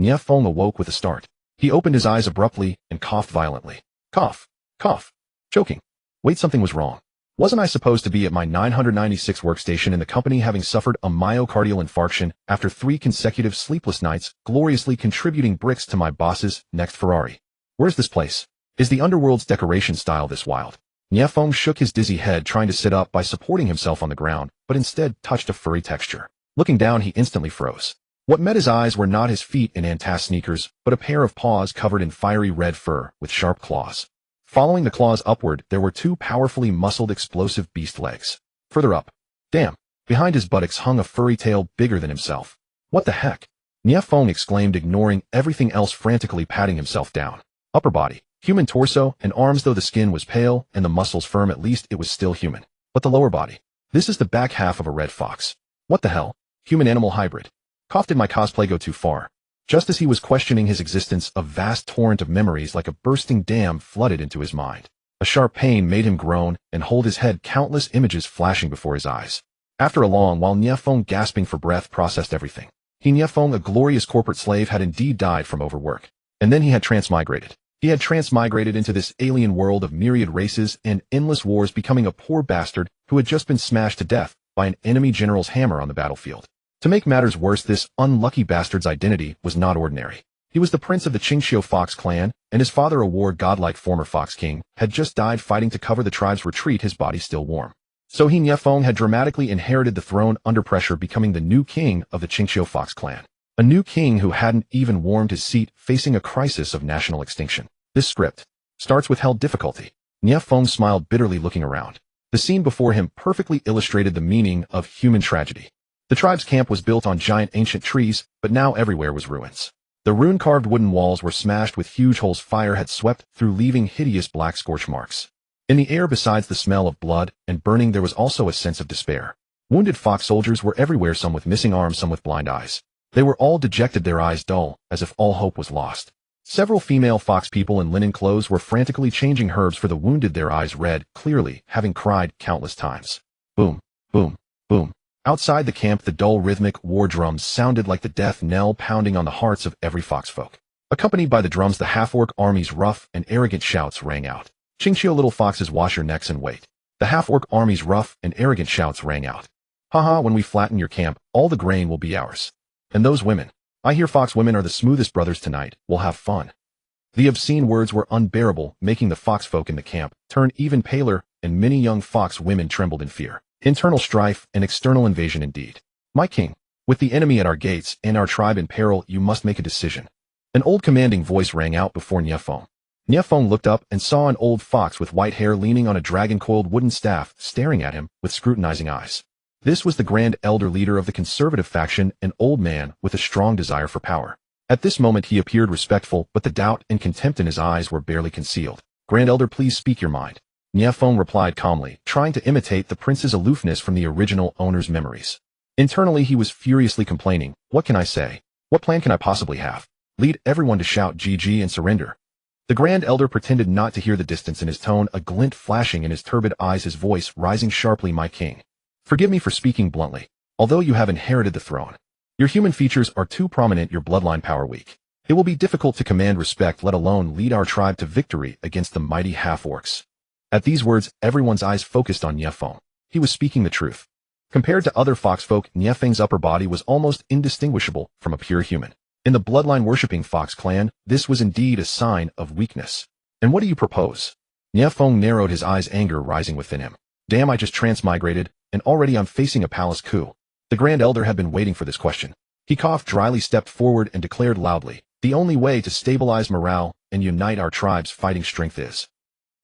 Nie Feng awoke with a start. He opened his eyes abruptly and coughed violently. Cough. Cough. Choking. Wait, something was wrong. Wasn't I supposed to be at my 996 workstation in the company, having suffered a myocardial infarction after 3 consecutive sleepless nights, gloriously contributing bricks to my boss's next Ferrari? Where's this place? Is the underworld's decoration style this wild? Nie Feng shook his dizzy head, trying to sit up by supporting himself on the ground, but instead touched a furry texture. Looking down, he instantly froze. What met his eyes were not his feet in Antas sneakers, but a pair of paws covered in fiery red fur with sharp claws. Following the claws upward, there were 2 powerfully muscled explosive beast legs. Further up, damn, behind his buttocks hung a furry tail bigger than himself. What the heck? Nie Feng exclaimed, ignoring everything else, frantically patting himself down. Upper body, human torso and arms, though the skin was pale and the muscles firm, at least it was still human. But the lower body, this is the back half of a red fox. What the hell? Human-animal hybrid. Did my cosplay go too far? Just as he was questioning his existence, a vast torrent of memories like a bursting dam flooded into his mind. A sharp pain made him groan and hold his head, countless images flashing before his eyes. After a long while, Nie Feng, gasping for breath, processed everything. Nie Feng, a glorious corporate slave, had indeed died from overwork. And then he had transmigrated. He had transmigrated into this alien world of myriad races and endless wars, becoming a poor bastard who had just been smashed to death by an enemy general's hammer on the battlefield. To make matters worse, this unlucky bastard's identity was not ordinary. He was the prince of the Qingxiu Fox clan, and his father, a war-godlike former Fox King, had just died fighting to cover the tribe's retreat, his body still warm. So Nie Feng had dramatically inherited the throne under pressure, becoming the new king of the Qingxiu Fox clan. A new king who hadn't even warmed his seat, facing a crisis of national extinction. This script starts with hell difficulty. Nie Feng smiled bitterly, looking around. The scene before him perfectly illustrated the meaning of human tragedy. The tribe's camp was built on giant ancient trees, but now everywhere was ruins. The rune-carved wooden walls were smashed with huge holes fire had swept through, leaving hideous black scorch marks. In the air, besides the smell of blood and burning, there was also a sense of despair. Wounded fox soldiers were everywhere, some with missing arms, some with blind eyes. They were all dejected, their eyes dull, as if all hope was lost. Several female fox people in linen clothes were frantically changing herbs for the wounded, their eyes red, clearly, having cried countless times. Boom, boom, boom. Outside the camp, the dull rhythmic war drums sounded like the death knell, pounding on the hearts of every foxfolk. Accompanied by the drums, the half-orc army's rough and arrogant shouts rang out. Qingxiu, little foxes, wash your necks and wait. The half-orc army's rough and arrogant shouts rang out. Haha, when we flatten your camp, all the grain will be ours. And those women. I hear fox women are the smoothest brothers tonight. We'll have fun. The obscene words were unbearable, making the foxfolk in the camp turn even paler, and many young fox women trembled in fear. Internal strife and external invasion indeed. My king, with the enemy at our gates and our tribe in peril, you must make a decision. An old commanding voice rang out before Nie Feng. Nie Feng looked up and saw an old fox with white hair leaning on a dragon-coiled wooden staff, staring at him with scrutinizing eyes. This was the grand elder leader of the conservative faction, an old man with a strong desire for power. At this moment he appeared respectful, but the doubt and contempt in his eyes were barely concealed. Grand elder, please speak your mind. Nie Feng replied calmly, trying to imitate the prince's aloofness from the original owner's memories. Internally he was furiously complaining. What can I say? What plan can I possibly have? Lead everyone to shout GG and surrender. The grand elder pretended not to hear the distance in his tone, a glint flashing in his turbid eyes, his voice rising sharply. My king, forgive me for speaking bluntly. Although you have inherited the throne, your human features are too prominent, your bloodline power weak. It will be difficult to command respect, let alone lead our tribe to victory against the mighty half-orcs. At these words, everyone's eyes focused on Nie Feng. He was speaking the truth. Compared to other foxfolk, Nie Feng's upper body was almost indistinguishable from a pure human. In the bloodline-worshipping Fox clan, this was indeed a sign of weakness. And what do you propose? Nie Feng narrowed his eyes, anger rising within him. Damn, I just transmigrated, and already I'm facing a palace coup. The grand elder had been waiting for this question. He coughed dryly, stepped forward, and declared loudly, the only way to stabilize morale and unite our tribe's fighting strength is.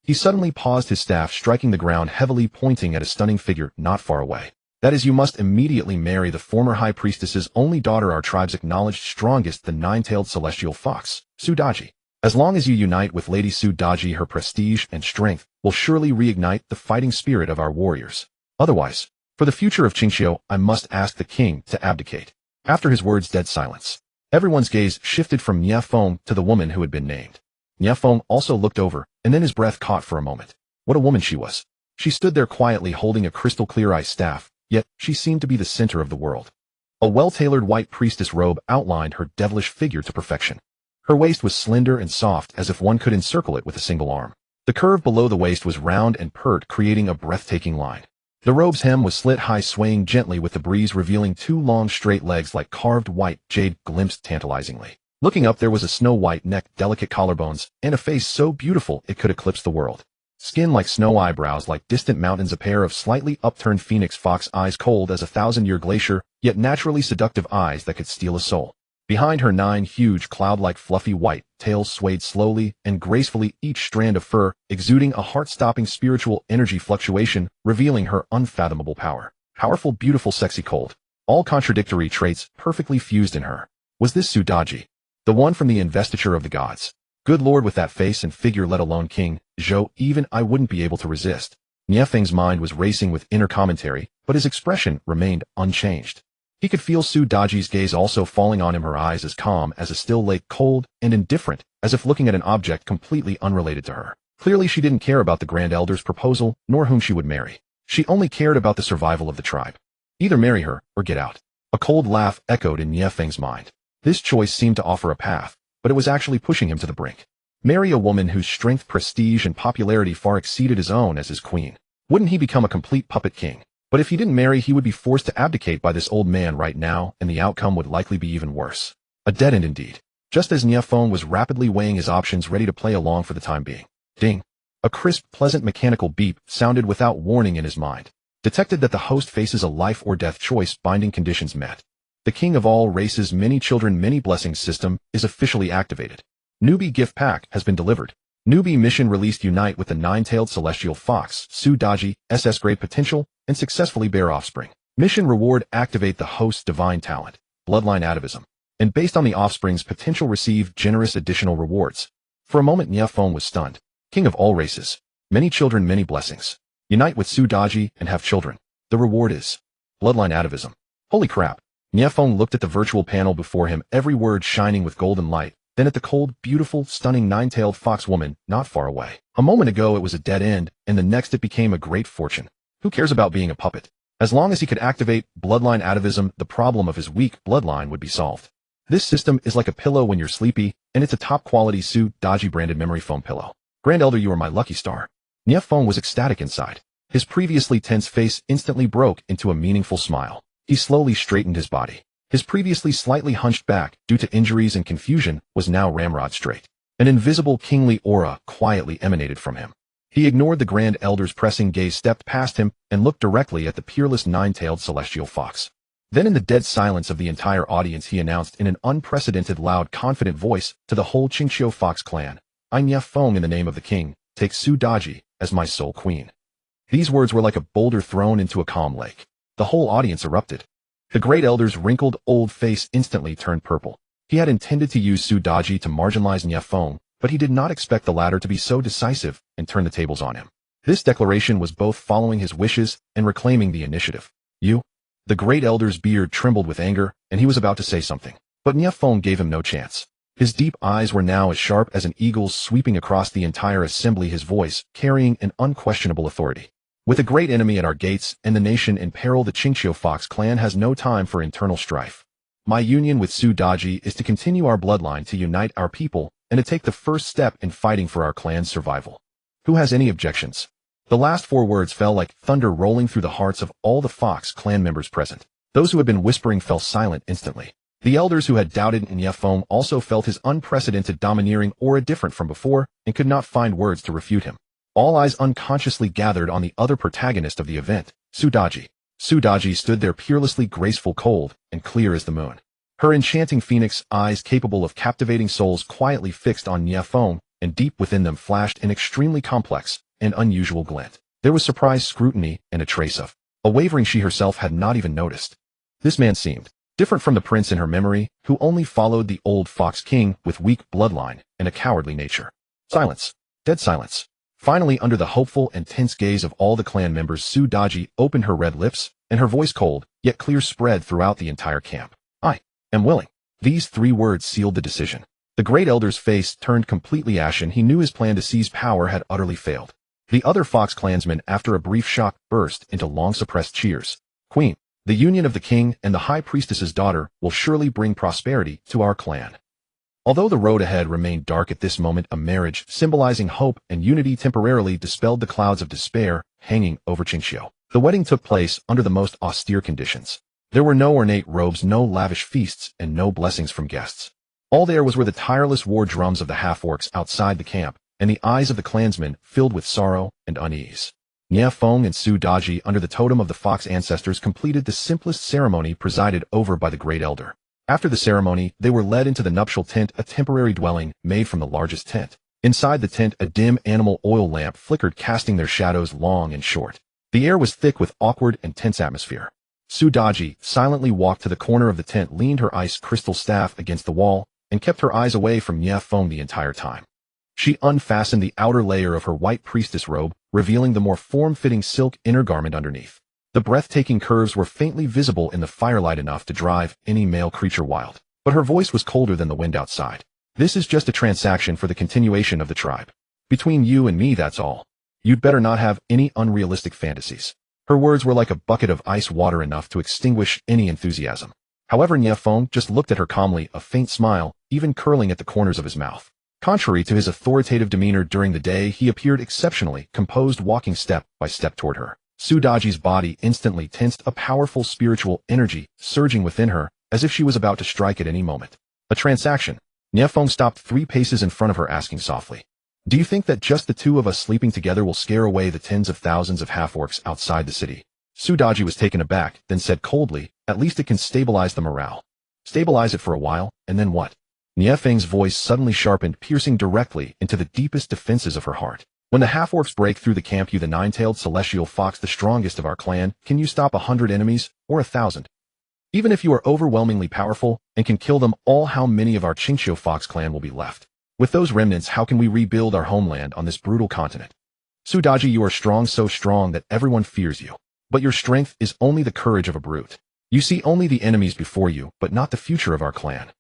He suddenly paused, his staff striking the ground heavily, pointing at a stunning figure not far away. That is, you must immediately marry the former high priestess's only daughter, our tribe's acknowledged strongest, the nine-tailed celestial fox, Su Daji. As long as you unite with Lady Su Daji, her prestige and strength will surely reignite the fighting spirit of our warriors. Otherwise, for the future of Qingxiu, I must ask the king to abdicate. After his words, dead silence. Everyone's gaze shifted from Nie Feng to the woman who had been named. Nie Feng also looked over, and then his breath caught for a moment. What a woman she was. She stood there quietly, holding a crystal-clear ice staff, yet she seemed to be the center of the world. A well-tailored white priestess robe outlined her devilish figure to perfection. Her waist was slender and soft as if one could encircle it with a single arm. The curve below the waist was round and pert, creating a breathtaking line. The robe's hem was slit high, swaying gently with the breeze, revealing two long straight legs like carved white jade glimpsed tantalizingly. Looking up, there was a snow-white neck, delicate collarbones, and a face so beautiful it could eclipse the world. Skin like snow, eyebrows like distant mountains, a pair of slightly upturned phoenix fox eyes, cold as a thousand-year glacier, yet naturally seductive eyes that could steal a soul. Behind her, 9 huge cloud-like fluffy white tails swayed slowly and gracefully, each strand of fur exuding a heart-stopping spiritual energy fluctuation, revealing her unfathomable power. Powerful, beautiful, sexy, cold. All contradictory traits perfectly fused in her. Was this Daji? The one from the investiture of the gods? Good lord, with that face and figure, let alone King Zhou, even I wouldn't be able to resist. Nie Feng's mind was racing with inner commentary, but his expression remained unchanged. He could feel Daji's gaze also falling on him, her eyes as calm as a still lake, cold and indifferent, as if looking at an object completely unrelated to her. Clearly she didn't care about the Grand Elder's proposal, nor whom she would marry. She only cared about the survival of the tribe. Either marry her, or get out. A cold laugh echoed in Nie Feng's mind. This choice seemed to offer a path, but it was actually pushing him to the brink. Marry a woman whose strength, prestige, and popularity far exceeded his own as his queen. Wouldn't he become a complete puppet king? But if he didn't marry, he would be forced to abdicate by this old man right now, and the outcome would likely be even worse. A dead end indeed. Just as Nie Feng was rapidly weighing his options, ready to play along for the time being. Ding! A crisp, pleasant mechanical beep sounded without warning in his mind. Detected that the host faces a life or death choice, binding conditions met. The king of all races, many children, many blessings system is officially activated. Newbie gift pack has been delivered. Newbie mission released. Unite with the 9-tailed celestial fox, Daji, SS grade potential, and successfully bear offspring. Mission reward: activate the host's divine talent, bloodline atavism. And based on the offspring's potential, receive generous additional rewards. For a moment, Nie Feng was stunned. King of all races. Many children, many blessings. Unite with Daji and have children. The reward is bloodline atavism. Holy crap. Nie Feng looked at the virtual panel before him, every word shining with golden light, then at the cold, beautiful, stunning 9-tailed fox woman not far away. A moment ago it was a dead end, and the next it became a great fortune. Who cares about being a puppet? As long as he could activate bloodline atavism, the problem of his weak bloodline would be solved. This system is like a pillow when you're sleepy, and it's a top-quality Daji branded memory foam pillow. Grand Elder, you are my lucky star. Nie Feng was ecstatic inside. His previously tense face instantly broke into a meaningful smile. He slowly straightened his body. His previously slightly hunched back, due to injuries and confusion, was now ramrod straight. An invisible kingly aura quietly emanated from him. He ignored the Grand Elder's pressing gaze, stepped past him, and looked directly at the peerless 9-tailed celestial fox. Then in the dead silence of the entire audience, he announced in an unprecedented, loud, confident voice to the whole Qingqiu Fox clan, I, Nie Feng, in the name of the king, take Daji as my sole queen. These words were like a boulder thrown into a calm lake. The whole audience erupted. The Great Elder's wrinkled, old face instantly turned purple. He had intended to use Daji to marginalize Nie Feng, but he did not expect the latter to be so decisive and turn the tables on him. This declaration was both following his wishes and reclaiming the initiative. You? The Great Elder's beard trembled with anger, and he was about to say something. But Nie Feng gave him no chance. His deep eyes were now as sharp as an eagle's, sweeping across the entire assembly, his voice carrying an unquestionable authority. With a great enemy at our gates and the nation in peril, the Qingqiu Fox clan has no time for internal strife. My union with Daji is to continue our bloodline, to unite our people, and to take the first step in fighting for our clan's survival. Who has any objections? The last 4 words fell like thunder, rolling through the hearts of all the Fox clan members present. Those who had been whispering fell silent instantly. The elders who had doubted in Nie Feng also felt his unprecedented domineering aura, different from before, and could not find words to refute him. All eyes unconsciously gathered on the other protagonist of the event, Daji. Daji stood there, peerlessly graceful, cold, and clear as the moon. Her enchanting phoenix eyes, capable of captivating souls, quietly fixed on Nie Feng, and deep within them flashed an extremely complex and unusual glint. There was surprised scrutiny and a trace of a wavering she herself had not even noticed. This man seemed different from the prince in her memory, who only followed the old Fox King with weak bloodline and a cowardly nature. Silence. Dead silence. Finally, under the hopeful and tense gaze of all the clan members, Daji opened her red lips, and her voice, cold yet clear, spread throughout the entire camp. I am willing. These 3 words sealed the decision. The Great Elder's face turned completely ashen. He knew his plan to seize power had utterly failed. The other Fox clansmen, after a brief shock, burst into long-suppressed cheers. Queen, The union of the king and the high priestess's daughter will surely bring prosperity to our clan. Although the road ahead remained dark at this moment, a marriage symbolizing hope and unity temporarily dispelled the clouds of despair hanging over Qingxiu. The wedding took place under the most austere conditions. There were no ornate robes, no lavish feasts, and no blessings from guests. All there were the tireless war drums of the half-orcs outside the camp, and the eyes of the clansmen filled with sorrow and unease. Nie Feng and Su Daji, under the totem of the fox ancestors, completed the simplest ceremony presided over by the great elder. After the ceremony, they were led into the nuptial tent, a temporary dwelling made from the largest tent. Inside the tent, a dim animal oil lamp flickered, casting their shadows long and short. The air was thick with awkward and tense atmosphere. Su Daji silently walked to the corner of the tent, leaned her ice crystal staff against the wall, and kept her eyes away from Nie Feng the entire time. She unfastened the outer layer of her white priestess robe, revealing the more form-fitting silk inner garment underneath. The breathtaking curves were faintly visible in the firelight, enough to drive any male creature wild. But her voice was colder than the wind outside. This is just a transaction for the continuation of the tribe. Between you and me, that's all. You'd better not have any unrealistic fantasies. Her words were like a bucket of ice water, enough to extinguish any enthusiasm. However, Nie Feng just looked at her calmly, a faint smile even curling at the corners of his mouth. Contrary to his authoritative demeanor during the day, he appeared exceptionally composed, walking step by step toward her. Su Daji's body instantly tensed, a powerful spiritual energy surging within her, as if she was about to strike at any moment. A transaction. Nie Feng stopped 3 paces in front of her, asking softly, "Do you think that just the two of us sleeping together will scare away the tens of thousands of half-orcs outside the city?" Su Daji was taken aback, then said coldly, "At least it can stabilize the morale." "Stabilize it for a while, and then what?" Nie Feng's voice suddenly sharpened, piercing directly into the deepest defenses of her heart. "When the half-orcs break through the camp, you, the nine-tailed celestial fox, the strongest of our clan, can you stop 100 enemies, or 1,000? Even if you are overwhelmingly powerful and can kill them all, how many of our Qingxiu fox clan will be left? With those remnants, how can we rebuild our homeland on this brutal continent? Su Daji, you are strong, so strong that everyone fears you. But your strength is only the courage of a brute. You see only the enemies before you, but not the future of our clan."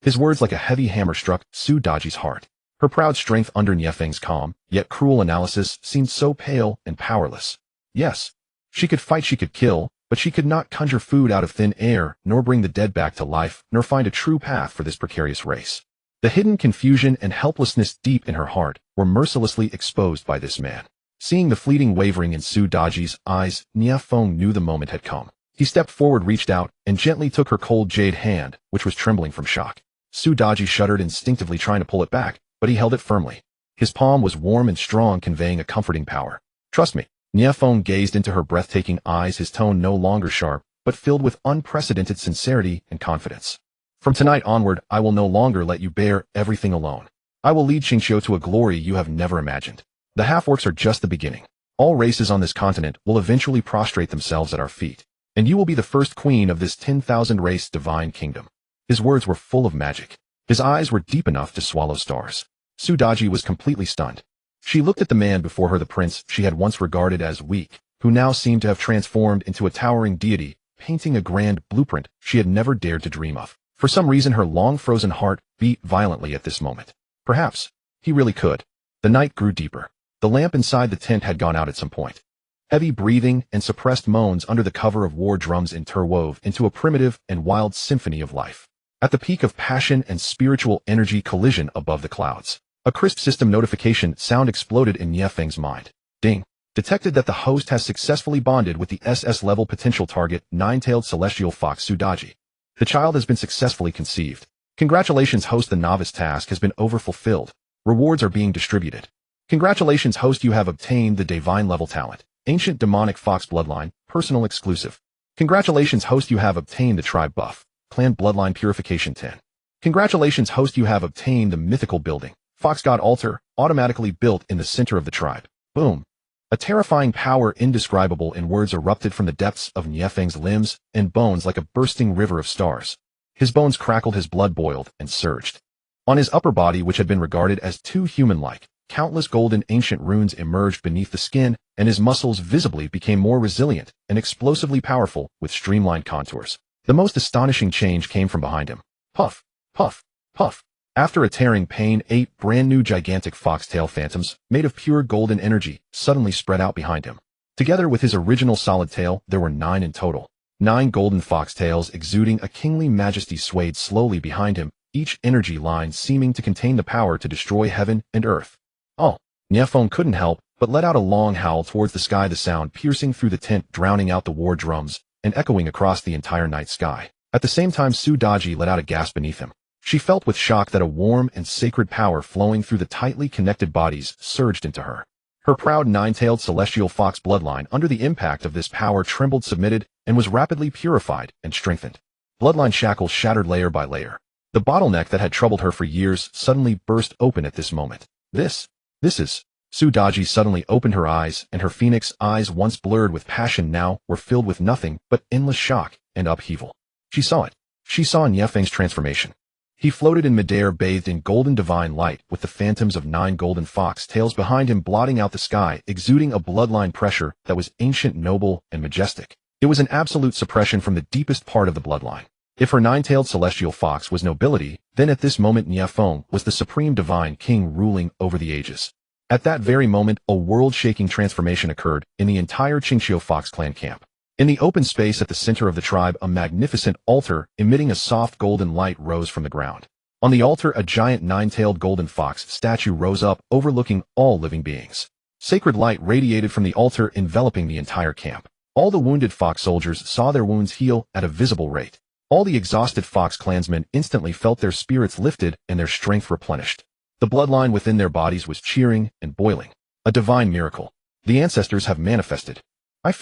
His words like a heavy hammer struck Su Daji's heart. Her proud strength under Nie Feng's calm, yet cruel analysis seemed so pale and powerless. Yes, she could fight, she could kill, but she could not conjure food out of thin air, nor bring the dead back to life, nor find a true path for this precarious race. The hidden confusion and helplessness deep in her heart were mercilessly exposed by this man. Seeing the fleeting wavering in Su Daji's eyes, Nie Feng knew the moment had come. He stepped forward, reached out, and gently took her cold jade hand, which was trembling from shock. Su Daji shuddered, instinctively trying to pull it back, but he held it firmly. His palm was warm and strong, conveying a comforting power. "Trust me." Nie Feng gazed into her breathtaking eyes, his tone no longer sharp, but filled with unprecedented sincerity and confidence. "From tonight onward, I will no longer let you bear everything alone. I will lead Qingxiu to a glory you have never imagined. The half-orcs are just the beginning. All races on this continent will eventually prostrate themselves at our feet, and you will be the first queen of this 10,000 race divine kingdom." His words were full of magic. His eyes were deep enough to swallow stars. Su Daji was completely stunned. She looked at the man before her, the prince she had once regarded as weak, who now seemed to have transformed into a towering deity, painting a grand blueprint she had never dared to dream of. For some reason, her long-frozen heart beat violently at this moment. Perhaps he really could. The night grew deeper. The lamp inside the tent had gone out at some point. Heavy breathing and suppressed moans under the cover of war drums interwove into a primitive and wild symphony of life. At the peak of passion and spiritual energy collision above the clouds, a crisp system notification sound exploded in Nie Feng's mind. Ding. Detected that the host has successfully bonded with the SS-level potential target, nine-tailed celestial fox Su Daji. The child has been successfully conceived. Congratulations, host. The novice task has been overfulfilled. Rewards are being distributed. Congratulations, host. You have obtained the divine-level talent, Ancient Demon Fox Bloodline, personal exclusive. Congratulations, host. You have obtained the tribe buff, Clan Bloodline Purification 10. Congratulations, host. You have obtained the mythical building, Fox God Altar, automatically built in the center of the tribe. Boom. A terrifying power indescribable in words erupted from the depths of Nie Feng's limbs and bones like a bursting river of stars. His bones crackled, his blood boiled and surged. On his upper body, which had been regarded as too human-like, countless golden ancient runes emerged beneath the skin, and his muscles visibly became more resilient and explosively powerful with streamlined contours. The most astonishing change came from behind him. Puff, puff, puff. After a tearing pain, 8 brand-new gigantic foxtail phantoms, made of pure golden energy, suddenly spread out behind him. Together with his original solid tail, there were 9 in total. 9 golden foxtails exuding a kingly majesty swayed slowly behind him, each energy line seeming to contain the power to destroy heaven and earth. Oh, Nie Feng couldn't help but let out a long howl towards the sky, the sound piercing through the tent, drowning out the war drums, and echoing across the entire night sky. At the same time, Daji let out a gasp beneath him. She felt with shock that a warm and sacred power flowing through the tightly connected bodies surged into her. Her proud 9-tailed celestial fox bloodline, under the impact of this power, trembled, submitted, and was rapidly purified and strengthened. Bloodline shackles shattered layer by layer. The bottleneck that had troubled her for years suddenly burst open at this moment. This is... Daji suddenly opened her eyes, and her phoenix eyes, once blurred with passion, now were filled with nothing but endless shock and upheaval. She saw it. She saw Nie Feng's transformation. He floated in midair, bathed in golden divine light, with the phantoms of 9 golden fox tails behind him blotting out the sky, exuding a bloodline pressure that was ancient, noble, and majestic. It was an absolute suppression from the deepest part of the bloodline. If her 9-tailed celestial fox was nobility, then at this moment Nie Feng was the supreme divine king ruling over the ages. At that very moment, a world-shaking transformation occurred in the entire Qingxiu Fox clan camp. In the open space at the center of the tribe, a magnificent altar emitting a soft golden light rose from the ground. On the altar, a giant 9-tailed golden fox statue rose up, overlooking all living beings. Sacred light radiated from the altar, enveloping the entire camp. All the wounded fox soldiers saw their wounds heal at a visible rate. All the exhausted fox clansmen instantly felt their spirits lifted and their strength replenished. The bloodline within their bodies was cheering and boiling. A divine miracle. The ancestors have manifested. I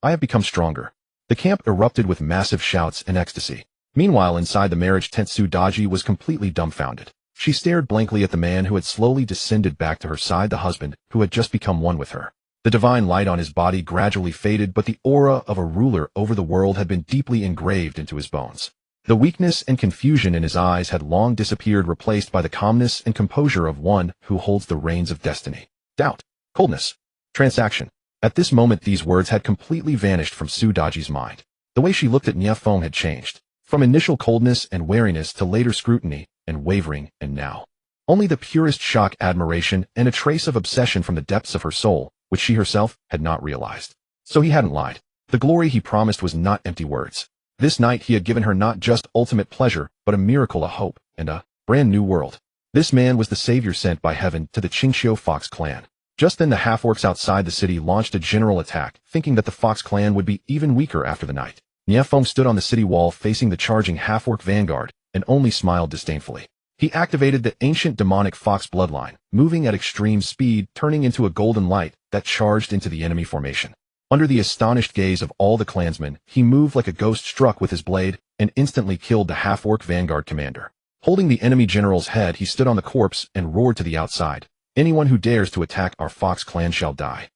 have become stronger. The camp erupted with massive shouts and ecstasy. Meanwhile, inside the marriage tent, Daji was completely dumbfounded. She stared blankly at the man who had slowly descended back to her side, the husband who had just become one with her. The divine light on his body gradually faded, but the aura of a ruler over the world had been deeply engraved into his bones. The weakness and confusion in his eyes had long disappeared, replaced by the calmness and composure of one who holds the reins of destiny. Doubt, coldness, transaction. At this moment, these words had completely vanished from Daji's mind. The way she looked at Nie Feng had changed, from initial coldness and wariness to later scrutiny and wavering, and now only the purest shock, admiration, and a trace of obsession from the depths of her soul, which she herself had not realized. So he hadn't lied. The glory he promised was not empty words. This night he had given her not just ultimate pleasure, but a miracle, a hope, and a brand new world. This man was the savior sent by heaven to the Qingxiu Fox clan. Just then the half-orcs outside the city launched a general attack, thinking that the Fox clan would be even weaker after the night. Nie Feng stood on the city wall facing the charging half-orc vanguard, and only smiled disdainfully. He activated the Ancient Demon Fox Bloodline, moving at extreme speed, turning into a golden light that charged into the enemy formation. Under the astonished gaze of all the clansmen, he moved like a ghost, struck with his blade, and instantly killed the half-orc vanguard commander. Holding the enemy general's head, he stood on the corpse and roared to the outside, "Anyone who dares to attack our Fox clan shall die."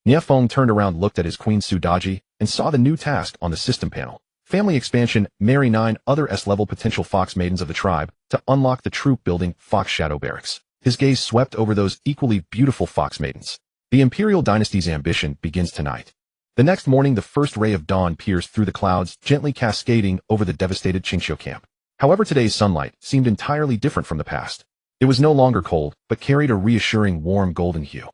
Nie Feng turned around, looked at his queen Daji, and saw the new task on the system panel. Family expansion: marry 9 other S-level potential Fox maidens of the tribe to unlock the troop-building Fox Shadow Barracks. His gaze swept over those equally beautiful Fox maidens. The Imperial Dynasty's ambition begins tonight. The next morning, the first ray of dawn pierced through the clouds, gently cascading over the devastated Qingxiu camp. However, today's sunlight seemed entirely different from the past. It was no longer cold, but carried a reassuring, warm golden hue.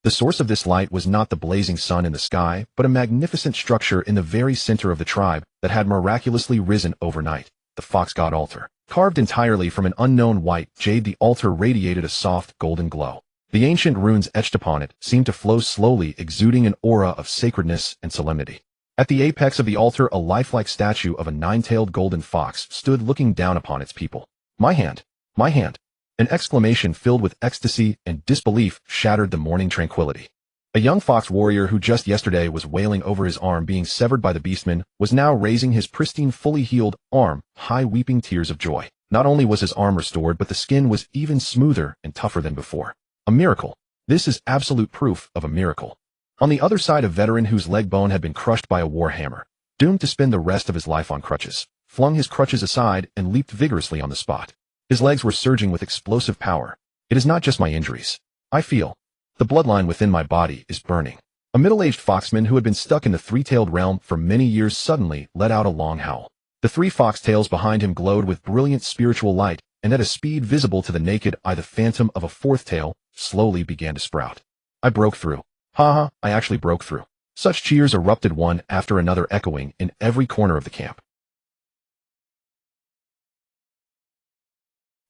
The source of this light was not the blazing sun in the sky, but a magnificent structure in the very center of the tribe that had miraculously risen overnight, the Fox God Altar. Carved entirely from an unknown white jade, the altar radiated a soft, golden glow. The ancient runes etched upon it seemed to flow slowly, exuding an aura of sacredness and solemnity. At the apex of the altar, a lifelike statue of a 9-tailed golden fox stood, looking down upon its people. My hand! My hand! An exclamation filled with ecstasy and disbelief shattered the morning tranquility. A young fox warrior who just yesterday was wailing over his arm being severed by the beastmen was now raising his pristine, fully healed arm high, weeping tears of joy. Not only was his arm restored, but the skin was even smoother and tougher than before. A miracle. This is absolute proof of a miracle. On the other side, a veteran whose leg bone had been crushed by a war hammer, doomed to spend the rest of his life on crutches, flung his crutches aside and leaped vigorously on the spot. His legs were surging with explosive power. It is not just my injuries. I feel the bloodline within my body is burning. A middle-aged foxman who had been stuck in the 3-tailed realm for many years suddenly let out a long howl. The 3 fox tails behind him glowed with brilliant spiritual light, and at a speed visible to the naked eye, the phantom of a 4th tail slowly began to sprout. I broke through. I actually broke through. Such cheers erupted one after another, echoing in every corner of the camp.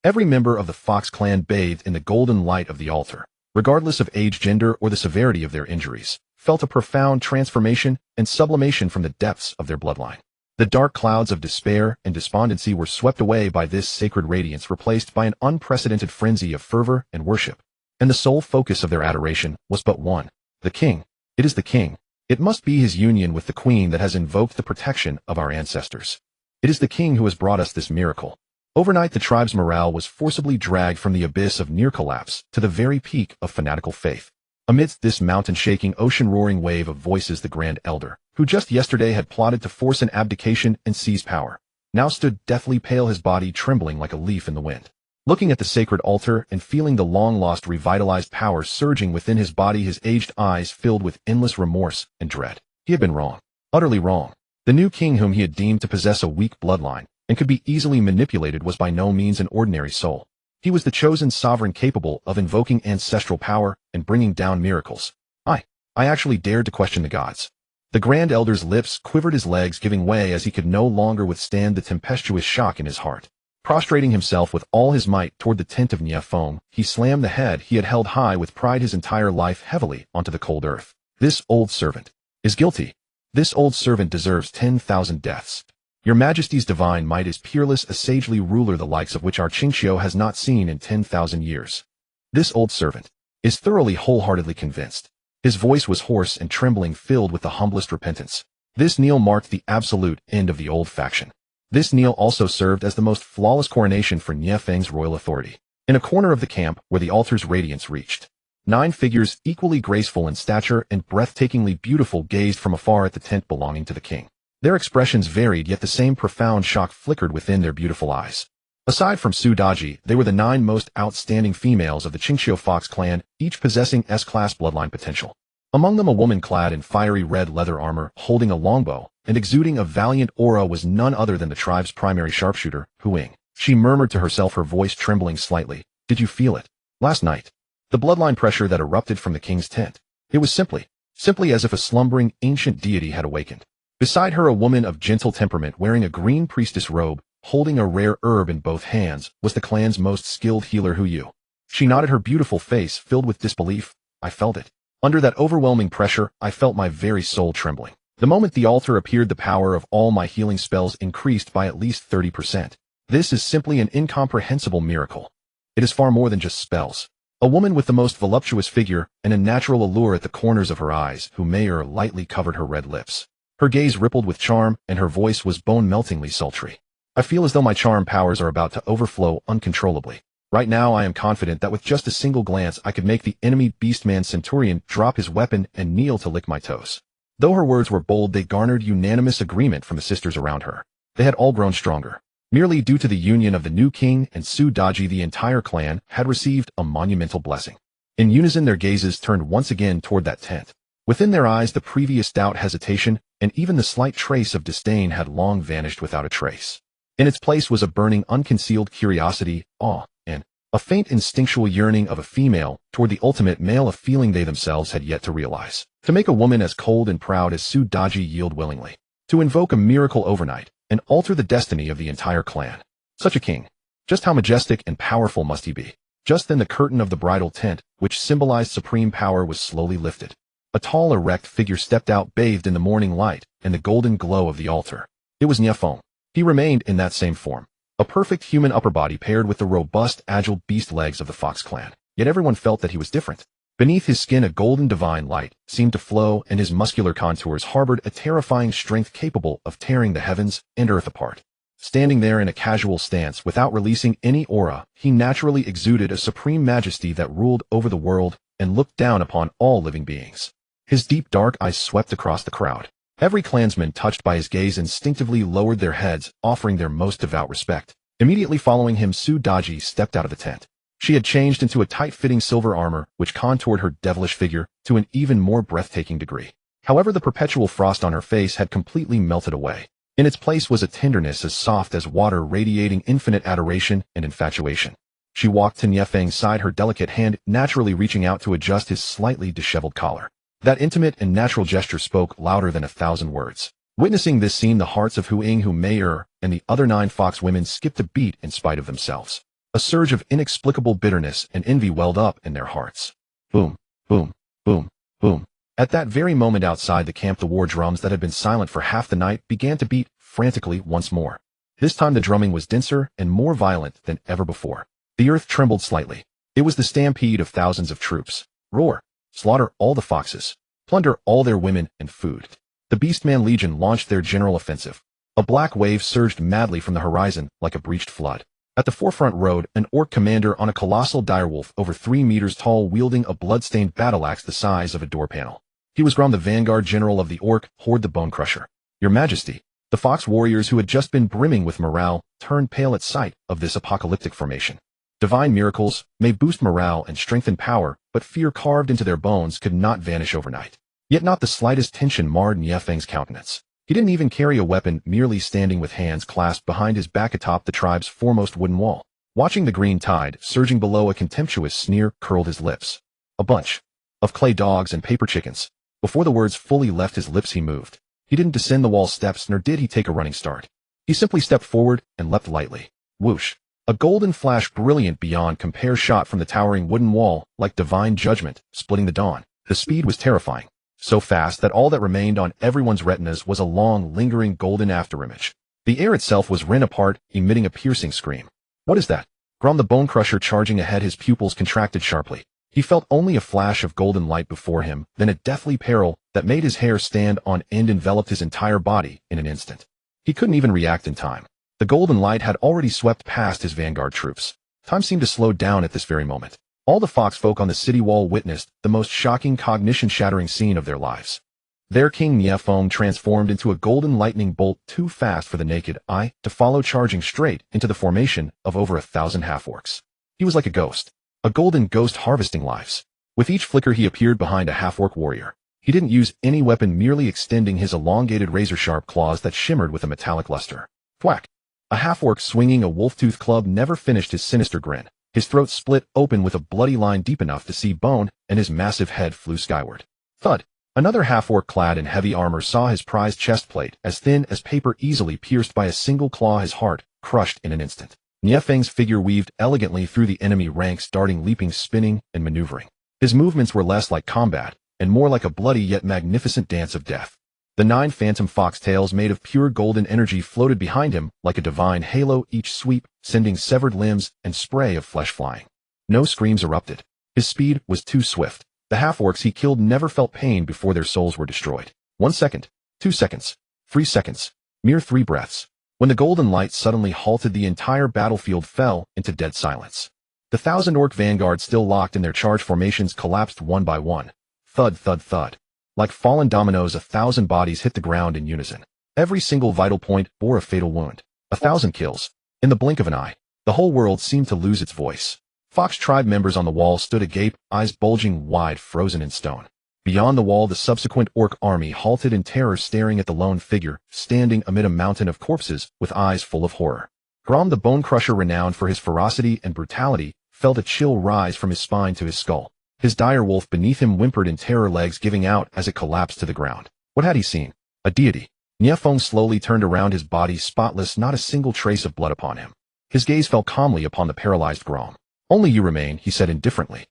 Every member of the Fox clan bathed in the golden light of the altar, regardless of age, gender, or the severity of their injuries, felt a profound transformation and sublimation from the depths of their bloodline. The dark clouds of despair and despondency were swept away by this sacred radiance, replaced by an unprecedented frenzy of fervor and worship. And the sole focus of their adoration was but one: the king. It is the king. It must be his union with the queen that has invoked the protection of our ancestors. It is the king who has brought us this miracle. Overnight, the tribe's morale was forcibly dragged from the abyss of near collapse to the very peak of fanatical faith. Amidst this mountain-shaking, ocean-roaring wave of voices, the Grand Elder, who just yesterday had plotted to force an abdication and seize power, now stood deathly pale, his body trembling like a leaf in the wind. Looking at the sacred altar and feeling the long-lost revitalized power surging within his body, his aged eyes filled with endless remorse and dread. He had been wrong. Utterly wrong. The new king, whom he had deemed to possess a weak bloodline and could be easily manipulated, was by no means an ordinary soul. He was the chosen sovereign capable of invoking ancestral power and bringing down miracles. I actually dared to question the gods. The Grand Elder's lips quivered, his legs giving way as he could no longer withstand the tempestuous shock in his heart. Prostrating himself with all his might toward the tent of Nie Feng, he slammed the head he had held high with pride his entire life heavily onto the cold earth. This old servant is guilty. This old servant deserves 10,000 deaths. Your Majesty's divine might is peerless, a sagely ruler the likes of which our Qingxiu has not seen in 10,000 years. This old servant is thoroughly, wholeheartedly convinced. His voice was hoarse and trembling, filled with the humblest repentance. This kneel marked the absolute end of the old faction. This kneel also served as the most flawless coronation for Nie Feng's royal authority. In a corner of the camp, where the altar's radiance reached, 9 figures, equally graceful in stature and breathtakingly beautiful, gazed from afar at the tent belonging to the king. Their expressions varied, yet the same profound shock flickered within their beautiful eyes. Aside from Su Daji, they were the 9 most outstanding females of the Qingxiu Fox clan, each possessing S-class bloodline potential. Among them, a woman clad in fiery red leather armor, holding a longbow, and exuding a valiant aura, was none other than the tribe's primary sharpshooter, Hu Ying. She murmured to herself, her voice trembling slightly. Did you feel it? Last night. The bloodline pressure that erupted from the king's tent. It was simply as if a slumbering ancient deity had awakened. Beside her, a woman of gentle temperament, wearing a green priestess robe, holding a rare herb in both hands, was the clan's most skilled healer, Hu Yu. She nodded, her beautiful face filled with disbelief. I felt it. Under that overwhelming pressure, I felt my very soul trembling. The moment the altar appeared, the power of all my healing spells increased by at least 30%. This is simply an incomprehensible miracle. It is far more than just spells. A woman with the most voluptuous figure and a natural allure at the corners of her eyes, Hu Meier lightly covered her red lips. Her gaze rippled with charm, and her voice was bone-meltingly sultry. I feel as though my charm powers are about to overflow uncontrollably. Right now, I am confident that with just a single glance, I could make the enemy beastman centurion drop his weapon and kneel to lick my toes. Though her words were bold, they garnered unanimous agreement from the sisters around her. They had all grown stronger. Merely due to the union of the new king and Su Daji, the entire clan had received a monumental blessing. In unison, their gazes turned once again toward that tent. Within their eyes, the previous doubt, hesitation, and even the slight trace of disdain had long vanished without a trace. In its place was a burning, unconcealed curiosity, awe, and a faint instinctual yearning of a female toward the ultimate male, a feeling they themselves had yet to realize. To make a woman as cold and proud as Su Daji yield willingly. To invoke a miracle overnight and alter the destiny of the entire clan. Such a king. Just how majestic and powerful must he be? Just then the curtain of the bridal tent, which symbolized supreme power, was slowly lifted. A tall, erect figure stepped out, bathed in the morning light and the golden glow of the altar. It was Nie Feng. He remained in that same form. A perfect human upper body paired with the robust, agile beast legs of the Fox clan. Yet everyone felt that he was different. Beneath his skin, a golden divine light seemed to flow, and his muscular contours harbored a terrifying strength capable of tearing the heavens and earth apart. Standing there in a casual stance, without releasing any aura, he naturally exuded a supreme majesty that ruled over the world and looked down upon all living beings. His deep dark eyes swept across the crowd. Every clansman touched by his gaze instinctively lowered their heads, offering their most devout respect. Immediately following him, Su Daji stepped out of the tent. She had changed into a tight-fitting silver armor, which contoured her devilish figure to an even more breathtaking degree. However, the perpetual frost on her face had completely melted away. In its place was a tenderness as soft as water, radiating infinite adoration and infatuation. She walked to Nie Feng's side, her delicate hand naturally reaching out to adjust his slightly disheveled collar. That intimate and natural gesture spoke louder than 1,000 words. Witnessing this scene, the hearts of Hu Ying, Hu Mei and the other 9 fox women skipped a beat in spite of themselves. A surge of inexplicable bitterness and envy welled up in their hearts. Boom, boom, boom, boom. At that very moment outside the camp, the war drums that had been silent for half the night began to beat frantically once more. This time the drumming was denser and more violent than ever before. The earth trembled slightly. It was the stampede of thousands of troops. Roar, slaughter all the foxes, plunder all their women and food. The Beastman Legion launched their general offensive. A black wave surged madly from the horizon like a breached flood. At the forefront rode an orc commander on a colossal direwolf over 3 meters tall, wielding a blood-stained battle axe the size of a door panel. He was Grom, the vanguard general of the orc horde, the Bone Crusher. Your Majesty, the fox warriors, who had just been brimming with morale, turned pale at sight of this apocalyptic formation. Divine miracles may boost morale and strengthen power, but fear carved into their bones could not vanish overnight. Yet not the slightest tension marred Nie Feng's countenance. He didn't even carry a weapon, merely standing with hands clasped behind his back atop the tribe's foremost wooden wall. Watching the green tide surging below, a contemptuous sneer curled his lips. A bunch of clay dogs and paper chickens. Before the words fully left his lips, he moved. He didn't descend the wall steps, nor did he take a running start. He simply stepped forward and leapt lightly. Whoosh! A golden flash, brilliant beyond compare, shot from the towering wooden wall like divine judgment, splitting the dawn. The speed was terrifying. So fast that all that remained on everyone's retinas was a long, lingering golden afterimage. The air itself was rent apart, emitting a piercing scream. What is that? Grom, the Bone Crusher, charging ahead, his pupils contracted sharply. He felt only a flash of golden light before him, then a deathly peril that made his hair stand on end enveloped his entire body in an instant. He couldn't even react in time. The golden light had already swept past his vanguard troops. Time seemed to slow down at this very moment. All the fox folk on the city wall witnessed the most shocking, cognition-shattering scene of their lives. Their king Nie Feng transformed into a golden lightning bolt, too fast for the naked eye to follow, charging straight into the formation of over 1,000 half-orcs. He was like a ghost, a golden ghost harvesting lives. With each flicker he appeared behind a half-orc warrior. He didn't use any weapon, merely extending his elongated razor-sharp claws that shimmered with a metallic luster. Thwack! A half-orc swinging a wolf-tooth club never finished his sinister grin. His throat split open with a bloody line deep enough to see bone, and his massive head flew skyward. Thud! Another half-orc clad in heavy armor saw his prized chest plate, as thin as paper, easily pierced by a single claw, his heart crushed in an instant. Nie Feng's figure weaved elegantly through the enemy ranks, darting, leaping, spinning, and maneuvering. His movements were less like combat, and more like a bloody yet magnificent dance of death. The 9 phantom foxtails made of pure golden energy floated behind him like a divine halo, each sweep sending severed limbs and spray of flesh flying. No screams erupted. His speed was too swift. The half-orcs he killed never felt pain before their souls were destroyed. 1 second, 2 seconds, 3 seconds, mere 3 breaths. When the golden light suddenly halted, the entire battlefield fell into dead silence. The 1,000 orc vanguard, still locked in their charge formations, collapsed one by one. Thud, thud, thud. Like fallen dominoes, 1,000 bodies hit the ground in unison. Every single vital point bore a fatal wound. 1,000 kills. In the blink of an eye, the whole world seemed to lose its voice. Fox tribe members on the wall stood agape, eyes bulging wide, frozen in stone. Beyond the wall, the subsequent orc army halted in terror, staring at the lone figure, standing amid a mountain of corpses with eyes full of horror. Grom, the Bone Crusher, renowned for his ferocity and brutality, felt a chill rise from his spine to his skull. His dire wolf beneath him whimpered in terror, legs giving out as it collapsed to the ground. What had he seen? A deity. Nie Feng slowly turned around, his body spotless, not a single trace of blood upon him. His gaze fell calmly upon the paralyzed Grom. Only you remain, he said indifferently.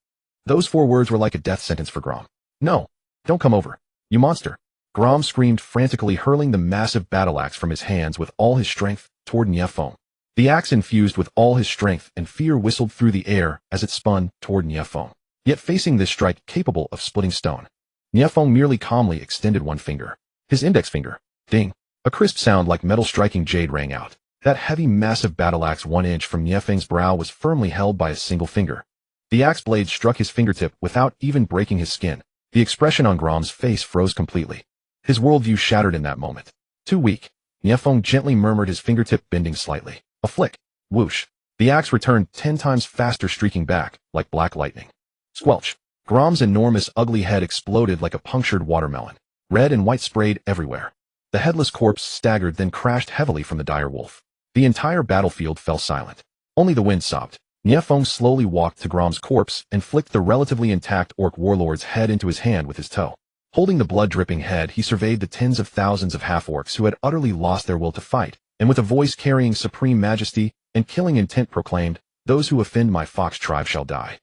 Those 4 words were like a death sentence for Grom. No, don't come over, you monster. Grom screamed frantically, hurling the massive battle axe from his hands with all his strength toward Nie Feng. The axe infused with all his strength, and fear whistled through the air as it spun toward Nie Feng. Yet facing this strike capable of splitting stone, Nie Feng merely calmly extended one finger. His index finger. Ding. A crisp sound like metal striking jade rang out. That heavy, massive battle axe 1 inch from Nie Feng's brow was firmly held by a single finger. The axe blade struck his fingertip without even breaking his skin. The expression on Grom's face froze completely. His worldview shattered in that moment. Too weak. Nie Feng gently murmured, his fingertip bending slightly. A flick. Whoosh. The axe returned 10 times faster, streaking back like black lightning. Squelch. Grom's enormous, ugly head exploded like a punctured watermelon. Red and white sprayed everywhere. The headless corpse staggered, then crashed heavily from the dire wolf. The entire battlefield fell silent. Only the wind sobbed. Nie Feng slowly walked to Grom's corpse and flicked the relatively intact orc warlord's head into his hand with his toe. Holding the blood-dripping head, he surveyed the tens of thousands of half-orcs who had utterly lost their will to fight, and with a voice carrying supreme majesty and killing intent proclaimed, "Those who offend my fox tribe shall die."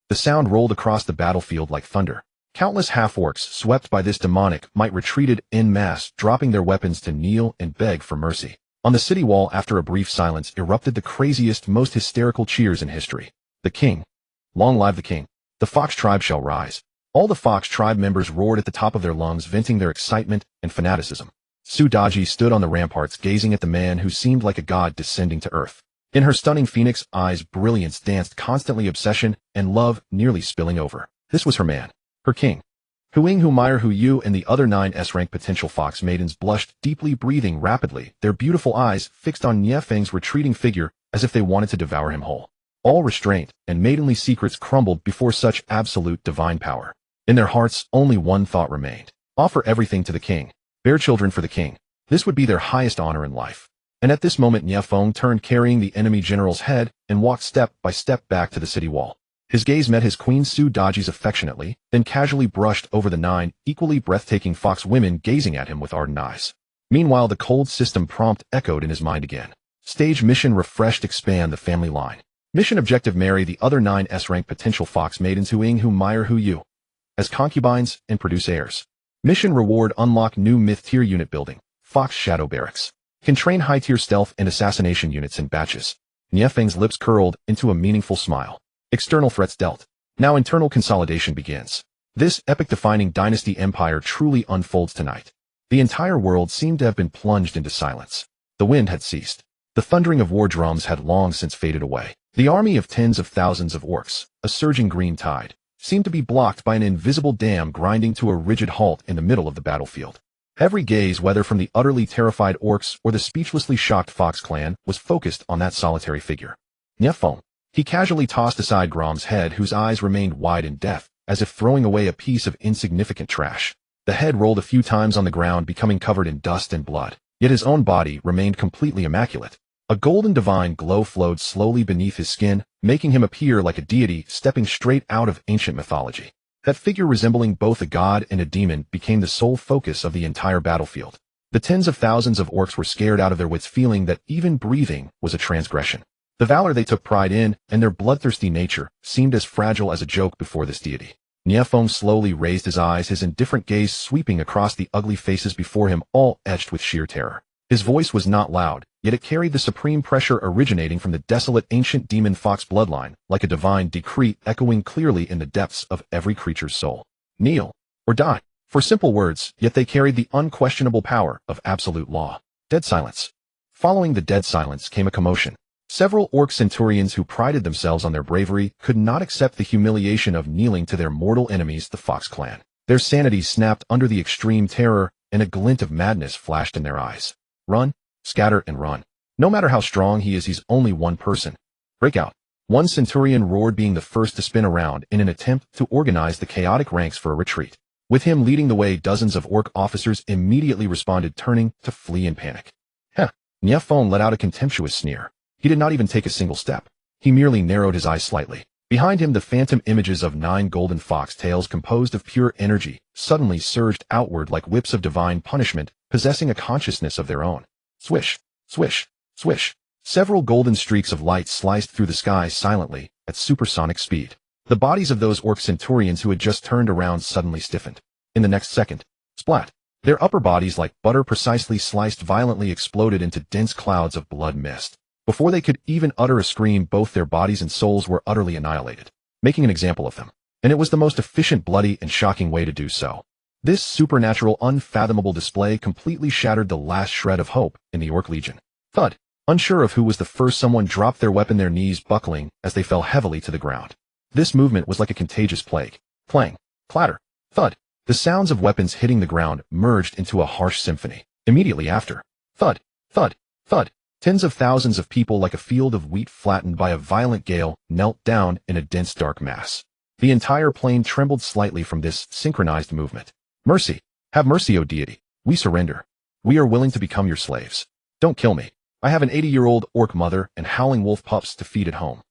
The sound rolled across the battlefield like thunder. Countless half-orcs, swept by this demonic might, retreated en masse, dropping their weapons to kneel and beg for mercy. On the city wall, after a brief silence, erupted the craziest, most hysterical cheers in history. "The king! Long live the king! The fox tribe shall rise!" All the fox tribe members roared at the top of their lungs, venting their excitement and fanaticism. Daji stood on the ramparts, gazing at the man who seemed like a god descending to earth. In her stunning phoenix eyes, brilliance danced constantly, obsession and love nearly spilling over. This was her man, her king. Hu Meyer, Hu Yu, and the other 9 S-rank potential fox maidens blushed deeply, breathing rapidly, their beautiful eyes fixed on Nie Feng's retreating figure as if they wanted to devour him whole. All restraint and maidenly secrets crumbled before such absolute divine power. In their hearts, only one thought remained: offer everything to the king, bear children for the king. This would be their highest honor in life. And at this moment, Nie Feng turned, carrying the enemy general's head, and walked step by step back to the city wall. His gaze met his Queen Daji's affectionately, then casually brushed over the 9 equally breathtaking fox women gazing at him with ardent eyes. Meanwhile, the cold system prompt echoed in his mind again. Stage mission refreshed: expand the family line. Mission objective: marry the other 9 S-rank potential fox maidens Hu Meyer, Hu Yu as concubines and produce heirs. Mission reward: unlock new mid-tier unit building, Fox Shadow Barracks. Can train high-tier stealth and assassination units in batches. Nie Feng's lips curled into a meaningful smile. External threats dealt. Now internal consolidation begins. This epic-defining dynasty empire truly unfolds tonight. The entire world seemed to have been plunged into silence. The wind had ceased. The thundering of war drums had long since faded away. The army of tens of thousands of orcs, a surging green tide, seemed to be blocked by an invisible dam grinding to a rigid halt in the middle of the battlefield. Every gaze, whether from the utterly terrified orcs or the speechlessly shocked Fox clan, was focused on that solitary figure. Nie Feng. He casually tossed aside Grom's head, whose eyes remained wide in death, as if throwing away a piece of insignificant trash. The head rolled a few times on the ground, becoming covered in dust and blood, yet his own body remained completely immaculate. A golden divine glow flowed slowly beneath his skin, making him appear like a deity stepping straight out of ancient mythology. That figure, resembling both a god and a demon, became the sole focus of the entire battlefield. The tens of thousands of orcs were scared out of their wits, feeling that even breathing was a transgression. The valor they took pride in and their bloodthirsty nature seemed as fragile as a joke before this deity. Nie Feng slowly raised his eyes, his indifferent gaze sweeping across the ugly faces before him, all etched with sheer terror. His voice was not loud, yet it carried the supreme pressure originating from the desolate Ancient Demon Fox Bloodline, like a divine decree echoing clearly in the depths of every creature's soul. Kneel or die. For simple words, yet they carried the unquestionable power of absolute law. Dead silence. Following the dead silence came a commotion. Several orc centurions who prided themselves on their bravery could not accept the humiliation of kneeling to their mortal enemies, the Fox clan. Their sanity snapped under the extreme terror, and a glint of madness flashed in their eyes. Run, scatter, and run. No matter how strong he is, he's only one person. Break out. One centurion roared, being the first to spin around in an attempt to organize the chaotic ranks for a retreat. With him leading the way, dozens of orc officers immediately responded, turning to flee in panic. Heh. Nie Feng let out a contemptuous sneer. He did not even take a single step. He merely narrowed his eyes slightly. Behind him, the phantom images of 9 golden fox tails composed of pure energy suddenly surged outward like whips of divine punishment, possessing a consciousness of their own. Swish, swish, swish. Several golden streaks of light sliced through the sky silently at supersonic speed. The bodies of those orc centurions who had just turned around suddenly stiffened. In the next second, splat. Their upper bodies, like butter precisely sliced, violently exploded into dense clouds of blood mist. Before they could even utter a scream, both their bodies and souls were utterly annihilated, making an example of them. And it was the most efficient, bloody, and shocking way to do so. This supernatural, unfathomable display completely shattered the last shred of hope in the Orc Legion. Thud. Unsure of who was the first, someone dropped their weapon, their knees buckling as they fell heavily to the ground. This movement was like a contagious plague. Clang, clatter, thud. The sounds of weapons hitting the ground merged into a harsh symphony. Immediately after, thud, thud, thud. Tens of thousands of people, like a field of wheat flattened by a violent gale, knelt down in a dense dark mass. The entire plain trembled slightly from this synchronized movement. Mercy. Have mercy, O deity. We surrender. We are willing to become your slaves. Don't kill me. I have an 80-year-old orc mother and howling wolf pups to feed at home.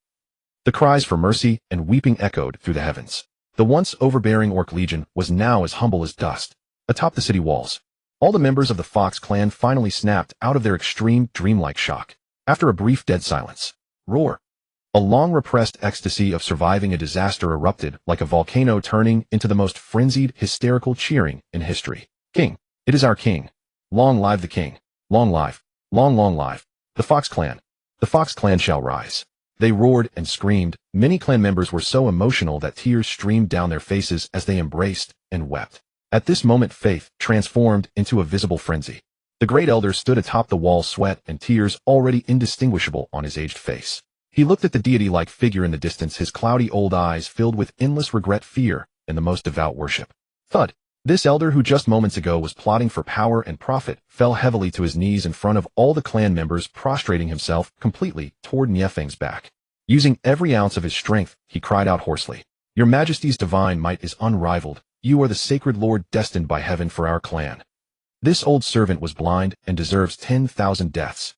The cries for mercy and weeping echoed through the heavens. The once overbearing Orc Legion was now as humble as dust. Atop the city walls, all the members of the Fox clan finally snapped out of their extreme, dreamlike shock. After a brief dead silence, roar. A long-repressed ecstasy of surviving a disaster erupted like a volcano, turning into the most frenzied, hysterical cheering in history. King! It is our king! Long live the king! Long live! Long, long live! The Fox clan! The Fox clan shall rise! They roared and screamed. Many clan members were so emotional that tears streamed down their faces as they embraced and wept. At this moment, faith transformed into a visible frenzy. The great elder stood atop the wall, sweat and tears already indistinguishable on his aged face. He looked at the deity-like figure in the distance, his cloudy old eyes filled with endless regret, fear, and the most devout worship. Thud! This elder, who just moments ago was plotting for power and profit, fell heavily to his knees in front of all the clan members, prostrating himself completely toward Nie Feng's back. Using every ounce of his strength, he cried out hoarsely, "Your Majesty's divine might is unrivaled. You are the sacred lord destined by heaven for our clan. This old servant was blind and deserves 10,000 deaths.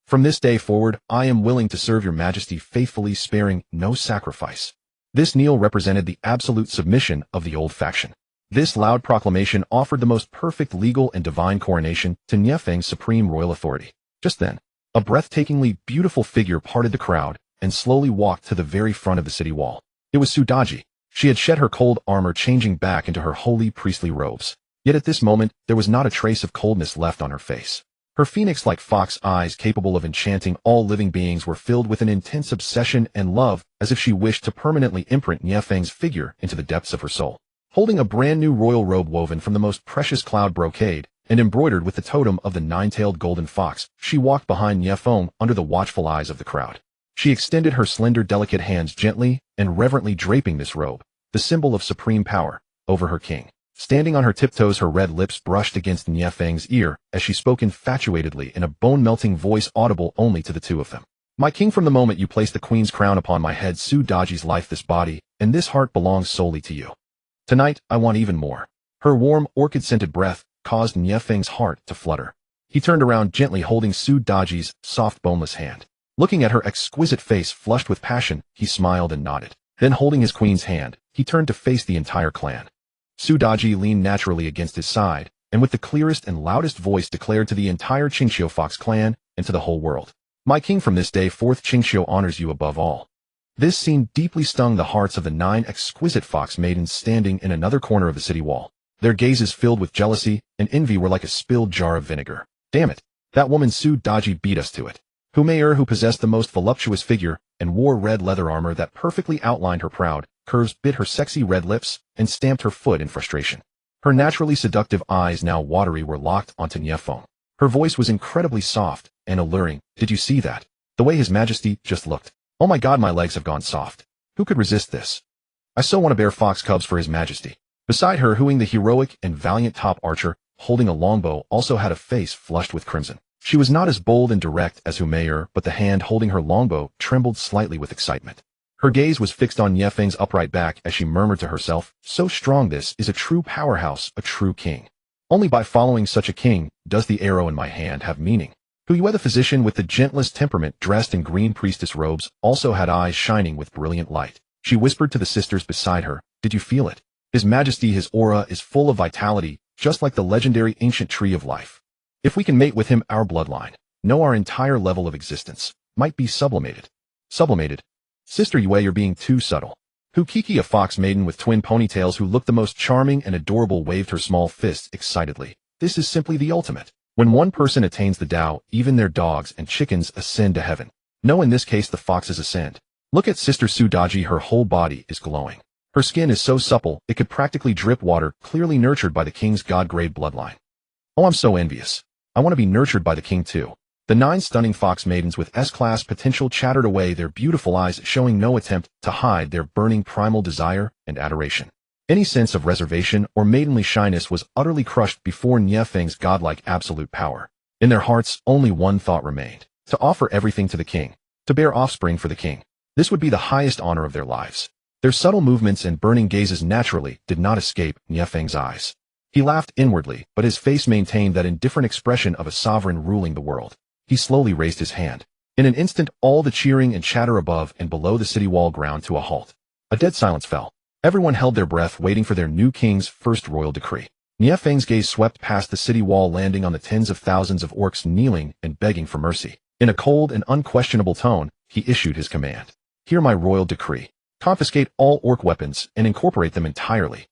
From this day forward, I am willing to serve your Majesty faithfully, sparing no sacrifice." This kneel represented the absolute submission of the old faction. This loud proclamation offered the most perfect legal and divine coronation to Nie Feng's supreme royal authority. Just then, a breathtakingly beautiful figure parted the crowd and slowly walked to the very front of the city wall. It was Daji. She had shed her cold armor, changing back into her holy priestly robes. Yet at this moment, there was not a trace of coldness left on her face. Her phoenix-like fox eyes, capable of enchanting all living beings, were filled with an intense obsession and love, as if she wished to permanently imprint Nie Feng's figure into the depths of her soul. Holding a brand new royal robe woven from the most precious cloud brocade and embroidered with the totem of the nine-tailed golden fox, she walked behind Nie Feng under the watchful eyes of the crowd. She extended her slender, delicate hands gently and reverently, draping this robe, the symbol of supreme power, over her king. Standing on her tiptoes, her red lips brushed against Nie Feng's ear as she spoke infatuatedly in a bone-melting voice audible only to the two of them. "My king, from the moment you placed the queen's crown upon my head, Su Daji's life, this body, and this heart belongs solely to you. Tonight, I want even more." Her warm, orchid-scented breath caused Nie Feng's heart to flutter. He turned around, gently holding Su Daji's soft, boneless hand. Looking at her exquisite face flushed with passion, he smiled and nodded. Then, holding his queen's hand, he turned to face the entire clan. Su Daji leaned naturally against his side, and with the clearest and loudest voice declared to the entire Qingxiu Fox clan and to the whole world, "My king, from this day forth Qingxiu honors you above all." This scene deeply stung the hearts of the 9 exquisite fox maidens standing in another corner of the city wall. Their gazes, filled with jealousy and envy, were like a spilled jar of vinegar. "Damn it! That woman Su Daji beat us to it." Humayer, who possessed the most voluptuous figure and wore red leather armor that perfectly outlined her proud curves, bit her sexy red lips and stamped her foot in frustration. Her naturally seductive eyes, now watery, were locked onto Nie Feng. Her voice was incredibly soft and alluring. "Did you see that? The way His Majesty just looked. Oh my God, my legs have gone soft. Who could resist this? I so want to bear fox cubs for His Majesty." Beside her, hooing, the heroic and valiant top archer, holding a longbow, also had a face flushed with crimson. She was not as bold and direct as Humayer, but the hand holding her longbow trembled slightly with excitement. Her gaze was fixed on Nie Feng's upright back as she murmured to herself, "So strong, this is a true powerhouse, a true king. Only by following such a king does the arrow in my hand have meaning." Huye, the physician with the gentlest temperament, dressed in green priestess robes, also had eyes shining with brilliant light. She whispered to the sisters beside her, "Did you feel it? His Majesty, his aura is full of vitality, just like the legendary ancient tree of life. If we can mate with him, our bloodline, no, our entire level of existence, might be sublimated." "Sublimated? Sister Yue, you're being too subtle." Kiki, a fox maiden with twin ponytails who looked the most charming and adorable, waved her small fists excitedly. "This is simply the ultimate. When one person attains the Tao, even their dogs and chickens ascend to heaven. No, in this case, the foxes ascend. Look at Sister Su Daji, her whole body is glowing. Her skin is so supple, it could practically drip water, clearly nurtured by the king's god-grade bloodline. Oh, I'm so envious. I want to be nurtured by the king too." The 9 stunning fox maidens with S-class potential chattered away, their beautiful eyes showing no attempt to hide their burning primal desire and adoration. Any sense of reservation or maidenly shyness was utterly crushed before Nie Feng's godlike absolute power. In their hearts, only one thought remained: to offer everything to the king, to bear offspring for the king. This would be the highest honor of their lives. Their subtle movements and burning gazes naturally did not escape Nie Feng's eyes. He laughed inwardly, but his face maintained that indifferent expression of a sovereign ruling the world. He slowly raised his hand. In an instant, all the cheering and chatter above and below the city wall ground to a halt. A dead silence fell. Everyone held their breath waiting for their new king's first royal decree. Nie Feng's gaze swept past the city wall, landing on the tens of thousands of orcs kneeling and begging for mercy. In a cold and unquestionable tone, he issued his command. Hear my royal decree. Confiscate all orc weapons and incorporate them entirely.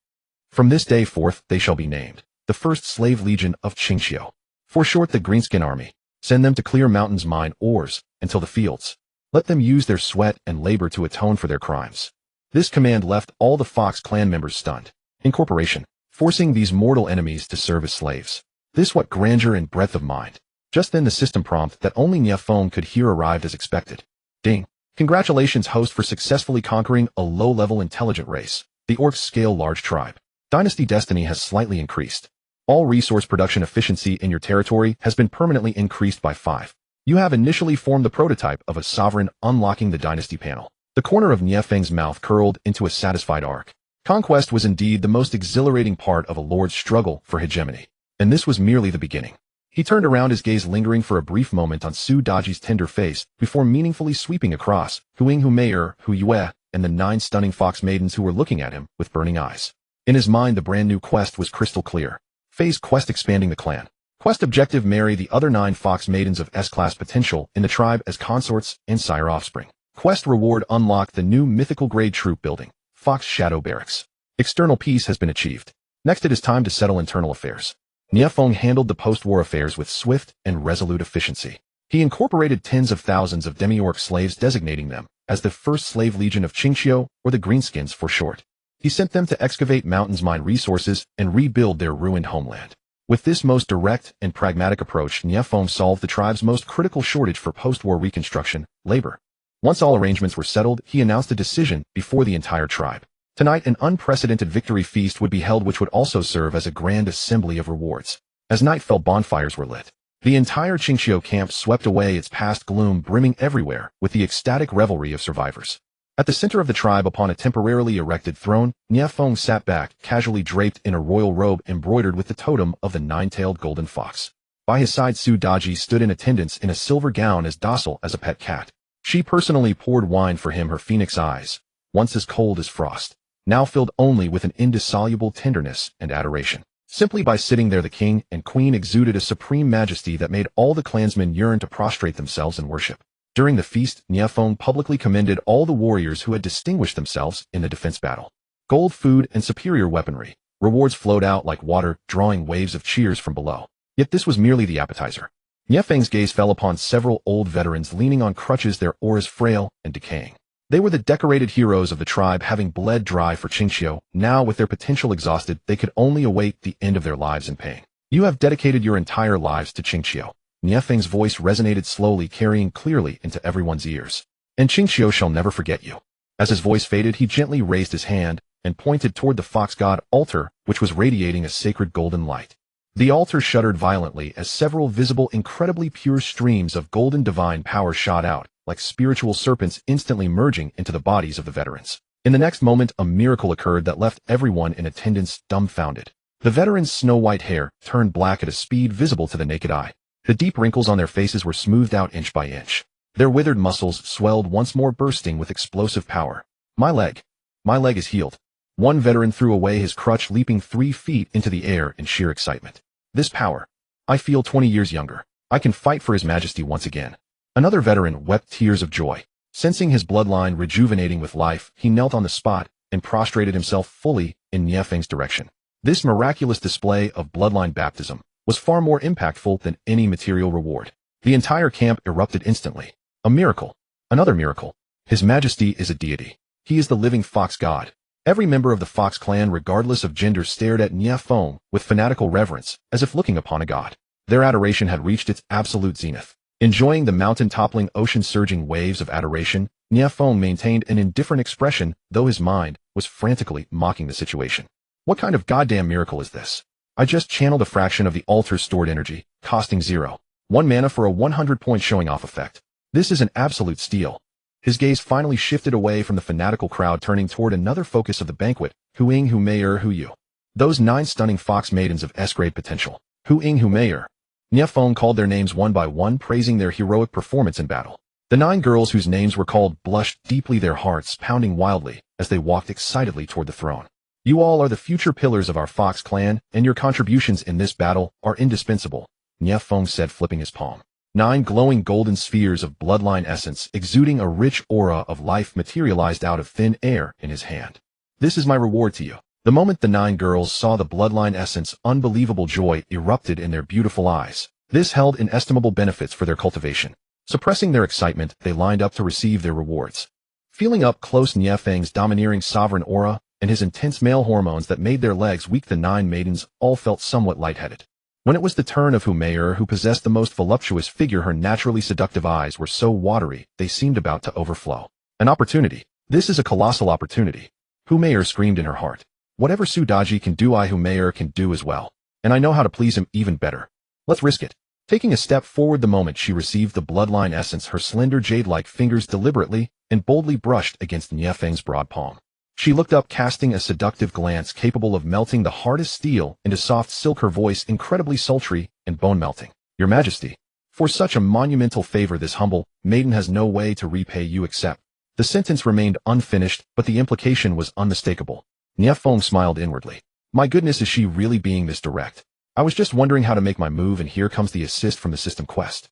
From this day forth they shall be named the First Slave Legion of Qingxiu. For short, the Greenskin Army. Send them to clear mountains, mine ores, until the fields. Let them use their sweat and labor to atone for their crimes. This command left all the Fox clan members stunned. Incorporation. Forcing these mortal enemies to serve as slaves. This what grandeur and breadth of mind. Just then the system prompt that only Nie Feng could hear arrived as expected. Ding. Congratulations, host, for successfully conquering a low-level intelligent race. The orcs scale large tribe. Dynasty destiny has slightly increased. All resource production efficiency in your territory has been permanently increased by 5. You have initially formed the prototype of a sovereign, unlocking the dynasty panel. The corner of Nie Feng's mouth curled into a satisfied arc. Conquest was indeed the most exhilarating part of a lord's struggle for hegemony. And this was merely the beginning. He turned around, his gaze lingering for a brief moment on Su Daji's tender face before meaningfully sweeping across Huing Hu Mayer, Hu Yue, and the 9 stunning fox maidens who were looking at him with burning eyes. In his mind, the brand new quest was crystal clear. Phase quest: expanding the clan. Quest objective: marry the other 9 fox maidens of S-class potential in the tribe as consorts and sire offspring. Quest reward: unlock the new mythical grade troop building, Fox Shadow Barracks. External peace has been achieved. Next it is time to settle internal affairs. Nie Feng handled the post-war affairs with swift and resolute efficiency. He incorporated tens of thousands of demi-orc slaves, designating them as the First Slave Legion of Qingxiu, or the Greenskins for short. He sent them to excavate mountains, mine resources, and rebuild their ruined homeland. With this most direct and pragmatic approach, Nie Feng solved the tribe's most critical shortage for post-war reconstruction, labor. Once all arrangements were settled, he announced a decision before the entire tribe. Tonight, an unprecedented victory feast would be held, which would also serve as a grand assembly of rewards. As night fell, bonfires were lit. The entire Qingxiu camp swept away, its past gloom brimming everywhere with the ecstatic revelry of survivors. At the center of the tribe, upon a temporarily erected throne, Nie Feng sat back, casually draped in a royal robe embroidered with the totem of the 9-tailed golden fox. By his side, Su Daji stood in attendance in a silver gown, as docile as a pet cat. She personally poured wine for him, her phoenix eyes, once as cold as frost, now filled only with an indissoluble tenderness and adoration. Simply by sitting there, the king and queen exuded a supreme majesty that made all the clansmen yearn to prostrate themselves in worship. During the feast, Nie Feng publicly commended all the warriors who had distinguished themselves in the defense battle. Gold, food, and superior weaponry. Rewards flowed out like water, drawing waves of cheers from below. Yet this was merely the appetizer. Nie Feng's gaze fell upon several old veterans leaning on crutches, their auras frail and decaying. They were the decorated heroes of the tribe, having bled dry for Qingxiu. Now, with their potential exhausted, they could only await the end of their lives in pain. You have dedicated your entire lives to Qingxiu. Nie Feng's voice resonated slowly, carrying clearly into everyone's ears. And Qingxiu shall never forget you. As his voice faded, he gently raised his hand and pointed toward the fox god altar, which was radiating a sacred golden light. The altar shuddered violently as several visible, incredibly pure streams of golden divine power shot out, like spiritual serpents, instantly merging into the bodies of the veterans. In the next moment, a miracle occurred that left everyone in attendance dumbfounded. The veterans' snow-white hair turned black at a speed visible to the naked eye. The deep wrinkles on their faces were smoothed out inch by inch. Their withered muscles swelled once more, bursting with explosive power. My leg is healed. One veteran threw away his crutch, leaping 3 feet into the air in sheer excitement. This power. I feel 20 years younger. I can fight for His Majesty once again. Another veteran wept tears of joy. Sensing his bloodline rejuvenating with life, he knelt on the spot and prostrated himself fully in Nie Feng's direction. This miraculous display of bloodline baptism was far more impactful than any material reward. The entire camp erupted instantly. A miracle. Another miracle. His Majesty is a deity. He is the living fox god. Every member of the Fox clan, regardless of gender, stared at Nie Feng with fanatical reverence, as if looking upon a god. Their adoration had reached its absolute zenith. Enjoying the mountain-toppling, ocean-surging waves of adoration, Nie Feng maintained an indifferent expression, though his mind was frantically mocking the situation. What kind of goddamn miracle is this? I just channeled a fraction of the altar's stored energy, costing 0. 1 mana for a 100-point showing-off effect. This is an absolute steal. His gaze finally shifted away from the fanatical crowd, turning toward another focus of the banquet, Huing Hu Mayer Hu Yu. Those 9 stunning fox maidens of S-grade potential. Huing Hu Mayer. Nie Feng called their names one by one, praising their heroic performance in battle. The 9 girls whose names were called blushed deeply, their hearts pounding wildly, as they walked excitedly toward the throne. You all are the future pillars of our Fox clan, and your contributions in this battle are indispensable, Nie Feng said, flipping his palm. 9 glowing golden spheres of bloodline essence exuding a rich aura of life materialized out of thin air in his hand. This is my reward to you. The moment the 9 girls saw the bloodline essence, unbelievable joy erupted in their beautiful eyes. This held inestimable benefits for their cultivation. Suppressing their excitement, they lined up to receive their rewards. Feeling up close Nie Feng's domineering sovereign aura and his intense male hormones that made their legs weak, the 9 maidens all felt somewhat lightheaded. When it was the turn of Humayr, who possessed the most voluptuous figure, her naturally seductive eyes were so watery they seemed about to overflow. An opportunity. This is a colossal opportunity. Humayr screamed in her heart. Whatever Daji can do, Humayr can do as well. And I know how to please him even better. Let's risk it. Taking a step forward the moment she received the bloodline essence, her slender jade-like fingers deliberately and boldly brushed against Nie Feng's broad palm. She looked up, casting a seductive glance capable of melting the hardest steel into soft silk, her voice incredibly sultry and bone-melting. Your Majesty, for such a monumental favor this humble maiden has no way to repay you except. The sentence remained unfinished, but the implication was unmistakable. Nie Feng smiled inwardly. My goodness, is she really being this direct? I was just wondering how to make my move, and here comes the assist from the system quest.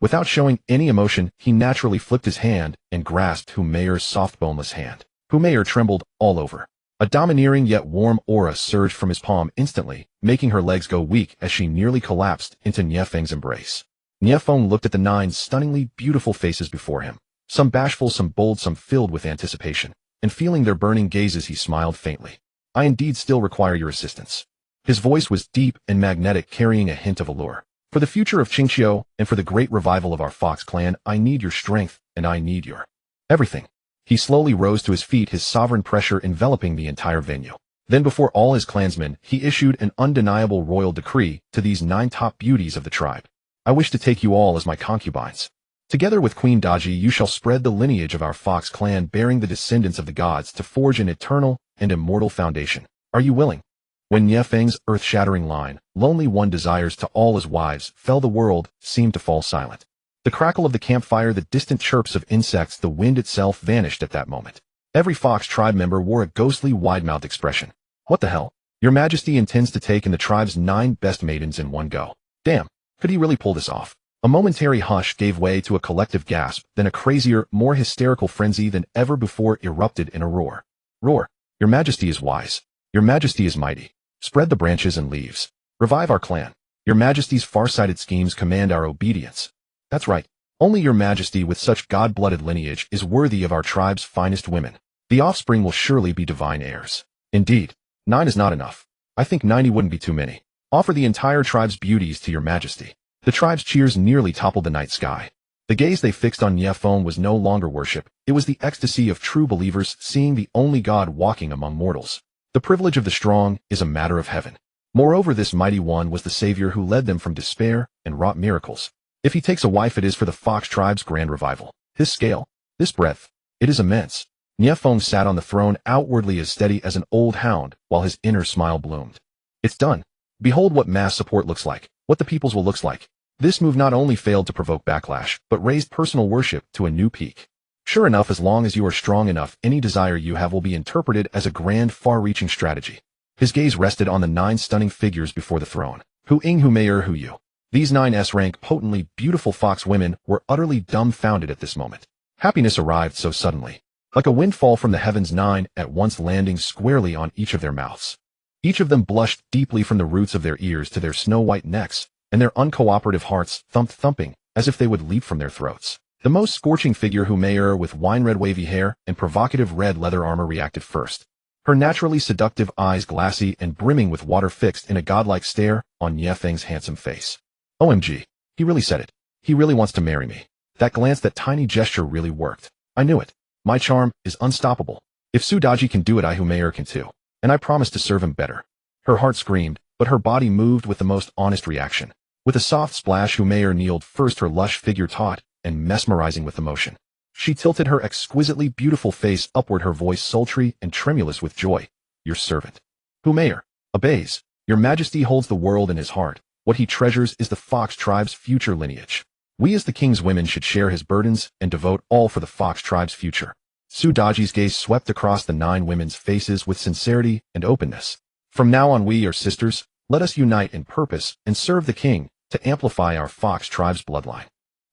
Without showing any emotion, he naturally flipped his hand and grasped Humayr's soft boneless hand. Humayr trembled all over. A domineering yet warm aura surged from his palm instantly, making her legs go weak as she nearly collapsed into Nie Feng's embrace. Nie Feng looked at the 9 stunningly beautiful faces before him, some bashful, some bold, some filled with anticipation, and feeling their burning gazes, he smiled faintly. I indeed still require your assistance. His voice was deep and magnetic, carrying a hint of allure. For the future of Qingqiu and for the great revival of our Fox clan, I need your strength, and I need your everything. He slowly rose to his feet, his sovereign pressure enveloping the entire venue. Then, before all his clansmen, he issued an undeniable royal decree to these 9 top beauties of the tribe. I wish to take you all as my concubines. Together with Queen Daji, you shall spread the lineage of our Fox clan, bearing the descendants of the gods to forge an eternal and immortal foundation. Are you willing? When Nie Feng's earth-shattering line, lonely one desires to all his wives, fell, the world seemed to fall silent. The crackle of the campfire, the distant chirps of insects, the wind itself vanished at that moment. Every Fox tribe member wore a ghostly, wide-mouthed expression. What the hell? Your Majesty intends to take in the tribe's 9 best maidens in one go. Damn, could he really pull this off? A momentary hush gave way to a collective gasp, then a crazier, more hysterical frenzy than ever before erupted in a roar. Roar. Your Majesty is wise. Your Majesty is mighty. Spread the branches and leaves. Revive our clan. Your Majesty's far-sighted schemes command our obedience. That's right. Only your Majesty with such god-blooded lineage is worthy of our tribe's finest women. The offspring will surely be divine heirs. Indeed, 9 is not enough. I think 90 wouldn't be too many. Offer the entire tribe's beauties to your Majesty. The tribe's cheers nearly toppled the night sky. The gaze they fixed on Nie Feng was no longer worship. It was the ecstasy of true believers seeing the only God walking among mortals. The privilege of the strong is a matter of heaven. Moreover, this mighty one was the savior who led them from despair and wrought miracles. If he takes a wife, it is for the Fox tribe's grand revival. This scale, this breadth, it is immense. Nie Feng sat on the throne, outwardly as steady as an old hound, while his inner smile bloomed. It's done. Behold what mass support looks like, what the people's will looks like. This move not only failed to provoke backlash, but raised personal worship to a new peak. Sure enough, as long as you are strong enough, any desire you have will be interpreted as a grand, far-reaching strategy. His gaze rested on the 9 stunning figures before the throne. Humayr, Hu Yu. These 9 S-rank, potently beautiful Fox women were utterly dumbfounded at this moment. Happiness arrived so suddenly. Like a windfall from the heavens, 9 at once landing squarely on each of their mouths. Each of them blushed deeply from the roots of their ears to their snow-white necks, and their uncooperative hearts thumped thumping, as if they would leap from their throats. The most scorching figure, Humayr, with wine-red wavy hair and provocative red leather armor, reacted first. Her naturally seductive eyes glassy and brimming with water fixed in a godlike stare on Nie Feng's handsome face. OMG. He really said it. He really wants to marry me. That glance, that tiny gesture really worked. I knew it. My charm is unstoppable. If Daji can do it, Humayr can too. And I promise to serve him better. Her heart screamed, but her body moved with the most honest reaction. With a soft splash, Humayr kneeled first, her lush figure taut and mesmerizing with emotion. She tilted her exquisitely beautiful face upward, her voice sultry and tremulous with joy. Your servant. Humayr obeys. Your Majesty holds the world in his heart. What he treasures is the Fox tribe's future lineage. We as the king's women should share his burdens and devote all for the Fox tribe's future. Su Daji's gaze swept across the 9 women's faces with sincerity and openness. From now on we are sisters, let us unite in purpose and serve the king to amplify our Fox tribe's bloodline.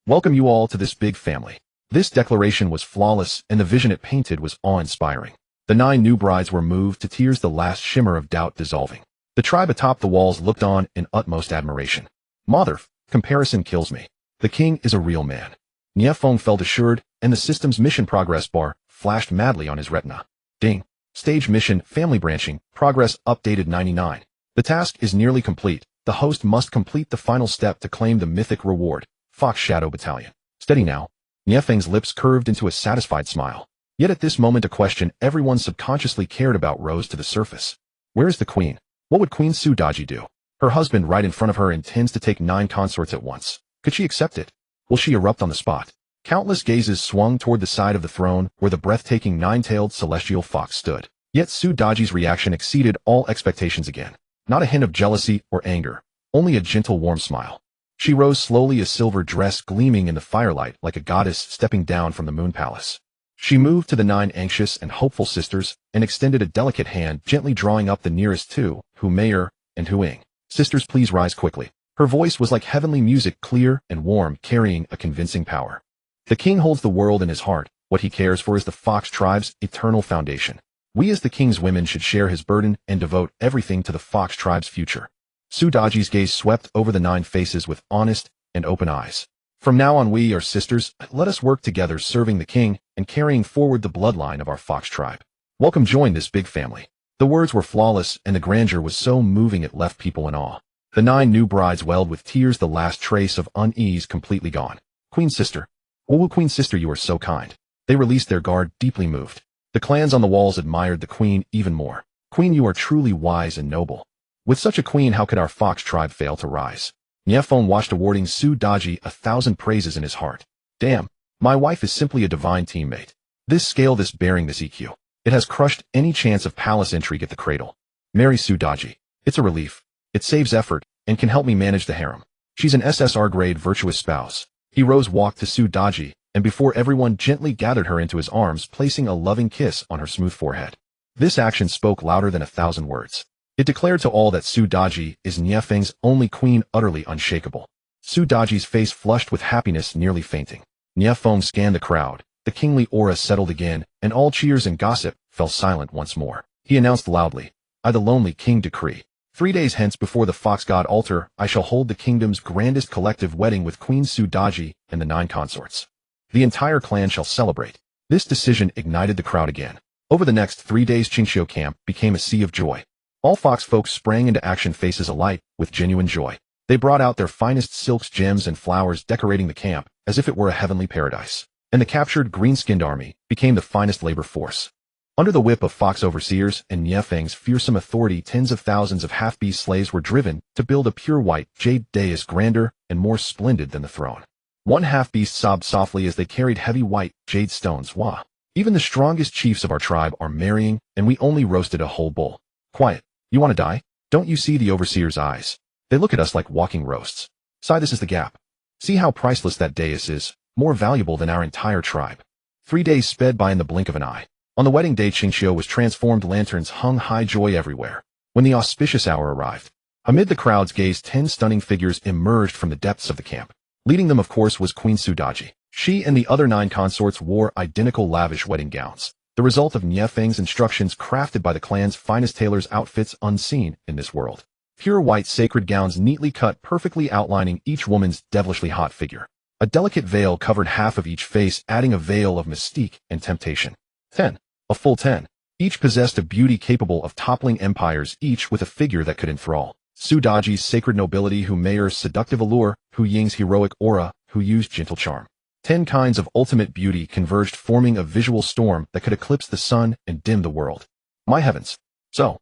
Welcome you all to this big family. This declaration was flawless and the vision it painted was awe-inspiring. The 9 new brides were moved to tears, the last shimmer of doubt dissolving. The tribe atop the walls looked on in utmost admiration. Mother, comparison kills me. The king is a real man. Nie Feng felt assured, and the system's mission progress bar flashed madly on his retina. Ding. Stage mission, family branching, progress updated 99. The task is nearly complete. The host must complete the final step to claim the mythic reward, Fox Shadow Battalion. Steady now. Nie Feng's lips curved into a satisfied smile. Yet at this moment a question everyone subconsciously cared about rose to the surface. Where is the queen? What would Queen Su Daji do? Her husband right in front of her intends to take 9 consorts at once. Could she accept it? Will she erupt on the spot? Countless gazes swung toward the side of the throne where the breathtaking 9-tailed celestial fox stood. Yet Su Daji's reaction exceeded all expectations again. Not a hint of jealousy or anger, only a gentle warm smile. She rose slowly, a silver dress gleaming in the firelight like a goddess stepping down from the moon palace. She moved to the 9 anxious and hopeful sisters and extended a delicate hand, gently drawing up the nearest 2, Hu Meier and Hu Ying. Sisters, please rise quickly. Her voice was like heavenly music, clear and warm, carrying a convincing power. The king holds the world in his heart. What he cares for is the Fox tribe's eternal foundation. We as the king's women should share his burden and devote everything to the Fox tribe's future. Su Daji's gaze swept over the 9 faces with honest and open eyes. From now on we are sisters, let us work together serving the king and carrying forward the bloodline of our Fox tribe. Welcome, join this big family. The words were flawless and the grandeur was so moving it left people in awe. The 9 new brides welled with tears, the last trace of unease completely gone. Queen sister. Oh, Queen sister, you are so kind. They released their guard, deeply moved. The clans on the walls admired the queen even more. Queen, you are truly wise and noble. With such a queen, how could our Fox tribe fail to rise? Nie Feng watched, awarding Su Daji 1,000 praises in his heart. Damn, my wife is simply a divine teammate. This scale, this bearing, this EQ. It has crushed any chance of palace intrigue at the cradle. Marry Su Daji. It's a relief. It saves effort and can help me manage the harem. She's an SSR grade virtuous spouse. He rose, walked to Su Daji, and before everyone gently gathered her into his arms, placing a loving kiss on her smooth forehead. This action spoke louder than 1,000 words. It declared to all that Su Daji is Nie Feng's only queen, utterly unshakable. Su Daji's face flushed with happiness, nearly fainting. Nie Feng scanned the crowd. The kingly aura settled again, and all cheers and gossip fell silent once more. He announced loudly, I, the lonely king, decree. 3 days hence, before the Fox God altar, I shall hold the kingdom's grandest collective wedding with Queen Su Daji and the 9 consorts. The entire clan shall celebrate. This decision ignited the crowd again. Over the next 3 days, Qingxiu camp became a sea of joy. All Fox folks sprang into action, faces alight with genuine joy. They brought out their finest silks, gems, and flowers, decorating the camp as if it were a heavenly paradise. And the captured green-skinned army became the finest labor force. Under the whip of Fox overseers and Nie Feng's fearsome authority, tens of thousands of half-beast slaves were driven to build a pure white jade dais, grander and more splendid than the throne. One half-beast sobbed softly as they carried heavy white jade stones. Wah! Even the strongest chiefs of our tribe are marrying, and we only roasted a whole bull. Quiet. You want to die? Don't you see the overseer's eyes? They look at us like walking roasts. Sigh, this is the gap. See how priceless that dais is, more valuable than our entire tribe. 3 days sped by in the blink of an eye. On the wedding day, Qingxiu was transformed, lanterns hung high, joy everywhere. When the auspicious hour arrived, amid the crowd's gaze, 10 stunning figures emerged from the depths of the camp. Leading them, of course, was Queen Su Daji. She and the other 9 consorts wore identical lavish wedding gowns, the result of Nie Feng's instructions, crafted by the clan's finest tailors, outfits unseen in this world. Pure white sacred gowns, neatly cut, perfectly outlining each woman's devilishly hot figure. A delicate veil covered half of each face, adding a veil of mystique and temptation. 10. A full 10. Each possessed a beauty capable of toppling empires, each with a figure that could enthrall. Su Daji's sacred nobility, Hu Meier's seductive allure, Hu Ying's heroic aura, Hu Yu's gentle charm. 10 kinds of ultimate beauty converged, forming a visual storm that could eclipse the sun and dim the world. My heavens. So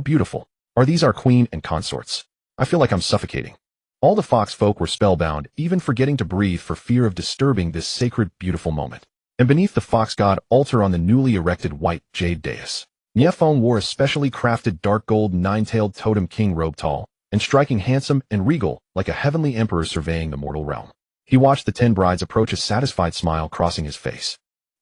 beautiful. Are these our queen and consorts? I feel like I'm suffocating. All the Fox folk were spellbound, even forgetting to breathe for fear of disturbing this sacred, beautiful moment. And beneath the Fox God altar on the newly erected white jade dais, Nie Feng wore a specially crafted dark gold 9-tailed totem king robe, tall and striking, handsome and regal, like a heavenly emperor surveying the mortal realm. He watched the 10 brides approach, a satisfied smile crossing his face.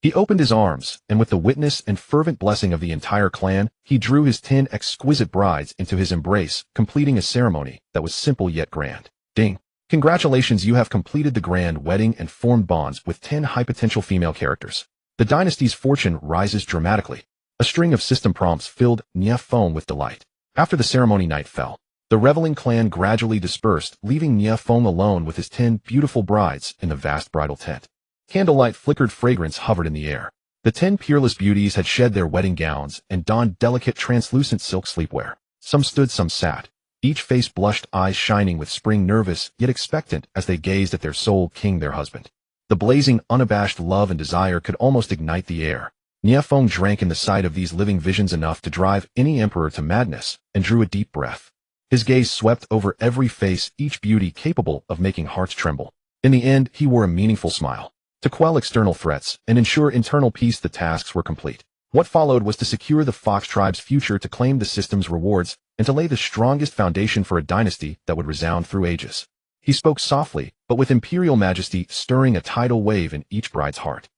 He opened his arms, and with the witness and fervent blessing of the entire clan, he drew his 10 exquisite brides into his embrace, completing a ceremony that was simple yet grand. Ding! Congratulations, you have completed the grand wedding and formed bonds with 10 high-potential female characters. The dynasty's fortune rises dramatically. A string of system prompts filled Nie Feng with delight. After the ceremony night fell, the reveling clan gradually dispersed, leaving Nie Feng alone with his 10 beautiful brides in the vast bridal tent. Candlelight flickered fragrance hovered in the air. The 10 peerless beauties had shed their wedding gowns and donned delicate translucent silk sleepwear. Some stood, some sat. Each face blushed, eyes shining with spring, nervous yet expectant as they gazed at their soul king, their husband. The blazing, unabashed love and desire could almost ignite the air. Nie Feng drank in the sight of these living visions enough to drive any emperor to madness, and drew a deep breath. His gaze swept over every face, each beauty capable of making hearts tremble. In the end, he wore a meaningful smile. To quell external threats and ensure internal peace, the tasks were complete. What followed was to secure the Fox tribe's future, to claim the system's rewards, and to lay the strongest foundation for a dynasty that would resound through ages. He spoke softly, but with imperial majesty, stirring a tidal wave in each bride's heart.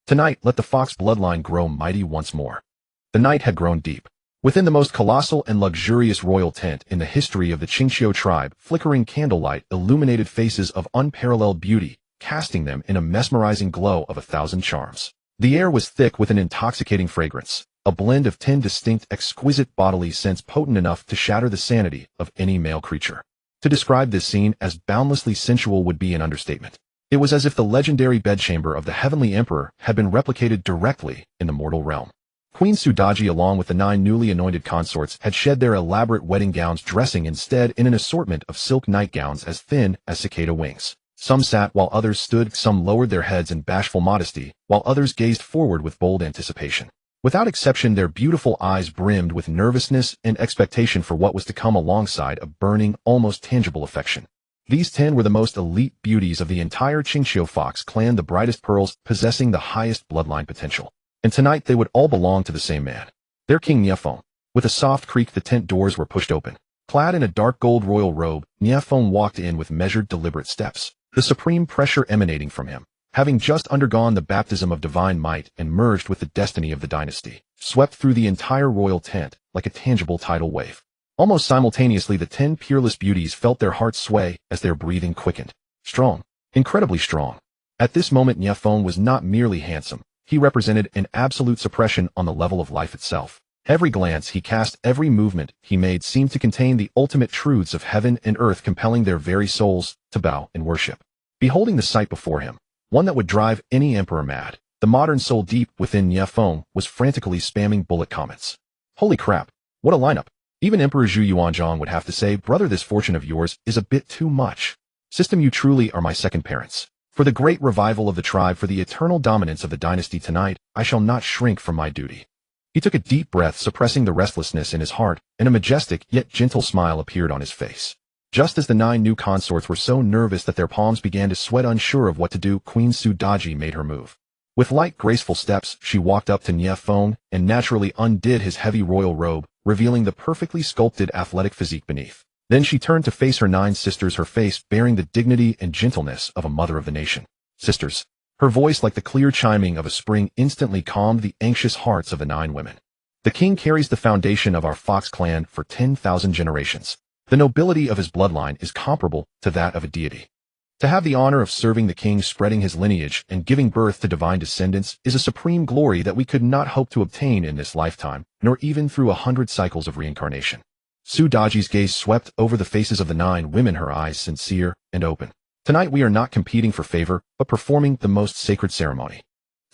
Tonight, let the Fox bloodline grow mighty once more. The night had grown deep. Within the most colossal and luxurious royal tent in the history of the Qingqiu tribe, flickering candlelight illuminated faces of unparalleled beauty, casting them in a mesmerizing glow of 1,000 charms. The air was thick with an intoxicating fragrance, a blend of 10 distinct, exquisite bodily scents potent enough to shatter the sanity of any male creature. To describe this scene as boundlessly sensual would be an understatement. It was as if the legendary bedchamber of the Heavenly Emperor had been replicated directly in the mortal realm. Queen Daji, along with the 9 newly anointed consorts, had shed their elaborate wedding gowns, dressing instead in an assortment of silk nightgowns as thin as cicada wings. Some sat while others stood, some lowered their heads in bashful modesty, while others gazed forward with bold anticipation. Without exception, their beautiful eyes brimmed with nervousness and expectation for what was to come, alongside a burning, almost tangible affection. These 10 were the most elite beauties of the entire Qingqiu Fox clan, the brightest pearls, possessing the highest bloodline potential. And tonight they would all belong to the same man, their king Nie Feng. With a soft creak, the tent doors were pushed open. Clad in a dark gold royal robe, Nie Feng walked in with measured, deliberate steps, the supreme pressure emanating from him, having just undergone the baptism of divine might and merged with the destiny of the dynasty, swept through the entire royal tent like a tangible tidal wave. Almost simultaneously, the 10 peerless beauties felt their hearts sway as their breathing quickened. Strong, incredibly strong. At this moment, Nie Feng was not merely handsome. He represented an absolute suppression on the level of life itself. Every glance he cast, every movement he made seemed to contain the ultimate truths of heaven and earth, compelling their very souls to bow in worship. Beholding the sight before him, one that would drive any emperor mad, the modern soul deep within Nie Feng was frantically spamming bullet comments. Holy crap, what a lineup. Even Emperor Zhu Yuanzhang would have to say, brother, this fortune of yours is a bit too much. System, you truly are my second parents. For the great revival of the tribe, for the eternal dominance of the dynasty tonight, I shall not shrink from my duty. He took a deep breath, suppressing the restlessness in his heart, and a majestic yet gentle smile appeared on his face. Just as the 9 new consorts were so nervous that their palms began to sweat, unsure of what to do, Queen Daji made her move. With light, graceful steps, she walked up to Nie Feng and naturally undid his heavy royal robe, revealing the perfectly sculpted athletic physique beneath. Then she turned to face her 9 sisters, her face bearing the dignity and gentleness of a mother of the nation. Sisters. Her voice, like the clear chiming of a spring, instantly calmed the anxious hearts of the 9 women. The king carries the foundation of our Fox clan for 10,000 generations. The nobility of his bloodline is comparable to that of a deity. To have the honor of serving the king, spreading his lineage, and giving birth to divine descendants is a supreme glory that we could not hope to obtain in this lifetime, nor even through 100 cycles of reincarnation. Daji's gaze swept over the faces of the 9 women, her eyes sincere and open. Tonight we are not competing for favor, but performing the most sacred ceremony.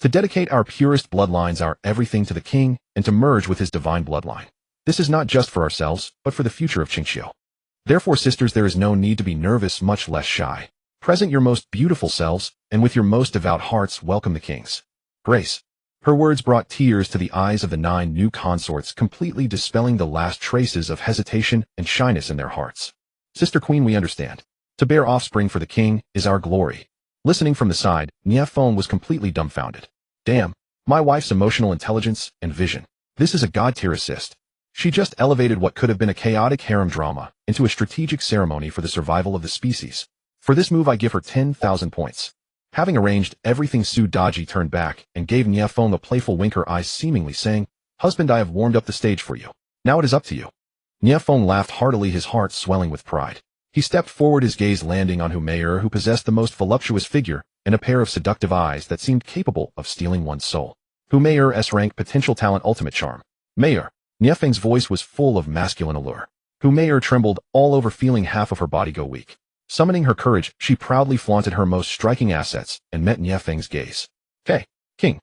To dedicate our purest bloodlines, our everything, to the king, and to merge with his divine bloodline. This is not just for ourselves, but for the future of Qingqiu. Therefore, sisters, there is no need to be nervous, much less shy. Present your most beautiful selves, and with your most devout hearts welcome the king's grace. Her words brought tears to the eyes of the 9 new consorts, completely dispelling the last traces of hesitation and shyness in their hearts. Sister Queen, we understand. To bear offspring for the king is our glory. Listening from the side, Nie Feng was completely dumbfounded. Damn, my wife's emotional intelligence and vision. This is a god-tier assist. She just elevated what could have been a chaotic harem drama into a strategic ceremony for the survival of the species. For this move I give her 10,000 points. Having arranged everything, Daji turned back and gave Nie Feng a playful wink, her eyes seemingly saying, "Husband, I have warmed up the stage for you. Now it is up to you." Nie Feng laughed heartily, his heart swelling with pride. He stepped forward, his gaze landing on Mei, who possessed the most voluptuous figure and a pair of seductive eyes that seemed capable of stealing one's soul. Mei's S-rank potential talent, ultimate charm. Mei. Nie Feng's voice was full of masculine allure. Mei trembled all over, feeling half of her body go weak. Summoning her courage, she proudly flaunted her most striking assets and met Nie Feng's gaze. "Hey, King."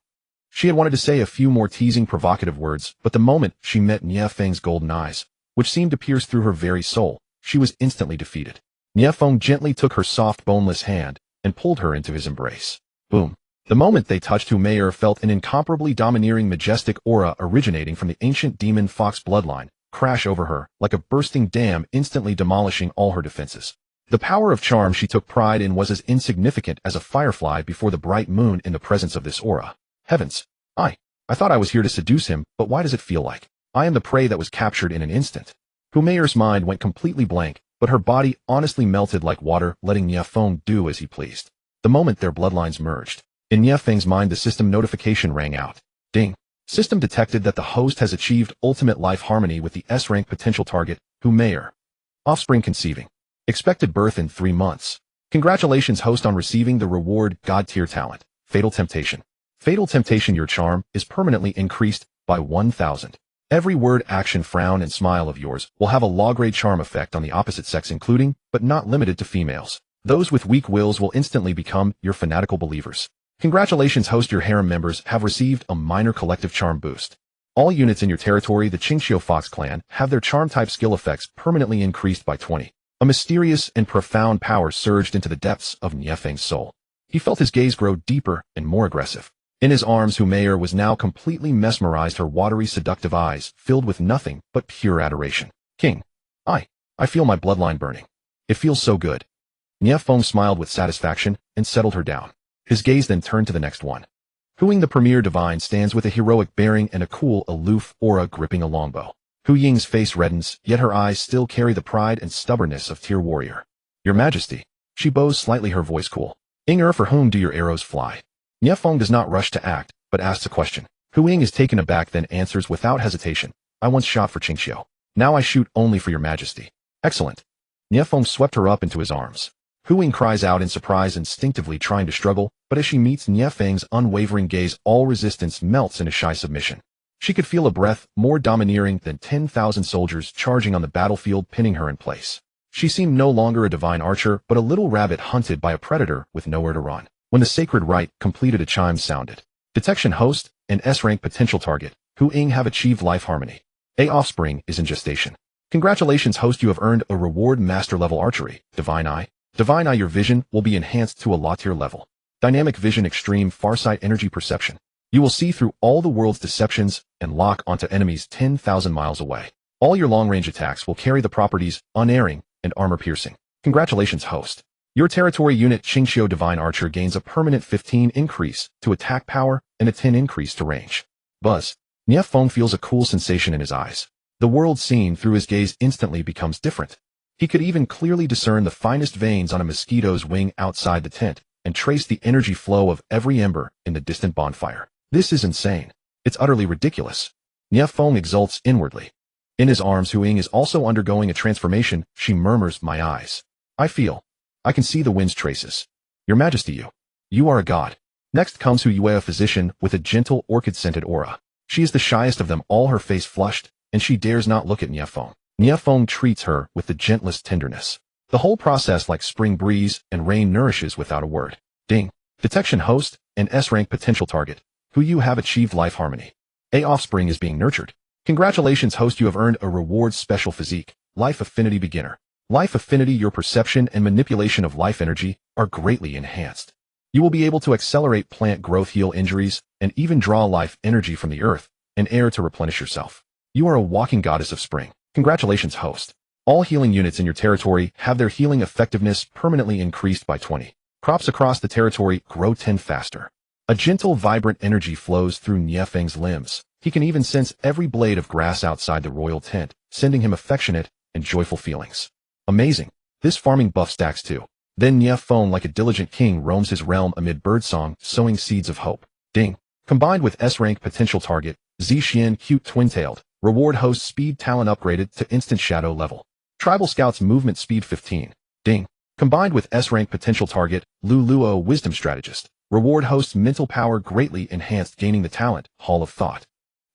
She had wanted to say a few more teasing, provocative words, but the moment she met Nie Feng's golden eyes, which seemed to pierce through her very soul, she was instantly defeated. Nie Feng gently took her soft, boneless hand and pulled her into his embrace. Boom. The moment they touched, Mei felt an incomparably domineering, majestic aura originating from the Ancient Demon Fox Bloodline crash over her like a bursting dam, instantly demolishing all her defenses. The power of charm she took pride in was as insignificant as a firefly before the bright moon in the presence of this aura. Heavens! I thought I was here to seduce him, but why does it feel like I am the prey that was captured in an instant? Mei's mind went completely blank, but her body honestly melted like water, letting Nie Feng do as he pleased. The moment their bloodlines merged, in Nie Feng's mind the system notification rang out. Ding! System detected that the host has achieved ultimate life harmony with the S-rank potential target, Mei. Offspring conceiving. Expected birth in 3 months. Congratulations, host, on receiving the reward God tier talent, Fatal Temptation. Fatal Temptation, your charm is permanently increased by 1,000. Every word, action, frown, and smile of yours will have a low-grade charm effect on the opposite sex, including, but not limited to, females. Those with weak wills will instantly become your fanatical believers. Congratulations, host, your harem members have received a minor collective charm boost. All units in your territory, the Qingxiu Fox clan, have their charm type skill effects permanently increased by 20. A mysterious and profound power surged into the depths of Nie Feng's soul. He felt his gaze grow deeper and more aggressive. In his arms, Mei was now completely mesmerized, her watery, seductive eyes filled with nothing but pure adoration. King. I feel my bloodline burning. It feels so good. Nie Feng smiled with satisfaction and settled her down. His gaze then turned to the next one. Huing, the premier divine, stands with a heroic bearing and a cool, aloof aura, gripping a longbow. Hu Ying's face reddens, yet her eyes still carry the pride and stubbornness of tier warrior. Your Majesty. She bows slightly, her voice cool. Inger, for whom do your arrows fly? Nie Feng does not rush to act, but asks a question. Hu Ying is taken aback, then answers without hesitation. I once shot for Qingxiu. Now I shoot only for your Majesty. Excellent. Nie Feng swept her up into his arms. Hu Ying cries out in surprise, instinctively trying to struggle, but as she meets Nie Feng's unwavering gaze, all resistance melts into shy submission. She could feel a breath more domineering than 10,000 soldiers charging on the battlefield, pinning her in place. She seemed no longer a divine archer, but a little rabbit hunted by a predator with nowhere to run. When the sacred rite completed, a chime sounded. Detection, host and S-rank potential target, Hu Ying, have achieved life harmony. A offspring is in gestation. Congratulations, host, you have earned a reward, master level archery, Divine Eye. Divine Eye, your vision will be enhanced to a law tier level. Dynamic vision, extreme farsight, energy perception. You will see through all the world's deceptions and lock onto enemies 10,000 miles away. All your long-range attacks will carry the properties unerring and armor-piercing. Congratulations, host. Your territory unit Qingxiu Divine Archer gains a permanent 15 increase to attack power and a 10 increase to range. Buzz. Nie Feng feels a cool sensation in his eyes. The world seen through his gaze instantly becomes different. He could even clearly discern the finest veins on a mosquito's wing outside the tent and trace the energy flow of every ember in the distant bonfire. This is insane. It's utterly ridiculous. Nie Feng exults inwardly. In his arms, Hu Ying is also undergoing a transformation. She murmurs, my eyes. I can see the wind's traces. Your Majesty, you are a god. Next comes Hu Yue, a physician with a gentle orchid-scented aura. She is the shyest of them all, her face flushed, and she dares not look at Nie Feng. Nie Feng treats her with the gentlest tenderness. The whole process, like spring breeze and rain, nourishes without a word. Ding. Detection, host and S-rank potential target, Hu you have achieved life harmony. A offspring is being nurtured. Congratulations, host, you have earned a reward, special physique, life affinity beginner. Life affinity, your perception and manipulation of life energy are greatly enhanced. You will be able to accelerate plant growth, heal injuries, and even draw life energy from the earth and air to replenish yourself. You are a walking goddess of spring. Congratulations, host. All healing units in your territory have their healing effectiveness permanently increased by 20. Crops across the territory grow 10 faster. A gentle, vibrant energy flows through Nie Feng's limbs. He can even sense every blade of grass outside the royal tent, sending him affectionate and joyful feelings. Amazing. This farming buff stacks too. Then Nie Feng, like a diligent king, roams his realm amid birdsong, sowing seeds of hope. Ding. Combined with S-rank potential target, Zixin cute twin-tailed, reward host speed talent upgraded to instant shadow level. Tribal Scout's movement speed 15. Ding. Combined with S-rank potential target, Luo wisdom strategist, reward host mental power greatly enhanced, gaining the talent Hall of Thought.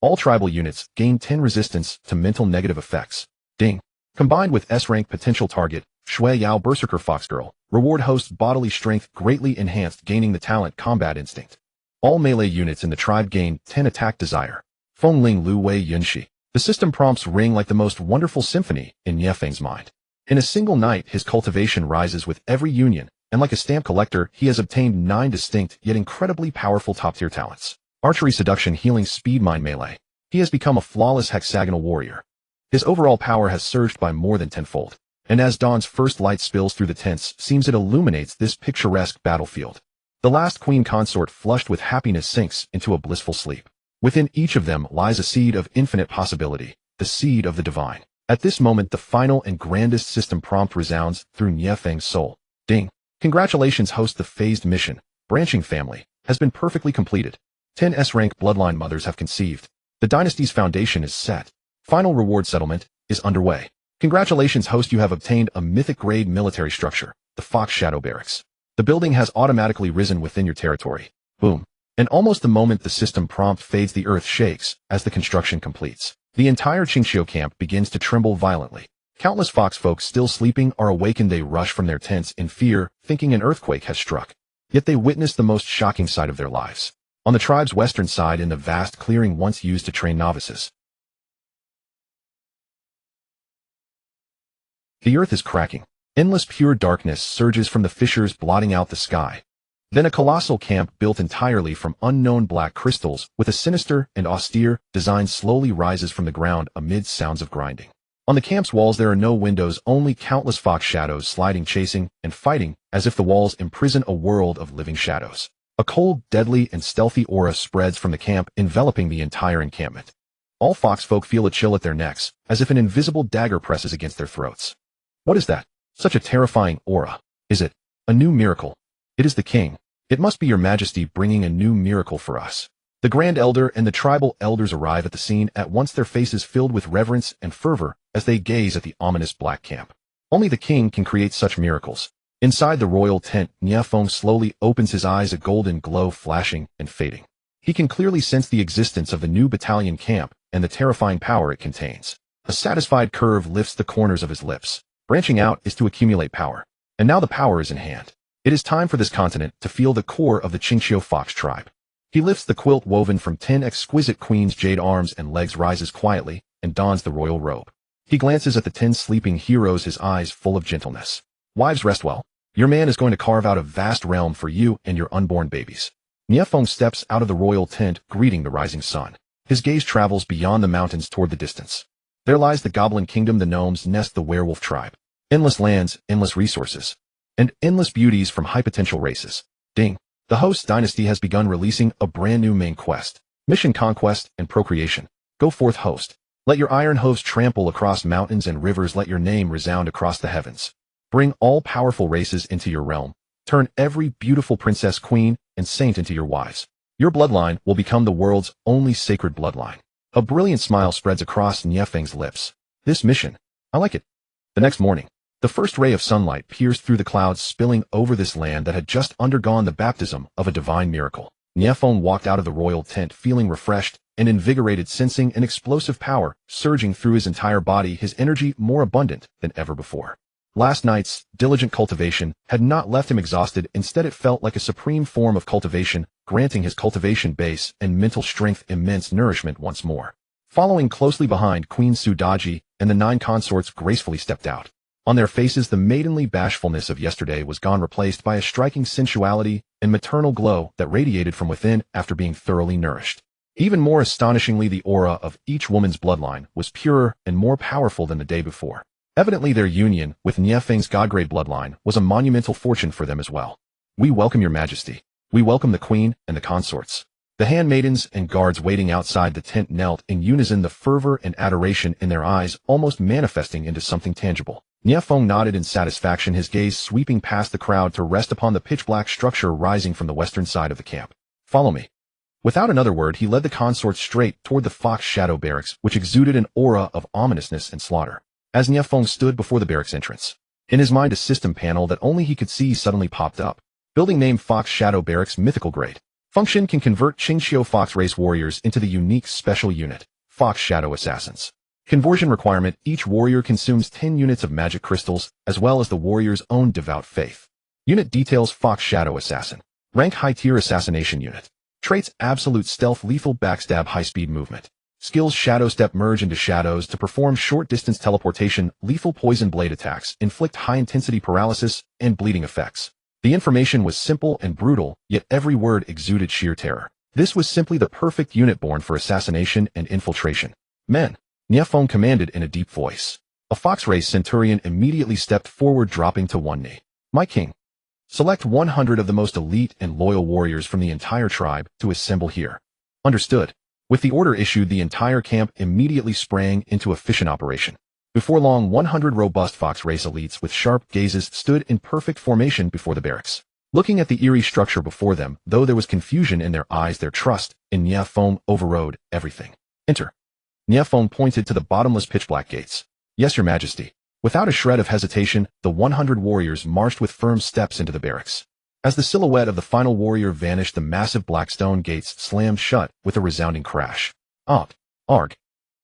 All tribal units gain 10 resistance to mental negative effects. Ding. Combined with S-rank potential target, Shui Yao Berserker Foxgirl, reward host bodily strength greatly enhanced, gaining the talent Combat Instinct. All melee units in the tribe gain 10 attack desire. Feng Ling Lu Wei Yunxi. The system prompts ring like the most wonderful symphony in Nie Feng's mind. In a single night, his cultivation rises with every union, and like a stamp collector, he has obtained 9 distinct yet incredibly powerful top-tier talents. Archery, seduction, healing, speed, mind, melee. He has become a flawless hexagonal warrior. His overall power has surged by more than tenfold, and as dawn's first light spills through the tents, seems it illuminates this picturesque battlefield. The last queen consort, flushed with happiness, sinks into a blissful sleep. Within each of them lies a seed of infinite possibility, the seed of the divine. At this moment, the final and grandest system prompt resounds through Nie Feng's soul. Ding. Congratulations, host. The phased mission, branching family, has been perfectly completed. 10 S-rank bloodline mothers have conceived. The dynasty's foundation is set. Final reward settlement is underway. Congratulations, host. You have obtained a mythic-grade military structure, the Fox Shadow Barracks. The building has automatically risen within your territory. Boom. And almost the moment the system prompt fades, the earth shakes as the construction completes. The entire Qingxiu camp begins to tremble violently. Countless foxfolk still sleeping are awakened. They rush from their tents in fear, thinking an earthquake has struck. Yet they witness the most shocking sight of their lives. On the tribe's western side, in the vast clearing once used to train novices, the earth is cracking. Endless pure darkness surges from the fissures, blotting out the sky. Then a colossal camp built entirely from unknown black crystals with a sinister and austere design slowly rises from the ground amid sounds of grinding. On the camp's walls there are no windows, only countless fox shadows sliding, chasing, and fighting, as if the walls imprison a world of living shadows. A cold, deadly, and stealthy aura spreads from the camp, enveloping the entire encampment. All foxfolk feel a chill at their necks, as if an invisible dagger presses against their throats. What is that? Such a terrifying aura. Is it a new miracle? It is the king. It must be your majesty bringing a new miracle for us. The Grand Elder and the tribal elders arrive at the scene, at once their faces filled with reverence and fervor as they gaze at the ominous black camp. Only the king can create such miracles. Inside the royal tent, Nie Feng slowly opens his eyes, a golden glow flashing and fading. He can clearly sense the existence of the new battalion camp and the terrifying power it contains. A satisfied curve lifts the corners of his lips. Branching out is to accumulate power. And now the power is in hand. It is time for this continent to feel the core of the Qingxiu Fox tribe. He lifts the quilt woven from 10 exquisite queens' jade arms and legs, rises quietly, and dons the royal robe. He glances at the 10 sleeping heroes, his eyes full of gentleness. Wives, rest well. Your man is going to carve out a vast realm for you and your unborn babies. Nie Feng steps out of the royal tent, greeting the rising sun. His gaze travels beyond the mountains toward the distance. There lies the goblin kingdom, the gnomes' nest, the werewolf tribe. Endless lands, endless resources, and endless beauties from high potential races. Ding. The host dynasty has begun releasing a brand new main quest. Mission conquest and procreation. Go forth, host. Let your iron hooves trample across mountains and rivers. Let your name resound across the heavens. Bring all powerful races into your realm. Turn every beautiful princess, queen, and saint into your wives. Your bloodline will become the world's only sacred bloodline. A brilliant smile spreads across Nie Feng's lips. This mission, I like it. The next morning, the first ray of sunlight pierced through the clouds, spilling over this land that had just undergone the baptism of a divine miracle. Nie Feng walked out of the royal tent feeling refreshed and invigorated, sensing an explosive power surging through his entire body, his energy more abundant than ever before. Last night's diligent cultivation had not left him exhausted. Instead, it felt like a supreme form of cultivation, granting his cultivation base and mental strength immense nourishment once more. Following closely behind, Queen Su Daji and the 9 consorts gracefully stepped out. On their faces, the maidenly bashfulness of yesterday was gone, replaced by a striking sensuality and maternal glow that radiated from within after being thoroughly nourished. Even more astonishingly, the aura of each woman's bloodline was purer and more powerful than the day before. Evidently, their union with Nie Feng's godgrade bloodline was a monumental fortune for them as well. We welcome your majesty. We welcome the queen and the consorts. The handmaidens and guards waiting outside the tent knelt in unison, the fervor and adoration in their eyes almost manifesting into something tangible. Nie Feng nodded in satisfaction, his gaze sweeping past the crowd to rest upon the pitch-black structure rising from the western side of the camp. Follow me. Without another word, he led the consorts straight toward the Fox Shadow barracks, which exuded an aura of ominousness and slaughter. As Nie Feng stood before the barracks entrance, in his mind a system panel that only he could see suddenly popped up. Building name Fox Shadow Barracks Mythical Grade. Function can convert Qingqiu Fox race warriors into the unique special unit, Fox Shadow Assassins. Conversion requirement, each warrior consumes 10 units of magic crystals, as well as the warrior's own devout faith. Unit details Fox Shadow Assassin. Rank High-Tier Assassination Unit. Traits Absolute Stealth, Lethal Backstab, High-Speed Movement. Skills Shadow Step, merge into shadows to perform short-distance teleportation, lethal poison blade attacks, inflict high-intensity paralysis, and bleeding effects. The information was simple and brutal, yet every word exuded sheer terror. This was simply the perfect unit born for assassination and infiltration. Men, Nie Feng commanded in a deep voice. A Fox race centurion immediately stepped forward, dropping to one knee. My king. Select 100 of the most elite and loyal warriors from the entire tribe to assemble here. Understood. With the order issued, the entire camp immediately sprang into efficient operation. Before long, 100 robust Fox race elites with sharp gazes stood in perfect formation before the barracks. Looking at the eerie structure before them, though there was confusion in their eyes, their trust in Nie Feng overrode everything. Enter. Nie Feng pointed to the bottomless pitch-black gates. Yes, your majesty. Without a shred of hesitation, the 100 warriors marched with firm steps into the barracks. As the silhouette of the final warrior vanished, the massive black stone gates slammed shut with a resounding crash. Arg.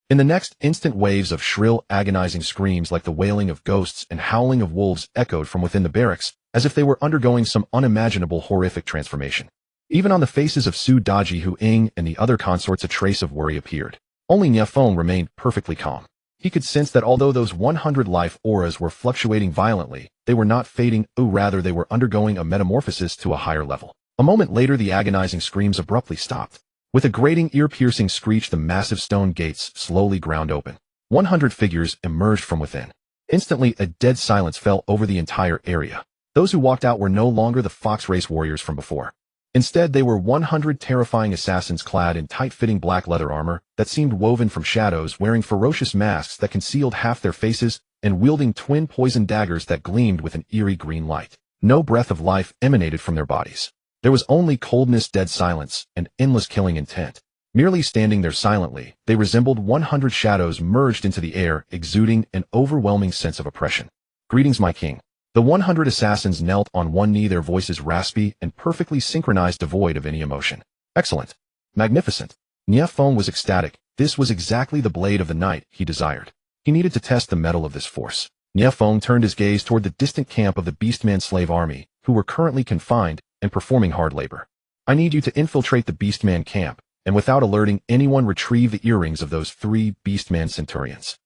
In the next instant, waves of shrill, agonizing screams like the wailing of ghosts and howling of wolves echoed from within the barracks, as if they were undergoing some unimaginable horrific transformation. Even on the faces of Su Daji, Hu Ying, and the other consorts, a trace of worry appeared. Only Nie Feng remained perfectly calm. He could sense that although those 100 life auras were fluctuating violently, they were not fading, rather they were undergoing a metamorphosis to a higher level. A moment later, the agonizing screams abruptly stopped. With a grating, ear-piercing screech, the massive stone gates slowly ground open. 100 figures emerged from within. Instantly, a dead silence fell over the entire area. Those who walked out were no longer the Fox race warriors from before. Instead, they were 100 terrifying assassins clad in tight-fitting black leather armor that seemed woven from shadows, wearing ferocious masks that concealed half their faces, and wielding twin poison daggers that gleamed with an eerie green light. No breath of life emanated from their bodies. There was only coldness, dead silence, and endless killing intent. Merely standing there silently, they resembled 100 shadows merged into the air, exuding an overwhelming sense of oppression. Greetings, my king. The 100 assassins knelt on one knee, their voices raspy and perfectly synchronized, devoid of any emotion. Excellent. Magnificent. Nie Feng was ecstatic. This was exactly the blade of the knight he desired. He needed to test the mettle of this force. Nie Feng turned his gaze toward the distant camp of the Beastman slave army, who were currently confined and performing hard labor. I need you to infiltrate the Beastman camp, and without alerting anyone, retrieve the earrings of those 3 Beastman centurions.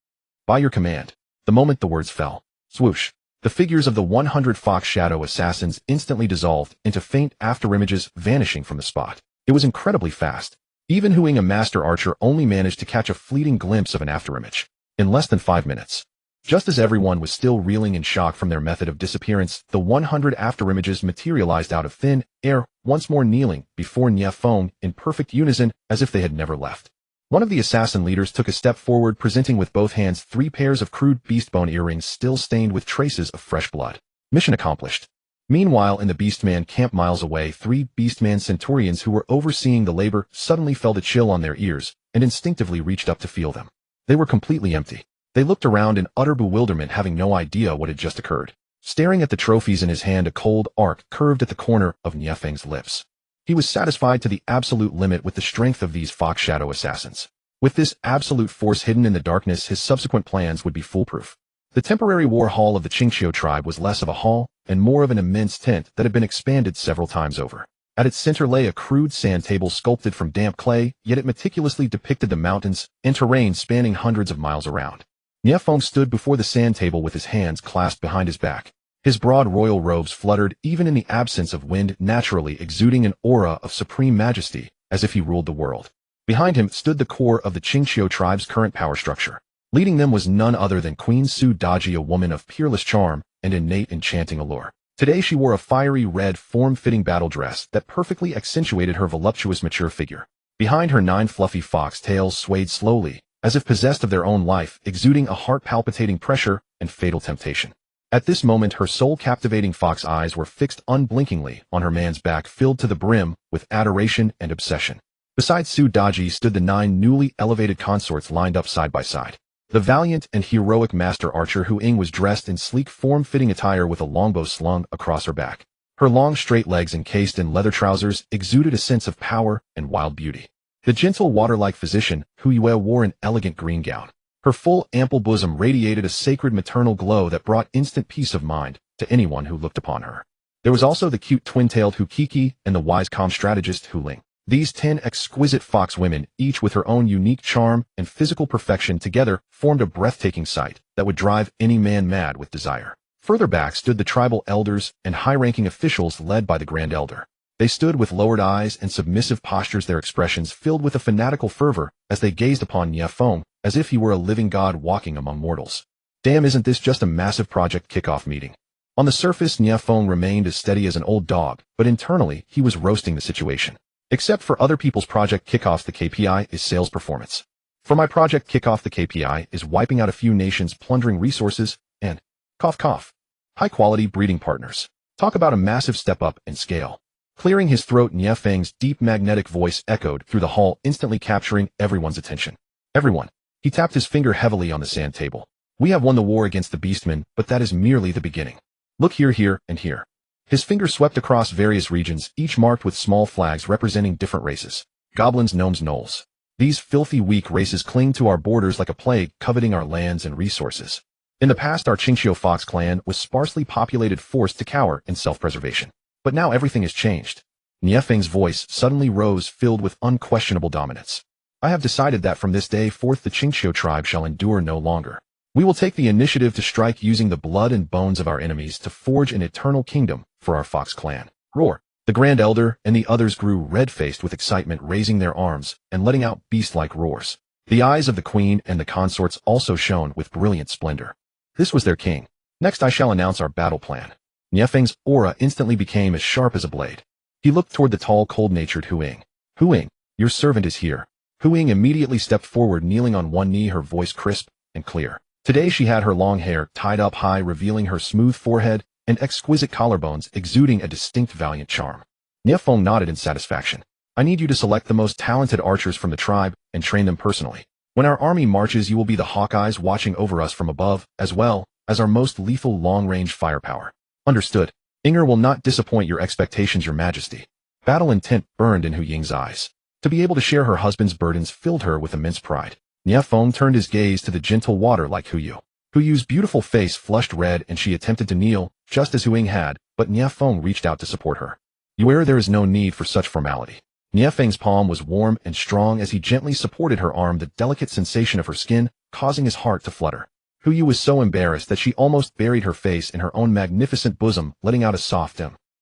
By your command. The moment the words fell, swoosh. The figures of the 100 Fox Shadow assassins instantly dissolved into faint afterimages, vanishing from the spot. It was incredibly fast. Even Hu Ying, a master archer, only managed to catch a fleeting glimpse of an afterimage. In less than 5 minutes. Just as everyone was still reeling in shock from their method of disappearance, the 100 afterimages materialized out of thin air, once more kneeling before Nie Feng in perfect unison, as if they had never left. One of the assassin leaders took a step forward, presenting with both hands 3 pairs of crude beastbone earrings still stained with traces of fresh blood. Mission accomplished. Meanwhile, in the Beastman camp miles away, 3 Beastman centurions who were overseeing the labor suddenly felt a chill on their ears and instinctively reached up to feel them. They were completely empty. They looked around in utter bewilderment, having no idea what had just occurred. Staring at the trophies in his hand, a cold arc curved at the corner of Nie Feng's lips. He was satisfied to the absolute limit with the strength of these Fox Shadow assassins. With this absolute force hidden in the darkness, his subsequent plans would be foolproof. The temporary war hall of the Qingqiu tribe was less of a hall and more of an immense tent that had been expanded several times over. At its center lay a crude sand table sculpted from damp clay, yet it meticulously depicted the mountains and terrain spanning hundreds of miles around. Nie Feng stood before the sand table with his hands clasped behind his back. His broad royal robes fluttered even in the absence of wind, naturally exuding an aura of supreme majesty, as if he ruled the world. Behind him stood the core of the Qingqiu tribe's current power structure. Leading them was none other than Queen Su Daji, a woman of peerless charm and innate enchanting allure. Today she wore a fiery red, form-fitting battle dress that perfectly accentuated her voluptuous, mature figure. Behind her, 9 fluffy fox tails swayed slowly, as if possessed of their own life, exuding a heart-palpitating pressure and fatal temptation. At this moment, her soul-captivating fox eyes were fixed unblinkingly on her man's back, filled to the brim with adoration and obsession. Beside Su Daji stood the 9 newly elevated consorts lined up side by side. The valiant and heroic master archer Hu Ying was dressed in sleek form-fitting attire with a longbow slung across her back. Her long straight legs encased in leather trousers exuded a sense of power and wild beauty. The gentle water-like physician Hu Yue wore an elegant green gown. Her full ample bosom radiated a sacred maternal glow that brought instant peace of mind to anyone who looked upon her. There was also the cute twin-tailed Hu Kiki and the wise calm strategist Hu Ling. These 10 exquisite fox women, each with her own unique charm and physical perfection, together formed a breathtaking sight that would drive any man mad with desire. Further back stood the tribal elders and high-ranking officials led by the Grand Elder. They stood with lowered eyes and submissive postures, their expressions filled with a fanatical fervor as they gazed upon Nie Feng as if he were a living god walking among mortals. Damn, isn't this just a massive project kickoff meeting? On the surface, Nie Feng remained as steady as an old dog, but internally, he was roasting the situation. Except for other people's project kickoffs, the KPI is sales performance. For my project kickoff, the KPI is wiping out a few nations, plundering resources, and cough cough. High-quality breeding partners. Talk about a massive step up in scale. Clearing his throat, Nie Feng's deep magnetic voice echoed through the hall, instantly capturing everyone's attention. Everyone. He tapped his finger heavily on the sand table. We have won the war against the beastmen, but that is merely the beginning. Look here, here, and here. His finger swept across various regions, each marked with small flags representing different races. Goblins, gnomes, gnolls. These filthy, weak races cling to our borders like a plague, coveting our lands and resources. In the past, our Qingxiu Fox clan was sparsely populated, forced to cower in self-preservation. But now everything has changed. Nie Feng's voice suddenly rose, filled with unquestionable dominance. I have decided that from this day forth the Qingxiu tribe shall endure no longer. We will take the initiative to strike using the blood and bones of our enemies to forge an eternal kingdom for our Fox clan. Roar! The Grand Elder and the others grew red-faced with excitement, raising their arms and letting out beast-like roars. The eyes of the queen and the consorts also shone with brilliant splendor. This was their king. Next I shall announce our battle plan. Nie Feng's aura instantly became as sharp as a blade. He looked toward the tall, cold-natured Hu Ying. Hu Ying, your servant is here. Hu Ying immediately stepped forward, kneeling on one knee, her voice crisp and clear. Today she had her long hair tied up high, revealing her smooth forehead and exquisite collarbones, exuding a distinct valiant charm. Nie Feng nodded in satisfaction. I need you to select the most talented archers from the tribe and train them personally. When our army marches, you will be the Hawkeyes watching over us from above, as well as our most lethal long-range firepower. Understood. Inger will not disappoint your expectations, your majesty. Battle intent burned in Hu Ying's eyes. To be able to share her husband's burdens filled her with immense pride. Nie Feng turned his gaze to the gentle water like Hu Yu. Hu Yu's beautiful face flushed red and she attempted to kneel, just as Hu Ying had, but Nie Feng reached out to support her. There is no need for such formality. Nie Feng's palm was warm and strong as he gently supported her arm, the delicate sensation of her skin causing his heart to flutter. Hu Yu was so embarrassed that she almost buried her face in her own magnificent bosom, letting out a soft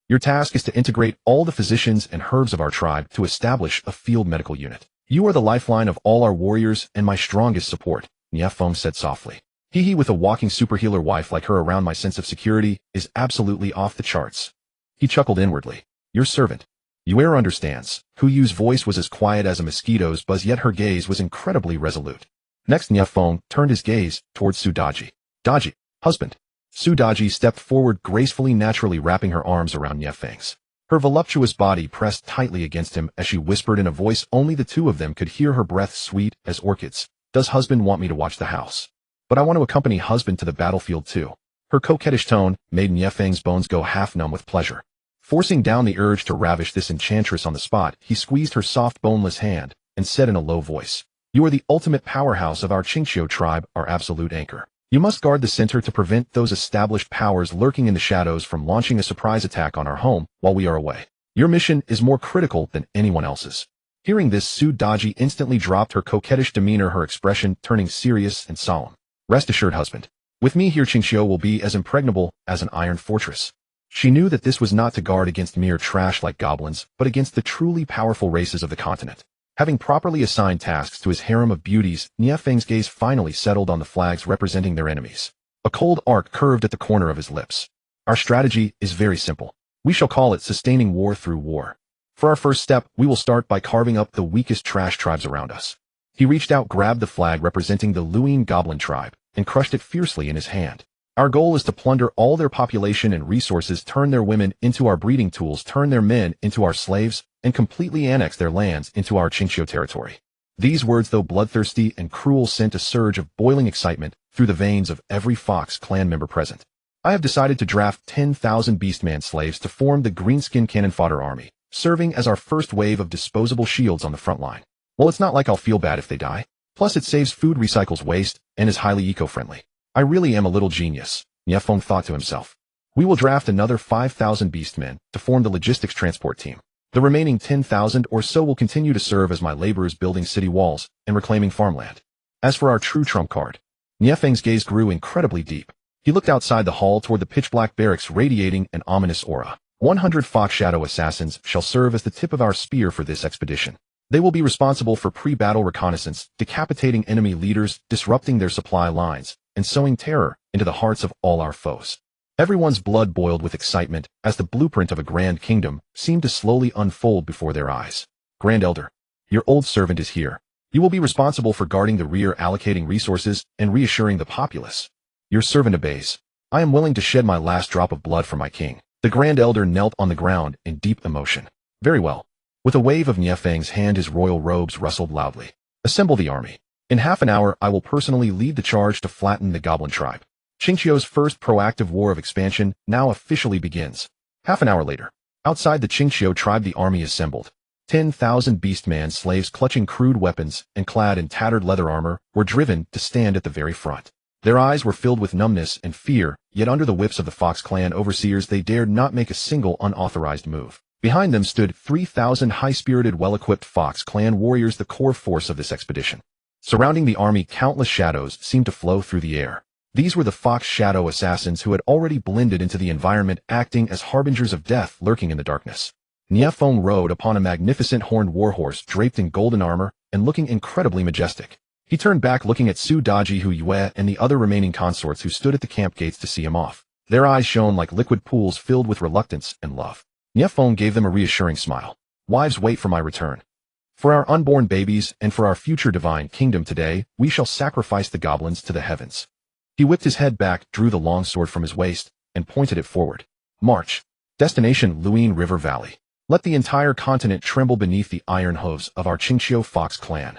Your task is to integrate all the physicians and herbs of our tribe to establish a field medical unit. You are the lifeline of all our warriors and my strongest support, Nie Feng said softly. He with a walking superhealer wife like her around, my sense of security is absolutely off the charts. He chuckled inwardly. Your servant. Yuer understands. Hu Yu's voice was as quiet as a mosquito's buzz, yet her gaze was incredibly resolute. Next, Nie Feng turned his gaze towards Su Daji. Daji, husband. Su Daji stepped forward gracefully, naturally wrapping her arms around Nie Feng's. Her voluptuous body pressed tightly against him as she whispered in a voice only the two of them could hear, her breath sweet as orchids. Does husband want me to watch the house? But I want to accompany husband to the battlefield too. Her coquettish tone made Nie Feng's bones go half numb with pleasure. Forcing down the urge to ravish this enchantress on the spot, he squeezed her soft, boneless hand and said in a low voice, You are the ultimate powerhouse of our Qingxiu tribe, our absolute anchor. You must guard the center to prevent those established powers lurking in the shadows from launching a surprise attack on our home while we are away. Your mission is more critical than anyone else's. Hearing this, Su Daji instantly dropped her coquettish demeanor, her expression turning serious and solemn. Rest assured, husband. With me here, Qingxiu will be as impregnable as an iron fortress. She knew that this was not to guard against mere trash like goblins, but against the truly powerful races of the continent. Having properly assigned tasks to his harem of beauties, Nie Feng's gaze finally settled on the flags representing their enemies. A cold arc curved at the corner of his lips. Our strategy is very simple. We shall call it sustaining war through war. For our first step, we will start by carving up the weakest trash tribes around us. He reached out, grabbed the flag representing the Luin goblin tribe, and crushed it fiercely in his hand. Our goal is to plunder all their population and resources, turn their women into our breeding tools, turn their men into our slaves, and completely annex their lands into our Qingqiu territory. These words, though bloodthirsty and cruel, sent a surge of boiling excitement through the veins of every Fox clan member present. I have decided to draft 10,000 Beastman slaves to form the Greenskin Cannon Fodder Army, serving as our first wave of disposable shields on the front line. Well, it's not like I'll feel bad if they die. Plus, it saves food, recycles waste, and is highly eco-friendly. I really am a little genius, Nie Feng thought to himself. We will draft another 5,000 Beastmen to form the logistics transport team. The remaining 10,000 or so will continue to serve as my laborers, building city walls and reclaiming farmland. As for our true trump card, Nie Feng's gaze grew incredibly deep. He looked outside the hall toward the pitch-black barracks, radiating an ominous aura. 100 Fox Shadow assassins shall serve as the tip of our spear for this expedition. They will be responsible for pre-battle reconnaissance, decapitating enemy leaders, disrupting their supply lines, and sowing terror into the hearts of all our foes. Everyone's blood boiled with excitement as the blueprint of a grand kingdom seemed to slowly unfold before their eyes. Grand Elder, your old servant is here. You will be responsible for guarding the rear, allocating resources, and reassuring the populace. Your servant obeys. I am willing to shed my last drop of blood for my king. The Grand Elder knelt on the ground in deep emotion. Very well. With a wave of Nie Feng's hand, his royal robes rustled loudly. Assemble the army. In half an hour, I will personally lead the charge to flatten the goblin tribe. Qingqiu's first proactive war of expansion now officially begins. Half an hour later, outside the Qingqiu tribe, the army assembled. 10,000 Beastman slaves clutching crude weapons and clad in tattered leather armor were driven to stand at the very front. Their eyes were filled with numbness and fear, yet under the whips of the Fox clan overseers they dared not make a single unauthorized move. Behind them stood 3,000 high-spirited, well-equipped Fox clan warriors, the core force of this expedition. Surrounding the army, countless shadows seemed to flow through the air. These were the Fox Shadow assassins who had already blended into the environment, acting as harbingers of death lurking in the darkness. Nie Feng rode upon a magnificent horned warhorse draped in golden armor and looking incredibly majestic. He turned back, looking at Su Daji, Hu Yue, and the other remaining consorts who stood at the camp gates to see him off. Their eyes shone like liquid pools filled with reluctance and love. Nie Feng gave them a reassuring smile. Wives, wait for my return. For our unborn babies and for our future divine kingdom today, we shall sacrifice the goblins to the heavens. He whipped his head back, drew the long sword from his waist, and pointed it forward. March. Destination Luine River Valley. Let the entire continent tremble beneath the iron hooves of our Qingqiu Fox clan.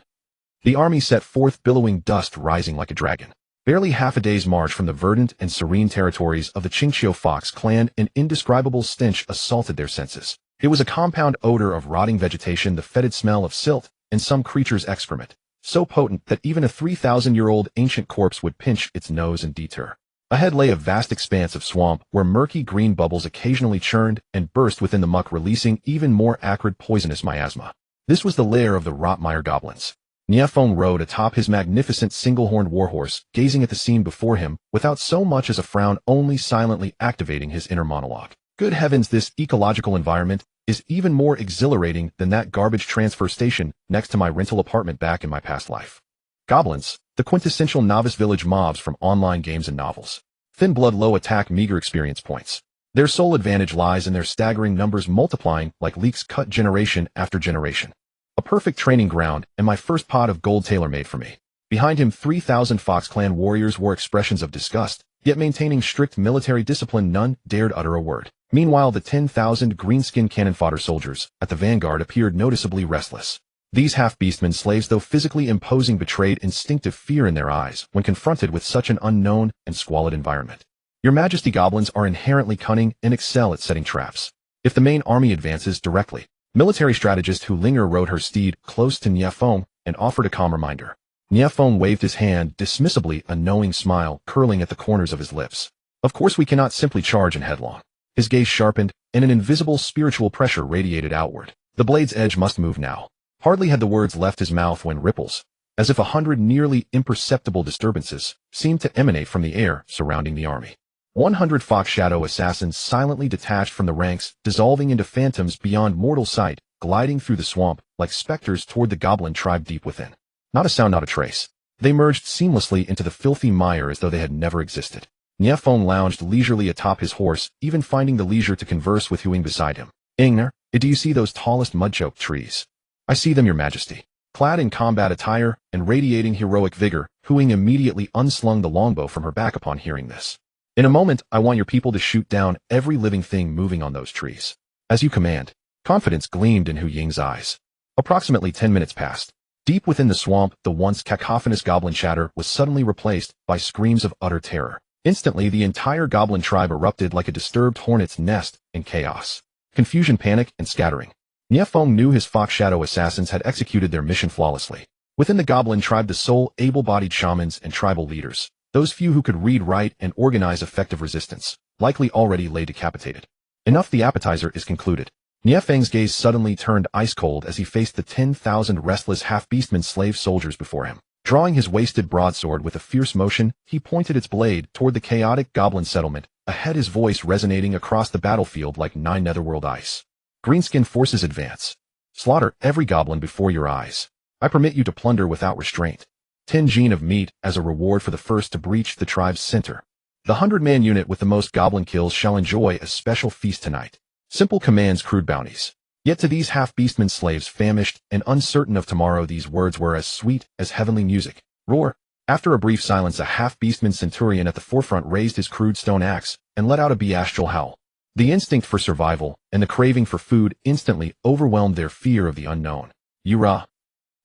The army set forth, billowing dust rising like a dragon. Barely half a day's march from the verdant and serene territories of the Qingqiu Fox clan, an indescribable stench assaulted their senses. It was a compound odor of rotting vegetation, the fetid smell of silt, and some creature's excrement, so potent that even a 3,000-year-old ancient corpse would pinch its nose and deter. Ahead lay a vast expanse of swamp where murky green bubbles occasionally churned and burst within the muck, releasing even more acrid, poisonous miasma. This was the lair of the Rotmire goblins. Nie Feng rode atop his magnificent single-horned warhorse, gazing at the scene before him without so much as a frown, only silently activating his inner monologue. Good heavens, this ecological environment is even more exhilarating than that garbage transfer station next to my rental apartment back in my past life. Goblins, the quintessential novice village mobs from online games and novels. Thin blood, low attack, meager experience points. Their sole advantage lies in their staggering numbers, multiplying like leeks cut generation after generation. A perfect training ground, and my first pot of gold tailor-made for me. Behind him, 3,000 Fox clan warriors wore expressions of disgust, yet maintaining strict military discipline. None dared utter a word. Meanwhile, the 10,000 greenskin cannon fodder soldiers at the vanguard appeared noticeably restless. These half-beastmen slaves, though physically imposing, betrayed instinctive fear in their eyes when confronted with such an unknown and squalid environment. Your Majesty, goblins are inherently cunning and excel at setting traps. If the main army advances directly, military strategist Hu Linger rode her steed close to Nie Feng and offered a calm reminder. Nie Feng waved his hand dismissively, a knowing smile curling at the corners of his lips. Of course we cannot simply charge in headlong. His gaze sharpened, and an invisible spiritual pressure radiated outward. The blade's edge must move now. Hardly had the words left his mouth when ripples, as if 100 nearly imperceptible disturbances, seemed to emanate from the air surrounding the army. 100 Fox Shadow assassins silently detached from the ranks, dissolving into phantoms beyond mortal sight, gliding through the swamp like specters toward the goblin tribe deep within. Not a sound, not a trace. They merged seamlessly into the filthy mire as though they had never existed. Nie Feng lounged leisurely atop his horse, even finding the leisure to converse with Huing beside him. Ingner, do you see those tallest mud-choked trees? I see them, Your Majesty. Clad in combat attire and radiating heroic vigor, Huing immediately unslung the longbow from her back upon hearing this. In a moment, I want your people to shoot down every living thing moving on those trees. As you command. Confidence gleamed in Hu Ying's eyes. Approximately 10 minutes passed. Deep within the swamp, the once cacophonous goblin chatter was suddenly replaced by screams of utter terror. Instantly, the entire goblin tribe erupted like a disturbed hornet's nest in chaos. Confusion, panic, and scattering. Nie Feng knew his Fox Shadow assassins had executed their mission flawlessly. Within the goblin tribe, the sole able-bodied shamans and tribal leaders, those few who could read, write, and organize effective resistance, likely already lay decapitated. Enough, the appetizer is concluded. Nie Feng's gaze suddenly turned ice-cold as he faced the 10,000 restless half-beastman slave soldiers before him. Drawing his wasted broadsword with a fierce motion, he pointed its blade toward the chaotic goblin settlement, ahead, his voice resonating across the battlefield like 9 netherworld ice. Greenskin forces advance. Slaughter every goblin before your eyes. I permit you to plunder without restraint. 10 gene of meat as a reward for the first to breach the tribe's center. The 100-man unit with the most goblin kills shall enjoy a special feast tonight. Simple commands, crude bounties. Yet to these half-beastman slaves famished and uncertain of tomorrow, these words were as sweet as heavenly music. Roar! After a brief silence, a half-beastman centurion at the forefront raised his crude stone axe and let out a bestial howl. The instinct for survival and the craving for food instantly overwhelmed their fear of the unknown. Yura!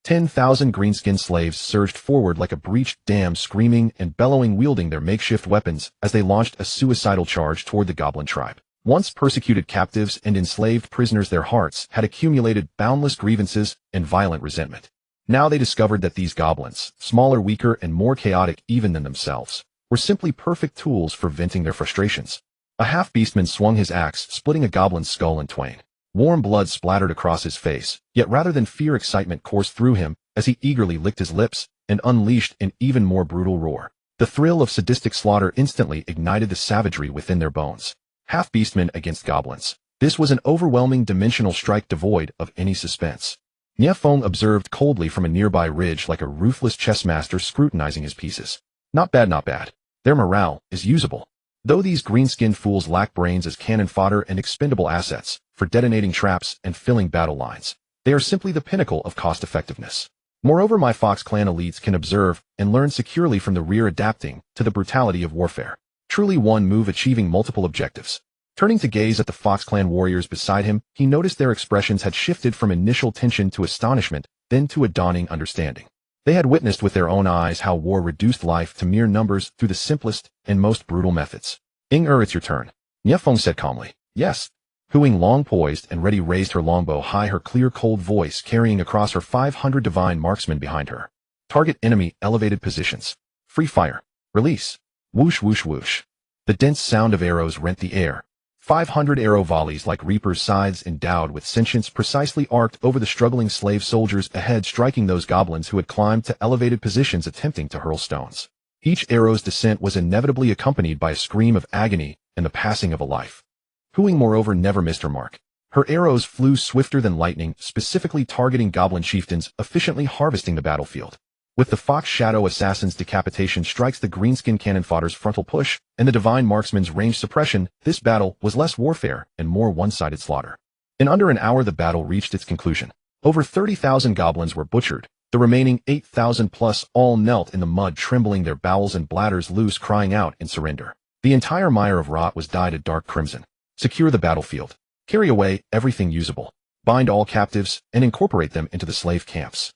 10,000 greenskin slaves surged forward like a breached dam, screaming and bellowing, wielding their makeshift weapons as they launched a suicidal charge toward the goblin tribe. Once persecuted captives and enslaved prisoners, their hearts had accumulated boundless grievances and violent resentment. Now they discovered that these goblins, smaller, weaker, and more chaotic even than themselves, were simply perfect tools for venting their frustrations. A half-beastman swung his axe, splitting a goblin's skull in twain. Warm blood splattered across his face, yet rather than fear, excitement coursed through him as he eagerly licked his lips and unleashed an even more brutal roar. The thrill of sadistic slaughter instantly ignited the savagery within their bones. Half-beastmen against goblins. This was an overwhelming dimensional strike devoid of any suspense. Nie Feng observed coldly from a nearby ridge like a ruthless chess master scrutinizing his pieces. Not bad, not bad. Their morale is usable. Though these green-skinned fools lack brains as cannon fodder and expendable assets for detonating traps and filling battle lines, they are simply the pinnacle of cost-effectiveness. Moreover, my Fox clan elites can observe and learn securely from the rear, adapting to the brutality of warfare. Truly one move achieving multiple objectives. Turning to gaze at the Fox clan warriors beside him, he noticed their expressions had shifted from initial tension to astonishment, then to a dawning understanding. They had witnessed with their own eyes how war reduced life to mere numbers through the simplest and most brutal methods. It's your turn. Nie Feng said calmly. Yes. Huing, long poised and ready, raised her longbow high, her clear, cold voice carrying across her 500 divine marksmen behind her. Target enemy, elevated positions. Free fire. Release. Whoosh, whoosh, whoosh. The dense sound of arrows rent the air. 500 arrow volleys like reapers' scythes endowed with sentience precisely arced over the struggling slave soldiers ahead, striking those goblins who had climbed to elevated positions attempting to hurl stones. Each arrow's descent was inevitably accompanied by a scream of agony and the passing of a life. Huing, moreover, never missed her mark. Her arrows flew swifter than lightning, specifically targeting goblin chieftains, efficiently harvesting the battlefield. With the Fox Shadow assassin's decapitation strikes, the greenskin cannon fodder's frontal push, and the divine marksman's range suppression, this battle was less warfare and more one-sided slaughter. In under an hour, the battle reached its conclusion. Over 30,000 goblins were butchered. The remaining 8,000 plus all knelt in the mud, trembling, their bowels and bladders loose, crying out in surrender. The entire mire of rot was dyed a dark crimson. Secure the battlefield. Carry away everything usable. Bind all captives and incorporate them into the slave camps.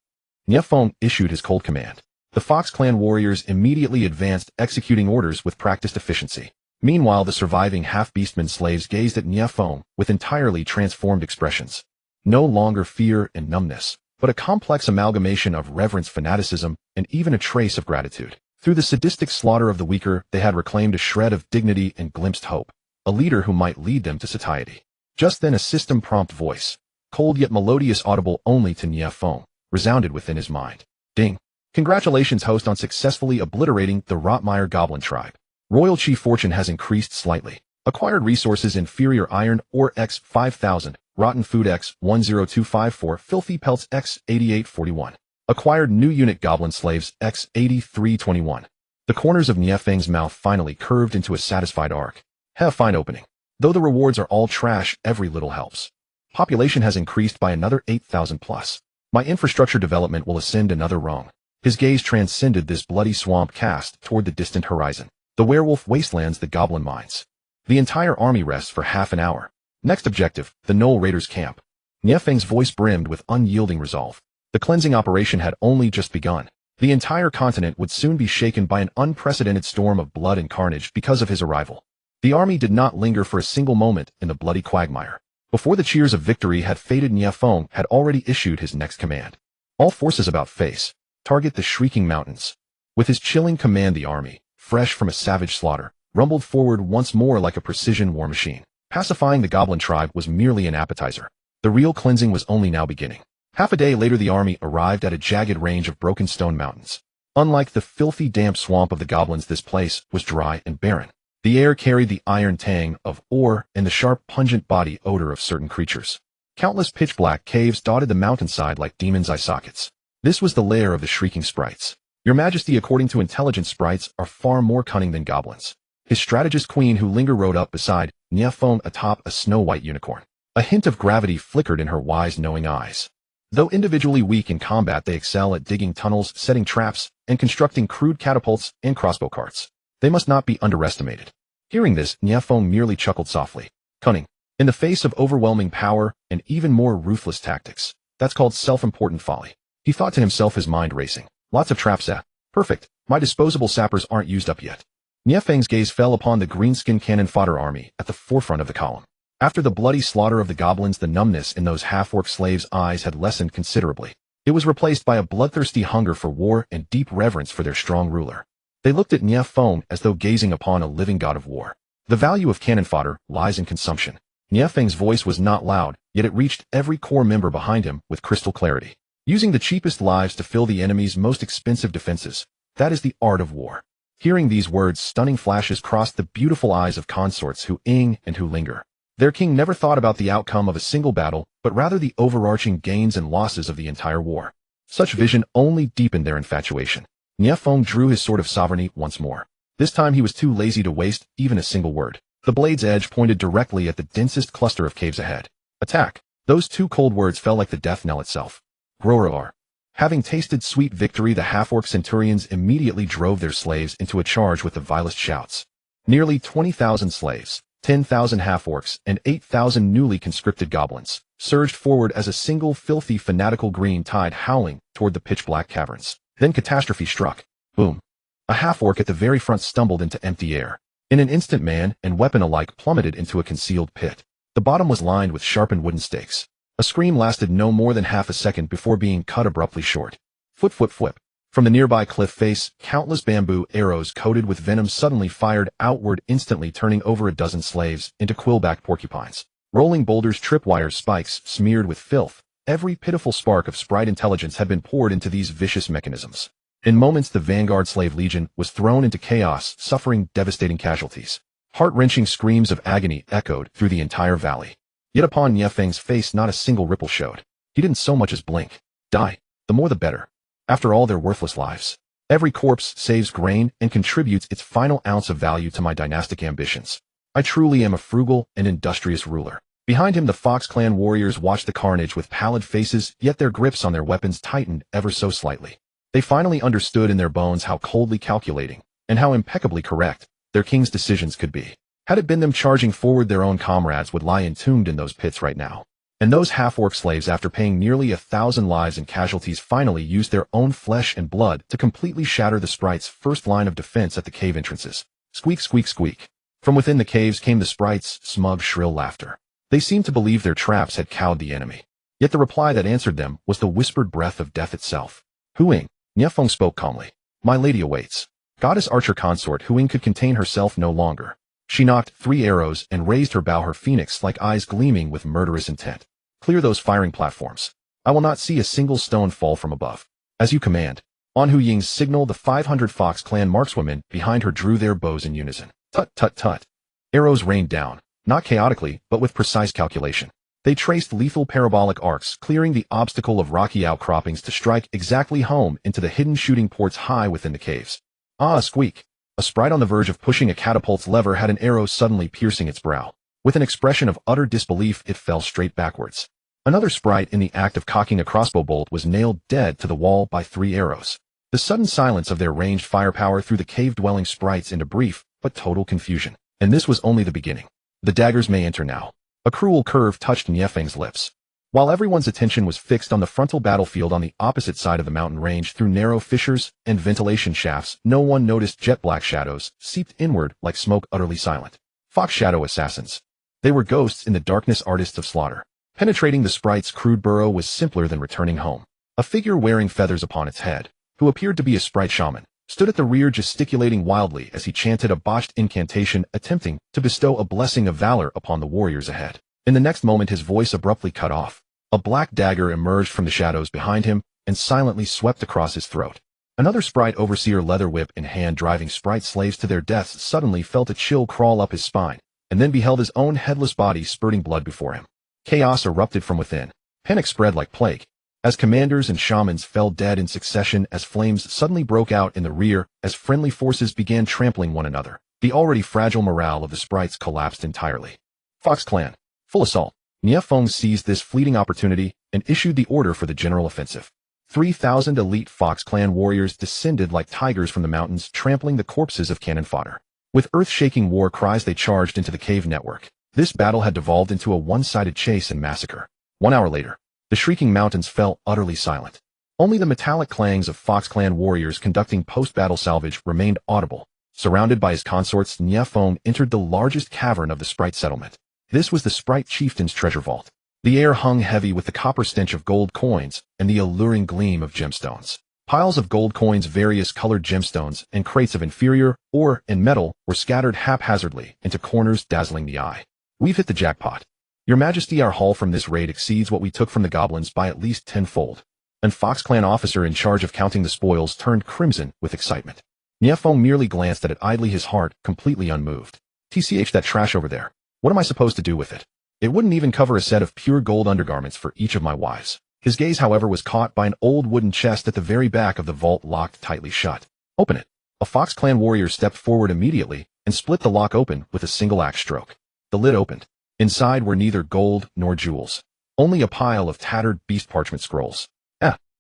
Nie Feng issued his cold command. The Fox clan warriors immediately advanced, executing orders with practiced efficiency. Meanwhile, the surviving half-beastman slaves gazed at Nie Feng with entirely transformed expressions. No longer fear and numbness, but a complex amalgamation of reverence, fanaticism, and even a trace of gratitude. Through the sadistic slaughter of the weaker, they had reclaimed a shred of dignity and glimpsed hope, a leader who might lead them to satiety. Just then, a system-prompt voice, cold yet melodious, audible only to Nie Feng, resounded within his mind. Ding. Congratulations, host, on successfully obliterating the Rotmire Goblin tribe. Royal Chief fortune has increased slightly. Acquired resources: inferior iron ore X 5,000, rotten food X 10254, filthy pelts X 8841. Acquired new unit goblin slaves X 8321. The corners of Nie Feng's mouth finally curved into a satisfied arc. Fine opening. Though the rewards are all trash, every little helps. Population has increased by another 8,000 plus. My infrastructure development will ascend another rung. His gaze transcended this bloody swamp cast toward the distant horizon. The werewolf wastelands, the goblin mines. The entire army rests for half an hour. Next objective, the Knoll Raiders' camp. Nie Feng's voice brimmed with unyielding resolve. The cleansing operation had only just begun. The entire continent would soon be shaken by an unprecedented storm of blood and carnage because of his arrival. The army did not linger for a single moment in the bloody quagmire. Before the cheers of victory had faded, Nie Feng had already issued his next command. All forces about face. Target the shrieking mountains. With his chilling command, the army, fresh from a savage slaughter, rumbled forward once more like a precision war machine. Pacifying the goblin tribe was merely an appetizer. The real cleansing was only now beginning. Half a day later, the army arrived at a jagged range of broken stone mountains. Unlike the filthy, damp swamp of the goblins, this place was dry and barren. The air carried the iron tang of ore and the sharp, pungent body odor of certain creatures. Countless pitch-black caves dotted the mountainside like demons' eye sockets. This was the lair of the shrieking sprites. Your Majesty, according to intelligence, sprites are far more cunning than goblins. His strategist queen Hu Linger rode up beside Nie Feng atop a snow-white unicorn. A hint of gravity flickered in her wise, knowing eyes. Though individually weak in combat, they excel at digging tunnels, setting traps, and constructing crude catapults and crossbow carts. They must not be underestimated. Hearing this, Nie Feng merely chuckled softly. Cunning. In the face of overwhelming power and even more ruthless tactics. That's called self-important folly. He thought to himself, his mind racing. Lots of traps, perfect. My disposable sappers aren't used up yet. Nie Feng's gaze fell upon the greenskin cannon fodder army at the forefront of the column. After the bloody slaughter of the goblins, the numbness in those half-orc slaves' eyes had lessened considerably. It was replaced by a bloodthirsty hunger for war and deep reverence for their strong ruler. They looked at Nie Feng as though gazing upon a living god of war. The value of cannon fodder lies in consumption. Nie Feng's voice was not loud, yet it reached every core member behind him with crystal clarity. Using the cheapest lives to fill the enemy's most expensive defenses, that is the art of war. Hearing these words, stunning flashes crossed the beautiful eyes of consorts Hu Ying and Hu Linger. Their king never thought about the outcome of a single battle, but rather the overarching gains and losses of the entire war. Such vision only deepened their infatuation. Nie Feng drew his sword of sovereignty once more. This time he was too lazy to waste even a single word. The blade's edge pointed directly at the densest cluster of caves ahead. Attack! Those two cold words fell like the death knell itself. Roar. Having tasted sweet victory, the half-orc centurions immediately drove their slaves into a charge with the vilest shouts. Nearly 20,000 slaves, 10,000 half-orcs, and 8,000 newly conscripted goblins surged forward as a single filthy fanatical green tide howling toward the pitch-black caverns. Then catastrophe struck. Boom. A half-orc at the very front stumbled into empty air. In an instant, man and weapon alike plummeted into a concealed pit. The bottom was lined with sharpened wooden stakes. A scream lasted no more than half a second before being cut abruptly short. Flip. From the nearby cliff face, countless bamboo arrows coated with venom suddenly fired outward, instantly turning over a dozen slaves into quill-backed porcupines. Rolling boulders, tripwires, spikes smeared with filth. Every pitiful spark of sprite intelligence had been poured into these vicious mechanisms. In moments, the vanguard slave legion was thrown into chaos, suffering devastating casualties. Heart-wrenching screams of agony echoed through the entire valley. Yet upon Nie Feng's face not a single ripple showed. He didn't so much as blink. Die. The more the better. After all their worthless lives. Every corpse saves grain and contributes its final ounce of value to my dynastic ambitions. I truly am a frugal and industrious ruler. Behind him, the Fox clan warriors watched the carnage with pallid faces, yet their grips on their weapons tightened ever so slightly. They finally understood in their bones how coldly calculating, and how impeccably correct, their king's decisions could be. Had it been them charging forward, their own comrades would lie entombed in those pits right now. And those half-orc slaves, after paying nearly 1,000 lives and casualties, finally used their own flesh and blood to completely shatter the sprites' first line of defense at the cave entrances. Squeak. From within the caves came the sprites' smug, shrill laughter. They seemed to believe their traps had cowed the enemy. Yet the reply that answered them was the whispered breath of death itself. Hu Ying, Nie Feng spoke calmly. My lady awaits. Goddess archer consort Hu Ying could contain herself no longer. She knocked 3 arrows and raised her bow, her phoenix-like eyes gleaming with murderous intent. Clear those firing platforms. I will not see a single stone fall from above. As you command. On Hu Ying's signal, the 500 Fox clan markswomen behind her drew their bows in unison. Tut. Arrows rained down, not chaotically, but with precise calculation. They traced lethal parabolic arcs, clearing the obstacle of rocky outcroppings to strike exactly home into the hidden shooting ports high within the caves. Ah, squeak. A sprite on the verge of pushing a catapult's lever had an arrow suddenly piercing its brow. With an expression of utter disbelief, it fell straight backwards. Another sprite in the act of cocking a crossbow bolt was nailed dead to the wall by 3 arrows. The sudden silence of their ranged firepower threw the cave-dwelling sprites into brief but total confusion. And this was only the beginning. The daggers may enter now. A cruel curve touched Nie Feng's lips. While everyone's attention was fixed on the frontal battlefield on the opposite side of the mountain range through narrow fissures and ventilation shafts, no one noticed jet-black shadows seeped inward like smoke, utterly silent. Fox shadow assassins. They were ghosts in the darkness, artists of slaughter. Penetrating the sprite's crude burrow was simpler than returning home. A figure wearing feathers upon its head, who appeared to be a sprite shaman, stood at the rear gesticulating wildly as he chanted a botched incantation attempting to bestow a blessing of valor upon the warriors ahead. In the next moment his voice abruptly cut off. A black dagger emerged from the shadows behind him and silently swept across his throat. Another sprite overseer, leather whip in hand driving sprite slaves to their deaths, suddenly felt a chill crawl up his spine, and then beheld his own headless body spurting blood before him. Chaos erupted from within. Panic spread like plague, as commanders and shamans fell dead in succession, as flames suddenly broke out in the rear, as friendly forces began trampling one another. The already fragile morale of the sprites collapsed entirely. Fox Clan. Full assault. Nie Feng seized this fleeting opportunity and issued the order for the general offensive. 3,000 elite Fox Clan warriors descended like tigers from the mountains, trampling the corpses of cannon fodder. With earth-shaking war cries they charged into the cave network. This battle had devolved into a one-sided chase and massacre. 1 hour later, the shrieking mountains fell utterly silent. Only the metallic clangs of Fox Clan warriors conducting post-battle salvage remained audible. Surrounded by his consorts, Nie Feng entered the largest cavern of the sprite settlement. This was the sprite chieftain's treasure vault. The air hung heavy with the copper stench of gold coins and the alluring gleam of gemstones. Piles of gold coins, various colored gemstones, and crates of inferior ore and metal were scattered haphazardly into corners, dazzling the eye. We've hit the jackpot. Your Majesty, our haul from this raid exceeds what we took from the goblins by at least tenfold. An Fox Clan officer in charge of counting the spoils turned crimson with excitement. Nie Feng merely glanced at it idly, his heart completely unmoved. TCH, that trash over there. What am I supposed to do with it? It wouldn't even cover a set of pure gold undergarments for each of my wives. His gaze, however, was caught by an old wooden chest at the very back of the vault, locked tightly shut. Open it. A Fox Clan warrior stepped forward immediately and split the lock open with a single axe stroke. The lid opened. Inside were neither gold nor jewels, only a pile of tattered beast parchment scrolls.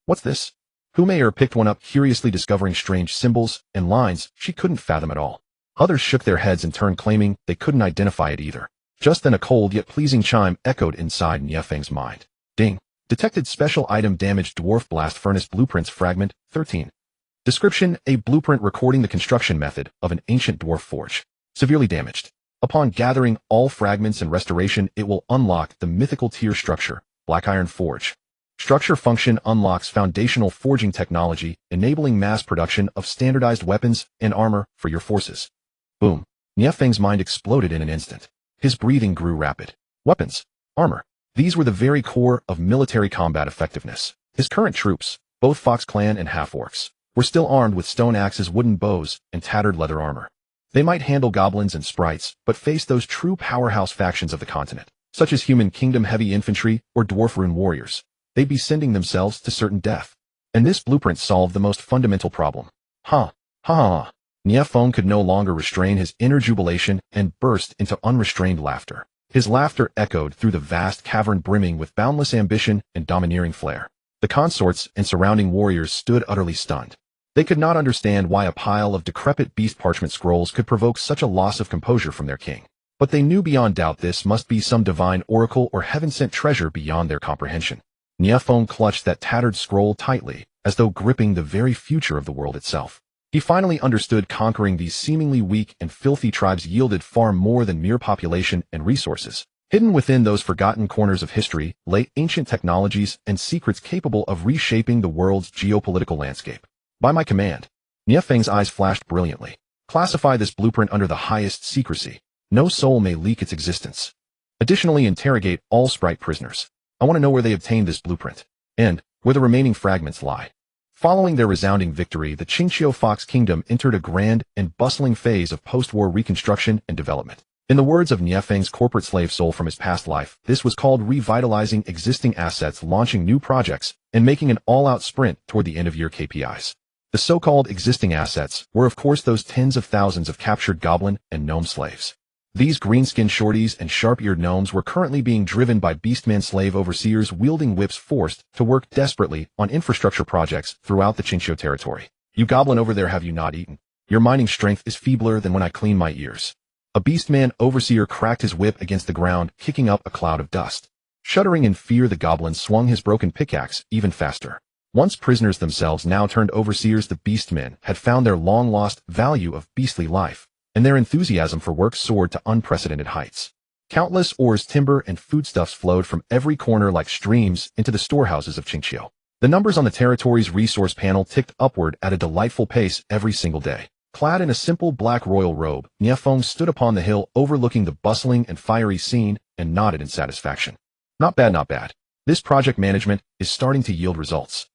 What's this? Humayer picked one up, curiously discovering strange symbols and lines she couldn't fathom at all. Others shook their heads in turn, claiming they couldn't identify it either. Just then a cold yet pleasing chime echoed inside Nie Feng's mind. Ding. Detected special item damaged dwarf blast furnace blueprints fragment 13. Description: a blueprint recording the construction method of an ancient dwarf forge. Severely damaged. Upon gathering all fragments and restoration, it will unlock the mythical tier structure, Black Iron Forge. Structure function unlocks foundational forging technology, enabling mass production of standardized weapons and armor for your forces. Boom. Nie Feng's mind exploded in an instant. His breathing grew rapid. Weapons. Armor. These were the very core of military combat effectiveness. His current troops, both Fox Clan and half-orcs, were still armed with stone axes, wooden bows, and tattered leather armor. They might handle goblins and sprites, but face those true powerhouse factions of the continent, such as Human Kingdom heavy infantry or dwarf rune warriors. They'd be sending themselves to certain death. And this blueprint solved the most fundamental problem. Ha. Nie Feng could no longer restrain his inner jubilation and burst into unrestrained laughter. His laughter echoed through the vast cavern, brimming with boundless ambition and domineering flair. The consorts and surrounding warriors stood utterly stunned. They could not understand why a pile of decrepit beast parchment scrolls could provoke such a loss of composure from their king. But they knew beyond doubt this must be some divine oracle or heaven-sent treasure beyond their comprehension. Nie Feng clutched that tattered scroll tightly, as though gripping the very future of the world itself. He finally understood conquering these seemingly weak and filthy tribes yielded far more than mere population and resources. Hidden within those forgotten corners of history lay ancient technologies and secrets capable of reshaping the world's geopolitical landscape. By my command. Nie Feng's eyes flashed brilliantly. Classify this blueprint under the highest secrecy. No soul may leak its existence. Additionally, interrogate all sprite prisoners. I want to know where they obtained this blueprint, and where the remaining fragments lie. Following their resounding victory, the Qingqiu Fox Kingdom entered a grand and bustling phase of post-war reconstruction and development. In the words of Nie Feng's corporate slave soul from his past life, this was called revitalizing existing assets, launching new projects, and making an all-out sprint toward the end-of-year KPIs. The so-called existing assets were of course those tens of thousands of captured goblin and gnome slaves. These green-skinned shorties and sharp-eared gnomes were currently being driven by beastman slave overseers wielding whips forced to work desperately on infrastructure projects throughout the Qingqiu territory. You goblin over there, have you not eaten? Your mining strength is feebler than when I clean my ears. A beastman overseer cracked his whip against the ground, kicking up a cloud of dust. Shuddering in fear, the goblin swung his broken pickaxe even faster. Once prisoners themselves, now turned overseers, the beastmen had found their long-lost value of beastly life, and their enthusiasm for work soared to unprecedented heights. Countless ores, timber, and foodstuffs flowed from every corner like streams into the storehouses of Qingqiu. The numbers on the territory's resource panel ticked upward at a delightful pace every single day. Clad in a simple black royal robe, Nie Feng stood upon the hill overlooking the bustling and fiery scene and nodded in satisfaction. Not bad, not bad. This project management is starting to yield results.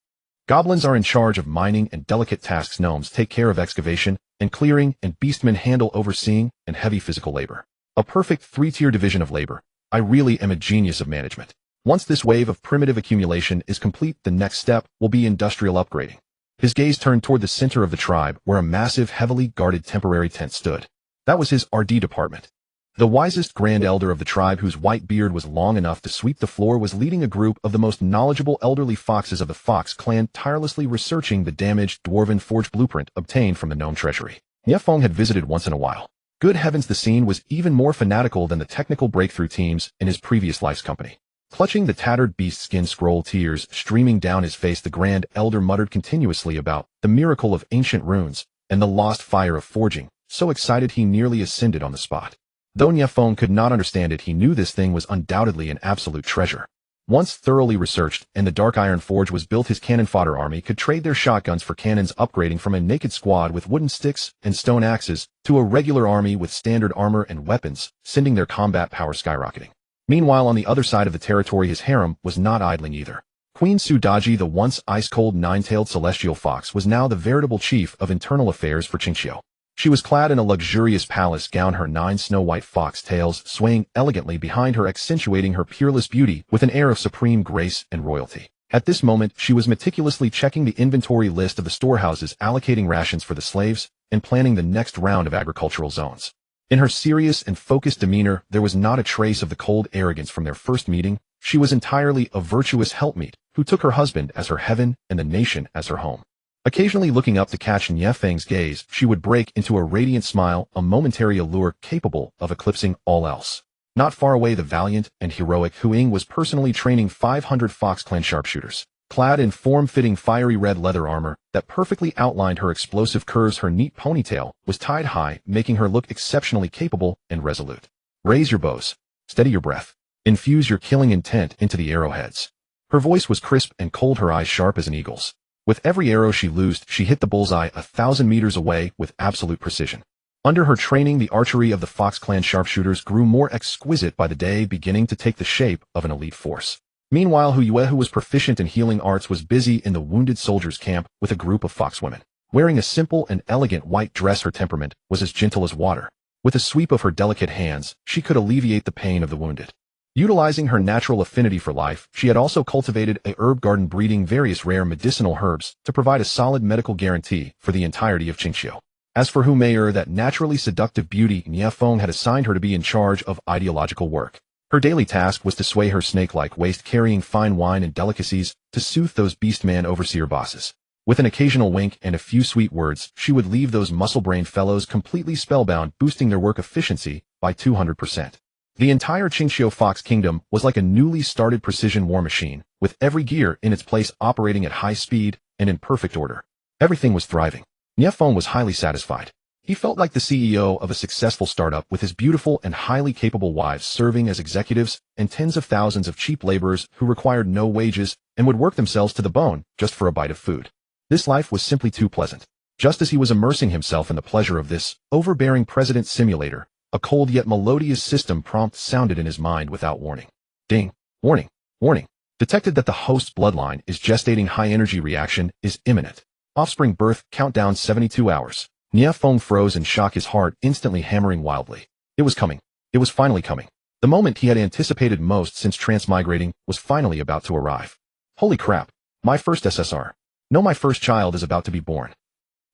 Goblins are in charge of mining and delicate tasks. Gnomes take care of excavation and clearing, and beastmen handle overseeing and heavy physical labor. A perfect three-tier division of labor. I really am a genius of management. Once this wave of primitive accumulation is complete, the next step will be industrial upgrading. His gaze turned toward the center of the tribe, where a massive, heavily guarded temporary tent stood. That was his RD department. The wisest grand elder of the tribe, whose white beard was long enough to sweep the floor, was leading a group of the most knowledgeable elderly foxes of the Fox clan, tirelessly researching the damaged dwarven forge blueprint obtained from the gnome treasury. Nie Feng had visited once in a while. Good heavens, the scene was even more fanatical than the technical breakthrough teams in his previous life's company. Clutching the tattered beast skin scroll, tears streaming down his face, the grand elder muttered continuously about the miracle of ancient runes and the lost fire of forging, so excited he nearly ascended on the spot. Though Nie Feng could not understand it, he knew this thing was undoubtedly an absolute treasure. Once thoroughly researched and the dark iron forge was built, his cannon fodder army could trade their shotguns for cannons, upgrading from a naked squad with wooden sticks and stone axes to a regular army with standard armor and weapons, sending their combat power skyrocketing. Meanwhile, on the other side of the territory, his harem was not idling either. Queen Su Daji, the once ice-cold nine-tailed celestial fox, was now the veritable chief of internal affairs for Qingqiu. She was clad in a luxurious palace gown, her 9 snow-white fox tails swaying elegantly behind her, accentuating her peerless beauty with an air of supreme grace and royalty. At this moment, she was meticulously checking the inventory list of the storehouses, allocating rations for the slaves, and planning the next round of agricultural zones. In her serious and focused demeanor, there was not a trace of the cold arrogance from their first meeting. She was entirely a virtuous helpmeet who took her husband as her heaven and the nation as her home. Occasionally looking up to catch Nie Feng's gaze, she would break into a radiant smile, a momentary allure capable of eclipsing all else. Not far away, the valiant and heroic Huing was personally training 500 Fox Clan sharpshooters. Clad in form-fitting fiery red leather armor that perfectly outlined her explosive curves, her neat ponytail was tied high, making her look exceptionally capable and resolute. Raise your bows. Steady your breath. Infuse your killing intent into the arrowheads. Her voice was crisp and cold, her eyes sharp as an eagle's. With every arrow she loosed, she hit the bullseye 1,000 meters away with absolute precision. Under her training, the archery of the Fox Clan sharpshooters grew more exquisite by the day, beginning to take the shape of an elite force. Meanwhile, Huyue, who was proficient in healing arts, was busy in the wounded soldiers' camp with a group of fox women. Wearing a simple and elegant white dress, her temperament was as gentle as water. With a sweep of her delicate hands, she could alleviate the pain of the wounded. Utilizing her natural affinity for life, she had also cultivated a herb garden, breeding various rare medicinal herbs to provide a solid medical guarantee for the entirety of Qingqiu. As for Humayer, that naturally seductive beauty, Nie Feng had assigned her to be in charge of ideological work. Her daily task was to sway her snake-like waist, carrying fine wine and delicacies to soothe those beastman overseer bosses. With an occasional wink and a few sweet words, she would leave those muscle-brained fellows completely spellbound, boosting their work efficiency by 200%. The entire Qingqiu Fox Kingdom was like a newly started precision war machine, with every gear in its place, operating at high speed and in perfect order. Everything was thriving. Nie Feng was highly satisfied. He felt like the CEO of a successful startup, with his beautiful and highly capable wives serving as executives and tens of thousands of cheap laborers who required no wages and would work themselves to the bone just for a bite of food. This life was simply too pleasant. Just as he was immersing himself in the pleasure of this overbearing president simulator, a cold yet melodious system prompt sounded in his mind without warning. Ding. Warning. Warning. Detected that the host's bloodline is gestating. High energy reaction is imminent. Offspring birth countdown 72 hours. Nie Feng froze in shock, his heart instantly hammering wildly. It was coming. It was finally coming. The moment he had anticipated most since transmigrating was finally about to arrive. Holy crap. My first SSR. No, my first child is about to be born.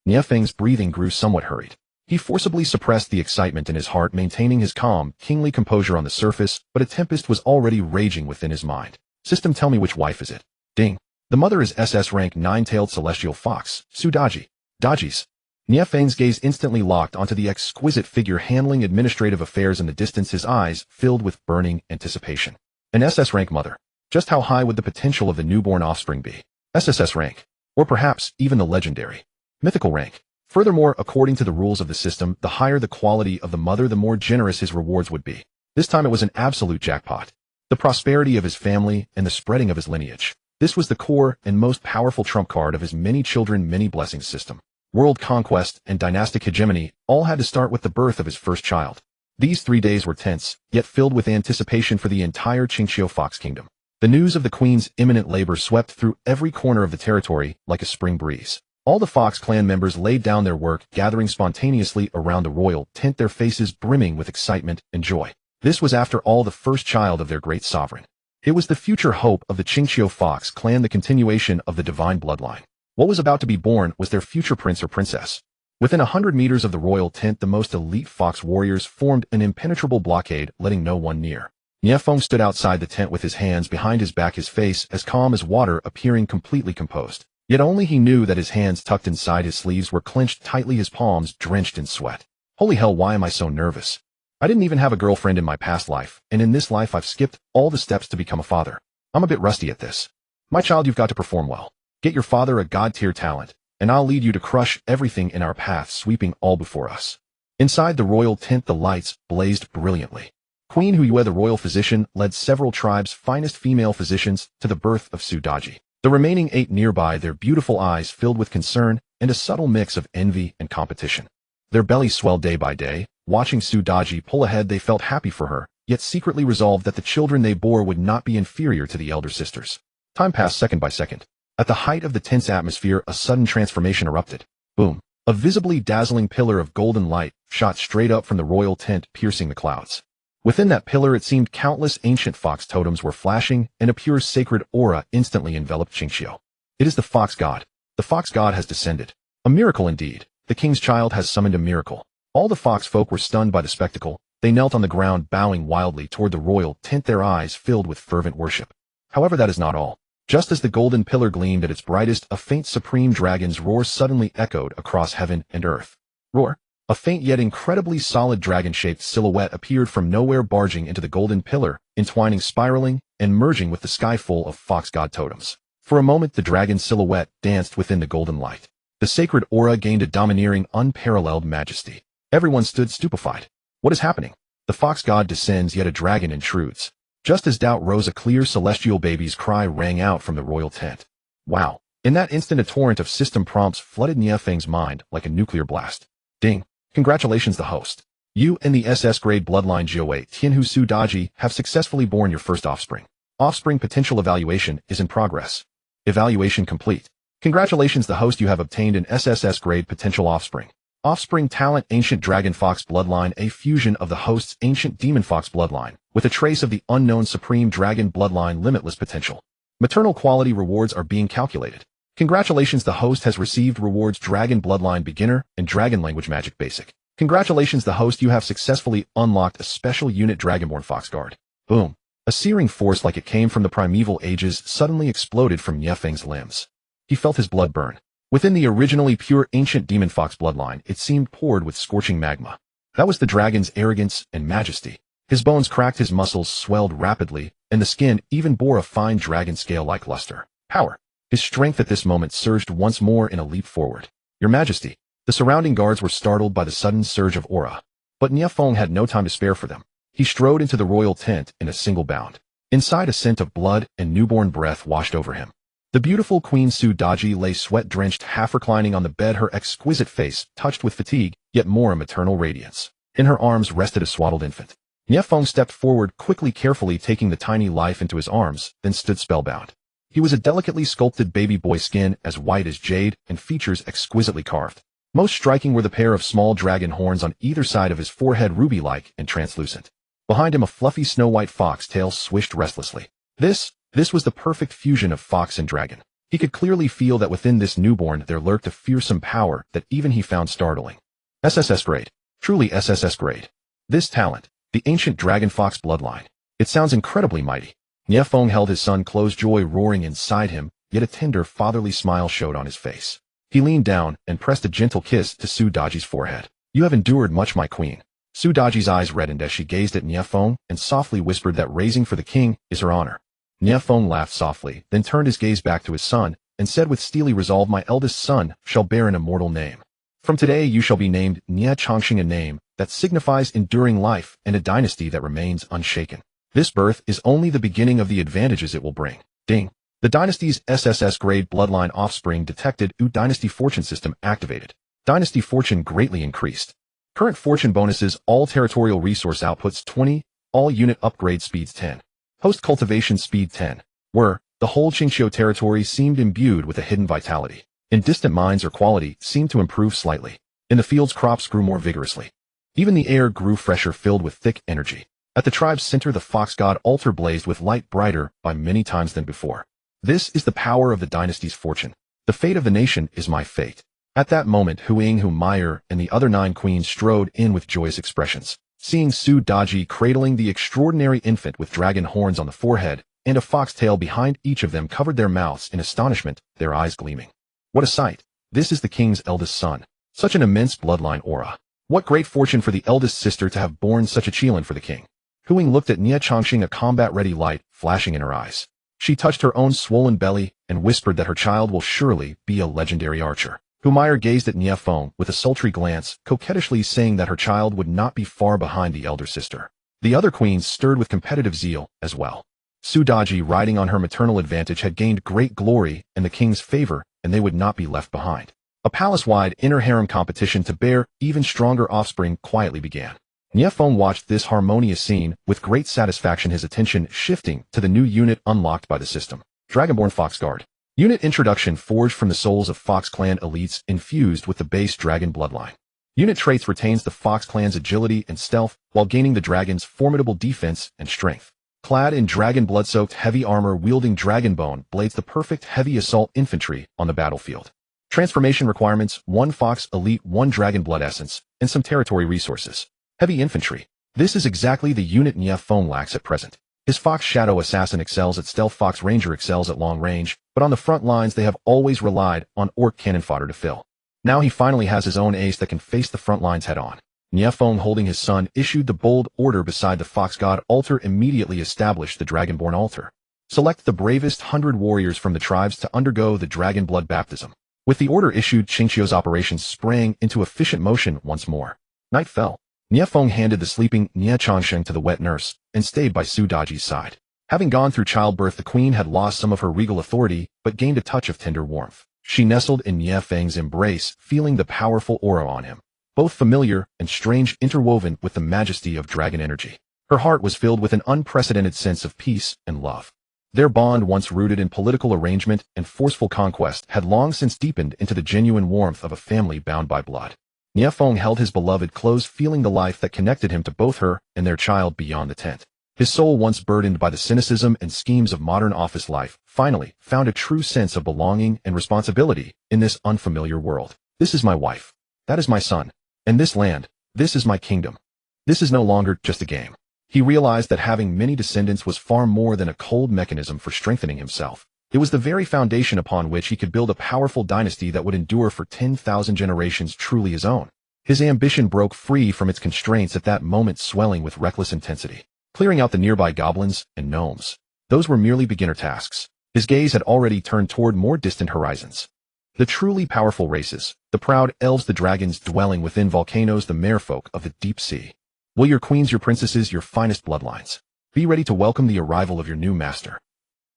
Nie Feng's breathing grew somewhat hurried. He forcibly suppressed the excitement in his heart, maintaining his calm, kingly composure on the surface, but a tempest was already raging within his mind. System, tell me which wife is it? Ding. The mother is SS rank 9-tailed celestial fox, Su Daji. Daji's. Nie Feng's gaze instantly locked onto the exquisite figure handling administrative affairs in the distance, his eyes filled with burning anticipation. An SS rank mother. Just how high would the potential of the newborn offspring be? SSS rank. Or perhaps even the legendary mythical rank. Furthermore, according to the rules of the system, the higher the quality of the mother, the more generous his rewards would be. This time it was an absolute jackpot. The prosperity of his family and the spreading of his lineage. This was the core and most powerful trump card of his many children, many blessings system. World conquest and dynastic hegemony all had to start with the birth of his first child. These 3 days were tense, yet filled with anticipation for the entire Qingqiu Fox Kingdom. The news of the queen's imminent labor swept through every corner of the territory like a spring breeze. All the Fox clan members laid down their work, gathering spontaneously around the royal tent, their faces brimming with excitement and joy. This was, after all, the first child of their great sovereign. It was the future hope of the Qingqiu Fox clan, the continuation of the divine bloodline. What was about to be born was their future prince or princess. Within 100 meters of the royal tent, the most elite fox warriors formed an impenetrable blockade, letting no one near. Nie Feng stood outside the tent with his hands behind his back, his face as calm as water, appearing completely composed. Yet only he knew that his hands tucked inside his sleeves were clenched tightly, his palms drenched in sweat. Holy hell, why am I so nervous? I didn't even have a girlfriend in my past life, and in this life I've skipped all the steps to become a father. I'm a bit rusty at this. My child, you've got to perform well. Get your father a god-tier talent, and I'll lead you to crush everything in our path, sweeping all before us. Inside the royal tent, the lights blazed brilliantly. Queen Huyue, the royal physician, led several tribes' finest female physicians to the birth of Su Daji. The remaining 8 nearby, their beautiful eyes filled with concern and a subtle mix of envy and competition. Their bellies swelled day by day. Watching Su Daji pull ahead, they felt happy for her, yet secretly resolved that the children they bore would not be inferior to the elder sisters. Time passed second by second. At the height of the tense atmosphere, a sudden transformation erupted. Boom! A visibly dazzling pillar of golden light shot straight up from the royal tent, piercing the clouds. Within that pillar, it seemed countless ancient fox totems were flashing, and a pure sacred aura instantly enveloped Qingqiu. It is the fox god. The fox god has descended. A miracle indeed. The king's child has summoned a miracle. All the fox folk were stunned by the spectacle. They knelt on the ground, bowing wildly toward the royal tent, their eyes filled with fervent worship. However, that is not all. Just as the golden pillar gleamed at its brightest, a faint supreme dragon's roar suddenly echoed across heaven and earth. Roar! A faint yet incredibly solid dragon-shaped silhouette appeared from nowhere, barging into the golden pillar, entwining, spiraling, and merging with the sky full of fox god totems. For a moment, the dragon silhouette danced within the golden light. The sacred aura gained a domineering, unparalleled majesty. Everyone stood stupefied. What is happening? The fox god descends, yet a dragon intrudes. Just as doubt rose, a clear celestial baby's cry rang out from the royal tent. Wow! In that instant, a torrent of system prompts flooded Nie Feng's mind like a nuclear blast. Ding! Congratulations, the host. You and the SS grade bloodline Jiawei Tianhu Su Daji have successfully born your first offspring. Offspring potential evaluation is in progress. Evaluation complete. Congratulations, the host, you have obtained an SSS grade potential offspring. Offspring talent: Ancient Dragon Fox Bloodline, a fusion of the host's Ancient Demon Fox Bloodline, with a trace of the unknown Supreme Dragon Bloodline. Limitless potential. Maternal quality rewards are being calculated. Congratulations, the host has received rewards: Dragon Bloodline Beginner and Dragon Language Magic Basic. Congratulations, the host, you have successfully unlocked a special unit, Dragonborn Fox Guard. Boom! A searing force like it came from the primeval ages suddenly exploded from Nie Feng's limbs. He felt his blood burn. Within the originally pure Ancient Demon Fox Bloodline, it seemed poured with scorching magma. That was the dragon's arrogance and majesty. His bones cracked, his muscles swelled rapidly, and the skin even bore a fine dragon scale-like luster. Power! His strength at this moment surged once more in a leap forward. Your Majesty! The surrounding guards were startled by the sudden surge of aura. But Nie Feng had no time to spare for them. He strode into the royal tent in a single bound. Inside, a scent of blood and newborn breath washed over him. The beautiful Queen Su Daji lay sweat-drenched, half reclining on the bed, her exquisite face touched with fatigue, yet more a maternal radiance. In her arms rested a swaddled infant. Nie Feng stepped forward quickly, carefully taking the tiny life into his arms, then stood spellbound. He was a delicately sculpted baby boy, skin as white as jade and features exquisitely carved. Most striking were the pair of small dragon horns on either side of his forehead, ruby-like and translucent. Behind him, a fluffy snow-white fox tail swished restlessly. This was the perfect fusion of fox and dragon. He could clearly feel that within this newborn there lurked a fearsome power that even he found startling. SSS grade. Truly SSS grade. This talent, the Ancient Demon Fox Bloodline. It sounds incredibly mighty. Nie Feng held his son close, joy roaring inside him, yet a tender fatherly smile showed on his face. He leaned down and pressed a gentle kiss to Su Daji's forehead. You have endured much, my queen. Su Daji's eyes reddened as she gazed at Nie Feng and softly whispered that raising for the king is her honor. Nie Feng laughed softly, then turned his gaze back to his son and said with steely resolve, my eldest son shall bear an immortal name. From today you shall be named Nie Chongqing, a name that signifies enduring life and a dynasty that remains unshaken. This birth is only the beginning of the advantages it will bring. Ding. The dynasty's SSS grade bloodline offspring detected. Dynasty fortune system activated. Dynasty fortune greatly increased. Current fortune bonuses: all territorial resource outputs 20, all unit upgrade speeds 10. Post cultivation speed 10. The whole Qingqiu territory seemed imbued with a hidden vitality. In distant mines or quality seemed to improve slightly. In the fields crops grew more vigorously. Even the air grew fresher, filled with thick energy. At the tribe's center the fox god altar blazed with light, brighter by many times than before. This is the power of the dynasty's fortune. The fate of the nation is my fate. At that moment Huang, Meyer, and the other 9 queens strode in with joyous expressions. Seeing Su Daji cradling the extraordinary infant with dragon horns on the forehead and a fox tail behind each of them covered their mouths in astonishment, their eyes gleaming. What a sight! This is the king's eldest son. Such an immense bloodline aura. What great fortune for the eldest sister to have borne such a child for the king. Huang looked at Nie Chongqing, a combat-ready light flashing in her eyes. She touched her own swollen belly and whispered that her child will surely be a legendary archer. Meyer gazed at Nie Feng with a sultry glance, coquettishly saying that her child would not be far behind the elder sister. The other queens stirred with competitive zeal as well. Su Daji, riding on her maternal advantage, had gained great glory and the king's favor, and they would not be left behind. A palace-wide inter-harem competition to bear even stronger offspring quietly began. Nie Feng watched this harmonious scene with great satisfaction, his attention shifting to the new unit unlocked by the system. Dragonborn Fox Guard. Unit introduction: forged from the souls of Fox Clan elites infused with the base dragon bloodline. Unit traits: retains the Fox Clan's agility and stealth while gaining the dragon's formidable defense and strength. Clad in dragon blood-soaked heavy armor, wielding dragon bone blades, the perfect heavy assault infantry on the battlefield. Transformation requirements: 1 Fox Elite, 1 Dragon Blood Essence, and some territory resources. Heavy infantry. This is exactly the unit Nie Feng lacks at present. His Fox Shadow Assassin excels at stealth, Fox Ranger excels at long range, but on the front lines they have always relied on orc cannon fodder to fill. Now he finally has his own ace that can face the front lines head-on. Nie Feng, holding his son, issued the bold order beside the Fox God altar, immediately established the Dragonborn altar. Select the bravest 100 warriors from the tribes to undergo the dragon blood baptism. With the order issued, Qingqiu's operations sprang into efficient motion once more. Night fell. Nie Feng handed the sleeping Nie Chongqing to the wet nurse and stayed by Su Daji's side. Having gone through childbirth, the queen had lost some of her regal authority, but gained a touch of tender warmth. She nestled in Nie Feng's embrace, feeling the powerful aura on him, both familiar and strange, interwoven with the majesty of dragon energy. Her heart was filled with an unprecedented sense of peace and love. Their bond, once rooted in political arrangement and forceful conquest, had long since deepened into the genuine warmth of a family bound by blood. Nie Feng held his beloved close, feeling the life that connected him to both her and their child beyond the tent. His soul, once burdened by the cynicism and schemes of modern office life, finally found a true sense of belonging and responsibility in this unfamiliar world. This is my wife. That is my son. And this land, this is my kingdom. This is no longer just a game. He realized that having many descendants was far more than a cold mechanism for strengthening himself. It was the very foundation upon which he could build a powerful dynasty that would endure for 10,000 generations, truly his own. His ambition broke free from its constraints at that moment, swelling with reckless intensity. Clearing out the nearby goblins and gnomes. Those were merely beginner tasks. His gaze had already turned toward more distant horizons. The truly powerful races, the proud elves, the dragons dwelling within volcanoes, the merfolk of the deep sea. Will your queens, your princesses, your finest bloodlines be ready to welcome the arrival of your new master?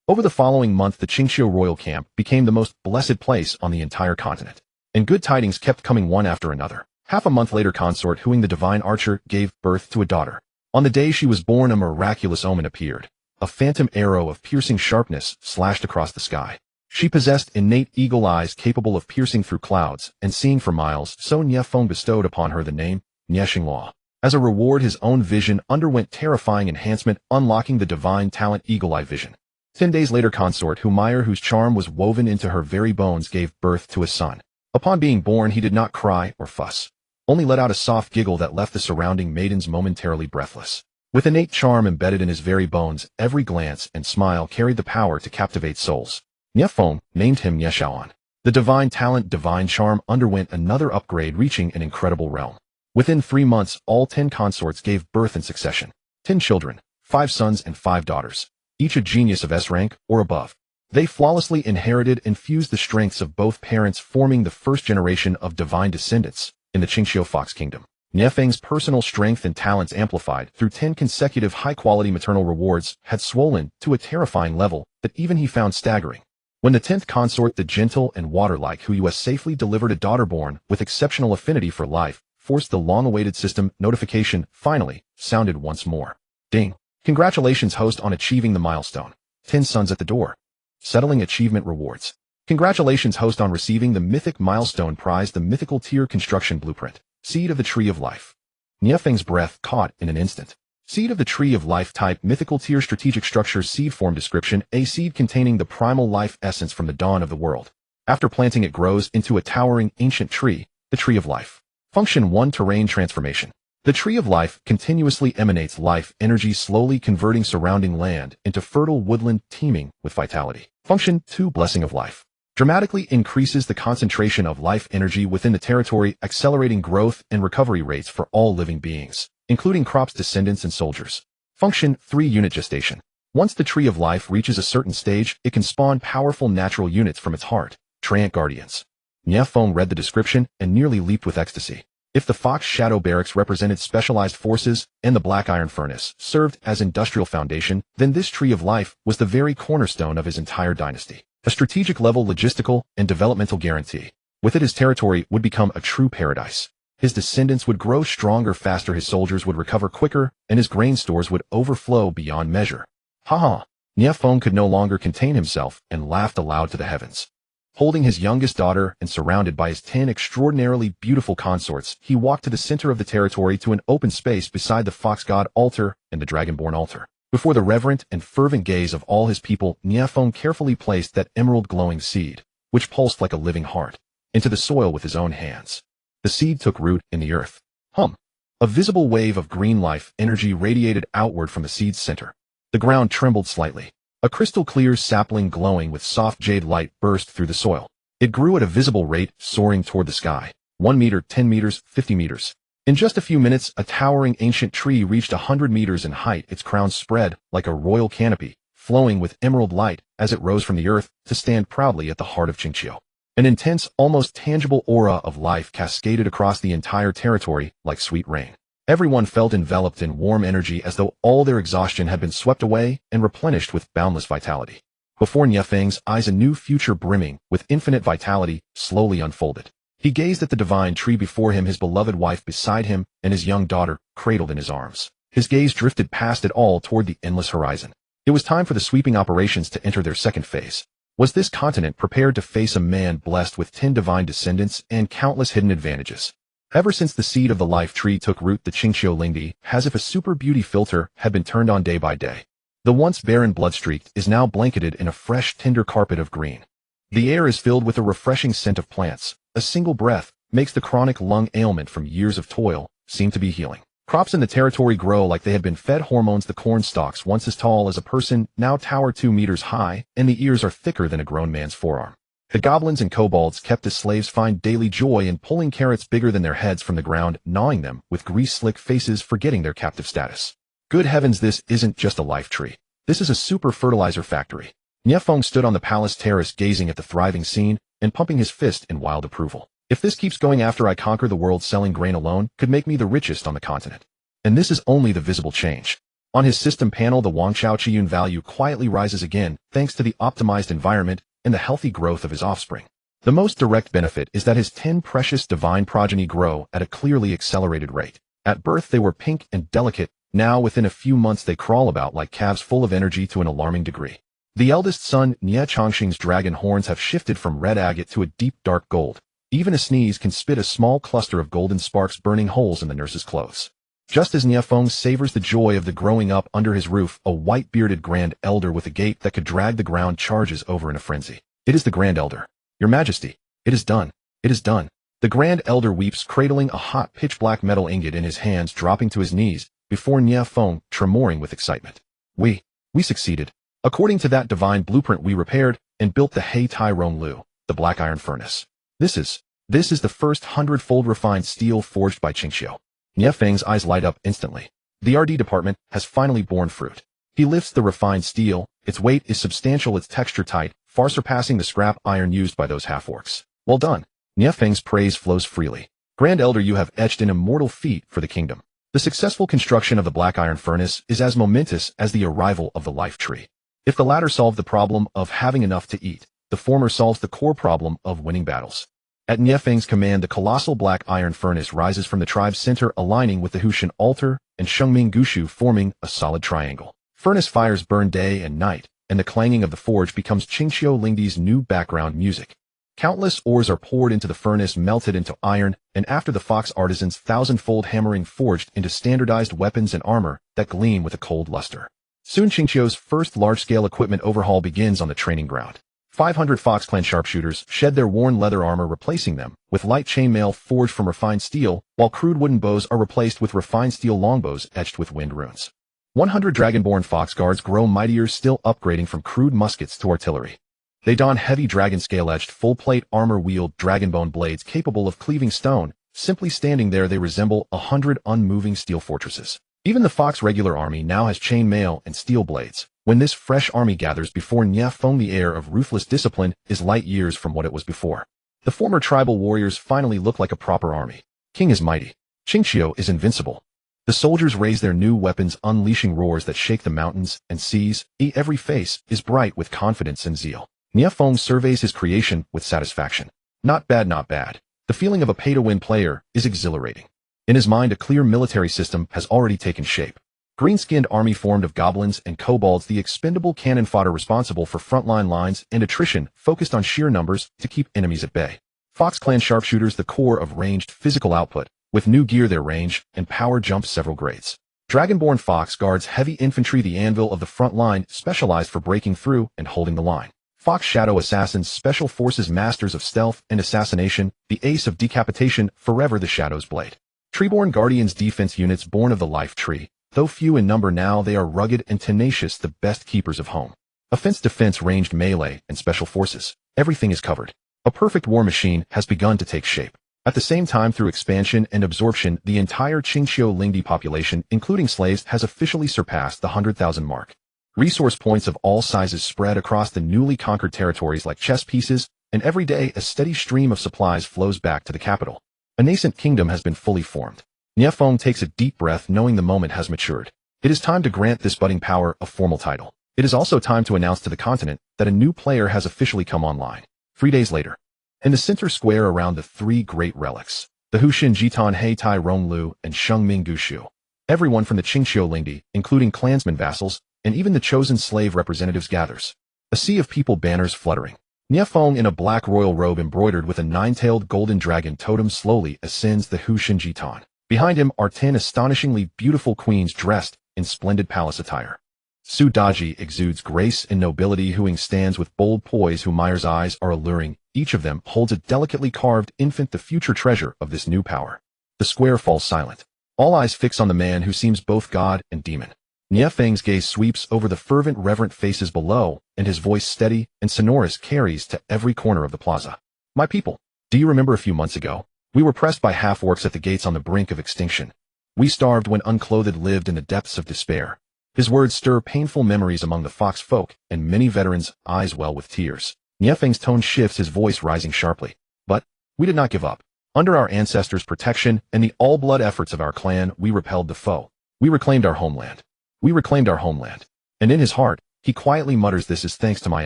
Over the following month, the Qingqiu royal camp became the most blessed place on the entire continent, and good tidings kept coming one after another. Half a month later, consort Huang, the divine archer, gave birth to a daughter. On the day she was born, a miraculous omen appeared. A phantom arrow of piercing sharpness slashed across the sky. She possessed innate eagle eyes capable of piercing through clouds and seeing for miles, so Nie Feng bestowed upon her the name Nie Xinghua. As a reward, his own vision underwent terrifying enhancement, unlocking the divine talent Eagle Eye Vision. 10 days later, consort Meyer, whose charm was woven into her very bones, gave birth to a son. Upon being born, he did not cry or fuss. only let out a soft giggle that left the surrounding maidens momentarily breathless. With innate charm embedded in his very bones, every glance and smile carried the power to captivate souls. Nie Feng named him Nie Shaoan. The divine talent, divine charm underwent another upgrade, reaching an incredible realm. Within 3 months, all 10 consorts gave birth in succession. 10 children, 5 sons and 5 daughters, each a genius of S rank or above. They flawlessly inherited and fused the strengths of both parents, forming the first generation of divine descendants in the Qingxiu Fox Kingdom. Nie Feng's personal strength and talents, amplified through 10 consecutive high-quality maternal rewards, had swollen to a terrifying level that even he found staggering. When the 10th consort, the gentle and water-like Hu safely delivered a daughter born with exceptional affinity for life, forced the long-awaited system notification finally sounded once more. Ding! Congratulations, host, on achieving the milestone. 10 sons at the door. Settling achievement rewards. Congratulations, host, on receiving the mythic milestone prize, the mythical tier construction blueprint. Seed of the Tree of Life. Nie Feng's breath caught in an instant. Seed of the Tree of Life type, mythical tier, strategic structure, seed form description, a seed containing the primal life essence from the dawn of the world. After planting, it grows into a towering ancient tree, the Tree of Life. Function 1, terrain transformation. The Tree of Life continuously emanates life energy, slowly converting surrounding land into fertile woodland teeming with vitality. Function 2, blessing of life. Dramatically increases the concentration of life energy within the territory, accelerating growth and recovery rates for all living beings, including crops, descendants, and soldiers. Function 3, unit gestation. Once the Tree of Life reaches a certain stage, it can spawn powerful natural units from its heart, Treant Guardians. Nie Feng read the description and nearly leaped with ecstasy. If the Fox Shadow Barracks represented specialized forces and the Black Iron Furnace served as industrial foundation, then this Tree of Life was the very cornerstone of his entire dynasty. A strategic level, logistical, and developmental guarantee. With it, his territory would become a true paradise. His descendants would grow stronger faster, his soldiers would recover quicker, and his grain stores would overflow beyond measure. Ha! Nie Feng could no longer contain himself and laughed aloud to the heavens. Holding his youngest daughter and surrounded by his 10 extraordinarily beautiful consorts, he walked to the center of the territory, to an open space beside the Fox God altar and the Dragonborn altar. Before the reverent and fervent gaze of all his people, Nie Feng carefully placed that emerald glowing seed, which pulsed like a living heart, into the soil with his own hands. The seed took root in the earth. A visible wave of green life energy radiated outward from the seed's center. The ground trembled slightly. A crystal clear sapling glowing with soft jade light burst through the soil. It grew at a visible rate, soaring toward the sky. 1 meter, 10 meters, 50 meters. In just a few minutes, a towering ancient tree reached 100 meters in height, its crown spread like a royal canopy, flowing with emerald light as it rose from the earth to stand proudly at the heart of Qingqiu. An intense, almost tangible aura of life cascaded across the entire territory like sweet rain. Everyone felt enveloped in warm energy, as though all their exhaustion had been swept away and replenished with boundless vitality. Before Nie Feng's eyes, a new future brimming with infinite vitality slowly unfolded. He gazed at the divine tree before him, his beloved wife beside him, and his young daughter cradled in his arms. His gaze drifted past it all toward the endless horizon. It was time for the sweeping operations to enter their second phase. Was this continent prepared to face a man blessed with 10 divine descendants and countless hidden advantages? Ever since the seed of the life tree took root, the Qingqiu Lingdi, as if a super beauty filter had been turned on day by day. The once barren bloodstreak is now blanketed in a fresh, tender carpet of green. The air is filled with a refreshing scent of plants. A single breath makes the chronic lung ailment from years of toil seem to be healing. Crops in the territory grow like they had been fed hormones. The corn stalks, once as tall as a person, now tower 2 meters high, and the ears are thicker than a grown man's forearm. The goblins and kobolds kept as slaves find daily joy in pulling carrots bigger than their heads from the ground, gnawing them with grease-slick faces, forgetting their captive status. Good heavens, this isn't just a life tree. This is a super fertilizer factory. Nie Feng stood on the palace terrace, gazing at the thriving scene and pumping his fist in wild approval. If this keeps going after I conquer the world, selling grain alone could make me the richest on the continent. And this is only the visible change. On his system panel, the Wangchao Qiyun value quietly rises again, thanks to the optimized environment and the healthy growth of his offspring. The most direct benefit is that his 10 precious divine progeny grow at a clearly accelerated rate. At birth they were pink and delicate. Now within a few months they crawl about like calves, full of energy to an alarming degree. The eldest son, Nie Chongqing's dragon horns have shifted from red agate to a deep dark gold. Even a sneeze can spit a small cluster of golden sparks, burning holes in the nurse's clothes. Just as Nie Feng savors the joy of the growing up under his roof, a white-bearded grand elder with a gait that could drag the ground charges over in a frenzy. It is the grand elder. Your Majesty, it is done. It is done. The Grand Elder weeps, cradling a hot pitch-black metal ingot in his hands, dropping to his knees before Nie Feng, tremoring with excitement. We succeeded. According to that divine blueprint, we repaired and built the Hei Tai Rong Lu, the black iron furnace. This is the first 100-fold refined steel forged by Qingxiu. Nie Feng's eyes light up instantly. The RD department has finally borne fruit. He lifts the refined steel. Its weight is substantial, its texture tight, far surpassing the scrap iron used by those half-orcs. Well done. Nie Feng's praise flows freely. Grand Elder, you have etched an immortal feat for the kingdom. The successful construction of the black iron furnace is as momentous as the arrival of the life tree. If the latter solved the problem of having enough to eat, the former solves the core problem of winning battles. At Nie Feng's command, the colossal black iron furnace rises from the tribe's center, aligning with the Hushan altar and Shengming Gushu, forming a solid triangle. Furnace fires burn day and night, and the clanging of the forge becomes Qingxiu Lingdi's new background music. Countless ores are poured into the furnace, melted into iron, and after the fox artisans' thousand-fold hammering, forged into standardized weapons and armor that gleam with a cold luster. Soon Qingxiu's first large-scale equipment overhaul begins on the training ground. 500 Fox Clan sharpshooters shed their worn leather armor, replacing them with light chainmail forged from refined steel, while crude wooden bows are replaced with refined steel longbows etched with wind runes. 100 dragonborn fox guards grow mightier still, upgrading from crude muskets to artillery. They don heavy dragon scale-etched full-plate armor-wield dragonbone blades capable of cleaving stone. Simply standing there, they resemble 100 unmoving steel fortresses. Even the fox regular army now has chain mail and steel blades. When this fresh army gathers before Nie Feng, the air of ruthless discipline is light years from what it was before. The former tribal warriors finally look like a proper army. King is mighty. Qingxiu is invincible. The soldiers raise their new weapons, unleashing roars that shake the mountains and seas. Every face is bright with confidence and zeal. Nie Feng surveys his creation with satisfaction. Not bad, not bad. The feeling of a pay-to-win player is exhilarating. In his mind, a clear military system has already taken shape. Green-skinned army formed of goblins and kobolds, the expendable cannon fodder responsible for frontline lines and attrition, focused on sheer numbers to keep enemies at bay. Fox Clan sharpshooters, the core of ranged physical output. With new gear, their range and power jump several grades. Dragonborn Fox guards, heavy infantry, the anvil of the front line, specialized for breaking through and holding the line. Fox Shadow Assassins, special forces, masters of stealth and assassination, the ace of decapitation, forever the Shadow's blade. Treeborn Guardians, defense units born of the life tree. Though few in number now, they are rugged and tenacious, the best keepers of home. Offense, defense, ranged melee, and special forces. Everything is covered. A perfect war machine has begun to take shape. At the same time, through expansion and absorption, the entire Qingxiu Lingdi population, including slaves, has officially surpassed the 100,000 mark. Resource points of all sizes spread across the newly conquered territories like chess pieces, and every day a steady stream of supplies flows back to the capital. A nascent kingdom has been fully formed. Nie Feng takes a deep breath, knowing the moment has matured. It is time to grant this budding power a formal title. It is also time to announce to the continent that a new player has officially come online. 3 days later. In the center square around the three great relics, the Hushin Jitan, Hei Tai Rong Lu, and Shengming Gushu. Everyone from the Qingxiu Lingdi, including clansmen, vassals, and even the chosen slave representatives gathers. A sea of people, banners fluttering. Nie Feng, in a black royal robe embroidered with a nine-tailed golden dragon totem, slowly ascends the Hushin Jitan. Behind him are 10 astonishingly beautiful queens dressed in splendid palace attire. Su Daji exudes grace and nobility. Huing stands with bold poise. Humayer's eyes are alluring. Each of them holds a delicately carved infant, the future treasure of this new power. The square falls silent. All eyes fix on the man who seems both god and demon. Nie Feng's gaze sweeps over the fervent, reverent faces below, and his voice, steady and sonorous, carries to every corner of the plaza. My people, do you remember a few months ago? We were pressed by half-orcs at the gates on the brink of extinction. We starved when unclothed, lived in the depths of despair. His words stir painful memories among the fox folk, and many veterans' eyes well with tears. Nie Feng's tone shifts, his voice rising sharply. But we did not give up. Under our ancestors' protection and the all-blood efforts of our clan, we repelled the foe. We reclaimed our homeland. We reclaimed our homeland. And in his heart, he quietly mutters, this is thanks to my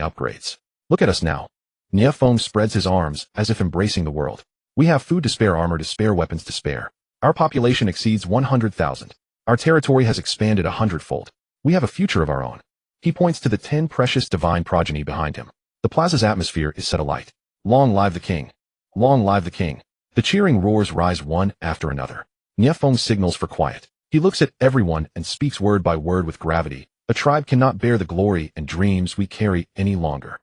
upgrades. Look at us now. Nie Feng spreads his arms as if embracing the world. We have food to spare, armor to spare, weapons to spare. Our population exceeds 100,000. Our territory has expanded 100-fold. We have a future of our own. He points to the 10 precious divine progeny behind him. The plaza's atmosphere is set alight. Long live the king. Long live the king. The cheering roars rise one after another. Nie Feng signals for quiet. He looks at everyone and speaks word by word with gravity. A tribe cannot bear the glory and dreams we carry any longer.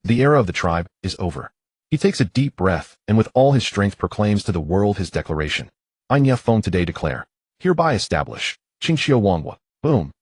The era of the tribe is over. He takes a deep breath and with all his strength proclaims to the world his declaration. I Nie Feng today declare. Hereby establish. Qingxiu Wanghua. Boom.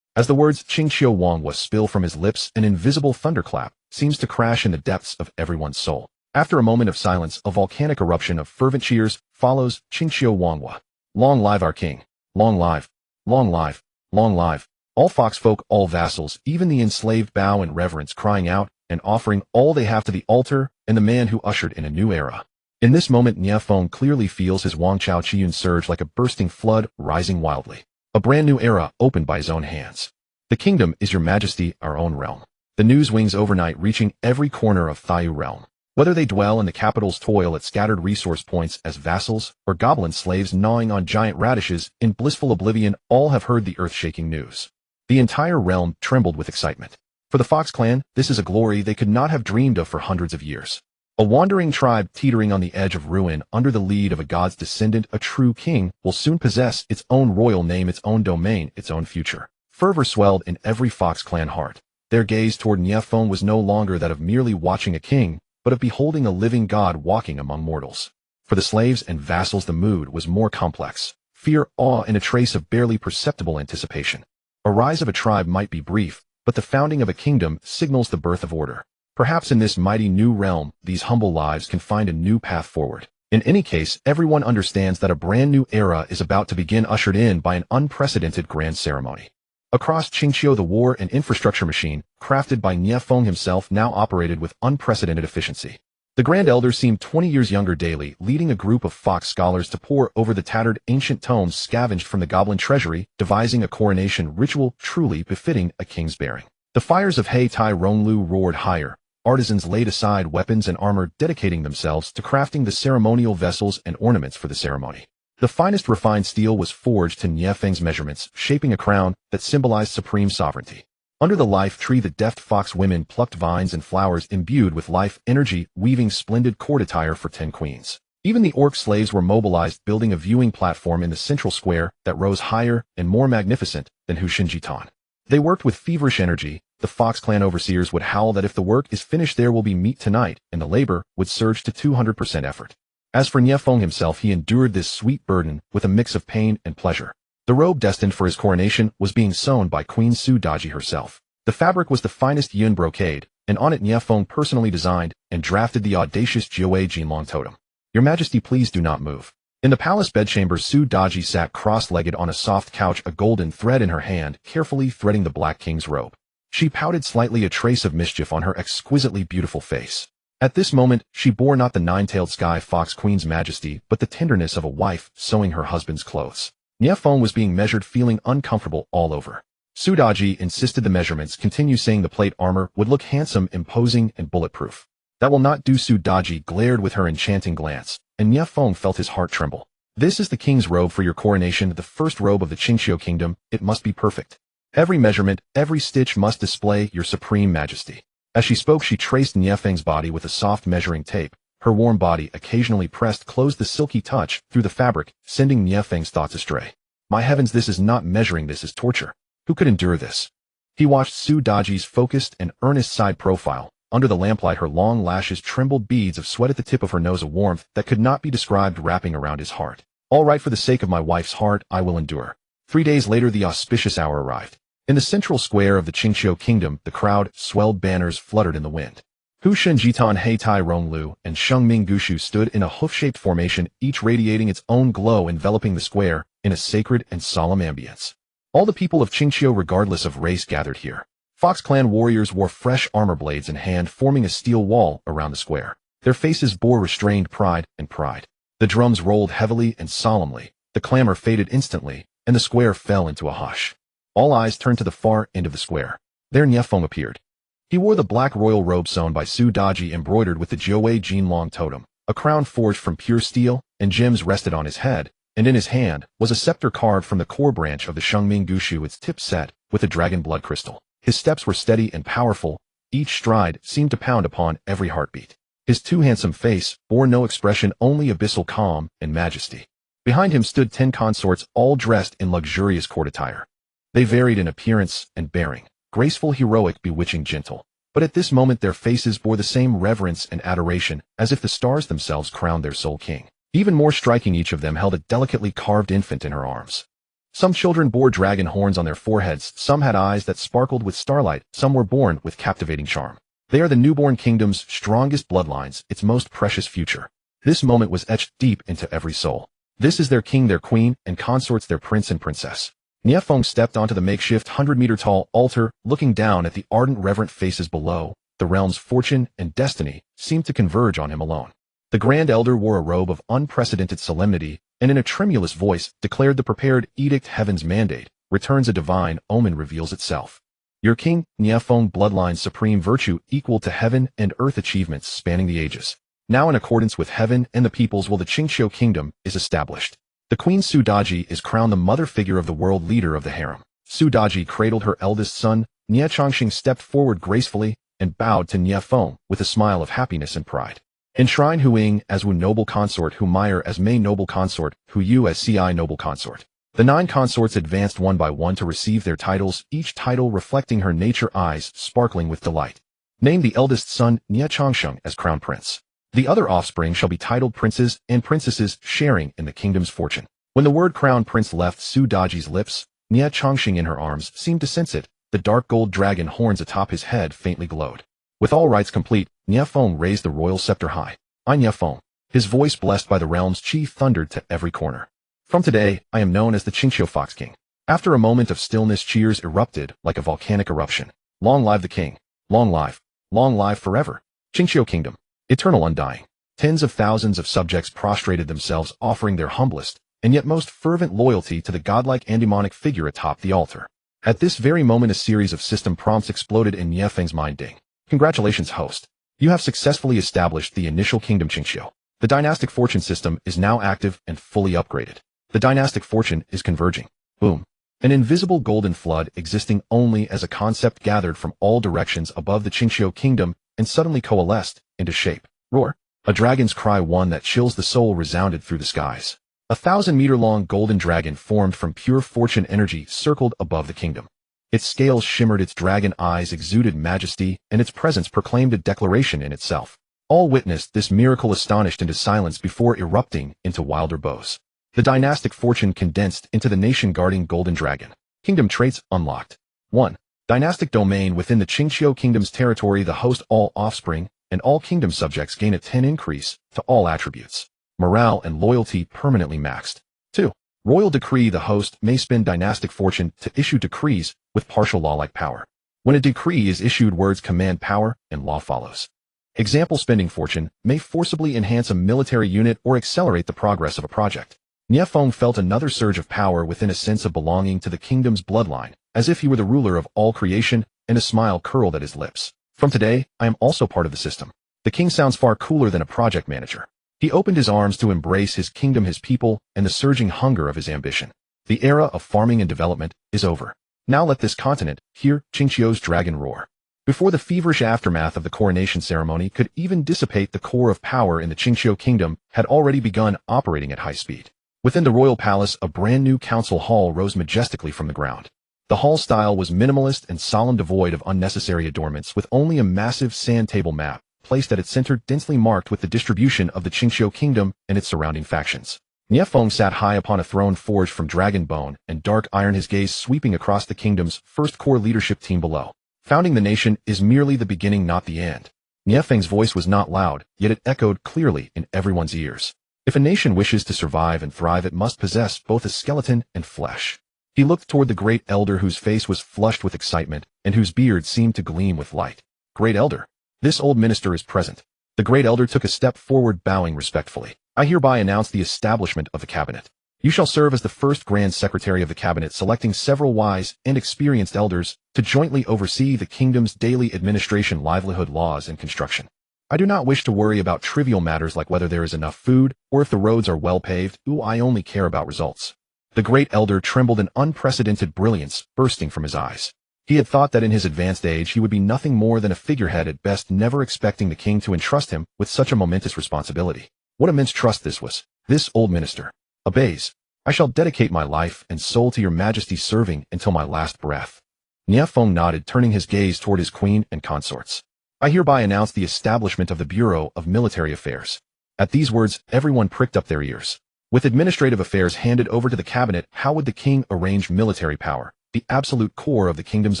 As the words Qingxiu Wanghua spill from his lips, an invisible thunderclap seems to crash in the depths of everyone's soul. After a moment of silence, a volcanic eruption of fervent cheers follows. Qingxiu Wanghua. Long live our king. Long live. Long live. Long live. All foxfolk, all vassals, even the enslaved bow in reverence, crying out and offering all they have to the altar and the man who ushered in a new era. In this moment, Nie Feng clearly feels his Wang Chao Qiyun surge like a bursting flood, rising wildly. A brand new era opened by his own hands. The kingdom is your majesty, our own realm. The news wings overnight, reaching every corner of Thiu realm. Whether they dwell in the capital's toil at scattered resource points as vassals, or goblin slaves gnawing on giant radishes in blissful oblivion, all have heard the earth-shaking news. The entire realm trembled with excitement. For the Fox clan, this is a glory they could not have dreamed of for hundreds of years. A wandering tribe teetering on the edge of ruin under the lead of a god's descendant, a true king, will soon possess its own royal name, its own domain, its own future. Fervor swelled in every Fox clan heart. Their gaze toward Nie Feng was no longer that of merely watching a king, but of beholding a living god walking among mortals. For the slaves and vassals, the mood was more complex. Fear, awe, and a trace of barely perceptible anticipation. A rise of a tribe might be brief, but the founding of a kingdom signals the birth of order. Perhaps in this mighty new realm, these humble lives can find a new path forward. In any case, everyone understands that a brand new era is about to begin, ushered in by an unprecedented grand ceremony. Across Qingqiu, the war and infrastructure machine, crafted by Nie Feng himself, now operated with unprecedented efficiency. The Grand Elder seemed 20 years younger daily, leading a group of Fox scholars to pore over the tattered ancient tomes scavenged from the goblin treasury, devising a coronation ritual truly befitting a king's bearing. The fires of Hei Tai Ronglu roared higher. Artisans laid aside weapons and armor, dedicating themselves to crafting the ceremonial vessels and ornaments for the ceremony. The finest refined steel was forged to Nie Feng's measurements, shaping a crown that symbolized supreme sovereignty. Under the life tree, the deft Fox women plucked vines and flowers imbued with life energy, weaving splendid court attire for 10 queens. Even the orc slaves were mobilized, building a viewing platform in the central square that rose higher and more magnificent than Hushinjitan. They worked with feverish energy. The Fox clan overseers would howl that if the work is finished, there will be meat tonight, and the labor would surge to 200% effort. As for Nie Feng himself, he endured this sweet burden with a mix of pain and pleasure. The robe destined for his coronation was being sewn by Queen Su Daji herself. The fabric was the finest yun brocade, and on it Nie Feng personally designed and drafted the audacious Jiuwei Jinlong totem. Your Majesty, please do not move. In the palace bedchamber, Su Daji sat cross-legged on a soft couch, a golden thread in her hand, carefully threading the Black King's robe. She pouted slightly, a trace of mischief on her exquisitely beautiful face. At this moment, she bore not the nine-tailed Sky Fox Queen's majesty, but the tenderness of a wife sewing her husband's clothes. Nie Feng was being measured, feeling uncomfortable all over. Su Daji insisted the measurements continue, saying the plate armor would look handsome, imposing, and bulletproof. That will not do. Su Daji glared with her enchanting glance, and Nie Feng felt his heart tremble. This is the king's robe for your coronation, the first robe of the Qingqiu kingdom. It must be perfect. Every measurement, every stitch must display your supreme majesty. As she spoke, she traced Nie Feng's body with a soft measuring tape. Her warm body, occasionally pressed, closed the silky touch through the fabric, sending Nie Feng's thoughts astray. My heavens, this is not measuring, this is torture. Who could endure this? He watched Su Daji's focused and earnest side profile. Under the lamplight, her long lashes trembled, beads of sweat at the tip of her nose, a warmth that could not be described wrapping around his heart. All right, for the sake of my wife's heart, I will endure. 3 days later, the auspicious hour arrived. In the central square of the Qingqiu kingdom, the crowd swelled, banners fluttered in the wind. Hu Shenjitan, Hei Tai Ronglu, and Shengming Gushu stood in a hoof-shaped formation, each radiating its own glow, enveloping the square in a sacred and solemn ambience. All the people of Qingqiu, regardless of race, gathered here. Fox clan warriors wore fresh armor, blades in hand, forming a steel wall around the square. Their faces bore restrained pride and pride. The drums rolled heavily and solemnly. The clamor faded instantly, and the square fell into a hush. All eyes turned to the far end of the square. There Nie Feng appeared. He wore the black royal robe sewn by Su Daji, embroidered with the Jiuwei Jinlong totem. A crown forged from pure steel and gems rested on his head, and in his hand was a scepter carved from the core branch of the Shengming Gushu, its tip set with a dragon blood crystal. His steps were steady and powerful. Each stride seemed to pound upon every heartbeat. His too handsome face bore no expression, only abyssal calm and majesty. Behind him stood 10 consorts, all dressed in luxurious court attire. They varied in appearance and bearing, graceful, heroic, bewitching, gentle. but at this moment their faces bore the same reverence and adoration as if the stars themselves crowned their sole king. Even more striking, each of them held a delicately carved infant in her arms. Some children bore dragon horns on their foreheads, some had eyes that sparkled with starlight, some were born with captivating charm. They are the newborn kingdom's strongest bloodlines, its most precious future. This moment was etched deep into every soul. This is their king, their queen, and consorts, their prince and princess. Nie Feng stepped onto the makeshift 100-meter-tall altar, looking down at the ardent, reverent faces below. The realm's fortune and destiny seemed to converge on him alone. The Grand Elder wore a robe of unprecedented solemnity, and in a tremulous voice declared the prepared edict. Heaven's mandate returns, a divine omen reveals itself. Your king, Nie Feng bloodline's supreme virtue equal to heaven and earth achievements spanning the ages. Now in accordance with heaven and the people's will, the Qingqiu kingdom is established. The Queen Su Daji is crowned the mother figure of the world leader of the harem. Su Daji cradled her eldest son. Nie Chongqing stepped forward gracefully and bowed to Nie Feng with a smile of happiness and pride. Enshrine Hu Ying as Wu noble consort, Hu Meyer as Mei noble consort, Hu Yu as Ci noble consort. The 9 consorts advanced one by one to receive their titles, each title reflecting her nature, eyes sparkling with delight. Name the eldest son, Nie Chongsheng, as crown prince. The other offspring shall be titled princes and princesses, sharing in the kingdom's fortune. When the word crown prince left Su Daji's lips, Nie Chongqing in her arms seemed to sense it. The dark gold dragon horns atop his head faintly glowed. With all rites complete, Nie Feng raised the royal scepter high. I, Nie Feng, his voice blessed by the realm's chief, thundered to every corner. From today, I am known as the Qingqiu Fox King. After a moment of stillness, cheers erupted like a volcanic eruption. Long live the king! Long live forever! Qingqiu Kingdom, eternal, undying. Tens of thousands of subjects prostrated themselves, offering their humblest and yet most fervent loyalty to the godlike and demonic figure atop the altar. At this very moment, a series of system prompts exploded in Nie Feng's mind. Ding. Congratulations, host. You have successfully established the initial kingdom Qingqiu. The dynastic fortune system is now active and fully upgraded. The dynastic fortune is converging. Boom. An invisible golden flood existing only as a concept gathered from all directions above the Qingqiu kingdom and suddenly coalesced into shape. Roar. A dragon's cry, one that chills the soul, resounded through the skies. A 1,000-meter-long golden dragon formed from pure fortune energy circled above the kingdom. Its scales shimmered, its dragon eyes exuded majesty, and its presence proclaimed a declaration in itself. All witnessed this miracle astonished into silence before erupting into wilder bows. The dynastic fortune condensed into the nation-guarding golden dragon. Kingdom traits unlocked. 1. Dynastic domain within the Qingqiu kingdom's territory. The host, all offspring, and all kingdom subjects gain a 10 increase to all attributes. Morale and loyalty permanently maxed. 2. Royal decree. The host may spend dynastic fortune to issue decrees with partial law-like power. When a decree is issued, words command power and law follows. Example, spending fortune may forcibly enhance a military unit or accelerate the progress of a project. Nie Feng felt another surge of power within, a sense of belonging to the kingdom's bloodline, as if he were the ruler of all creation, and a smile curled at his lips. From today, I am also part of the system. The king sounds far cooler than a project manager. He opened his arms to embrace his kingdom, his people, and the surging hunger of his ambition. The era of farming and development is over. Now let this continent hear Qingqiu's dragon roar. Before the feverish aftermath of the coronation ceremony could even dissipate, the core of power in the Qingqiu kingdom had already begun operating at high speed. Within the royal palace, a brand new council hall rose majestically from the ground. The hall style was minimalist and solemn, devoid of unnecessary adornments, with only a massive sand table map placed at its center, densely marked with the distribution of the Qingqiu kingdom and its surrounding factions. Nie Feng sat high upon a throne forged from dragon bone and dark iron, his gaze sweeping across the kingdom's first core leadership team below. Founding the nation is merely the beginning, not the end. Nie Feng's voice was not loud, yet it echoed clearly in everyone's ears. If a nation wishes to survive and thrive, it must possess both a skeleton and flesh. He looked toward the great elder, whose face was flushed with excitement and whose beard seemed to gleam with light. Great elder, this old minister is present. The great elder took a step forward, bowing respectfully. I hereby announce the establishment of the cabinet. You shall serve as the first grand secretary of the cabinet, selecting several wise and experienced elders to jointly oversee the kingdom's daily administration, livelihood, laws, and construction. I do not wish to worry about trivial matters like whether there is enough food or if the roads are well paved. I only care about results. The great elder trembled, an unprecedented brilliance bursting from his eyes. He had thought that in his advanced age he would be nothing more than a figurehead at best, never expecting the king to entrust him with such a momentous responsibility. What immense trust this was. This old minister obeys. I shall dedicate my life and soul to your majesty, serving until my last breath. Nie Feng nodded, turning his gaze toward his queen and consorts. I hereby announce the establishment of the Bureau of Military Affairs. At these words, everyone pricked up their ears. With administrative affairs handed over to the cabinet, how would the king arrange military power, the absolute core of the kingdom's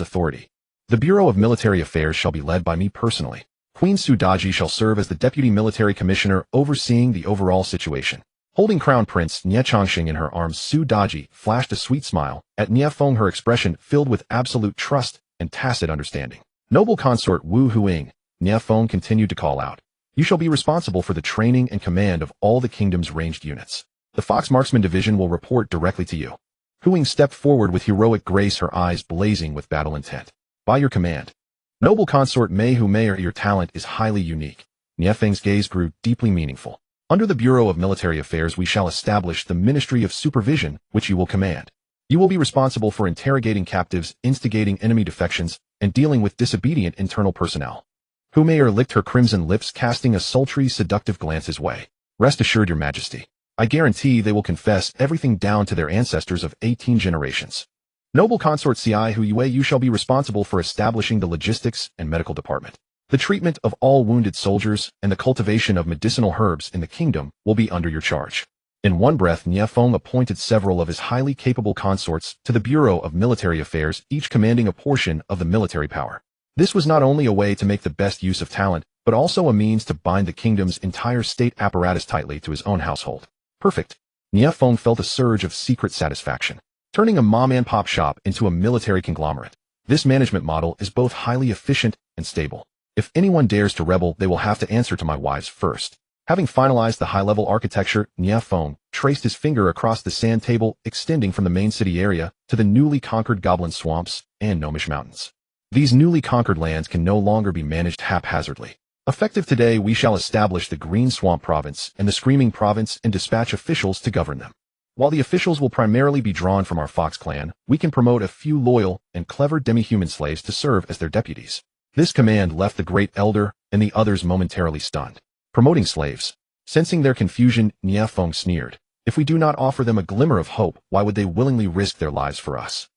authority? The Bureau of Military Affairs shall be led by me personally. Queen Su Daji shall serve as the deputy military commissioner overseeing the overall situation. Holding Crown Prince Nie Chongqing in her arms, Su Daji flashed a sweet smile at Nie Feng, her expression filled with absolute trust and tacit understanding. Noble consort Wu Huing, Nie Feng continued to call out. You shall be responsible for the training and command of all the kingdom's ranged units. The Fox Marksman Division will report directly to you. Huing stepped forward with heroic grace, her eyes blazing with battle intent. By your command. Noble consort Mei Hu Mei, your talent is highly unique. Nie Feng's gaze grew deeply meaningful. Under the Bureau of Military Affairs we shall establish the Ministry of Supervision, which you will command. You will be responsible for interrogating captives, instigating enemy defections, and dealing with disobedient internal personnel. Hu Mei licked her crimson lips, casting a sultry, seductive glance his way. Rest assured, your majesty. I guarantee they will confess everything down to their ancestors of 18 generations. Noble consort Ci Hu Yue, you shall be responsible for establishing the logistics and medical department. The treatment of all wounded soldiers and the cultivation of medicinal herbs in the kingdom will be under your charge. In one breath, Nie Feng appointed several of his highly capable consorts to the Bureau of Military Affairs, each commanding a portion of the military power. This was not only a way to make the best use of talent, but also a means to bind the kingdom's entire state apparatus tightly to his own household. Perfect. Nie Feng felt a surge of secret satisfaction. Turning a mom-and-pop shop into a military conglomerate. This management model is both highly efficient and stable. If anyone dares to rebel, they will have to answer to my wives first. Having finalized the high-level architecture, Nie Feng traced his finger across the sand table extending from the main city area to the newly conquered Goblin Swamps and Gnomish Mountains. These newly conquered lands can no longer be managed haphazardly. Effective today, we shall establish the Green Swamp Province and the Screaming Province and dispatch officials to govern them. While the officials will primarily be drawn from our Fox clan, we can promote a few loyal and clever demi-human slaves to serve as their deputies. This command left the Great Elder and the others momentarily stunned. Promoting slaves. Sensing their confusion, Nie Feng sneered. If we do not offer them a glimmer of hope, why would they willingly risk their lives for us?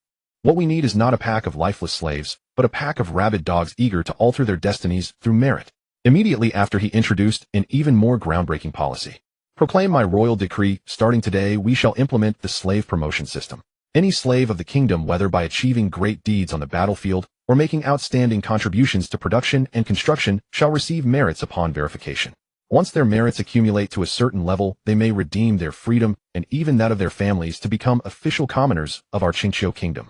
What we need is not a pack of lifeless slaves, but a pack of rabid dogs eager to alter their destinies through merit. Immediately after, he introduced an even more groundbreaking policy. Proclaim my royal decree, starting today we shall implement the slave promotion system. Any slave of the kingdom, whether by achieving great deeds on the battlefield or making outstanding contributions to production and construction, shall receive merits upon verification. Once their merits accumulate to a certain level, they may redeem their freedom and even that of their families to become official commoners of our Qingqiu kingdom.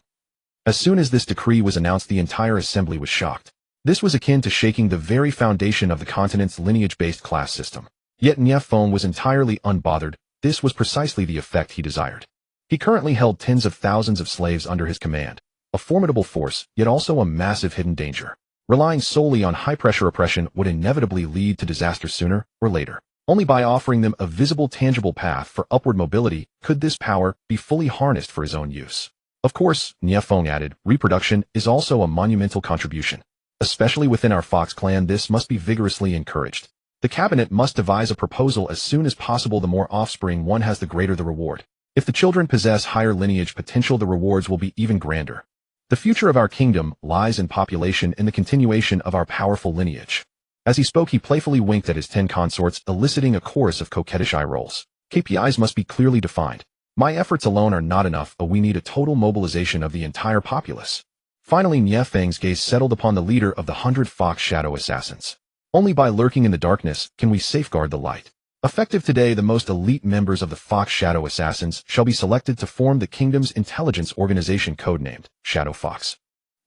As soon as this decree was announced, the entire assembly was shocked. This was akin to shaking the very foundation of the continent's lineage-based class system. Yet Nie Feng was entirely unbothered. This was precisely the effect he desired. He currently held tens of thousands of slaves under his command, a formidable force, yet also a massive hidden danger. Relying solely on high-pressure oppression would inevitably lead to disaster sooner or later. Only by offering them a visible, tangible path for upward mobility could this power be fully harnessed for his own use. Of course, Nie Feng added, reproduction is also a monumental contribution. Especially within our Fox clan, this must be vigorously encouraged. The cabinet must devise a proposal as soon as possible. The more offspring one has, the greater the reward. If the children possess higher lineage potential, the rewards will be even grander. The future of our kingdom lies in population and the continuation of our powerful lineage. As he spoke, he playfully winked at his 10 consorts, eliciting a chorus of coquettish eye rolls. KPIs must be clearly defined. My efforts alone are not enough, but we need a total mobilization of the entire populace. Finally, Nie Feng's gaze settled upon the leader of the 100 Fox Shadow Assassins. Only by lurking in the darkness can we safeguard the light. Effective today, the most elite members of the Fox Shadow Assassins shall be selected to form the kingdom's intelligence organization codenamed Shadow Fox.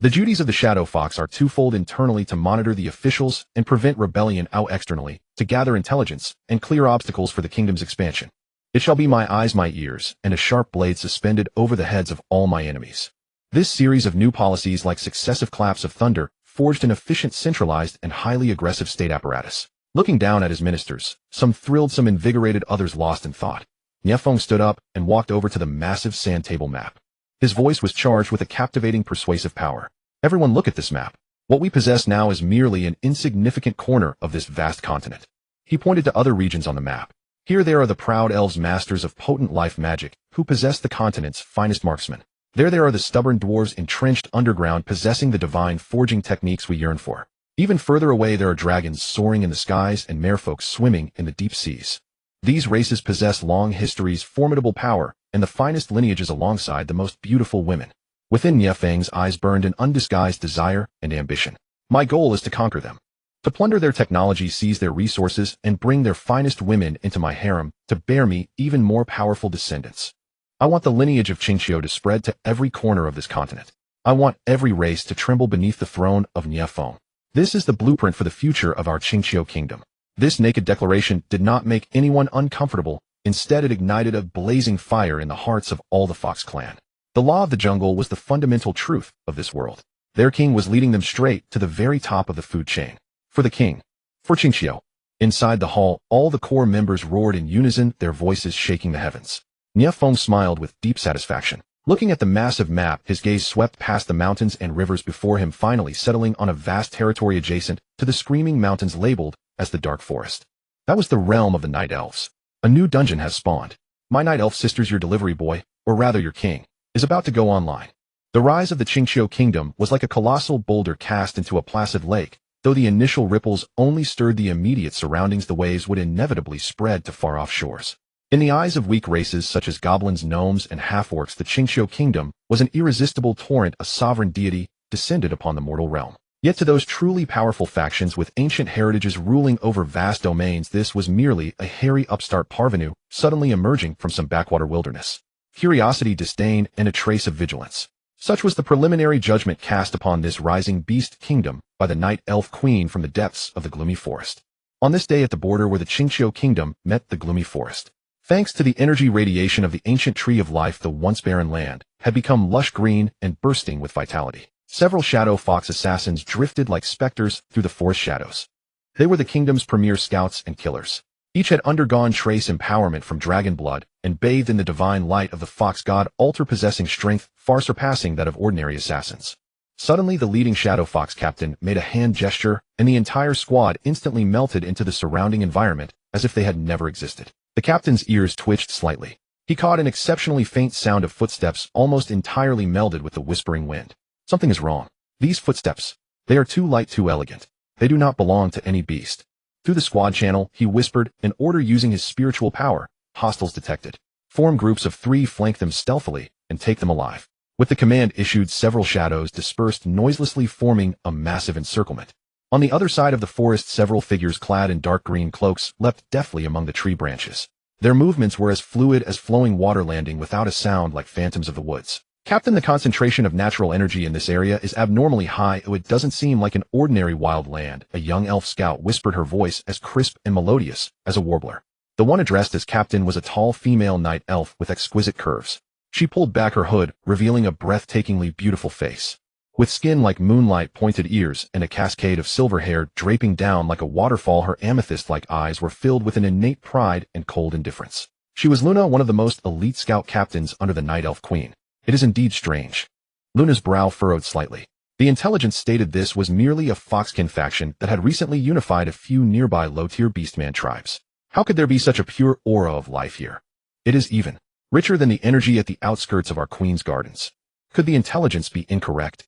The duties of the Shadow Fox are twofold: internally to monitor the officials and prevent rebellion, out externally to gather intelligence and clear obstacles for the kingdom's expansion. It shall be my eyes, my ears, and a sharp blade suspended over the heads of all my enemies. This series of new policies, like successive claps of thunder, forged an efficient, centralized, and highly aggressive state apparatus. Looking down at his ministers, some thrilled, some invigorated, others lost in thought. Nie Feng stood up and walked over to the massive sand table map. His voice was charged with a captivating, persuasive power. Everyone, look at this map. What we possess now is merely an insignificant corner of this vast continent. He pointed to other regions on the map. Here there are the proud elves, masters of potent life magic, who possess the continent's finest marksmen. There are the stubborn dwarves entrenched underground, possessing the divine forging techniques we yearn for. Even further away there are dragons soaring in the skies and merfolk swimming in the deep seas. These races possess long histories, formidable power, and the finest lineages alongside the most beautiful women. Within Nie Feng's eyes burned an undisguised desire and ambition. My goal is to conquer them. To plunder their technology, seize their resources, and bring their finest women into my harem to bear me even more powerful descendants. I want the lineage of Qingqiu to spread to every corner of this continent. I want every race to tremble beneath the throne of Nie Feng. This is the blueprint for the future of our Qingqiu kingdom. This naked declaration did not make anyone uncomfortable. Instead, it ignited a blazing fire in the hearts of all the Fox clan. The law of the jungle was the fundamental truth of this world. Their king was leading them straight to the very top of the food chain. For the king. For Qingqiu. Inside the hall, all the core members roared in unison, their voices shaking the heavens. Nie Feng smiled with deep satisfaction. Looking at the massive map, his gaze swept past the mountains and rivers before him, finally settling on a vast territory adjacent to the Screaming Mountains labeled as the Dark Forest. That was the realm of the Night Elves. A new dungeon has spawned. My Night Elf sisters, your delivery boy, or rather your king, is about to go online. The rise of the Qingqiu kingdom was like a colossal boulder cast into a placid lake. Though the initial ripples only stirred the immediate surroundings, the waves would inevitably spread to far-off shores. In the eyes of weak races such as goblins, gnomes, and half-orcs, the Qingqiu kingdom was an irresistible torrent, a sovereign deity descended upon the mortal realm. Yet to those truly powerful factions with ancient heritages ruling over vast domains, this was merely a hairy upstart parvenu suddenly emerging from some backwater wilderness. Curiosity, disdain, and a trace of vigilance. Such was the preliminary judgment cast upon this rising beast kingdom by the Night Elf Queen from the depths of the gloomy forest. On this day at the border where the Qingqiu kingdom met the gloomy forest, thanks to the energy radiation of the ancient tree of life, the once barren land had become lush green and bursting with vitality. Several shadow fox assassins drifted like specters through the forest shadows. They were the kingdom's premier scouts and killers. Each had undergone trace empowerment from dragon blood and bathed in the divine light of the fox god, altar possessing strength far surpassing that of ordinary assassins. Suddenly, the leading shadow fox captain made a hand gesture, and the entire squad instantly melted into the surrounding environment as if they had never existed. The captain's ears twitched slightly. He caught an exceptionally faint sound of footsteps almost entirely melded with the whispering wind. Something is wrong. These footsteps. They are too light, too elegant. They do not belong to any beast. Through the squad channel, he whispered an order using his spiritual power. Hostiles detected. Form groups of 3, flank them stealthily, and take them alive. With the command issued, several shadows dispersed noiselessly, forming a massive encirclement. On the other side of the forest, several figures clad in dark green cloaks leapt deftly among the tree branches. Their movements were as fluid as flowing water, landing without a sound like phantoms of the woods. Captain, the concentration of natural energy in this area is abnormally high. It doesn't seem like an ordinary wild land, a young elf scout whispered, her voice as crisp and melodious as a warbler. The one addressed as captain was a tall female night elf with exquisite curves. She pulled back her hood, revealing a breathtakingly beautiful face. With skin like moonlight, pointed ears, and a cascade of silver hair draping down like a waterfall, her amethyst-like eyes were filled with an innate pride and cold indifference. She was Luna, one of the most elite scout captains under the Night Elf Queen. It is indeed strange. Luna's brow furrowed slightly. The intelligence stated this was merely a foxkin faction that had recently unified a few nearby low-tier beastman tribes. How could there be such a pure aura of life here? It is even richer than the energy at the outskirts of our queen's gardens. Could the intelligence be incorrect?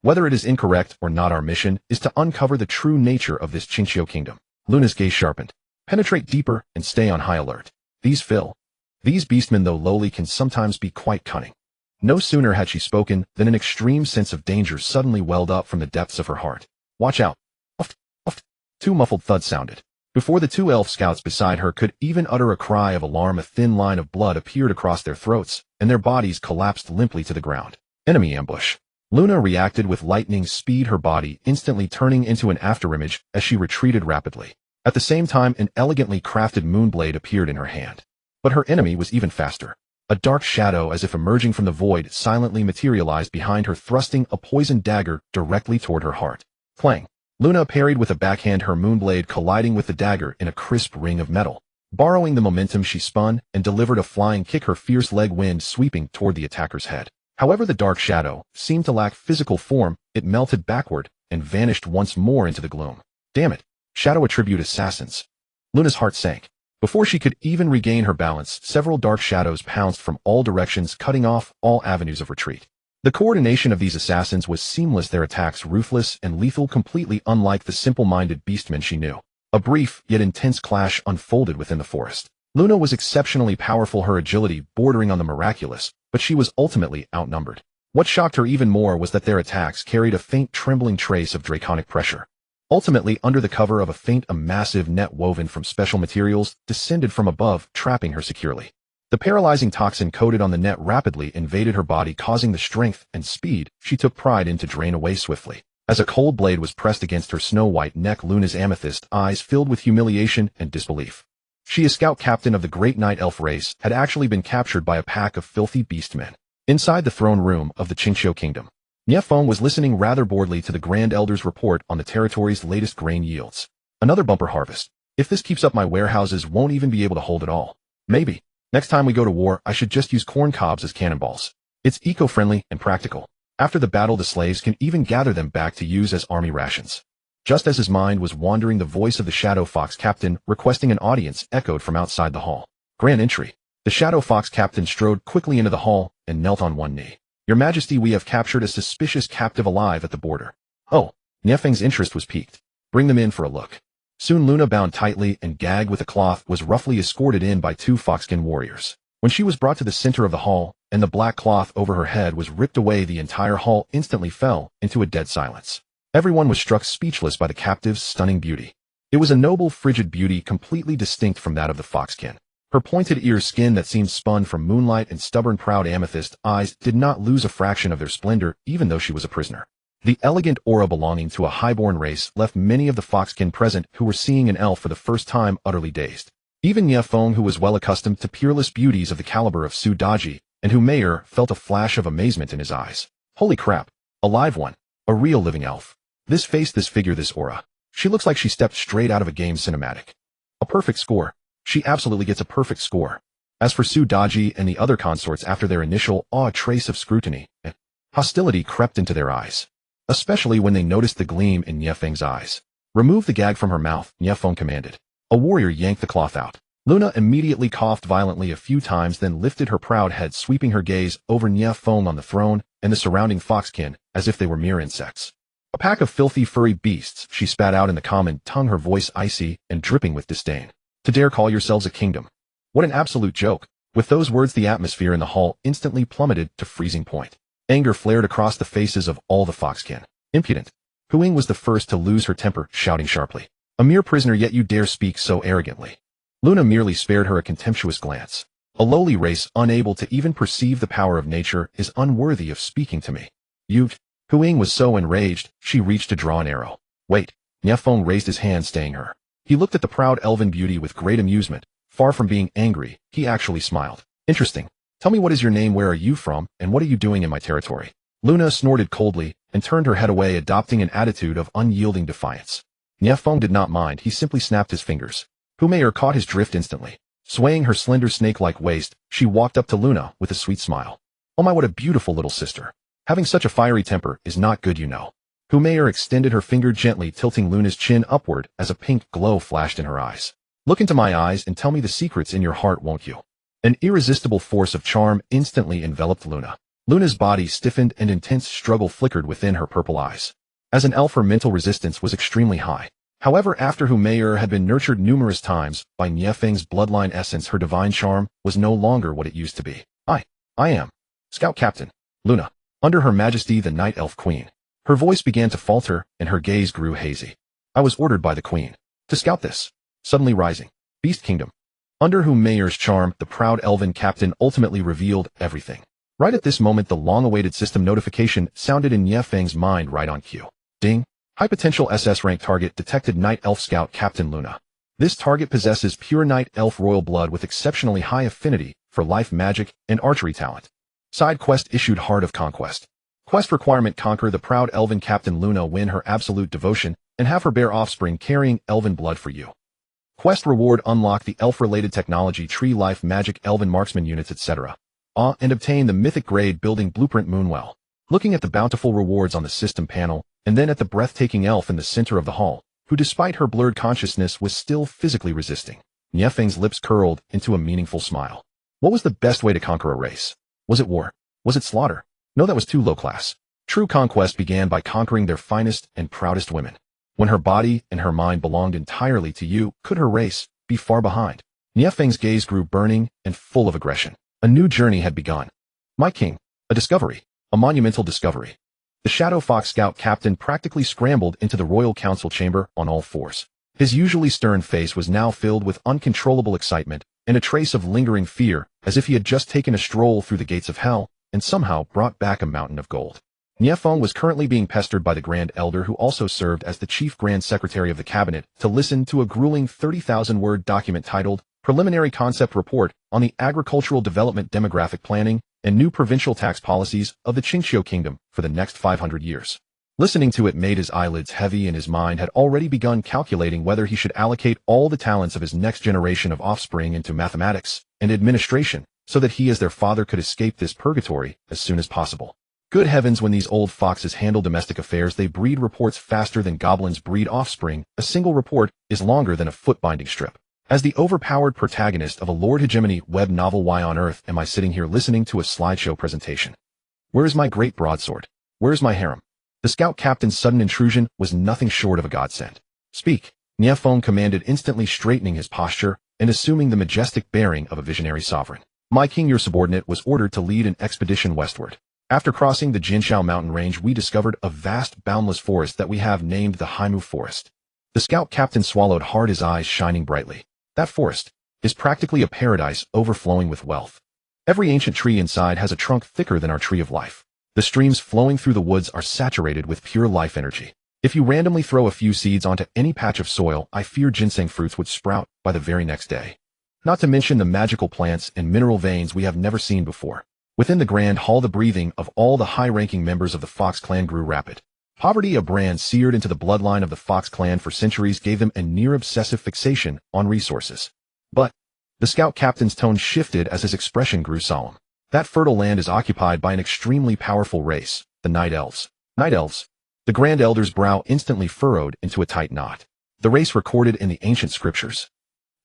Whether it is incorrect or not, our mission is to uncover the true nature of this Qingqiu kingdom. Luna's gaze sharpened. Penetrate deeper and stay on high alert. These beastmen, though lowly, can sometimes be quite cunning. No sooner had she spoken than an extreme sense of danger suddenly welled up from the depths of her heart. Watch out. Uft, uft. 2 muffled thuds sounded. Before the 2 elf scouts beside her could even utter a cry of alarm, a thin line of blood appeared across their throats, and their bodies collapsed limply to the ground. Enemy ambush. Luna reacted with lightning speed, her body instantly turning into an afterimage as she retreated rapidly. At the same time, an elegantly crafted moonblade appeared in her hand. But her enemy was even faster. A dark shadow, as if emerging from the void, silently materialized behind her, thrusting a poisoned dagger directly toward her heart. Clang! Luna parried with a backhand, her moonblade colliding with the dagger in a crisp ring of metal. Borrowing the momentum, she spun and delivered a flying kick, her fierce leg wind sweeping toward the attacker's head. However, the dark shadow seemed to lack physical form. It melted backward and vanished once more into the gloom. Damn it! Shadow attribute assassins. Luna's heart sank. Before she could even regain her balance, several dark shadows pounced from all directions, cutting off all avenues of retreat. The coordination of these assassins was seamless, their attacks ruthless and lethal, completely unlike the simple-minded beastmen she knew. A brief, yet intense clash unfolded within the forest. Luna was exceptionally powerful, her agility bordering on the miraculous, but she was ultimately outnumbered. What shocked her even more was that their attacks carried a faint, trembling trace of draconic pressure. Ultimately, under the cover of a massive net woven from special materials descended from above, trapping her securely. The paralyzing toxin coated on the net rapidly invaded her body, causing the strength and speed she took pride in to drain away swiftly. As a cold blade was pressed against her snow-white neck, Luna's amethyst eyes filled with humiliation and disbelief. She, a scout captain of the great night elf race, had actually been captured by a pack of filthy beastmen. Inside the throne room of the Qingxiu kingdom, Nie Feng was listening rather boredly to the Grand Elder's report on the territory's latest grain yields. Another bumper harvest. If this keeps up, my warehouses won't even be able to hold it all. Maybe. Next time we go to war, I should just use corn cobs as cannonballs. It's eco-friendly and practical. After the battle, the slaves can even gather them back to use as army rations. Just as his mind was wandering, the voice of the Shadow Fox captain requesting an audience echoed from outside the hall. Grand entry. The Shadow Fox captain strode quickly into the hall and knelt on one knee. Your Majesty, we have captured a suspicious captive alive at the border. Oh, Nie Feng's interest was piqued. Bring them in for a look. Soon Luna, bound tightly and gagged with a cloth, was roughly escorted in by two foxskin warriors. When she was brought to the center of the hall, and the black cloth over her head was ripped away, the entire hall instantly fell into a dead silence. Everyone was struck speechless by the captive's stunning beauty. It was a noble, frigid beauty, completely distinct from that of the foxkin. Her pointed ears, skin that seemed spun from moonlight, and stubborn, proud amethyst eyes did not lose a fraction of their splendor, even though she was a prisoner. The elegant aura belonging to a highborn race left many of the foxkin present who were seeing an elf for the first time utterly dazed. Even Nie Feng, who was well accustomed to peerless beauties of the caliber of Su Daji, and who Mayer felt a flash of amazement in his eyes. Holy crap. A live one. A real living elf. This face, this figure, this aura. She looks like she stepped straight out of a game cinematic. A perfect score. She absolutely gets a perfect score. As for Su Daji and the other consorts, after their initial awe, a trace of scrutiny and hostility crept into their eyes, especially when they noticed the gleam in Nie Feng's eyes. Remove the gag from her mouth, Nie Feng commanded. A warrior yanked the cloth out. Luna immediately coughed violently a few times, then lifted her proud head, sweeping her gaze over Nie Feng on the throne and the surrounding foxkin as if they were mere insects. A pack of filthy, furry beasts, she spat out in the common tongue, her voice icy and dripping with disdain. To dare call yourselves a kingdom. What an absolute joke. With those words, the atmosphere in the hall instantly plummeted to freezing point. Anger flared across the faces of all the foxkin. Impudent. Huing was the first to lose her temper, shouting sharply. A mere prisoner, yet you dare speak so arrogantly. Luna merely spared her a contemptuous glance. A lowly race, unable to even perceive the power of nature, is unworthy of speaking to me. You. Huing was so enraged, she reached to draw an arrow. Wait. Nie Feng raised his hand, staying her. He looked at the proud elven beauty with great amusement. Far from being angry, he actually smiled. Interesting. Tell me, what is your name, where are you from, and what are you doing in my territory? Luna snorted coldly and turned her head away, adopting an attitude of unyielding defiance. Nie Feng did not mind, he simply snapped his fingers. Humayer caught his drift instantly. Swaying her slender snake-like waist, she walked up to Luna with a sweet smile. Oh my, what a beautiful little sister. Having such a fiery temper is not good, you know. Humayer extended her finger, gently tilting Luna's chin upward as a pink glow flashed in her eyes. Look into my eyes and tell me the secrets in your heart, won't you? An irresistible force of charm instantly enveloped Luna. Luna's body stiffened and intense struggle flickered within her purple eyes. As an elf, her mental resistance was extremely high. However, after Humayer had been nurtured numerous times by Nie Feng's bloodline essence, her divine charm was no longer what it used to be. I am Scout Captain Luna, under Her Majesty the Night Elf Queen. Her voice began to falter and her gaze grew hazy. I was ordered by the Queen to scout this suddenly rising Beast Kingdom. Under Humayer's charm, the proud elven captain ultimately revealed everything. Right at this moment, the long-awaited system notification sounded in Nie Feng's mind. Right on cue. Ding. High potential SS rank target detected. Night Elf Scout Captain Luna. This target possesses pure Night Elf royal blood with exceptionally high affinity for life magic and archery talent. Side quest issued. Heart of Conquest. Quest requirement: conquer the proud elven Captain Luna, win her absolute devotion, and have her bear offspring carrying elven blood for you. Quest reward: unlock the elf-related technology tree, life magic, elven marksman units, etc. And obtain the mythic grade building blueprint Moonwell. Looking at the bountiful rewards on the system panel, and then at the breathtaking elf in the center of the hall, who despite her blurred consciousness was still physically resisting, Nie Feng's lips curled into a meaningful smile. What was the best way to conquer a race? Was it war? Was it slaughter? No, that was too low class. True conquest began by conquering their finest and proudest women. When her body and her mind belonged entirely to you, could her race be far behind? Nie Feng's gaze grew burning and full of aggression. A new journey had begun. My king, a discovery, a monumental discovery. The Shadow Fox Scout captain practically scrambled into the royal council chamber on all fours. His usually stern face was now filled with uncontrollable excitement and a trace of lingering fear, as if he had just taken a stroll through the gates of hell and somehow brought back a mountain of gold. Nie Feng was currently being pestered by the Grand Elder, who also served as the Chief Grand Secretary of the Cabinet, to listen to a grueling 30,000-word document titled Preliminary Concept Report on the Agricultural Development Demographic Planning and New Provincial Tax Policies of the Qingxiu Kingdom for the next 500 years. Listening to it made his eyelids heavy, and his mind had already begun calculating whether he should allocate all the talents of his next generation of offspring into mathematics and administration, so that he as their father could escape this purgatory as soon as possible. Good heavens, when these old foxes handle domestic affairs, they breed reports faster than goblins breed offspring. A single report is longer than a foot-binding strip. As the overpowered protagonist of a Lord Hegemony web novel, why on earth am I sitting here listening to a slideshow presentation? Where is my great broadsword? Where is my harem? The scout captain's sudden intrusion was nothing short of a godsend. Speak, Nie Feng commanded, instantly straightening his posture and assuming the majestic bearing of a visionary sovereign. My king, your subordinate, was ordered to lead an expedition westward. After crossing the Jinshao mountain range, we discovered a vast, boundless forest that we have named the Haimu Forest. The scout captain swallowed hard, his eyes shining brightly. That forest is practically a paradise overflowing with wealth. Every ancient tree inside has a trunk thicker than our tree of life. The streams flowing through the woods are saturated with pure life energy. If you randomly throw a few seeds onto any patch of soil, I fear ginseng fruits would sprout by the very next day. Not to mention the magical plants and mineral veins we have never seen before. Within the Grand Hall, the breathing of all the high-ranking members of the Fox clan grew rapid. Poverty, a brand seared into the bloodline of the Fox clan for centuries, gave them a near-obsessive fixation on resources. But the scout captain's tone shifted as his expression grew solemn. That fertile land is occupied by an extremely powerful race, the Night Elves. Night Elves? The Grand Elder's brow instantly furrowed into a tight knot. The race recorded in the ancient scriptures.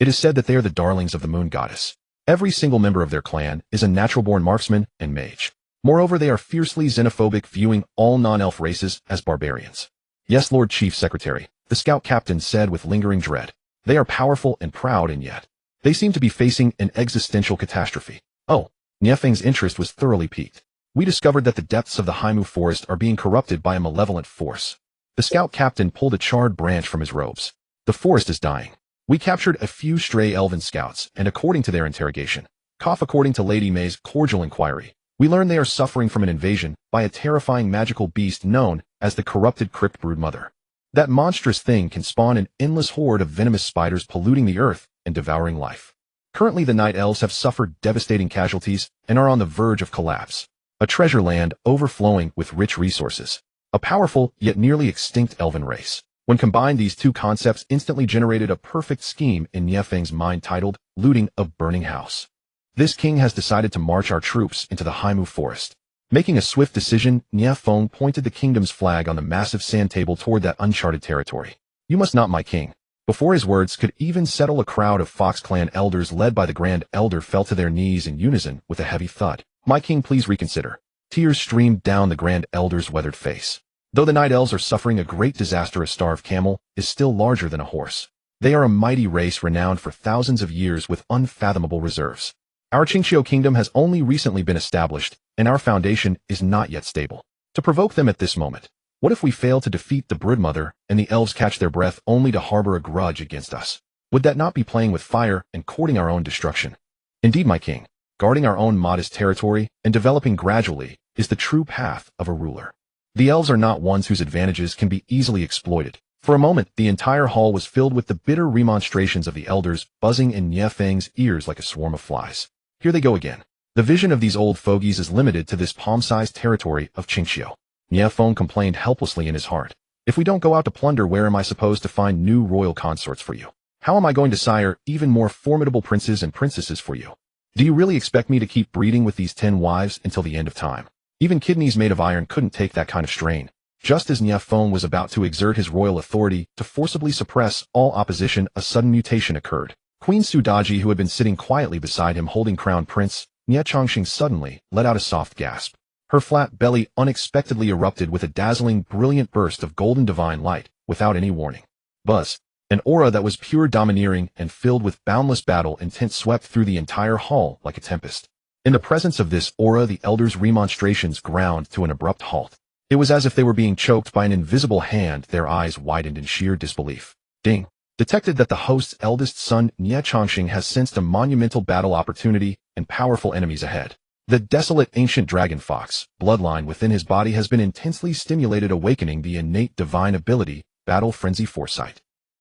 It is said that they are the darlings of the moon goddess. Every single member of their clan is a natural-born marksman and mage. Moreover, they are fiercely xenophobic, viewing all non-elf races as barbarians. Yes, Lord Chief Secretary, the scout captain said with lingering dread. They are powerful and proud, and yet they seem to be facing an existential catastrophe. Oh. Nie Feng's interest was thoroughly piqued. We discovered that the depths of the Haimu forest are being corrupted by a malevolent force. The scout captain pulled a charred branch from his robes. The forest is dying. We captured a few stray elven scouts, and according to their interrogation, according to Lady May's cordial inquiry, we learned they are suffering from an invasion by a terrifying magical beast known as the corrupted crypt broodmother. That monstrous thing can spawn an endless horde of venomous spiders, polluting the earth and devouring life. Currently, the Night Elves have suffered devastating casualties and are on the verge of collapse. A treasure land overflowing with rich resources. A powerful, yet nearly extinct elven race. When combined, these two concepts instantly generated a perfect scheme in Nie Feng's mind titled Looting a Burning House. This king has decided to march our troops into the Haimu forest. Making a swift decision, Nie Feng pointed the kingdom's flag on the massive sand table toward that uncharted territory. You must not, my king. Before his words could even settle, a crowd of Fox clan elders led by the Grand Elder fell to their knees in unison with a heavy thud. My king, please reconsider. Tears streamed down the Grand Elder's weathered face. Though the Night Elves are suffering a great disaster, a starved camel is still larger than a horse. They are a mighty race renowned for thousands of years with unfathomable reserves. Our Qingxiu kingdom has only recently been established, and our foundation is not yet stable. To provoke them at this moment, what if we fail to defeat the broodmother and the elves catch their breath only to harbor a grudge against us? Would that not be playing with fire and courting our own destruction? Indeed, my king, guarding our own modest territory and developing gradually is the true path of a ruler. The elves are not ones whose advantages can be easily exploited. For a moment, the entire hall was filled with the bitter remonstrations of the elders, buzzing in Nie Feng's ears like a swarm of flies. Here they go again. The vision of these old fogies is limited to this palm-sized territory of Qingxiu. Nie Feng complained helplessly in his heart. If we don't go out to plunder, where am I supposed to find new royal consorts for you? How am I going to sire even more formidable princes and princesses for you? Do you really expect me to keep breeding with these 10 wives until the end of time? Even kidneys made of iron couldn't take that kind of strain. Just as Nie Feng was about to exert his royal authority to forcibly suppress all opposition, a sudden mutation occurred. Queen Su Daji, who had been sitting quietly beside him holding Crown Prince Nie Chongqing, suddenly let out a soft gasp. Her flat belly unexpectedly erupted with a dazzling, brilliant burst of golden divine light, without any warning. Buzz. An aura that was pure domineering and filled with boundless battle intent swept through the entire hall like a tempest. In the presence of this aura, the elders' remonstrations ground to an abrupt halt. It was as if they were being choked by an invisible hand, their eyes widened in sheer disbelief. Ding. Detected that the host's eldest son, Nie Feng, has sensed a monumental battle opportunity and powerful enemies ahead. The desolate ancient dragon fox bloodline within his body has been intensely stimulated, awakening the innate divine ability, battle frenzy foresight.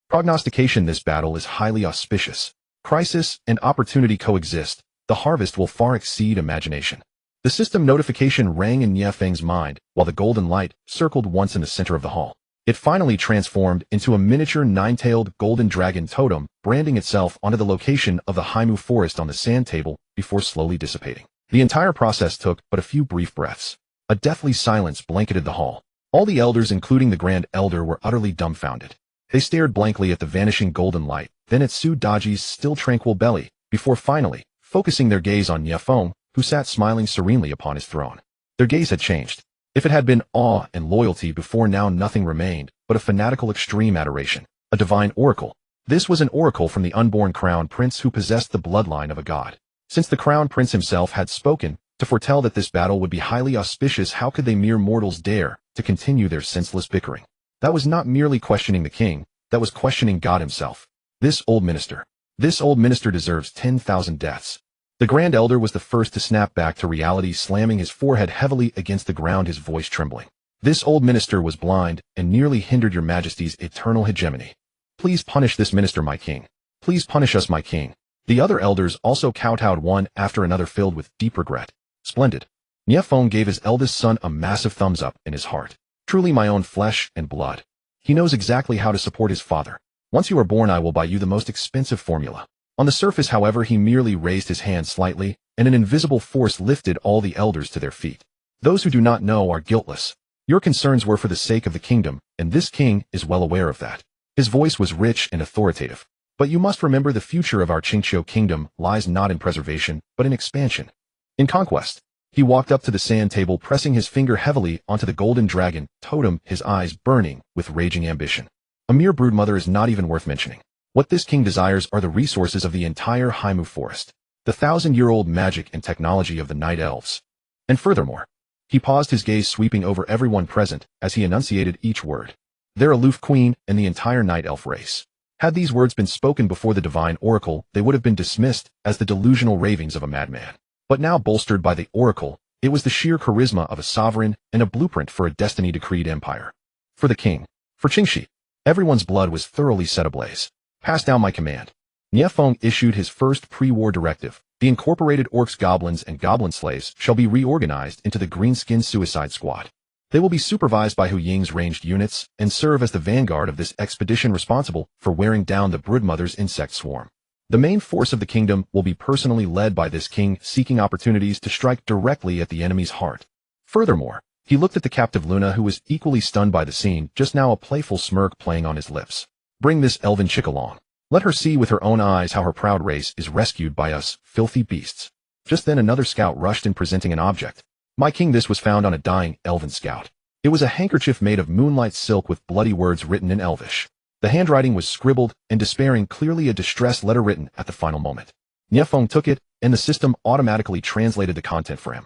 Prognostication. This battle is highly auspicious. Crisis and opportunity coexist. The harvest will far exceed imagination. The system notification rang in Nie Feng's mind, while the golden light circled once in the center of the hall. It finally transformed into a miniature nine-tailed golden dragon totem, branding itself onto the location of the Haimu forest on the sand table before slowly dissipating. The entire process took but a few brief breaths. A deathly silence blanketed the hall. All the elders, including the Grand Elder, were utterly dumbfounded. They stared blankly at the vanishing golden light, then at Daji's still tranquil belly, before finally focusing their gaze on Nie Feng, who sat smiling serenely upon his throne. Their gaze had changed. If it had been awe and loyalty before, now nothing remained but a fanatical extreme adoration. A divine oracle. This was an oracle from the unborn crown prince who possessed the bloodline of a god. Since the crown prince himself had spoken to foretell that this battle would be highly auspicious, how could they mere mortals dare to continue their senseless bickering? That was not merely questioning the king, that was questioning God himself. This old minister deserves 10,000 deaths. The Grand Elder was the first to snap back to reality, slamming his forehead heavily against the ground, his voice trembling. This old minister was blind and nearly hindered your majesty's eternal hegemony. Please punish this minister, my king. Please punish us, my king. The other elders also kowtowed, one after another, filled with deep regret. Splendid. Nie Feng gave his eldest son a massive thumbs up in his heart. Truly my own flesh and blood. He knows exactly how to support his father. Once you are born, I will buy you the most expensive formula. On the surface, however, he merely raised his hand slightly, and an invisible force lifted all the elders to their feet. Those who do not know are guiltless. Your concerns were for the sake of the kingdom, and this king is well aware of that. His voice was rich and authoritative. But you must remember, the future of our Qingqiu kingdom lies not in preservation, but in expansion. In conquest. He walked up to the sand table, pressing his finger heavily onto the golden dragon totem, his eyes burning with raging ambition. A mere broodmother is not even worth mentioning. What this king desires are the resources of the entire Haimu forest, the 1,000-year-old magic and technology of the night elves. And furthermore, he paused, his gaze sweeping over everyone present as he enunciated each word. Their aloof queen and the entire night elf race. Had these words been spoken before the divine oracle, they would have been dismissed as the delusional ravings of a madman. But now, bolstered by the oracle, it was the sheer charisma of a sovereign and a blueprint for a destiny-decreed empire. For the king, for Qingxi, everyone's blood was thoroughly set ablaze. Pass down my command. Nie Feng issued his first pre-war directive. The incorporated orcs, goblins, and goblin slaves shall be reorganized into the Greenskin Suicide Squad. They will be supervised by Hu Ying's ranged units and serve as the vanguard of this expedition, responsible for wearing down the broodmother's insect swarm. The main force of the kingdom will be personally led by this king, seeking opportunities to strike directly at the enemy's heart. Furthermore, he looked at the captive Luna, who was equally stunned by the scene, just now, a playful smirk playing on his lips. Bring this elven chick along. Let her see with her own eyes how her proud race is rescued by us, filthy beasts. Just then another scout rushed in, presenting an object. My king, this was found on a dying elven scout. It was a handkerchief made of moonlight silk with bloody words written in Elvish. The handwriting was scribbled and despairing, clearly a distress letter written at the final moment. Nie Feng took it, and the system automatically translated the content for him.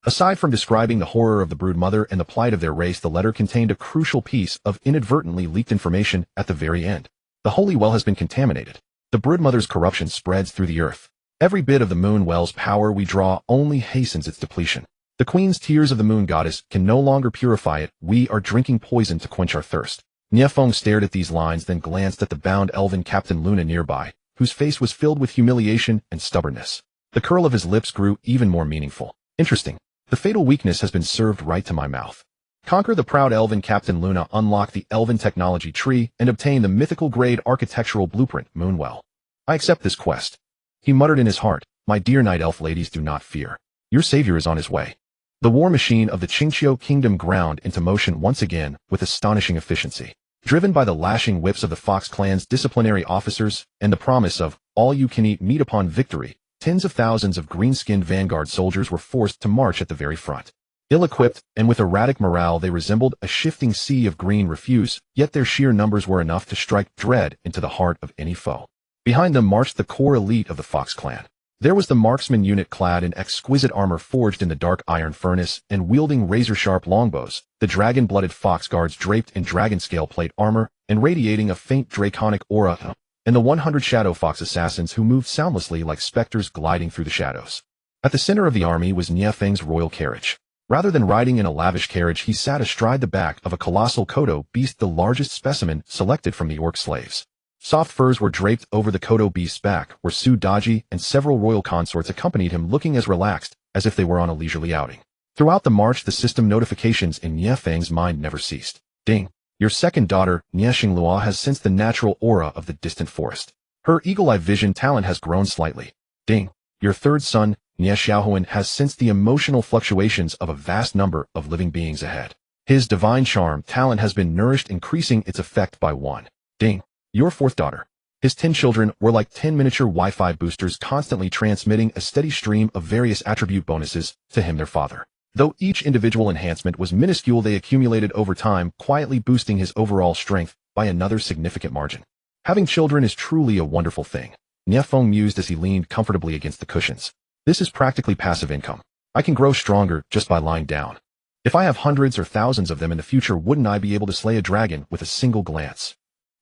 Aside from describing the horror of the broodmother and the plight of their race, the letter contained a crucial piece of inadvertently leaked information at the very end. The holy well has been contaminated. The broodmother's corruption spreads through the earth. Every bit of the moon well's power we draw only hastens its depletion. The queen's tears of the moon goddess can no longer purify it. We are drinking poison to quench our thirst. Nie Feng stared at these lines, then glanced at the bound elven Captain Luna nearby, whose face was filled with humiliation and stubbornness. The curl of his lips grew even more meaningful. Interesting. The fatal weakness has been served right to my mouth. Conquer the proud elven Captain Luna, unlock the elven technology tree, and obtain the mythical grade architectural blueprint, Moonwell. I accept this quest. He muttered in his heart, my dear night elf ladies, do not fear. Your savior is on his way. The war machine of the Qingqiu kingdom ground into motion once again with astonishing efficiency. Driven by the lashing whips of the Fox clan's disciplinary officers and the promise of all-you-can-eat meat upon victory, tens of thousands of green-skinned vanguard soldiers were forced to march at the very front. Ill-equipped, and with erratic morale they resembled a shifting sea of green refuse, yet their sheer numbers were enough to strike dread into the heart of any foe. Behind them marched the core elite of the Fox clan. There was the marksman unit clad in exquisite armor forged in the dark iron furnace and wielding razor-sharp longbows, the dragon-blooded fox guards draped in dragon-scale plate armor and radiating a faint draconic aura, and the 100 shadow fox assassins who moved soundlessly like specters gliding through the shadows. At the center of the army was Nie Feng's royal carriage. Rather than riding in a lavish carriage, he sat astride the back of a colossal kodo beast, the largest specimen selected from the orc slaves. Soft furs were draped over the kodo beast's back, where Daji and several royal consorts accompanied him, looking as relaxed as if they were on a leisurely outing. Throughout the march, the system notifications in Nie Feng's mind never ceased. Ding! Your second daughter, Nie Xinglua, has sensed the natural aura of the distant forest. Her eagle-eye vision talent has grown slightly. Ding! Your third son, Nie Xiaohuan, has sensed the emotional fluctuations of a vast number of living beings ahead. His divine charm talent has been nourished, increasing its effect by 1. Ding! Your fourth daughter. His 10 children were like 10 miniature Wi-Fi boosters, constantly transmitting a steady stream of various attribute bonuses to him, their father. Though each individual enhancement was minuscule, they accumulated over time, quietly boosting his overall strength by another significant margin. Having children is truly a wonderful thing, Nie Feng mused as he leaned comfortably against the cushions. This is practically passive income. I can grow stronger just by lying down. If I have hundreds or thousands of them in the future, wouldn't I be able to slay a dragon with a single glance?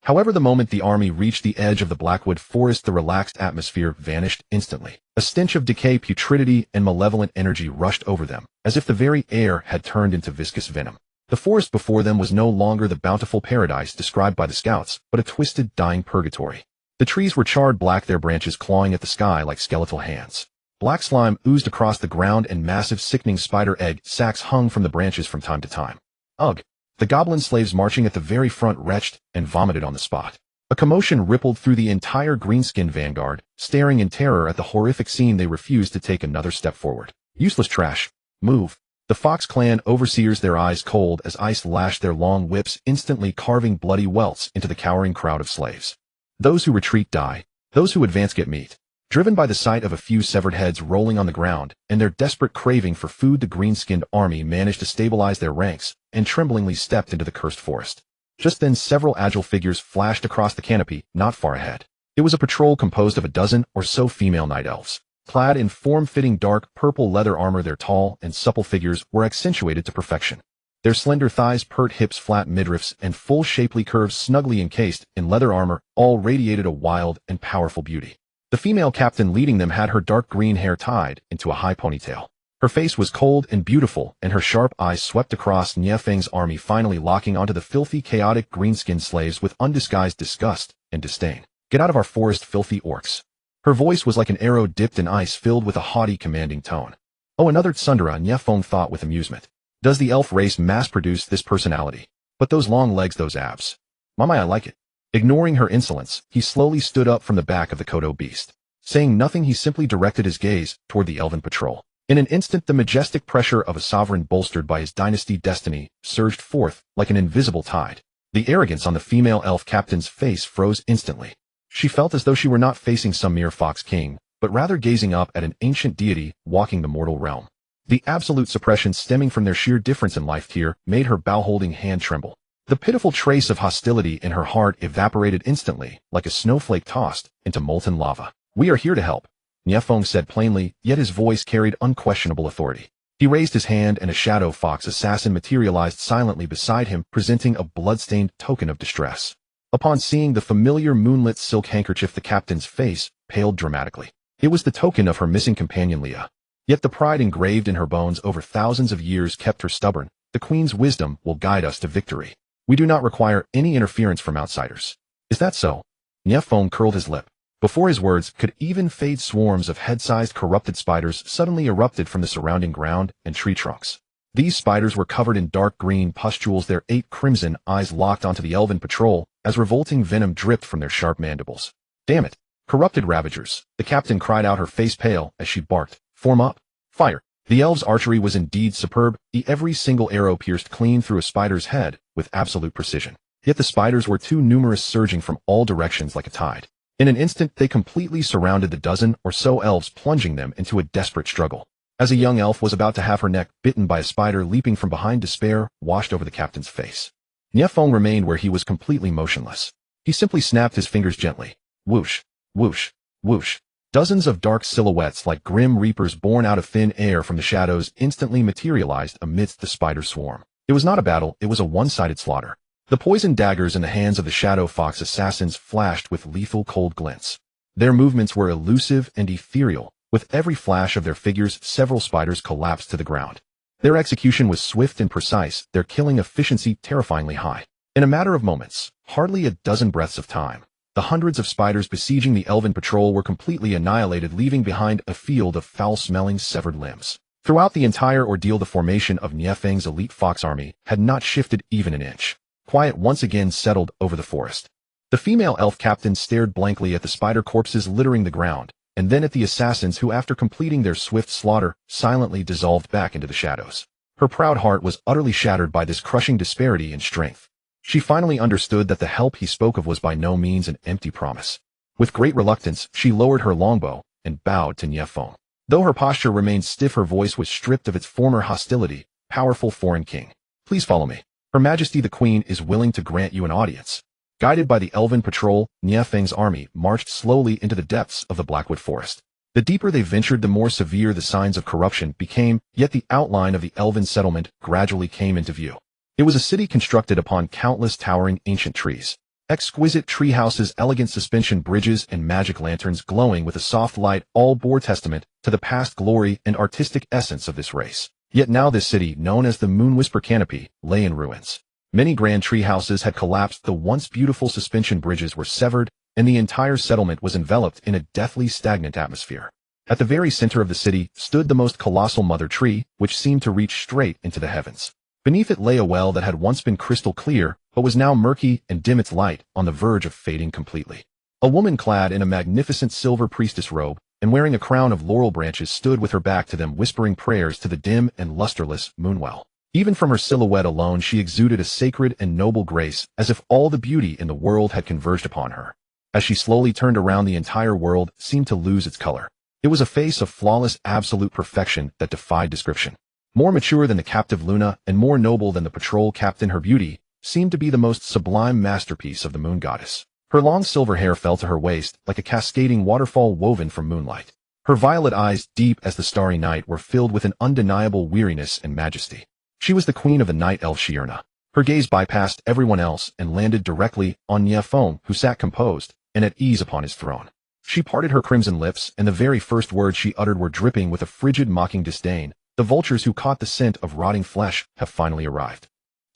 However, the moment the army reached the edge of the Blackwood forest, the relaxed atmosphere vanished instantly. A stench of decay, putridity, and malevolent energy rushed over them, as if the very air had turned into viscous venom. The forest before them was no longer the bountiful paradise described by the scouts, but a twisted, dying purgatory. The trees were charred black, their branches clawing at the sky like skeletal hands. Black slime oozed across the ground, and massive, sickening spider egg sacs hung from the branches from time to time. Ugh! The goblin slaves marching at the very front retched and vomited on the spot. A commotion rippled through the entire green-skinned vanguard. Staring in terror at the horrific scene, they refused to take another step forward. Useless trash. Move. The Fox clan overseers, their eyes cold as ice, lashed their long whips, instantly carving bloody welts into the cowering crowd of slaves. Those who retreat die. Those who advance get meat. Driven by the sight of a few severed heads rolling on the ground and their desperate craving for food, the green-skinned army managed to stabilize their ranks and tremblingly stepped into the cursed forest. Just then, several agile figures flashed across the canopy, not far ahead. It was a patrol composed of a dozen or so female night elves. Clad in form-fitting dark purple leather armor, their tall and supple figures were accentuated to perfection. Their slender thighs, pert hips, flat midriffs, and full shapely curves snugly encased in leather armor all radiated a wild and powerful beauty. The female captain leading them had her dark green hair tied into a high ponytail. Her face was cold and beautiful, and her sharp eyes swept across Nie Feng's army, finally locking onto the filthy, chaotic green-skinned slaves with undisguised disgust and disdain. Get out of our forest, filthy orcs. Her voice was like an arrow dipped in ice, filled with a haughty, commanding tone. Oh, another tsundere, Nie Feng thought with amusement. Does the elf race mass-produce this personality? But those long legs, those abs. Mama, I like it. Ignoring her insolence, he slowly stood up from the back of the kodo beast. Saying nothing, he simply directed his gaze toward the elven patrol. In an instant, the majestic pressure of a sovereign bolstered by his dynasty destiny surged forth like an invisible tide. The arrogance on the female elf captain's face froze instantly. She felt as though she were not facing some mere fox king, but rather gazing up at an ancient deity walking the mortal realm. The absolute suppression stemming from their sheer difference in life tier made her bow-holding hand tremble. The pitiful trace of hostility in her heart evaporated instantly, like a snowflake tossed into molten lava. We are here to help, Nie Feng said plainly, yet his voice carried unquestionable authority. He raised his hand, and a shadow fox assassin materialized silently beside him, presenting a blood-stained token of distress. Upon seeing the familiar moonlit silk handkerchief, the captain's face paled dramatically. It was the token of her missing companion Leah. Yet the pride engraved in her bones over thousands of years kept her stubborn. The Queen's wisdom will guide us to victory. We do not require any interference from outsiders. Is that so? Nie Feng curled his lip. Before his words could even fade, swarms of head-sized corrupted spiders suddenly erupted from the surrounding ground and tree trunks. These spiders were covered in dark green pustules, their 8 crimson eyes locked onto the elven patrol as revolting venom dripped from their sharp mandibles. Damn it! Corrupted ravagers! The captain cried out, her face pale as she barked. Form up! Fire! The elves' archery was indeed superb. Every single arrow pierced clean through a spider's head with absolute precision. Yet the spiders were too numerous, surging from all directions like a tide. In an instant, they completely surrounded the dozen or so elves, plunging them into a desperate struggle. as a young elf was about to have her neck bitten by a spider leaping from behind. Despair washed over the captain's face. Nie Feng remained where he was, completely motionless. He simply snapped his fingers gently. Whoosh, whoosh, whoosh. Dozens of dark silhouettes like grim reapers born out of thin air from the shadows instantly materialized amidst the spider swarm. It was not a battle, it was a one-sided slaughter. The poisoned daggers in the hands of the Shadow Fox assassins flashed with lethal cold glints. Their movements were elusive and ethereal. With every flash of their figures, several spiders collapsed to the ground. Their execution was swift and precise, their killing efficiency terrifyingly high. In a matter of moments, hardly a dozen breaths of time, the hundreds of spiders besieging the elven patrol were completely annihilated, leaving behind a field of foul-smelling severed limbs. Throughout the entire ordeal, the formation of Nie Feng's elite fox army had not shifted even an inch. Quiet once again settled over the forest. The female elf captain stared blankly at the spider corpses littering the ground, and then at the assassins who, after completing their swift slaughter, silently dissolved back into the shadows. Her proud heart was utterly shattered by this crushing disparity in strength. She finally understood that the help he spoke of was by no means an empty promise. With great reluctance, she lowered her longbow and bowed to Nie Feng. Though her posture remained stiff, her voice was stripped of its former hostility. Powerful foreign king, please follow me. Her Majesty the Queen is willing to grant you an audience. Guided by the elven patrol, Nie Feng's army marched slowly into the depths of the Blackwood Forest. The deeper they ventured, the more severe the signs of corruption became, yet the outline of the elven settlement gradually came into view. It was a city constructed upon countless towering ancient trees. Exquisite tree houses, elegant suspension bridges, and magic lanterns glowing with a soft light all bore testament to the past glory and artistic essence of this race. Yet now this city, known as the Moonwhisper Canopy, lay in ruins. Many grand tree houses had collapsed, the once beautiful suspension bridges were severed, and the entire settlement was enveloped in a deathly stagnant atmosphere. At the very center of the city stood the most colossal mother tree, which seemed to reach straight into the heavens. Beneath it lay a well that had once been crystal clear, but was now murky and dim, its light on the verge of fading completely. A woman clad in a magnificent silver priestess robe and wearing a crown of laurel branches stood with her back to them, whispering prayers to the dim and lusterless moonwell. Even from her silhouette alone, she exuded a sacred and noble grace, as if all the beauty in the world had converged upon her. As she slowly turned around, the entire world seemed to lose its color. It was a face of flawless, absolute perfection that defied description. More mature than the captive Luna and more noble than the patrol captain, her beauty seemed to be the most sublime masterpiece of the moon goddess. Her long silver hair fell to her waist like a cascading waterfall woven from moonlight. Her violet eyes, deep as the starry night, were filled with an undeniable weariness and majesty. She was the queen of the night elf Shierna. Her gaze bypassed everyone else and landed directly on Nie Feng, who sat composed and at ease upon his throne. She parted her crimson lips, and the very first words she uttered were dripping with a frigid, mocking disdain. The vultures who caught the scent of rotting flesh have finally arrived.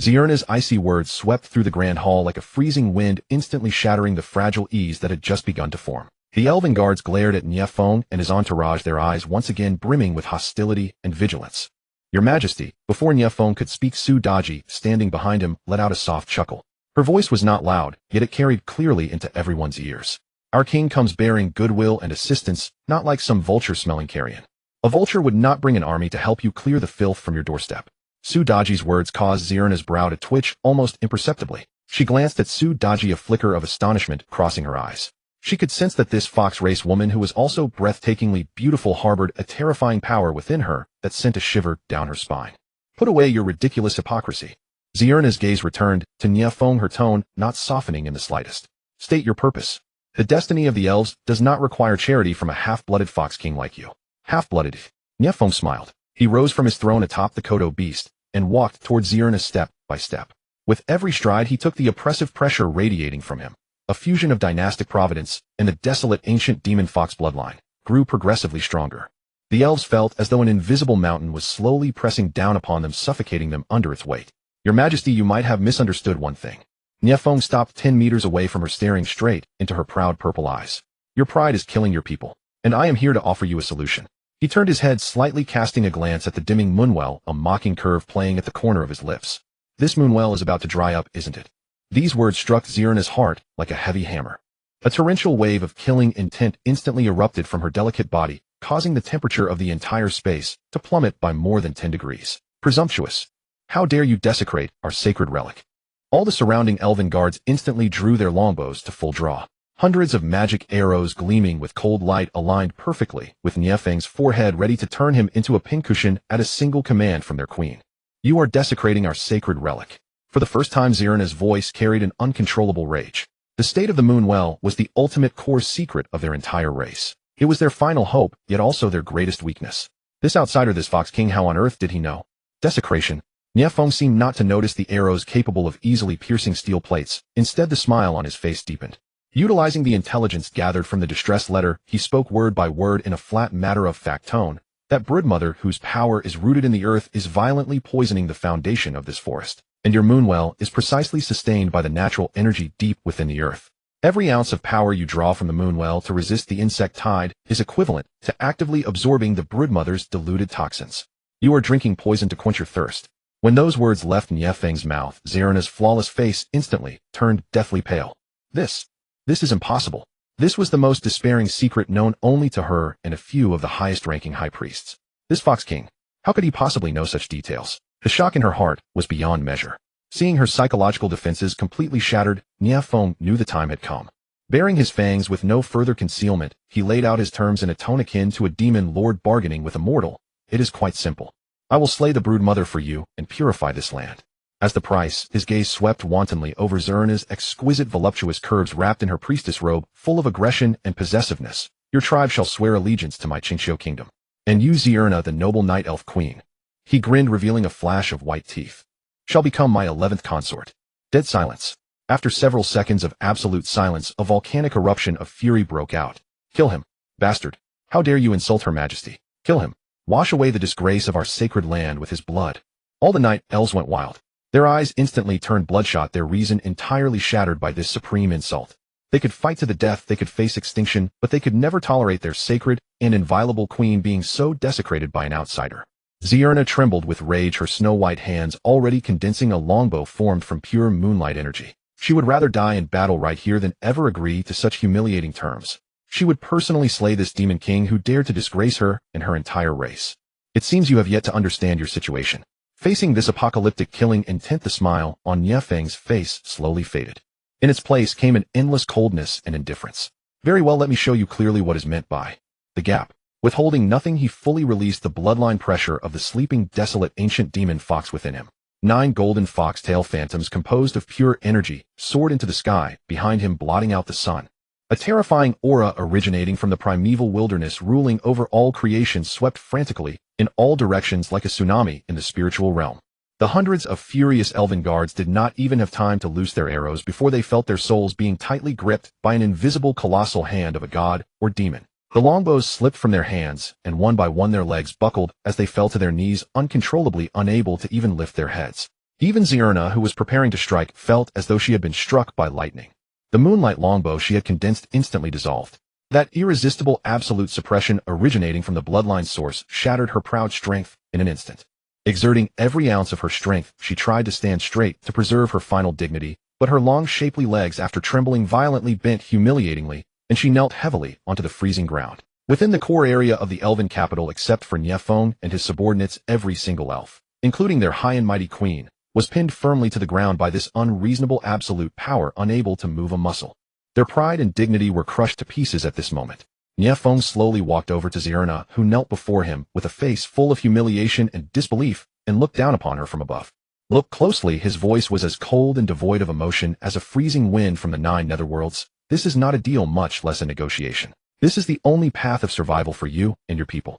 Xierna's icy words swept through the grand hall like a freezing wind, instantly shattering the fragile ease that had just begun to form. The elven guards glared at Nie Feng and his entourage, their eyes once again brimming with hostility and vigilance. Your Majesty, before Nie Feng could speak, Su Daji, standing behind him, let out a soft chuckle. Her voice was not loud, yet it carried clearly into everyone's ears. Our king comes bearing goodwill and assistance, not like some vulture-smelling carrion. A vulture would not bring an army to help you clear the filth from your doorstep. Su Daji's words caused Xierna's brow to twitch almost imperceptibly. She glanced at Su Daji, a flicker of astonishment crossing her eyes. She could sense that this fox race woman, who was also breathtakingly beautiful, harbored a terrifying power within her that sent a shiver down her spine. Put away your ridiculous hypocrisy. Xierna's gaze returned to Nie Feng, her tone not softening in the slightest. State your purpose. The destiny of the elves does not require charity from a half-blooded fox king like you. Half-blooded. Nie Feng smiled. He rose from his throne atop the Kodo beast and walked towards Xierna step by step. With every stride, he took the oppressive pressure radiating from him. A fusion of dynastic providence and the desolate Ancient Demon Fox Bloodline grew progressively stronger. The elves felt as though an invisible mountain was slowly pressing down upon them, suffocating them under its weight. Your Majesty, you might have misunderstood one thing. Nie Feng stopped 10 meters away from her, staring straight into her proud purple eyes. Your pride is killing your people, and I am here to offer you a solution. He turned his head slightly, casting a glance at the dimming moonwell, a mocking curve playing at the corner of his lips. This moonwell is about to dry up, isn't it? These words struck Xierna's heart like a heavy hammer. A torrential wave of killing intent instantly erupted from her delicate body, causing the temperature of the entire space to plummet by more than 10 degrees. Presumptuous! How dare you desecrate our sacred relic? All the surrounding elven guards instantly drew their longbows to full draw. Hundreds of magic arrows gleaming with cold light aligned perfectly with Nie Feng's forehead, ready to turn him into a pincushion at a single command from their queen. You are desecrating our sacred relic. For the first time, Zirna's voice carried an uncontrollable rage. The state of the moon well was the ultimate core secret of their entire race. It was their final hope, yet also their greatest weakness. This outsider, this Fox King, how on earth did he know? Desecration. Nie Feng seemed not to notice the arrows capable of easily piercing steel plates. Instead, the smile on his face deepened. Utilizing the intelligence gathered from the distress letter, he spoke word by word in a flat, matter-of-fact tone. That broodmother, whose power is rooted in the earth, is violently poisoning the foundation of this forest. And your moonwell is precisely sustained by the natural energy deep within the earth. Every ounce of power you draw from the moonwell to resist the insect tide is equivalent to actively absorbing the broodmother's diluted toxins. You are drinking poison to quench your thirst. When those words left Nie Feng's mouth, Zirna's flawless face instantly turned deathly pale. This is impossible. This was the most despairing secret known only to her and a few of the highest-ranking high priests. This Fox King, how could he possibly know such details? The shock in her heart was beyond measure. Seeing her psychological defenses completely shattered, Nie Feng knew the time had come. Baring his fangs with no further concealment, he laid out his terms in a tone akin to a demon lord bargaining with a mortal. It is quite simple. I will slay the broodmother for you and purify this land. As the price, his gaze swept wantonly over Zirna's exquisite voluptuous curves wrapped in her priestess robe, full of aggression and possessiveness. Your tribe shall swear allegiance to my Qingxiu kingdom. And you, Zirna, the noble night elf queen. He grinned, revealing a flash of white teeth. Shall become my 11th consort. Dead silence. After several seconds of absolute silence, a volcanic eruption of fury broke out. Kill him, bastard. How dare you insult her majesty? Kill him. Wash away the disgrace of our sacred land with his blood. All the night elves went wild. Their eyes instantly turned bloodshot, their reason entirely shattered by this supreme insult. They could fight to the death, they could face extinction, but they could never tolerate their sacred and inviolable queen being so desecrated by an outsider. Zirna trembled with rage, her snow-white hands already condensing a longbow formed from pure moonlight energy. She would rather die in battle right here than ever agree to such humiliating terms. She would personally slay this demon king who dared to disgrace her and her entire race. It seems you have yet to understand your situation. Facing this apocalyptic killing intent, the smile on Nie Feng's face slowly faded. In its place came an endless coldness and indifference. Very well, let me show you clearly what is meant by the gap. Withholding nothing, he fully released the bloodline pressure of the sleeping, desolate ancient demon fox within him. 9 golden foxtail phantoms composed of pure energy soared into the sky behind him, blotting out the sun. A terrifying aura originating from the primeval wilderness ruling over all creation swept frantically in all directions like a tsunami in the spiritual realm. The hundreds of furious elven guards did not even have time to loose their arrows before they felt their souls being tightly gripped by an invisible colossal hand of a god or demon. The longbows slipped from their hands, and one by one their legs buckled as they fell to their knees, uncontrollably unable to even lift their heads. Even Zirna, who was preparing to strike, felt as though she had been struck by lightning. The moonlight longbow she had condensed instantly dissolved. That irresistible absolute suppression originating from the bloodline source shattered her proud strength in an instant. Exerting every ounce of her strength, she tried to stand straight to preserve her final dignity, but her long, shapely legs, after trembling violently, bent humiliatingly, and she knelt heavily onto the freezing ground. Within the core area of the elven capital, except for Nie Feng and his subordinates, every single elf, including their high and mighty queen, was pinned firmly to the ground by this unreasonable absolute power, unable to move a muscle. Their pride and dignity were crushed to pieces at this moment. Nie Feng slowly walked over to Zirna, who knelt before him with a face full of humiliation and disbelief, and looked down upon her from above. Look closely, his voice was as cold and devoid of emotion as a freezing wind from the 9 netherworlds. This is not a deal, much less a negotiation. This is the only path of survival for you and your people.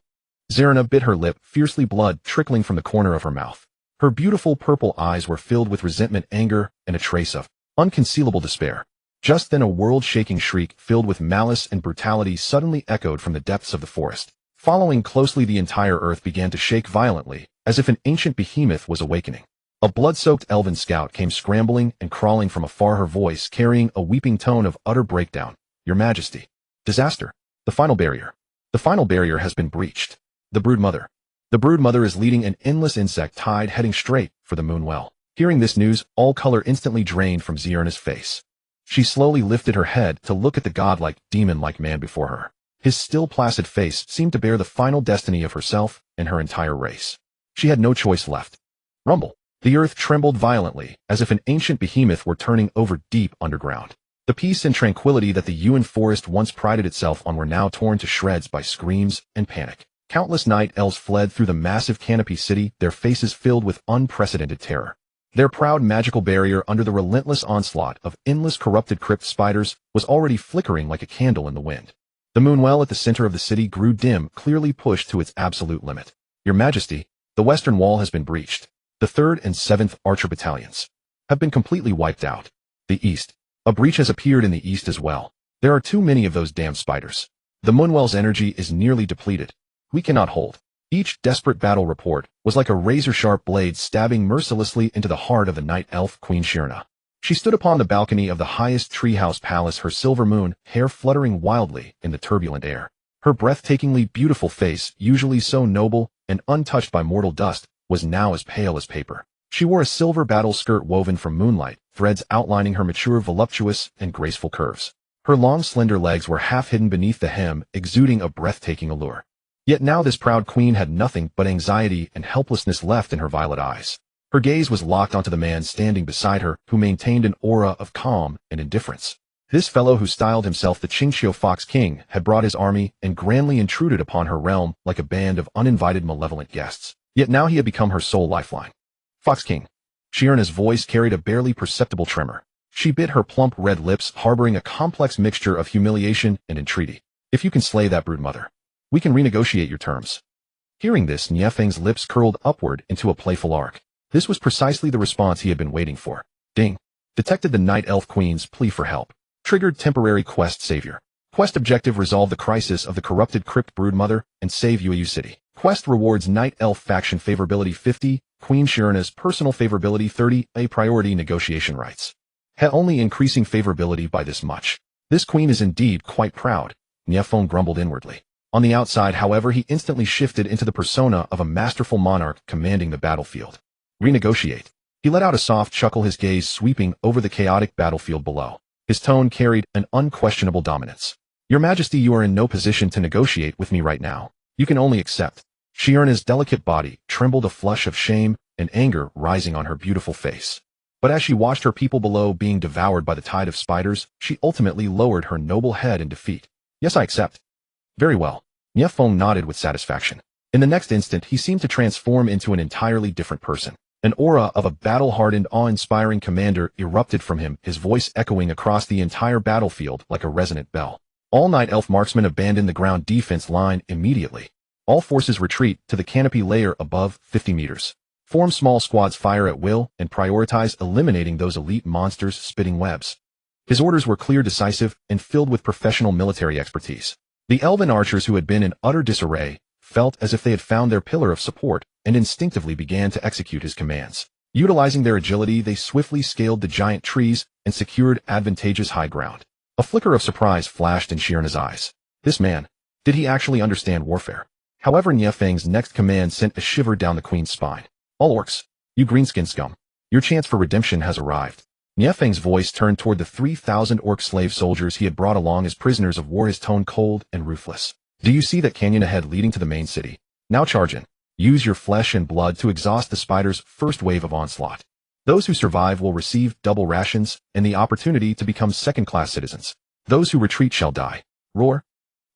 Zirna bit her lip, fiercely, blood trickling from the corner of her mouth. Her beautiful purple eyes were filled with resentment, anger, and a trace of unconcealable despair. Just then a world-shaking shriek filled with malice and brutality suddenly echoed from the depths of the forest. Following closely, the entire earth began to shake violently, as if an ancient behemoth was awakening. A blood-soaked elven scout came scrambling and crawling from afar, her voice carrying a weeping tone of utter breakdown. Your Majesty. Disaster. The final barrier. The final barrier has been breached. The broodmother. The broodmother is leading an endless insect tide heading straight for the moonwell. Hearing this news, all color instantly drained from Zirna's face. She slowly lifted her head to look at the godlike, demon-like man before her. His still placid face seemed to bear the final destiny of herself and her entire race. She had no choice left. Rumble. The earth trembled violently, as if an ancient behemoth were turning over deep underground. The peace and tranquility that the Yuan forest once prided itself on were now torn to shreds by screams and panic. Countless night elves fled through the massive canopy city, their faces filled with unprecedented terror. Their proud magical barrier under the relentless onslaught of endless corrupted crypt spiders was already flickering like a candle in the wind. The moonwell at the center of the city grew dim, clearly pushed to its absolute limit. Your Majesty, the western wall has been breached. The 3rd and 7th Archer battalions have been completely wiped out. The east. A breach has appeared in the east as well. There are too many of those damn spiders. The moonwell's energy is nearly depleted. We cannot hold. Each desperate battle report was like a razor-sharp blade stabbing mercilessly into the heart of the night elf Queen Shirna. She stood upon the balcony of the highest treehouse palace, her silver moon hair fluttering wildly in the turbulent air. Her breathtakingly beautiful face, usually so noble and untouched by mortal dust, was now as pale as paper. She wore a silver battle skirt woven from moonlight, threads outlining her mature, voluptuous, and graceful curves. Her long, slender legs were half hidden beneath the hem, exuding a breathtaking allure. Yet now this proud queen had nothing but anxiety and helplessness left in her violet eyes. Her gaze was locked onto the man standing beside her, who maintained an aura of calm and indifference. This fellow, who styled himself the Qingxiu Fox King, had brought his army and grandly intruded upon her realm like a band of uninvited malevolent guests. Yet now he had become her sole lifeline. Fox King. Shirna's voice carried a barely perceptible tremor. She bit her plump red lips, harboring a complex mixture of humiliation and entreaty. If you can slay that broodmother, we can renegotiate your terms. Hearing this, Nie Feng's lips curled upward into a playful arc. This was precisely the response he had been waiting for. Ding. Detected the Night Elf Queen's plea for help. Triggered temporary quest savior. Quest objective: resolve the crisis of the corrupted crypt broodmother and save Yuyu City. Quest rewards Night Elf faction favorability 50, Queen Shirna's personal favorability 30, a priority negotiation rights. Only increasing favorability by this much. This queen is indeed quite proud, Nie Feng grumbled inwardly. On the outside, however, he instantly shifted into the persona of a masterful monarch commanding the battlefield. Renegotiate. He let out a soft chuckle, his gaze sweeping over the chaotic battlefield below. His tone carried an unquestionable dominance. Your Majesty, you are in no position to negotiate with me right now. You can only accept. Shirna's delicate body trembled, a flush of shame and anger rising on her beautiful face. But as she watched her people below being devoured by the tide of spiders, she ultimately lowered her noble head in defeat. Yes, I accept. Very well. Nie Feng nodded with satisfaction. In the next instant, he seemed to transform into an entirely different person. An aura of a battle-hardened, awe-inspiring commander erupted from him, his voice echoing across the entire battlefield like a resonant bell. All Night Elf marksmen abandon the ground defense line immediately. All forces retreat to the canopy layer above 50 meters. Form small squads, fire at will, and prioritize eliminating those elite monsters spitting webs. His orders were clear, decisive, and filled with professional military expertise. The elven archers, who had been in utter disarray, felt as if they had found their pillar of support and instinctively began to execute his commands. Utilizing their agility, they swiftly scaled the giant trees and secured advantageous high ground. A flicker of surprise flashed in Shirna's eyes. This man, did he actually understand warfare? However, Nie Feng's next command sent a shiver down the queen's spine. All orcs, you greenskin scum, your chance for redemption has arrived. Nie Feng's voice turned toward the 3,000 orc slave soldiers he had brought along as prisoners of war, his tone cold and ruthless. Do you see that canyon ahead leading to the main city? Now charge in. Use your flesh and blood to exhaust the spiders' first wave of onslaught. Those who survive will receive double rations and the opportunity to become second-class citizens. Those who retreat shall die. Roar.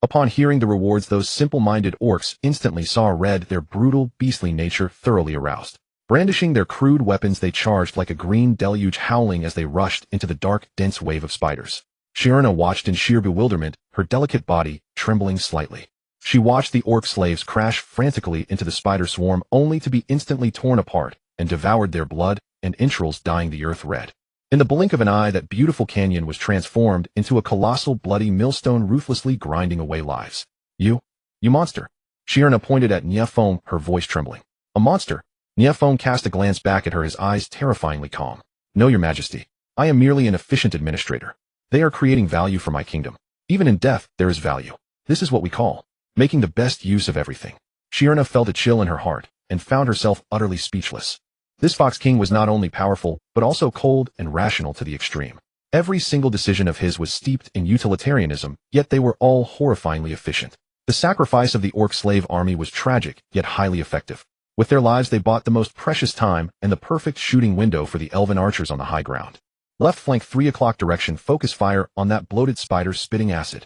Upon hearing the rewards, those simple-minded orcs instantly saw red, their brutal, beastly nature thoroughly aroused. Brandishing their crude weapons, they charged like a green deluge, howling as they rushed into the dark, dense wave of spiders. Shirna watched in sheer bewilderment, her delicate body trembling slightly. She watched the orc slaves crash frantically into the spider swarm, only to be instantly torn apart and devoured, their blood and entrails dyeing the earth red. In the blink of an eye, that beautiful canyon was transformed into a colossal bloody millstone, ruthlessly grinding away lives. You monster. Shirna pointed at Nie Feng, her voice trembling. A monster? Nie Feng cast a glance back at her, his eyes terrifyingly calm. No, Your Majesty. I am merely an efficient administrator. They are creating value for my kingdom. Even in death, there is value. This is what we call making the best use of everything. Shirna felt a chill in her heart and found herself utterly speechless. This Fox King was not only powerful, but also cold and rational to the extreme. Every single decision of his was steeped in utilitarianism, yet they were all horrifyingly efficient. The sacrifice of the orc slave army was tragic, yet highly effective. With their lives, they bought the most precious time and the perfect shooting window for the elven archers on the high ground. Left flank 3 o'clock direction, focus fire on that bloated spider spitting acid.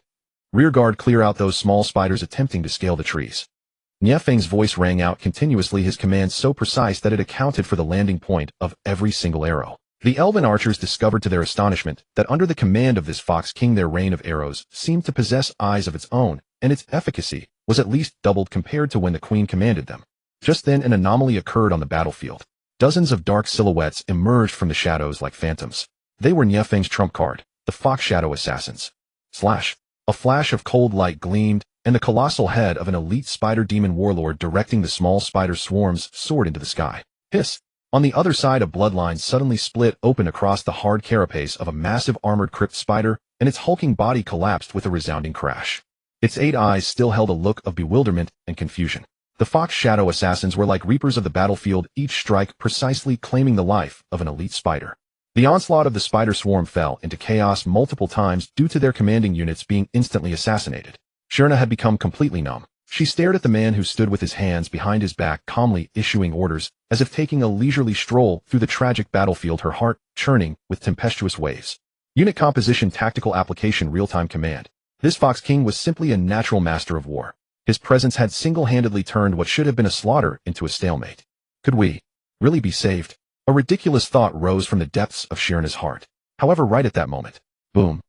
Rear guard, clear out those small spiders attempting to scale the trees. Nie Feng's voice rang out continuously, his command so precise that it accounted for the landing point of every single arrow. The elven archers discovered to their astonishment that under the command of this Fox King their rain of arrows seemed to possess eyes of its own, and its efficacy was at least doubled compared to when the Queen commanded them. Just then an anomaly occurred on the battlefield. Dozens of dark silhouettes emerged from the shadows like phantoms. They were Nie Feng's trump card, the Fox Shadow Assassins. Slash. A flash of cold light gleamed, and the colossal head of an elite spider demon warlord directing the small spider swarms soared into the sky. Hiss! On the other side, a bloodline suddenly split open across the hard carapace of a massive armored crypt spider, and its hulking body collapsed with a resounding crash. Its 8 eyes still held a look of bewilderment and confusion. The Fox Shadow Assassins were like reapers of the battlefield, each strike precisely claiming the life of an elite spider. The onslaught of the spider swarm fell into chaos multiple times due to their commanding units being instantly assassinated. Shirna had become completely numb. She stared at the man who stood with his hands behind his back, calmly issuing orders, as if taking a leisurely stroll through the tragic battlefield, her heart churning with tempestuous waves. Unit composition, tactical application, real-time command. This Fox King was simply a natural master of war. His presence had single-handedly turned what should have been a slaughter into a stalemate. Could we really be saved? A ridiculous thought rose from the depths of Shirna's heart. However, right at that moment, boom.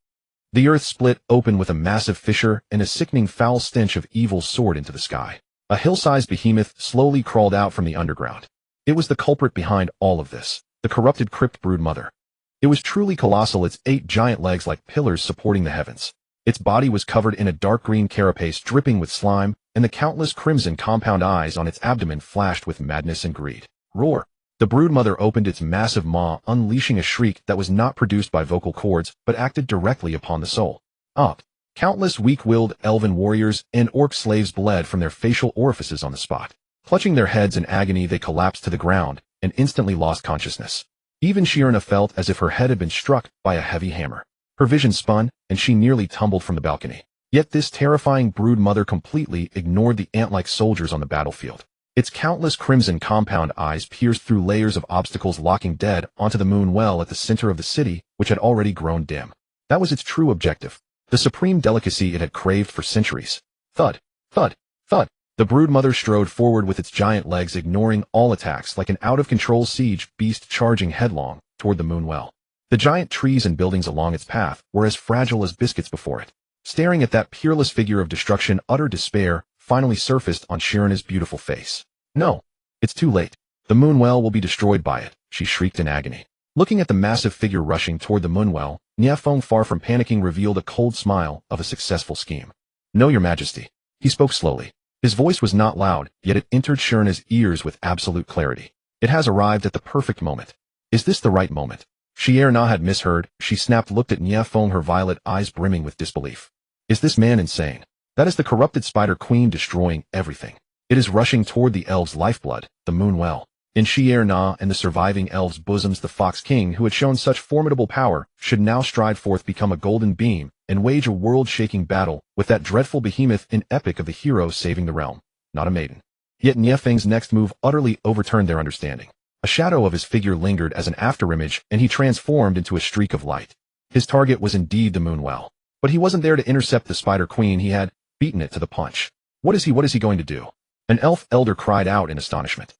The earth split open with a massive fissure, and a sickening foul stench of evil soared into the sky. A hill-sized behemoth slowly crawled out from the underground. It was the culprit behind all of this, the corrupted crypt brood mother. It was truly colossal, its 8 giant legs like pillars supporting the heavens. Its body was covered in a dark green carapace dripping with slime, and the countless crimson compound eyes on its abdomen flashed with madness and greed. Roar! The brood mother opened its massive maw, unleashing a shriek that was not produced by vocal cords, but acted directly upon the soul. Up! Countless weak-willed elven warriors and orc slaves bled from their facial orifices on the spot. Clutching their heads in agony, they collapsed to the ground and instantly lost consciousness. Even Shirna felt as if her head had been struck by a heavy hammer. Her vision spun, and she nearly tumbled from the balcony. Yet this terrifying brood mother completely ignored the ant-like soldiers on the battlefield. Its countless crimson compound eyes pierced through layers of obstacles, locking dead onto the moon well at the center of the city, which had already grown dim. That was its true objective, the supreme delicacy it had craved for centuries. Thud, thud, thud. The brood mother strode forward with its giant legs, ignoring all attacks like an out-of-control siege beast charging headlong toward the moon well. The giant trees and buildings along its path were as fragile as biscuits before it. Staring at that peerless figure of destruction, utter despair finally surfaced on Shirna's beautiful face. No, it's too late. The moonwell will be destroyed by it, she shrieked in agony. Looking at the massive figure rushing toward the moonwell, Nie Feng, far from panicking, revealed a cold smile of a successful scheme. No, Your Majesty. He spoke slowly. His voice was not loud, yet it entered Shirna's ears with absolute clarity. It has arrived at the perfect moment. Is this the right moment? Shirna had misheard. She snapped, looked at Nie Feng, her violet eyes brimming with disbelief. Is this man insane? That is the corrupted Spider Queen destroying everything. It is rushing toward the elves' lifeblood, the moonwell. In Shirna and the surviving elves' bosoms, the Fox King, who had shown such formidable power, should now stride forth, become a golden beam, and wage a world-shaking battle with that dreadful behemoth in epic of the hero saving the realm, not a maiden. Yet Nie Feng's next move utterly overturned their understanding. A shadow of his figure lingered as an afterimage, and he transformed into a streak of light. His target was indeed the moonwell. But he wasn't there to intercept the Spider Queen. He had beaten it to the punch. What is he going to do? An elf elder cried out in astonishment.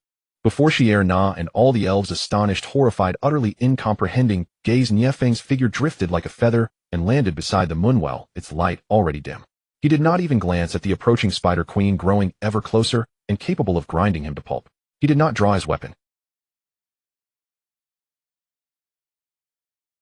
Before Shirna and all the elves, astonished, horrified, utterly incomprehending gaze, Nie Feng's figure drifted like a feather and landed beside the moonwell, its light already dim. He did not even glance at the approaching Spider Queen, growing ever closer and capable of grinding him to pulp. He did not draw his weapon.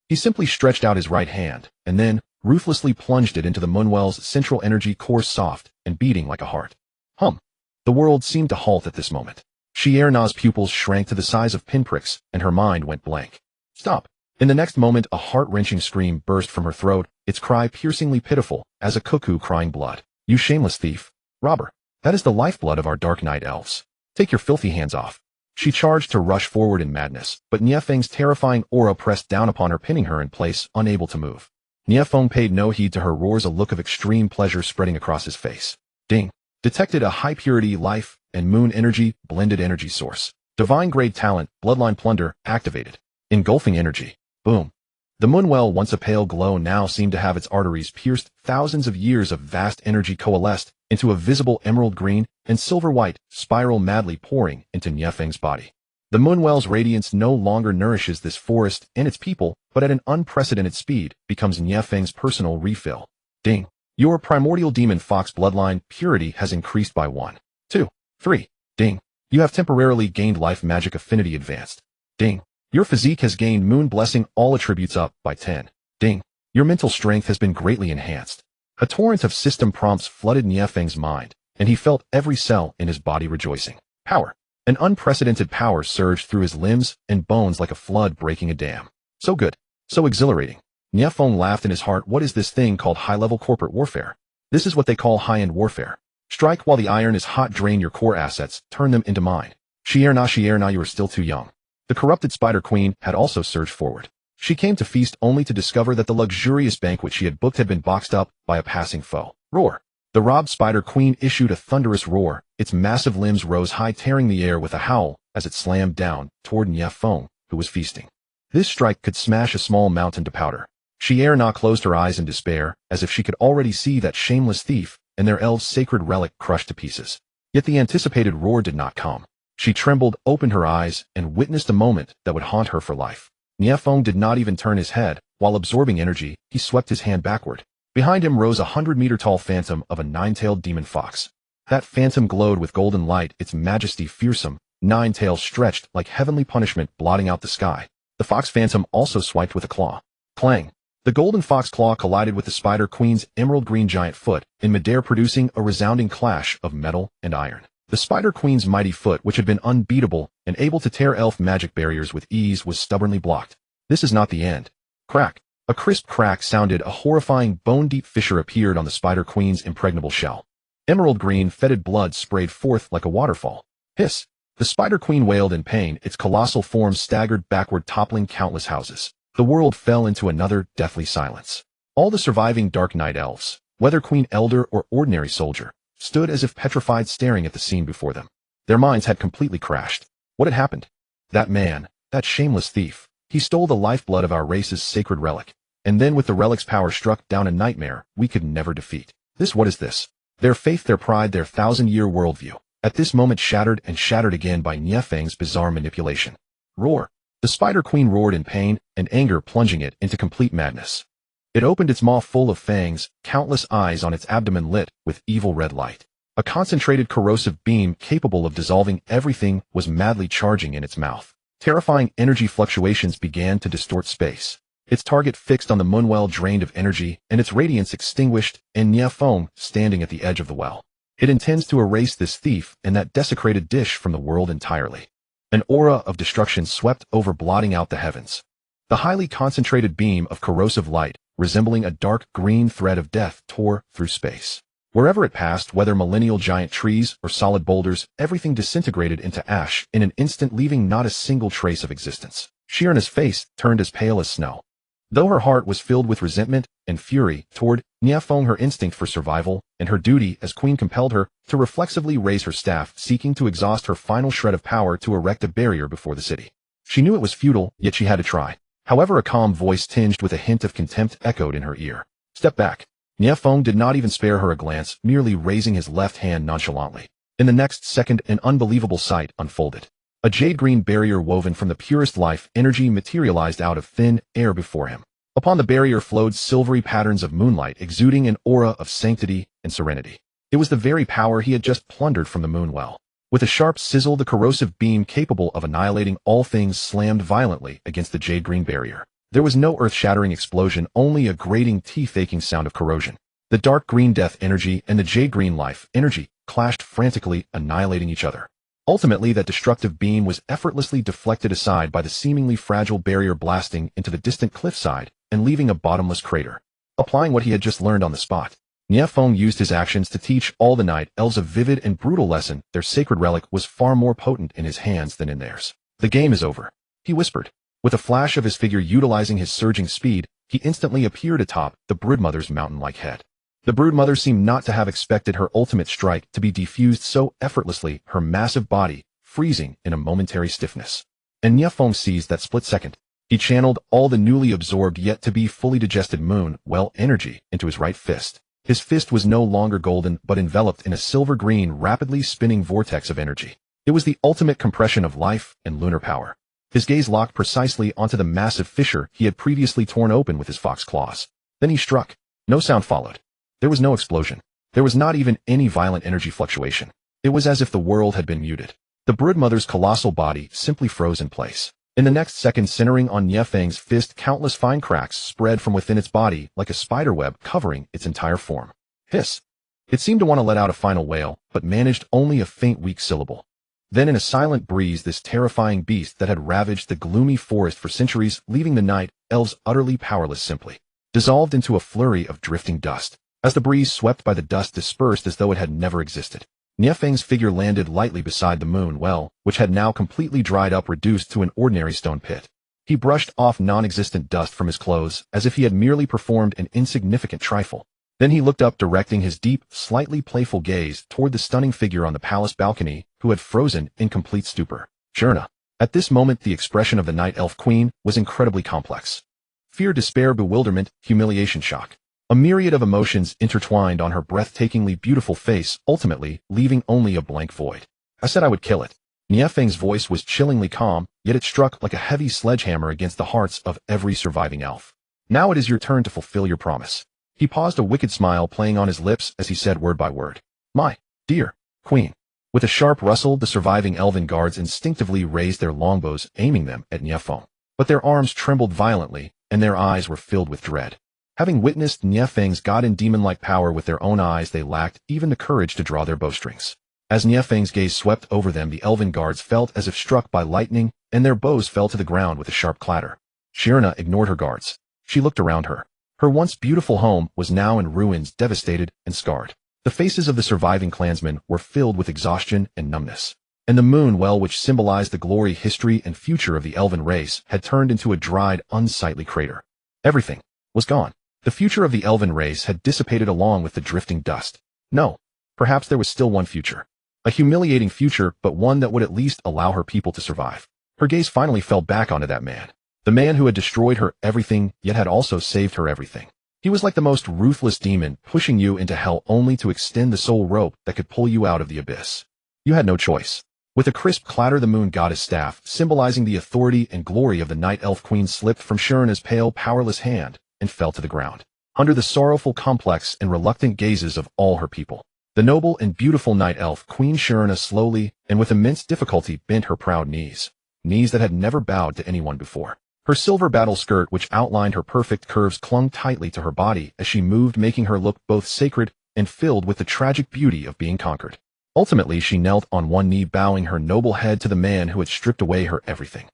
He simply stretched out his right hand, and then ruthlessly plunged it into the moonwell's central energy core, soft and beating like a heart. Hum. The world seemed to halt at this moment. Shirna's pupils shrank to the size of pinpricks, and her mind went blank. Stop. In the next moment, a heart-wrenching scream burst from her throat, its cry piercingly pitiful as a cuckoo crying blood. You shameless thief. Robber. That is the lifeblood of our Dark Knight elves. Take your filthy hands off. She charged to rush forward in madness, but Nie Feng's terrifying aura pressed down upon her, pinning her in place, unable to move. Nie Feng paid no heed to her roars, a look of extreme pleasure spreading across his face. Ding. Detected a high-purity life and moon energy blended energy source. Divine grade talent, bloodline plunder, activated. Engulfing energy. Boom. The moonwell, once a pale glow, now seemed to have its arteries pierced. Thousands of years of vast energy coalesced into a visible emerald green and silver white spiral, madly pouring into Nie Feng's body. The moonwell's radiance no longer nourishes this forest and its people, but at an unprecedented speed becomes Nie Feng's personal refill. Ding. Your primordial demon fox bloodline purity has increased by 1, 2, 3. Ding. You have temporarily gained life magic affinity advanced. Ding. Your physique has gained moon blessing all attributes up by 10. Ding. Your mental strength has been greatly enhanced. A torrent of system prompts flooded Nie Feng's mind, and he felt every cell in his body rejoicing. Power. An unprecedented power surged through his limbs and bones like a flood breaking a dam. So good. So exhilarating. Nie Feng laughed in his heart. What is this thing called high-level corporate warfare? This is what they call high-end warfare. Strike while the iron is hot, drain your core assets, turn them into mine. Shier na, you are still too young. The corrupted Spider Queen had also surged forward. She came to feast only to discover that the luxurious banquet she had booked had been boxed up by a passing foe. Roar. The robbed Spider Queen issued a thunderous roar. Its massive limbs rose high, tearing the air with a howl as it slammed down toward Nie Feng, who was feasting. This strike could smash a small mountain to powder. Shier na closed her eyes in despair, as if she could already see that shameless thief and their elves' sacred relic crushed to pieces. Yet the anticipated roar did not come. She trembled, opened her eyes, and witnessed a moment that would haunt her for life. Nie Feng did not even turn his head. While absorbing energy, he swept his hand backward. Behind him rose a 100-meter-tall phantom of a 9-tailed demon fox. That phantom glowed with golden light, its majesty fearsome, 9 tails stretched like heavenly punishment blotting out the sky. The fox phantom also swiped with a claw. Clang! The golden fox claw collided with the Spider Queen's emerald green giant foot, in midair producing a resounding clash of metal and iron. The Spider Queen's mighty foot, which had been unbeatable and able to tear elf magic barriers with ease, was stubbornly blocked. This is not the end. Crack! A crisp crack sounded. A horrifying bone-deep fissure appeared on the Spider Queen's impregnable shell. Emerald green, fetid blood sprayed forth like a waterfall. Hiss! The Spider Queen wailed in pain. Its colossal form staggered backward, toppling countless houses. The world fell into another deathly silence. All the surviving Dark Knight elves, whether Queen Elder or ordinary soldier, stood as if petrified, staring at the scene before them. Their minds had completely crashed. What had happened? That man, that shameless thief, he stole the lifeblood of our race's sacred relic, and then with the relic's power struck down a nightmare we could never defeat. What is this? Their faith, their pride, their 1,000-year worldview, at this moment shattered and shattered again by Nie Feng's bizarre manipulation. Roar! The Spider Queen roared in pain and anger, plunging it into complete madness. It opened its maw full of fangs, countless eyes on its abdomen lit with evil red light. A concentrated corrosive beam capable of dissolving everything was madly charging in its mouth. Terrifying energy fluctuations began to distort space. Its target fixed on the moonwell drained of energy, and its radiance extinguished, and Nie Feng standing at the edge of the well. It intends to erase this thief and that desecrated dish from the world entirely. An aura of destruction swept over, blotting out the heavens. The highly concentrated beam of corrosive light, resembling a dark green thread of death, tore through space. Wherever it passed, whether millennial giant trees or solid boulders, everything disintegrated into ash in an instant, leaving not a single trace of existence. Shirana's face turned as pale as snow. Though her heart was filled with resentment and fury toward Nie Feng, her instinct for survival and her duty as queen compelled her to reflexively raise her staff, seeking to exhaust her final shred of power to erect a barrier before the city. She knew it was futile, yet she had to try. However, a calm voice tinged with a hint of contempt echoed in her ear. Step back. Nie Feng did not even spare her a glance, merely raising his left hand nonchalantly. In the next second, an unbelievable sight unfolded. A jade-green barrier woven from the purest life energy materialized out of thin air before him. Upon the barrier flowed silvery patterns of moonlight, exuding an aura of sanctity and serenity. It was the very power he had just plundered from the moonwell. With a sharp sizzle, the corrosive beam capable of annihilating all things slammed violently against the jade-green barrier. There was no earth-shattering explosion, only a grating, teeth-aching sound of corrosion. The dark green death energy and the jade-green life energy clashed frantically, annihilating each other. Ultimately, that destructive beam was effortlessly deflected aside by the seemingly fragile barrier, blasting into the distant cliffside and leaving a bottomless crater. Applying what he had just learned on the spot, Nie Feng used his actions to teach all the night elves a vivid and brutal lesson. Their sacred relic was far more potent in his hands than in theirs. The game is over, he whispered. With a flash of his figure utilizing his surging speed, he instantly appeared atop the broodmother's mountain-like head. The broodmother seemed not to have expected her ultimate strike to be defused so effortlessly, her massive body freezing in a momentary stiffness. And Nie Feng seized that split second. He channeled all the newly absorbed yet to be fully digested moon well energy into his right fist. His fist was no longer golden but enveloped in a silver-green, rapidly spinning vortex of energy. It was the ultimate compression of life and lunar power. His gaze locked precisely onto the massive fissure he had previously torn open with his fox claws. Then he struck. No sound followed. There was no explosion. There was not even any violent energy fluctuation. It was as if the world had been muted. The broodmother's colossal body simply froze in place. In the next second, centering on Nie Feng's fist, countless fine cracks spread from within its body like a spiderweb covering its entire form. Hiss. It seemed to want to let out a final wail, but managed only a faint, weak syllable. Then in a silent breeze, this terrifying beast that had ravaged the gloomy forest for centuries, leaving the night elves utterly powerless, simply dissolved into a flurry of drifting dust. As the breeze swept by, the dust dispersed as though it had never existed. Nie Feng's figure landed lightly beside the moon well, which had now completely dried up, reduced to an ordinary stone pit. He brushed off non-existent dust from his clothes as if he had merely performed an insignificant trifle. Then he looked up, directing his deep, slightly playful gaze toward the stunning figure on the palace balcony, who had frozen in complete stupor. Shirna. At this moment, the expression of the Night Elf Queen was incredibly complex. Fear, despair, bewilderment, humiliation, shock. A myriad of emotions intertwined on her breathtakingly beautiful face, ultimately leaving only a blank void. I said I would kill it. Nie Feng's voice was chillingly calm, yet it struck like a heavy sledgehammer against the hearts of every surviving elf. Now it is your turn to fulfill your promise. He paused, a wicked smile playing on his lips as he said word by word. My dear queen. With a sharp rustle, the surviving elven guards instinctively raised their longbows, aiming them at Nie Feng. But their arms trembled violently, and their eyes were filled with dread. Having witnessed Nie Feng's god and demon-like power with their own eyes, they lacked even the courage to draw their bowstrings. As Nie Feng's gaze swept over them, the elven guards felt as if struck by lightning, and their bows fell to the ground with a sharp clatter. Shirna ignored her guards. She looked around her. Her once beautiful home was now in ruins, devastated and scarred. The faces of the surviving clansmen were filled with exhaustion and numbness. And the moon well, which symbolized the glory, history, and future of the elven race, had turned into a dried, unsightly crater. Everything was gone. The future of the elven race had dissipated along with the drifting dust. No, perhaps there was still one future. A humiliating future, but one that would at least allow her people to survive. Her gaze finally fell back onto that man. The man who had destroyed her everything, yet had also saved her everything. He was like the most ruthless demon, pushing you into hell only to extend the sole rope that could pull you out of the abyss. You had no choice. With a crisp clatter, the moon goddess staff, symbolizing the authority and glory of the Night Elf Queen, slipped from Shirna's pale, powerless hand and fell to the ground. Under the sorrowful, complex, and reluctant gazes of all her people, the noble and beautiful Night Elf Queen Shirna slowly and with immense difficulty bent her proud knees that had never bowed to anyone before. Her silver battle skirt, which outlined her perfect curves, clung tightly to her body as she moved, making her look both sacred and filled with the tragic beauty of being conquered. Ultimately, she knelt on one knee, bowing her noble head to the man who had stripped away her everything.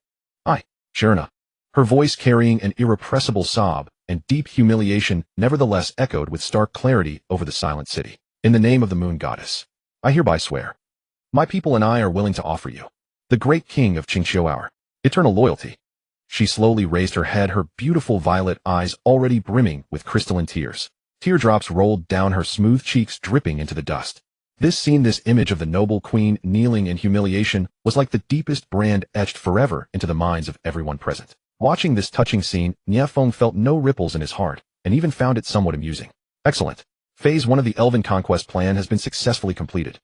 I, Shirna. Her voice, carrying an irrepressible sob and deep humiliation, nevertheless echoed with stark clarity over the silent city. In the name of the moon goddess, I hereby swear. My people and I are willing to offer you, the great king of Qingqiu, our eternal loyalty. She slowly raised her head, her beautiful violet eyes already brimming with crystalline tears. Teardrops rolled down her smooth cheeks, dripping into the dust. This scene, this image of the noble queen kneeling in humiliation, was like the deepest brand etched forever into the minds of everyone present. Watching this touching scene, Nie Feng felt no ripples in his heart, and even found it somewhat amusing. Excellent. Phase 1 of the Elven Conquest plan has been successfully completed.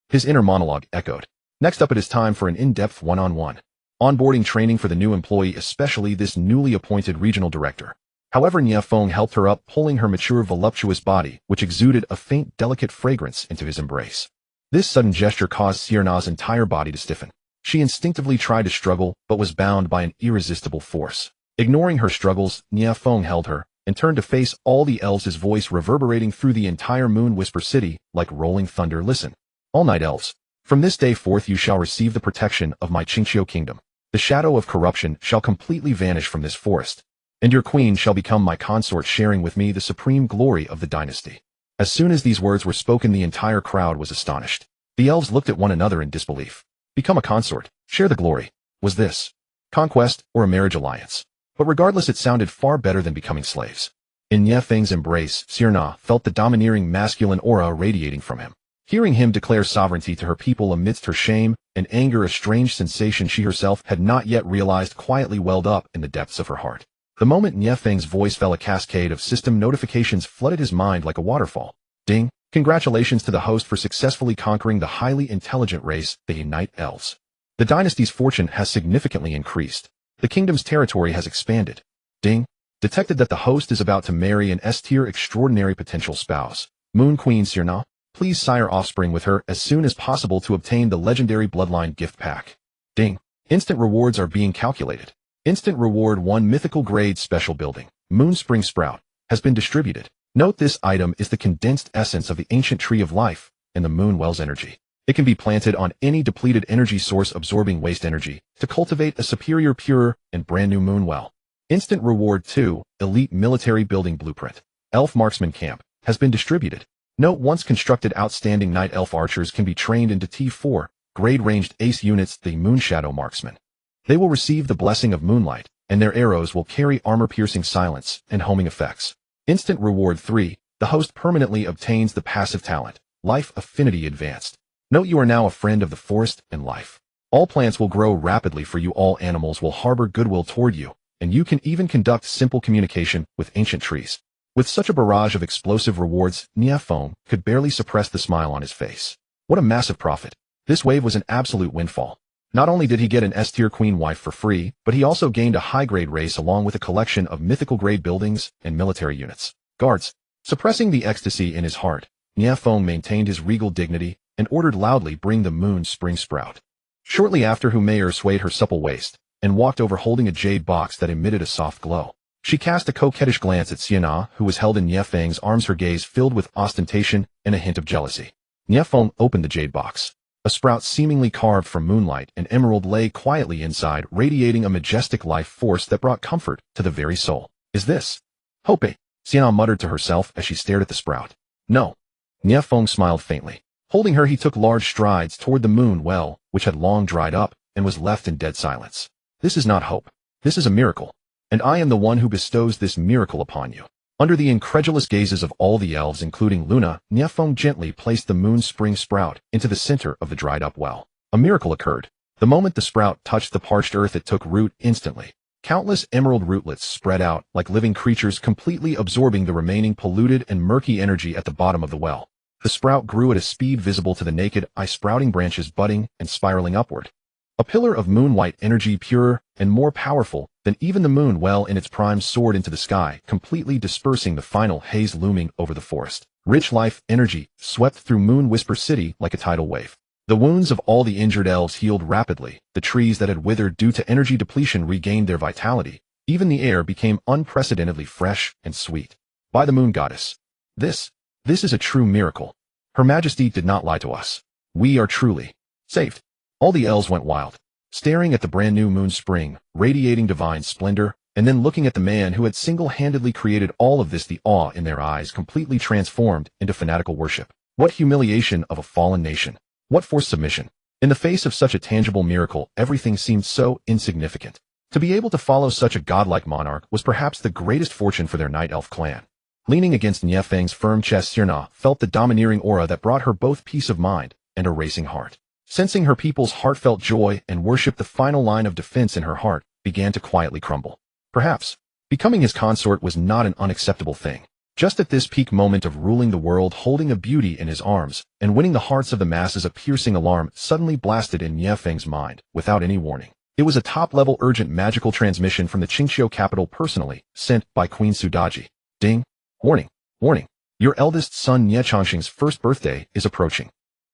His inner monologue echoed. Next up, it is time for an in-depth one-on-one onboarding training for the new employee, especially this newly appointed regional director. However, Nie Feng helped her up, pulling her mature, voluptuous body, which exuded a faint, delicate fragrance, into his embrace. This sudden gesture caused Shirna's entire body to stiffen. She instinctively tried to struggle, but was bound by an irresistible force. Ignoring her struggles, Nie Feng held her and turned to face all the elves, his voice reverberating through the entire Moon Whisper City like rolling thunder. Listen, all night elves. From this day forth you shall receive the protection of my Qingqiu kingdom. The shadow of corruption shall completely vanish from this forest, and your queen shall become my consort, sharing with me the supreme glory of the dynasty. As soon as these words were spoken, the entire crowd was astonished. The elves looked at one another in disbelief. Become a consort, share the glory. Was this conquest or a marriage alliance? But regardless, it sounded far better than becoming slaves. In Nie Feng's embrace, Shirna felt the domineering masculine aura radiating from him. Hearing him declare sovereignty to her people amidst her shame and anger, a strange sensation she herself had not yet realized quietly welled up in the depths of her heart. The moment Nie Feng's voice fell, a cascade of system notifications flooded his mind like a waterfall. Ding! Congratulations to the host for successfully conquering the highly intelligent race, the Night Elves. The dynasty's fortune has significantly increased. The kingdom's territory has expanded. Ding! Detected that the host is about to marry an S-tier extraordinary potential spouse. Moon Queen Sirna, please sire offspring with her as soon as possible to obtain the legendary bloodline gift pack. Ding! Instant rewards are being calculated. Instant reward 1 mythical grade special building, Moon Spring Sprout, has been distributed. Note this item is the condensed essence of the ancient tree of life and the moon well's energy. It can be planted on any depleted energy source absorbing waste energy to cultivate a superior, pure, and brand new moon well. Instant reward 2, elite military building blueprint, Elf Marksman Camp, has been distributed. Note once constructed outstanding night elf archers can be trained into T4, grade ranged ace units, the Moonshadow Marksman. They will receive the blessing of moonlight, and their arrows will carry armor-piercing silence and homing effects. Instant reward 3, the host permanently obtains the passive talent, Life Affinity Advanced. Note you are now a friend of the forest and life. All plants will grow rapidly for you, all animals will harbor goodwill toward you, and you can even conduct simple communication with ancient trees. With such a barrage of explosive rewards, Nie Feng could barely suppress the smile on his face. What a massive profit. This wave was an absolute windfall. Not only did he get an S-tier queen wife for free, but he also gained a high-grade race along with a collection of mythical-grade buildings and military units. Guards. Suppressing the ecstasy in his heart, Nie Feng maintained his regal dignity and ordered loudly, bring the Moon Spring Sprout. Shortly after, Humayer swayed her supple waist and walked over holding a jade box that emitted a soft glow. She cast a coquettish glance at Sienna, who was held in Nie Feng's arms, her gaze filled with ostentation and a hint of jealousy. Nie Feng opened the jade box. A sprout seemingly carved from moonlight and emerald lay quietly inside, radiating a majestic life force that brought comfort to the very soul. Is this Hope? Sienna muttered to herself as she stared at the sprout. No. Nie Feng smiled faintly. Holding her, he took large strides toward the moon well, which had long dried up and was left in dead silence. This is not hope. This is a miracle. And I am the one who bestows this miracle upon you. Under the incredulous gazes of all the elves, including Luna, Nie Feng gently placed the Moon Spring Sprout into the center of the dried-up well. A miracle occurred. The moment the sprout touched the parched earth, it took root instantly. Countless emerald rootlets spread out like living creatures, completely absorbing the remaining polluted and murky energy at the bottom of the well. The sprout grew at a speed visible to the naked eye, sprouting branches budding and spiraling upward. A pillar of moon-white energy, purer and more powerful than even the moon well in its prime, soared into the sky, completely dispersing the final haze looming over the forest. Rich life energy swept through Moon Whisper City like a tidal wave. The wounds of all the injured elves healed rapidly. The trees that had withered due to energy depletion regained their vitality. Even the air became unprecedentedly fresh and sweet. By the moon goddess. This is a true miracle. Her Majesty did not lie to us. We are truly saved. All the elves went wild, staring at the brand new moon spring, radiating divine splendor, and then looking at the man who had single-handedly created all of this. The awe in their eyes completely transformed into fanatical worship. What humiliation of a fallen nation. What forced submission. In the face of such a tangible miracle, everything seemed so insignificant. To be able to follow such a godlike monarch was perhaps the greatest fortune for their night elf clan. Leaning against Nie Feng's firm chest, Sirna felt the domineering aura that brought her both peace of mind and a racing heart. Sensing her people's heartfelt joy and worship, the final line of defense in her heart began to quietly crumble. Perhaps becoming his consort was not an unacceptable thing. Just at this peak moment of ruling the world, holding a beauty in his arms and winning the hearts of the masses, a piercing alarm suddenly blasted in Nie Feng's mind without any warning. It was a top-level urgent magical transmission from the Qingqiu capital, personally sent by Queen Daji. Ding! Warning! Warning! Your eldest son Nie Changxing's first birthday is approaching.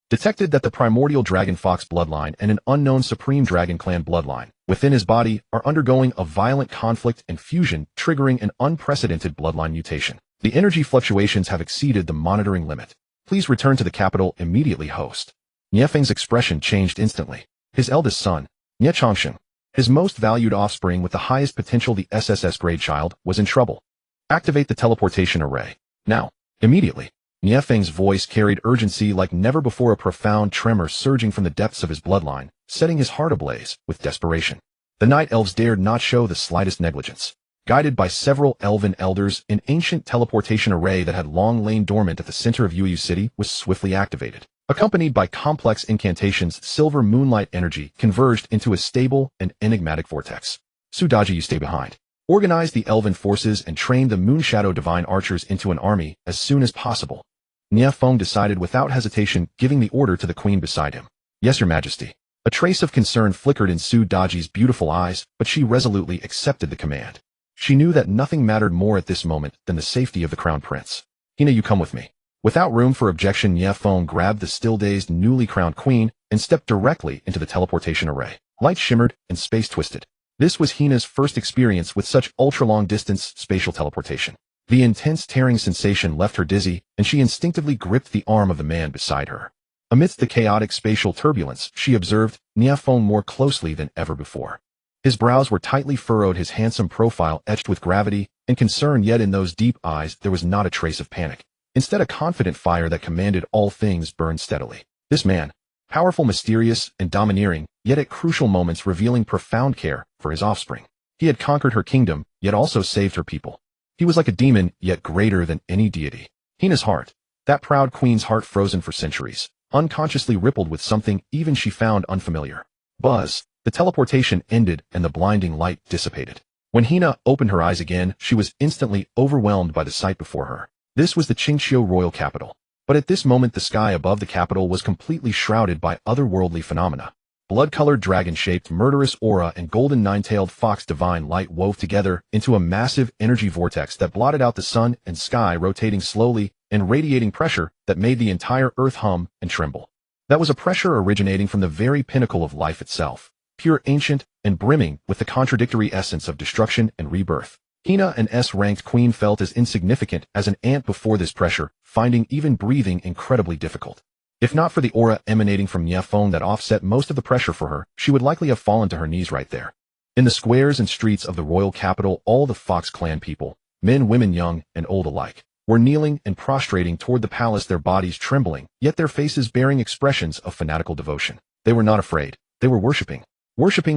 Detected that the primordial dragon fox bloodline and an unknown supreme dragon clan bloodline within his body are undergoing a violent conflict and fusion, triggering an unprecedented bloodline mutation. The energy fluctuations have exceeded the monitoring limit. Please return to the capital immediately, host. Nie Feng's expression changed instantly. His eldest son, Nie Changxing, his most valued offspring with the highest potential, the SSS grade child, was in trouble. Activate the teleportation array. Now. Immediately. Nie Feng's voice carried urgency like never before, a profound tremor surging from the depths of his bloodline, setting his heart ablaze with desperation. The night elves dared not show the slightest negligence. Guided by several elven elders, an ancient teleportation array that had long lain dormant at the center of Yuyu City was swiftly activated. Accompanied by complex incantations, silver moonlight energy converged into a stable and enigmatic vortex. Daji, you stay behind. Organize the elven forces and train the Moonshadow Divine Archers into an army as soon as possible. Nie Feng decided without hesitation, giving the order to the queen beside him. Yes, your majesty. A trace of concern flickered in Daji's beautiful eyes, but she resolutely accepted the command. She knew that nothing mattered more at this moment than the safety of the crown prince. Hina, you come with me. Without room for objection, Nie Feng grabbed the still-dazed, newly crowned queen and stepped directly into the teleportation array. Light shimmered and space twisted. This was Hina's first experience with such ultra-long-distance spatial teleportation. The intense tearing sensation left her dizzy, and she instinctively gripped the arm of the man beside her. Amidst the chaotic spatial turbulence, she observed Nie Feng more closely than ever before. His brows were tightly furrowed, his handsome profile etched with gravity and concern, yet in those deep eyes there was not a trace of panic. Instead, a confident fire that commanded all things burned steadily. This man, powerful, mysterious, and domineering, yet at crucial moments revealing profound care for his offspring. He had conquered her kingdom, yet also saved her people. He was like a demon, yet greater than any deity. Hina's heart, that proud queen's heart frozen for centuries, unconsciously rippled with something even she found unfamiliar. Buzz. The teleportation ended and the blinding light dissipated. When Hina opened her eyes again, she was instantly overwhelmed by the sight before her. This was the Qingqiu royal capital. But at this moment the sky above the capital was completely shrouded by otherworldly phenomena. Blood-colored dragon-shaped murderous aura and golden nine-tailed fox divine light wove together into a massive energy vortex that blotted out the sun and sky, rotating slowly and radiating pressure that made the entire earth hum and tremble. That was a pressure originating from the very pinnacle of life itself, pure, ancient, and brimming with the contradictory essence of destruction and rebirth. Hina, an S-ranked queen, felt as insignificant as an ant before this pressure, finding even breathing incredibly difficult. If not for the aura emanating from Nie Feng that offset most of the pressure for her, she would likely have fallen to her knees right there. In the squares and streets of the royal capital, all the Fox clan people, men, women, young, and old alike, were kneeling and prostrating toward the palace, their bodies trembling, yet their faces bearing expressions of fanatical devotion. They were not afraid. They were worshipping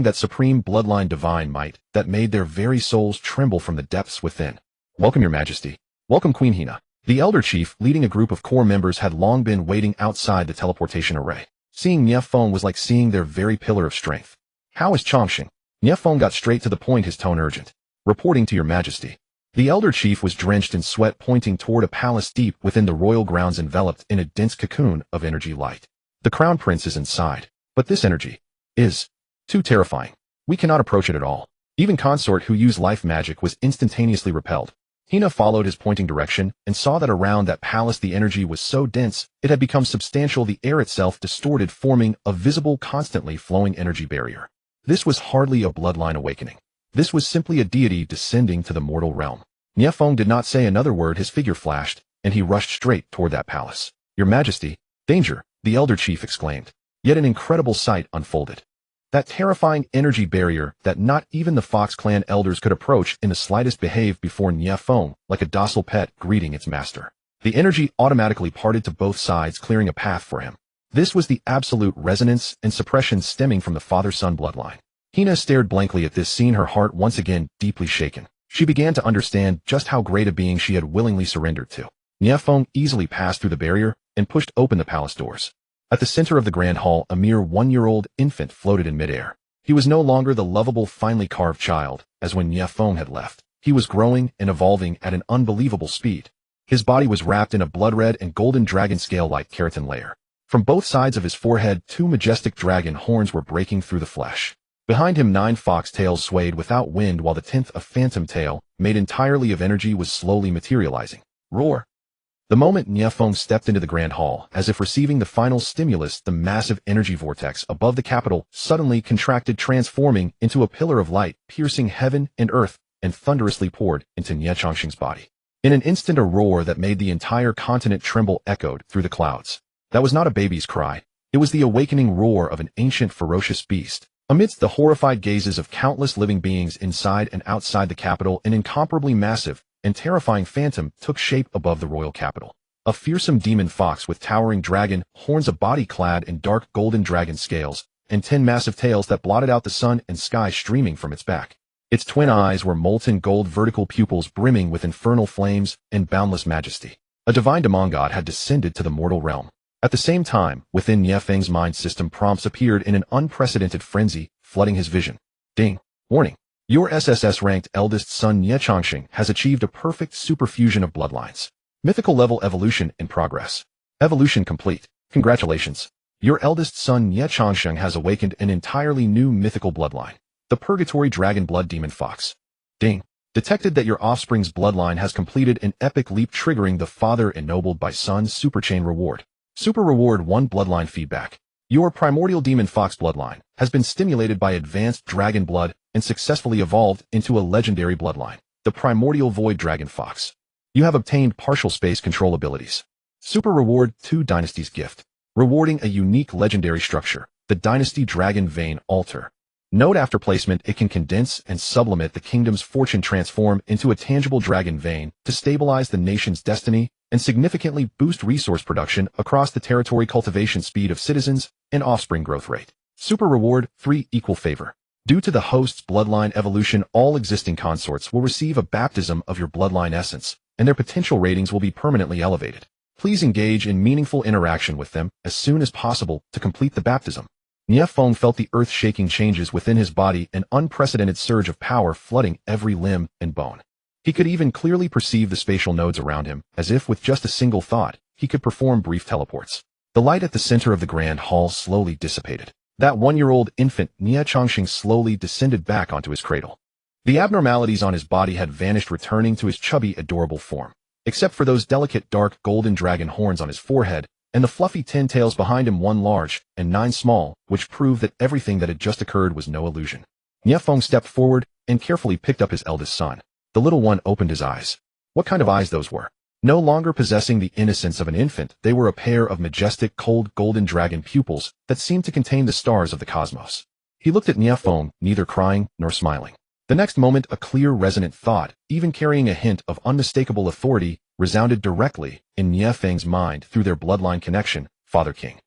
that supreme bloodline divine might that made their very souls tremble from the depths within. Welcome, your majesty. Welcome, Queen Hina. The elder chief, leading a group of core members, had long been waiting outside the teleportation array. Seeing Nie Feng was like seeing their very pillar of strength. How is Chongqing? Nie Feng got straight to the point, his tone urgent. Reporting to your majesty. The elder chief was drenched in sweat, pointing toward a palace deep within the royal grounds enveloped in a dense cocoon of energy light. The crown prince is inside. But this energy is too terrifying. We cannot approach it at all. Even consort, who used life magic, was instantaneously repelled. Hina followed his pointing direction and saw that around that palace the energy was so dense it had become substantial, the air itself distorted, forming a visible, constantly flowing energy barrier. This was hardly a bloodline awakening. This was simply a deity descending to the mortal realm. Nie Feng did not say another word. His figure flashed, and he rushed straight toward that palace. Your majesty, danger, the elder chief exclaimed. Yet an incredible sight unfolded. That terrifying energy barrier that not even the Fox clan elders could approach in the slightest behaved before Nie Feng, like a docile pet greeting its master. The energy automatically parted to both sides, clearing a path for him. This was the absolute resonance and suppression stemming from the father-son bloodline. Hina stared blankly at this scene, her heart once again deeply shaken. She began to understand just how great a being she had willingly surrendered to. Nie Feng easily passed through the barrier and pushed open the palace doors. At the center of the grand hall, a mere 1-year-old infant floated in midair. He was no longer the lovable, finely carved child, as when Nie Feng had left. He was growing and evolving at an unbelievable speed. His body was wrapped in a blood-red and golden dragon scale-like keratin layer. From both sides of his forehead, 2 majestic dragon horns were breaking through the flesh. Behind him, 9 fox tails swayed without wind, while the 10th, a phantom tail, made entirely of energy, was slowly materializing. Roar! The moment Nie Feng stepped into the grand hall, as if receiving the final stimulus, the massive energy vortex above the capital suddenly contracted, transforming into a pillar of light, piercing heaven and earth, and thunderously poured into Nie Chongqing's body. In an instant, a roar that made the entire continent tremble echoed through the clouds. That was not a baby's cry. It was the awakening roar of an ancient, ferocious beast. Amidst the horrified gazes of countless living beings inside and outside the capital, an incomparably massive and terrifying phantom took shape above the royal capital. A fearsome demon fox with towering dragon horns, a body clad in dark golden dragon scales, and 10 massive tails that blotted out the sun and sky streaming from its back. Its twin eyes were molten gold, vertical pupils brimming with infernal flames and boundless majesty. A divine demon god had descended to the mortal realm. At the same time, within Nie Feng's mind system, prompts appeared in an unprecedented frenzy, flooding his vision. Ding. Warning. Your SSS-ranked eldest son Nie Chongqing has achieved a perfect superfusion of bloodlines. Mythical level evolution in progress. Evolution complete. Congratulations. Your eldest son Nie Chongqing has awakened an entirely new mythical bloodline, the Purgatory Dragon Blood Demon Fox. Ding. Detected that your offspring's bloodline has completed an epic leap, triggering the father ennobled by son superchain reward. Super reward 1 bloodline feedback. Your primordial demon fox bloodline has been stimulated by advanced dragon blood and successfully evolved into a legendary bloodline, the primordial void dragon fox. You have obtained partial space control abilities. Super reward 2 Dynasty's gift, rewarding a unique legendary structure, the Dynasty Dragon Vein Altar. Note: after placement, it can condense and sublimate the kingdom's fortune, transform into a tangible dragon vein to stabilize the nation's destiny and significantly boost resource production across the territory, cultivation speed of citizens, and offspring growth rate. Super reward 3 Equal favor. Due to the host's bloodline evolution, all existing consorts will receive a baptism of your bloodline essence, and their potential ratings will be permanently elevated. Please engage in meaningful interaction with them as soon as possible to complete the baptism. Nie Feng felt the earth-shaking changes within his body, an unprecedented surge of power flooding every limb and bone. He could even clearly perceive the spatial nodes around him, as if with just a single thought, he could perform brief teleports. The light at the center of the grand hall slowly dissipated. That 1-year-old infant, Nie Chongqing, slowly descended back onto his cradle. The abnormalities on his body had vanished, returning to his chubby, adorable form, except for those delicate dark golden dragon horns on his forehead, and the fluffy 10 tails behind him, 1 large and 9 small, which proved that everything that had just occurred was no illusion. Nie Feng stepped forward and carefully picked up his eldest son. The little one opened his eyes. What kind of eyes those were! No longer possessing the innocence of an infant, they were a pair of majestic, cold, golden dragon pupils that seemed to contain the stars of the cosmos. He looked at Nie Feng, neither crying nor smiling. The next moment, a clear, resonant thought, even carrying a hint of unmistakable authority, resounded directly in Nie Feng's mind through their bloodline connection. Father King.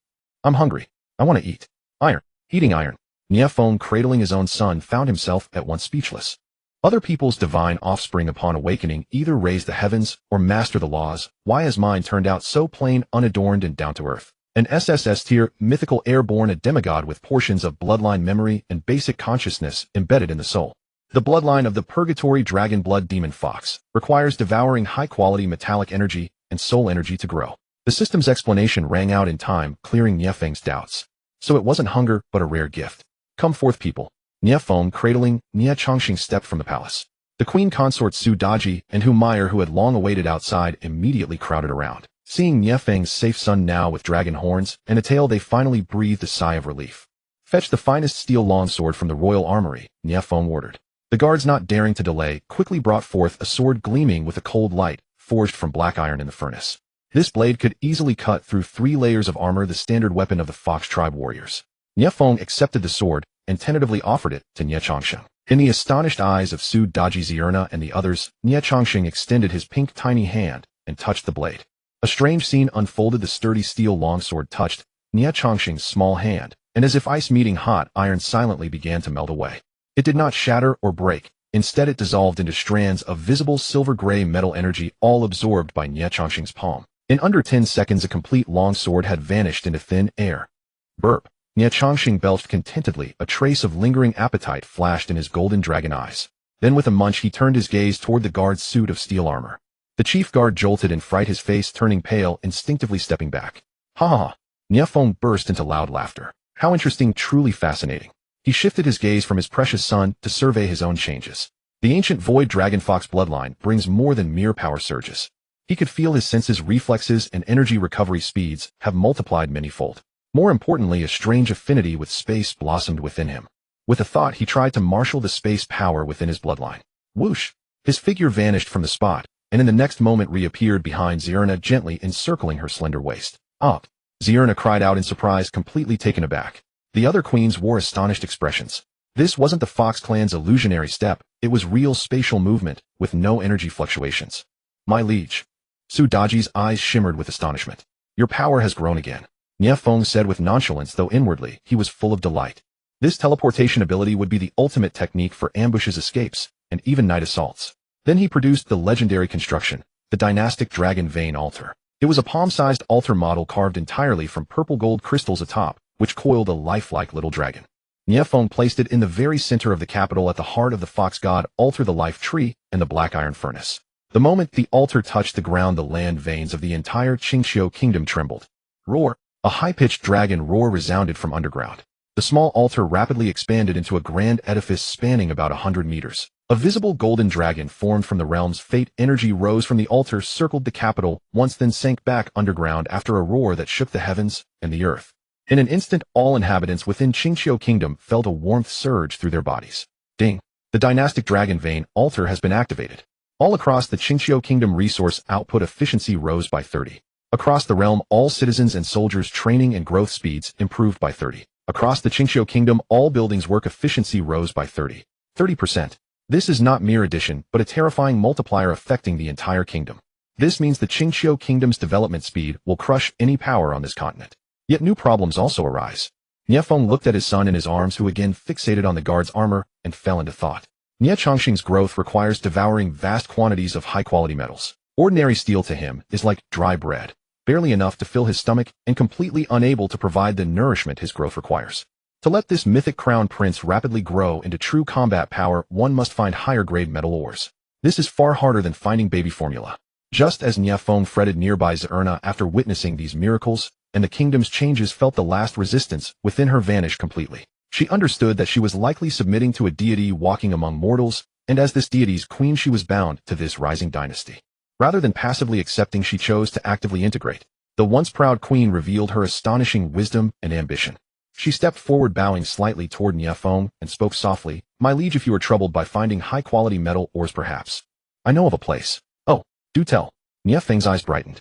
I'm hungry. I want to eat. Iron. Eating iron. Nie Feng, cradling his own son, found himself at once speechless. Other people's divine offspring upon awakening either raise the heavens or master the laws. Why his mind turned out so plain, unadorned, and down to earth? An SSS tier, mythical airborne, a demigod with portions of bloodline memory and basic consciousness embedded in the soul. The bloodline of the Purgatory Dragon Blood Demon Fox requires devouring high-quality metallic energy and soul energy to grow. The system's explanation rang out in time, clearing Nie Feng's doubts. So it wasn't hunger, but a rare gift. Come forth, people. Nie Feng, cradling Nie Chongqing, stepped from the palace. The queen consort Su Daji and Hu Meyer, who had long awaited outside, immediately crowded around. Seeing Nie Feng's safe son now with dragon horns and a tail, they finally breathed a sigh of relief. Fetch the finest steel longsword from the royal armory, Nie Feng ordered. The guards, not daring to delay, quickly brought forth a sword gleaming with a cold light, forged from black iron in the furnace. This blade could easily cut through 3 layers of armor, the standard weapon of the Fox tribe warriors. Nie Feng accepted the sword and tentatively offered it to Nie Chongqing. In the astonished eyes of Su Daji, Zierna, and the others, Nie Chongqing extended his pink tiny hand and touched the blade. A strange scene unfolded. The sturdy steel longsword touched Nie Chongqing's small hand, and as if ice meeting hot iron, silently began to melt away. It did not shatter or break. Instead, it dissolved into strands of visible silver-gray metal energy, all absorbed by Nie Chongqing's palm. In under 10 seconds, a complete longsword had vanished into thin air. Burp. Nie Chongqing belched contentedly. A trace of lingering appetite flashed in his golden dragon eyes. Then with a munch, he turned his gaze toward the guard's suit of steel armor. The chief guard jolted in fright, his face turning pale, instinctively stepping back. Ha ha ha. Nie Feng burst into loud laughter. How interesting, truly fascinating. He shifted his gaze from his precious son to survey his own changes. The ancient void dragon fox bloodline brings more than mere power surges. He could feel his senses, reflexes, and energy recovery speeds have multiplied manyfold. More importantly, a strange affinity with space blossomed within him. With a thought, he tried to marshal the space power within his bloodline. Whoosh! His figure vanished from the spot, and in the next moment reappeared behind Zierna, gently encircling her slender waist. Up! Zierna cried out in surprise, completely taken aback. The other queens wore astonished expressions. This wasn't the Fox clan's illusionary step, it was real spatial movement, with no energy fluctuations. My liege. Su Daji's eyes shimmered with astonishment. Your power has grown again. Nie Feng said with nonchalance, though inwardly he was full of delight. This teleportation ability would be the ultimate technique for ambushes, escapes, and even night assaults. Then he produced the legendary construction, the dynastic dragon vein altar. It was a palm-sized altar model carved entirely from purple gold crystals atop, which coiled a lifelike little dragon. Nie Feng placed it in the very center of the capital at the heart of the fox god altar, the life tree, and the black iron furnace. The moment the altar touched the ground, the land veins of the entire Qingxiu kingdom trembled. Roar! A high-pitched dragon roar resounded from underground. The small altar rapidly expanded into a grand edifice spanning about 100 meters. A visible golden dragon formed from the realm's fate. Energy rose from the altar, circled the capital, once then sank back underground after a roar that shook the heavens and the earth. In an instant, all inhabitants within Qingxiu kingdom felt a warmth surge through their bodies. Ding! The dynastic dragon vein altar has been activated. All across the Qingxiu kingdom, resource output efficiency rose by 30. Across the realm, all citizens and soldiers' training and growth speeds improved by 30. Across the Qingxiu kingdom, all buildings' work efficiency rose by 30%. This is not mere addition, but a terrifying multiplier affecting the entire kingdom. This means the Qingxiu kingdom's development speed will crush any power on this continent. Yet new problems also arise. Nie Feng looked at his son in his arms, who again fixated on the guard's armor, and fell into thought. Nie Chongqing's growth requires devouring vast quantities of high-quality metals. Ordinary steel to him is like dry bread, barely enough to fill his stomach and completely unable to provide the nourishment his growth requires. To let this mythic crown prince rapidly grow into true combat power, one must find higher-grade metal ores. This is far harder than finding baby formula. Just as Nie Feng fretted nearby Zerna after witnessing these miracles, and the kingdom's changes, felt the last resistance within her vanish completely. She understood that she was likely submitting to a deity walking among mortals, and as this deity's queen she was bound to this rising dynasty. Rather than passively accepting, she chose to actively integrate. The once proud queen revealed her astonishing wisdom and ambition. She stepped forward, bowing slightly toward Nie Feng, and spoke softly, "My liege, if you are troubled by finding high-quality metal ores, perhaps I know of a place." "Oh, do tell." Nie Feng's eyes brightened.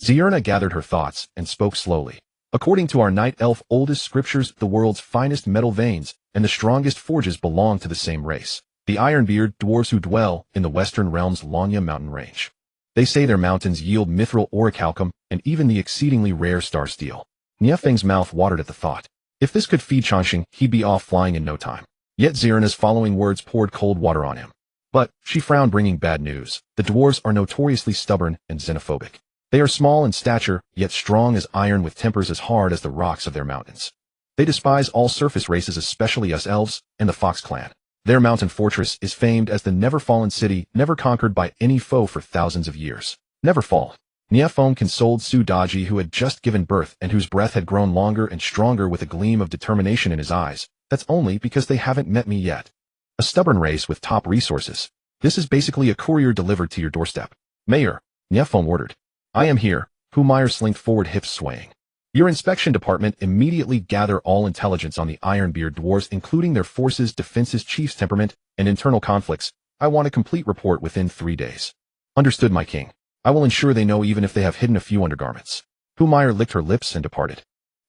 Zerna gathered her thoughts and spoke slowly. "According to our night elf oldest scriptures, the world's finest metal veins and the strongest forges belong to the same race, the Ironbeard dwarves who dwell in the western realm's Lanya mountain range. They say their mountains yield mithril orichalcum and even the exceedingly rare star steel." Nie Feng's mouth watered at the thought. If this could feed Chongqing, he'd be off flying in no time. Yet Zerna's following words poured cold water on him. But, she frowned, bringing bad news. The dwarves are notoriously stubborn and xenophobic. They are small in stature, yet strong as iron, with tempers as hard as the rocks of their mountains. They despise all surface races, especially us elves and the Fox clan. Their mountain fortress is famed as the never-fallen city, never conquered by any foe for thousands of years. Never fall. Nie Feng consoled Su Daji, who had just given birth and whose breath had grown longer and stronger with a gleam of determination in his eyes. "That's only because they haven't met me yet. A stubborn race with top resources. This is basically a courier delivered to your doorstep." "Mayor," Nie Feng ordered. "I am here." Humayr slinked forward, hips swaying. "Your inspection department, immediately gather all intelligence on the Ironbeard dwarves, including their forces, defenses, chief's temperament, and internal conflicts. I want a complete report within 3 days." "Understood, my king. I will ensure they know, even if they have hidden a few undergarments." Humayr licked her lips and departed.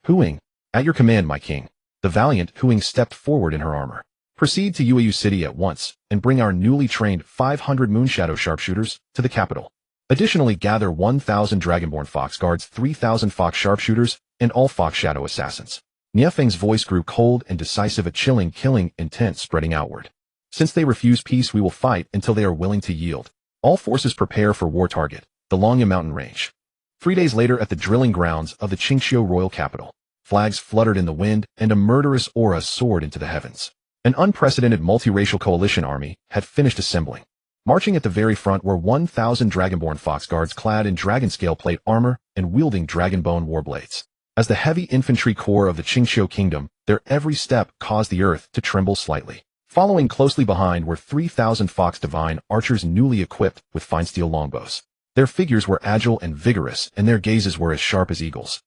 "Huing, at your command, my king." The valiant Huing stepped forward in her armor. "Proceed to Yueyu City at once, and bring our newly trained 500 Moonshadow sharpshooters to the capital. Additionally, gather 1,000 Dragonborn Fox Guards, 3,000 Fox sharpshooters, and all Fox Shadow assassins." Nie Feng's voice grew cold and decisive, a chilling, killing intent spreading outward. "Since they refuse peace, we will fight until they are willing to yield. All forces prepare for war. Target, the Longya mountain range." 3 days later, at the drilling grounds of the Qingxiu royal capital, flags fluttered in the wind and a murderous aura soared into the heavens. An unprecedented multiracial coalition army had finished assembling. Marching at the very front were 1,000 Dragonborn Fox Guards clad in dragon scale plate armor and wielding dragonbone warblades. As the heavy infantry corps of the Qingxiu kingdom, their every step caused the earth to tremble slightly. Following closely behind were 3,000 Fox Divine archers newly equipped with fine steel longbows. Their figures were agile and vigorous, and their gazes were as sharp as eagles.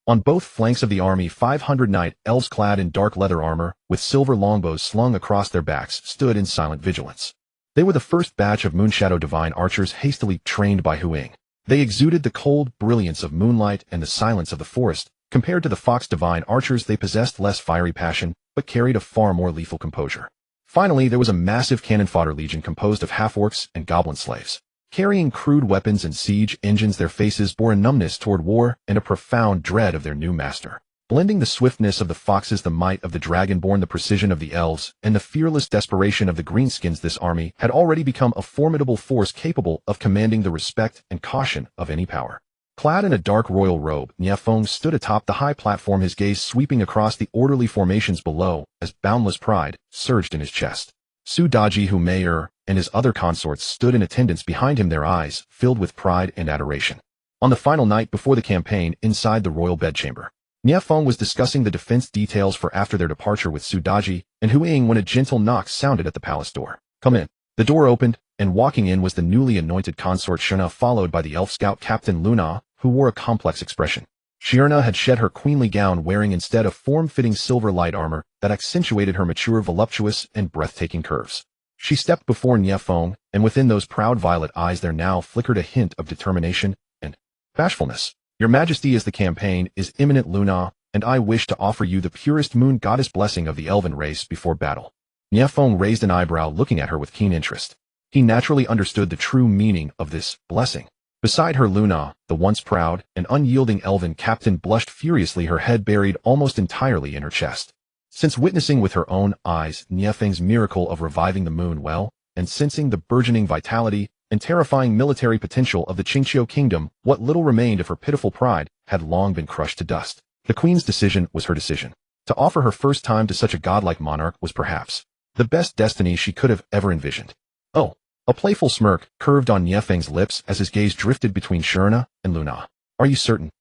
On both flanks of the army, 500 night elves clad in dark leather armor, with silver longbows slung across their backs, stood in silent vigilance. They were the first batch of Moonshadow Divine archers hastily trained by Huing. They exuded the cold brilliance of moonlight and the silence of the forest. Compared to the Fox Divine archers, they possessed less fiery passion, but carried a far more lethal composure. Finally, there was a massive cannon fodder legion composed of half-orcs and goblin slaves. Carrying crude weapons and siege engines, their faces bore a numbness toward war and a profound dread of their new master. Blending the swiftness of the foxes, the might of the dragonborn, the precision of the elves, and the fearless desperation of the greenskins, this army had already become a formidable force capable of commanding the respect and caution of any power. Clad in a dark royal robe, Nie Feng stood atop the high platform, his gaze sweeping across the orderly formations below as boundless pride surged in his chest. Su Daji, Hu Mei'er, and his other consorts stood in attendance behind him, their eyes filled with pride and adoration. On the final night before the campaign, inside the royal bedchamber, Nie Feng was discussing the defense details for after their departure with Su Daji and Hu Ying when a gentle knock sounded at the palace door. "Come in." The door opened, and walking in was the newly anointed consort Shirna, followed by the elf scout Captain Luna, who wore a complex expression. Shirna had shed her queenly gown, wearing instead a form-fitting silver light armor that accentuated her mature, voluptuous, and breathtaking curves. She stepped before Nie Feng, and within those proud violet eyes there now flickered a hint of determination and bashfulness. "Your Majesty, as the campaign is imminent, Luna, and I wish to offer you the purest moon goddess blessing of the elven race before battle." Nie Feng raised an eyebrow, looking at her with keen interest. He naturally understood the true meaning of this blessing. Beside her, Luna, the once proud and unyielding elven captain, blushed furiously, her head buried almost entirely in her chest. Since witnessing with her own eyes Nie Feng's miracle of reviving the moon well, and sensing the burgeoning vitality and terrifying military potential of the Qingqiu kingdom, what little remained of her pitiful pride had long been crushed to dust. The queen's decision was her decision. To offer her first time to such a godlike monarch was perhaps the best destiny she could have ever envisioned. "Oh." A playful smirk curved on Nie Feng's lips as his gaze drifted between Shirna and Luna. "Are you certain?"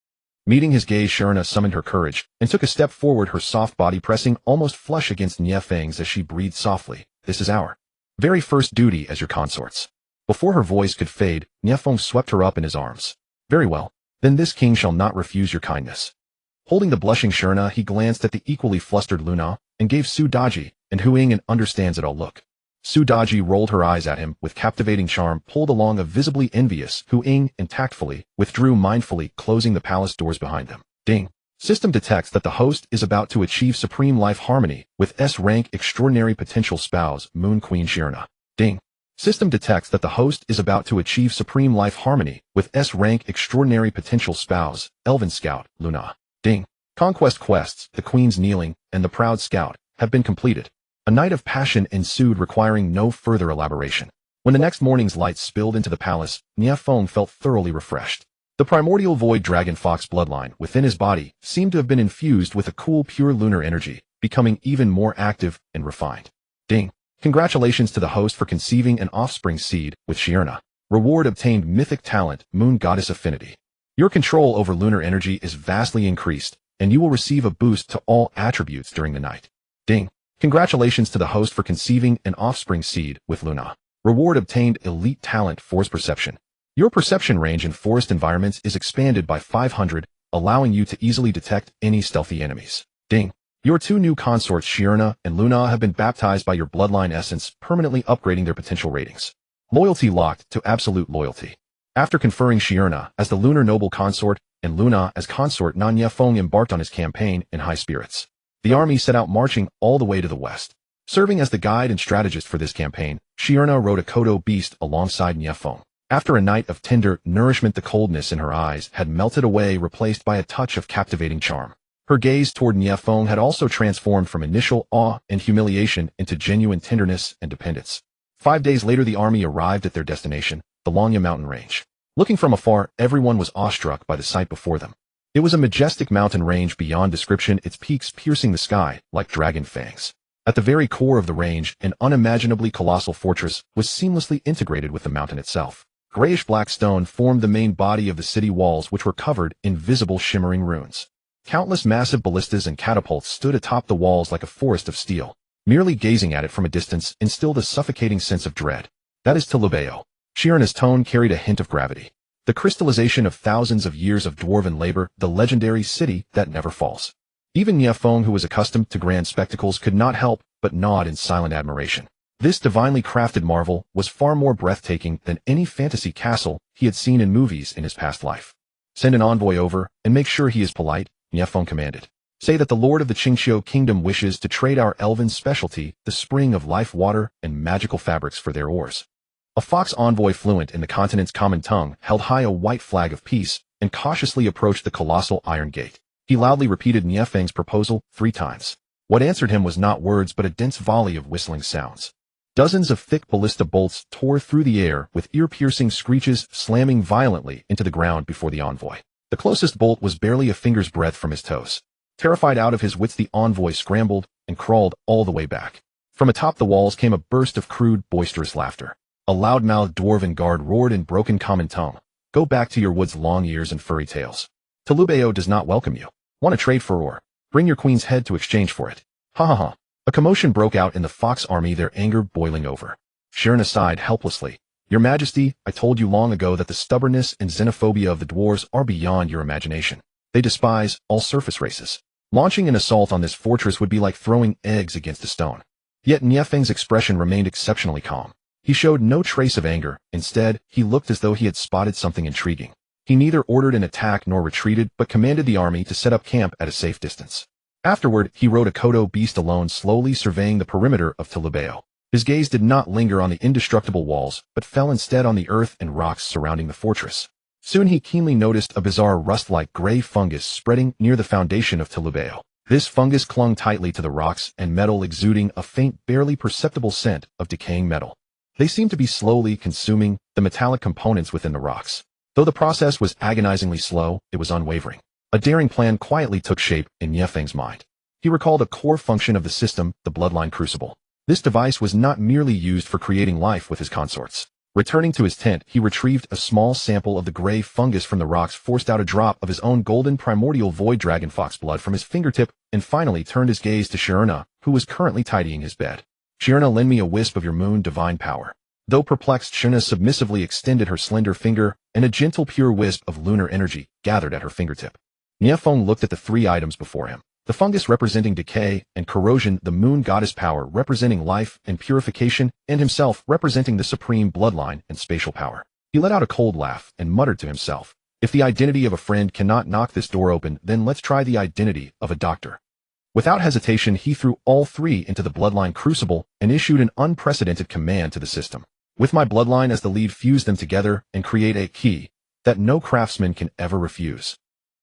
Meeting his gaze, Shirna summoned her courage and took a step forward, her soft body pressing almost flush against Nie Feng's as she breathed softly. "This is our very first duty as your consorts." Before her voice could fade, Nie Feng swept her up in his arms. "Very well. Then this king shall not refuse your kindness." Holding the blushing Shirna, he glanced at the equally flustered Luna and gave Su Daji and Hu Ying an understands-it-all look. Su Daji rolled her eyes at him with captivating charm, pulled along a visibly envious Hu Ying, and tactfully withdrew mindfully, closing the palace doors behind them. Ding. System detects that the host is about to achieve supreme life harmony with S-rank extraordinary potential spouse, Moon Queen Shirna. Ding. System detects that the host is about to achieve supreme life harmony with S-rank extraordinary potential spouse, Elven Scout, Luna. Ding. Conquest quests, the Queen's Kneeling, and the Proud Scout have been completed. A night of passion ensued, requiring no further elaboration. When the next morning's lights spilled into the palace, Nie Feng felt thoroughly refreshed. The primordial void dragon fox bloodline within his body seemed to have been infused with a cool, pure lunar energy, becoming even more active and refined. Ding. Congratulations to the host for conceiving an offspring seed with Shirna. Reward obtained: mythic talent, moon goddess affinity. Your control over lunar energy is vastly increased, and you will receive a boost to all attributes during the night. Ding. Congratulations to the host for conceiving an offspring seed with Luna. Reward obtained: elite talent, force perception. Your perception range in forest environments is expanded by 500, allowing you to easily detect any stealthy enemies. Ding. Your two new consorts, Shirna and Luna, have been baptized by your bloodline essence, permanently upgrading their potential ratings. Loyalty locked to absolute loyalty. After conferring Shirna as the lunar noble consort and Luna as consort, Nie Feng embarked on his campaign in high spirits. The army set out, marching all the way to the west. Serving as the guide and strategist for this campaign, Shirna rode a Kodo beast alongside Nie Feng. After a night of tender nourishment, the coldness in her eyes had melted away, replaced by a touch of captivating charm. Her gaze toward Nie Feng had also transformed from initial awe and humiliation into genuine tenderness and dependence. 5 days later, the army arrived at their destination, the Longya mountain range. Looking from afar, everyone was awestruck by the sight before them. It was a majestic mountain range beyond description, its peaks piercing the sky like dragon fangs. At the very core of the range, an unimaginably colossal fortress was seamlessly integrated with the mountain itself. Grayish-black stone formed the main body of the city walls, which were covered in visible shimmering runes. Countless massive ballistas and catapults stood atop the walls like a forest of steel. Merely gazing at it from a distance instilled a suffocating sense of dread. "That is Tilubeo." Shirna's tone carried a hint of gravity. "The crystallization of thousands of years of dwarven labor, the legendary city that never falls." Even Nie Feng, who was accustomed to grand spectacles, could not help but nod in silent admiration. This divinely crafted marvel was far more breathtaking than any fantasy castle he had seen in movies in his past life. "Send an envoy over, and make sure he is polite," Nie Feng commanded. "Say that the lord of the Qingqiu kingdom wishes to trade our elven specialty, the spring of life water and magical fabrics, for their ores." A fox envoy fluent in the continent's common tongue held high a white flag of peace and cautiously approached the colossal iron gate. He loudly repeated Nie Feng's proposal 3 times. What answered him was not words but a dense volley of whistling sounds. Dozens of thick ballista bolts tore through the air with ear-piercing screeches, slamming violently into the ground before the envoy. The closest bolt was barely a finger's breadth from his toes. Terrified out of his wits, the envoy scrambled and crawled all the way back. From atop the walls came a burst of crude, boisterous laughter. A loud-mouthed dwarven guard roared in broken common tongue. Go back to your wood's long ears and furry tails. Talubeo does not welcome you. Want to trade for ore? Bring your queen's head to exchange for it. Ha ha ha. A commotion broke out in the Fox army, their anger boiling over. Shirna sighed helplessly. Your Majesty, I told you long ago that the stubbornness and xenophobia of the dwarves are beyond your imagination. They despise all surface races. Launching an assault on this fortress would be like throwing eggs against a stone. Yet Nie Feng's expression remained exceptionally calm. He showed no trace of anger. Instead, he looked as though he had spotted something intriguing. He neither ordered an attack nor retreated, but commanded the army to set up camp at a safe distance. Afterward, he rode a Kodo beast alone, slowly surveying the perimeter of Talubeo. His gaze did not linger on the indestructible walls, but fell instead on the earth and rocks surrounding the fortress. Soon he keenly noticed a bizarre rust-like gray fungus spreading near the foundation of Talubeo. This fungus clung tightly to the rocks and metal, exuding a faint, barely perceptible scent of decaying metal. They seemed to be slowly consuming the metallic components within the rocks. Though the process was agonizingly slow, it was unwavering. A daring plan quietly took shape in Nie Feng's mind. He recalled a core function of the system, the Bloodline Crucible. This device was not merely used for creating life with his consorts. Returning to his tent, he retrieved a small sample of the gray fungus from the rocks, forced out a drop of his own golden primordial void dragon fox blood from his fingertip, and finally turned his gaze to Shirna, who was currently tidying his bed. Shirna, lend me a wisp of your moon divine power. Though perplexed, Shirna submissively extended her slender finger, and a gentle pure wisp of lunar energy gathered at her fingertip. Nie Feng looked at the 3 items before him. The fungus representing decay and corrosion, the moon goddess power representing life and purification, and himself representing the supreme bloodline and spatial power. He let out a cold laugh and muttered to himself, if the identity of a friend cannot knock this door open, then let's try the identity of a doctor. Without hesitation, he threw all 3 into the Bloodline Crucible and issued an unprecedented command to the system. With my bloodline as the lead, fuse them together and create a key that no craftsman can ever refuse.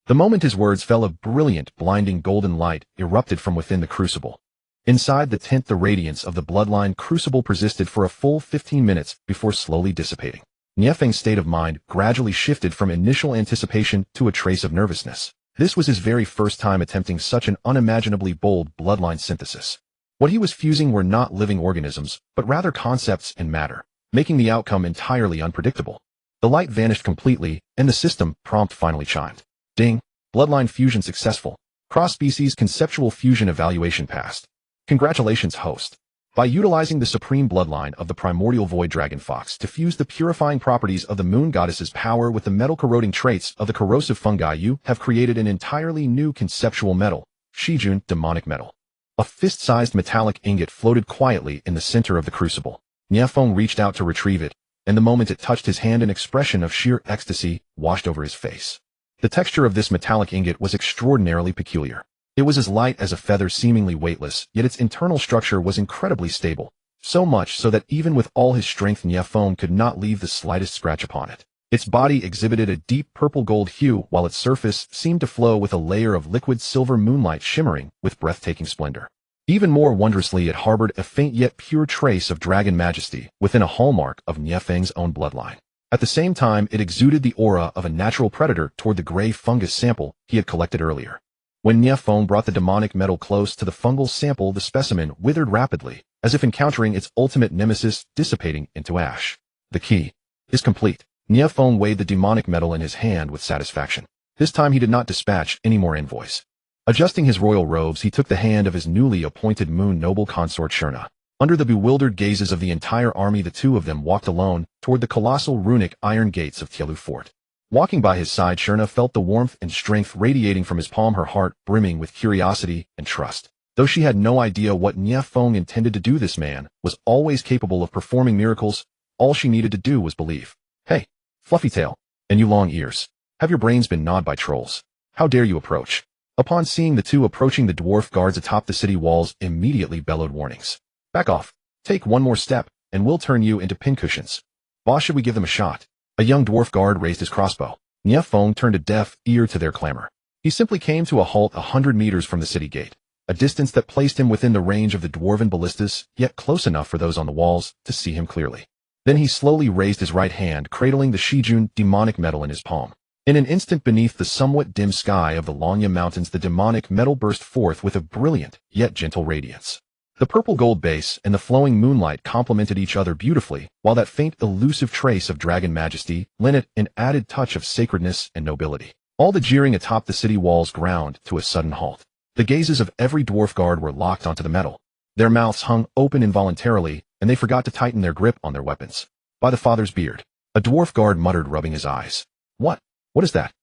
The moment his words fell, a brilliant, blinding golden light erupted from within the crucible. Inside the tent, the radiance of the Bloodline Crucible persisted for a full 15 minutes before slowly dissipating. Nie Feng's state of mind gradually shifted from initial anticipation to a trace of nervousness. This was his very first time attempting such an unimaginably bold bloodline synthesis. What he was fusing were not living organisms, but rather concepts and matter, making the outcome entirely unpredictable. The light vanished completely, and the system prompt finally chimed. Ding! Bloodline fusion successful. Cross-species conceptual fusion evaluation passed. Congratulations, host. By utilizing the supreme bloodline of the primordial void dragon fox to fuse the purifying properties of the moon goddess's power with the metal-corroding traits of the corrosive fungi, you have created an entirely new conceptual metal, Shijun demonic metal. A fist-sized metallic ingot floated quietly in the center of the crucible. Nie Feng reached out to retrieve it, and the moment it touched his hand, an expression of sheer ecstasy washed over his face. The texture of this metallic ingot was extraordinarily peculiar. It was as light as a feather, seemingly weightless, yet its internal structure was incredibly stable, so much so that even with all his strength, Nie Feng could not leave the slightest scratch upon it. Its body exhibited a deep purple-gold hue, while its surface seemed to flow with a layer of liquid silver moonlight shimmering with breathtaking splendor. Even more wondrously, it harbored a faint yet pure trace of dragon majesty within a hallmark of Nie Feng's own bloodline. At the same time, it exuded the aura of a natural predator toward the gray fungus sample he had collected earlier. When Nie Feng brought the demonic metal close to the fungal sample, the specimen withered rapidly, as if encountering its ultimate nemesis, dissipating into ash. The key is complete. Nie Feng weighed the demonic metal in his hand with satisfaction. This time he did not dispatch any more envoys. Adjusting his royal robes, he took the hand of his newly appointed moon noble consort Shirna. Under the bewildered gazes of the entire army, the 2 of them walked alone toward the colossal runic iron gates of Tielu Fort. Walking by his side, Shirna felt the warmth and strength radiating from his palm, her heart brimming with curiosity and trust. Though she had no idea what Nie Feng intended to do, this man was always capable of performing miracles. All she needed to do was believe. Hey, fluffy tail, and you long ears. Have your brains been gnawed by trolls? How dare you approach? Upon seeing the 2 approaching, the dwarf guards atop the city walls immediately bellowed warnings. Back off. Take one more step, and we'll turn you into pincushions. Boss, should we give them a shot? A young dwarf guard raised his crossbow. Nie Feng turned a deaf ear to their clamor. He simply came to a halt 100 meters from the city gate, a distance that placed him within the range of the dwarven ballistas, yet close enough for those on the walls to see him clearly. Then he slowly raised his right hand, cradling the Shijun demonic metal in his palm. In an instant beneath the somewhat dim sky of the Longya Mountains, the demonic metal burst forth with a brilliant, yet gentle radiance. The purple gold base and the flowing moonlight complemented each other beautifully, while that faint, elusive trace of dragon majesty lent it an added touch of sacredness and nobility. All the jeering atop the city walls ground to a sudden halt. The gazes of every dwarf guard were locked onto the metal. Their mouths hung open involuntarily, and they forgot to tighten their grip on their weapons. By the father's beard, a dwarf guard muttered, rubbing his eyes. What is that?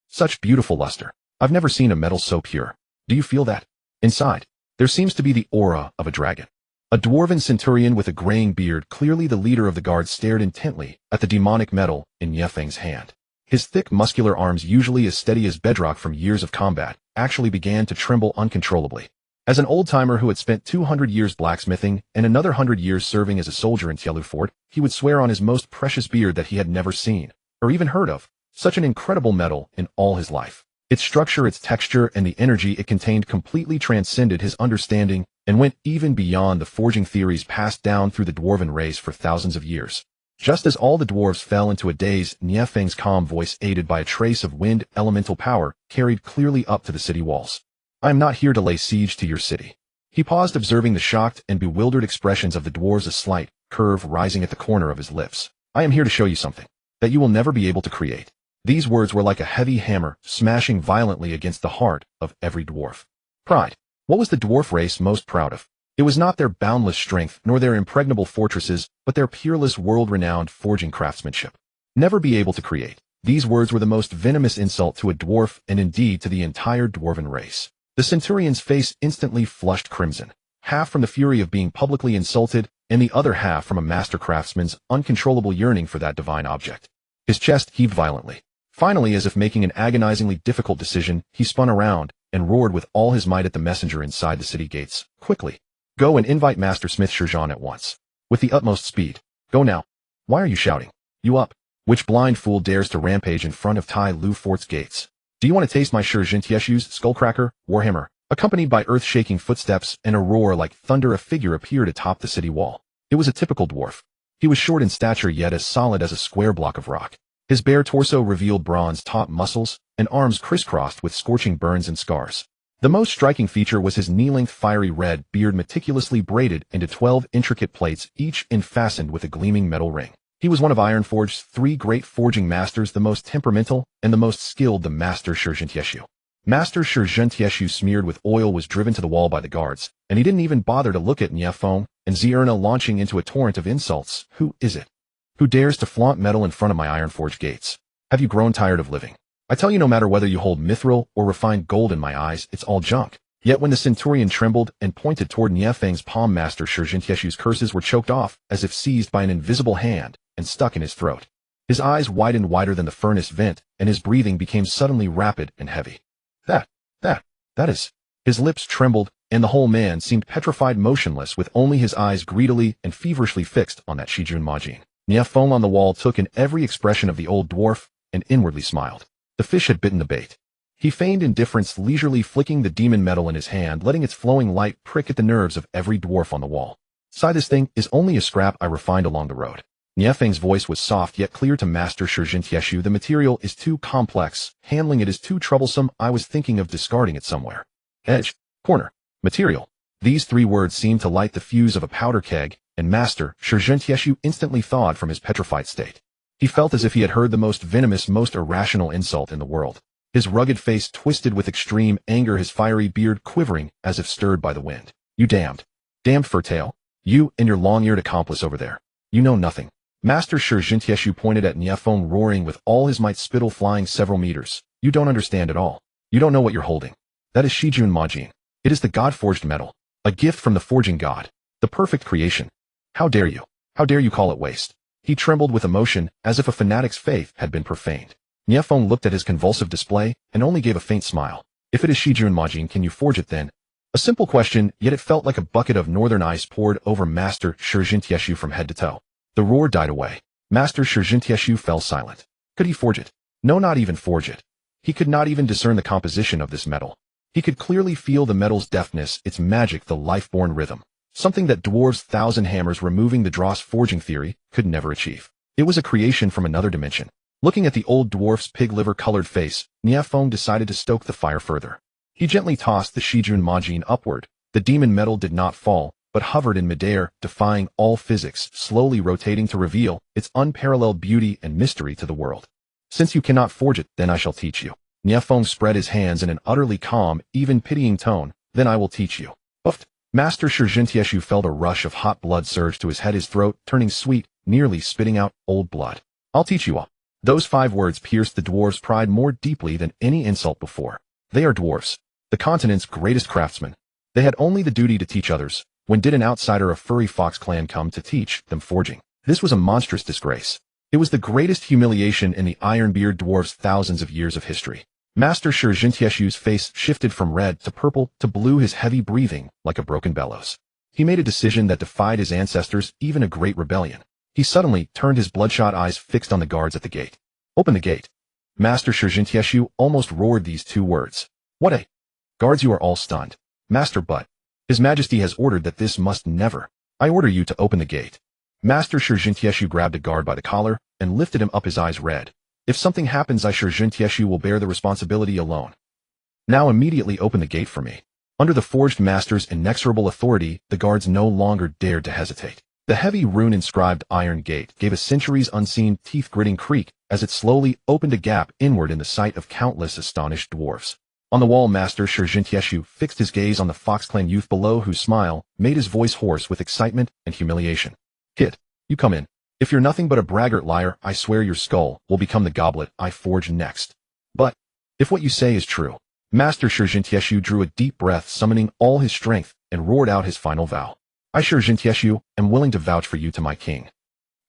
Such beautiful luster. I've never seen a metal so pure. Do you feel that? Inside, there seems to be the aura of a dragon. A dwarven centurion with a graying beard, clearly the leader of the guard, stared intently at the demonic metal in Nie Feng's hand. His thick, muscular arms, usually as steady as bedrock from years of combat, actually began to tremble uncontrollably. As an old-timer who had spent 200 years blacksmithing and another 100 years serving as a soldier in Tielu Fort, he would swear on his most precious beard that he had never seen, or even heard of, such an incredible metal in all his life. Its structure, its texture, and the energy it contained completely transcended his understanding and went even beyond the forging theories passed down through the dwarven race for thousands of years. Just as all the dwarves fell into a daze, Nie Feng's calm voice, aided by a trace of wind elemental power, carried clearly up to the city walls. I am not here to lay siege to your city. He paused, observing the shocked and bewildered expressions of the dwarves, a slight curve rising at the corner of his lips. I am here to show you something that you will never be able to create. These words were like a heavy hammer, smashing violently against the heart of every dwarf. Pride. What was the dwarf race most proud of? It was not their boundless strength, nor their impregnable fortresses, but their peerless, world-renowned forging craftsmanship. Never be able to create. These words were the most venomous insult to a dwarf, and indeed to the entire dwarven race. The centurion's face instantly flushed crimson, half from the fury of being publicly insulted, and the other half from a master craftsman's uncontrollable yearning for that divine object. His chest heaved violently. Finally, as if making an agonizingly difficult decision, he spun around and roared with all his might at the messenger inside the city gates. Quickly! Go and invite Master Smith Shurjan at once. With the utmost speed. Go now. Why are you shouting? You up? Which blind fool dares to rampage in front of Tai Lu Fort's gates? Do you want to taste my Shurjan Tieshu's skullcracker, warhammer? Accompanied by earth-shaking footsteps and a roar like thunder, a figure appeared atop the city wall. It was a typical dwarf. He was short in stature, yet as solid as a square block of rock. His bare torso revealed bronze-topped muscles and arms crisscrossed with scorching burns and scars. The most striking feature was his knee-length fiery red beard, meticulously braided into 12 intricate plates, each fastened with a gleaming metal ring. He was one of Ironforge's 3 great forging masters, the most temperamental and the most skilled, the Master Shurjan Tieshu. Master Shurjan Tieshu, smeared with oil, was driven to the wall by the guards, and he didn't even bother to look at Nie Feng and Zierna, launching into a torrent of insults. Who is it? Who dares to flaunt metal in front of my Ironforge gates? Have you grown tired of living? I tell you, no matter whether you hold mithril or refined gold in my eyes, it's all junk. Yet when the centurion trembled and pointed toward Nie Feng's palm, Master Shurjan Tieshu's curses were choked off as if seized by an invisible hand and stuck in his throat. His eyes widened wider than the furnace vent, and his breathing became suddenly rapid and heavy. That is. His lips trembled, and the whole man seemed petrified, motionless, with only his eyes greedily and feverishly fixed on that Shijun Majin. Nie Feng on the wall took in every expression of the old dwarf and inwardly smiled. The fish had bitten the bait. He feigned indifference, leisurely flicking the demon metal in his hand, letting its flowing light prick at the nerves of every dwarf on the wall. "Sigh, this thing is only a scrap I refined along the road." Nie Feng's voice was soft yet clear to Master Shurjan Tieshu. "The material is too complex. Handling it is too troublesome. I was thinking of discarding it somewhere." Edge, corner, material. These 3 words seemed to light the fuse of a powder keg, and Master Shurjan Tieshu instantly thawed from his petrified state. He felt as if he had heard the most venomous, most irrational insult in the world. His rugged face twisted with extreme anger, his fiery beard quivering as if stirred by the wind. "You damned fur-tail. You and your long-eared accomplice over there. You know nothing." Master Shurjan Tieshu pointed at Nie Feng, roaring with all his might, spittle flying several meters. "You don't understand at all. You don't know what you're holding. That is Shijun Majin. It is the god-forged metal. A gift from the forging god. The perfect creation. How dare you? How dare you call it waste?" He trembled with emotion, as if a fanatic's faith had been profaned. Nie Feng looked at his convulsive display and only gave a faint smile. "If it is Shijun Majin, can you forge it then?" A simple question, yet it felt like a bucket of northern ice poured over Master Shurjan Tieshu from head to toe. The roar died away. Master Shurjan Tieshu fell silent. Could he forge it? No, not even forge it. He could not even discern the composition of this metal. He could clearly feel the metal's deftness, its magic, the life-born rhythm. Something that dwarves' thousand hammers removing the dross forging theory could never achieve. It was a creation from another dimension. Looking at the old dwarf's pig-liver-colored face, Nie Feng decided to stoke the fire further. He gently tossed the Shijun Majin upward. The demon metal did not fall, but hovered in midair, defying all physics, slowly rotating to reveal its unparalleled beauty and mystery to the world. Since you cannot forge it, then I shall teach you. Nie Feng spread his hands in an utterly calm, even pitying tone. Then I will teach you. Uffed. Master Shijun felt a rush of hot blood surge to his head, his throat turning sweet, nearly spitting out old blood. I'll teach you all. Those 5 words pierced the dwarves' pride more deeply than any insult before. They are dwarves, the continent's greatest craftsmen. They had only the duty to teach others. When did an outsider of furry fox clan come to teach them forging? This was a monstrous disgrace. It was the greatest humiliation in the Ironbeard dwarves' thousands of years of history. Master Shijun face shifted from red to purple to blue, his heavy breathing like a broken bellows. He made a decision that defied his ancestors, even a great rebellion. He suddenly turned, his bloodshot eyes fixed on the guards at the gate. Open the gate. Master Shijun almost roared these 2 words. What a... Guards, you are all stunned. Master, but... His Majesty has ordered that this must never... I order you to open the gate. Master Shijun grabbed a guard by the collar and lifted him up, his eyes red. If something happens, I Shijun will bear the responsibility alone. Now immediately open the gate for me. Under the Forged Master's inexorable authority, the guards no longer dared to hesitate. The heavy rune-inscribed iron gate gave a centuries-unseen, teeth-gritting creak as it slowly opened a gap inward in the sight of countless astonished dwarves. On the wall, Master Shijun fixed his gaze on the Fox Clan youth below, whose smile made his voice hoarse with excitement and humiliation. Kid, you come in. If you're nothing but a braggart liar, I swear your skull will become the goblet I forge next. But, if what you say is true... Master Shijun drew a deep breath, summoning all his strength, and roared out his final vow. I Shijun am willing to vouch for you to my king.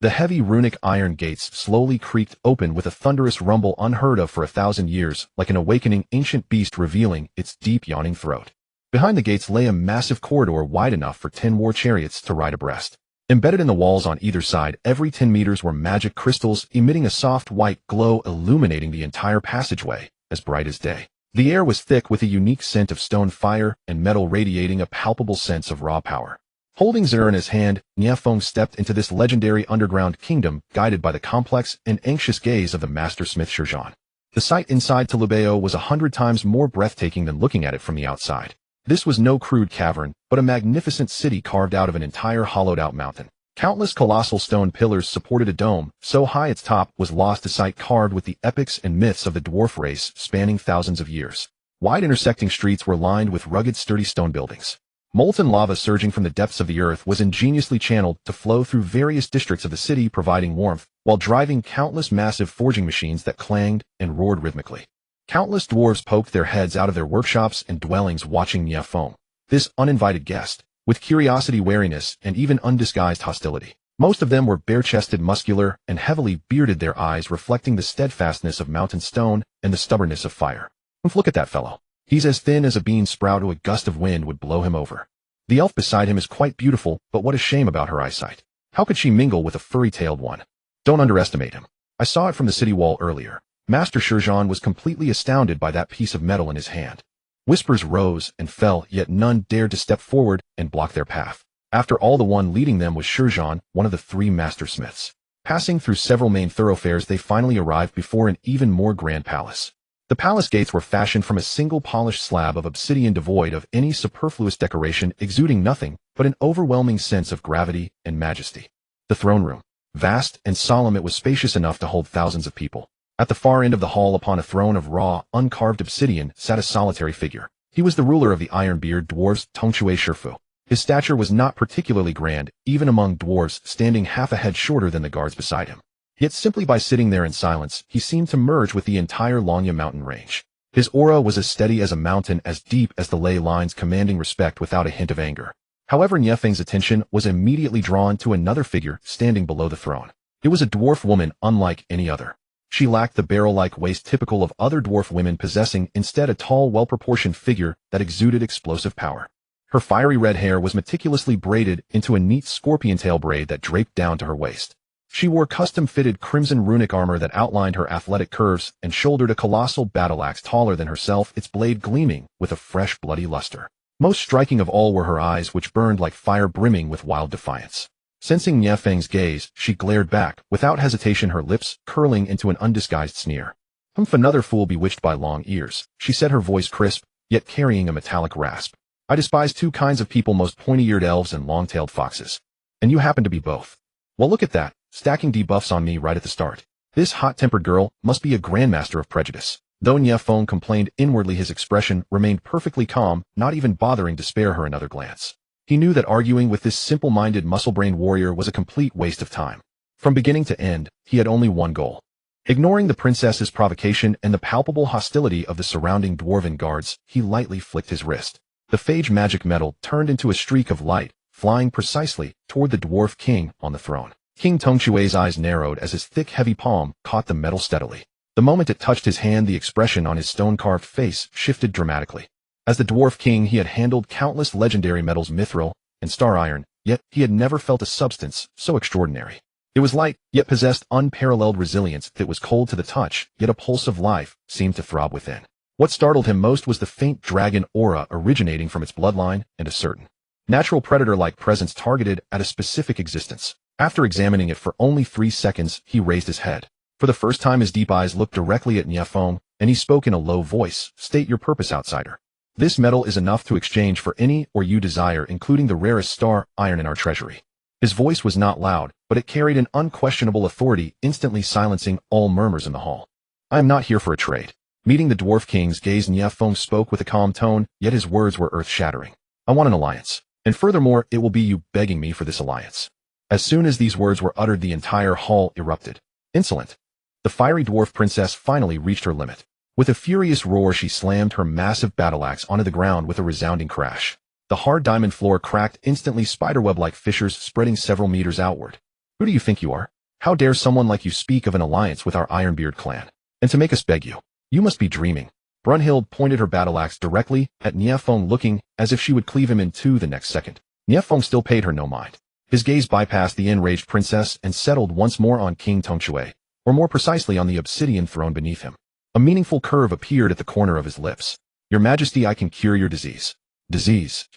The heavy runic iron gates slowly creaked open with a thunderous rumble unheard of for 1,000 years, like an awakening ancient beast revealing its deep yawning throat. Behind the gates lay a massive corridor wide enough for 10 war chariots to ride abreast. Embedded in the walls on either side, every 10 meters were magic crystals emitting a soft white glow, illuminating the entire passageway, as bright as day. The air was thick with a unique scent of stone fire and metal, radiating a palpable sense of raw power. Holding Zera in his hand, Nie Feng stepped into this legendary underground kingdom, guided by the complex and anxious gaze of the master smith Shijun. The sight inside Tulubeo was 100 times more breathtaking than looking at it from the outside. This was no crude cavern, but a magnificent city carved out of an entire hollowed-out mountain. Countless colossal stone pillars supported a dome, so high its top was lost to sight, carved with the epics and myths of the dwarf race spanning thousands of years. Wide intersecting streets were lined with rugged, sturdy stone buildings. Molten lava surging from the depths of the earth was ingeniously channeled to flow through various districts of the city, providing warmth, while driving countless massive forging machines that clanged and roared rhythmically. Countless dwarves poked their heads out of their workshops and dwellings, watching Nie Feng, this uninvited guest, with curiosity, wariness, and even undisguised hostility. Most of them were bare-chested, muscular, and heavily bearded, their eyes reflecting the steadfastness of mountain stone and the stubbornness of fire. Look at that fellow. He's as thin as a bean sprout, a gust of wind would blow him over. The elf beside him is quite beautiful, but what a shame about her eyesight. How could she mingle with a furry-tailed one? Don't underestimate him. I saw it from the city wall earlier. Master Shijun was completely astounded by that piece of metal in his hand. Whispers rose and fell, yet none dared to step forward and block their path. After all, the one leading them was Shijun, one of the 3 master smiths. Passing through several main thoroughfares, they finally arrived before an even more grand palace. The palace gates were fashioned from a single polished slab of obsidian, devoid of any superfluous decoration, exuding nothing but an overwhelming sense of gravity and majesty. The throne room. Vast and solemn, it was spacious enough to hold thousands of people. At the far end of the hall, upon a throne of raw, uncarved obsidian, sat a solitary figure. He was the ruler of the Ironbeard dwarves, Tongchue Shifu. His stature was not particularly grand, even among dwarves, standing half a head shorter than the guards beside him. Yet simply by sitting there in silence, he seemed to merge with the entire Longya mountain range. His aura was as steady as a mountain, as deep as the ley lines, commanding respect without a hint of anger. However, Nie Feng's attention was immediately drawn to another figure standing below the throne. It was a dwarf woman unlike any other. She lacked the barrel-like waist typical of other dwarf women, possessing instead a tall, well-proportioned figure that exuded explosive power. Her fiery red hair was meticulously braided into a neat scorpion tail braid that draped down to her waist. She wore custom-fitted crimson runic armor that outlined her athletic curves and shouldered a colossal battle axe taller than herself, its blade gleaming with a fresh, bloody luster. Most striking of all were her eyes, which burned like fire, brimming with wild defiance. Sensing Nie Feng's gaze, she glared back, without hesitation, her lips curling into an undisguised sneer. "Humph, another fool bewitched by long ears," she said, her voice crisp, yet carrying a metallic rasp. "I despise two kinds of people, most pointy-eared elves and long-tailed foxes. And you happen to be both. Well, look at that, stacking debuffs on me right at the start. This hot-tempered girl must be a grandmaster of prejudice." Though Nie Feng complained inwardly, his expression remained perfectly calm, not even bothering to spare her another glance. He knew that arguing with this simple-minded, muscle-brained warrior was a complete waste of time. From beginning to end, he had only one goal. Ignoring the princess's provocation and the palpable hostility of the surrounding dwarven guards, he lightly flicked his wrist. The phage magic metal turned into a streak of light, flying precisely toward the dwarf king on the throne. King Tongque's eyes narrowed as his thick, heavy palm caught the metal steadily. The moment it touched his hand, the expression on his stone-carved face shifted dramatically. As the dwarf king, he had handled countless legendary metals, mithril and star iron, yet he had never felt a substance so extraordinary. It was light, yet possessed unparalleled resilience. That was cold to the touch, yet a pulse of life seemed to throb within. What startled him most was the faint dragon aura originating from its bloodline and a certain natural predator-like presence targeted at a specific existence. After examining it for only 3 seconds, he raised his head. For the first time, his deep eyes looked directly at Nie Feng, and he spoke in a low voice. "State your purpose, outsider. This metal is enough to exchange for any or you desire, including the rarest star iron in our treasury." His voice was not loud, but it carried an unquestionable authority, instantly silencing all murmurs in the hall. "I am not here for a trade." Meeting the dwarf king's gaze, Nie Feng spoke with a calm tone, yet his words were earth-shattering. "I want an alliance. And furthermore, it will be you begging me for this alliance." As soon as these words were uttered, the entire hall erupted. "Insolent." The fiery dwarf princess finally reached her limit. With a furious roar, she slammed her massive battle axe onto the ground with a resounding crash. The hard diamond floor cracked instantly, spiderweb-like fissures spreading several meters outward. "Who do you think you are? How dare someone like you speak of an alliance with our Ironbeard clan? And to make us beg you? You must be dreaming." Brunhild pointed her battle axe directly at Nie Feng, looking as if she would cleave him in two the next second. Nie Feng still paid her no mind. His gaze bypassed the enraged princess and settled once more on King Tongque, or more precisely on the obsidian throne beneath him. A meaningful curve appeared at the corner of his lips. "Your Majesty, I can cure your disease." "Disease?"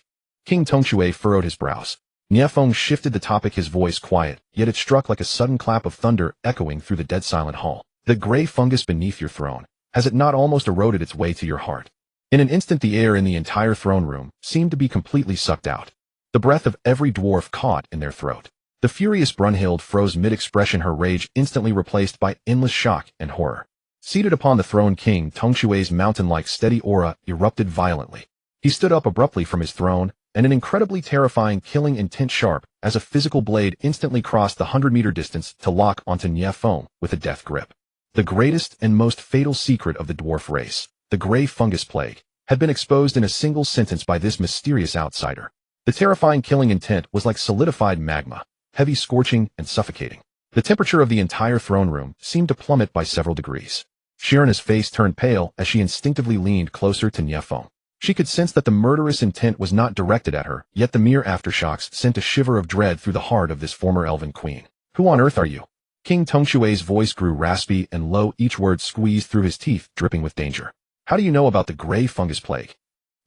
King Tongque furrowed his brows. Nie Feng shifted the topic, his voice quiet, yet it struck like a sudden clap of thunder echoing through the dead-silent hall. "The gray fungus beneath your throne, has it not almost eroded its way to your heart?" In an instant, the air in the entire throne room seemed to be completely sucked out. The breath of every dwarf caught in their throat. The furious Brunhild froze mid-expression, her rage instantly replaced by endless shock and horror. Seated upon the throne, King Tongque's mountain-like steady aura erupted violently. He stood up abruptly from his throne, and an incredibly terrifying, killing intent sharp as a physical blade instantly crossed the 100-meter distance to lock onto Nie Feng with a death grip. The greatest and most fatal secret of the dwarf race, the gray fungus plague, had been exposed in a single sentence by this mysterious outsider. The terrifying killing intent was like solidified magma, heavy, scorching, and suffocating. The temperature of the entire throne room seemed to plummet by several degrees. Shirana's face turned pale as she instinctively leaned closer to Nie Feng. She could sense that the murderous intent was not directed at her, yet the mere aftershocks sent a shiver of dread through the heart of this former elven queen. "Who on earth are you?" King Tongque's voice grew raspy and low, each word squeezed through his teeth, dripping with danger. "How do you know about the gray fungus plague?"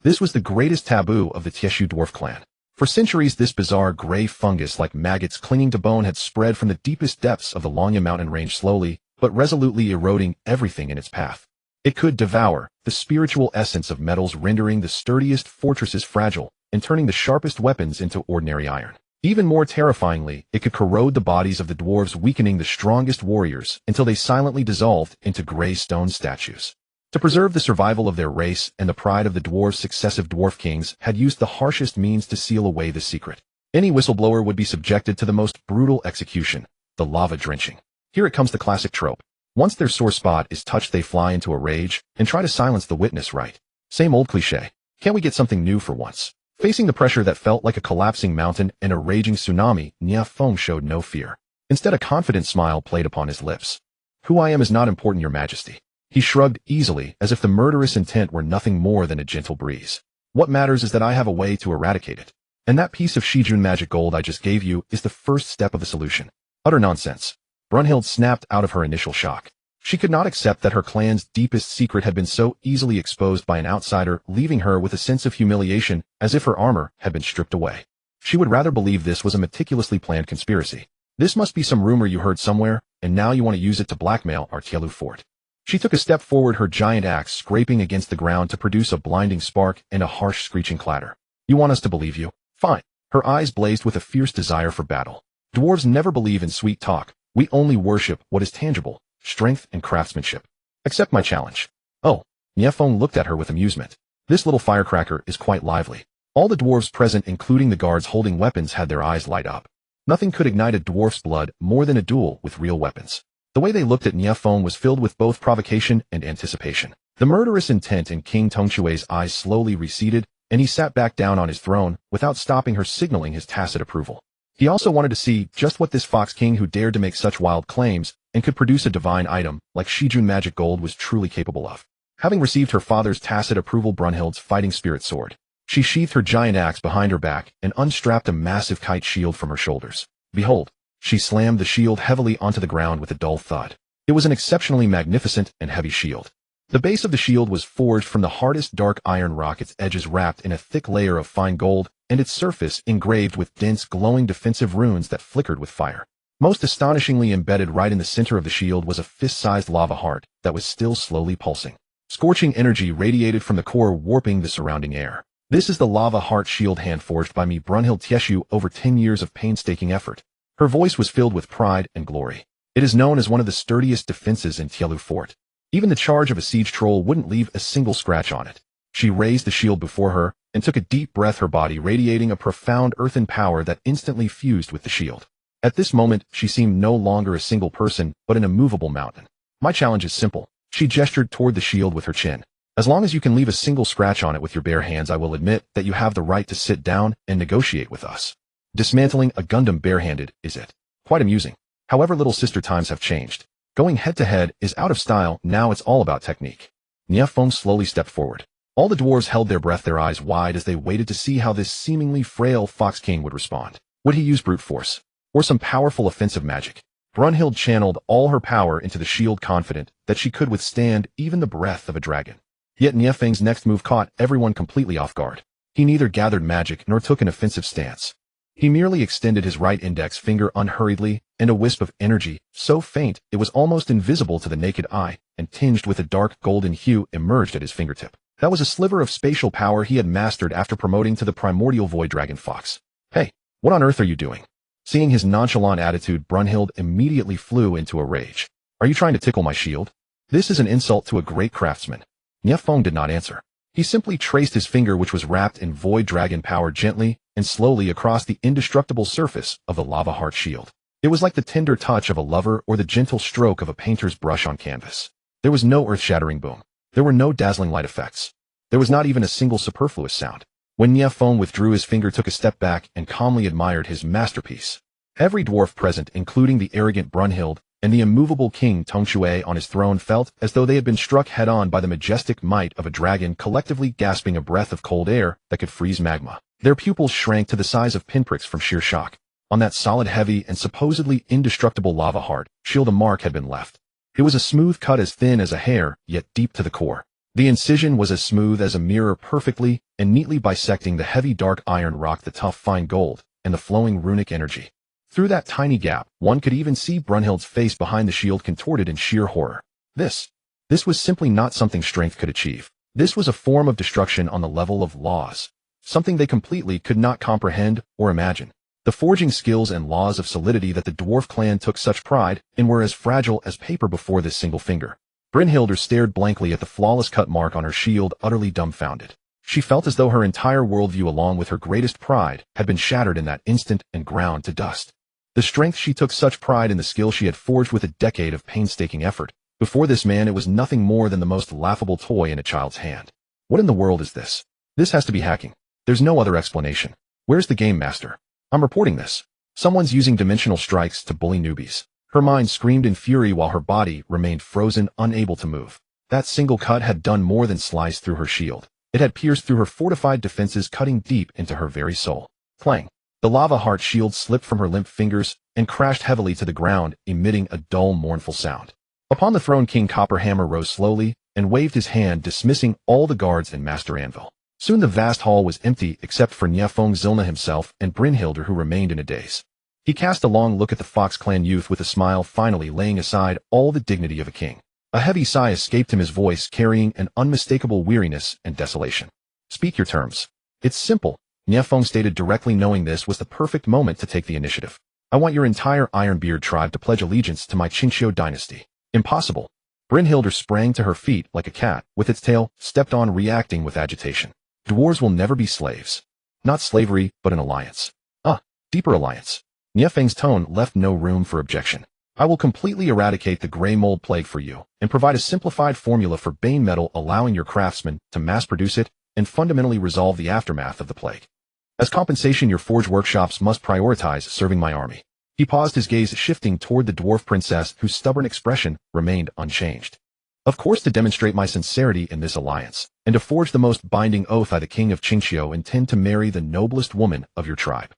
This was the greatest taboo of the Tieshu dwarf clan. For centuries, this bizarre gray fungus, like maggots clinging to bone, had spread from the deepest depths of the Longya mountain range, slowly but resolutely eroding everything in its path. It could devour the spiritual essence of metals, rendering the sturdiest fortresses fragile and turning the sharpest weapons into ordinary iron. Even more terrifyingly, it could corrode the bodies of the dwarves, weakening the strongest warriors until they silently dissolved into gray stone statues. To preserve the survival of their race and the pride of the dwarves, successive dwarf kings had used the harshest means to seal away the secret. Any whistleblower would be subjected to the most brutal execution, the lava drenching. Here it comes, the classic trope. Once their sore spot is touched, they fly into a rage and try to silence the witness, right? Same old cliche. Can't we get something new for once? Facing the pressure that felt like a collapsing mountain and a raging tsunami, Nie Feng showed no fear. Instead, a confident smile played upon his lips. "Who I am is not important, Your Majesty." He shrugged easily, as if the murderous intent were nothing more than a gentle breeze. "What matters is that I have a way to eradicate it. And that piece of Shijun magic gold I just gave you is the first step of the solution. Utter nonsense. Brunhild snapped out of her initial shock. She could not accept that her clan's deepest secret had been so easily exposed by an outsider, leaving her with a sense of humiliation as if her armor had been stripped away. She would rather believe this was a meticulously planned conspiracy. This must be some rumor you heard somewhere, and now you want to use it to blackmail our Tielu fort. She took a step forward, her giant axe scraping against the ground to produce a blinding spark and a harsh screeching clatter. You want us to believe you? Fine. Her eyes blazed with a fierce desire for battle. Dwarves never believe in sweet talk. We only worship what is tangible. Strength and craftsmanship. Accept my challenge. Oh, Nie Feng looked at her with amusement. This little firecracker is quite lively. All the dwarves present, including the guards holding weapons, had their eyes light up. Nothing could ignite a dwarf's blood more than a duel with real weapons. The way they looked at Nie Feng was filled with both provocation and anticipation. The murderous intent in King Tongque's eyes slowly receded, and he sat back down on his throne without stopping her, signaling his tacit approval. He also wanted to see just what this Fox King who dared to make such wild claims and could produce a divine item like Shijun magic gold was truly capable of. Having received her father's tacit approval, Brunhild's fighting spirit soared. She sheathed her giant axe behind her back and unstrapped a massive kite shield from her shoulders. Behold, she slammed the shield heavily onto the ground with a dull thud. It was an exceptionally magnificent and heavy shield. The base of the shield was forged from the hardest dark iron rock, its edges wrapped in a thick layer of fine gold, and its surface engraved with dense, glowing defensive runes that flickered with fire. Most astonishingly, embedded right in the center of the shield was a fist-sized lava heart that was still slowly pulsing. Scorching energy radiated from the core, warping the surrounding air. This is the lava heart shield hand-forged by me, Brunhild Tieshu, over 10 years of painstaking effort. Her voice was filled with pride and glory. It is known as one of the sturdiest defenses in Tielu Fort. Even the charge of a siege troll wouldn't leave a single scratch on it. She raised the shield before her and took a deep breath, her body radiating a profound earthen power that instantly fused with the shield. At this moment, she seemed no longer a single person, but an immovable mountain. My challenge is simple. She gestured toward the shield with her chin. As long as you can leave a single scratch on it with your bare hands, I will admit that you have the right to sit down and negotiate with us. Dismantling a Gundam barehanded, is it? Quite amusing. However, little sister, times have changed. Going head-to-head is out of style, now it's all about technique. Nie Feng slowly stepped forward. All the dwarves held their breath, their eyes wide as they waited to see how this seemingly frail Fox King would respond. Would he use brute force? Or some powerful offensive magic? Brunhild channeled all her power into the shield, confident that she could withstand even the breath of a dragon. Yet Nie Feng's next move caught everyone completely off guard. He neither gathered magic nor took an offensive stance. He merely extended his right index finger unhurriedly, and a wisp of energy, so faint it was almost invisible to the naked eye, and tinged with a dark golden hue, emerged at his fingertip. That was a sliver of spatial power he had mastered after promoting to the primordial void dragon Fox. Hey, what on earth are you doing? Seeing his nonchalant attitude, Brunhild immediately flew into a rage. Are you trying to tickle my shield? This is an insult to a great craftsman. Nie Feng did not answer. He simply traced his finger, which was wrapped in void dragon power, gently and slowly across the indestructible surface of the lava heart shield. It was like the tender touch of a lover or the gentle stroke of a painter's brush on canvas. There was no earth-shattering boom. There were no dazzling light effects. There was not even a single superfluous sound. When Nie Feng withdrew his finger, took a step back, and calmly admired his masterpiece. Every dwarf present, including the arrogant Brunhild and the immovable King Tongque on his throne, felt as though they had been struck head-on by the majestic might of a dragon, collectively gasping a breath of cold air that could freeze magma. Their pupils shrank to the size of pinpricks from sheer shock. On that solid, heavy, and supposedly indestructible lava heart shield, a mark had been left. It was a smooth cut, as thin as a hair, yet deep to the core. The incision was as smooth as a mirror, perfectly and neatly bisecting the heavy dark iron rock, the tough fine gold, and the flowing runic energy. Through that tiny gap, one could even see Brunhild's face behind the shield, contorted in sheer horror. This was simply not something strength could achieve. This was a form of destruction on the level of laws. Something they completely could not comprehend or imagine. The forging skills and laws of solidity that the dwarf clan took such pride in were as fragile as paper before this single finger. Brynhildr stared blankly at the flawless cut mark on her shield, utterly dumbfounded. She felt as though her entire worldview, along with her greatest pride, had been shattered in that instant and ground to dust. The strength she took such pride in, the skill she had forged with a decade of painstaking effort. Before this man, it was nothing more than the most laughable toy in a child's hand. What in the world is this? This has to be hacking. There's no other explanation. Where's the game master? I'm reporting this. Someone's using dimensional strikes to bully newbies. Her mind screamed in fury while her body remained frozen, unable to move. That single cut had done more than slice through her shield. It had pierced through her fortified defenses, cutting deep into her very soul. Clang. The lava heart shield slipped from her limp fingers and crashed heavily to the ground, emitting a dull, mournful sound. Upon the throne, King Copperhammer rose slowly and waved his hand, dismissing all the guards and Master Anvil. Soon the vast hall was empty except for Nie Feng, Zilna himself, and Brynhilde, who remained in a daze. He cast a long look at the Fox clan youth with a smile, finally laying aside all the dignity of a king. A heavy sigh escaped him, his voice carrying an unmistakable weariness and desolation. "Speak your terms." "It's simple," Nie Feng stated directly, knowing this was the perfect moment to take the initiative. "I want your entire Ironbeard tribe to pledge allegiance to my Qingqiu dynasty." "Impossible." Brynhilde sprang to her feet like a cat, with its tail stepped on, reacting with agitation. "Dwarves will never be slaves." "Not slavery, but an alliance." Deeper alliance." Nie Feng's tone left no room for objection. "I will completely eradicate the gray mold plague for you, and provide a simplified formula for bane metal, allowing your craftsmen to mass-produce it and fundamentally resolve the aftermath of the plague. As compensation, your forge workshops must prioritize serving my army." He paused, his gaze shifting toward the dwarf princess, whose stubborn expression remained unchanged. "Of course, to demonstrate my sincerity in this alliance, and to forge the most binding oath, I, the king of Qingqiu, intend to marry the noblest woman of your tribe."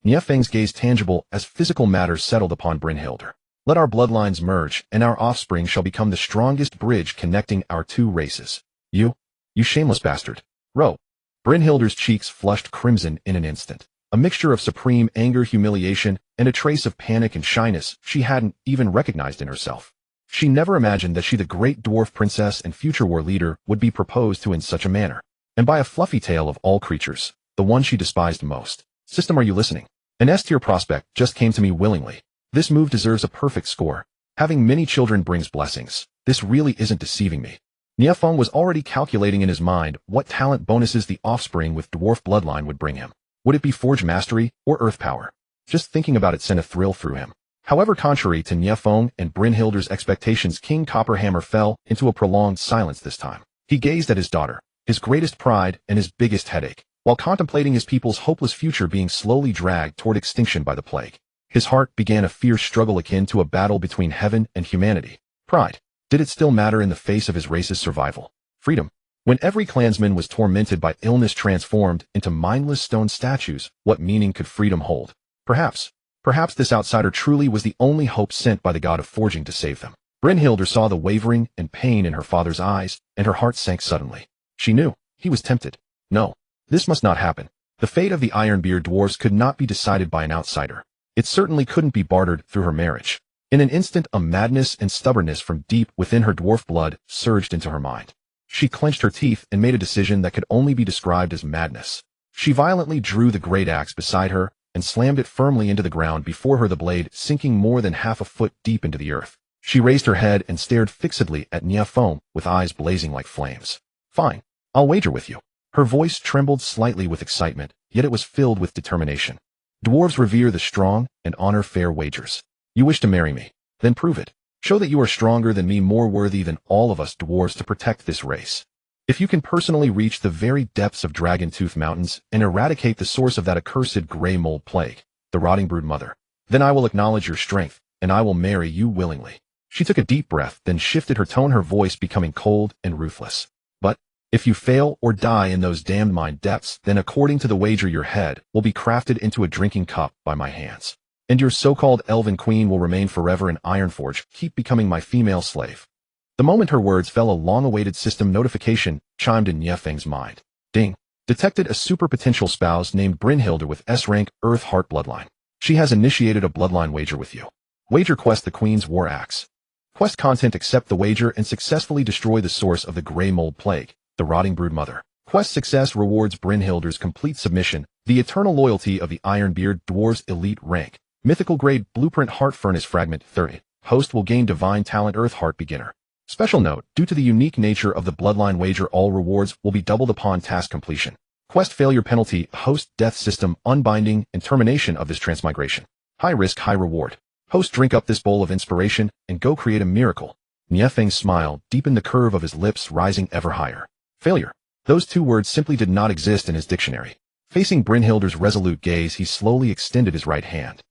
Nie Feng's gaze tangible as physical matters settled upon Brynhilde. "Let our bloodlines merge, and our offspring shall become the strongest bridge connecting our two races." You shameless bastard." "Row." Brynhilde's cheeks flushed crimson in an instant. A mixture of supreme anger, humiliation, and a trace of panic and shyness she hadn't even recognized in herself. She never imagined that she, the great dwarf princess and future war leader, would be proposed to in such a manner. And by a fluffy tail of all creatures, the one she despised most. "System, are you listening? An S-tier prospect just came to me willingly. This move deserves a perfect score. Having many children brings blessings. This really isn't deceiving me." Nie Feng was already calculating in his mind what talent bonuses the offspring with dwarf bloodline would bring him. Would it be forge mastery or earth power? Just thinking about it sent a thrill through him. However, contrary to Nie Feng and Brynhilde's expectations, King Copperhammer fell into a prolonged silence this time. He gazed at his daughter, his greatest pride and his biggest headache, while contemplating his people's hopeless future being slowly dragged toward extinction by the plague. His heart began a fierce struggle akin to a battle between heaven and humanity. Pride. Did it still matter in the face of his race's survival? Freedom. When every clansman was tormented by illness, transformed into mindless stone statues, what meaning could freedom hold? Perhaps this outsider truly was the only hope sent by the god of forging to save them. Brynhilde saw the wavering and pain in her father's eyes, and her heart sank suddenly. She knew. He was tempted. No. This must not happen. The fate of the Ironbeard dwarves could not be decided by an outsider. It certainly couldn't be bartered through her marriage. In an instant, a madness and stubbornness from deep within her dwarf blood surged into her mind. She clenched her teeth and made a decision that could only be described as madness. She violently drew the great axe beside her and slammed it firmly into the ground before her, the blade sinking more than half a foot deep into the earth. She raised her head and stared fixedly at Nie Feng with eyes blazing like flames. "Fine. I'll wager with you." Her voice trembled slightly with excitement, yet it was filled with determination. "Dwarves revere the strong and honor fair wagers. You wish to marry me? Then prove it. Show that you are stronger than me, more worthy than all of us dwarves to protect this race. If you can personally reach the very depths of Dragon Tooth Mountains and eradicate the source of that accursed gray mold plague, the rotting brood mother, then I will acknowledge your strength, and I will marry you willingly." She took a deep breath, then shifted her tone, her voice becoming cold and ruthless. "But if you fail or die in those damned mine depths, then according to the wager, your head will be crafted into a drinking cup by my hands. And your so-called elven queen will remain forever in Ironforge, keep becoming my female slave." The moment her words fell, a long-awaited system notification chimed in Nie Feng's mind. Ding. Detected a super potential spouse named Brynhilde with S-rank Earth Heart bloodline. She has initiated a bloodline wager with you. Wager: quest the Queen's War Axe. Quest content: accept the wager and successfully destroy the source of the gray mold plague, the rotting brood mother. Quest success rewards Brynhilde's complete submission, the eternal loyalty of the Ironbeard dwarves, elite rank. Mythical grade blueprint heart furnace fragment 30. Host will gain divine talent Earth Heart beginner. Special note, due to the unique nature of the bloodline wager, all rewards will be doubled upon task completion. Quest failure penalty: host death system unbinding and termination of this transmigration. High risk, high reward. Host, drink up this bowl of inspiration and go create a miracle. Nie Feng's smile deepened, the curve of his lips rising ever higher. Failure. Those two words simply did not exist in his dictionary. Facing Brynhilde's resolute gaze, he slowly extended his right hand.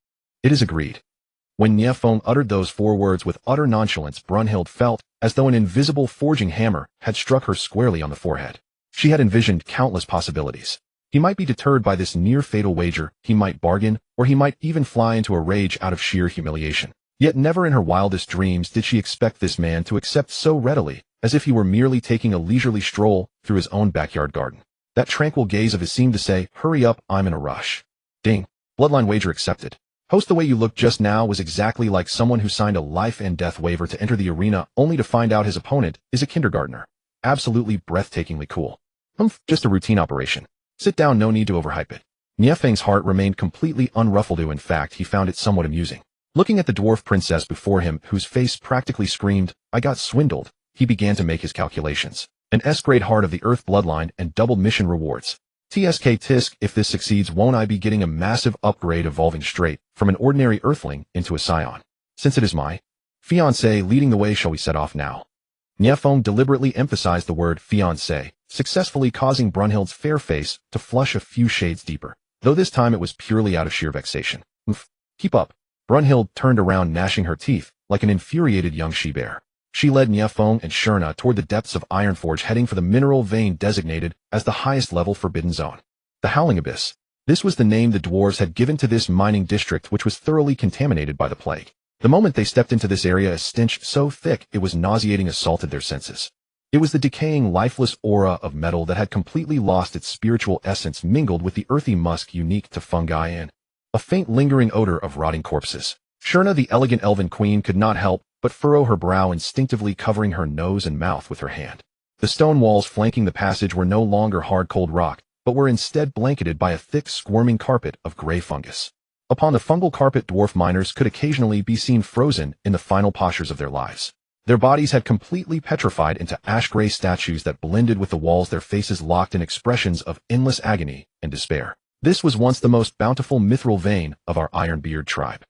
"It is agreed." When Nie Feng uttered those four words with utter nonchalance, Brynhilde felt as though an invisible forging hammer had struck her squarely on the forehead. She had envisioned countless possibilities. He might be deterred by this near-fatal wager, he might bargain, or he might even fly into a rage out of sheer humiliation. Yet never in her wildest dreams did she expect this man to accept so readily, as if he were merely taking a leisurely stroll through his own backyard garden. That tranquil gaze of his seemed to say, "Hurry up, I'm in a rush." Ding. Bloodline wager accepted. Host, the way you looked just now was exactly like someone who signed a life and death waiver to enter the arena only to find out his opponent is a kindergartner. Absolutely breathtakingly cool. Just a routine operation. Sit down, no need to overhype it. Nie Feng's heart remained completely unruffled. In fact, he found it somewhat amusing. Looking at the dwarf princess before him, whose face practically screamed, "I got swindled," he began to make his calculations. An S-grade heart of the Earth bloodline and doubled mission rewards. Tisk, if this succeeds, won't I be getting a massive upgrade, evolving straight from an ordinary earthling into a scion? Since it is my fiancé leading the way, shall we set off now? Nie Feng deliberately emphasized the word fiancé, successfully causing Brunhild's fair face to flush a few shades deeper, though this time it was purely out of sheer vexation. Keep up. Brunhild turned around, gnashing her teeth like an infuriated young she-bear. She led Nie Feng and Shurna toward the depths of Ironforge, heading for the mineral vein designated as the highest level forbidden zone. The Howling Abyss. This was the name the dwarves had given to this mining district, which was thoroughly contaminated by the plague. The moment they stepped into this area, a stench so thick it was nauseating assaulted their senses. It was the decaying, lifeless aura of metal that had completely lost its spiritual essence, mingled with the earthy musk unique to fungi and a faint lingering odor of rotting corpses. Shurna, the elegant elven queen, could not help but furrow her brow, instinctively covering her nose and mouth with her hand. The stone walls flanking the passage were no longer hard cold rock, but were instead blanketed by a thick squirming carpet of gray fungus. Upon the fungal carpet, dwarf miners could occasionally be seen frozen in the final postures of their lives. Their bodies had completely petrified into ash-gray statues that blended with the walls, their faces locked in expressions of endless agony and despair. This was once the most bountiful mithril vein of our Ironbeard tribe.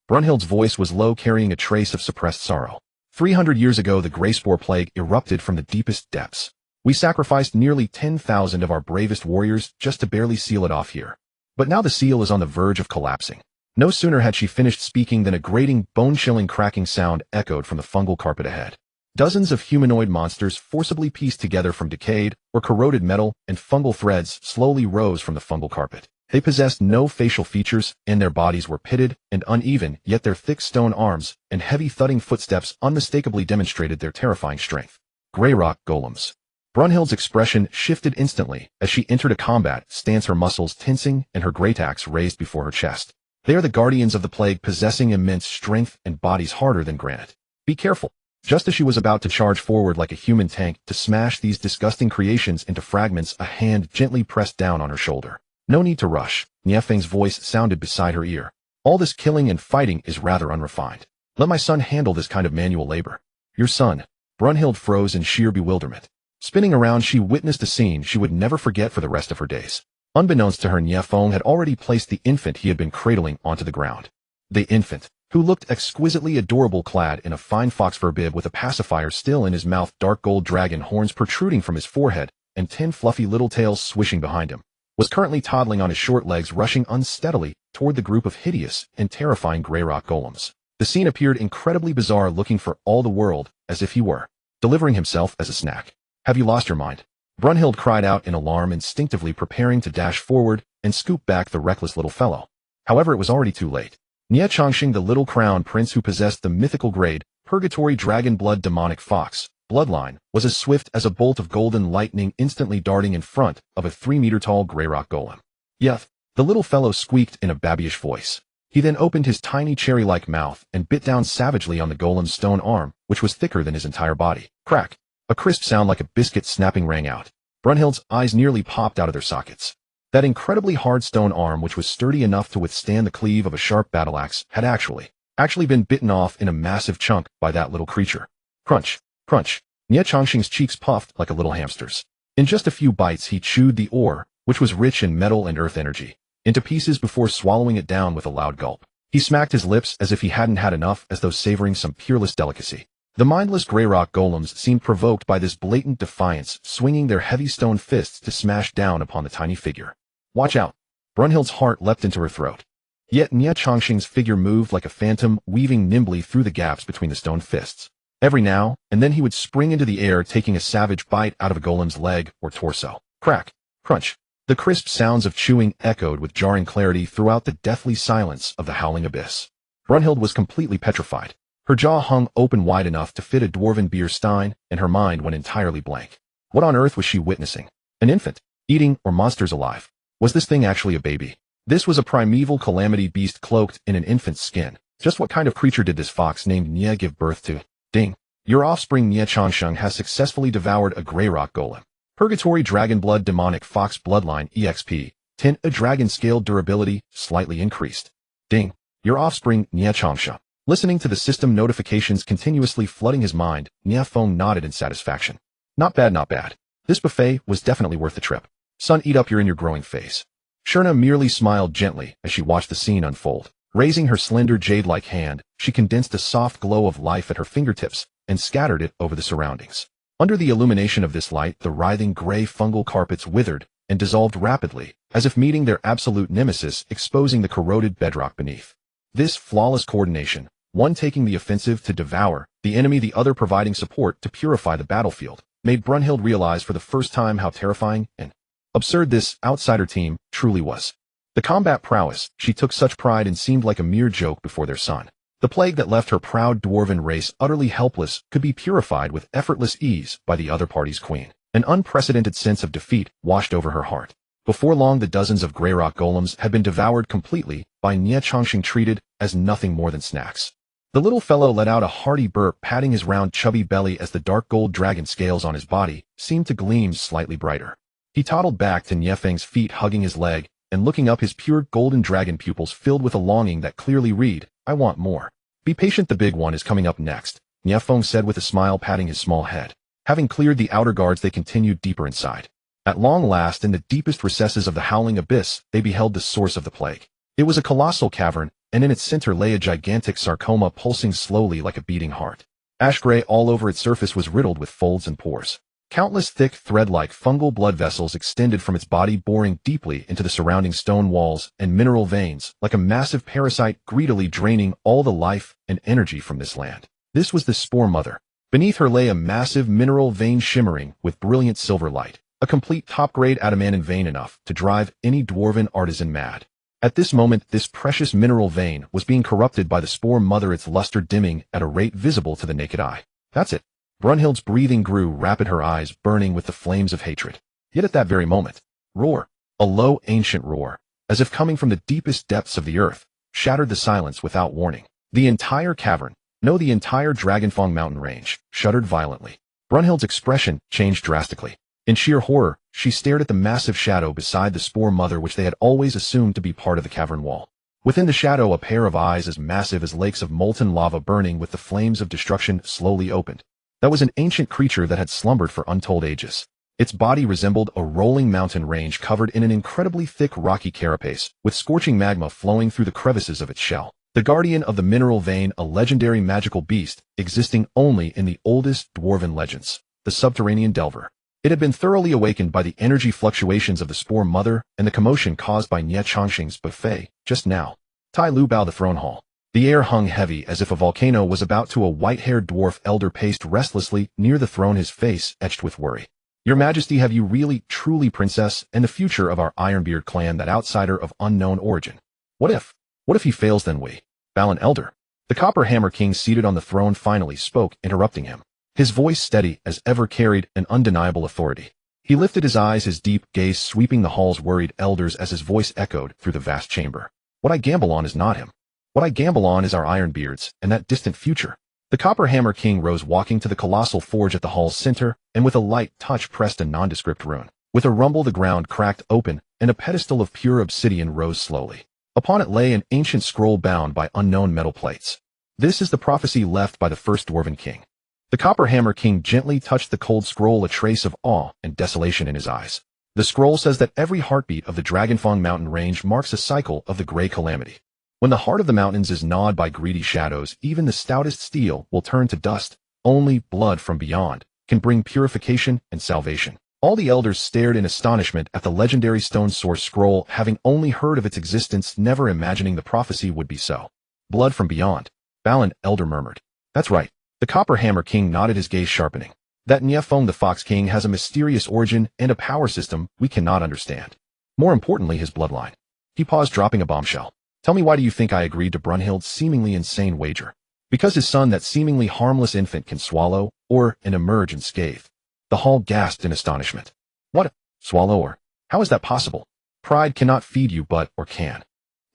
Brunhild's voice was low, carrying a trace of suppressed sorrow. 300 years ago, the Grey Spore Plague erupted from the deepest depths. We sacrificed nearly 10,000 of our bravest warriors just to barely seal it off here. But now the seal is on the verge of collapsing. No sooner had she finished speaking than a grating, bone-chilling cracking sound echoed from the fungal carpet ahead. Dozens of humanoid monsters, forcibly pieced together from decayed or corroded metal and fungal threads, slowly rose from the fungal carpet. They possessed no facial features, and their bodies were pitted and uneven, yet their thick stone arms and heavy thudding footsteps unmistakably demonstrated their terrifying strength. Grey rock golems. Brunhild's expression shifted instantly as she entered a combat stance, her muscles tensing and her great axe raised before her chest. They are the guardians of the plague, possessing immense strength and bodies harder than granite. Be careful. Just as she was about to charge forward like a human tank to smash these disgusting creations into fragments, a hand gently pressed down on her shoulder. No need to rush, Nie Feng's voice sounded beside her ear. All this killing and fighting is rather unrefined. Let my son handle this kind of manual labor. Your son. Brunhild froze in sheer bewilderment. Spinning around, she witnessed a scene she would never forget for the rest of her days. Unbeknownst to her, Nie Feng had already placed the infant he had been cradling onto the ground. The infant, who looked exquisitely adorable, clad in a fine fox fur bib with a pacifier still in his mouth, dark gold dragon horns protruding from his forehead, and 10 fluffy little tails swishing behind him, was currently toddling on his short legs, rushing unsteadily toward the group of hideous and terrifying grey rock golems. The scene appeared incredibly bizarre, looking for all the world as if he were delivering himself as a snack. Have you lost your mind? Brunhild cried out in alarm, instinctively preparing to dash forward and scoop back the reckless little fellow. However, it was already too late. Nie Chongqing, the little crown prince who possessed the mythical grade, purgatory dragon blood demonic fox bloodline, was as swift as a bolt of golden lightning, instantly darting in front of a 3-meter-tall grey rock golem. Yuck! The little fellow squeaked in a babyish voice. He then opened his tiny cherry-like mouth and bit down savagely on the golem's stone arm, which was thicker than his entire body. Crack! A crisp sound like a biscuit snapping rang out. Brunhild's eyes nearly popped out of their sockets. That incredibly hard stone arm, which was sturdy enough to withstand the cleave of a sharp battle axe, had actually been bitten off in a massive chunk by that little creature. Crunch! Crunch! Nie Chongqing's cheeks puffed like a little hamster's. In just a few bites, he chewed the ore, which was rich in metal and earth energy, into pieces before swallowing it down with a loud gulp. He smacked his lips as if he hadn't had enough, as though savoring some peerless delicacy. The mindless grey rock golems seemed provoked by this blatant defiance, swinging their heavy stone fists to smash down upon the tiny figure. Watch out! Brunhild's heart leapt into her throat. Yet Nie Chongqing's figure moved like a phantom, weaving nimbly through the gaps between the stone fists. Every now and then he would spring into the air, taking a savage bite out of a golem's leg or torso. Crack, crunch. The crisp sounds of chewing echoed with jarring clarity throughout the deathly silence of the howling abyss. Brunhild was completely petrified. Her jaw hung open wide enough to fit a dwarven beer stein, and her mind went entirely blank. What on earth was she witnessing? An infant? Eating, or monsters alive? Was this thing actually a baby? This was a primeval calamity beast cloaked in an infant's skin. Just what kind of creature did this fox named Nie give birth to? Ding. Your offspring Nie Feng has successfully devoured a grey rock golem. Purgatory Dragon Blood Demonic Fox Bloodline EXP. 10. A dragon scale durability, slightly increased. Ding. Your offspring, Nie Feng. Listening to the system notifications continuously flooding his mind, Nie Feng nodded in satisfaction. Not bad, not bad. This buffet was definitely worth the trip. Son, eat up, you're in your growing phase. Shurna merely smiled gently as she watched the scene unfold. Raising her slender jade-like hand, she condensed a soft glow of life at her fingertips and scattered it over the surroundings. Under the illumination of this light, the writhing gray fungal carpets withered and dissolved rapidly, as if meeting their absolute nemesis, exposing the corroded bedrock beneath. This flawless coordination, one taking the offensive to devour, the enemy the other providing support to purify the battlefield, made Brunhild realize for the first time how terrifying and absurd this outsider team truly was. The combat prowess she took such pride in seemed like a mere joke before their son. The plague that left her proud dwarven race utterly helpless could be purified with effortless ease by the other party's queen. An unprecedented sense of defeat washed over her heart. Before long, the dozens of grey rock golems had been devoured completely by Nie Feng, treated as nothing more than snacks. The little fellow let out a hearty burp, patting his round chubby belly as the dark gold dragon scales on his body seemed to gleam slightly brighter. He toddled back to Nie Feng's feet, hugging his leg and looking up, his pure golden dragon pupils filled with a longing that clearly read, I want more. Be patient, the big one is coming up next, Nie Feng said with a smile, patting his small head. Having cleared the outer guards, they continued deeper inside. At long last, in the deepest recesses of the howling abyss, they beheld the source of the plague. It was a colossal cavern, and in its center lay a gigantic sarcoma pulsing slowly like a beating heart. Ash gray all over its surface was riddled with folds and pores. Countless thick, thread-like fungal blood vessels extended from its body, boring deeply into the surrounding stone walls and mineral veins, like a massive parasite greedily draining all the life and energy from this land. This was the Spore Mother. Beneath her lay a massive mineral vein shimmering with brilliant silver light, a complete top-grade adamantine vein enough to drive any dwarven artisan mad. At this moment, this precious mineral vein was being corrupted by the Spore Mother, its luster dimming at a rate visible to the naked eye. That's it. Brunhild's breathing grew rapid, her eyes burning with the flames of hatred. Yet at that very moment, roar, a low ancient roar, as if coming from the deepest depths of the earth, shattered the silence without warning. The entire cavern, no, the entire Dragonfang mountain range, shuddered violently. Brunhild's expression changed drastically. In sheer horror, she stared at the massive shadow beside the Spore Mother, which they had always assumed to be part of the cavern wall. Within the shadow, a pair of eyes as massive as lakes of molten lava burning with the flames of destruction slowly opened. That was an ancient creature that had slumbered for untold ages. Its body resembled a rolling mountain range covered in an incredibly thick rocky carapace, with scorching magma flowing through the crevices of its shell. The guardian of the mineral vein, a legendary magical beast, existing only in the oldest dwarven legends, the subterranean delver. It had been thoroughly awakened by the energy fluctuations of the Spore Mother and the commotion caused by Nie Feng's buffet just now. Tai Lu Bao, the throne hall. The air hung heavy as if a volcano was about to. A white-haired dwarf elder paced restlessly near the throne, his face etched with worry. Your Majesty, have you really, truly, princess, and the future of our Ironbeard clan, that outsider of unknown origin? What if he fails, then we? Balin Elder. The Copper Hammer King seated on the throne finally spoke, interrupting him. His voice, steady as ever, carried an undeniable authority. He lifted his eyes, his deep gaze sweeping the hall's worried elders as his voice echoed through the vast chamber. What I gamble on is not him. What I gamble on is our Ironbeards and that distant future. The Copper Hammer King rose, walking to the colossal forge at the hall's center, and with a light touch pressed a nondescript rune. With a rumble, the ground cracked open, and a pedestal of pure obsidian rose slowly. Upon it lay an ancient scroll bound by unknown metal plates. This is the prophecy left by the first Dwarven King. The Copper Hammer King gently touched the cold scroll, a trace of awe and desolation in his eyes. The scroll says that every heartbeat of the Dragonfang mountain range marks a cycle of the Grey Calamity. When the heart of the mountains is gnawed by greedy shadows, even the stoutest steel will turn to dust. Only blood from beyond can bring purification and salvation. All the elders stared in astonishment at the legendary stone source scroll, having only heard of its existence, never imagining the prophecy would be so. Blood from beyond, Balin Elder murmured. That's right. The Copper Hammer King nodded, his gaze sharpening. That Nie Feng the Fox King has a mysterious origin and a power system we cannot understand. More importantly, his bloodline. He paused, dropping a bombshell. Tell me, why do you think I agreed to Brunhild's seemingly insane wager? Because his son, that seemingly harmless infant, can swallow, or, and emerge unscathed. The hall gasped in astonishment. What? Swallow or? How is that possible? Pride cannot feed you, but, or can.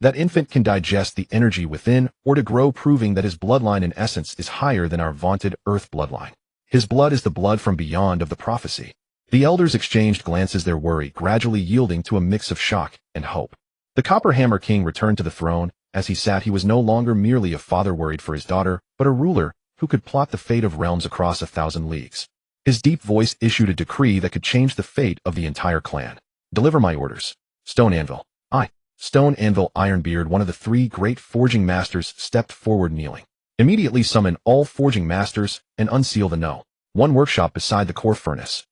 That infant can digest the energy within, or to grow, proving that his bloodline in essence is higher than our vaunted earth bloodline. His blood is the blood from beyond of the prophecy. The elders exchanged glances, their worry gradually yielding to a mix of shock and hope. The Copper Hammer King returned to the throne. As he sat, he was no longer merely a father worried for his daughter, but a ruler who could plot the fate of realms across 1,000 leagues. His deep voice issued a decree that could change the fate of the entire clan. Deliver my orders. Stone Anvil. Stone Anvil Ironbeard, one of the 3 great forging masters, stepped forward, kneeling. Immediately summon all forging masters and unseal the one workshop beside the core furnace.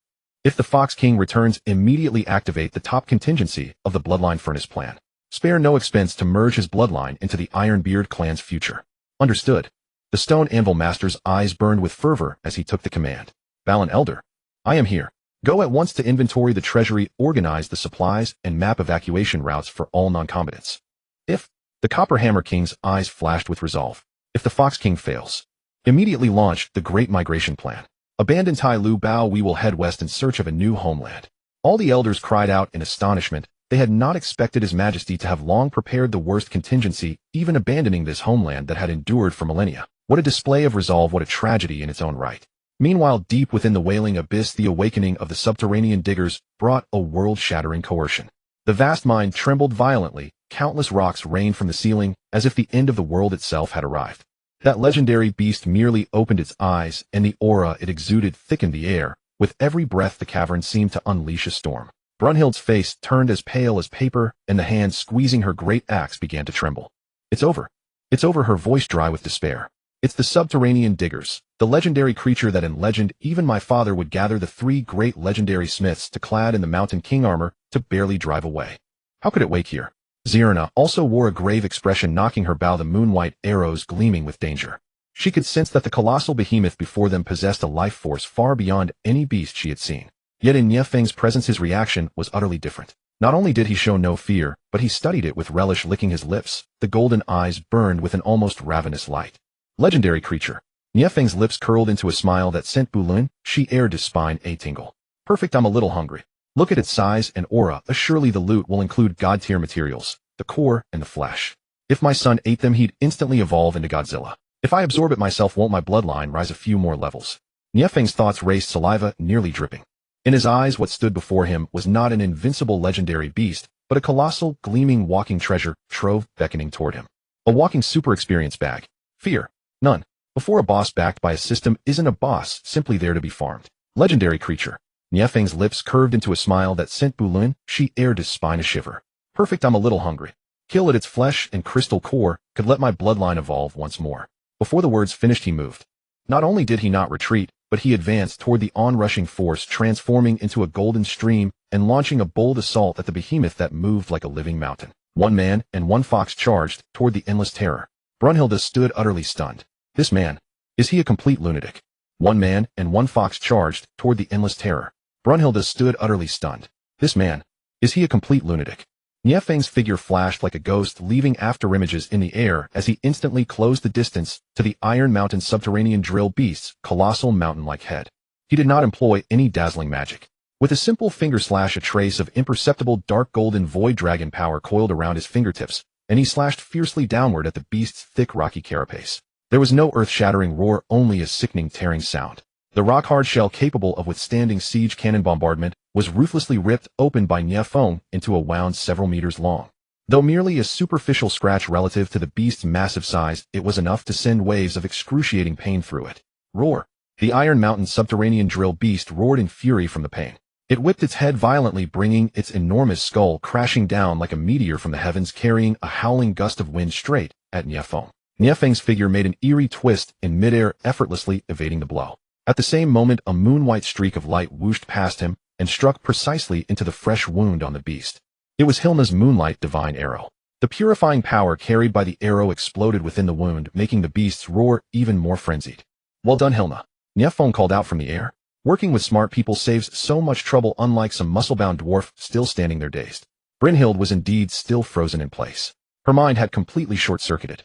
If the Fox King returns, immediately activate the top contingency of the Bloodline Furnace plan. Spare no expense to merge his bloodline into the Ironbeard clan's future. Understood. The Stone Anvil Master's eyes burned with fervor as he took the command. Balan Elder. I am here. Go at once to inventory the treasury, organize the supplies, and map evacuation routes for all non-combatants. If the Copper Hammer King's eyes flashed with resolve. If the Fox King fails, immediately launch the Great Migration Plan. Abandon Tai Lu Bao, we will head west in search of a new homeland. All the elders cried out in astonishment. They had not expected His Majesty to have long prepared the worst contingency, even abandoning this homeland that had endured for millennia. What a display of resolve, what a tragedy in its own right. Meanwhile, deep within the wailing abyss, the awakening of the subterranean diggers brought a world-shattering coercion. The vast mine trembled violently, countless rocks rained from the ceiling, as if the end of the world itself had arrived. That legendary beast merely opened its eyes, and the aura it exuded thickened the air. With every breath, the cavern seemed to unleash a storm. Brunhild's face turned as pale as paper, and the hand squeezing her great axe began to tremble. It's over. It's over, her voice dry with despair. It's the subterranean diggers, the legendary creature that in legend even my father would gather the 3 great legendary smiths to clad in the Mountain King armor to barely drive away. How could it wake here? Zirna also wore a grave expression, knocking her bow, the moonwhite arrows gleaming with danger. She could sense that the colossal behemoth before them possessed a life force far beyond any beast she had seen. Yet in Nie Feng's presence his reaction was utterly different. Not only did he show no fear, but he studied it with relish, licking his lips. The golden eyes burned with an almost ravenous light. Legendary creature. Nie Feng's lips curled into a smile that sent Bulun, she aired his spine a tingle. Perfect, I'm a little hungry. Look at its size and aura. Surely the loot will include god-tier materials, the core and the flesh. If my son ate them, he'd instantly evolve into Godzilla. If I absorb it myself, won't my bloodline rise a few more levels? Nie Feng's thoughts raced, saliva nearly dripping. In his eyes, what stood before him was not an invincible legendary beast, but a colossal, gleaming walking treasure trove beckoning toward him. A walking super experience bag. Fear. None. Before a boss backed by a system isn't a boss, simply there to be farmed. Legendary creature. Nie Feng's lips curved into a smile that sent Bulun, she aired his spine a shiver. Perfect, I'm a little hungry. Kill at its flesh and crystal core could let my bloodline evolve once more. Before the words finished, he moved. Not only did he not retreat, but he advanced toward the onrushing force, transforming into a golden stream and launching a bold assault at the behemoth that moved like a living mountain. 1 man and 1 fox charged toward the endless terror. Brunhilde stood utterly stunned. This man, is he a complete lunatic? 1 man and 1 fox charged toward the endless terror. Brunhilde stood utterly stunned. This man, is he a complete lunatic? Nie Feng's figure flashed like a ghost, leaving afterimages in the air as he instantly closed the distance to the Iron Mountain subterranean drill beast's colossal mountain-like head. He did not employ any dazzling magic. With a simple finger slash, a trace of imperceptible dark golden void dragon power coiled around his fingertips, and he slashed fiercely downward at the beast's thick rocky carapace. There was no earth-shattering roar, only a sickening tearing sound. The rock-hard shell capable of withstanding siege cannon bombardment was ruthlessly ripped open by Nie Feng into a wound several meters long. Though merely a superficial scratch relative to the beast's massive size, it was enough to send waves of excruciating pain through it. Roar! The Iron Mountain subterranean drill beast roared in fury from the pain. It whipped its head violently, bringing its enormous skull crashing down like a meteor from the heavens, carrying a howling gust of wind straight at Nie Feng. Nie Feng's figure made an eerie twist in midair, effortlessly evading the blow. At the same moment, a moon-white streak of light whooshed past him and struck precisely into the fresh wound on the beast. It was Hilna's moonlight divine arrow. The purifying power carried by the arrow exploded within the wound, making the beast's roar even more frenzied. Well done, Hilna. Nie Feng called out from the air. Working with smart people saves so much trouble, unlike some muscle-bound dwarf still standing there dazed. Brynhild was indeed still frozen in place. Her mind had completely short-circuited.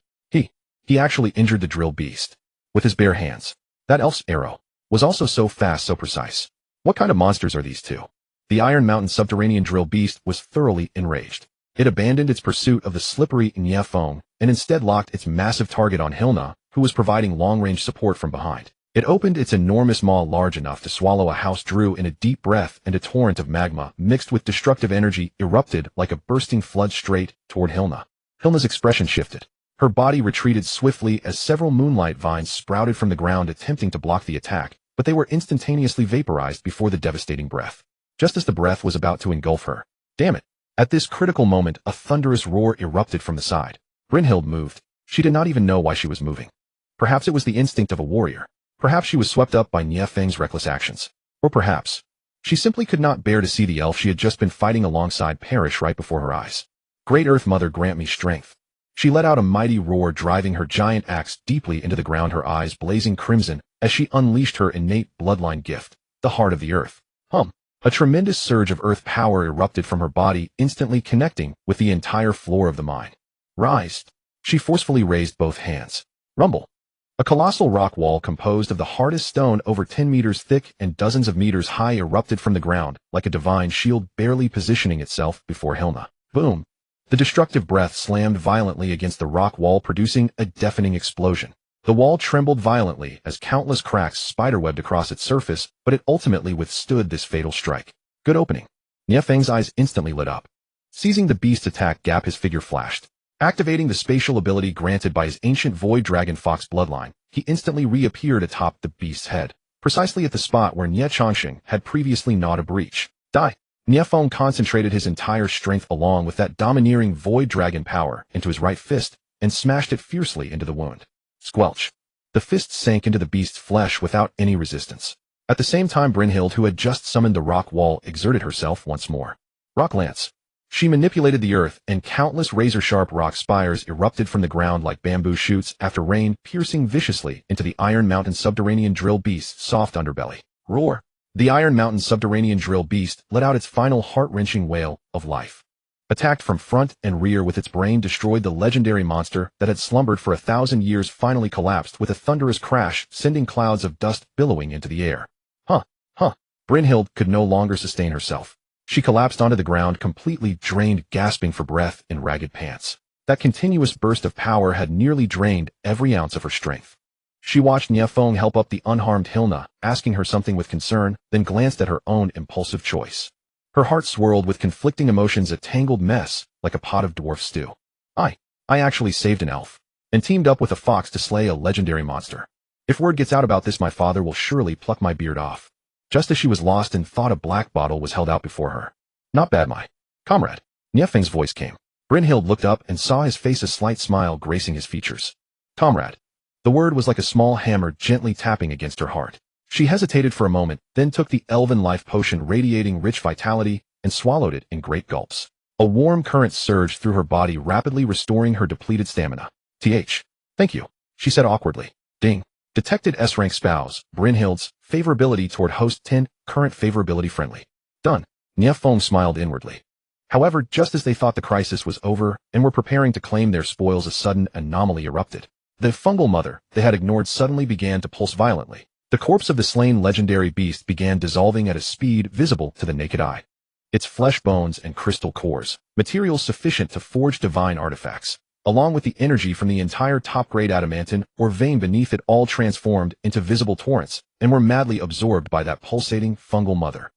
He actually injured the drill beast. With his bare hands. That elf's arrow was also so fast, so precise. What kind of monsters are these two? The Iron Mountain subterranean drill beast was thoroughly enraged. It abandoned its pursuit of the slippery Nie Feng and instead locked its massive target on Hilna, who was providing long-range support from behind. It opened its enormous maw large enough to swallow a house, drew in a deep breath, and a torrent of magma mixed with destructive energy erupted like a bursting flood straight toward Hilna. Hilna's expression shifted. Her body retreated swiftly as several moonlight vines sprouted from the ground attempting to block the attack, but they were instantaneously vaporized before the devastating breath. Just as the breath was about to engulf her. Damn it! At this critical moment, a thunderous roar erupted from the side. Brynhild moved. She did not even know why she was moving. Perhaps it was the instinct of a warrior. Perhaps she was swept up by Nie Feng's reckless actions. Or perhaps she simply could not bear to see the elf she had just been fighting alongside perish right before her eyes. Great Earth Mother, grant me strength. She let out a mighty roar, driving her giant axe deeply into the ground, her eyes blazing crimson as she unleashed her innate bloodline gift, the heart of the earth. A tremendous surge of earth power erupted from her body, instantly connecting with the entire floor of the mine. Rise! She forcefully raised both hands. Rumble! A colossal rock wall composed of the hardest stone over 10 meters thick and dozens of meters high erupted from the ground, like a divine shield barely positioning itself before Hilna. Boom! The destructive breath slammed violently against the rock wall, producing a deafening explosion. The wall trembled violently as countless cracks spiderwebbed across its surface, but it ultimately withstood this fatal strike. Good opening. Nie Feng's eyes instantly lit up. Seizing the beast's attack gap, his figure flashed. Activating the spatial ability granted by his ancient void dragon fox bloodline, he instantly reappeared atop the beast's head, precisely at the spot where Nie Changxing had previously gnawed a breach. Die! Nie Feng concentrated his entire strength along with that domineering void dragon power into his right fist and smashed it fiercely into the wound. Squelch. The fist sank into the beast's flesh without any resistance. At the same time, Brynhild, who had just summoned the rock wall, exerted herself once more. Rock lance. She manipulated the earth, and countless razor-sharp rock spires erupted from the ground like bamboo shoots after rain, piercing viciously into the Iron Mountain subterranean drill beast's soft underbelly. Roar! The Iron Mountain subterranean drill beast let out its final heart-wrenching wail of life. Attacked from front and rear with its brain destroyed, the legendary monster that had slumbered for 1,000 years finally collapsed with a thunderous crash, sending clouds of dust billowing into the air. Brynhild could no longer sustain herself. She collapsed onto the ground, completely drained, gasping for breath in ragged pants. That continuous burst of power had nearly drained every ounce of her strength. She watched Nie Feng help up the unharmed Hilna, asking her something with concern, then glanced at her own impulsive choice. Her heart swirled with conflicting emotions, a tangled mess, like a pot of dwarf stew. I actually saved an elf, and teamed up with a fox to slay a legendary monster. If word gets out about this, my father will surely pluck my beard off. Just as she was lost in thought, a black bottle was held out before her. Not bad, my comrade. Nie Feng's voice came. Brynhild looked up and saw his face, a slight smile gracing his features. Comrade. The word was like a small hammer gently tapping against her heart. She hesitated for a moment, then took the elven life potion radiating rich vitality and swallowed it in great gulps. A warm current surged through her body, rapidly restoring her depleted stamina. Thank you, she said awkwardly. Ding. Detected S-rank spouse, Brynhild's favorability toward host 10, current favorability friendly. Done. Nie Feng smiled inwardly. However, just as they thought the crisis was over and were preparing to claim their spoils, a sudden anomaly erupted. The fungal mother they had ignored suddenly began to pulse violently. The corpse of the slain legendary beast began dissolving at a speed visible to the naked eye. Its flesh, bones, and crystal cores, materials sufficient to forge divine artifacts, along with the energy from the entire top-grade adamantine or vein beneath it, all transformed into visible torrents and were madly absorbed by that pulsating fungal mother.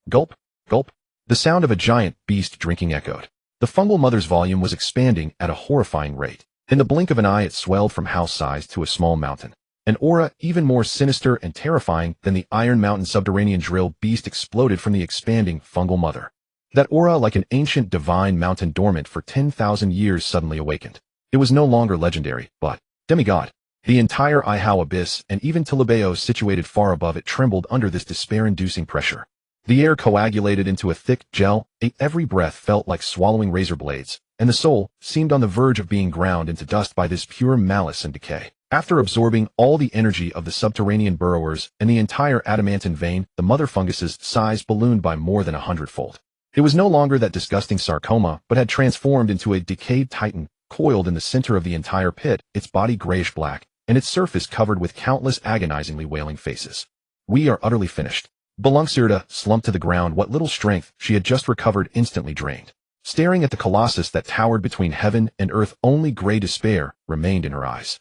Gulp, gulp. The sound of a giant beast drinking echoed. The fungal mother's volume was expanding at a horrifying rate. In the blink of an eye, it swelled from house size to a small mountain. An aura even more sinister and terrifying than the Iron Mountain subterranean drill beast exploded from the expanding fungal mother. That aura, like an ancient divine mountain dormant for 10,000 years, suddenly awakened. It was no longer legendary, but demigod. The entire Ihao abyss and even Tilibeo, situated far above it, trembled under this despair-inducing pressure. The air coagulated into a thick gel, every breath felt like swallowing razor blades, and the soul seemed on the verge of being ground into dust by this pure malice and decay. After absorbing all the energy of the subterranean burrowers and the entire adamantine vein, the mother fungus's size ballooned by more than 100-fold. It was no longer that disgusting sarcoma, but had transformed into a decayed titan, coiled in the center of the entire pit, its body grayish-black, and its surface covered with countless agonizingly wailing faces. We are utterly finished. Balungsirda slumped to the ground, what little strength she had just recovered instantly drained. Staring at the colossus that towered between heaven and earth, only gray despair remained in her eyes.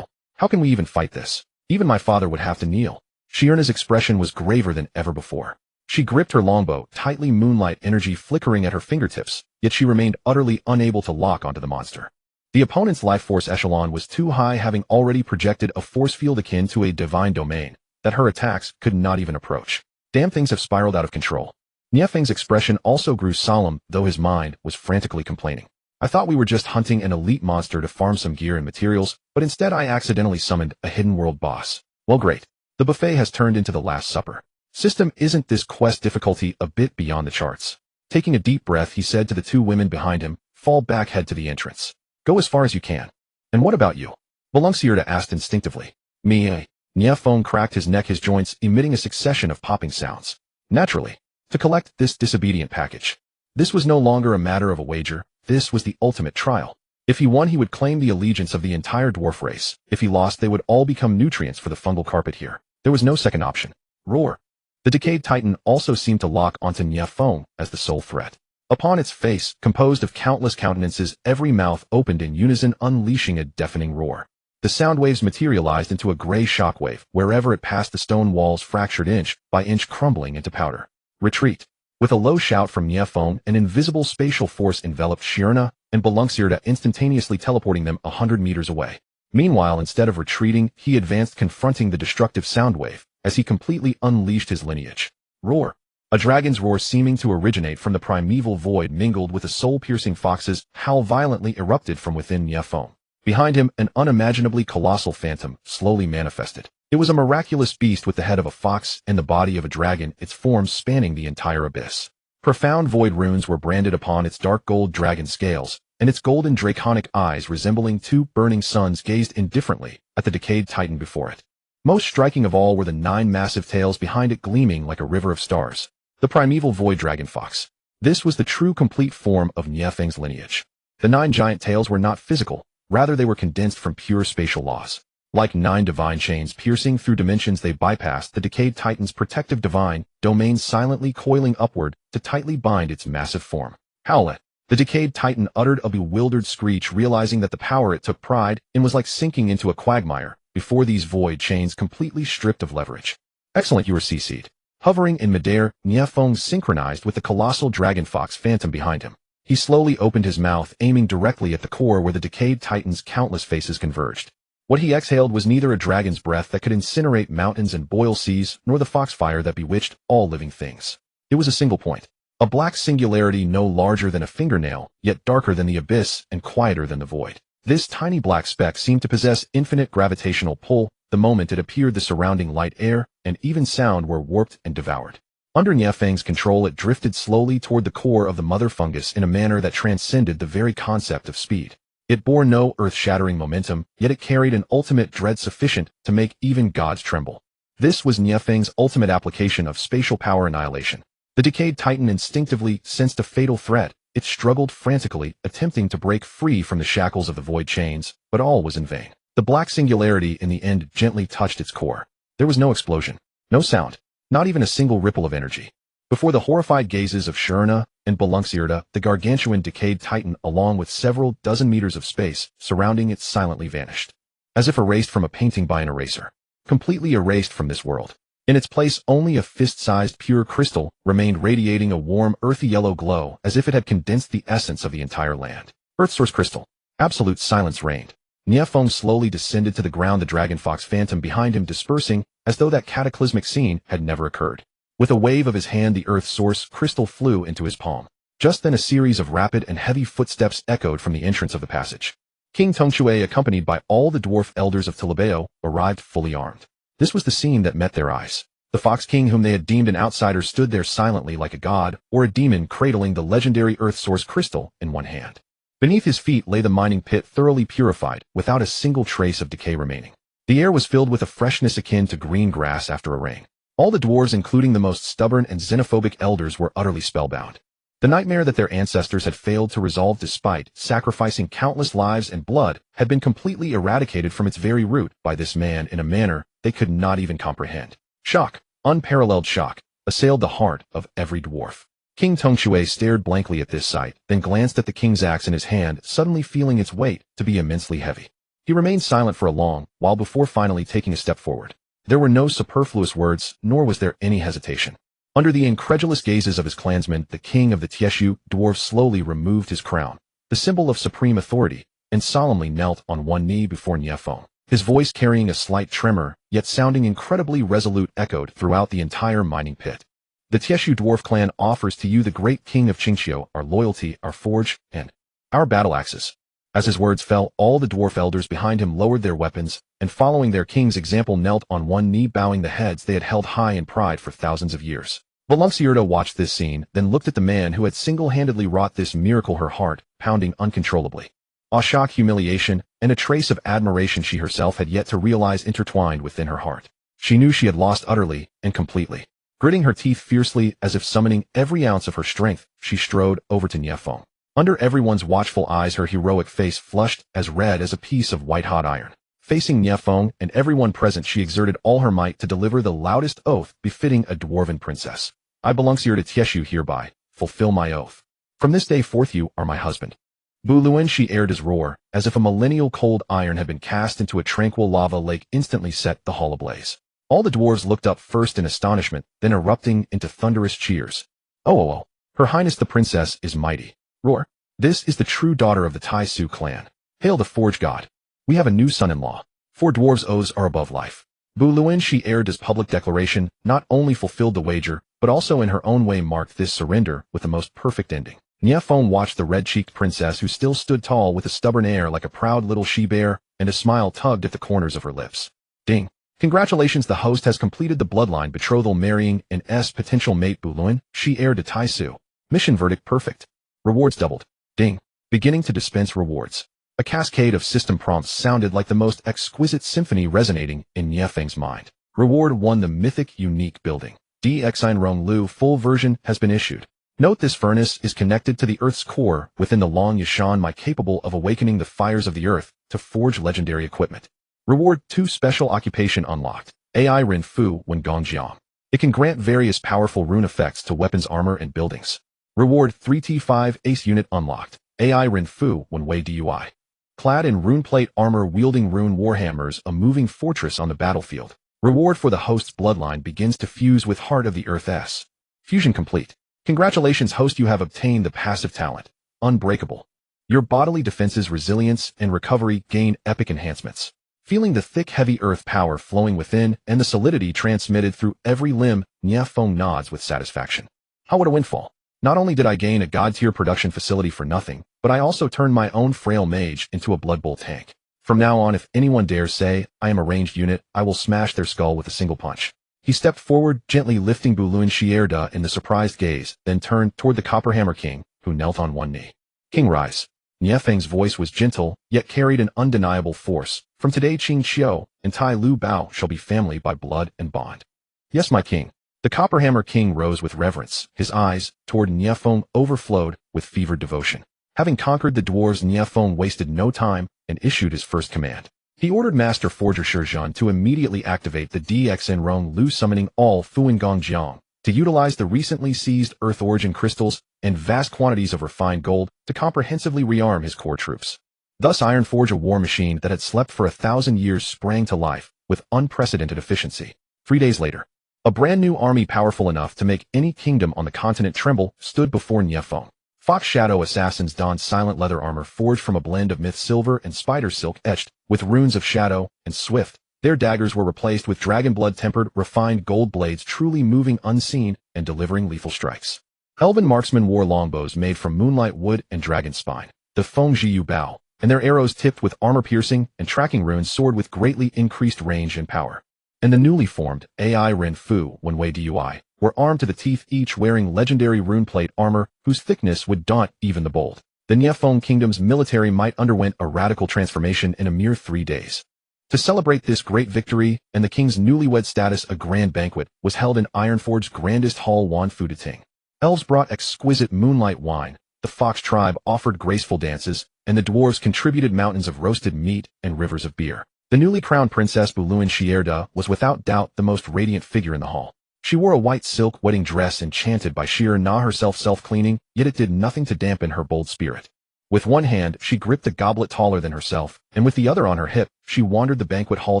How can we even fight this? Even my father would have to kneel. Shirna's expression was graver than ever before. She gripped her longbow tightly, moonlight energy flickering at her fingertips, yet she remained utterly unable to lock onto the monster. The opponent's life force echelon was too high, having already projected a force field akin to a divine domain that her attacks could not even approach. Damn, things have spiraled out of control. Nie Feng's expression also grew solemn, though his mind was frantically complaining. I thought we were just hunting an elite monster to farm some gear and materials, but instead I accidentally summoned a hidden world boss. Well, great. The buffet has turned into the Last Supper. System, isn't this quest difficulty a bit beyond the charts? Taking a deep breath, he said to the two women behind him, fall back, head to the entrance. Go as far as you can. And what about you? Balungsirda asked instinctively. Me. Nie Feng cracked his neck, his joints emitting a succession of popping sounds. Naturally. To collect this disobedient package. This was no longer a matter of a wager. This was the ultimate trial. If he won, he would claim the allegiance of the entire dwarf race. If he lost, they would all become nutrients for the fungal carpet here. There was no second option. Roar. The decayed titan also seemed to lock onto Nie Feng as the sole threat. Upon its face, composed of countless countenances, every mouth opened in unison, unleashing a deafening roar. The sound waves materialized into a gray shockwave. Wherever it passed, the stone walls fractured inch by inch, crumbling into powder. Retreat. With a low shout from Nie Feng, an invisible spatial force enveloped Shirna and Balungsirda, instantaneously teleporting them 100 meters away. Meanwhile, instead of retreating, he advanced, confronting the destructive sound wave as he completely unleashed his lineage. Roar. A dragon's roar seeming to originate from the primeval void mingled with a soul-piercing fox's howl violently erupted from within Nie Feng. Behind him, an unimaginably colossal phantom slowly manifested. It was a miraculous beast with the head of a fox and the body of a dragon, its form spanning the entire abyss. Profound void runes were branded upon its dark gold dragon scales, and its golden draconic eyes, resembling two burning suns, gazed indifferently at the decayed titan before it. Most striking of all were the 9 massive tails behind it, gleaming like a river of stars. The primeval void dragon fox. This was the true complete form of Nie Feng's lineage. The 9 giant tails were not physical, rather they were condensed from pure spatial laws. Like 9 divine chains piercing through dimensions, they bypassed the decayed titan's protective divine domain, silently coiling upward to tightly bind its massive form. Howlet. The decayed titan uttered a bewildered screech, realizing that the power it took pride in was like sinking into a quagmire before these void chains, completely stripped of leverage. Excellent, you were CC'd. Hovering in midair, Nie Feng synchronized with the colossal dragon fox phantom behind him. He slowly opened his mouth, aiming directly at the core where the decayed titan's countless faces converged. What he exhaled was neither a dragon's breath that could incinerate mountains and boil seas, nor the foxfire that bewitched all living things. It was a single point. A black singularity no larger than a fingernail, yet darker than the abyss and quieter than the void. This tiny black speck seemed to possess infinite gravitational pull. The moment it appeared, the surrounding light, air, and even sound were warped and devoured. Under Nie Feng's control, it drifted slowly toward the core of the mother fungus in a manner that transcended the very concept of speed. It bore no earth-shattering momentum, yet it carried an ultimate dread sufficient to make even gods tremble. This was Nie Feng's ultimate application of spatial power annihilation. The decayed titan instinctively sensed a fatal threat. It struggled frantically, attempting to break free from the shackles of the void chains, but all was in vain. The black singularity in the end gently touched its core. There was no explosion, no sound, not even a single ripple of energy. Before the horrified gazes of Shirna and Balungsirda, the gargantuan decayed titan, along with several dozen meters of space surrounding it, silently vanished. As if erased from a painting by an eraser. Completely erased from this world. In its place, only a fist-sized pure crystal remained, radiating a warm, earthy yellow glow, as if it had condensed the essence of the entire land. Earth source crystal. Absolute silence reigned. Nie Feng slowly descended to the ground, the dragon fox phantom behind him dispersing, as though that cataclysmic scene had never occurred. With a wave of his hand, the earth source crystal flew into his palm. Just then, a series of rapid and heavy footsteps echoed from the entrance of the passage. King Tongchue, accompanied by all the dwarf elders of Tilabeo, arrived fully armed. This was the scene that met their eyes. The Fox King, whom they had deemed an outsider, stood there silently like a god or a demon, cradling the legendary earth source crystal in one hand. Beneath his feet lay the mining pit thoroughly purified, without a single trace of decay remaining. The air was filled with a freshness akin to green grass after a rain. All the dwarves, including the most stubborn and xenophobic elders, were utterly spellbound. The nightmare that their ancestors had failed to resolve despite sacrificing countless lives and blood had been completely eradicated from its very root by this man in a manner they could not even comprehend. Shock, unparalleled shock, assailed the heart of every dwarf. King Tongxue stared blankly at this sight, then glanced at the king's axe in his hand, suddenly feeling its weight to be immensely heavy. He remained silent for a long while before finally taking a step forward. There were no superfluous words, nor was there any hesitation. Under the incredulous gazes of his clansmen, the king of the Tieshu dwarves slowly removed his crown, the symbol of supreme authority, and solemnly knelt on one knee before Nie Feng. His voice, carrying a slight tremor, yet sounding incredibly resolute, echoed throughout the entire mining pit. The Tieshu dwarf clan offers to you, the great king of Qingqiu, our loyalty, our forge, and our battle axes. As his words fell, all the dwarf elders behind him lowered their weapons, and following their king's example knelt on one knee, bowing the heads they had held high in pride for thousands of years. Valenciurta watched this scene, then looked at the man who had single-handedly wrought this miracle, her heart pounding uncontrollably. A shock, humiliation, and a trace of admiration she herself had yet to realize intertwined within her heart. She knew she had lost utterly and completely. Gritting her teeth fiercely, as if summoning every ounce of her strength, she strode over to Nie Feng. Under everyone's watchful eyes, her heroic face flushed as red as a piece of white-hot iron. Facing Nie Feng and everyone present, she exerted all her might to deliver the loudest oath befitting a dwarven princess. I belong to Tieshu, hereby fulfill my oath. From this day forth you are my husband. Bu Luan, she aired his roar, as if a millennial cold iron had been cast into a tranquil lava lake, instantly set the hall ablaze. All the dwarves looked up, first in astonishment, then erupting into thunderous cheers. Oh, Her Highness the Princess is mighty. Roar. This is the true daughter of the Tai Su clan. Hail the Forge God. We have a new son-in-law. 4 dwarves' oaths are above life. Bu Luan, she aired his public declaration, not only fulfilled the wager, but also in her own way marked this surrender with the most perfect ending. Nie Feng watched the red-cheeked princess, who still stood tall with a stubborn air like a proud little she-bear, and a smile tugged at the corners of her lips. Ding. Congratulations, the host has completed the bloodline betrothal, marrying an potential mate. Bu Luan, she aired to Tai Su. Mission verdict perfect. Rewards doubled. Ding. Beginning to dispense rewards. A cascade of system prompts sounded like the most exquisite symphony resonating in Nie Feng's mind. Reward 1: the mythic unique building. DX Rong Lu full version has been issued. Note, this furnace is connected to the Earth's core within the Long Yashan Mai, capable of awakening the fires of the Earth to forge legendary equipment. Reward 2: special occupation unlocked. AI Ren Fu Wen Gongjiang. It can grant various powerful rune effects to weapons, armor, and buildings. Reward 3: T5 Ace Unit unlocked. AI Ren Fu Wen Wei Dui. Clad in rune plate armor, wielding rune warhammers, a moving fortress on the battlefield. Reward for the host's bloodline begins to fuse with Heart of the Earth. Fusion complete. Congratulations, host, you have obtained the passive talent, Unbreakable. Your bodily defenses, resilience, and recovery gain epic enhancements. Feeling the thick, heavy earth power flowing within and the solidity transmitted through every limb, Nie Feng nods with satisfaction. How what a windfall. Not only did I gain a god-tier production facility for nothing, but I also turned my own frail mage into a Blood Bowl tank. From now on, if anyone dares say I am a ranged unit, I will smash their skull with a single punch. He stepped forward, gently lifting Bu Luan Xierda in the surprised gaze, then turned toward the Copperhammer King, who knelt on one knee. King, rise. Nie Feng's voice was gentle, yet carried an undeniable force. From today, Qing Xiu and Tai Lu Bao shall be family by blood and bond. Yes, my king. The Copperhammer King rose with reverence. His eyes, toward Nie Feng, overflowed with fevered devotion. Having conquered the dwarves, Nie Feng wasted no time and issued his first command. He ordered Master Forger Shizhan to immediately activate the DXN Rong Lu, summoning all Fuin Gongjiang to utilize the recently seized Earth Origin crystals and vast quantities of refined gold to comprehensively rearm his core troops. Thus Ironforge, a war machine that had slept for 1,000 years, sprang to life with unprecedented efficiency. 3 days later, a brand new army powerful enough to make any kingdom on the continent tremble stood before Nie Feng. Fox Shadow assassins donned silent leather armor forged from a blend of myth silver and spider silk etched with runes of shadow and swift. Their daggers were replaced with dragon blood tempered, refined gold blades, truly moving unseen and delivering lethal strikes. Elven marksmen wore longbows made from moonlight wood and dragon spine, the Feng Jiu Bao, and their arrows tipped with armor-piercing and tracking runes soared with greatly increased range and power. And the newly formed AI Ren Fu Wen Wei Dui were armed to the teeth, each wearing legendary rune plate armor whose thickness would daunt even the bold. the Nie Feng kingdom's military might underwent a radical transformation in a mere 3 days. To celebrate this great victory and the king's newlywed status, a grand banquet was held in Ironforge's grandest hall, Wan Fudating. Elves brought exquisite moonlight wine, the fox tribe offered graceful dances, and the dwarves contributed mountains of roasted meat and rivers of beer. The newly crowned Princess Buluin Shierda was without doubt the most radiant figure in the hall. She wore a white silk wedding dress enchanted by Sheer Na herself self-cleaning, yet it did nothing to dampen her bold spirit. With one hand, she gripped a goblet taller than herself, and with the other on her hip, she wandered the banquet hall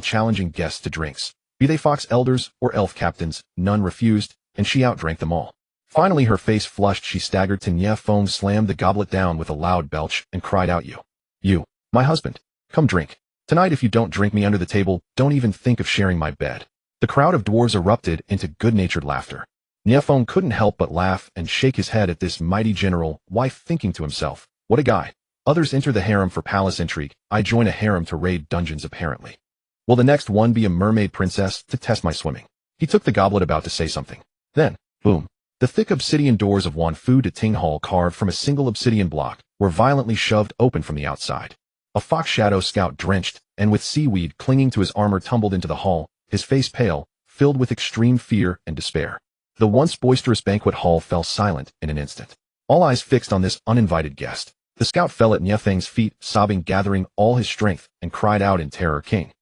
challenging guests to drinks. Be they fox elders or elf captains, none refused, and she outdrank them all. Finally, her face flushed, she staggered to Nie Feng, slammed the goblet down with a loud belch, and cried out, You, my husband, come drink. Tonight if you don't drink me under the table, don't even think of sharing my bed. The crowd of dwarves erupted into good-natured laughter. Nie Feng couldn't help but laugh and shake his head at this mighty general, wife thinking to himself, what a guy. Others enter the harem for palace intrigue, I join a harem to raid dungeons apparently. Will the next one be a mermaid princess to test my swimming? He took the goblet about to say something. Then, boom. The thick obsidian doors of Wan Fu De Ting Hall, carved from a single obsidian block, were violently shoved open from the outside. A fox shadow scout, drenched and with seaweed clinging to his armor, tumbled into the hall, his face pale, filled with extreme fear and despair. The once boisterous banquet hall fell silent in an instant. All eyes fixed on this uninvited guest. The scout fell at Nie Feng's feet, sobbing, gathering all his strength, and cried out in terror, King,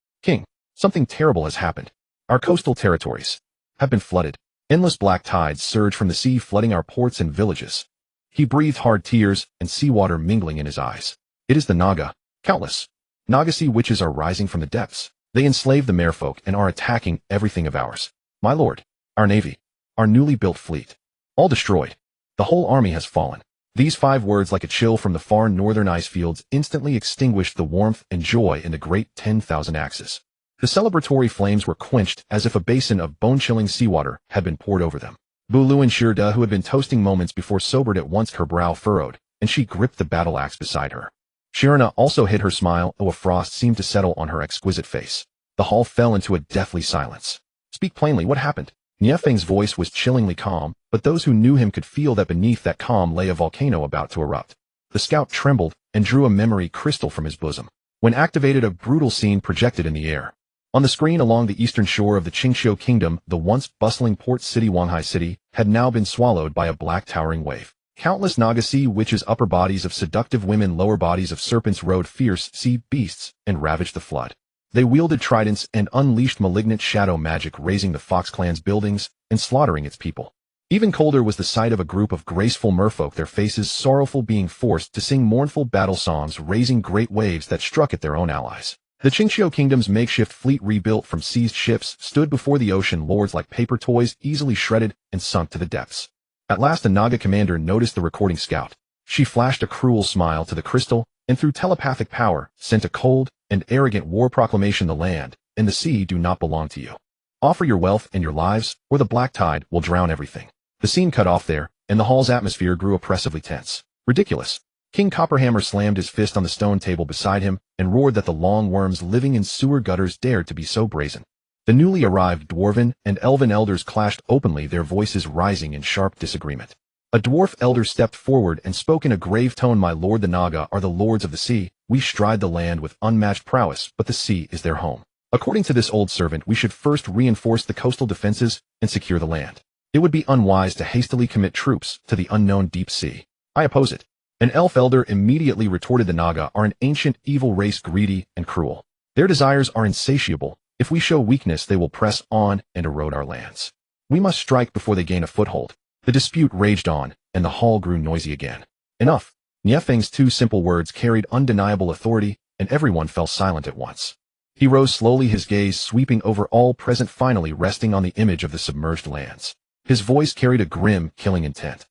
something terrible has happened. Our coastal territories have been flooded. Endless black tides surge from the sea, flooding our ports and villages. He breathed hard, tears and seawater mingling in his eyes. It is the Naga. Countless Naga witches are rising from the depths. They enslave the merfolk and are attacking everything of ours. My lord, our navy, our newly built fleet, all destroyed. The whole army has fallen. These 5 words, like a chill from the far northern ice fields, instantly extinguished the warmth and joy in the great 10,000 axes. The celebratory flames were quenched as if a basin of bone-chilling seawater had been poured over them. Buluin Shierda, who had been toasting moments before, sobered at once, her brow furrowed, and she gripped the battle axe beside her. Shirna also hid her smile, though a frost seemed to settle on her exquisite face. The hall fell into a deathly silence. Speak plainly, what happened? Nie Feng's voice was chillingly calm, but those who knew him could feel that beneath that calm lay a volcano about to erupt. The scout trembled and drew a memory crystal from his bosom. When activated, a brutal scene projected in the air. On the screen along the eastern shore of the Qingxiu Kingdom, the once bustling port city Wanghai City had now been swallowed by a black towering wave. Countless Naga sea witches, upper bodies of seductive women, lower bodies of serpents, rode fierce sea beasts and ravaged the flood. They wielded tridents and unleashed malignant shadow magic, razing the Fox clan's buildings and slaughtering its people. Even colder was the sight of a group of graceful merfolk, their faces sorrowful, being forced to sing mournful battle songs, raising great waves that struck at their own allies. The Qingxiu Kingdom's makeshift fleet, rebuilt from seized ships, stood before the ocean lords like paper toys, easily shredded and sunk to the depths. At last, a Naga commander noticed the recording scout. She flashed a cruel smile to the crystal, and through telepathic power, sent a cold and arrogant war proclamation: the land and the sea do not belong to you. Offer your wealth and your lives, or the black tide will drown everything. The scene cut off there, and the hall's atmosphere grew oppressively tense. Ridiculous. King Copperhammer slammed his fist on the stone table beside him and roared that the long worms living in sewer gutters dared to be so brazen. The newly arrived dwarven and elven elders clashed openly, their voices rising in sharp disagreement. A dwarf elder stepped forward and spoke in a grave tone: My lord, the Naga are the lords of the sea. We stride the land with unmatched prowess, but the sea is their home. According to this old servant, we should first reinforce the coastal defenses and secure the land. It would be unwise to hastily commit troops to the unknown deep sea. I oppose it. An elf elder immediately retorted: The Naga are an ancient evil race, greedy and cruel. Their desires are insatiable. If we show weakness, they will press on and erode our lands. We must strike before they gain a foothold. The dispute raged on, and the hall grew noisy again. Enough. Nie Feng's 2 simple words carried undeniable authority, and everyone fell silent at once. He rose slowly, his gaze sweeping over all present, finally resting on the image of the submerged lands. His voice carried a grim, killing intent.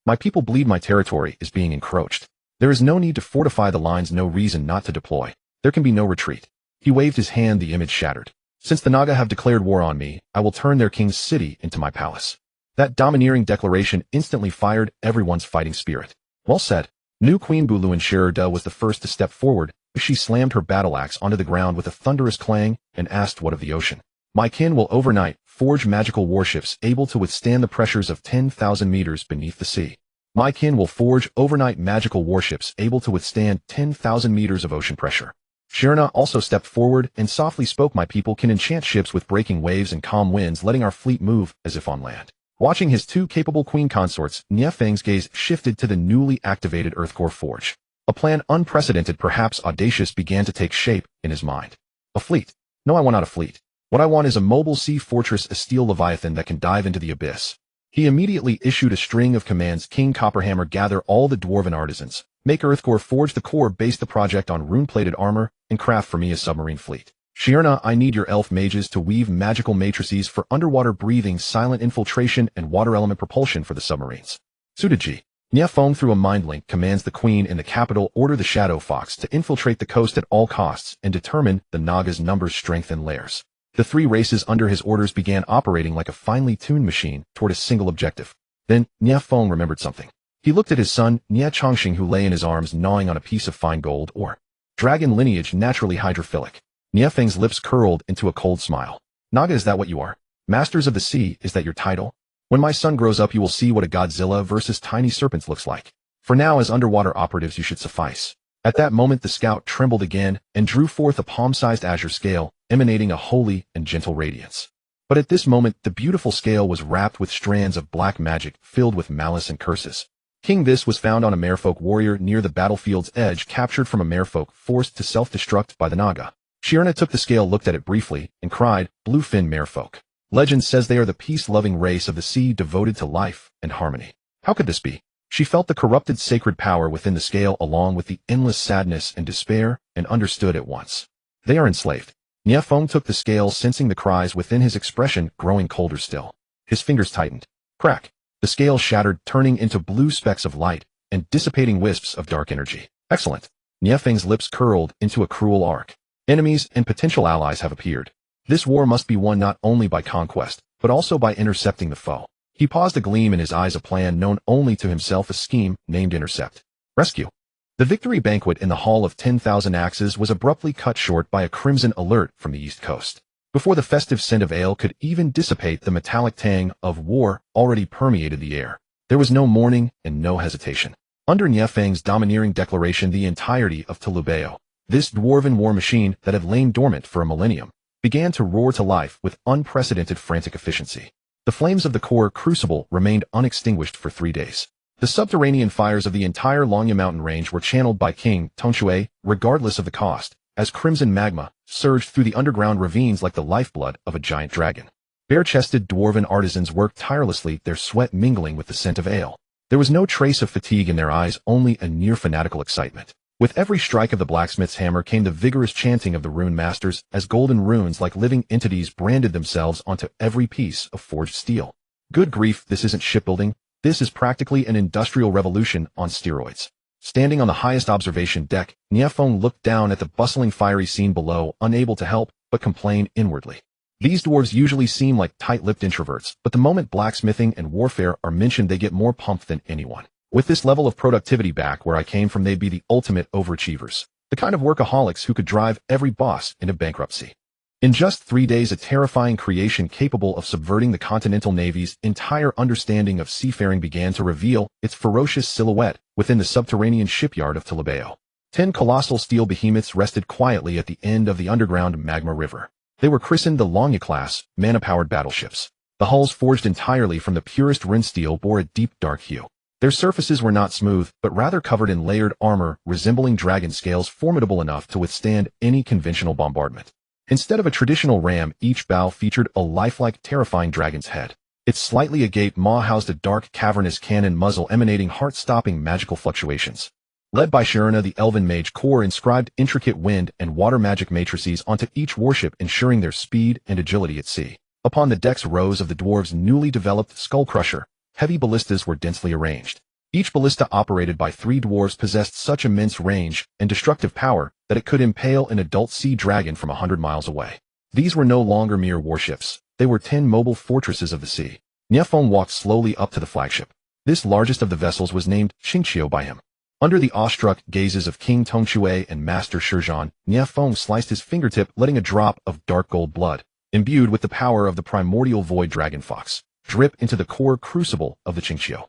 My people bleed. My territory is being encroached. There is no need to fortify the lines, no reason not to deploy. There can be no retreat. He waved his hand, the image shattered. Since the Naga have declared war on me, I will turn their king's city into my palace. That domineering declaration instantly fired everyone's fighting spirit. Well said. New Queen Buluin Shierda was the first to step forward. She slammed her battle axe onto the ground with a thunderous clang and asked, What of the ocean? My kin will overnight forge magical warships able to withstand the pressures of 10,000 meters beneath the sea. My kin will forge overnight magical warships able to withstand 10,000 meters of ocean pressure. Shirna also stepped forward and softly spoke, my people can enchant ships with breaking waves and calm winds, letting our fleet move as if on land. Watching his two capable queen consorts, Nie Feng's gaze shifted to the newly activated Earthcore Forge. A plan unprecedented, perhaps audacious, began to take shape in his mind. A fleet. No, I want not a fleet. What I want is a mobile sea fortress, a steel leviathan that can dive into the abyss. He immediately issued a string of commands. King Copperhammer, gather all the dwarven artisans. Make Earthcore Forge the core, base the project on rune-plated armor, and craft for me a submarine fleet. Shirna, I need your elf mages to weave magical matrices for underwater breathing, silent infiltration, and water element propulsion for the submarines. Sudaji. Nie Feng, through a mind link, commands the queen in the capital, order the Shadow Fox to infiltrate the coast at all costs and determine the Naga's numbers, strength, and layers. The three races under his orders began operating like a finely tuned machine toward a single objective. Then, Nie Feng remembered something. He looked at his son, Nie Chongqing, who lay in his arms gnawing on a piece of fine gold ore. Dragon lineage, naturally hydrophilic. Nie Feng's lips curled into a cold smile. Naga, is that what you are? Masters of the Sea, is that your title? When my son grows up, you will see what a Godzilla versus tiny serpents looks like. For now, as underwater operatives, you should suffice. At that moment, the scout trembled again and drew forth a palm-sized azure scale, emanating a holy and gentle radiance. But at this moment, the beautiful scale was wrapped with strands of black magic filled with malice and curses. King, this was found on a merfolk warrior near the battlefield's edge, captured from a merfolk forced to self-destruct by the Naga. Shirna took the scale, looked at it briefly, and cried, Bluefin merfolk. Legend says they are the peace-loving race of the sea, devoted to life and harmony. How could this be? She felt the corrupted sacred power within the scale along with the endless sadness and despair, and understood at once. They are enslaved. Nie Feng took the scale, sensing the cries within his expression growing colder still. His fingers tightened. Crack. The scale shattered, turning into blue specks of light and dissipating wisps of dark energy. Excellent. Nie Feng's lips curled into a cruel arc. Enemies and potential allies have appeared. This war must be won not only by conquest, but also by intercepting the foe. He paused, a gleam in his eyes, a plan known only to himself, a scheme named Intercept. Rescue. The victory banquet in the Hall of 10,000 Axes was abruptly cut short by a crimson alert from the East Coast. Before the festive scent of ale could even dissipate, the metallic tang of war already permeated the air. There was no mourning and no hesitation. Under Nie Feng's domineering declaration, the entirety of Tulubeo, this dwarven war machine that had lain dormant for a millennium, began to roar to life with unprecedented frantic efficiency. The flames of the core crucible remained unextinguished for 3 days. The subterranean fires of the entire Longya mountain range were channeled by King Tongxue, regardless of the cost, as crimson magma surged through the underground ravines like the lifeblood of a giant dragon. Bare-chested dwarven artisans worked tirelessly, their sweat mingling with the scent of ale. There was no trace of fatigue in their eyes, only a near-fanatical excitement. With every strike of the blacksmith's hammer came the vigorous chanting of the rune masters, as golden runes like living entities branded themselves onto every piece of forged steel. Good grief, this isn't shipbuilding. This is practically an industrial revolution on steroids. Standing on the highest observation deck, Nie Feng looked down at the bustling fiery scene below, unable to help but complain inwardly. These dwarves usually seem like tight-lipped introverts, but the moment blacksmithing and warfare are mentioned, they get more pumped than anyone. With this level of productivity back where I came from, they'd be the ultimate overachievers. The kind of workaholics who could drive every boss into bankruptcy. In just 3 days, a terrifying creation capable of subverting the Continental Navy's entire understanding of seafaring began to reveal its ferocious silhouette within the subterranean shipyard of Tulubeo. 10 colossal steel behemoths rested quietly at the end of the underground magma river. They were christened the Longya-class, mana-powered battleships. The hulls, forged entirely from the purest rune steel, bore a deep dark hue. Their surfaces were not smooth, but rather covered in layered armor resembling dragon scales, formidable enough to withstand any conventional bombardment. Instead of a traditional ram, each bow featured a lifelike, terrifying dragon's head. Its slightly agape maw housed a dark, cavernous cannon muzzle emanating heart-stopping magical fluctuations. Led by Shirna, the elven mage core inscribed intricate wind and water magic matrices onto each warship, ensuring their speed and agility at sea. Upon the decks, rows of the dwarves' newly developed Skull Crusher heavy ballistas were densely arranged. Each ballista, operated by 3 dwarves, possessed such immense range and destructive power that it could impale an adult sea dragon from 100 miles away. These were no longer mere warships. They were 10 mobile fortresses of the sea. Nie Feng walked slowly up to the flagship. This largest of the vessels was named Xingqiu by him. Under the awestruck gazes of King Tongxue and Master Shizhan, Nie Feng sliced his fingertip, letting a drop of dark gold blood, imbued with the power of the primordial void dragon fox, drip into the core crucible of the Xingqiu.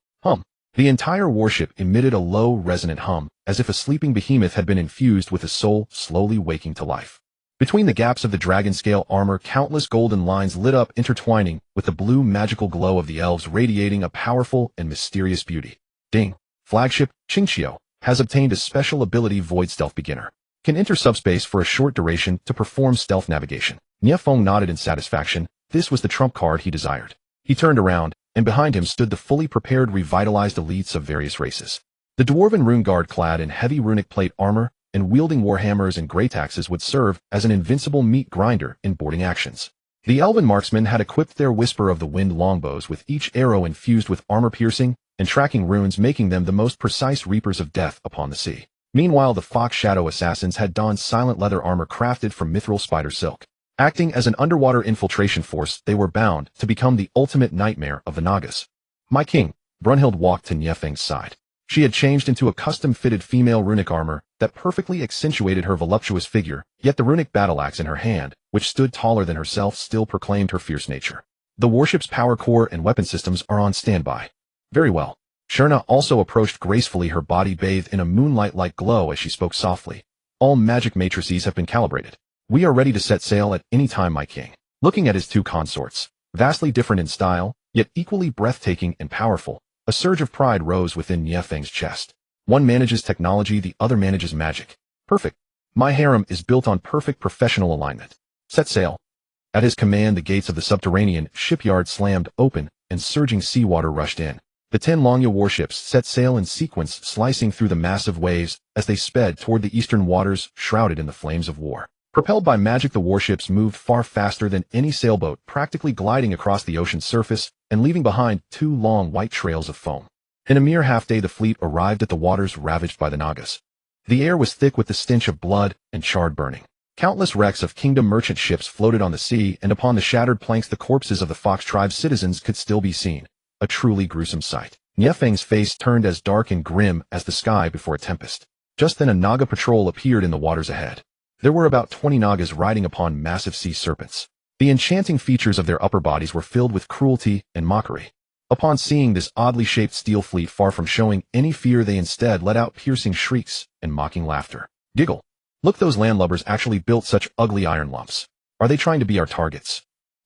The entire warship emitted a low, resonant hum, as if a sleeping behemoth had been infused with a soul slowly waking to life. Between the gaps of the dragon-scale armor, countless golden lines lit up, intertwining with the blue magical glow of the elves, radiating a powerful and mysterious beauty. Ding. Flagship, Qingqiu, has obtained a special ability, Void Stealth Beginner. Can enter subspace for a short duration to perform stealth navigation. Nie Feng nodded in satisfaction. This was the trump card he desired. He turned around, and behind him stood the fully prepared, revitalized elites of various races. The dwarven rune guard, clad in heavy runic plate armor and wielding warhammers and greytaxes, would serve as an invincible meat grinder in boarding actions. The elven marksmen had equipped their Whisper of the Wind longbows, with each arrow infused with armor-piercing and tracking runes, making them the most precise reapers of death upon the sea. Meanwhile, the Fox Shadow assassins had donned silent leather armor crafted from mithril spider silk. Acting as an underwater infiltration force, they were bound to become the ultimate nightmare of the Nagas. My king, Brunhild walked to Nie Feng's side. She had changed into a custom-fitted female runic armor that perfectly accentuated her voluptuous figure, yet the runic battle axe in her hand, which stood taller than herself, still proclaimed her fierce nature. The warship's power core and weapon systems are on standby. Very well. Sherna also approached gracefully, her body bathed in a moonlight-like glow as she spoke softly. All magic matrices have been calibrated. We are ready to set sail at any time, my king. Looking at his two consorts, vastly different in style, yet equally breathtaking and powerful, a surge of pride rose within Nie Feng's chest. One manages technology, the other manages magic. Perfect. My harem is built on perfect professional alignment. Set sail. At his command, the gates of the subterranean shipyard slammed open, and surging seawater rushed in. The 10 Longya warships set sail in sequence, slicing through the massive waves as they sped toward the eastern waters, shrouded in the flames of war. Propelled by magic, the warships moved far faster than any sailboat, practically gliding across the ocean's surface and leaving behind 2 long white trails of foam. In a mere half-day, the fleet arrived at the waters ravaged by the Nagas. The air was thick with the stench of blood and charred burning. Countless wrecks of kingdom merchant ships floated on the sea, and upon the shattered planks the corpses of the Fox tribe's citizens could still be seen. A truly gruesome sight. Nie Feng's face turned as dark and grim as the sky before a tempest. Just then a Naga patrol appeared in the waters ahead. There were about 20 Nagas riding upon massive sea serpents. The enchanting features of their upper bodies were filled with cruelty and mockery. Upon seeing this oddly shaped steel fleet, far from showing any fear, they instead let out piercing shrieks and mocking laughter. Giggle. Look, those landlubbers actually built such ugly iron lumps. Are they trying to be our targets?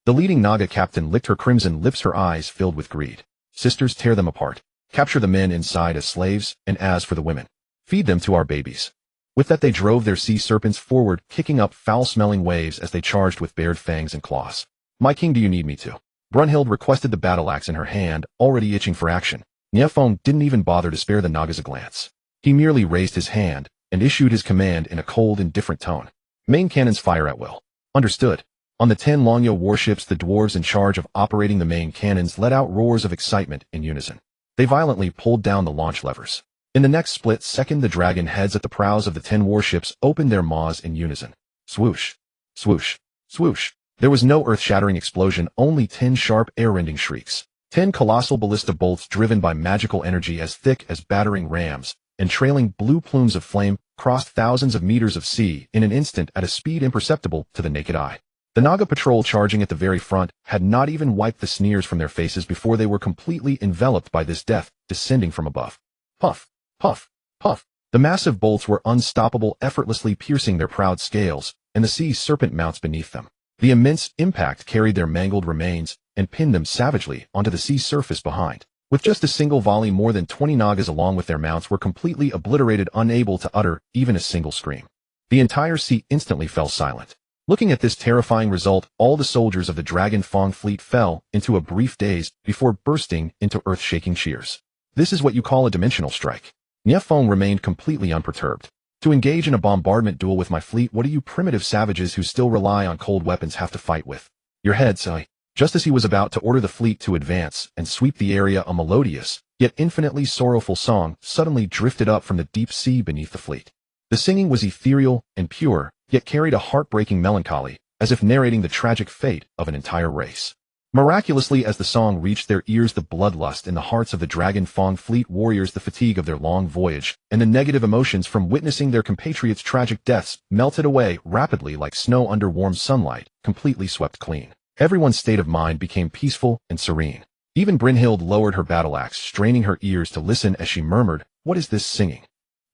The leading Naga captain licked her crimson lips, her eyes filled with greed. Sisters, tear them apart. Capture the men inside as slaves, and as for the women, feed them to our babies. With that, they drove their sea serpents forward, kicking up foul-smelling waves as they charged with bared fangs and claws. My king, do you need me to? Brunhild requested, the battle axe in her hand, already itching for action. Nie Feng didn't even bother to spare the Nagas a glance. He merely raised his hand and issued his command in a cold, indifferent tone. Main cannons fire at will. Understood. On the 10 Longya warships, the dwarves in charge of operating the main cannons let out roars of excitement in unison. They violently pulled down the launch levers. In the next split second, the dragon heads at the prows of the 10 warships opened their maws in unison. Swoosh, swoosh, swoosh. There was no earth-shattering explosion, only 10 sharp, air-rending shrieks. 10 colossal ballista bolts driven by magical energy as thick as battering rams, and trailing blue plumes of flame, crossed thousands of meters of sea in an instant at a speed imperceptible to the naked eye. The Naga patrol, charging at the very front, had not even wiped the sneers from their faces before they were completely enveloped by this death descending from above. Puff. Puff, puff. The massive bolts were unstoppable, effortlessly piercing their proud scales and the sea serpent mounts beneath them. The immense impact carried their mangled remains and pinned them savagely onto the sea surface behind. With just a single volley, more than 20 Nagas along with their mounts were completely obliterated, unable to utter even a single scream. The entire sea instantly fell silent. Looking at this terrifying result, all the soldiers of the Dragon Feng fleet fell into a brief daze before bursting into earth-shaking cheers. This is what you call a dimensional strike. Nie Feng remained completely unperturbed. To engage in a bombardment duel with my fleet, what do you primitive savages who still rely on cold weapons have to fight with? Your head, sigh. Just as he was about to order the fleet to advance and sweep the area, a melodious, yet infinitely sorrowful song suddenly drifted up from the deep sea beneath the fleet. The singing was ethereal and pure, yet carried a heartbreaking melancholy, as if narrating the tragic fate of an entire race. Miraculously, as the song reached their ears, the bloodlust in the hearts of the Dragon Feng fleet warriors, the fatigue of their long voyage, and the negative emotions from witnessing their compatriots' tragic deaths melted away rapidly like snow under warm sunlight, completely swept clean. Everyone's state of mind became peaceful and serene. Even Brynhild lowered her battle axe, straining her ears to listen as she murmured, "What is this singing?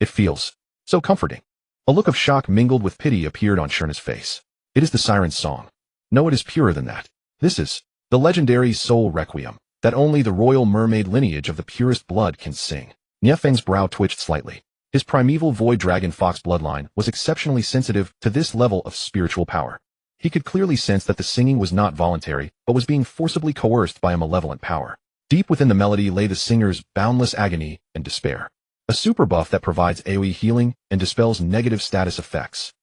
It feels so comforting." A look of shock mingled with pity appeared on Shurna's face. "It is the siren's song. No, it is purer than that. This is the legendary soul requiem that only the royal mermaid lineage of the purest blood can sing." Nie Feng's brow twitched slightly. His primeval void dragon fox bloodline was exceptionally sensitive to this level of spiritual power. He could clearly sense that the singing was not voluntary, but was being forcibly coerced by a malevolent power. Deep within the melody lay the singer's boundless agony and despair. A super buff that provides AoE healing and dispels negative status effects.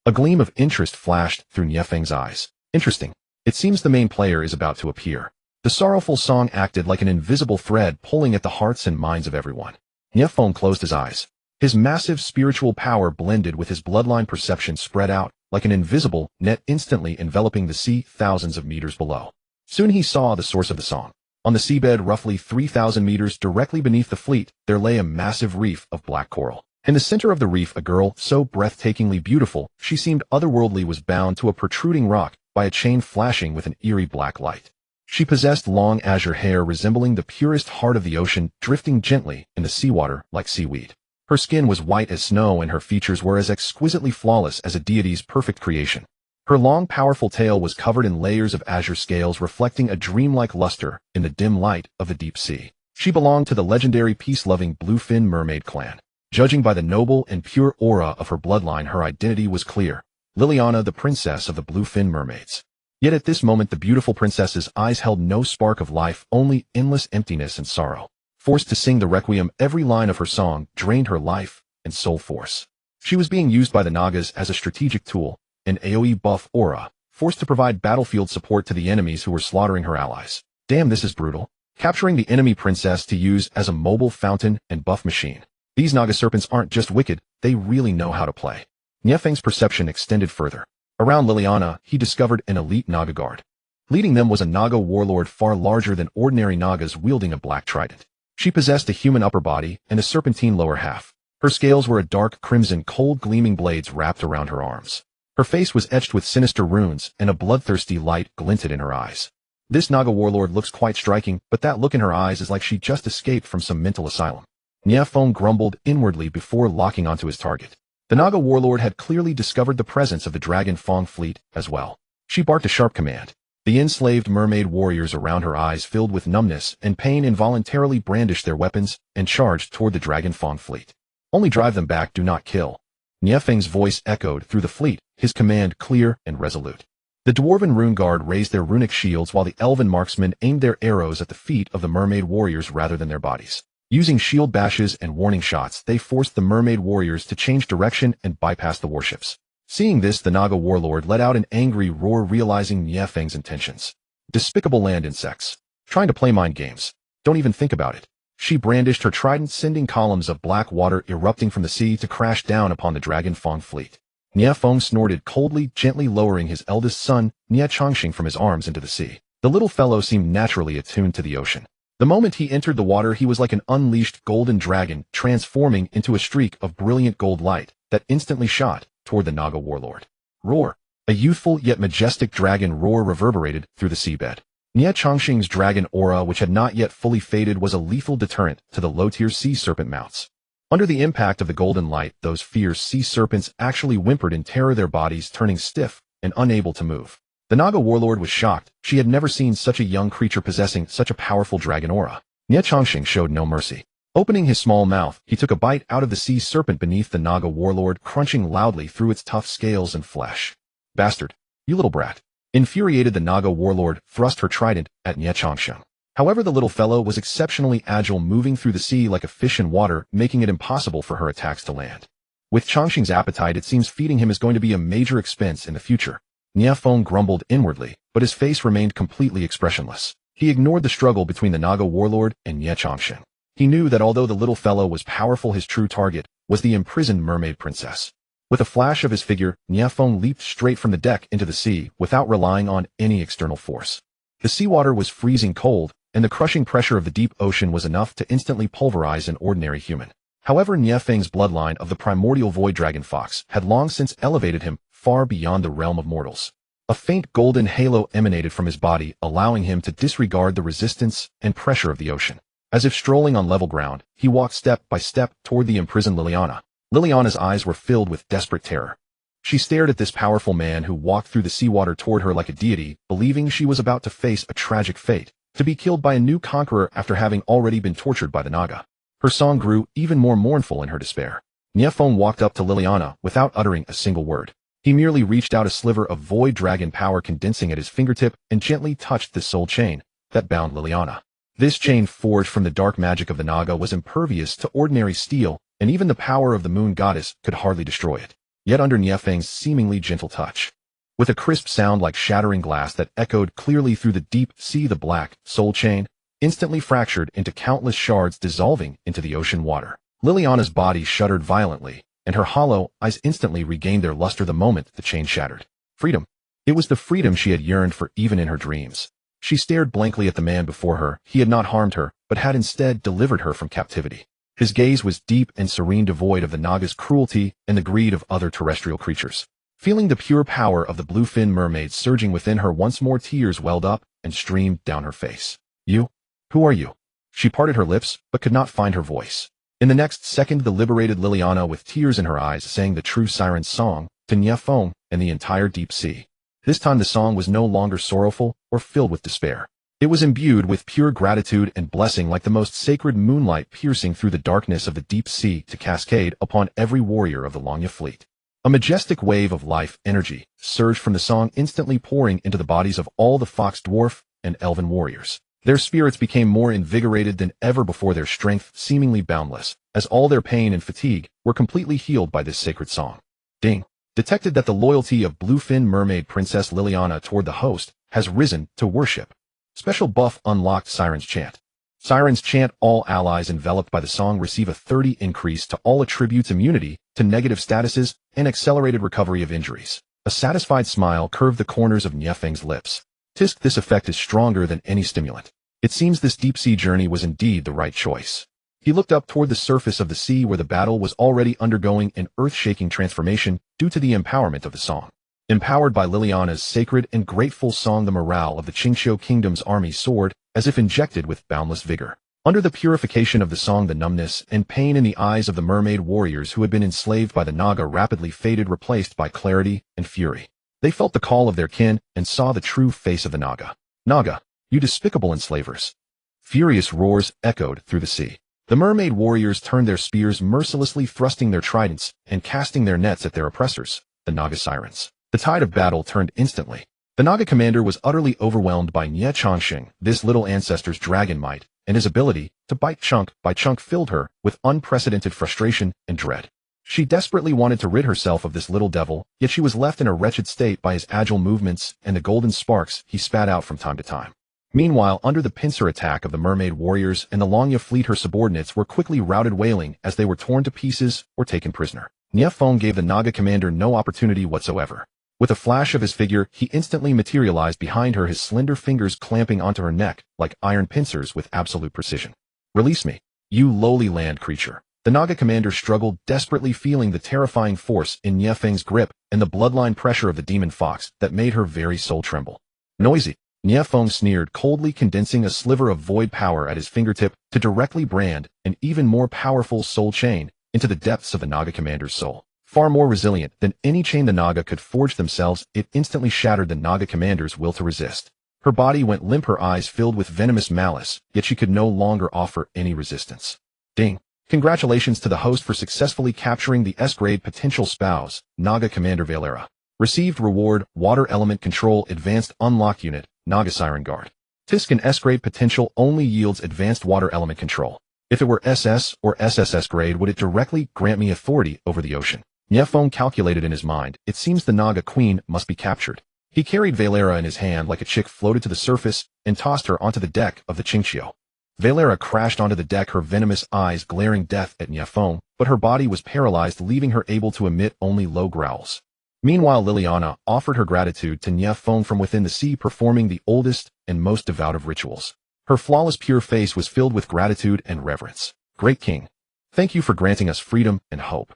A gleam of interest flashed through Nie Feng's eyes. Interesting. It seems the main player is about to appear. The sorrowful song acted like an invisible thread pulling at the hearts and minds of everyone. Nie Feng closed his eyes. His massive spiritual power blended with his bloodline perception spread out like an invisible net, instantly enveloping the sea thousands of meters below. Soon he saw the source of the song. On the seabed roughly 3,000 meters directly beneath the fleet, there lay a massive reef of black coral. In the center of the reef, a girl, so breathtakingly beautiful, she seemed otherworldly, was bound to a protruding rock by a chain flashing with an eerie black light. She possessed long azure hair resembling the purest heart of the ocean, drifting gently in the seawater like seaweed. Her skin was white as snow and her features were as exquisitely flawless as a deity's perfect creation. Her long, powerful tail was covered in layers of azure scales reflecting a dreamlike luster in the dim light of the deep sea. She belonged to the legendary peace-loving bluefin mermaid clan. Judging by the noble and pure aura of her bloodline, her identity was clear. Liliana, the princess of the bluefin mermaids. Yet at this moment the beautiful princess's eyes held no spark of life, only endless emptiness and sorrow. Forced to sing the requiem, every line of her song drained her life and soul force. She was being used by the Nagas as a strategic tool, an AoE buff aura, forced to provide battlefield support to the enemies who were slaughtering her allies. Damn, this is brutal. Capturing the enemy princess to use as a mobile fountain and buff machine. These Naga serpents aren't just wicked, they really know how to play. Nie Feng's perception extended further. Around Liliana, he discovered an elite Naga guard. Leading them was a Naga warlord far larger than ordinary Nagas, wielding a black trident. She possessed a human upper body and a serpentine lower half. Her scales were a dark crimson, cold gleaming blades wrapped around her arms. Her face was etched with sinister runes, and a bloodthirsty light glinted in her eyes. This Naga warlord looks quite striking, but that look in her eyes is like she just escaped from some mental asylum. Nie Feng grumbled inwardly before locking onto his target. The Naga warlord had clearly discovered the presence of the Dragon Fong fleet as well. She barked a sharp command. The enslaved mermaid warriors around her, eyes filled with numbness and pain, involuntarily brandished their weapons and charged toward the Dragon Fong fleet. "Only drive them back, do not kill." Nie Feng's voice echoed through the fleet, his command clear and resolute. The dwarven rune guard raised their runic shields while the elven marksmen aimed their arrows at the feet of the mermaid warriors rather than their bodies. Using shield bashes and warning shots, they forced the mermaid warriors to change direction and bypass the warships. Seeing this, the Naga warlord let out an angry roar, realizing Nie Feng's intentions. Despicable land insects. Trying to play mind games. Don't even think about it. She brandished her trident, sending columns of black water erupting from the sea to crash down upon the Dragon Fong fleet. Nie Feng snorted coldly, gently lowering his eldest son, Nie Chongqing, from his arms into the sea. The little fellow seemed naturally attuned to the ocean. The moment he entered the water, he was like an unleashed golden dragon, transforming into a streak of brilliant gold light that instantly shot toward the Naga warlord. Roar! A youthful yet majestic dragon roar reverberated through the seabed. Nie Chongqing's dragon aura, which had not yet fully faded, was a lethal deterrent to the low-tier sea serpent mounts. Under the impact of the golden light, those fierce sea serpents actually whimpered in terror, their bodies turning stiff and unable to move. The Naga warlord was shocked. She had never seen such a young creature possessing such a powerful dragon aura. Nie Chongqing showed no mercy. Opening his small mouth, he took a bite out of the sea serpent beneath the Naga warlord, crunching loudly through its tough scales and flesh. "Bastard! You little brat!" Infuriated, the Naga warlord thrust her trident at Nie Chongqing. However, the little fellow was exceptionally agile, moving through the sea like a fish in water, making it impossible for her attacks to land. With Chongqing's appetite, it seems feeding him is going to be a major expense in the future. Nie Feng grumbled inwardly, but his face remained completely expressionless. He ignored the struggle between the Naga warlord and Nie Chongqing. He knew that although the little fellow was powerful, his true target was the imprisoned mermaid princess. With a flash of his figure, Nie Feng leaped straight from the deck into the sea without relying on any external force. The seawater was freezing cold, and the crushing pressure of the deep ocean was enough to instantly pulverize an ordinary human. However, Nie Feng's bloodline of the primordial void dragon fox had long since elevated him far beyond the realm of mortals. A faint golden halo emanated from his body, allowing him to disregard the resistance and pressure of the ocean. As if strolling on level ground, he walked step by step toward the imprisoned Liliana. Liliana's eyes were filled with desperate terror. She stared at this powerful man who walked through the seawater toward her like a deity, believing she was about to face a tragic fate, to be killed by a new conqueror after having already been tortured by the Naga. Her song grew even more mournful in her despair. Nie Feng walked up to Liliana without uttering a single word. He merely reached out a sliver of void dragon power condensing at his fingertip and gently touched the soul chain that bound Liliana. This chain, forged from the dark magic of the Naga, was impervious to ordinary steel, and even the power of the moon goddess could hardly destroy it. Yet under Nie Feng's seemingly gentle touch, with a crisp sound like shattering glass that echoed clearly through the deep sea, the black soul chain instantly fractured into countless shards, dissolving into the ocean water. Liliana's body shuddered violently, and her hollow eyes instantly regained their luster the moment the chain shattered. Freedom. It was the freedom she had yearned for even in her dreams. She stared blankly at the man before her. He had not harmed her, but had instead delivered her from captivity. His gaze was deep and serene, devoid of the Naga's cruelty and the greed of other terrestrial creatures. Feeling the pure power of the bluefin mermaid surging within her, once more tears welled up and streamed down her face. You? Who are you? She parted her lips, but could not find her voice. In the next second, the liberated Liliana, with tears in her eyes, sang the true siren's song to Nie Feng and the entire deep sea. This time the song was no longer sorrowful or filled with despair. It was imbued with pure gratitude and blessing, like the most sacred moonlight piercing through the darkness of the deep sea to cascade upon every warrior of the Longya fleet. A majestic wave of life energy surged from the song, instantly pouring into the bodies of all the fox dwarf and elven warriors. Their spirits became more invigorated than ever before, their strength seemingly boundless, as all their pain and fatigue were completely healed by this sacred song. Ding. Detected that the loyalty of bluefin mermaid Princess Liliana toward the host has risen to worship. Special buff unlocked. Siren's Chant. Siren's Chant. All allies enveloped by the song receive a 30 increase to all attributes, immunity to negative statuses, and accelerated recovery of injuries. A satisfied smile curved the corners of Nie Feng's lips. Tisk, this effect is stronger than any stimulant. It seems this deep-sea journey was indeed the right choice. He looked up toward the surface of the sea, where the battle was already undergoing an earth-shaking transformation due to the empowerment of the song. Empowered by Liliana's sacred and grateful song, the morale of the Qingqiu Kingdom's army soared, as if injected with boundless vigor. Under the purification of the song, the numbness and pain in the eyes of the mermaid warriors who had been enslaved by the Naga rapidly faded, replaced by clarity and fury. They felt the call of their kin and saw the true face of the Naga. Naga, you despicable enslavers! Furious roars echoed through the sea. The mermaid warriors turned their spears, mercilessly thrusting their tridents and casting their nets at their oppressors, the Naga sirens. The tide of battle turned instantly. The Naga commander was utterly overwhelmed by Nie Changxing, this little ancestor's dragon might, and his ability to bite chunk by chunk filled her with unprecedented frustration and dread. She desperately wanted to rid herself of this little devil, yet she was left in a wretched state by his agile movements and the golden sparks he spat out from time to time. Meanwhile, under the pincer attack of the mermaid warriors and the Longya fleet, her subordinates were quickly routed, wailing as they were torn to pieces or taken prisoner. Nie Feng gave the Naga commander no opportunity whatsoever. With a flash of his figure, he instantly materialized behind her, his slender fingers clamping onto her neck like iron pincers with absolute precision. Release me, you lowly land creature. The Naga commander struggled, desperately feeling the terrifying force in Nie Feng's grip and the bloodline pressure of the demon fox that made her very soul tremble. Noisy. Nie Feng sneered coldly, condensing a sliver of void power at his fingertip to directly brand an even more powerful soul chain into the depths of the Naga commander's soul. Far more resilient than any chain the Naga could forge themselves, it instantly shattered the Naga commander's will to resist. Her body went limp, her eyes filled with venomous malice, yet she could no longer offer any resistance. Ding. Congratulations to the host for successfully capturing the S-grade potential spouse, Naga Commander Valera. Received reward, Water Element Control Advanced Unlock Unit, Naga Siren Guard. Tisk, an S-grade potential only yields advanced water element control. If it were SS or SSS grade, would it directly grant me authority over the ocean? Nie Feng calculated in his mind. It seems the Naga queen must be captured. He carried Valera in his hand like a chick, floated to the surface, and tossed her onto the deck of the Qingqiu. Valera crashed onto the deck, her venomous eyes glaring death at Nie Feng, but her body was paralyzed, leaving her able to emit only low growls. Meanwhile, Liliana offered her gratitude to Nie Feng from within the sea, performing the oldest and most devout of rituals. Her flawless pure face was filled with gratitude and reverence. Great King, thank you for granting us freedom and hope.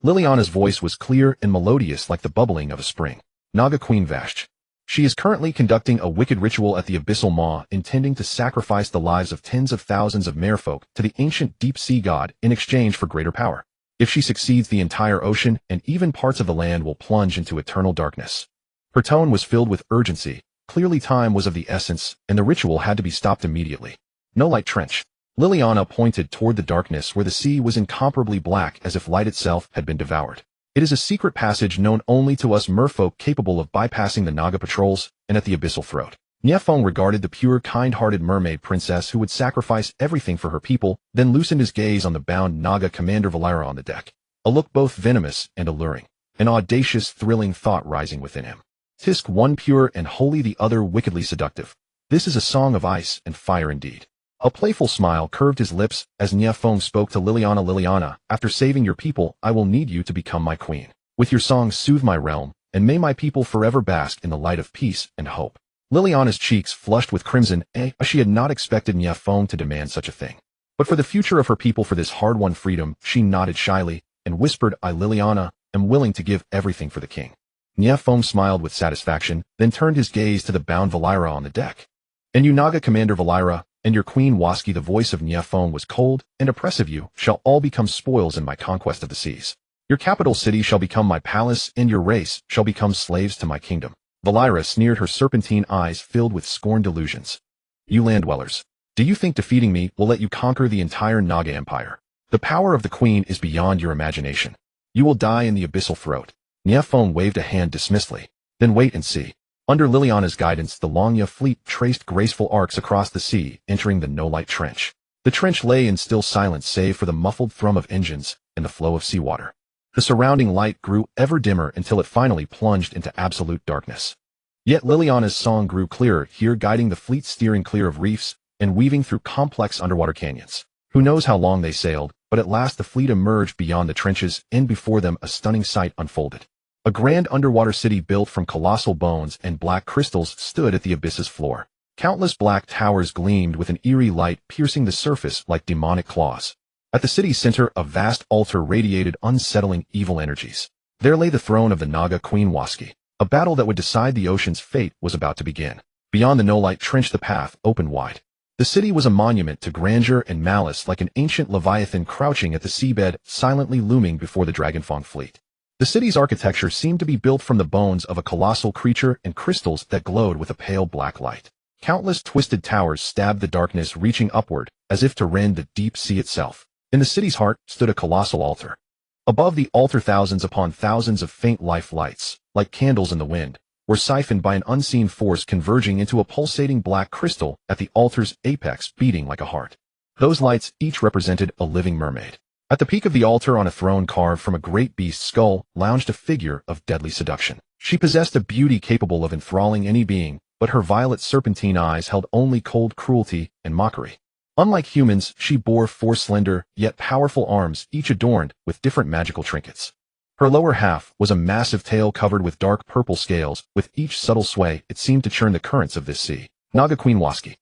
Liliana's voice was clear and melodious like the bubbling of a spring. Naga Queen Vashj. She is currently conducting a wicked ritual at the Abyssal Maw, intending to sacrifice the lives of tens of thousands of merfolk to the ancient deep-sea god in exchange for greater power. If she succeeds, the entire ocean and even parts of the land will plunge into eternal darkness. Her tone was filled with urgency. Clearly time was of the essence, and the ritual had to be stopped immediately. No light trench. Liliana pointed toward the darkness where the sea was incomparably black as if light itself had been devoured. It is a secret passage known only to us merfolk, capable of bypassing the Naga patrols and at the abyssal throat. Nie Feng regarded the pure, kind-hearted mermaid princess who would sacrifice everything for her people, then loosened his gaze on the bound Naga commander Valira on the deck. A look both venomous and alluring. An audacious, thrilling thought rising within him. Tisk, one pure and holy, the other wickedly seductive. This is a song of ice and fire indeed. A playful smile curved his lips as Nie Feng spoke to Liliana. Liliana, after saving your people, I will need you to become my queen. With your songs soothe my realm, and may my people forever bask in the light of peace and hope. Liliana's cheeks flushed with crimson, she had not expected Nie Feng to demand such a thing. But for the future of her people, for this hard-won freedom, she nodded shyly and whispered, I, Liliana, am willing to give everything for the king. Nie Feng smiled with satisfaction, then turned his gaze to the bound Valira on the deck. And you, Naga commander Valira, and your queen Waski, the voice of Nie Feng was cold and oppressive, you shall all become spoils in my conquest of the seas. Your capital city shall become my palace, and your race shall become slaves to my kingdom. Valira sneered, her serpentine eyes filled with scorned delusions. You land dwellers, do you think defeating me will let you conquer the entire Naga empire? The power of the queen is beyond your imagination. You will die in the abyssal throat. Nie Feng waved a hand dismissively. Then wait and see. Under Liliana's guidance, the Longya fleet traced graceful arcs across the sea, entering the no-light trench. The trench lay in still silence save for the muffled thrum of engines and the flow of seawater. The surrounding light grew ever dimmer until it finally plunged into absolute darkness. Yet Liliana's song grew clearer here, guiding the fleet steering clear of reefs and weaving through complex underwater canyons. Who knows how long they sailed, but at last the fleet emerged beyond the trenches, and before them a stunning sight unfolded. A grand underwater city built from colossal bones and black crystals stood at the abyss's floor. Countless black towers gleamed with an eerie light piercing the surface like demonic claws. At the city's center, a vast altar radiated unsettling evil energies. There lay the throne of the Naga Queen Waski. A battle that would decide the ocean's fate was about to begin. Beyond the no-light trench, the path opened wide. The city was a monument to grandeur and malice, like an ancient leviathan crouching at the seabed, silently looming before the Dragonfang fleet. The city's architecture seemed to be built from the bones of a colossal creature and crystals that glowed with a pale black light. Countless twisted towers stabbed the darkness, reaching upward, as if to rend the deep sea itself. In the city's heart stood a colossal altar. Above the altar, thousands upon thousands of faint life lights, like candles in the wind, were siphoned by an unseen force, converging into a pulsating black crystal at the altar's apex, beating like a heart. Those lights each represented a living mermaid. At the peak of the altar, on a throne carved from a great beast's skull, lounged a figure of deadly seduction. She possessed a beauty capable of enthralling any being, but her violet serpentine eyes held only cold cruelty and mockery. Unlike humans, she bore four slender, yet powerful arms, each adorned with different magical trinkets. Her lower half was a massive tail covered with dark purple scales. With each subtle sway, it seemed to churn the currents of this sea. Naga Queen Waski.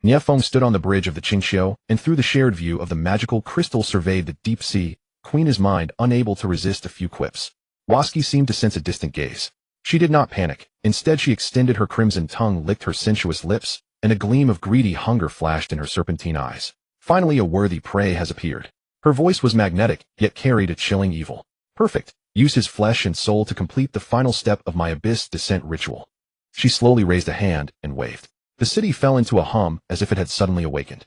Nie Feng stood on the bridge of the Qingxiu, and through the shared view of the magical crystal surveyed the deep sea, queen his mind, unable to resist a few quips. Waski seemed to sense a distant gaze. She did not panic. Instead, she extended her crimson tongue, licked her sensuous lips, and a gleam of greedy hunger flashed in her serpentine eyes. Finally, a worthy prey has appeared. Her voice was magnetic, yet carried a chilling evil. Perfect. Use his flesh and soul to complete the final step of my abyss descent ritual. She slowly raised a hand and waved. The city fell into a hum as if it had suddenly awakened.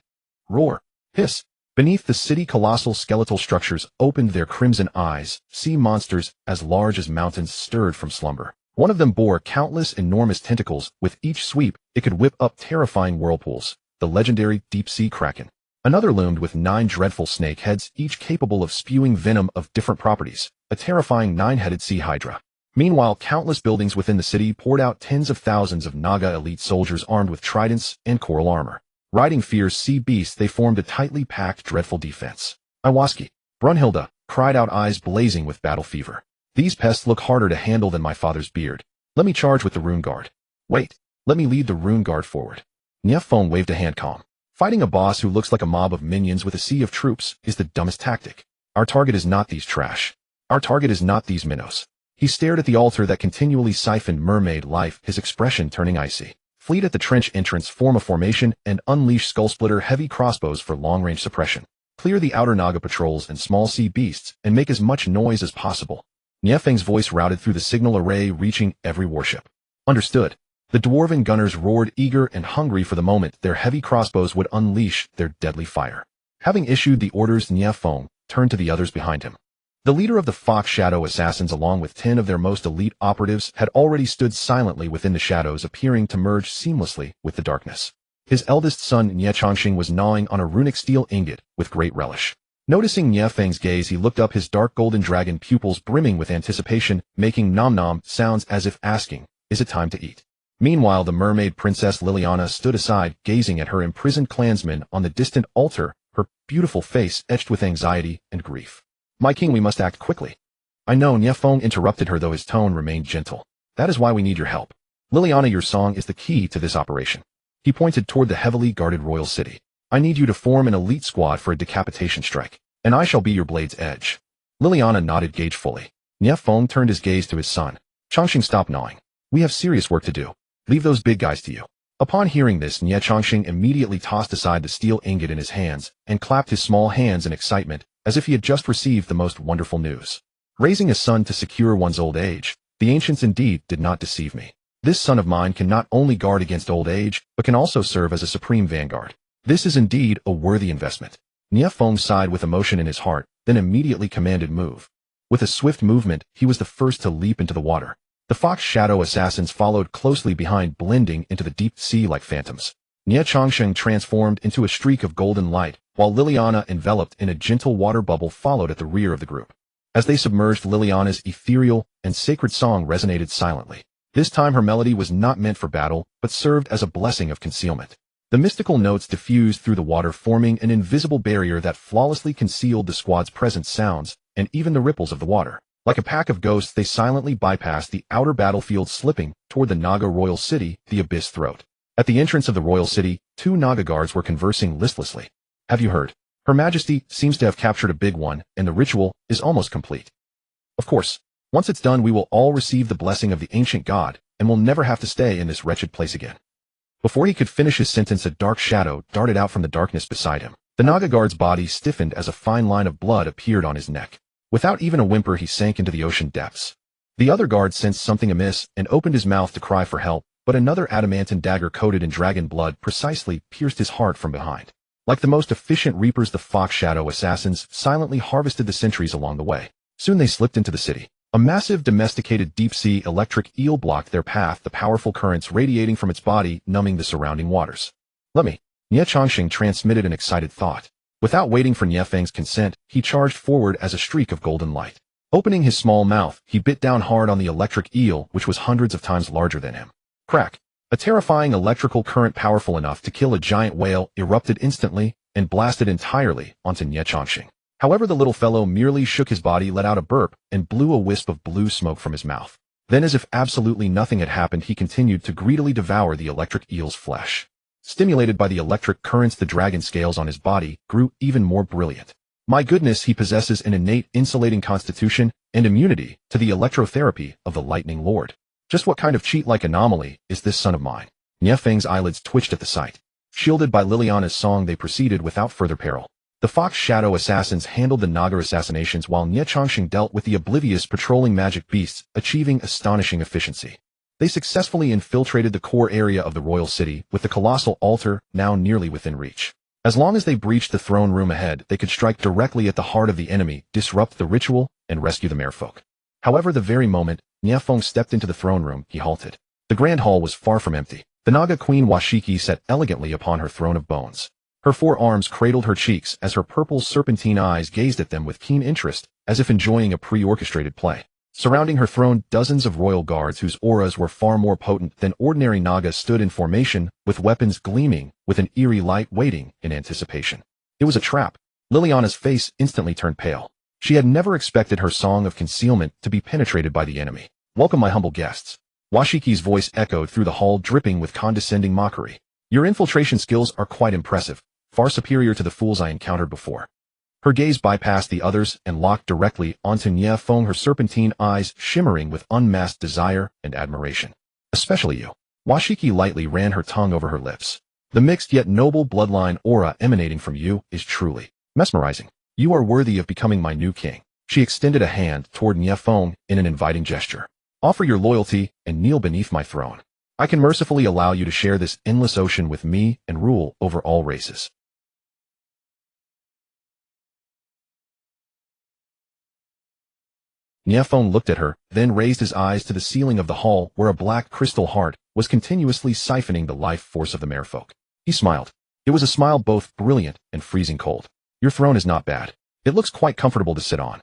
Roar. Hiss. Beneath the city, colossal skeletal structures opened their crimson eyes. Sea monsters as large as mountains stirred from slumber. One of them bore countless enormous tentacles. With each sweep, it could whip up terrifying whirlpools. The legendary deep-sea kraken. Another loomed with 9 dreadful snake heads, each capable of spewing venom of different properties. A terrifying 9-headed sea hydra. Meanwhile, countless buildings within the city poured out tens of thousands of Naga elite soldiers armed with tridents and coral armor. Riding fierce sea beasts, they formed a tightly packed, dreadful defense. Iwaski. Brunhilde cried out, eyes blazing with battle fever. These pests look harder to handle than my father's beard. Let me charge with the rune guard. Wait, let me lead the rune guard forward. Nie Feng waved a hand. Calm. Fighting a boss who looks like a mob of minions with a sea of troops is the dumbest tactic. Our target is not these trash. Our target is not these minnows. He stared at the altar that continually siphoned mermaid life, his expression turning icy. Fleet at the trench entrance, form a formation, and unleash skull-splitter heavy crossbows for long-range suppression. Clear the outer Naga patrols and small sea beasts, and make as much noise as possible. Nie Feng's voice routed through the signal array, reaching every warship. Understood. The dwarven gunners roared, eager and hungry for the moment their heavy crossbows would unleash their deadly fire. Having issued the orders, Nie Feng turned to the others behind him. The leader of the Fox Shadow Assassins, along with 10 of their most elite operatives, had already stood silently within the shadows, appearing to merge seamlessly with the darkness. His eldest son, Nie Chongqing, was gnawing on a runic steel ingot with great relish. Noticing Nie Feng's gaze, he looked up, his dark golden dragon pupils brimming with anticipation, making nom-nom sounds as if asking, "Is it time to eat?" Meanwhile, the mermaid princess Liliana stood aside, gazing at her imprisoned clansmen on the distant altar, her beautiful face etched with anxiety and grief. "My king, we must act quickly." "I know," Nie Feng interrupted her, though his tone remained gentle. "That is why we need your help. Liliana, your song is the key to this operation." He pointed toward the heavily guarded royal city. "I need you to form an elite squad for a decapitation strike, and I shall be your blade's edge." Liliana nodded gagefully. Nie Feng turned his gaze to his son. "Chongqing, stop gnawing. We have serious work to do. Leave those big guys to you." Upon hearing this, Nie Chongqing immediately tossed aside the steel ingot in his hands and clapped his small hands in excitement, as if he had just received the most wonderful news. Raising a son to secure one's old age, the ancients indeed did not deceive me. This son of mine can not only guard against old age, but can also serve as a supreme vanguard. This is indeed a worthy investment. Nie Feng sighed with emotion in his heart, then immediately commanded move. With a swift movement, he was the first to leap into the water. The Fox Shadow Assassins followed closely behind, blending into the deep sea like phantoms. Nie Chongqing transformed into a streak of golden light, while Liliana, enveloped in a gentle water bubble, followed at the rear of the group. As they submerged, Liliana's ethereal and sacred song resonated silently. This time her melody was not meant for battle, but served as a blessing of concealment. The mystical notes diffused through the water, forming an invisible barrier that flawlessly concealed the squad's present sounds, and even the ripples of the water. Like a pack of ghosts, they silently bypassed the outer battlefield, slipping toward the Naga royal city, the Abyss Throat. At the entrance of the royal city, 2 Naga guards were conversing listlessly. "Have you heard? Her Majesty seems to have captured a big one, and the ritual is almost complete. Of course, once it's done, we will all receive the blessing of the ancient god, and will never have to stay in this wretched place again." Before he could finish his sentence, a dark shadow darted out from the darkness beside him. The Naga guard's body stiffened as a fine line of blood appeared on his neck. Without even a whimper, he sank into the ocean depths. The other guard sensed something amiss and opened his mouth to cry for help, but another adamantine dagger coated in dragon blood precisely pierced his heart from behind. Like the most efficient reapers, the Fox Shadow Assassins silently harvested the sentries along the way. Soon they slipped into the city. A massive domesticated deep-sea electric eel blocked their path, the powerful currents radiating from its body, numbing the surrounding waters. "Let me." Nie Chongqing transmitted an excited thought. Without waiting for Nie Feng's consent, he charged forward as a streak of golden light. Opening his small mouth, he bit down hard on the electric eel, which was hundreds of times larger than him. Crack! A terrifying electrical current powerful enough to kill a giant whale erupted instantly and blasted entirely onto Nie Chongqing. However, the little fellow merely shook his body, let out a burp, and blew a wisp of blue smoke from his mouth. Then, as if absolutely nothing had happened, he continued to greedily devour the electric eel's flesh. Stimulated by the electric currents, the dragon scales on his body grew even more brilliant. My goodness, he possesses an innate insulating constitution and immunity to the electrotherapy of the Lightning Lord. Just what kind of cheat-like anomaly is this son of mine? Nie Feng's eyelids twitched at the sight. Shielded by Liliana's song, they proceeded without further peril. The Fox Shadow Assassins handled the Naga assassinations, while Nie Chongqing dealt with the oblivious patrolling magic beasts, achieving astonishing efficiency. They successfully infiltrated the core area of the royal city, with the colossal altar now nearly within reach. As long as they breached the throne room ahead, they could strike directly at the heart of the enemy, disrupt the ritual, and rescue the merfolk. However, the very moment Nie Feng stepped into the throne room, he halted. The grand hall was far from empty. The Naga queen Washiki sat elegantly upon her throne of bones. Her 4 arms cradled her cheeks as her purple serpentine eyes gazed at them with keen interest, as if enjoying a pre-orchestrated play. Surrounding her throne, dozens of royal guards whose auras were far more potent than ordinary Nagas stood in formation, with weapons gleaming, with an eerie light, waiting in anticipation. It was a trap. Liliana's face instantly turned pale. She had never expected her song of concealment to be penetrated by the enemy. "Welcome, my humble guests." Washiki's voice echoed through the hall, dripping with condescending mockery. "Your infiltration skills are quite impressive, far superior to the fools I encountered before. Her gaze bypassed the others and locked directly onto Nie Feng, her serpentine eyes shimmering with unmasked desire and admiration. Especially you. Washiki lightly ran her tongue over her lips. The mixed yet noble bloodline aura emanating from you is truly mesmerizing. You are worthy of becoming my new king. She extended a hand toward Nie Feng in an inviting gesture. Offer your loyalty and kneel beneath my throne. I can mercifully allow you to share this endless ocean with me and rule over all races. Nie Feng looked at her, then raised his eyes to the ceiling of the hall where a black crystal heart was continuously siphoning the life force of the merfolk. He smiled. It was a smile both brilliant and freezing cold. Your throne is not bad. It looks quite comfortable to sit on.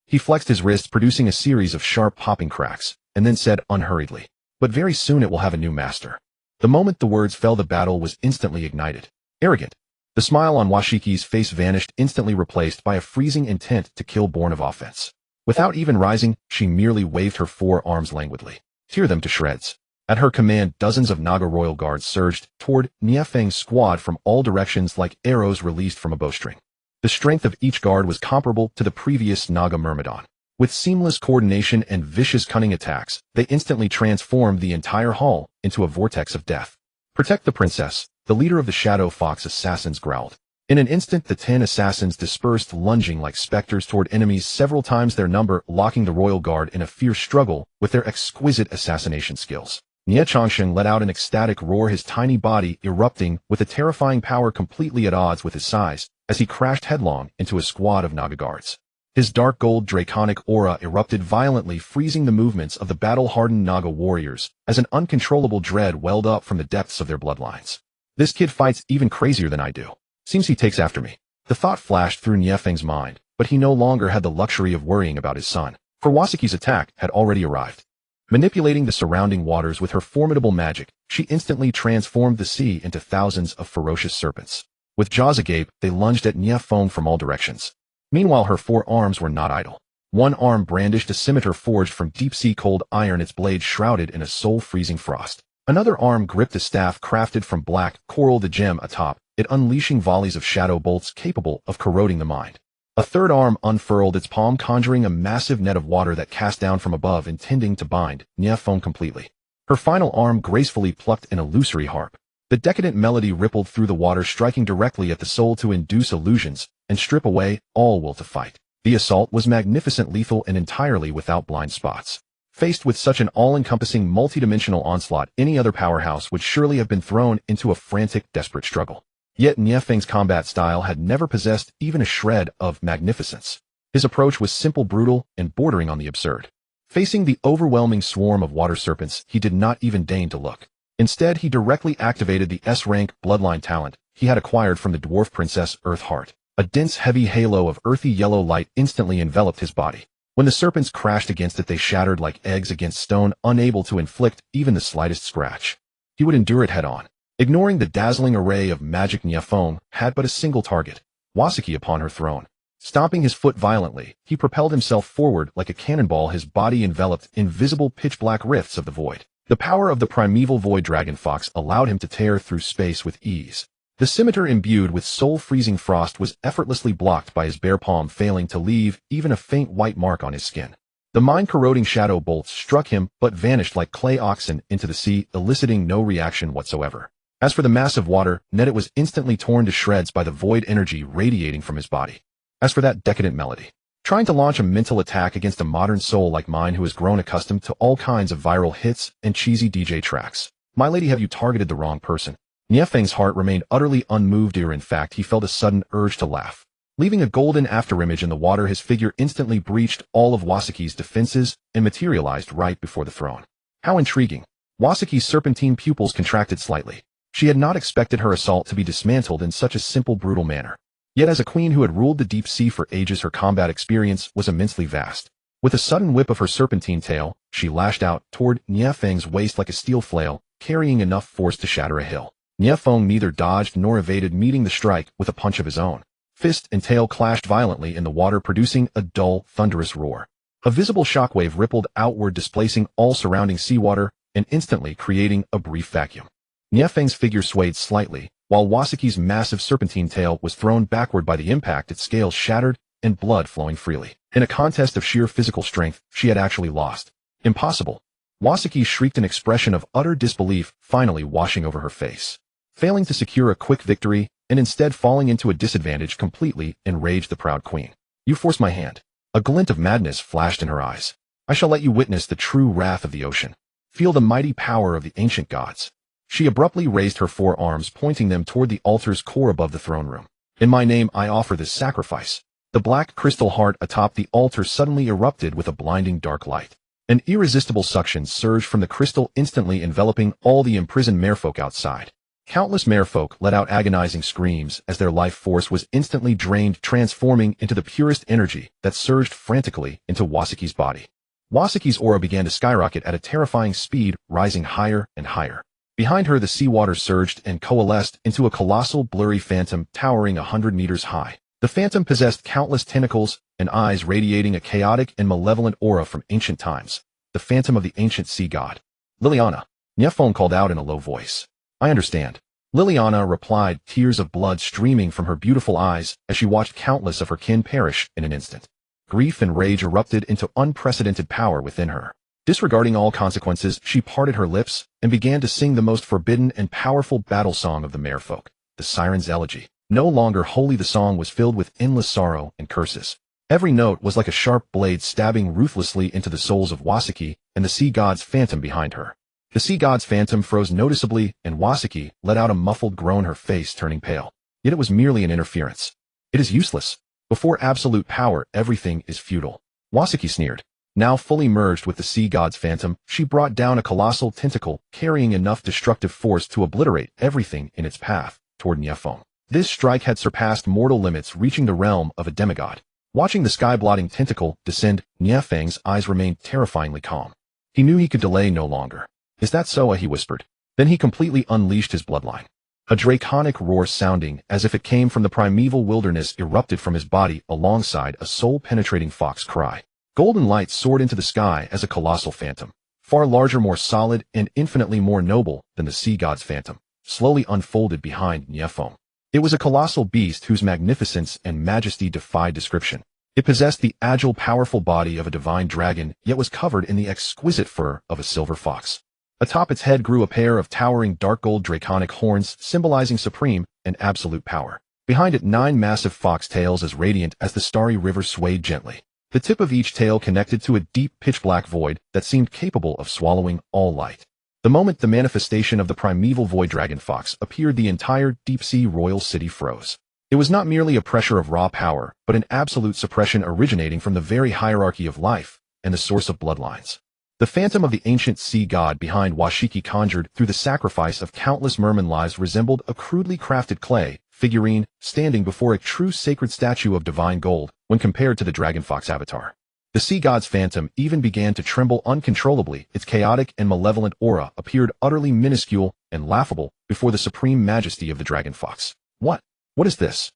He flexed his wrists, producing a series of sharp popping cracks, and then said unhurriedly, but very soon it will have a new master. The moment the words fell, the battle was instantly ignited. Arrogant. The smile on Washiki's face vanished, instantly replaced by a freezing intent to kill born of offense. Without even rising, she merely waved her 4 arms languidly. Tear them to shreds. At her command, dozens of Naga royal guards surged toward Nie Feng's squad from all directions like arrows released from a bowstring. The strength of each guard was comparable to the previous Naga Myrmidon. With seamless coordination and vicious cunning attacks, they instantly transformed the entire hall into a vortex of death. Protect the princess, the leader of the Shadow Fox assassins growled. In an instant, the 10 assassins dispersed, lunging like specters toward enemies several times their number, locking the royal guard in a fierce struggle with their exquisite assassination skills. Nie Changsheng let out an ecstatic roar, his tiny body erupting with a terrifying power completely at odds with his size, as he crashed headlong into a squad of Naga guards. His dark gold draconic aura erupted violently, freezing the movements of the battle-hardened Naga warriors, as an uncontrollable dread welled up from the depths of their bloodlines. This kid fights even crazier than I do. Seems he takes after me. The thought flashed through Nie Feng's mind, but he no longer had the luxury of worrying about his son, for Wasiki's attack had already arrived. Manipulating the surrounding waters with her formidable magic, she instantly transformed the sea into thousands of ferocious serpents. With jaws agape, they lunged at Nie Feng from all directions. Meanwhile, her 4 arms were not idle. One arm brandished a scimitar forged from deep-sea cold iron, its blade shrouded in a soul-freezing frost. Another arm gripped a staff crafted from black coral, the gem atop it unleashing volleys of shadow bolts capable of corroding the mind. A third arm unfurled its palm, conjuring a massive net of water that cast down from above, intending to bind Nie Feng completely. Her final arm gracefully plucked an illusory harp. The decadent melody rippled through the water, striking directly at the soul to induce illusions and strip away all will to fight. The assault was magnificent, lethal, and entirely without blind spots. Faced with such an all-encompassing multidimensional onslaught, any other powerhouse would surely have been thrown into a frantic, desperate struggle. Yet Nie Feng's combat style had never possessed even a shred of magnificence. His approach was simple, brutal, and bordering on the absurd. Facing the overwhelming swarm of water serpents, he did not even deign to look. Instead, he directly activated the S-rank bloodline talent he had acquired from the dwarf princess Earthheart. A dense, heavy halo of earthy yellow light instantly enveloped his body. When the serpents crashed against it, they shattered like eggs against stone, unable to inflict even the slightest scratch. He would endure it head-on. Ignoring the dazzling array of magic, Nie Feng had but a single target, Wasiki upon her throne. Stomping his foot violently, he propelled himself forward like a cannonball, his body enveloped in visible pitch-black rifts of the void. The power of the primeval void dragon fox allowed him to tear through space with ease. The scimitar imbued with soul-freezing frost was effortlessly blocked by his bare palm, failing to leave even a faint white mark on his skin. The mind-corroding shadow bolts struck him but vanished like clay oxen into the sea, eliciting no reaction whatsoever. As for the massive water net, it was instantly torn to shreds by the void energy radiating from his body. As for that decadent melody, trying to launch a mental attack against a modern soul like mine who has grown accustomed to all kinds of viral hits and cheesy DJ tracks, my lady, have you targeted the wrong person? Nie Feng's heart remained utterly unmoved. In fact, he felt a sudden urge to laugh. Leaving a golden afterimage in the water, his figure instantly breached all of Wasiki's defenses and materialized right before the throne. How intriguing. Wasiki's serpentine pupils contracted slightly. She had not expected her assault to be dismantled in such a simple, brutal manner. Yet as a queen who had ruled the deep sea for ages, her combat experience was immensely vast. With a sudden whip of her serpentine tail, she lashed out toward Nie Feng's waist like a steel flail, carrying enough force to shatter a hill. Nie Feng neither dodged nor evaded, meeting the strike with a punch of his own. Fist and tail clashed violently in the water, producing a dull, thunderous roar. A visible shockwave rippled outward, displacing all surrounding seawater and instantly creating a brief vacuum. Nie Feng's figure swayed slightly, while Wasiki's massive serpentine tail was thrown backward by the impact, its scales shattered and blood flowing freely. In a contest of sheer physical strength, she had actually lost. Impossible. Wasiki shrieked, an expression of utter disbelief finally washing over her face. Failing to secure a quick victory, and instead falling into a disadvantage completely, enraged the proud queen. You forced my hand. A glint of madness flashed in her eyes. I shall let you witness the true wrath of the ocean. Feel the mighty power of the ancient gods. She abruptly raised her forearms, pointing them toward the altar's core above the throne room. In my name I offer this sacrifice. The black crystal heart atop the altar suddenly erupted with a blinding dark light. An irresistible suction surged from the crystal, instantly enveloping all the imprisoned merfolk outside. Countless merfolk let out agonizing screams as their life force was instantly drained, transforming into the purest energy that surged frantically into Wasiki's body. Wasiki's aura began to skyrocket at a terrifying speed, rising higher and higher. Behind her, the seawater surged and coalesced into a colossal, blurry phantom towering 100 meters high. The phantom possessed countless tentacles and eyes radiating a chaotic and malevolent aura from ancient times. The phantom of the ancient sea god. Liliana. Nie Feng called out in a low voice. I understand. Liliana replied, tears of blood streaming from her beautiful eyes as she watched countless of her kin perish in an instant. Grief and rage erupted into unprecedented power within her. Disregarding all consequences, she parted her lips and began to sing the most forbidden and powerful battle song of the merfolk, the Siren's Elegy. No longer holy, the song was filled with endless sorrow and curses. Every note was like a sharp blade stabbing ruthlessly into the souls of Wasiki and the sea god's phantom behind her. The sea god's phantom froze noticeably, and Wasiki let out a muffled groan, her face turning pale. Yet it was merely an interference. It is useless. Before absolute power, everything is futile. Wasiki sneered. Now fully merged with the sea god's phantom, she brought down a colossal tentacle, carrying enough destructive force to obliterate everything in its path toward Nie Feng. This strike had surpassed mortal limits, reaching the realm of a demigod. Watching the sky-blotting tentacle descend, Nie Feng's eyes remained terrifyingly calm. He knew he could delay no longer. Is that so? He whispered. Then he completely unleashed his bloodline. A draconic roar sounding as if it came from the primeval wilderness erupted from his body alongside a soul-penetrating fox cry. Golden light soared into the sky as a colossal phantom, far larger, more solid, and infinitely more noble than the sea god's phantom, slowly unfolded behind Nie Feng. It was a colossal beast whose magnificence and majesty defied description. It possessed the agile, powerful body of a divine dragon, yet was covered in the exquisite fur of a silver fox. Atop its head grew a pair of towering dark gold draconic horns, symbolizing supreme and absolute power. Behind it, 9 massive fox tails as radiant as the starry river swayed gently. The tip of each tail connected to a deep pitch-black void that seemed capable of swallowing all light. The moment the manifestation of the primeval void dragon fox appeared, the entire deep-sea royal city froze. It was not merely a pressure of raw power, but an absolute suppression originating from the very hierarchy of life and the source of bloodlines. The phantom of the ancient sea god behind Wasiki, conjured through the sacrifice of countless merman lives, resembled a crudely crafted clay figurine standing before a true sacred statue of divine gold when compared to the dragon fox avatar. The sea god's phantom even began to tremble uncontrollably. Its chaotic and malevolent aura appeared utterly minuscule and laughable before the supreme majesty of the dragon fox. What is this?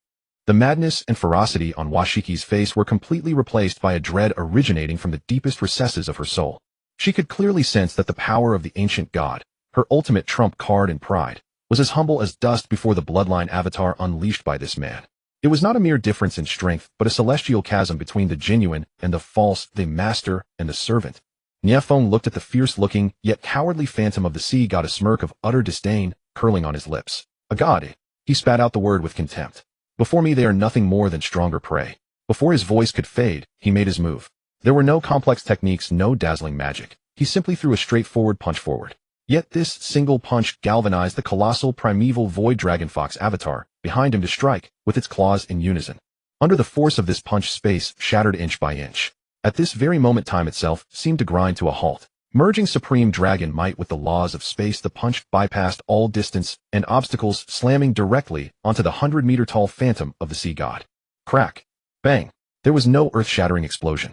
The madness and ferocity on Washiki's face were completely replaced by a dread originating from the deepest recesses of her soul. She could clearly sense that the power of the ancient god, her ultimate trump card and pride, was as humble as dust before the bloodline avatar unleashed by this man. It was not a mere difference in strength, but a celestial chasm between the genuine and the false, the master and the servant. Nie Feng looked at the fierce-looking, yet cowardly phantom of the sea god, a smirk of utter disdain curling on his lips. A god, he spat out the word with contempt. Before me they are nothing more than stronger prey. Before his voice could fade, he made his move. There were no complex techniques, no dazzling magic. He simply threw a straightforward punch forward. Yet this single punch galvanized the colossal primeval void dragon fox avatar behind him to strike with its claws in unison. Under the force of this punch, space shattered inch by inch. At this very moment, time itself seemed to grind to a halt. Merging supreme dragon might with the laws of space, the punch bypassed all distance and obstacles, slamming directly onto the 100-meter-tall phantom of the sea god. Crack. Bang. There was no earth-shattering explosion.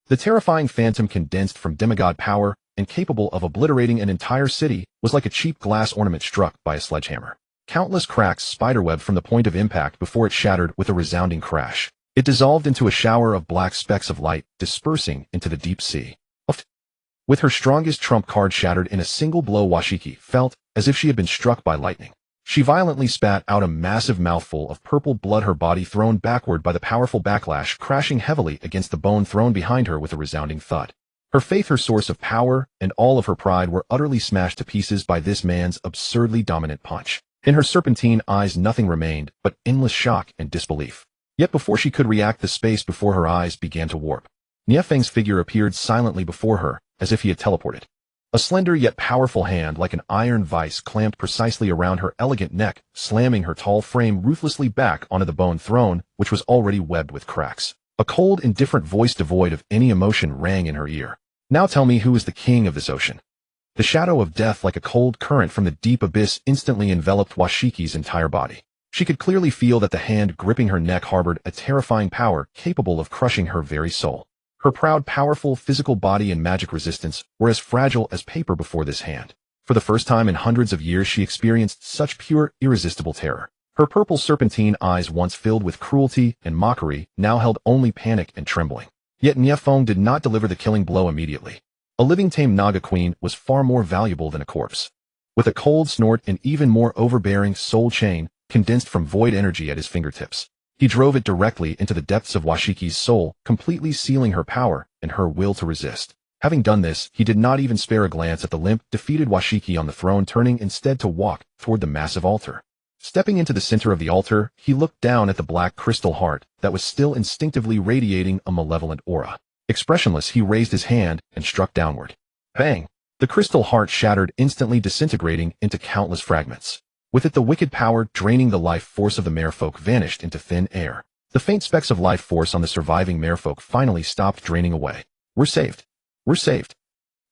The terrifying phantom, condensed from demigod power and capable of obliterating an entire city, was like a cheap glass ornament struck by a sledgehammer. Countless cracks spiderwebbed from the point of impact before it shattered with a resounding crash. It dissolved into a shower of black specks of light, dispersing into the deep sea. With her strongest trump card shattered in a single blow, Washiki felt as if she had been struck by lightning. She violently spat out a massive mouthful of purple blood, her body thrown backward by the powerful backlash, crashing heavily against the bone thrown behind her with a resounding thud. Her faith, her source of power, and all of her pride were utterly smashed to pieces by this man's absurdly dominant punch. In her serpentine eyes nothing remained but endless shock and disbelief. Yet before she could react, the space before her eyes began to warp. Nie Feng's figure appeared silently before her, as if he had teleported. A slender yet powerful hand like an iron vice clamped precisely around her elegant neck, slamming her tall frame ruthlessly back onto the bone throne, which was already webbed with cracks. A cold, indifferent voice devoid of any emotion rang in her ear. Now tell me, who is the king of this ocean? The shadow of death like a cold current from the deep abyss instantly enveloped Washiki's entire body. She could clearly feel that the hand gripping her neck harbored a terrifying power capable of crushing her very soul. Her proud, powerful physical body and magic resistance were as fragile as paper before this hand. For the first time in hundreds of years she experienced such pure, irresistible terror. Her purple serpentine eyes, once filled with cruelty and mockery, now held only panic and trembling. Yet Nie Feng did not deliver the killing blow immediately. A living tame Naga queen was far more valuable than a corpse. With a cold snort and even more overbearing soul chain condensed from void energy at his fingertips, he drove it directly into the depths of Washiki's soul, completely sealing her power and her will to resist. Having done this, he did not even spare a glance at the limp, defeated Washiki on the throne, turning instead to walk toward the massive altar. Stepping into the center of the altar, he looked down at the black crystal heart that was still instinctively radiating a malevolent aura. Expressionless, he raised his hand and struck downward. Bang! The crystal heart shattered, instantly disintegrating into countless fragments. With it, the wicked power draining the life force of the merfolk vanished into thin air. The faint specks of life force on the surviving merfolk finally stopped draining away. We're saved. We're saved.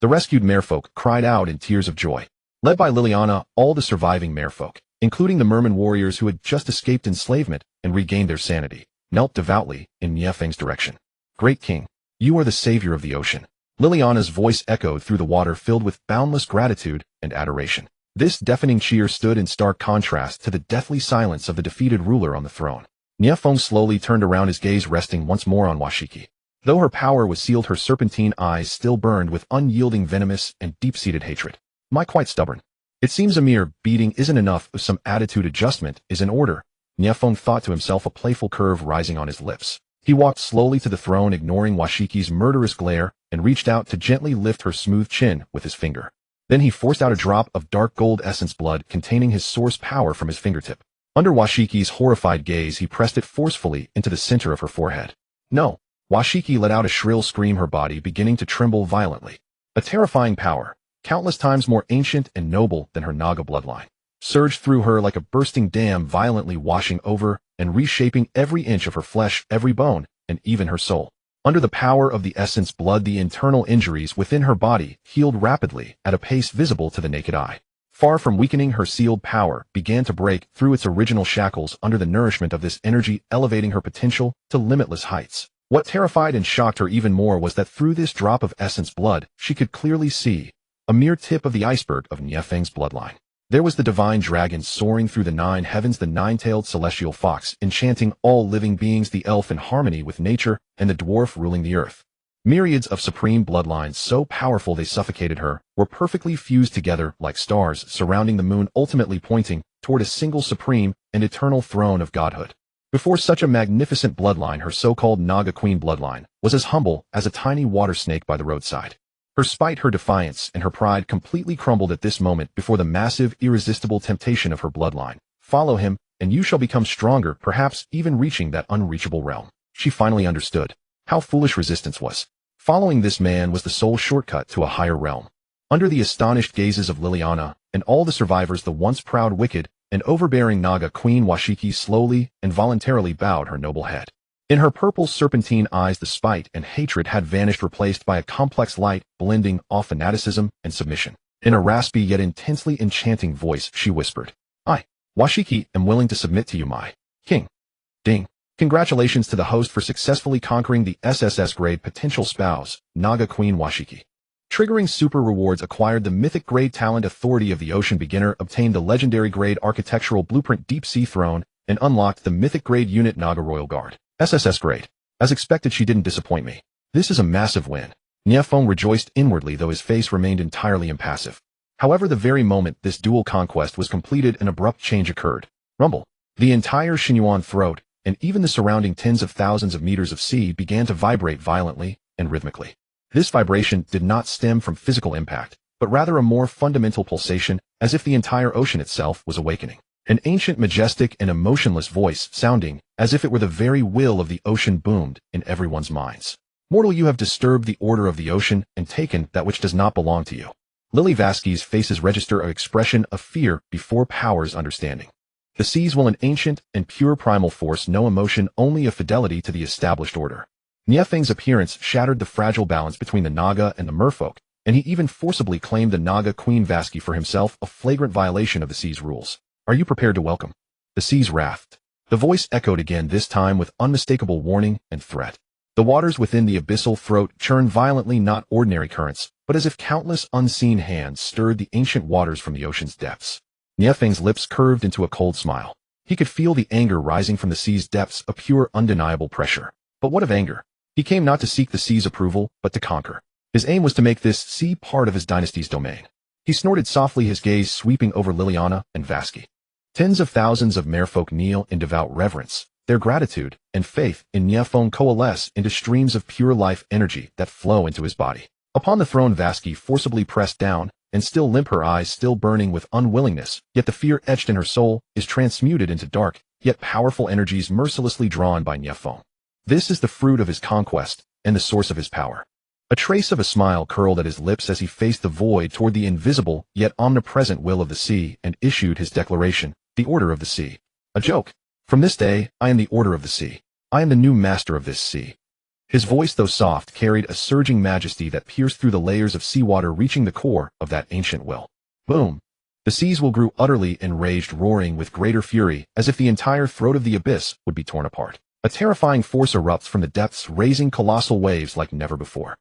The rescued merfolk cried out in tears of joy. Led by Liliana, all the surviving merfolk, including the merman warriors who had just escaped enslavement and regained their sanity, knelt devoutly in Nie Feng's direction. Great King, you are the savior of the ocean. Liliana's voice echoed through the water, filled with boundless gratitude and adoration. This deafening cheer stood in stark contrast to the deathly silence of the defeated ruler on the throne. Nie Feng slowly turned around, his gaze resting once more on Washiki. Though her power was sealed, her serpentine eyes still burned with unyielding, venomous, and deep-seated hatred. Am I quite stubborn? It seems a mere beating isn't enough if some attitude adjustment is in order. Nie Feng thought to himself, a playful curve rising on his lips. He walked slowly to the throne, ignoring Washiki's murderous glare, and reached out to gently lift her smooth chin with his finger. Then he forced out a drop of dark gold essence blood containing his source power from his fingertip. Under Washiki's horrified gaze, he pressed it forcefully into the center of her forehead. No! Washiki let out a shrill scream, her body beginning to tremble violently. A terrifying power, countless times more ancient and noble than her Naga bloodline, surged through her like a bursting dam, violently washing over and reshaping every inch of her flesh, every bone, and even her soul. Under the power of the essence blood, the internal injuries within her body healed rapidly at a pace visible to the naked eye. Far from weakening, her sealed power began to break through its original shackles under the nourishment of this energy, elevating her potential to limitless heights. What terrified and shocked her even more was that through this drop of essence blood, she could clearly see a mere tip of the iceberg of Nie Feng's bloodline. There was the divine dragon soaring through the 9 heavens, the 9-tailed celestial fox enchanting all living beings, the elf in harmony with nature, and the dwarf ruling the earth. Myriads of supreme bloodlines, so powerful they suffocated her, were perfectly fused together like stars surrounding the moon, ultimately pointing toward a single supreme and eternal throne of godhood. Before such a magnificent bloodline, her so-called Naga Queen bloodline was as humble as a tiny water snake by the roadside. Her spite, her defiance, and her pride completely crumbled at this moment before the massive, irresistible temptation of her bloodline. Follow him, and you shall become stronger, perhaps even reaching that unreachable realm. She finally understood how foolish resistance was. Following this man was the sole shortcut to a higher realm. Under the astonished gazes of Liliana and all the survivors, the once proud, wicked, and overbearing Naga Queen Washiki slowly and voluntarily bowed her noble head. In her purple serpentine eyes, the spite and hatred had vanished, replaced by a complex light blending of fanaticism and submission. In a raspy yet intensely enchanting voice, she whispered, I, Washiki, am willing to submit to you, my king. Ding. Congratulations to the host for successfully conquering the SSS grade potential spouse, Naga Queen Washiki. Triggering super rewards: acquired the mythic grade talent authority of the ocean beginner, obtained the legendary grade architectural blueprint deep sea throne, and unlocked the mythic grade unit Naga Royal Guard. SSS grade. As expected, she didn't disappoint me. This is a massive win. Nie Feng rejoiced inwardly, though his face remained entirely impassive. However, the very moment this dual conquest was completed, an abrupt change occurred. Rumble. The entire Xinyuan throat, and even the surrounding tens of thousands of meters of sea began to vibrate violently and rhythmically. This vibration did not stem from physical impact, but rather a more fundamental pulsation, as if the entire ocean itself was awakening. An ancient, majestic, and emotionless voice, sounding as if it were the very will of the ocean, boomed in everyone's minds. Mortal, you have disturbed the order of the ocean and taken that which does not belong to you. Lily Vasky's faces register an expression of fear before power's understanding. The seas will an ancient and pure primal force, no emotion, only a fidelity to the established order. Nie Feng's appearance shattered the fragile balance between the Naga and the merfolk, and he even forcibly claimed the Naga Queen Vasky for himself, a flagrant violation of the sea's rules. Are you prepared to welcome the sea's wrath? The voice echoed again, this time with unmistakable warning and threat. The waters within the abyssal throat churned violently, not ordinary currents, but as if countless unseen hands stirred the ancient waters from the ocean's depths. Nie Feng's lips curved into a cold smile. He could feel the anger rising from the sea's depths, a pure, undeniable pressure. But what of anger? He came not to seek the sea's approval, but to conquer. His aim was to make this sea part of his dynasty's domain. He snorted softly, his gaze sweeping over Liliana and Vasky. Tens of thousands of merfolk kneel in devout reverence. Their gratitude and faith in Nie Feng coalesce into streams of pure life energy that flow into his body. Upon the throne, Vasky forcibly pressed down, and still limp, her eyes still burning with unwillingness, yet the fear etched in her soul is transmuted into dark, yet powerful energies mercilessly drawn by Nie Feng. This is the fruit of his conquest, and the source of his power. A trace of a smile curled at his lips as he faced the void toward the invisible yet omnipresent will of the sea and issued his declaration, the order of the sea. A joke. From this day, I am the order of the sea. I am the new master of this sea. His voice, though soft, carried a surging majesty that pierced through the layers of seawater, reaching the core of that ancient will. Boom! The seas will grew utterly enraged, roaring with greater fury, as if the entire throat of the abyss would be torn apart. A terrifying force erupts from the depths, raising colossal waves like never before.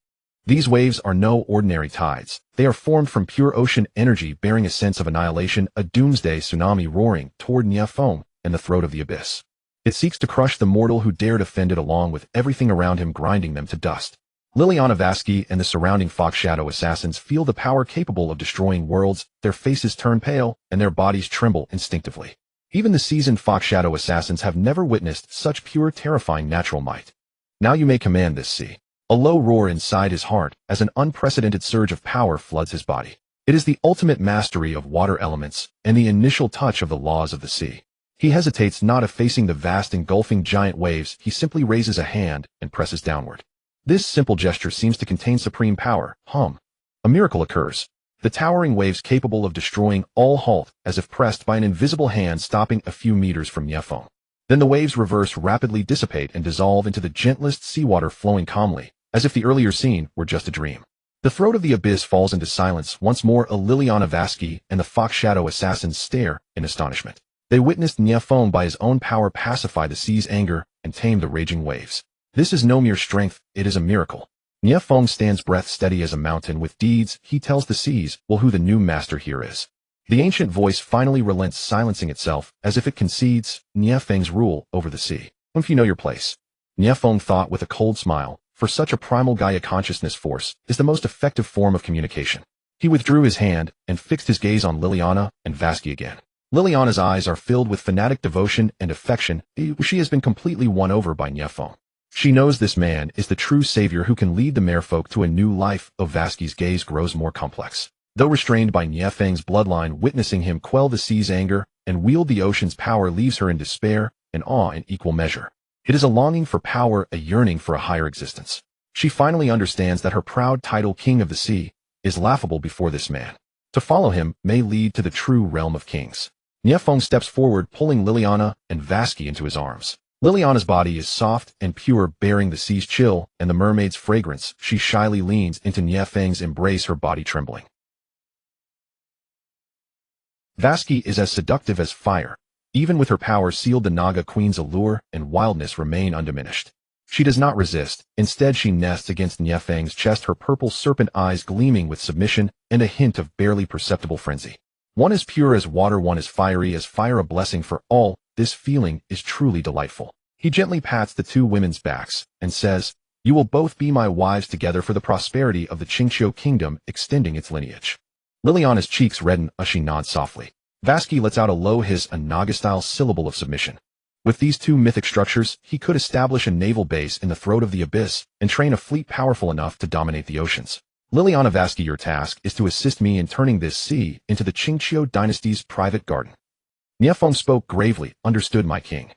These waves are no ordinary tides. They are formed from pure ocean energy, bearing a sense of annihilation, a doomsday tsunami roaring toward Nie Feng and the throat of the abyss. It seeks to crush the mortal who dared offend it, along with everything around him, grinding them to dust. Liliana Vasky and the surrounding Fox Shadow assassins feel the power capable of destroying worlds. Their faces turn pale and their bodies tremble instinctively. Even the seasoned Fox Shadow assassins have never witnessed such pure, terrifying natural might. Now you may command this sea. A low roar inside his heart as an unprecedented surge of power floods his body. It is the ultimate mastery of water elements and the initial touch of the laws of the sea. He hesitates not, facing the vast engulfing giant waves. He simply raises a hand and presses downward. This simple gesture seems to contain supreme power. A miracle occurs. The towering waves, capable of destroying all, halt as if pressed by an invisible hand, stopping a few meters from Nie Feng. Then the waves reverse, rapidly dissipate and dissolve into the gentlest seawater, flowing calmly, as if the earlier scene were just a dream. The throat of the abyss falls into silence once more. Liliana Vasky and the Fox Shadow assassins stare in astonishment. They witnessed Nie Feng by his own power pacify the sea's anger and tame the raging waves. This is no mere strength, it is a miracle. Nie Feng stands breath steady as a mountain. With deeds, he tells the seas, well, who the new master here is. The ancient voice finally relents, silencing itself, as if it concedes Nie Feng's rule over the sea. If you know your place. Nie Feng thought with a cold smile, for such a primal Gaia consciousness force is the most effective form of communication. He withdrew his hand and fixed his gaze on Liliana and Vasky again. Liliana's eyes are filled with fanatic devotion and affection. She has been completely won over by Nie Feng. She knows this man is the true savior who can lead the merfolk to a new life. Vasky's gaze grows more complex. Though restrained by Nie Feng's bloodline, witnessing him quell the sea's anger and wield the ocean's power leaves her in despair and awe in equal measure. It is a longing for power, a yearning for a higher existence. She finally understands that her proud title, King of the Sea, is laughable before this man. To follow him may lead to the true realm of kings. Nie Feng steps forward, pulling Liliana and Vasky into his arms. Liliana's body is soft and pure, bearing the sea's chill and the mermaid's fragrance. She shyly leans into Nie Feng's embrace, her body trembling. Vasky is as seductive as fire. Even with her power sealed, the Naga Queen's allure and wildness remain undiminished. She does not resist. Instead, she nests against Nie Feng's chest, her purple serpent eyes gleaming with submission and a hint of barely perceptible frenzy. One is pure as water, one is fiery as fire, a blessing for all. This feeling is truly delightful. He gently pats the two women's backs and says, "You will both be my wives together for the prosperity of the Qingqiu kingdom, extending its lineage." Liliana's cheeks redden as she nods softly. Vasky lets out a low hiss, a Naga-style syllable of submission. With these two mythic structures, he could establish a naval base in the throat of the abyss and train a fleet powerful enough to dominate the oceans. Liliana Vasky, your task is to assist me in turning this sea into the Qingqiu dynasty's private garden. Nie Feng spoke gravely. Understood, my king.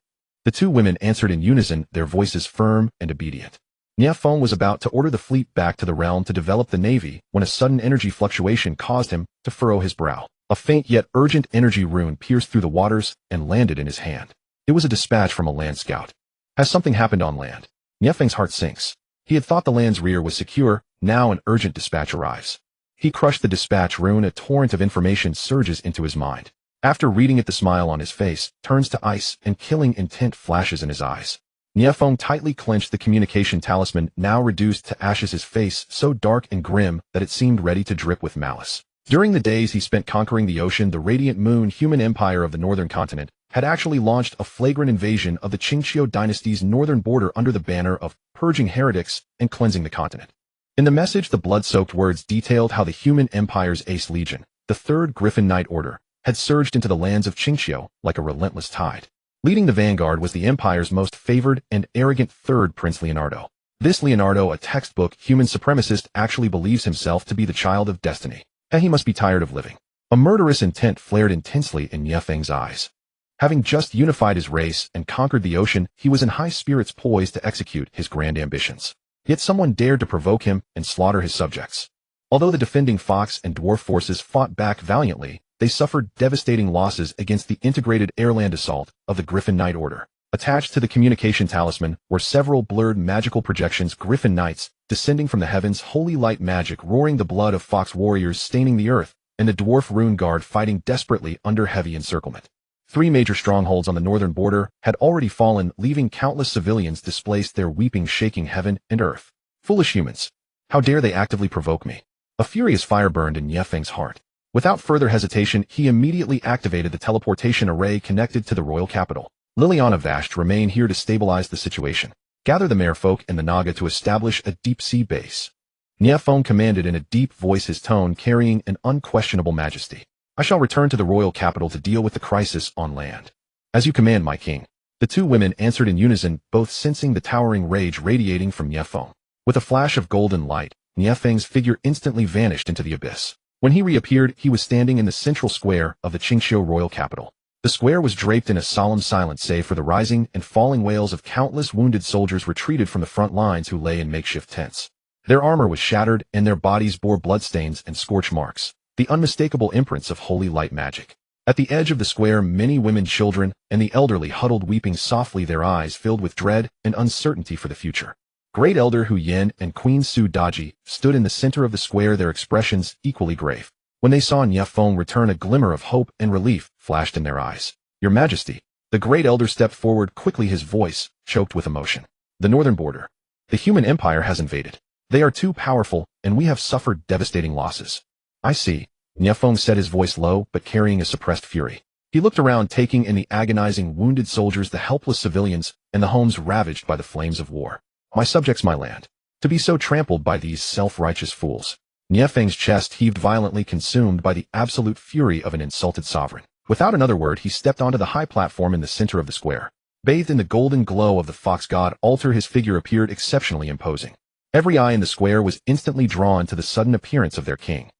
The two women answered in unison, their voices firm and obedient. Nie Feng was about to order the fleet back to the realm to develop the navy when a sudden energy fluctuation caused him to furrow his brow. A faint yet urgent energy rune pierced through the waters and landed in his hand. It was a dispatch from a land scout. Has something happened on land? Nie Feng's heart sinks. He had thought the land's rear was secure, now an urgent dispatch arrives. He crushed the dispatch rune, a torrent of information surges into his mind. After reading it, the smile on his face turns to ice and killing intent flashes in his eyes. Nie Feng tightly clenched the communication talisman, now reduced to ashes, his face so dark and grim that it seemed ready to drip with malice. During the days he spent conquering the ocean, the Radiant Moon human empire of the northern continent had actually launched a flagrant invasion of the Qingqiu dynasty's northern border under the banner of purging heretics and cleansing the continent. In the message, the blood-soaked words detailed how the human empire's Ace Legion, the Third Griffin Knight Order, had surged into the lands of Qingqiu like a relentless tide. Leading the vanguard was the empire's most favored and arrogant third prince, Leonardo. This Leonardo, a textbook human supremacist, actually believes himself to be the child of destiny. And he must be tired of living. A murderous intent flared intensely in Nie Feng's eyes. Having just unified his race and conquered the ocean, he was in high spirits, poised to execute his grand ambitions. Yet someone dared to provoke him and slaughter his subjects. Although the defending fox and dwarf forces fought back valiantly, they suffered devastating losses against the integrated airland assault of the Griffin Knight Order. Attached to the communication talisman were several blurred magical projections, Griffin Knights, descending from the heavens, holy light magic roaring the blood of fox warriors staining the earth, and the dwarf rune guard fighting desperately under heavy encirclement. 3 major strongholds on the northern border had already fallen, leaving countless civilians displaced, their weeping shaking heaven and earth. Foolish humans! How dare they actively provoke me? A furious fire burned in Nie Feng's heart. Without further hesitation, he immediately activated the teleportation array connected to the royal capital. Liliana Vasht, remain here to stabilize the situation. Gather the merfolk and the Naga to establish a deep-sea base. Nie Feng commanded in a deep voice, his tone carrying an unquestionable majesty. I shall return to the royal capital to deal with the crisis on land. As you command, my king. The two women answered in unison, both sensing the towering rage radiating from Nie Feng. With a flash of golden light, Nie Feng's figure instantly vanished into the abyss. When he reappeared, he was standing in the central square of the Qingqiu royal capital. The square was draped in a solemn silence save for the rising and falling wails of countless wounded soldiers retreated from the front lines who lay in makeshift tents. Their armor was shattered and their bodies bore bloodstains and scorch marks, the unmistakable imprints of holy light magic. At the edge of the square, many women, children, and the elderly huddled, weeping softly, their eyes filled with dread and uncertainty for the future. Great Elder Hu Yin and Queen Su Daji stood in the center of the square, their expressions equally grave. When they saw Nie Feng return, a glimmer of hope and relief flashed in their eyes. Your Majesty. The great elder stepped forward quickly, his voice choked with emotion. The northern border. The human empire has invaded. They are too powerful, and we have suffered devastating losses. I see. Nie Feng said, his voice low but carrying a suppressed fury. He looked around, taking in the agonizing wounded soldiers, the helpless civilians, and the homes ravaged by the flames of war. My subjects, my land. To be so trampled by these self-righteous fools. Nie Feng's chest heaved violently, consumed by the absolute fury of an insulted sovereign. Without another word, he stepped onto the high platform in the center of the square. Bathed in the golden glow of the fox god altar, his figure appeared exceptionally imposing. Every eye in the square was instantly drawn to the sudden appearance of their king.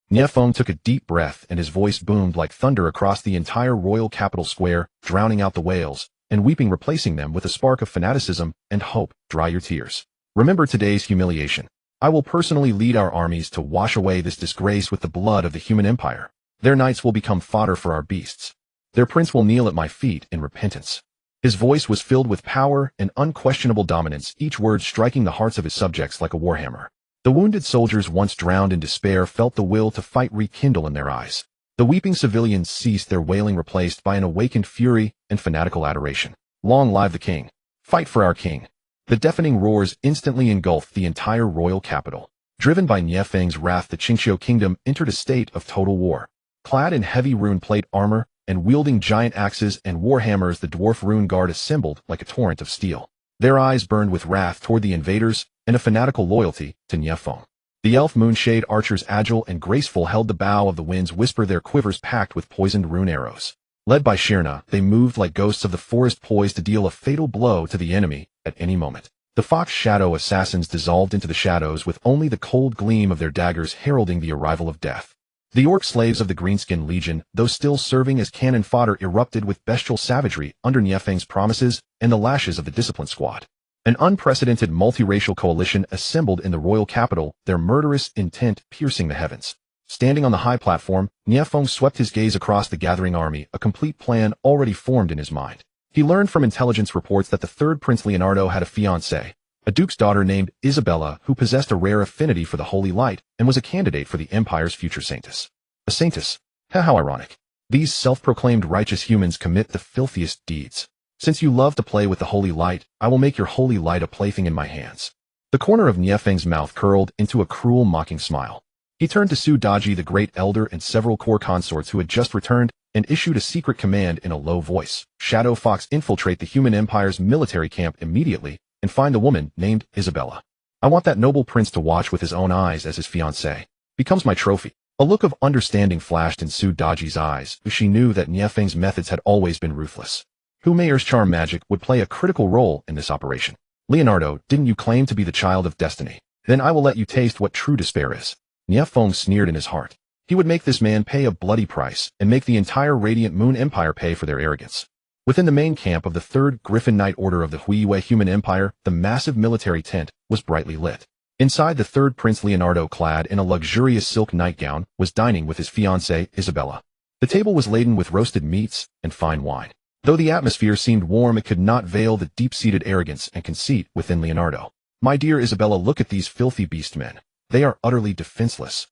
Nie Feng took a deep breath, and his voice boomed like thunder across the entire royal capital square, drowning out the wails and weeping, replacing them with a spark of fanaticism and hope. Dry your tears. Remember today's humiliation. I will personally lead our armies to wash away this disgrace with the blood of the human empire. Their knights will become fodder for our beasts. Their prince will kneel at my feet in repentance. His voice was filled with power and unquestionable dominance, each word striking the hearts of his subjects like a warhammer. The wounded soldiers, once drowned in despair, felt the will to fight rekindle in their eyes. The weeping civilians ceased their wailing, replaced by an awakened fury and fanatical adoration. Long live the king! Fight for our king! The deafening roars instantly engulfed the entire royal capital. Driven by Nie Feng's wrath, the Qingqiu kingdom entered a state of total war. Clad in heavy rune plate armor and wielding giant axes and warhammers, the dwarf rune guard assembled like a torrent of steel. Their eyes burned with wrath toward the invaders and a fanatical loyalty to Nie Feng. The elf moonshade archers, agile and graceful, held the bow of the winds whisper, their quivers packed with poisoned rune arrows. Led by Shirna, they moved like ghosts of the forest, poised to deal a fatal blow to the enemy at any moment. The fox shadow assassins dissolved into the shadows, with only the cold gleam of their daggers heralding the arrival of death. The orc slaves of the Greenskin Legion, though still serving as cannon fodder, erupted with bestial savagery under Nie Feng's promises and the lashes of the discipline squad. An unprecedented multiracial coalition assembled in the royal capital, their murderous intent piercing the heavens. Standing on the high platform, Nie Feng swept his gaze across the gathering army, a complete plan already formed in his mind. He learned from intelligence reports that the third Prince Leonardo had a fiancée, a duke's daughter named Isabella, who possessed a rare affinity for the holy light and was a candidate for the empire's future saintess. A saintess? How ironic. These self-proclaimed righteous humans commit the filthiest deeds. Since you love to play with the holy light, I will make your holy light a plaything in my hands. The corner of Nie Feng's mouth curled into a cruel, mocking smile. He turned to Su Daji, the great elder, and several core consorts who had just returned, and issued a secret command in a low voice. Shadow Fox, infiltrate the human empire's military camp immediately and find a woman named Isabella. I want that noble prince to watch with his own eyes as his fiancée becomes my trophy. A look of understanding flashed in Su Daji's eyes, as she knew that Nie Feng's methods had always been ruthless. Hu Meier's charm magic would play a critical role in this operation. Leonardo, didn't you claim to be the child of destiny? Then I will let you taste what true despair is. Nie Feng sneered in his heart. He would make this man pay a bloody price and make the entire Radiant Moon Empire pay for their arrogance. Within the main camp of the 3rd Griffin Knight Order of the Huiyue Human Empire, the massive military tent was brightly lit. Inside, the 3rd Prince Leonardo, clad in a luxurious silk nightgown, was dining with his fiancée, Isabella. The table was laden with roasted meats and fine wine. Though the atmosphere seemed warm, it could not veil the deep-seated arrogance and conceit within Leonardo. My dear Isabella, look at these filthy beast-men. They are utterly defenseless.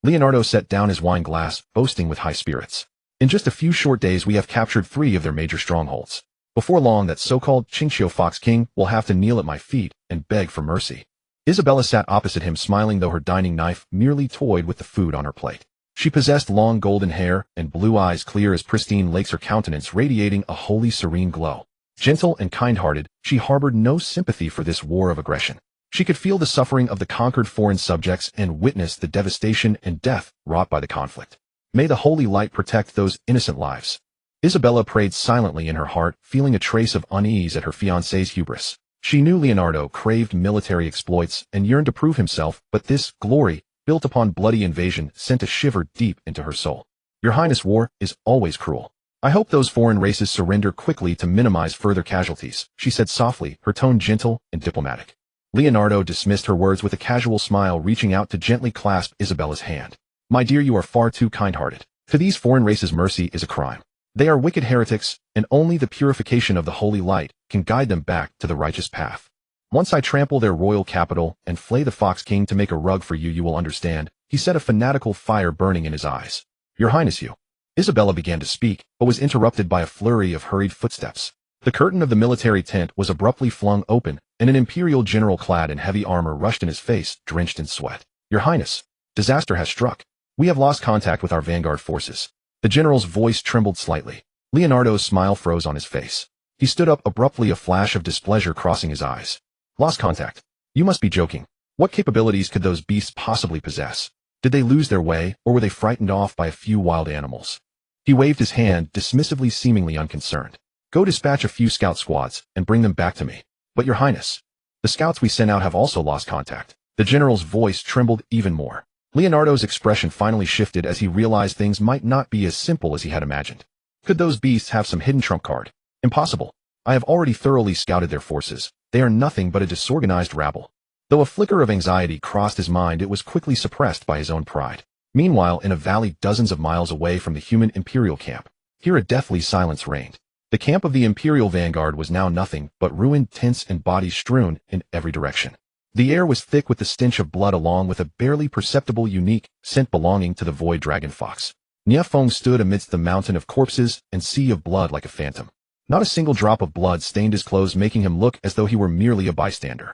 Leonardo set down his wine glass, boasting with high spirits. In just a few short days we have captured 3 of their major strongholds. Before long that so-called Qingxiu Fox King will have to kneel at my feet and beg for mercy. Isabella sat opposite him, smiling, though her dining knife merely toyed with the food on her plate. She possessed long golden hair and blue eyes clear as pristine lakes, her countenance radiating a wholly serene glow. Gentle and kind-hearted, she harbored no sympathy for this war of aggression. She could feel the suffering of the conquered foreign subjects and witness the devastation and death wrought by the conflict. May the holy light protect those innocent lives. Isabella prayed silently in her heart, feeling a trace of unease at her fiancé's hubris. She knew Leonardo craved military exploits and yearned to prove himself, but this glory, built upon bloody invasion, sent a shiver deep into her soul. Your Highness, war is always cruel. I hope those foreign races surrender quickly to minimize further casualties, she said softly, her tone gentle and diplomatic. Leonardo dismissed her words with a casual smile, reaching out to gently clasp Isabella's hand. My dear, you are far too kind-hearted. To these foreign races, mercy is a crime. They are wicked heretics, and only the purification of the holy light can guide them back to the righteous path. Once I trample their royal capital and flay the Fox King to make a rug for you, you will understand, he said, a fanatical fire burning in his eyes. Your Highness, you. Isabella began to speak, but was interrupted by a flurry of hurried footsteps. The curtain of the military tent was abruptly flung open, and an imperial general clad in heavy armor rushed in his face, drenched in sweat. Your Highness, disaster has struck. We have lost contact with our vanguard forces. The general's voice trembled slightly. Leonardo's smile froze on his face. He stood up abruptly, a flash of displeasure crossing his eyes. Lost contact? You must be joking. What capabilities could those beasts possibly possess? Did they lose their way, or were they frightened off by a few wild animals? He waved his hand, dismissively, seemingly unconcerned. Go dispatch a few scout squads, and bring them back to me. But Your Highness, the scouts we sent out have also lost contact. The general's voice trembled even more. Leonardo's expression finally shifted as he realized things might not be as simple as he had imagined. Could those beasts have some hidden trump card? Impossible. I have already thoroughly scouted their forces. They are nothing but a disorganized rabble. Though a flicker of anxiety crossed his mind, it was quickly suppressed by his own pride. Meanwhile, in a valley dozens of miles away from the human imperial camp, here a deathly silence reigned. The camp of the imperial vanguard was now nothing but ruined tents and bodies strewn in every direction. The air was thick with the stench of blood, along with a barely perceptible unique scent belonging to the void dragon fox. Nie Feng stood amidst the mountain of corpses and sea of blood like a phantom. Not a single drop of blood stained his clothes, making him look as though he were merely a bystander.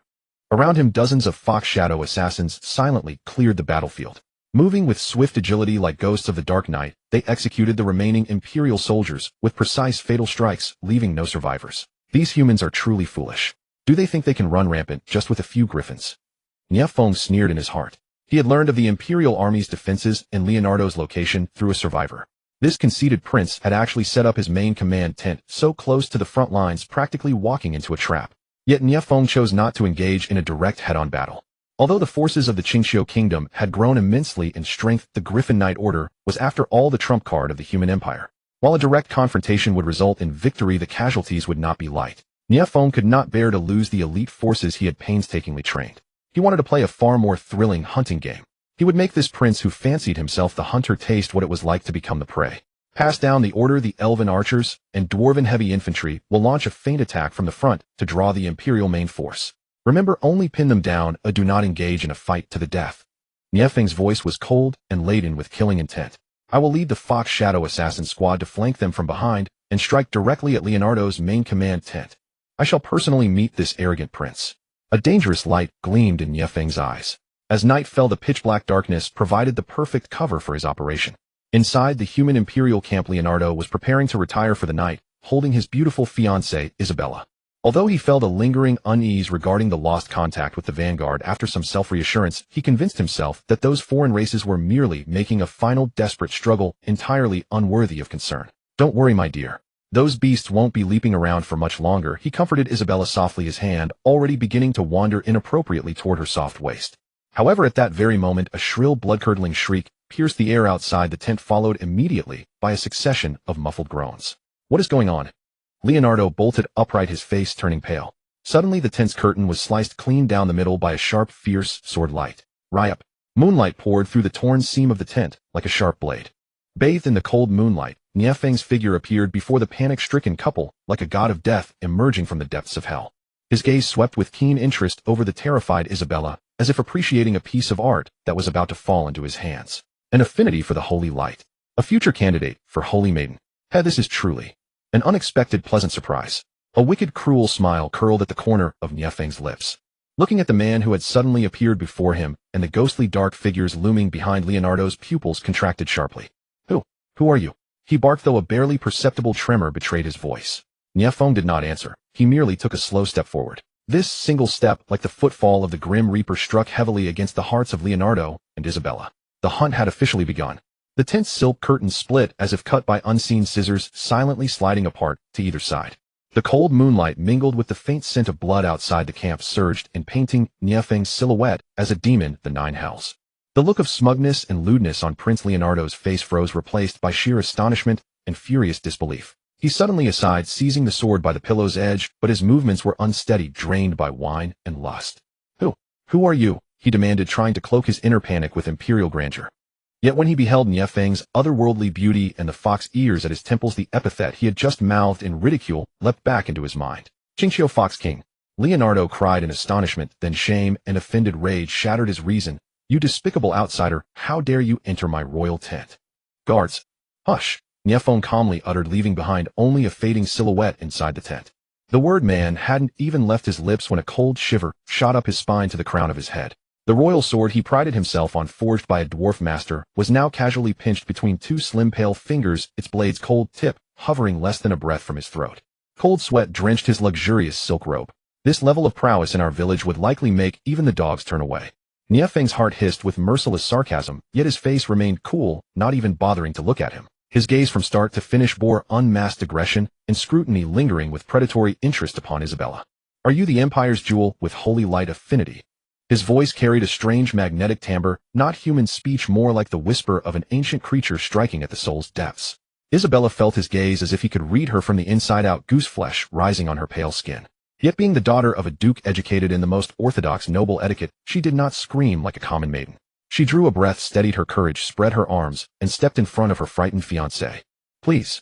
Around him, dozens of fox shadow assassins silently cleared the battlefield. Moving with swift agility like ghosts of the dark night, they executed the remaining imperial soldiers with precise fatal strikes, leaving no survivors. These humans are truly foolish. Do they think they can run rampant just with a few griffins? Nie Feng sneered in his heart. He had learned of the Imperial Army's defenses and Leonardo's location through a survivor. This conceited prince had actually set up his main command tent so close to the front lines, practically walking into a trap. Yet Nie Feng chose not to engage in a direct head-on battle. Although the forces of the Qingxiu Kingdom had grown immensely in strength, the Griffin Knight Order was after all the trump card of the human empire. While a direct confrontation would result in victory, the casualties would not be light. Nie Feng could not bear to lose the elite forces he had painstakingly trained. He wanted to play a far more thrilling hunting game. He would make this prince who fancied himself the hunter taste what it was like to become the prey. Pass down the order. The elven archers and dwarven heavy infantry will launch a feint attack from the front to draw the imperial main force. Remember, only pin them down, do not engage in a fight to the death. Nie Feng's voice was cold and laden with killing intent. I will lead the Fox Shadow Assassin Squad to flank them from behind and strike directly at Leonardo's main command tent. I shall personally meet this arrogant prince. A dangerous light gleamed in Nie Feng's eyes. As night fell, the pitch-black darkness provided the perfect cover for his operation. Inside the human imperial camp, Leonardo was preparing to retire for the night, holding his beautiful fiancée, Isabella. Although he felt a lingering unease regarding the lost contact with the vanguard, after some self-reassurance, he convinced himself that those foreign races were merely making a final desperate struggle, entirely unworthy of concern. Don't worry, my dear. Those beasts won't be leaping around for much longer, he comforted Isabella softly, his hand already beginning to wander inappropriately toward her soft waist. However, at that very moment, a shrill, blood-curdling shriek pierced the air outside the tent, followed immediately by a succession of muffled groans. What is going on? Leonardo bolted upright, his face turning pale. Suddenly the tent's curtain was sliced clean down the middle by a sharp, fierce sword light. Ryup. Moonlight poured through the torn seam of the tent like a sharp blade. Bathed in the cold moonlight, Nie Feng's figure appeared before the panic-stricken couple like a god of death emerging from the depths of hell. His gaze swept with keen interest over the terrified Isabella, as if appreciating a piece of art that was about to fall into his hands. An affinity for the holy light. A future candidate for holy maiden. This is truly an unexpected pleasant surprise. A wicked, cruel smile curled at the corner of Nie Feng's lips. Looking at the man who had suddenly appeared before him and the ghostly dark figures looming behind, Leonardo's pupils contracted sharply. Who are you? He barked, though a barely perceptible tremor betrayed his voice. Nie Feng did not answer. He merely took a slow step forward. This single step, like the footfall of the Grim Reaper, struck heavily against the hearts of Leonardo and Isabella. The hunt had officially begun. The tent's silk curtains split as if cut by unseen scissors, silently sliding apart to either side. The cold moonlight mingled with the faint scent of blood outside the camp, surged in painting Nie Feng's silhouette as a demon, the nine hells. The look of smugness and lewdness on Prince Leonardo's face froze, replaced by sheer astonishment and furious disbelief. He suddenly aside, seizing the sword by the pillow's edge, but his movements were unsteady, drained by wine and lust. Who are you? He demanded, trying to cloak his inner panic with imperial grandeur. Yet when he beheld Nie Feng's otherworldly beauty and the fox ears at his temples, the epithet he had just mouthed in ridicule leapt back into his mind. Qingxiu Fox King. Leonardo cried in astonishment, then shame and offended rage shattered his reason. You despicable outsider, how dare you enter my royal tent? Guards. Hush, Nie Feng calmly uttered, leaving behind only a fading silhouette inside the tent. The word man hadn't even left his lips when a cold shiver shot up his spine to the crown of his head. The royal sword he prided himself on, forged by a dwarf master, was now casually pinched between two slim pale fingers, its blade's cold tip hovering less than a breath from his throat. Cold sweat drenched his luxurious silk robe. This level of prowess in our village would likely make even the dogs turn away. Nie Feng's heart hissed with merciless sarcasm, yet his face remained cool, not even bothering to look at him. His gaze from start to finish bore unmasked aggression and scrutiny, lingering with predatory interest upon Isabella. Are you the Empire's jewel with holy light affinity? His voice carried a strange magnetic timbre, not human speech, more like the whisper of an ancient creature striking at the soul's depths. Isabella felt his gaze as if he could read her from the inside out, goose flesh rising on her pale skin. Yet being the daughter of a duke educated in the most orthodox noble etiquette, she did not scream like a common maiden. She drew a breath, steadied her courage, spread her arms, and stepped in front of her frightened fiancé. Please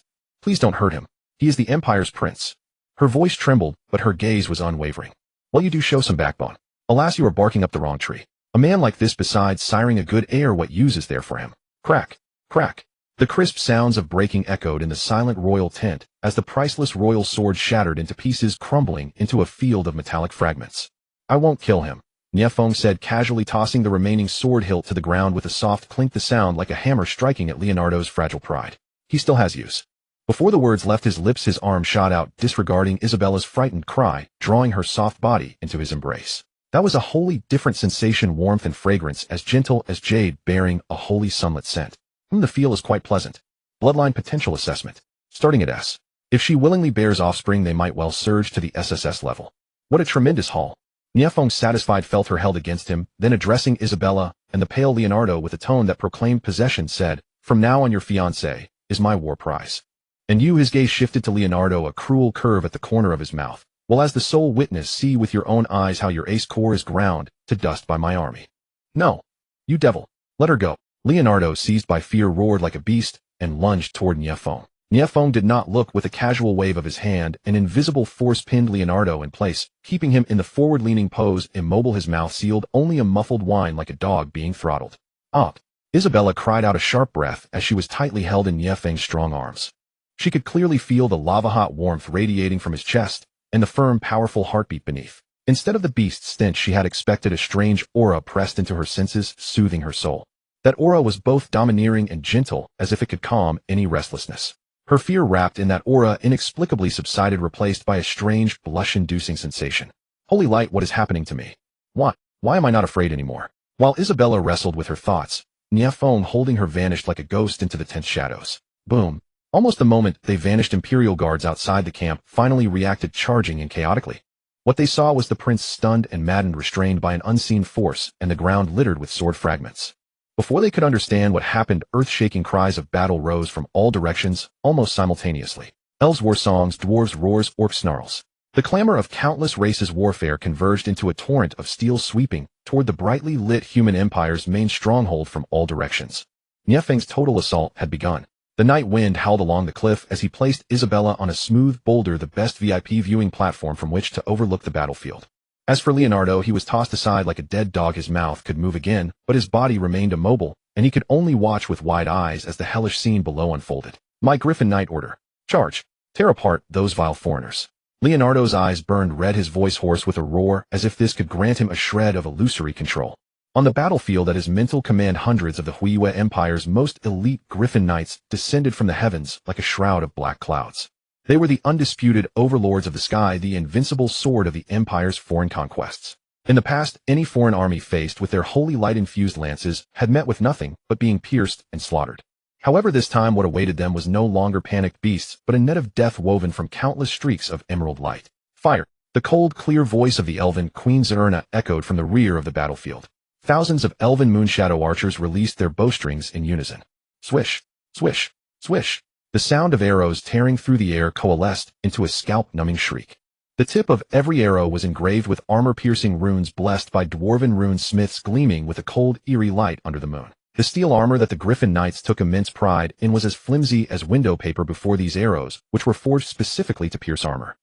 don't hurt him. He is the Empire's prince. Her voice trembled, but her gaze was unwavering. Well, you do show some backbone. Alas, you are barking up the wrong tree. A man like this, besides siring a good air, what use is there for him? Crack, crack. The crisp sounds of breaking echoed in the silent royal tent as the priceless royal sword shattered into pieces, crumbling into a field of metallic fragments. I won't kill him, Nie Feng said, casually tossing the remaining sword hilt to the ground with a soft clink, the sound like a hammer striking at Leonardo's fragile pride. He still has use. Before the words left his lips, his arm shot out, disregarding Isabella's frightened cry, drawing her soft body into his embrace. That was a wholly different sensation, warmth and fragrance, as gentle as jade bearing a holy sunlit scent. The feel is quite pleasant. Bloodline potential assessment. Starting at S. If she willingly bears offspring, they might well surge to the SSS level. What a tremendous haul. Nie Feng, satisfied, felt her held against him, then addressing Isabella and the pale Leonardo with a tone that proclaimed possession, said, "From now on your fiancé is my war prize." And you, his gaze shifted to Leonardo, a cruel curve at the corner of his mouth. "Well, as the sole witness, see with your own eyes how your ace core is ground to dust by my army." "No. You devil. Let her go." Leonardo, seized by fear, roared like a beast and lunged toward Nie Feng. Nie Feng did not look. With a casual wave of his hand, an invisible force pinned Leonardo in place, keeping him in the forward-leaning pose, immobile, his mouth sealed, only a muffled whine like a dog being throttled. "Up!" Isabella cried out a sharp breath as she was tightly held in Nie Feng's strong arms. She could clearly feel the lava-hot warmth radiating from his chest and the firm, powerful heartbeat beneath. Instead of the beast's stench, she had expected a strange aura pressed into her senses, soothing her soul. That aura was both domineering and gentle, as if it could calm any restlessness. Her fear wrapped in that aura inexplicably subsided, replaced by a strange, blush-inducing sensation. Holy light, what is happening to me? Why am I not afraid anymore? While Isabella wrestled with her thoughts, Nie Feng, holding her, vanished like a ghost into the tense shadows. Boom. Almost the moment they vanished, Imperial guards outside the camp finally reacted, charging in chaotically. What they saw was the prince, stunned and maddened, restrained by an unseen force, and the ground littered with sword fragments. Before they could understand what happened, earth-shaking cries of battle rose from all directions, almost simultaneously. Elves' war songs, dwarves' roars, orc snarls. The clamor of countless races' warfare converged into a torrent of steel, sweeping toward the brightly lit human empire's main stronghold from all directions. Nie Feng's total assault had begun. The night wind howled along the cliff as he placed Isabella on a smooth boulder, the best VIP viewing platform from which to overlook the battlefield. As for Leonardo, he was tossed aside like a dead dog. His mouth could move again, but his body remained immobile, and he could only watch with wide eyes as the hellish scene below unfolded. My Griffin Knight order. Charge. Tear apart those vile foreigners. Leonardo's eyes burned red, his voice hoarse with a roar, as if this could grant him a shred of illusory control. On the battlefield at his mental command, hundreds of the Huiyue Empire's most elite Griffin Knights descended from the heavens like a shroud of black clouds. They were the undisputed overlords of the sky, the invincible sword of the Empire's foreign conquests. In the past, any foreign army faced with their holy light-infused lances had met with nothing but being pierced and slaughtered. However, this time what awaited them was no longer panicked beasts, but a net of death woven from countless streaks of emerald light. Fire! The cold, clear voice of the elven Queen Zerna echoed from the rear of the battlefield. Thousands of elven moonshadow archers released their bowstrings in unison. Swish, swish, swish. The sound of arrows tearing through the air coalesced into a scalp-numbing shriek. The tip of every arrow was engraved with armor-piercing runes blessed by dwarven rune smiths, gleaming with a cold, eerie light under the moon. The steel armor that the Griffin Knights took immense pride in was as flimsy as window paper before these arrows, which were forged specifically to pierce armor.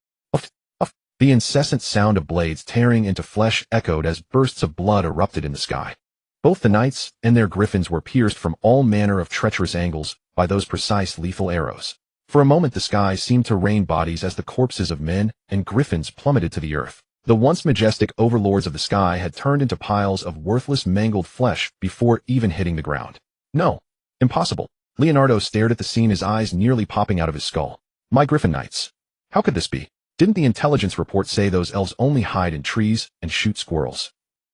The incessant sound of blades tearing into flesh echoed as bursts of blood erupted in the sky. Both the knights and their griffins were pierced from all manner of treacherous angles by those precise, lethal arrows. For a moment the sky seemed to rain bodies as the corpses of men and griffins plummeted to the earth. The once majestic overlords of the sky had turned into piles of worthless, mangled flesh before even hitting the ground. No. Impossible. Leonardo stared at the scene, his eyes nearly popping out of his skull. My Griffin Knights. How could this be? Didn't the intelligence report say those elves only hide in trees and shoot squirrels?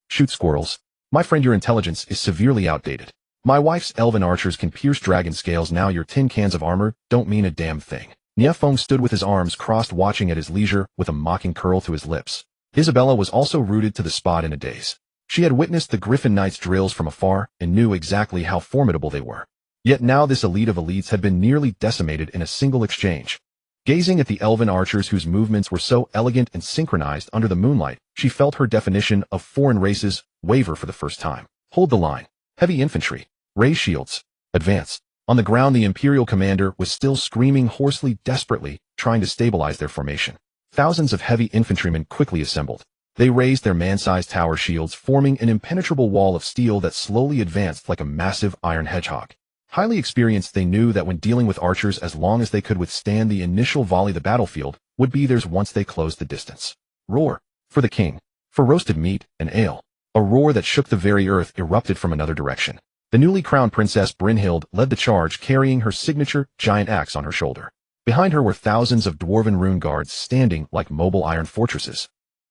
Shoot squirrels? My friend, your intelligence is severely outdated. My wife's elven archers can pierce dragon scales. Now your tin cans of armor don't mean a damn thing. Nie Feng stood with his arms crossed, watching at his leisure with a mocking curl to his lips. Isabella was also rooted to the spot in a daze. She had witnessed the Griffin Knights' drills from afar and knew exactly how formidable they were. Yet now this elite of elites had been nearly decimated in a single exchange. Gazing at the elven archers whose movements were so elegant and synchronized under the moonlight, she felt her definition of foreign races waver for the first time. Hold the line. Heavy infantry. Raise shields. Advance. On the ground, the Imperial commander was still screaming hoarsely, desperately, trying to stabilize their formation. Thousands of heavy infantrymen quickly assembled. They raised their man-sized tower shields, forming an impenetrable wall of steel that slowly advanced like a massive iron hedgehog. Highly experienced, they knew that when dealing with archers, as long as they could withstand the initial volley, the battlefield would be theirs once they closed the distance. Roar. For the king. For roasted meat and ale. A roar that shook the very earth erupted from another direction. The newly crowned Princess Brynhild led the charge, carrying her signature giant axe on her shoulder. Behind her were thousands of dwarven rune guards standing like mobile iron fortresses.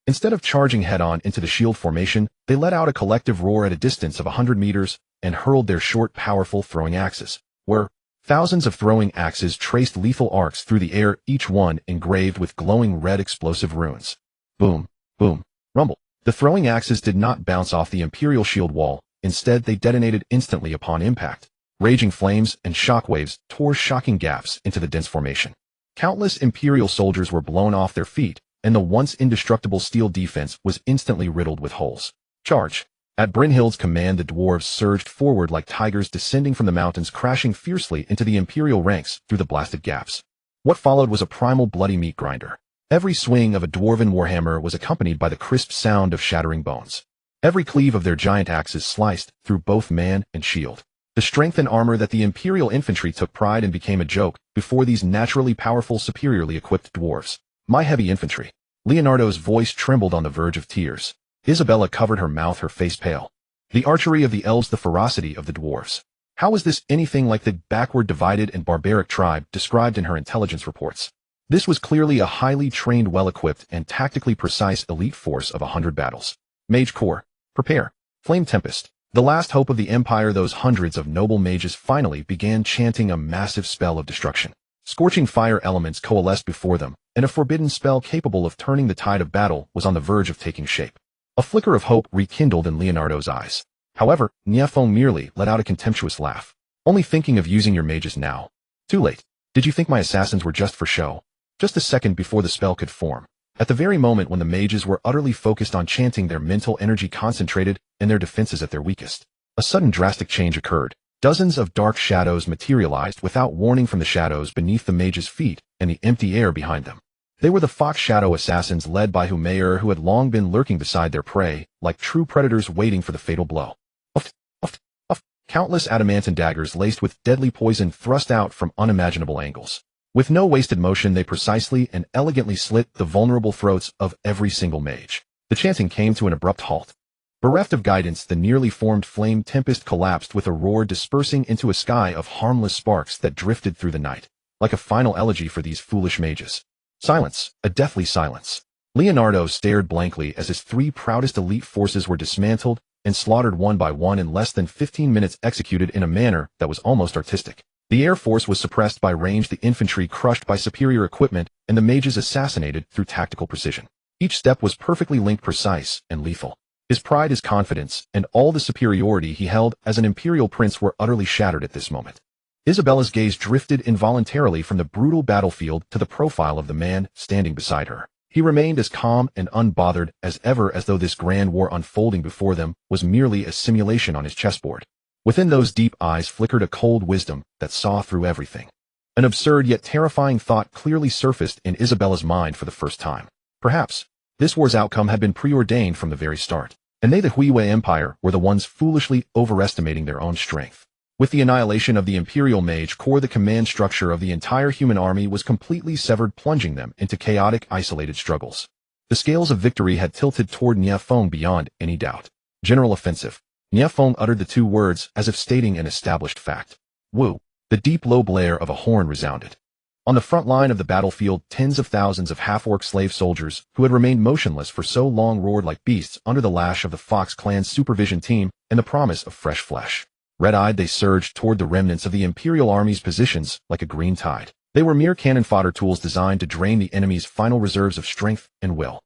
Instead of charging head-on into the shield formation, they let out a collective roar at a distance of 100 meters and hurled their short, powerful throwing axes, where thousands of throwing axes traced lethal arcs through the air, each one engraved with glowing red explosive runes. Boom, boom, rumble. The throwing axes did not bounce off the Imperial shield wall. Instead, they detonated instantly upon impact. Raging flames and shockwaves tore shocking gaps into the dense formation. Countless Imperial soldiers were blown off their feet, and the once indestructible steel defense was instantly riddled with holes. Charge! At Brynhild's command, the dwarves surged forward like tigers descending from the mountains, crashing fiercely into the Imperial ranks through the blasted gaps. What followed was a primal bloody meat grinder. Every swing of a dwarven warhammer was accompanied by the crisp sound of shattering bones. Every cleave of their giant axes sliced through both man and shield. The strength and armor that the Imperial infantry took pride in became a joke before these naturally powerful, superiorly equipped dwarves. My heavy infantry. Leonardo's voice trembled on the verge of tears. Isabella covered her mouth, her face pale. The archery of the elves, the ferocity of the dwarves. How was this anything like the backward, divided, and barbaric tribe described in her intelligence reports? This was clearly a highly trained, well-equipped, and tactically precise elite force of 100 battles. Mage Corps. Prepare. Flame Tempest. The last hope of the Empire, those hundreds of noble mages finally began chanting a massive spell of destruction. Scorching fire elements coalesced before them, and a forbidden spell capable of turning the tide of battle was on the verge of taking shape. A flicker of hope rekindled in Leonardo's eyes. However, Nie Feng merely let out a contemptuous laugh. Only thinking of using your mages now. Too late. Did you think my assassins were just for show? Just a second before the spell could form. At the very moment when the mages were utterly focused on chanting, their mental energy concentrated and their defenses at their weakest, a sudden drastic change occurred. Dozens of dark shadows materialized without warning from the shadows beneath the mages' feet and the empty air behind them. They were the Fox Shadow assassins led by Humayer, who had long been lurking beside their prey, like true predators waiting for the fatal blow. Uft, uft, uft. Countless adamantine daggers laced with deadly poison thrust out from unimaginable angles. With no wasted motion, they precisely and elegantly slit the vulnerable throats of every single mage. The chanting came to an abrupt halt. Bereft of guidance, the nearly formed flame tempest collapsed with a roar, dispersing into a sky of harmless sparks that drifted through the night, like a final elegy for these foolish mages. Silence, a deathly silence. Leonardo stared blankly as his three proudest elite forces were dismantled and slaughtered one by one in less than 15 minutes, executed in a manner that was almost artistic. The air force was suppressed by range, the infantry crushed by superior equipment, and the mages assassinated through tactical precision. Each step was perfectly linked, precise, and lethal. His pride, his confidence, and all the superiority he held as an imperial prince were utterly shattered at this moment. Isabella's gaze drifted involuntarily from the brutal battlefield to the profile of the man standing beside her. He remained as calm and unbothered as ever, as though this grand war unfolding before them was merely a simulation on his chessboard. Within those deep eyes flickered a cold wisdom that saw through everything. An absurd yet terrifying thought clearly surfaced in Isabella's mind for the first time. Perhaps this war's outcome had been preordained from the very start, and they, the Hui Empire, were the ones foolishly overestimating their own strength. With the annihilation of the Imperial Mage Corps, the command structure of the entire human army was completely severed, plunging them into chaotic, isolated struggles. The scales of victory had tilted toward Nie Feng beyond any doubt. General offensive. Nie Feng uttered the two words as if stating an established fact. Woo! The deep low blare of a horn resounded. On the front line of the battlefield, tens of thousands of half-orc slave soldiers who had remained motionless for so long roared like beasts under the lash of the Fox clan's supervision team and the promise of fresh flesh. Red-eyed, they surged toward the remnants of the Imperial Army's positions like a green tide. They were mere cannon fodder, tools designed to drain the enemy's final reserves of strength and will.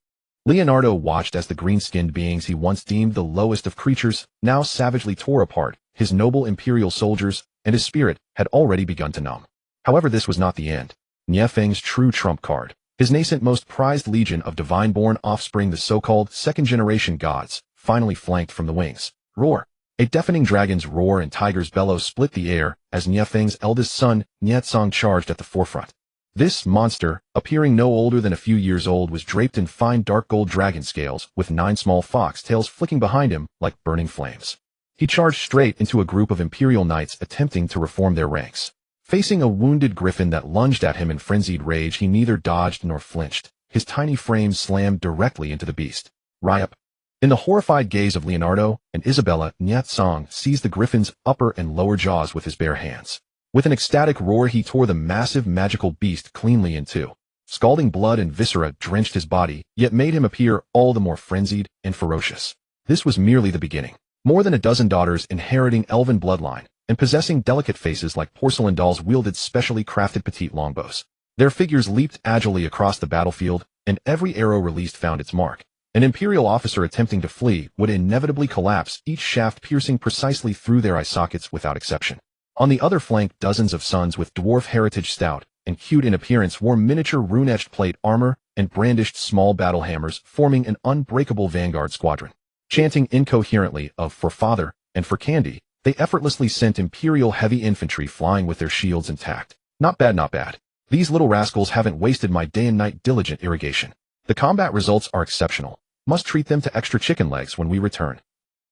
Leonardo watched as the green-skinned beings he once deemed the lowest of creatures now savagely tore apart his noble Imperial soldiers, and his spirit had already begun to numb. However, this was not the end. Nie Feng's true trump card, his nascent, most prized legion of divine-born offspring, the so-called second-generation gods, finally flanked from the wings. Roar! A deafening dragon's roar and tiger's bellow split the air as Nie Feng's eldest son, Nie Tsong, charged at the forefront. This monster, appearing no older than a few years old, was draped in fine dark gold dragon scales, with 9 small fox tails flicking behind him like burning flames. He charged straight into a group of Imperial knights attempting to reform their ranks. Facing a wounded griffin that lunged at him in frenzied rage, he neither dodged nor flinched. His tiny frame slammed directly into the beast. Ryup! In the horrified gaze of Leonardo and Isabella, Nie Tsong seized the griffin's upper and lower jaws with his bare hands. With an ecstatic roar, he tore the massive magical beast cleanly in two. Scalding blood and viscera drenched his body, yet made him appear all the more frenzied and ferocious. This was merely the beginning. More than a dozen daughters inheriting elven bloodline and possessing delicate faces like porcelain dolls wielded specially crafted petite longbows. Their figures leaped agilely across the battlefield, and every arrow released found its mark. An Imperial officer attempting to flee would inevitably collapse, each shaft piercing precisely through their eye sockets without exception. On the other flank, dozens of sons with dwarf heritage stout and cute in appearance wore miniature rune-etched plate armor and brandished small battle hammers, forming an unbreakable vanguard squadron. Chanting incoherently of "for father" and "for candy," they effortlessly sent Imperial heavy infantry flying with their shields intact. Not bad, not bad. These little rascals haven't wasted my day and night diligent irrigation. The combat results are exceptional. Must treat them to extra chicken legs when we return.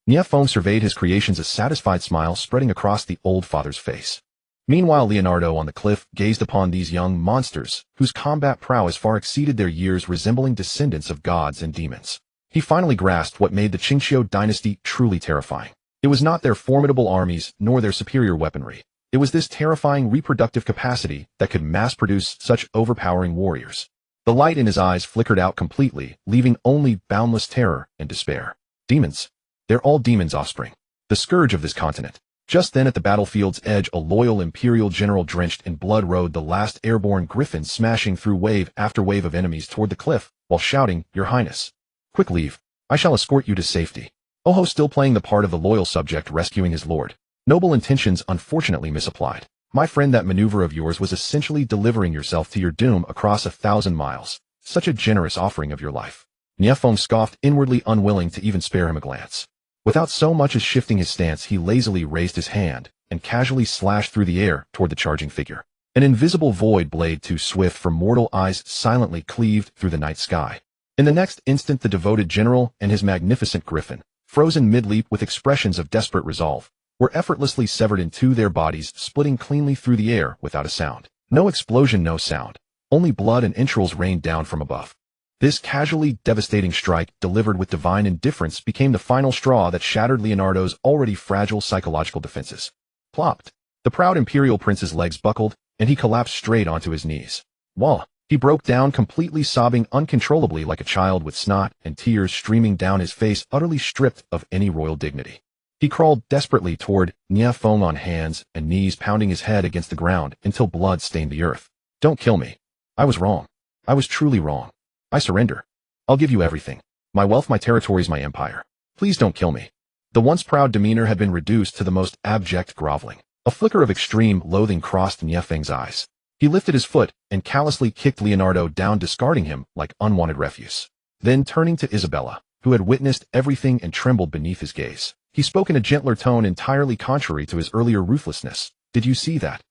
Nie Feng surveyed his creations, a satisfied smile spreading across the old father's face. Meanwhile, Leonardo on the cliff gazed upon these young monsters, whose combat prowess far exceeded their years, resembling descendants of gods and demons. He finally grasped what made the Qingqiu dynasty truly terrifying. It was not their formidable armies, nor their superior weaponry. It was this terrifying reproductive capacity that could mass-produce such overpowering warriors. The light in his eyes flickered out completely, leaving only boundless terror and despair. Demons. They're all demons' offspring. The scourge of this continent. Just then at the battlefield's edge, a loyal Imperial general drenched in blood rode the last airborne griffin, smashing through wave after wave of enemies toward the cliff, while shouting, "Your Highness. Quick leave. I shall escort you to safety." Oho still playing the part of the loyal subject rescuing his lord. Noble intentions unfortunately misapplied. My friend, that maneuver of yours was essentially delivering yourself to your doom across 1,000 miles. Such a generous offering of your life. Nie Feng scoffed, inwardly unwilling to even spare him a glance. Without so much as shifting his stance, he lazily raised his hand and casually slashed through the air toward the charging figure. An invisible void blade too swift for mortal eyes silently cleaved through the night sky. In the next instant, the devoted general and his magnificent griffin, frozen mid-leap with expressions of desperate resolve, were effortlessly severed in two, their bodies splitting cleanly through the air without a sound. No explosion, no sound. Only blood and entrails rained down from above. This casually devastating strike, delivered with divine indifference, became the final straw that shattered Leonardo's already fragile psychological defenses. Plopped. The proud Imperial prince's legs buckled, and he collapsed straight onto his knees. Voila! He broke down completely, sobbing uncontrollably like a child, with snot and tears streaming down his face, utterly stripped of any royal dignity. He crawled desperately toward Nie Feng on hands and knees, pounding his head against the ground until blood stained the earth. "Don't kill me. I was wrong. I was truly wrong. I surrender. I'll give you everything. My wealth, my territories, my empire. Please don't kill me." The once proud demeanor had been reduced to the most abject groveling. A flicker of extreme loathing crossed Nie Feng's eyes. He lifted his foot and callously kicked Leonardo down, discarding him like unwanted refuse. Then, turning to Isabella, who had witnessed everything and trembled beneath his gaze, he spoke in a gentler tone, entirely contrary to his earlier ruthlessness. "Did you see that?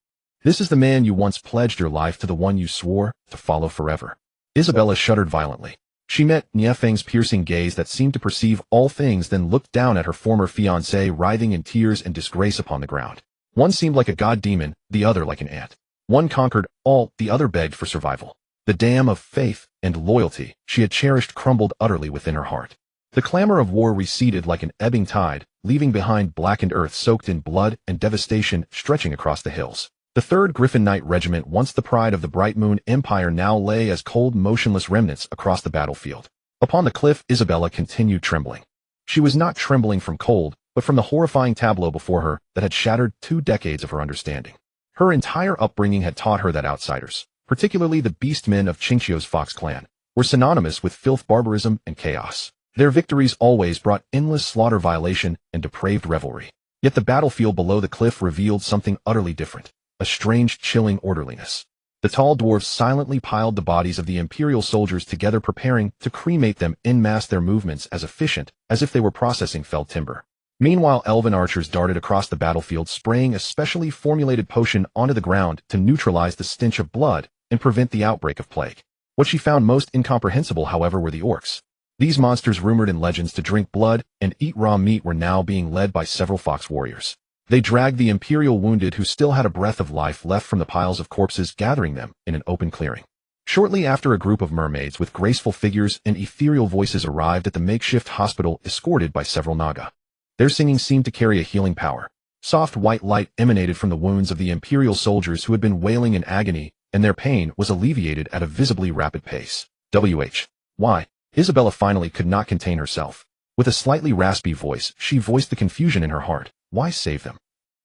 This is the man you once pledged your life to, the one you swore to follow forever." Isabella shuddered violently. She met Nie Feng's piercing gaze that seemed to perceive all things, then looked down at her former fiancé, writhing in tears and disgrace upon the ground. One seemed like a god demon, the other like an ant. One conquered all, the other begged for survival. The dam of faith and loyalty she had cherished crumbled utterly within her heart. The clamor of war receded like an ebbing tide, leaving behind blackened earth soaked in blood and devastation stretching across the hills. The 3rd Griffin Knight Regiment, once the pride of the Bright Moon Empire, now lay as cold, motionless remnants across the battlefield. Upon the cliff, Isabella continued trembling. She was not trembling from cold, but from the horrifying tableau before her that had shattered 2 decades of her understanding. Her entire upbringing had taught her that outsiders, particularly the beastmen of Qingqiu's Fox clan, were synonymous with filth, barbarism, and chaos. Their victories always brought endless slaughter, violation, and depraved revelry. Yet the battlefield below the cliff revealed something utterly different. A strange, chilling orderliness. The tall dwarfs silently piled the bodies of the Imperial soldiers together, preparing to cremate them en masse, their movements as efficient as if they were processing felled timber. Meanwhile, elven archers darted across the battlefield, spraying a specially formulated potion onto the ground to neutralize the stench of blood and prevent the outbreak of plague. What she found most incomprehensible, however, were the orcs. These monsters, rumored in legends to drink blood and eat raw meat, were now being led by several fox warriors. They dragged the Imperial wounded who still had a breath of life left from the piles of corpses, gathering them in an open clearing. Shortly after, a group of mermaids with graceful figures and ethereal voices arrived at the makeshift hospital, escorted by several Naga. Their singing seemed to carry a healing power. Soft white light emanated from the wounds of the Imperial soldiers who had been wailing in agony and their pain was alleviated at a visibly rapid pace. Why? Isabella finally could not contain herself. With a slightly raspy voice, she voiced the confusion in her heart. Why save them?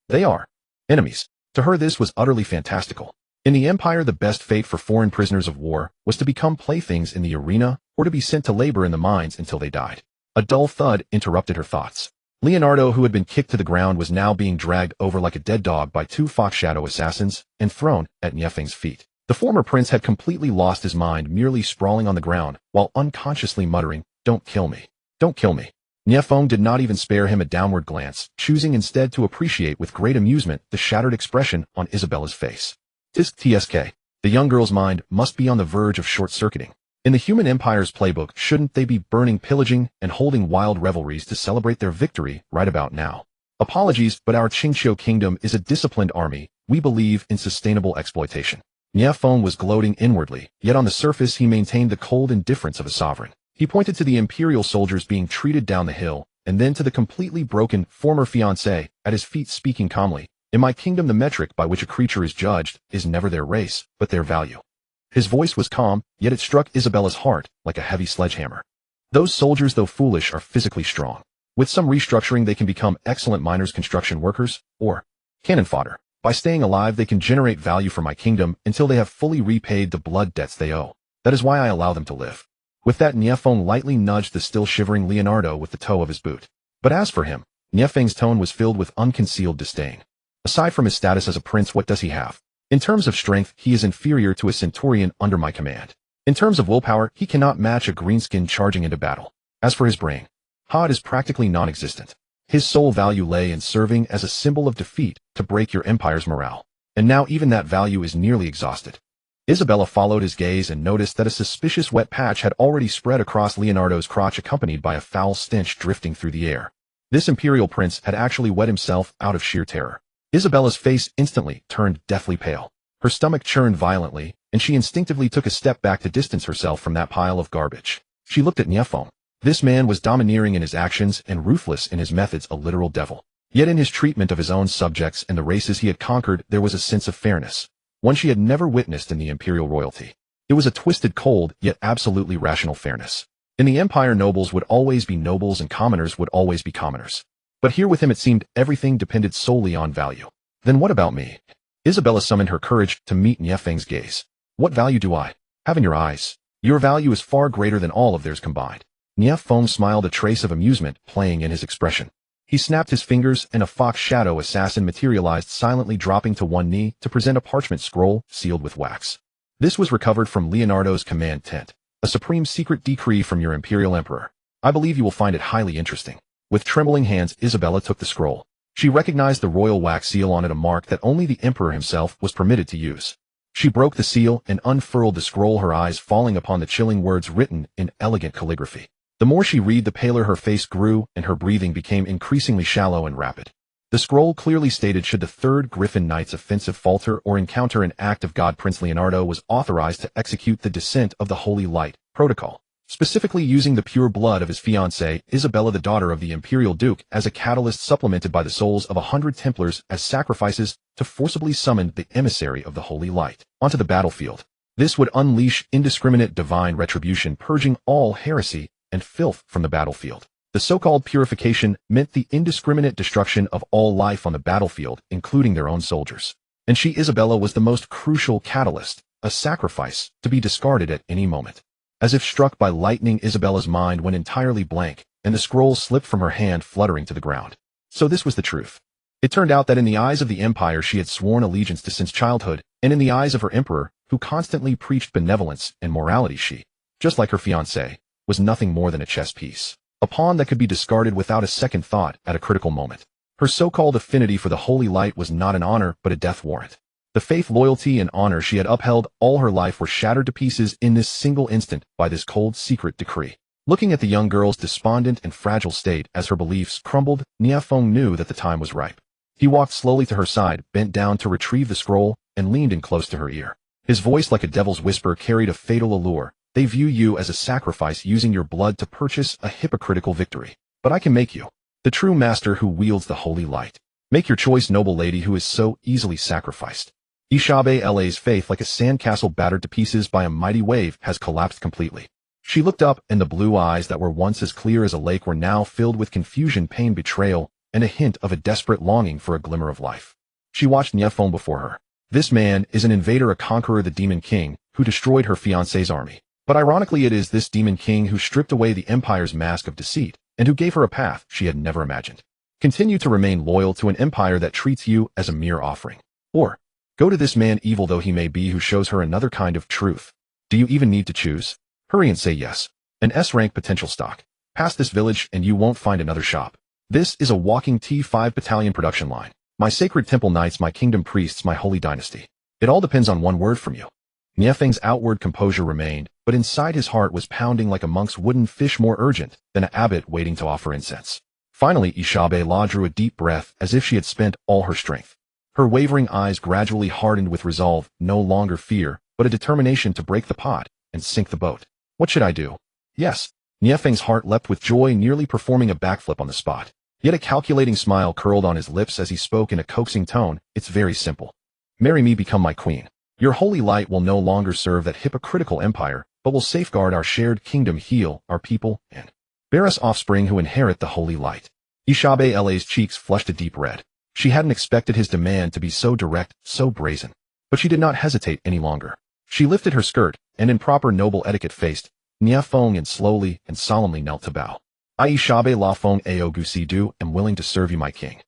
They are enemies. To her this was utterly fantastical. In the Empire, the best fate for foreign prisoners of war was to become playthings in the arena or to be sent to labor in the mines until they died. A dull thud interrupted her thoughts. Leonardo, who had been kicked to the ground, was now being dragged over like a dead dog by two fox shadow assassins and thrown at Nie Feng's feet. The former prince had completely lost his mind, merely sprawling on the ground while unconsciously muttering, "Don't kill me. Don't kill me." Nie Feng did not even spare him a downward glance, choosing instead to appreciate with great amusement the shattered expression on Isabella's face. Tsk. The young girl's mind must be on the verge of short-circuiting. In the human empire's playbook, shouldn't they be burning, pillaging, and holding wild revelries to celebrate their victory right about now? Apologies, but our Qingqiu kingdom is a disciplined army. We believe in sustainable exploitation. Nie Feng was gloating inwardly, yet on the surface he maintained the cold indifference of a sovereign. He pointed to the imperial soldiers being treated down the hill, and then to the completely broken former fiancé at his feet, speaking calmly. In my kingdom, the metric by which a creature is judged is never their race, but their value. His voice was calm, yet it struck Isabella's heart like a heavy sledgehammer. Those soldiers, though foolish, are physically strong. With some restructuring, they can become excellent miners, construction workers, or cannon fodder. By staying alive, they can generate value for my kingdom until they have fully repaid the blood debts they owe. That is why I allow them to live. With that, Nie Feng lightly nudged the still shivering Leonardo with the toe of his boot. But as for him, Nie Feng's tone was filled with unconcealed disdain. Aside from his status as a prince, what does he have? In terms of strength, he is inferior to a centurion under my command. In terms of willpower, he cannot match a greenskin charging into battle. As for his brain, it is practically non-existent. His sole value lay in serving as a symbol of defeat to break your empire's morale. And now even that value is nearly exhausted. Isabella followed his gaze and noticed that a suspicious wet patch had already spread across Leonardo's crotch, accompanied by a foul stench drifting through the air. This imperial prince had actually wet himself out of sheer terror. Isabella's face instantly turned deathly pale. Her stomach churned violently, and she instinctively took a step back to distance herself from that pile of garbage. She looked at Nie Feng. This man was domineering in his actions and ruthless in his methods, a literal devil. Yet in his treatment of his own subjects and the races he had conquered, there was a sense of fairness, one she had never witnessed in the imperial royalty. It was a twisted, cold, yet absolutely rational fairness. In the empire, nobles would always be nobles and commoners would always be commoners. But here with him it seemed everything depended solely on value. Then what about me? Isabella summoned her courage to meet Nie Feng's gaze. What value do I have in your eyes? Your value is far greater than all of theirs combined. Nie Feng smiled, a trace of amusement playing in his expression. He snapped his fingers and a fox shadow assassin materialized, silently dropping to one knee to present a parchment scroll sealed with wax. This was recovered from Leonardo's command tent. A supreme secret decree from your imperial emperor. I believe you will find it highly interesting. With trembling hands, Isabella took the scroll. She recognized the royal wax seal on it, a mark that only the emperor himself was permitted to use. She broke the seal and unfurled the scroll, her eyes falling upon the chilling words written in elegant calligraphy. The more she read, the paler her face grew, and her breathing became increasingly shallow and rapid. The scroll clearly stated, should the third Griffin Knight's offensive falter or encounter an act of God, Prince Leonardo was authorized to execute the descent of the Holy Light protocol, specifically using the pure blood of his fiancée, Isabella, the daughter of the Imperial Duke, as a catalyst, supplemented by the souls of 100 Templars as sacrifices to forcibly summon the emissary of the Holy Light onto the battlefield. This would unleash indiscriminate divine retribution, purging all heresy and filth from the battlefield. The so-called purification meant the indiscriminate destruction of all life on the battlefield, including their own soldiers. And she, Isabella, was the most crucial catalyst, a sacrifice to be discarded at any moment. As if struck by lightning, Isabella's mind went entirely blank, and the scroll slipped from her hand, fluttering to the ground. So this was the truth. It turned out that in the eyes of the empire she had sworn allegiance to since childhood, and in the eyes of her emperor, who constantly preached benevolence and morality, she, just like her fiancé, was nothing more than a chess piece, a pawn that could be discarded without a second thought at a critical moment. Her so-called affinity for the Holy Light was not an honor but a death warrant. The faith, loyalty, and honor she had upheld all her life were shattered to pieces in this single instant by this cold, secret decree. Looking at the young girl's despondent and fragile state as her beliefs crumbled, Nie Feng knew that the time was ripe. He walked slowly to her side, bent down to retrieve the scroll, and leaned in close to her ear. His voice, like a devil's whisper, carried a fatal allure. They view you as a sacrifice, using your blood to purchase a hypocritical victory. But I can make you the true master who wields the Holy Light. Make your choice, noble lady who is so easily sacrificed. Ishabe-La's faith, like a sandcastle battered to pieces by a mighty wave, has collapsed completely. She looked up, and the blue eyes that were once as clear as a lake were now filled with confusion, pain, betrayal, and a hint of a desperate longing for a glimmer of life. She watched Nie Feng before her. This man is an invader, a conqueror, the Demon King, who destroyed her fiancé's army. But ironically, it is this Demon King who stripped away the Empire's mask of deceit, and who gave her a path she had never imagined. Continue to remain loyal to an empire that treats you as a mere offering. Or, go to this man, evil though he may be, who shows her another kind of truth. Do you even need to choose? Hurry and say yes. An S-rank potential stock. Pass this village and you won't find another shop. This is a walking T5 battalion production line. My sacred temple knights, my kingdom priests, my holy dynasty. It all depends on one word from you. Nie Feng's outward composure remained, but inside his heart was pounding like a monk's wooden fish, more urgent than an abbot waiting to offer incense. Finally, Ishabe-La drew a deep breath as if she had spent all her strength. Her wavering eyes gradually hardened with resolve, no longer fear, but a determination to break the pot and sink the boat. What should I do? Yes. Nie Feng's heart leapt with joy, nearly performing a backflip on the spot. Yet a calculating smile curled on his lips as he spoke in a coaxing tone. It's very simple. Marry me, become my queen. Your holy light will no longer serve that hypocritical empire, but will safeguard our shared kingdom, heal our people, and bear us offspring who inherit the holy light. Ishabe-La's cheeks flushed a deep red. She hadn't expected his demand to be so direct, so brazen. But she did not hesitate any longer. She lifted her skirt, and in proper noble etiquette faced Nie Feng and slowly and solemnly knelt to bow. I, Ishabe-La Feng Ao Gusi-Du, am willing to serve you, my king.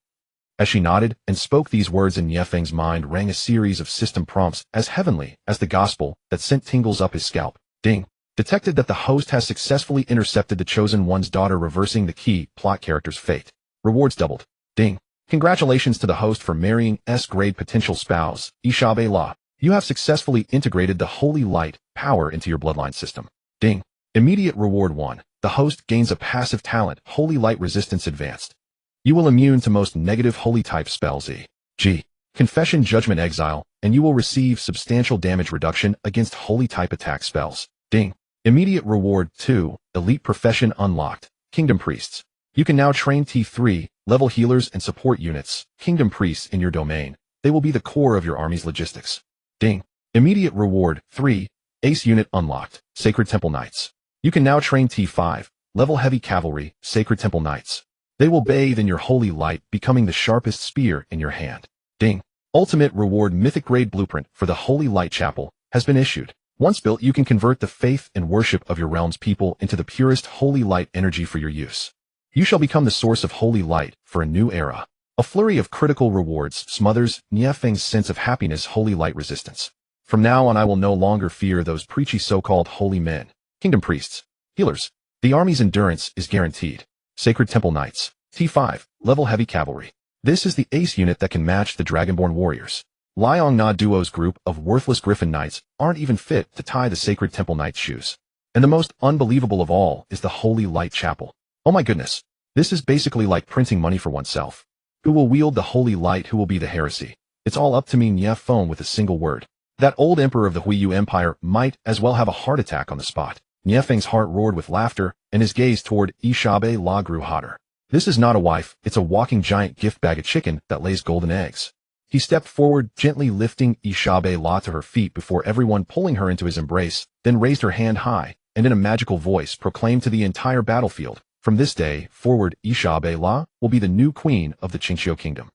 As she nodded and spoke these words, in Nie Feng's mind rang a series of system prompts as heavenly as the gospel that sent tingles up his scalp. Ding. Detected that the host has successfully intercepted the chosen one's daughter, reversing the key plot character's fate. Rewards doubled. Ding. Congratulations to the host for marrying S-grade potential spouse, Ishabe-La. You have successfully integrated the holy light power into your bloodline system. Ding. Immediate reward 1. The host gains a passive talent, Holy Light Resistance Advanced. You will immune to most negative holy type spells, e.g. Confession, Judgment, Exile, and you will receive substantial damage reduction against holy type attack spells. Ding. Immediate reward 2. Elite Profession unlocked, Kingdom Priests. You can now train T3 level healers and support units, Kingdom Priests, in your domain. They will be the core of your army's logistics. Ding. Immediate reward 3. Ace Unit unlocked, Sacred Temple Knights. You can now train T5 level heavy cavalry, Sacred Temple Knights. They will bathe in your holy light, becoming the sharpest spear in your hand. Ding. Ultimate reward Mythic Grade Blueprint for the Holy Light Chapel has been issued. Once built, you can convert the faith and worship of your realm's people into the purest holy light energy for your use. You shall become the source of holy light for a new era. A flurry of critical rewards smothers Nie Feng's sense of happiness. Holy light resistance. From now on, I will no longer fear those preachy so-called holy men. Kingdom priests, healers. The army's endurance is guaranteed. Sacred Temple Knights. T5, level heavy cavalry. This is the ace unit that can match the Dragonborn warriors. Liang Na Duo's group of worthless Griffin Knights aren't even fit to tie the Sacred Temple Knight's shoes. And the most unbelievable of all is the Holy Light Chapel. Oh my goodness. This is basically like printing money for oneself. Who will wield the holy light? Who will be the heresy? It's all up to me, Nie Feng, with a single word. That old emperor of the Huiyu Empire might as well have a heart attack on the spot. Nie Feng's heart roared with laughter, and his gaze toward Ishabe-La grew hotter. This is not a wife, it's a walking giant gift bag of chicken that lays golden eggs. He stepped forward, gently lifting Ishabe-La to her feet before everyone, pulling her into his embrace, then raised her hand high, and in a magical voice proclaimed to the entire battlefield, from this day forward, Ishabe-La will be the new queen of the Qingqiu Kingdom.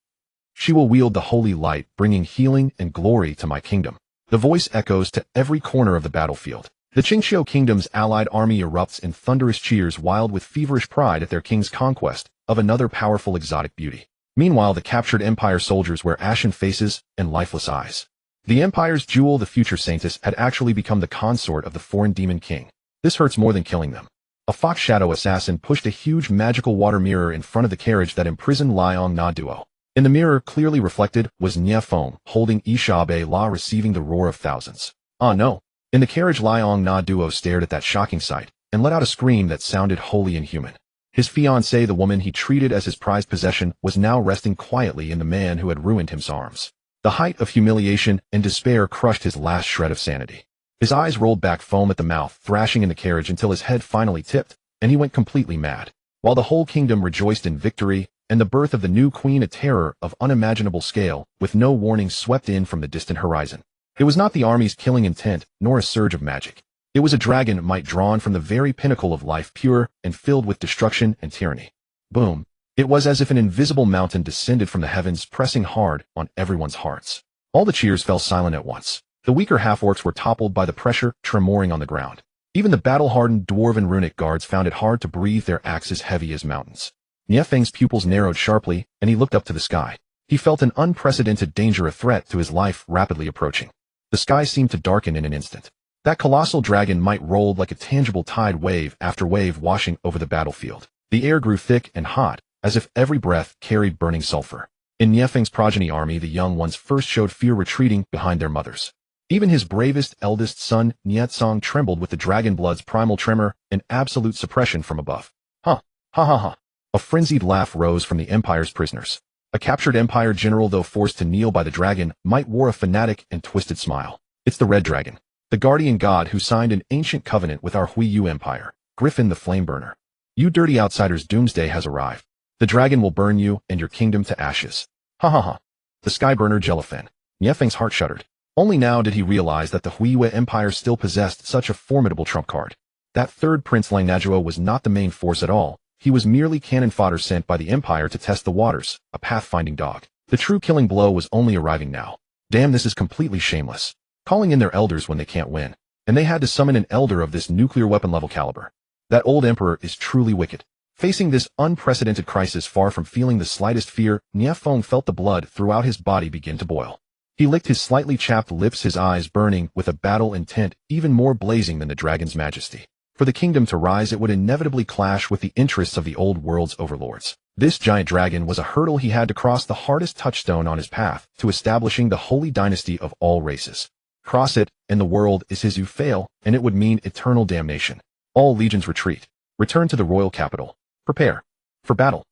She will wield the holy light, bringing healing and glory to my kingdom. The voice echoes to every corner of the battlefield. The Qingqiu Kingdom's allied army erupts in thunderous cheers, wild with feverish pride at their king's conquest of another powerful exotic beauty. Meanwhile, the captured Empire soldiers wear ashen faces and lifeless eyes. The Empire's jewel, the future Saintess, had actually become the consort of the foreign demon king. This hurts more than killing them. A fox shadow assassin pushed a huge magical water mirror in front of the carriage that imprisoned Liang Na Duo. In the mirror, clearly reflected, was Nie Feng, holding Ishabe-La, receiving the roar of thousands. Ah no. In the carriage, Liang Na Duo stared at that shocking sight, and let out a scream that sounded wholly inhuman. His fiancée, the woman he treated as his prized possession, was now resting quietly in the man who had ruined his arms. The height of humiliation and despair crushed his last shred of sanity. His eyes rolled back, foam at the mouth, thrashing in the carriage until his head finally tipped, and he went completely mad. While the whole kingdom rejoiced in victory and the birth of the new queen, a terror of unimaginable scale, with no warning swept in from the distant horizon. It was not the army's killing intent, nor a surge of magic. It was a dragon might drawn from the very pinnacle of life, pure and filled with destruction and tyranny. Boom. It was as if an invisible mountain descended from the heavens, pressing hard on everyone's hearts. All the cheers fell silent at once. The weaker half-orcs were toppled by the pressure, tremoring on the ground. Even the battle-hardened dwarven runic guards found it hard to breathe, their axes heavy as mountains. Nie Feng's pupils narrowed sharply, and he looked up to the sky. He felt an unprecedented danger, a threat to his life rapidly approaching. The sky seemed to darken in an instant. That colossal dragon might rolled like a tangible tide, wave after wave washing over the battlefield. The air grew thick and hot, as if every breath carried burning sulfur. In Nie Feng's progeny army, the young ones first showed fear, retreating behind their mothers. Even his bravest, eldest son, Nie Feng, trembled with the dragon blood's primal tremor and absolute suppression from above. Ha ha ha. A frenzied laugh rose from the Empire's prisoners. A captured Empire general, though forced to kneel by the dragon, might wore a fanatic and twisted smile. It's the Red Dragon, the guardian god who signed an ancient covenant with our Huiyu Empire, Griffin the Flameburner. You dirty outsiders, doomsday has arrived. The dragon will burn you and your kingdom to ashes. Ha ha ha. The Skyburner Jellyfin. Nie Feng's heart shuddered. Only now did he realize that the Huiyu Empire still possessed such a formidable trump card. That third Prince Langnajuo was not the main force at all. He was merely cannon fodder sent by the Empire to test the waters, a pathfinding dog. The true killing blow was only arriving now. Damn, this is completely shameless. Calling in their elders when they can't win. And they had to summon an elder of this nuclear weapon level caliber. That old emperor is truly wicked. Facing this unprecedented crisis, far from feeling the slightest fear, Nie Feng felt the blood throughout his body begin to boil. He licked his slightly chapped lips, his eyes burning with a battle intent even more blazing than the dragon's majesty. For the kingdom to rise, it would inevitably clash with the interests of the old world's overlords. This giant dragon was a hurdle he had to cross, the hardest touchstone on his path to establishing the holy dynasty of all races. Cross it, and the world is his. You fail, and it would mean eternal damnation. All legions retreat. Return to the royal capital. Prepare for battle.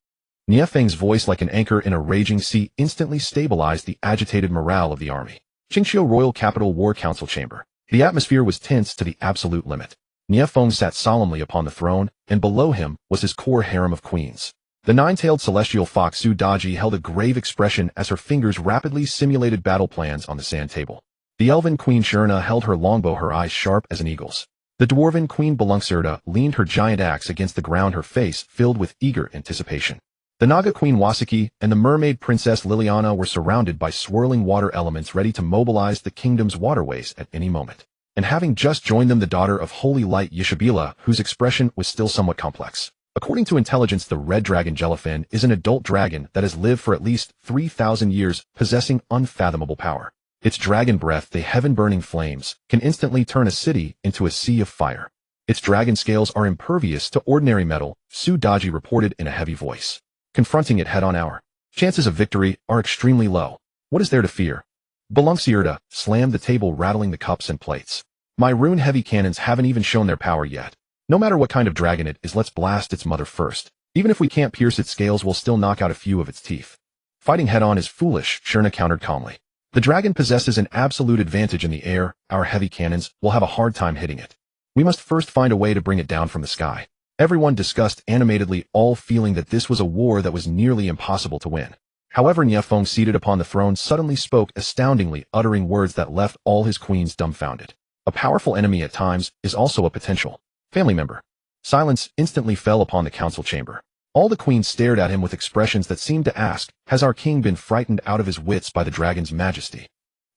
Nie Feng's voice, like an anchor in a raging sea, instantly stabilized the agitated morale of the army. Qingqiu Royal Capital War Council Chamber. The atmosphere was tense to the absolute limit. Nie Feng sat solemnly upon the throne, and below him was his core harem of queens. The nine-tailed celestial fox Daji held a grave expression as her fingers rapidly simulated battle plans on the sand table. The elven queen Shurna held her longbow, her eyes sharp as an eagle's. The dwarven queen Belunxerda leaned her giant axe against the ground, her face filled with eager anticipation. The Naga queen Wasaki and the mermaid princess Liliana were surrounded by swirling water elements, ready to mobilize the kingdom's waterways at any moment. And having just joined them, the daughter of holy light Yishabila, whose expression was still somewhat complex. According to intelligence, the red dragon Jellyfin is an adult dragon that has lived for at least 3,000 years, possessing unfathomable power. Its dragon breath, the heaven-burning flames, can instantly turn a city into a sea of fire. Its dragon scales are impervious to ordinary metal, Daji reported in a heavy voice. Confronting it head-on, our chances of victory are extremely low. What is there to fear? Belunxerda slammed the table, rattling the cups and plates. My rune-heavy cannons haven't even shown their power yet. No matter what kind of dragon it is, let's blast its mother first. Even if we can't pierce its scales, we'll still knock out a few of its teeth. Fighting head-on is foolish, Shurna countered calmly. The dragon possesses an absolute advantage in the air. Our heavy cannons will have a hard time hitting it. We must first find a way to bring it down from the sky. Everyone discussed animatedly, all feeling that this was a war that was nearly impossible to win. However, Nie Feng, seated upon the throne, suddenly spoke astoundingly, uttering words that left all his queens dumbfounded. A powerful enemy at times is also a potential family member. Silence instantly fell upon the council chamber. All the queens stared at him with expressions that seemed to ask, has our king been frightened out of his wits by the dragon's majesty?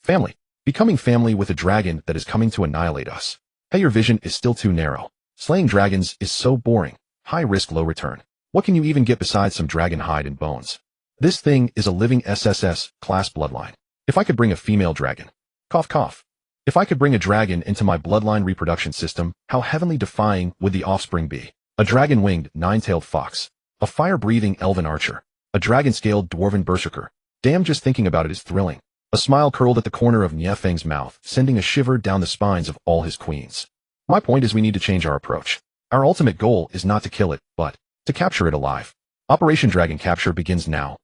Family. Becoming family with a dragon that is coming to annihilate us. Hey, your vision is still too narrow. Slaying dragons is so boring. High risk, low return. What can you even get besides some dragon hide and bones? This thing is a living SSS class bloodline. If I could bring a female dragon. Cough cough. If I could bring a dragon into my bloodline reproduction system, how heavenly defying would the offspring be? A dragon-winged, nine-tailed fox. A fire-breathing elven archer. A dragon-scaled dwarven berserker. Damn, just thinking about it is thrilling. A smile curled at the corner of Nie Feng's mouth, sending a shiver down the spines of all his queens. My point is, we need to change our approach. Our ultimate goal is not to kill it, but to capture it alive. Operation Dragon Capture begins now.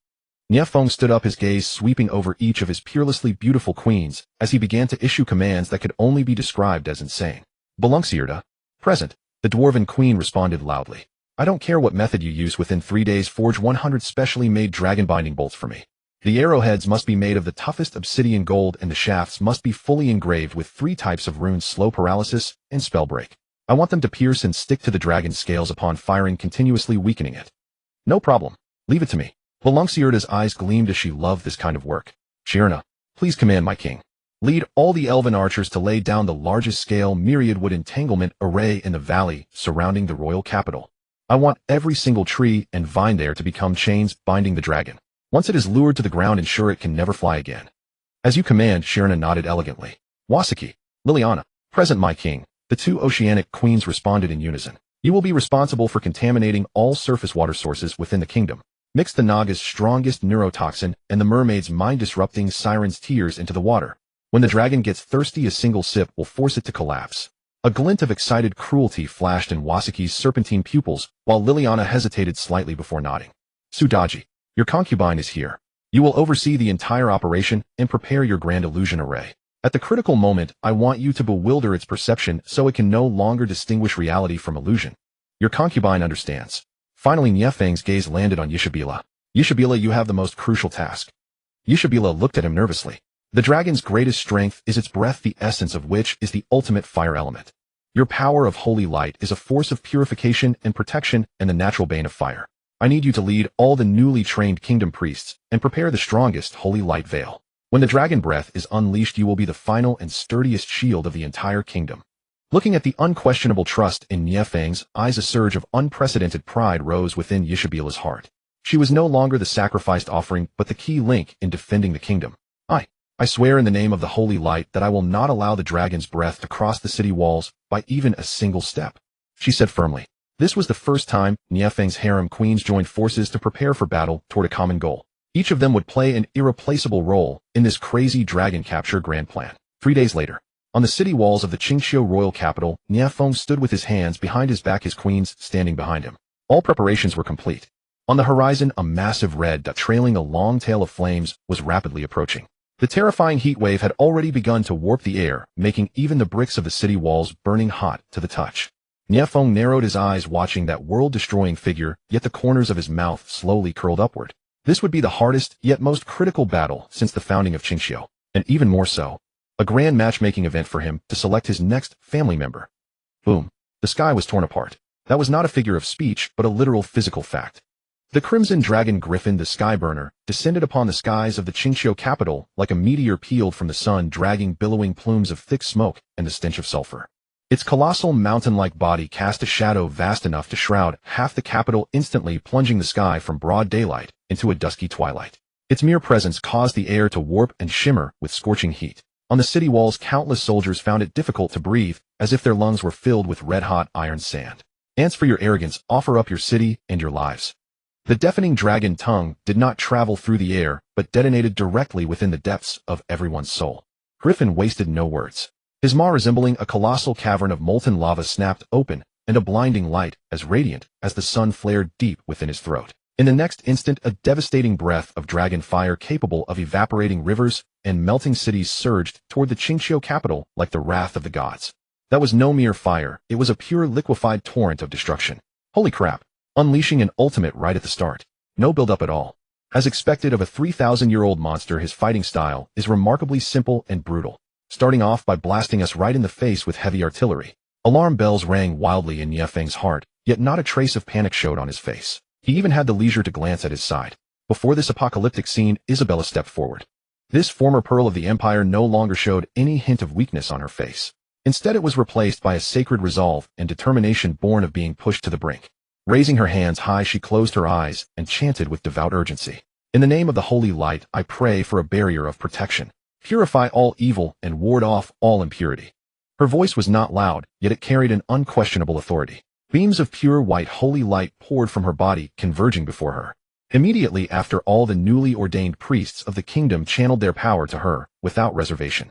Nie Feng stood up, his gaze sweeping over each of his peerlessly beautiful queens as he began to issue commands that could only be described as insane. Belunxerda, present, the dwarven queen responded loudly. I don't care what method you use, within 3 days forge 100 specially made dragon binding bolts for me. The arrowheads must be made of the toughest obsidian gold and the shafts must be fully engraved with 3 types of runes: slow paralysis and spell break. I want them to pierce and stick to the dragon's scales upon firing, continuously weakening it. No problem. Leave it to me. Balunxiurda's eyes gleamed as she loved this kind of work. Shirna, please command my king. Lead all the elven archers to lay down the largest scale myriad wood entanglement array in the valley surrounding the royal capital. I want every single tree and vine there to become chains binding the dragon. Once it is lured to the ground, ensure it can never fly again. As you command, Shirna nodded elegantly. Wasaki, Liliana, present my king. The 2 oceanic queens responded in unison. You will be responsible for contaminating all surface water sources within the kingdom. Mix the Naga's strongest neurotoxin and the mermaid's mind-disrupting siren's tears into the water. When the dragon gets thirsty, a single sip will force it to collapse. A glint of excited cruelty flashed in Wasaki's serpentine pupils, while Liliana hesitated slightly before nodding. Daji, your concubine is here. You will oversee the entire operation and prepare your grand illusion array. At the critical moment, I want you to bewilder its perception so it can no longer distinguish reality from illusion. Your concubine understands. Finally, Nie Feng's gaze landed on Yishabila. Yishabila, you have the most crucial task. Yishabila looked at him nervously. The dragon's greatest strength is its breath, the essence of which is the ultimate fire element. Your power of holy light is a force of purification and protection and the natural bane of fire. I need you to lead all the newly trained kingdom priests and prepare the strongest holy light veil. When the dragon breath is unleashed, you will be the final and sturdiest shield of the entire kingdom. Looking at the unquestionable trust in Nie Feng's eyes, a surge of unprecedented pride rose within Yishabila's heart. She was no longer the sacrificed offering, but the key link in defending the kingdom. I swear in the name of the holy light that I will not allow the dragon's breath to cross the city walls by even a single step, she said firmly. This was the first time Nie Feng's harem queens joined forces to prepare for battle toward a common goal. Each of them would play an irreplaceable role in this crazy dragon capture grand plan. 3 days later, on the city walls of the Qingxiu royal capital, Nie Feng stood with his hands behind his back, his queens standing behind him. All preparations were complete. On the horizon, a massive red dot trailing a long tail of flames was rapidly approaching. The terrifying heat wave had already begun to warp the air, making even the bricks of the city walls burning hot to the touch. Nie Feng narrowed his eyes watching that world-destroying figure, yet the corners of his mouth slowly curled upward. This would be the hardest, yet most critical battle since the founding of Qingxiu, and even more so, a grand matchmaking event for him to select his next family member. Boom. The sky was torn apart. That was not a figure of speech, but a literal physical fact. The crimson dragon griffin, the skyburner, descended upon the skies of the Qingxiu capital like a meteor peeled from the sun, dragging billowing plumes of thick smoke and the stench of sulfur. Its colossal mountain-like body cast a shadow vast enough to shroud half the capital, instantly plunging the sky from broad daylight into a dusky twilight. Its mere presence caused the air to warp and shimmer with scorching heat. On the city walls, countless soldiers found it difficult to breathe, as if their lungs were filled with red-hot iron sand. Ants, for your arrogance, offer up your city and your lives. The deafening dragon tongue did not travel through the air, but detonated directly within the depths of everyone's soul. Griffin wasted no words. His maw, resembling a colossal cavern of molten lava, snapped open, and a blinding light, as radiant as the sun, flared deep within his throat. In the next instant, a devastating breath of dragon fire capable of evaporating rivers and melting cities surged toward the Qingxiu capital like the wrath of the gods. That was no mere fire, it was a pure liquefied torrent of destruction. Holy crap! Unleashing an ultimate right at the start. No build-up at all. As expected of a 3,000-year-old monster, his fighting style is remarkably simple and brutal, starting off by blasting us right in the face with heavy artillery. Alarm bells rang wildly in Nie Feng's heart, yet not a trace of panic showed on his face. He even had the leisure to glance at his side. Before this apocalyptic scene, Isabella stepped forward. This former pearl of the empire no longer showed any hint of weakness on her face. Instead, it was replaced by a sacred resolve and determination born of being pushed to the brink. Raising her hands high, she closed her eyes and chanted with devout urgency. In the name of the holy light, I pray for a barrier of protection. Purify all evil and ward off all impurity. Her voice was not loud, yet it carried an unquestionable authority. Beams of pure white holy light poured from her body, converging before her. Immediately after, all the newly ordained priests of the kingdom channeled their power to her, without reservation.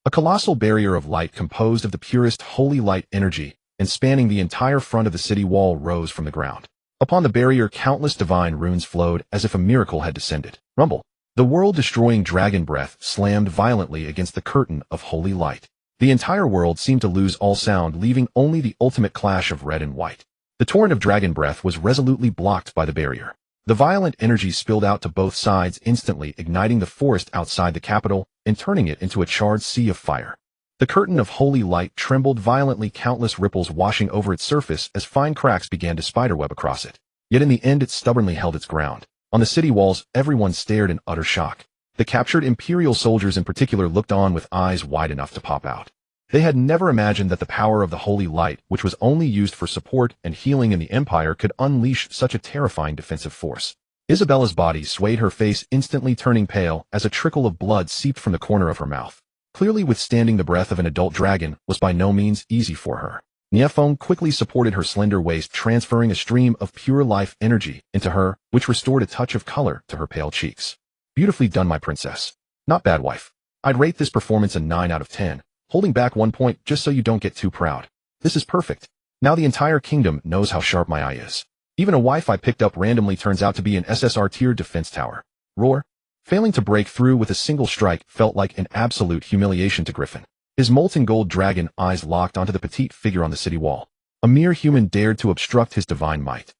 A colossal barrier of light composed of the purest holy light energy, and spanning the entire front of the city wall, rose from the ground. Upon the barrier, countless divine runes flowed as if a miracle had descended. Rumble. The world-destroying dragon breath slammed violently against the curtain of holy light. The entire world seemed to lose all sound, leaving only the ultimate clash of red and white. The torrent of dragon breath was resolutely blocked by the barrier. The violent energy spilled out to both sides, instantly igniting the forest outside the capital and turning it into a charred sea of fire. The curtain of holy light trembled violently, countless ripples washing over its surface as fine cracks began to spiderweb across it. Yet in the end it stubbornly held its ground. On the city walls, everyone stared in utter shock. The captured Imperial soldiers in particular looked on with eyes wide enough to pop out. They had never imagined that the power of the holy light, which was only used for support and healing in the Empire, could unleash such a terrifying defensive force. Isabella's body swayed, her face instantly turning pale as a trickle of blood seeped from the corner of her mouth. Clearly withstanding the breath of an adult dragon was by no means easy for her. Nie Feng quickly supported her slender waist, transferring a stream of pure life energy into her, which restored a touch of color to her pale cheeks. Beautifully done, my princess. Not bad, wife. I'd rate this performance a 9 out of 10, holding back 1 point just so you don't get too proud. This is perfect. Now the entire kingdom knows how sharp my eye is. Even a wife I picked up randomly turns out to be an SSR tier defense tower. Roar. Failing to break through with a single strike felt like an absolute humiliation to Griffin. His molten gold dragon eyes locked onto the petite figure on the city wall. A mere human dared to obstruct his divine might.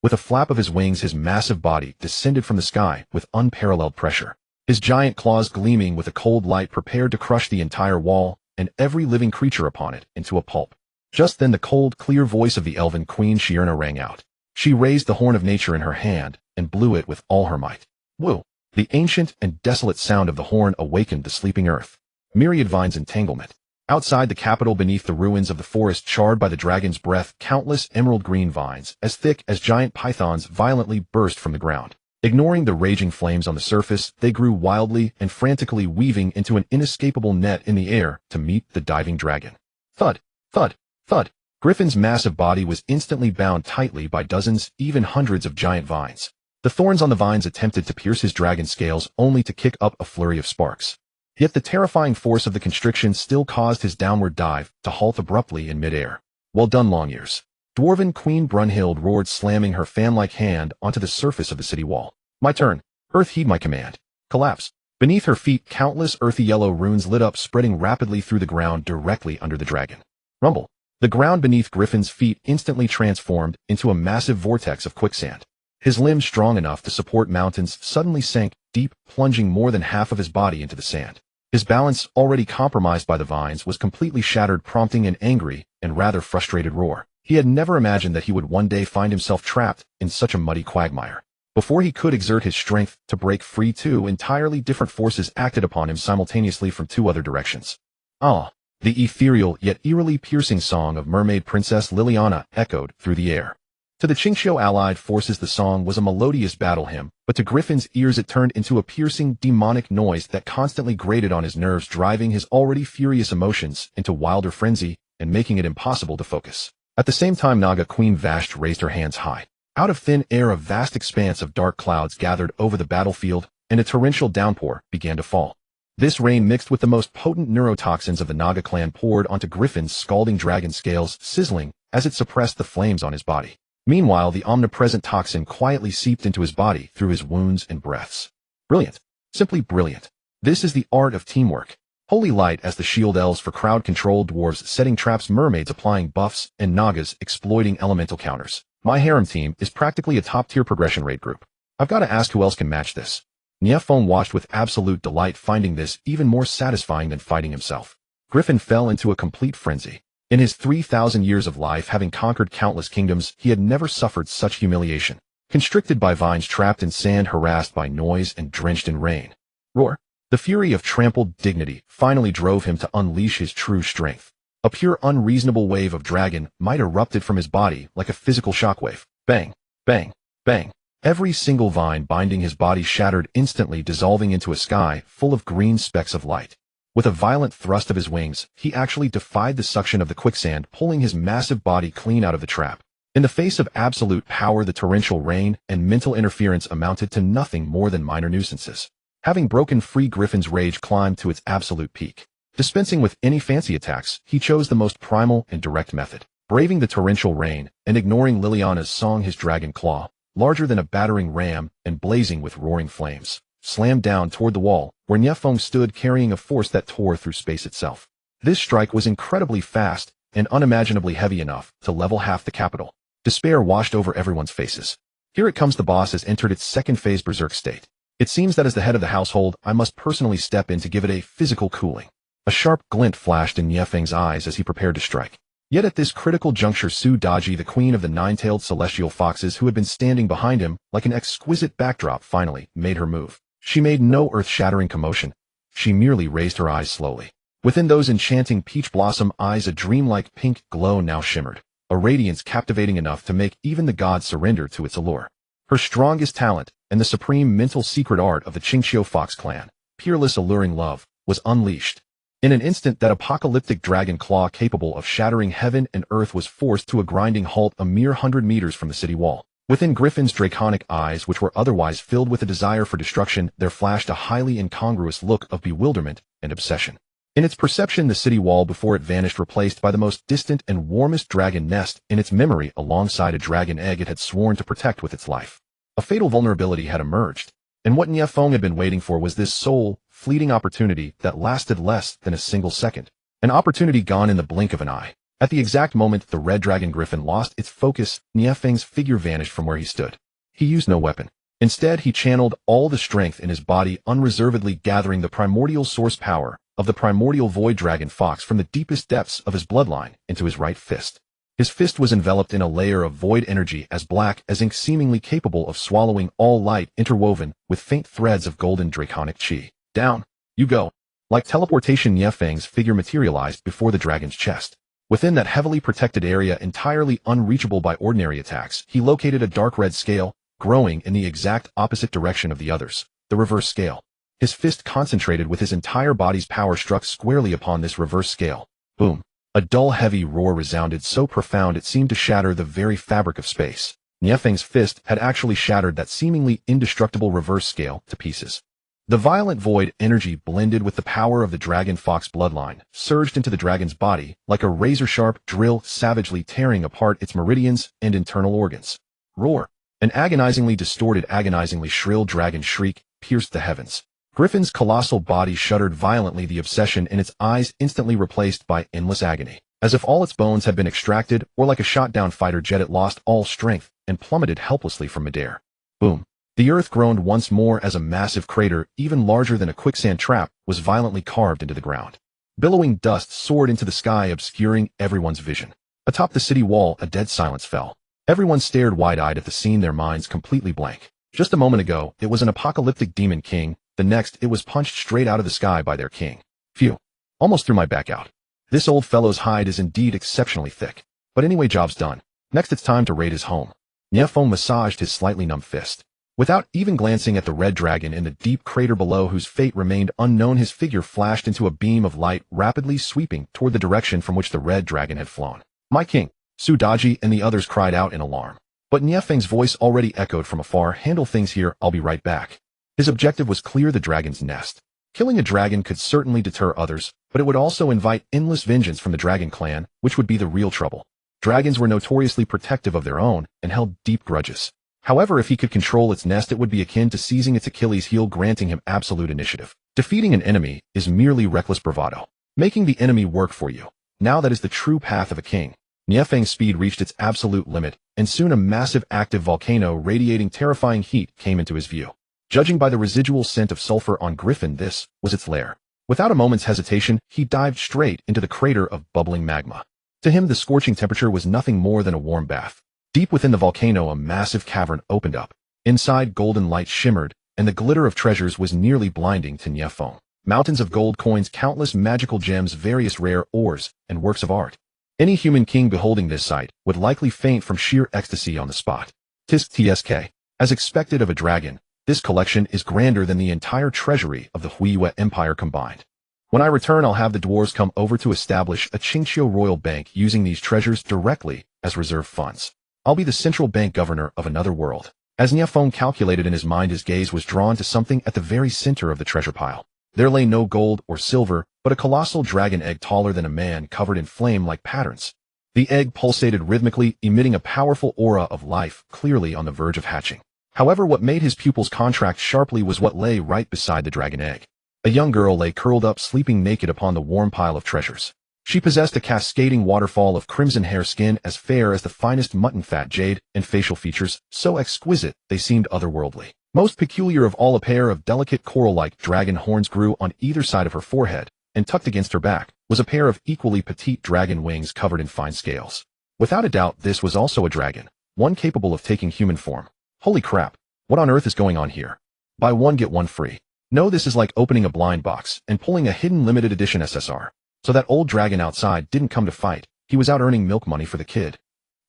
With a flap of his wings, his massive body descended from the sky with unparalleled pressure. His giant claws gleaming with a cold light prepared to crush the entire wall and every living creature upon it into a pulp. Just then the cold, clear voice of the elven queen Shierna rang out. She raised the horn of nature in her hand and blew it with all her might. Woo! The ancient and desolate sound of the horn awakened the sleeping earth. Myriad vines entanglement. Outside the capital, beneath the ruins of the forest charred by the dragon's breath, countless emerald green vines, as thick as giant pythons, violently burst from the ground. Ignoring the raging flames on the surface, they grew wildly and frantically, weaving into an inescapable net in the air to meet the diving dragon. Thud! Thud! Thud! Griffin's massive body was instantly bound tightly by dozens, even hundreds of giant vines. The thorns on the vines attempted to pierce his dragon scales, only to kick up a flurry of sparks. Yet the terrifying force of the constriction still caused his downward dive to halt abruptly in midair. Well done, Longears. Dwarven Queen Brunhild roared, slamming her fan-like hand onto the surface of the city wall. My turn. Earth, heed my command. Collapse. Beneath her feet, countless earthy yellow runes lit up, spreading rapidly through the ground directly under the dragon. Rumble. The ground beneath Griffin's feet instantly transformed into a massive vortex of quicksand. His limbs, strong enough to support mountains, suddenly sank deep, plunging more than half of his body into the sand. His balance, already compromised by the vines, was completely shattered, prompting an angry and rather frustrated roar. He had never imagined that he would one day find himself trapped in such a muddy quagmire. Before he could exert his strength to break free, 2 entirely different forces acted upon him simultaneously from 2 other directions. Ah! The ethereal yet eerily piercing song of mermaid princess Liliana echoed through the air. To the Qingxiu allied forces the song was a melodious battle hymn, but to Griffin's ears it turned into a piercing, demonic noise that constantly grated on his nerves, driving his already furious emotions into wilder frenzy and making it impossible to focus. At the same time, Naga Queen Vashti raised her hands high. Out of thin air, a vast expanse of dark clouds gathered over the battlefield, and a torrential downpour began to fall. This rain, mixed with the most potent neurotoxins of the Naga clan, poured onto Griffin's scalding dragon scales, sizzling as it suppressed the flames on his body. Meanwhile, the omnipresent toxin quietly seeped into his body through his wounds and breaths. Brilliant. Simply brilliant. This is the art of teamwork. Holy light as the shield elves for crowd-controlled, dwarves setting traps, mermaids applying buffs, and Nagas exploiting elemental counters. My harem team is practically a top-tier progression rate group. I've got to ask who else can match this. Nie Feng watched with absolute delight, finding this even more satisfying than fighting himself. Griffin fell into a complete frenzy. In his 3,000 years of life, having conquered countless kingdoms, he had never suffered such humiliation. Constricted by vines, trapped in sand, harassed by noise, and drenched in rain. Roar. The fury of trampled dignity finally drove him to unleash his true strength. A pure, unreasonable wave of dragon might erupted from his body like a physical shockwave. Bang, bang, bang. Every single vine binding his body shattered instantly, dissolving into a sky full of green specks of light. With a violent thrust of his wings, he actually defied the suction of the quicksand, pulling his massive body clean out of the trap. In the face of absolute power, the torrential rain and mental interference amounted to nothing more than minor nuisances. Having broken free, Griffin's rage climbed to its absolute peak. Dispensing with any fancy attacks, he chose the most primal and direct method. Braving the torrential rain and ignoring Liliana's song, his dragon claw, larger than a battering ram and blazing with roaring flames, slammed down toward the wall, where Nie Feng stood carrying a force that tore through space itself. This strike was incredibly fast and unimaginably heavy enough to level half the capital. Despair washed over everyone's faces. Here it comes, the boss has entered its second phase berserk state. It seems that as the head of the household, I must personally step in to give it a physical cooling. A sharp glint flashed in Nie Feng's eyes as he prepared to strike. Yet at this critical juncture, Su Daji, the queen of the nine-tailed celestial foxes who had been standing behind him like an exquisite backdrop, finally made her move. She made no earth-shattering commotion. She merely raised her eyes slowly. Within those enchanting peach blossom eyes, a dreamlike pink glow now shimmered, a radiance captivating enough to make even the gods surrender to its allure. Her strongest talent, and the supreme mental secret art of the Qingqiu Fox clan, peerless alluring love, was unleashed. In an instant, that apocalyptic dragon claw capable of shattering heaven and earth was forced to a grinding halt a mere 100 meters from the city wall. Within Griffin's draconic eyes, which were otherwise filled with a desire for destruction, there flashed a highly incongruous look of bewilderment and obsession. In its perception, the city wall before it vanished, replaced by the most distant and warmest dragon nest in its memory alongside a dragon egg it had sworn to protect with its life. A fatal vulnerability had emerged, and what Nie Feng had been waiting for was this fleeting opportunity that lasted less than a single second. An opportunity gone in the blink of an eye. At the exact moment the red dragon griffin lost its focus, Nie Feng's figure vanished from where he stood. He used no weapon. Instead, he channeled all the strength in his body, unreservedly gathering the primordial source power of the primordial void dragon fox from the deepest depths of his bloodline into his right fist. His fist was enveloped in a layer of void energy as black as ink, seemingly capable of swallowing all light, interwoven with faint threads of golden draconic chi. Down you go. Like teleportation, Nie Feng's figure materialized before the dragon's chest. Within that heavily protected area, entirely unreachable by ordinary attacks, he located a dark red scale, growing in the exact opposite direction of the others, the reverse scale. His fist, concentrated with his entire body's power, struck squarely upon this reverse scale. Boom. A dull, heavy roar resounded so profound it seemed to shatter the very fabric of space. Nie Feng's fist had actually shattered that seemingly indestructible reverse scale to pieces. The violent void energy, blended with the power of the dragon fox bloodline, surged into the dragon's body like a razor-sharp drill, savagely tearing apart its meridians and internal organs. Roar! An agonizingly distorted, agonizingly shrill dragon shriek pierced the heavens. Griffin's colossal body shuddered violently, the obsession in its eyes instantly replaced by endless agony. As if all its bones had been extracted, or like a shot-down fighter jet, it lost all strength and plummeted helplessly from midair. Boom! The earth groaned once more as a massive crater, even larger than a quicksand trap, was violently carved into the ground. Billowing dust soared into the sky, obscuring everyone's vision. Atop the city wall, a dead silence fell. Everyone stared wide-eyed at the scene, their minds completely blank. Just a moment ago, it was an apocalyptic demon king. The next, it was punched straight out of the sky by their king. Phew. Almost threw my back out. This old fellow's hide is indeed exceptionally thick. But anyway, job's done. Next it's time to raid his home. Nie Feng massaged his slightly numb fist. Without even glancing at the red dragon in the deep crater below, whose fate remained unknown, his figure flashed into a beam of light, rapidly sweeping toward the direction from which the red dragon had flown. My king! Su Daji and the others cried out in alarm. But Nie Feng's voice already echoed from afar. Handle things here, I'll be right back. His objective was clear: the dragon's nest. Killing a dragon could certainly deter others, but it would also invite endless vengeance from the dragon clan, which would be the real trouble. Dragons were notoriously protective of their own and held deep grudges. However, if he could control its nest, it would be akin to seizing its Achilles heel, granting him absolute initiative. Defeating an enemy is merely reckless bravado. Making the enemy work for you. Now that is the true path of a king. Nie Feng's speed reached its absolute limit, and soon a massive active volcano radiating terrifying heat came into his view. Judging by the residual scent of sulfur on Griffin, this was its lair. Without a moment's hesitation, he dived straight into the crater of bubbling magma. To him, the scorching temperature was nothing more than a warm bath. Deep within the volcano, a massive cavern opened up. Inside, golden light shimmered, and the glitter of treasures was nearly blinding to Nie Feng. Mountains of gold coins, countless magical gems, various rare ores, and works of art. Any human king beholding this sight would likely faint from sheer ecstasy on the spot. Tsk. As expected of a dragon, this collection is grander than the entire treasury of the Huiyue Empire combined. When I return, I'll have the dwarves come over to establish a Qingqiu royal bank using these treasures directly as reserve funds. I'll be the central bank governor of another world. As Nie Feng calculated in his mind, his gaze was drawn to something at the very center of the treasure pile. There lay no gold or silver, but a colossal dragon egg taller than a man, covered in flame-like patterns. The egg pulsated rhythmically, emitting a powerful aura of life, clearly on the verge of hatching. However, what made his pupils contract sharply was what lay right beside the dragon egg. A young girl lay curled up, sleeping naked upon the warm pile of treasures. She possessed a cascading waterfall of crimson hair, skin as fair as the finest mutton fat, jade, and facial features so exquisite they seemed otherworldly. Most peculiar of all, a pair of delicate coral-like dragon horns grew on either side of her forehead, and tucked against her back was a pair of equally petite dragon wings covered in fine scales. Without a doubt, this was also a dragon, one capable of taking human form. Holy crap, what on earth is going on here? Buy one get one free. No, this is like opening a blind box and pulling a hidden limited edition SSR. So that old dragon outside didn't come to fight, he was out earning milk money for the kid.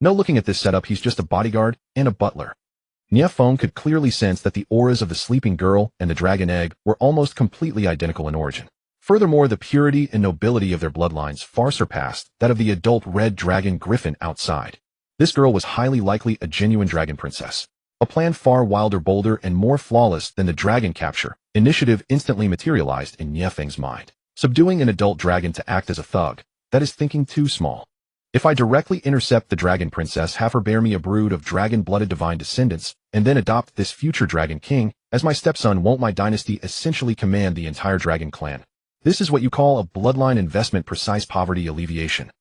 No, looking at this setup, he's just a bodyguard and a butler. Nie Feng could clearly sense that the auras of the sleeping girl and the dragon egg were almost completely identical in origin. Furthermore, the purity and nobility of their bloodlines far surpassed that of the adult red dragon griffin outside. This girl was highly likely a genuine dragon princess. A plan far wilder, bolder, and more flawless than the dragon capture initiative instantly materialized in Nie Feng's mind. Subduing an adult dragon to act as a thug, that is thinking too small. If I directly intercept the dragon princess, have her bear me a brood of dragon-blooded divine descendants, and then adopt this future dragon king as my stepson, won't my dynasty essentially command the entire dragon clan? This is what you call a bloodline investment, precise poverty alleviation.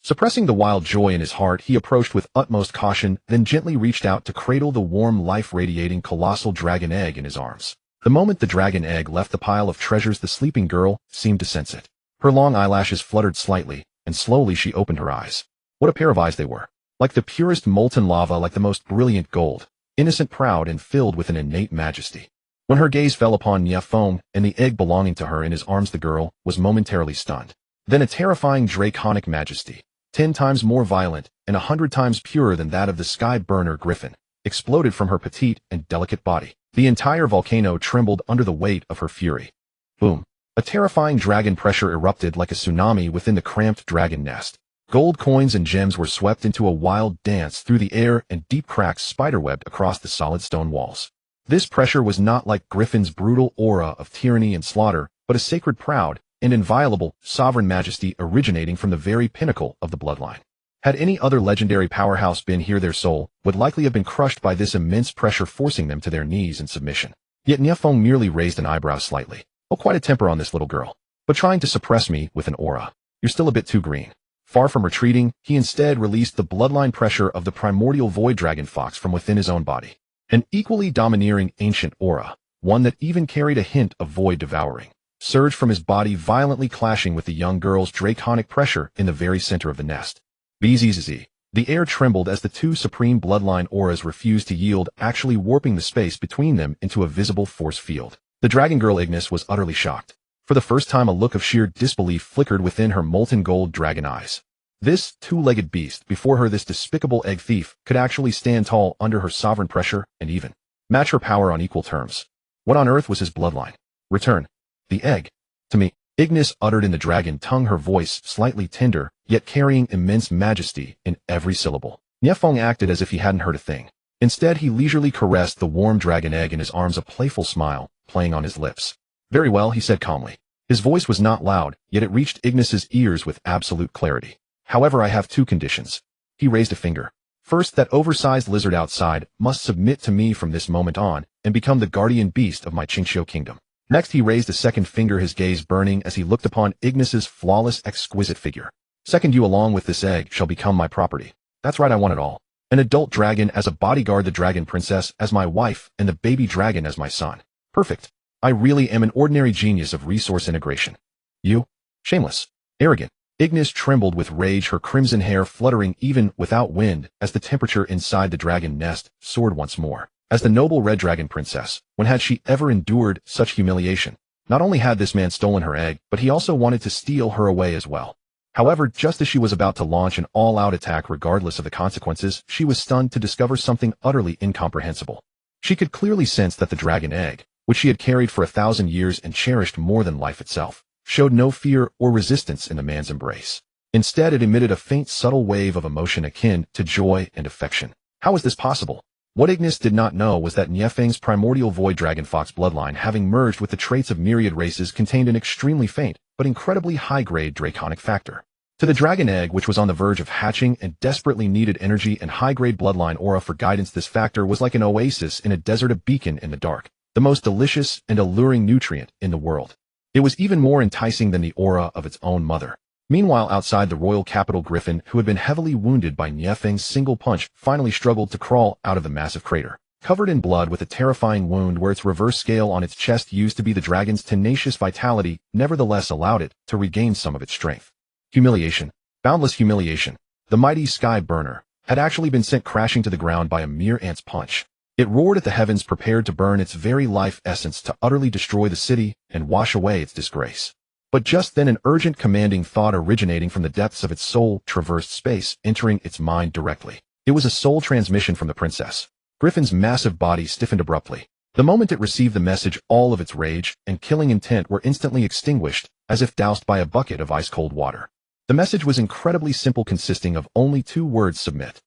Suppressing the wild joy in his heart, he approached with utmost caution, then gently reached out to cradle the warm, life-radiating colossal dragon egg in his arms. The moment the dragon egg left the pile of treasures, the sleeping girl seemed to sense it. Her long eyelashes fluttered slightly, and slowly she opened her eyes. What a pair of eyes they were. Like the purest molten lava, like the most brilliant gold, innocent, proud, and filled with an innate majesty. When her gaze fell upon Nie Feng and the egg belonging to her in his arms, the girl was momentarily stunned. Then a terrifying draconic majesty, 10 times more violent and 100 times purer than that of the sky burner griffin, exploded from her petite and delicate body. The entire volcano trembled under the weight of her fury. Boom. A terrifying dragon pressure erupted like a tsunami within the cramped dragon nest. Gold coins and gems were swept into a wild dance through the air, and deep cracks spiderwebbed across the solid stone walls. This pressure was not like Griffin's brutal aura of tyranny and slaughter, but a sacred, proud, and inviolable sovereign majesty originating from the very pinnacle of the bloodline. Had any other legendary powerhouse been here, their soul would likely have been crushed by this immense pressure, forcing them to their knees in submission. Yet Nie Feng merely raised an eyebrow slightly. Oh, quite a temper on this little girl. But trying to suppress me with an aura. You're still a bit too green. Far from retreating, he instead released the bloodline pressure of the primordial void dragon fox from within his own body. An equally domineering ancient aura, one that even carried a hint of void devouring, surged from his body, violently clashing with the young girl's draconic pressure in the very center of the nest. Bzzz. The air trembled as the two supreme bloodline auras refused to yield, actually warping the space between them into a visible force field. The dragon girl Ignis was utterly shocked. For the first time, a look of sheer disbelief flickered within her molten gold dragon eyes. This two-legged beast before her, this despicable egg thief, could actually stand tall under her sovereign pressure and even match her power on equal terms. What on earth was his bloodline? Return the egg to me, Ignis uttered in the dragon tongue, her voice slightly tender, yet carrying immense majesty in every syllable. Nie Feng acted as if he hadn't heard a thing. Instead, he leisurely caressed the warm dragon egg in his arms, a playful smile playing on his lips. Very well, he said calmly. His voice was not loud, yet it reached Ignis's ears with absolute clarity. However, I have 2 conditions. He raised a finger. First, that oversized lizard outside must submit to me from this moment on and become the guardian beast of my Qingxiu kingdom. Next, he raised a second finger, his gaze burning as he looked upon Ignis's flawless, exquisite figure. Second, you along with this egg shall become my property. That's right, I want it all. An adult dragon as a bodyguard, the dragon princess as my wife, and the baby dragon as my son. Perfect. I really am an ordinary genius of resource integration. You? Shameless. Arrogant. Ignis trembled with rage, her crimson hair fluttering even without wind as the temperature inside the dragon nest soared once more. As the noble red dragon princess, when had she ever endured such humiliation? Not only had this man stolen her egg, but he also wanted to steal her away as well. However, just as she was about to launch an all-out attack regardless of the consequences, she was stunned to discover something utterly incomprehensible. She could clearly sense that the dragon egg, which she had carried for 1,000 years and cherished more than life itself, showed no fear or resistance in the man's embrace. Instead, it emitted a faint, subtle wave of emotion akin to joy and affection. How was this possible? What Ignis did not know was that Nie Feng's primordial void dragon fox bloodline, having merged with the traits of myriad races, contained an extremely faint but incredibly high-grade draconic factor. To the dragon egg, which was on the verge of hatching and desperately needed energy and high-grade bloodline aura for guidance, this factor was like an oasis in a desert, a beacon in the dark, the most delicious and alluring nutrient in the world. It was even more enticing than the aura of its own mother. Meanwhile, outside the royal capital, Griffin, who had been heavily wounded by Nie Feng's single punch, finally struggled to crawl out of the massive crater. Covered in blood with a terrifying wound where its reverse scale on its chest used to be the dragon's tenacious vitality, nevertheless allowed it to regain some of its strength. Humiliation. Boundless humiliation. The mighty sky burner had actually been sent crashing to the ground by a mere ant's punch. It roared at the heavens, prepared to burn its very life essence to utterly destroy the city and wash away its disgrace. But just then an urgent commanding thought originating from the depths of its soul traversed space, entering its mind directly. It was a soul transmission from the princess. Griffin's massive body stiffened abruptly. The moment it received the message, all of its rage and killing intent were instantly extinguished, as if doused by a bucket of ice-cold water. The message was incredibly simple, consisting of only 2 words: submit.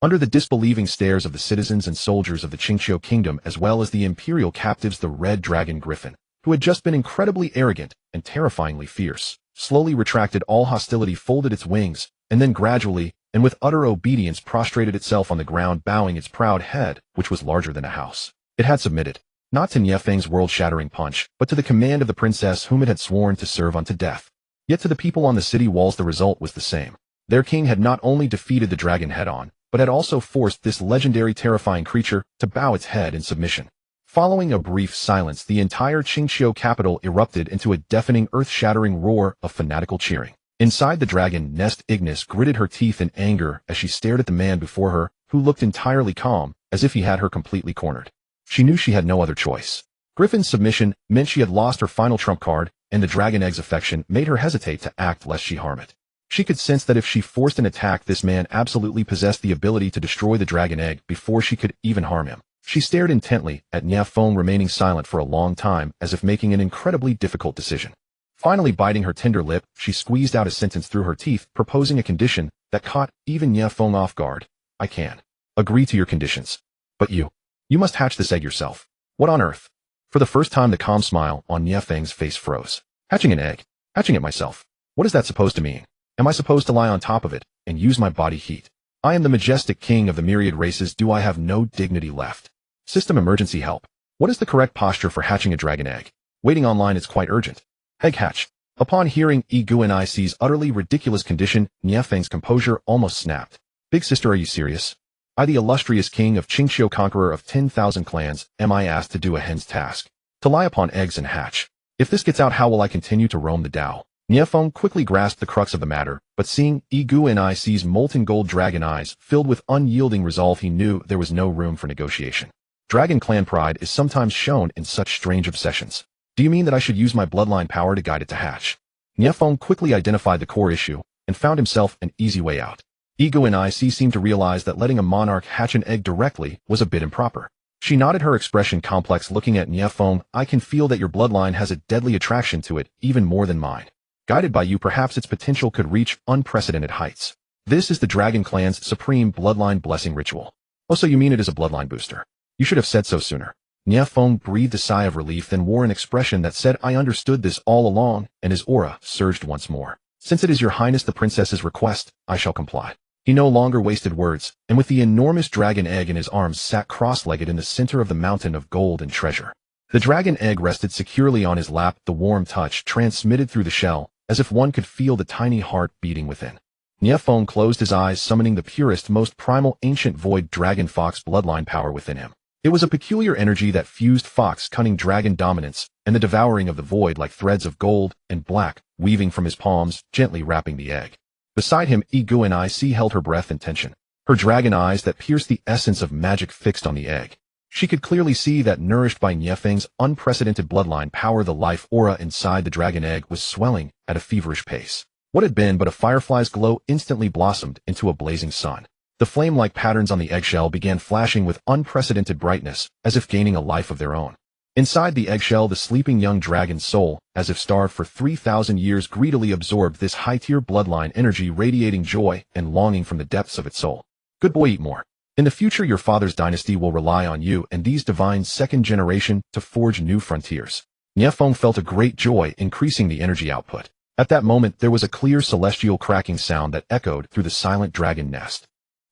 Under the disbelieving stares of the citizens and soldiers of the Qingqiu kingdom, as well as the imperial captives, the red dragon Griffin, who had just been incredibly arrogant and terrifyingly fierce, slowly retracted all hostility, folded its wings, and then gradually, and with utter obedience, prostrated itself on the ground, bowing its proud head, which was larger than a house. It had submitted, not to Nie Feng's world-shattering punch, but to the command of the princess whom it had sworn to serve unto death. Yet to the people on the city walls the result was the same. Their king had not only defeated the dragon head-on, but had also forced this legendary terrifying creature to bow its head in submission. Following a brief silence, the entire Qingqiu capital erupted into a deafening, earth-shattering roar of fanatical cheering. Inside the dragon nest, Ignis gritted her teeth in anger as she stared at the man before her, who looked entirely calm, as if he had her completely cornered. She knew she had no other choice. Griffin's submission meant she had lost her final trump card, and the dragon egg's affection made her hesitate to act lest she harm it. She could sense that if she forced an attack, this man absolutely possessed the ability to destroy the dragon egg before she could even harm him. She stared intently at Nie Feng, remaining silent for a long time, as if making an incredibly difficult decision. Finally, biting her tender lip, she squeezed out a sentence through her teeth, proposing a condition that caught even Nie Feng off guard. I can agree to your conditions. But you must hatch this egg yourself. What on earth? For the first time, the calm smile on Nie Feng's face froze. Hatching an egg? Hatching it myself? What is that supposed to mean? Am I supposed to lie on top of it and use my body heat? I am the majestic king of the myriad races. Do I have no dignity left? System emergency help. What is the correct posture for hatching a dragon egg? Waiting online is quite urgent. Egg hatch. Upon hearing Yi Guanxi's utterly ridiculous condition, Nie Feng's composure almost snapped. Big sister, are you serious? I, the illustrious king of Qingqiu, conqueror of 10,000 clans, am I asked to do a hen's task? To lie upon eggs and hatch? If this gets out, how will I continue to roam the Dao? Nie Feng quickly grasped the crux of the matter, but seeing Yi Guanxi's molten gold dragon eyes filled with unyielding resolve, he knew there was no room for negotiation. Dragon clan pride is sometimes shown in such strange obsessions. Do you mean that I should use my bloodline power to guide it to hatch? Nie Feng quickly identified the core issue and found himself an easy way out. Yi Guanxi seemed to realize that letting a monarch hatch an egg directly was a bit improper. She nodded, her expression complex, looking at Nie Feng. I can feel that your bloodline has a deadly attraction to it, even more than mine. Guided by you, perhaps its potential could reach unprecedented heights. This is the Dragon Clan's supreme bloodline blessing ritual. Oh, so you mean it is a bloodline booster? You should have said so sooner. Nie Feng breathed a sigh of relief, then wore an expression that said, I understood this all along, and his aura surged once more. Since it is your highness the princess's request, I shall comply. He no longer wasted words, and with the enormous dragon egg in his arms sat cross-legged in the center of the mountain of gold and treasure. The dragon egg rested securely on his lap, the warm touch transmitted through the shell, as if one could feel the tiny heart beating within. Nie Feng closed his eyes, summoning the purest, most primal ancient void dragon fox bloodline power within him. It was a peculiar energy that fused fox cunning dragon dominance and the devouring of the void like threads of gold and black, weaving from his palms, gently wrapping the egg. Beside him, Yi Guanxi held her breath in tension, her dragon eyes that pierced the essence of magic fixed on the egg. She could clearly see that, nourished by Nie Feng's unprecedented bloodline power, the life aura inside the dragon egg was swelling at a feverish pace. What had been but a firefly's glow instantly blossomed into a blazing sun. The flame-like patterns on the eggshell began flashing with unprecedented brightness, as if gaining a life of their own. Inside the eggshell, the sleeping young dragon's soul, as if starved for 3,000 years, greedily absorbed this high-tier bloodline energy, radiating joy and longing from the depths of its soul. Good boy, eat more. In the future, your father's dynasty will rely on you and these divine second generation to forge new frontiers. Nie Feng felt a great joy increasing the energy output. At that moment, there was a clear celestial cracking sound that echoed through the silent dragon nest.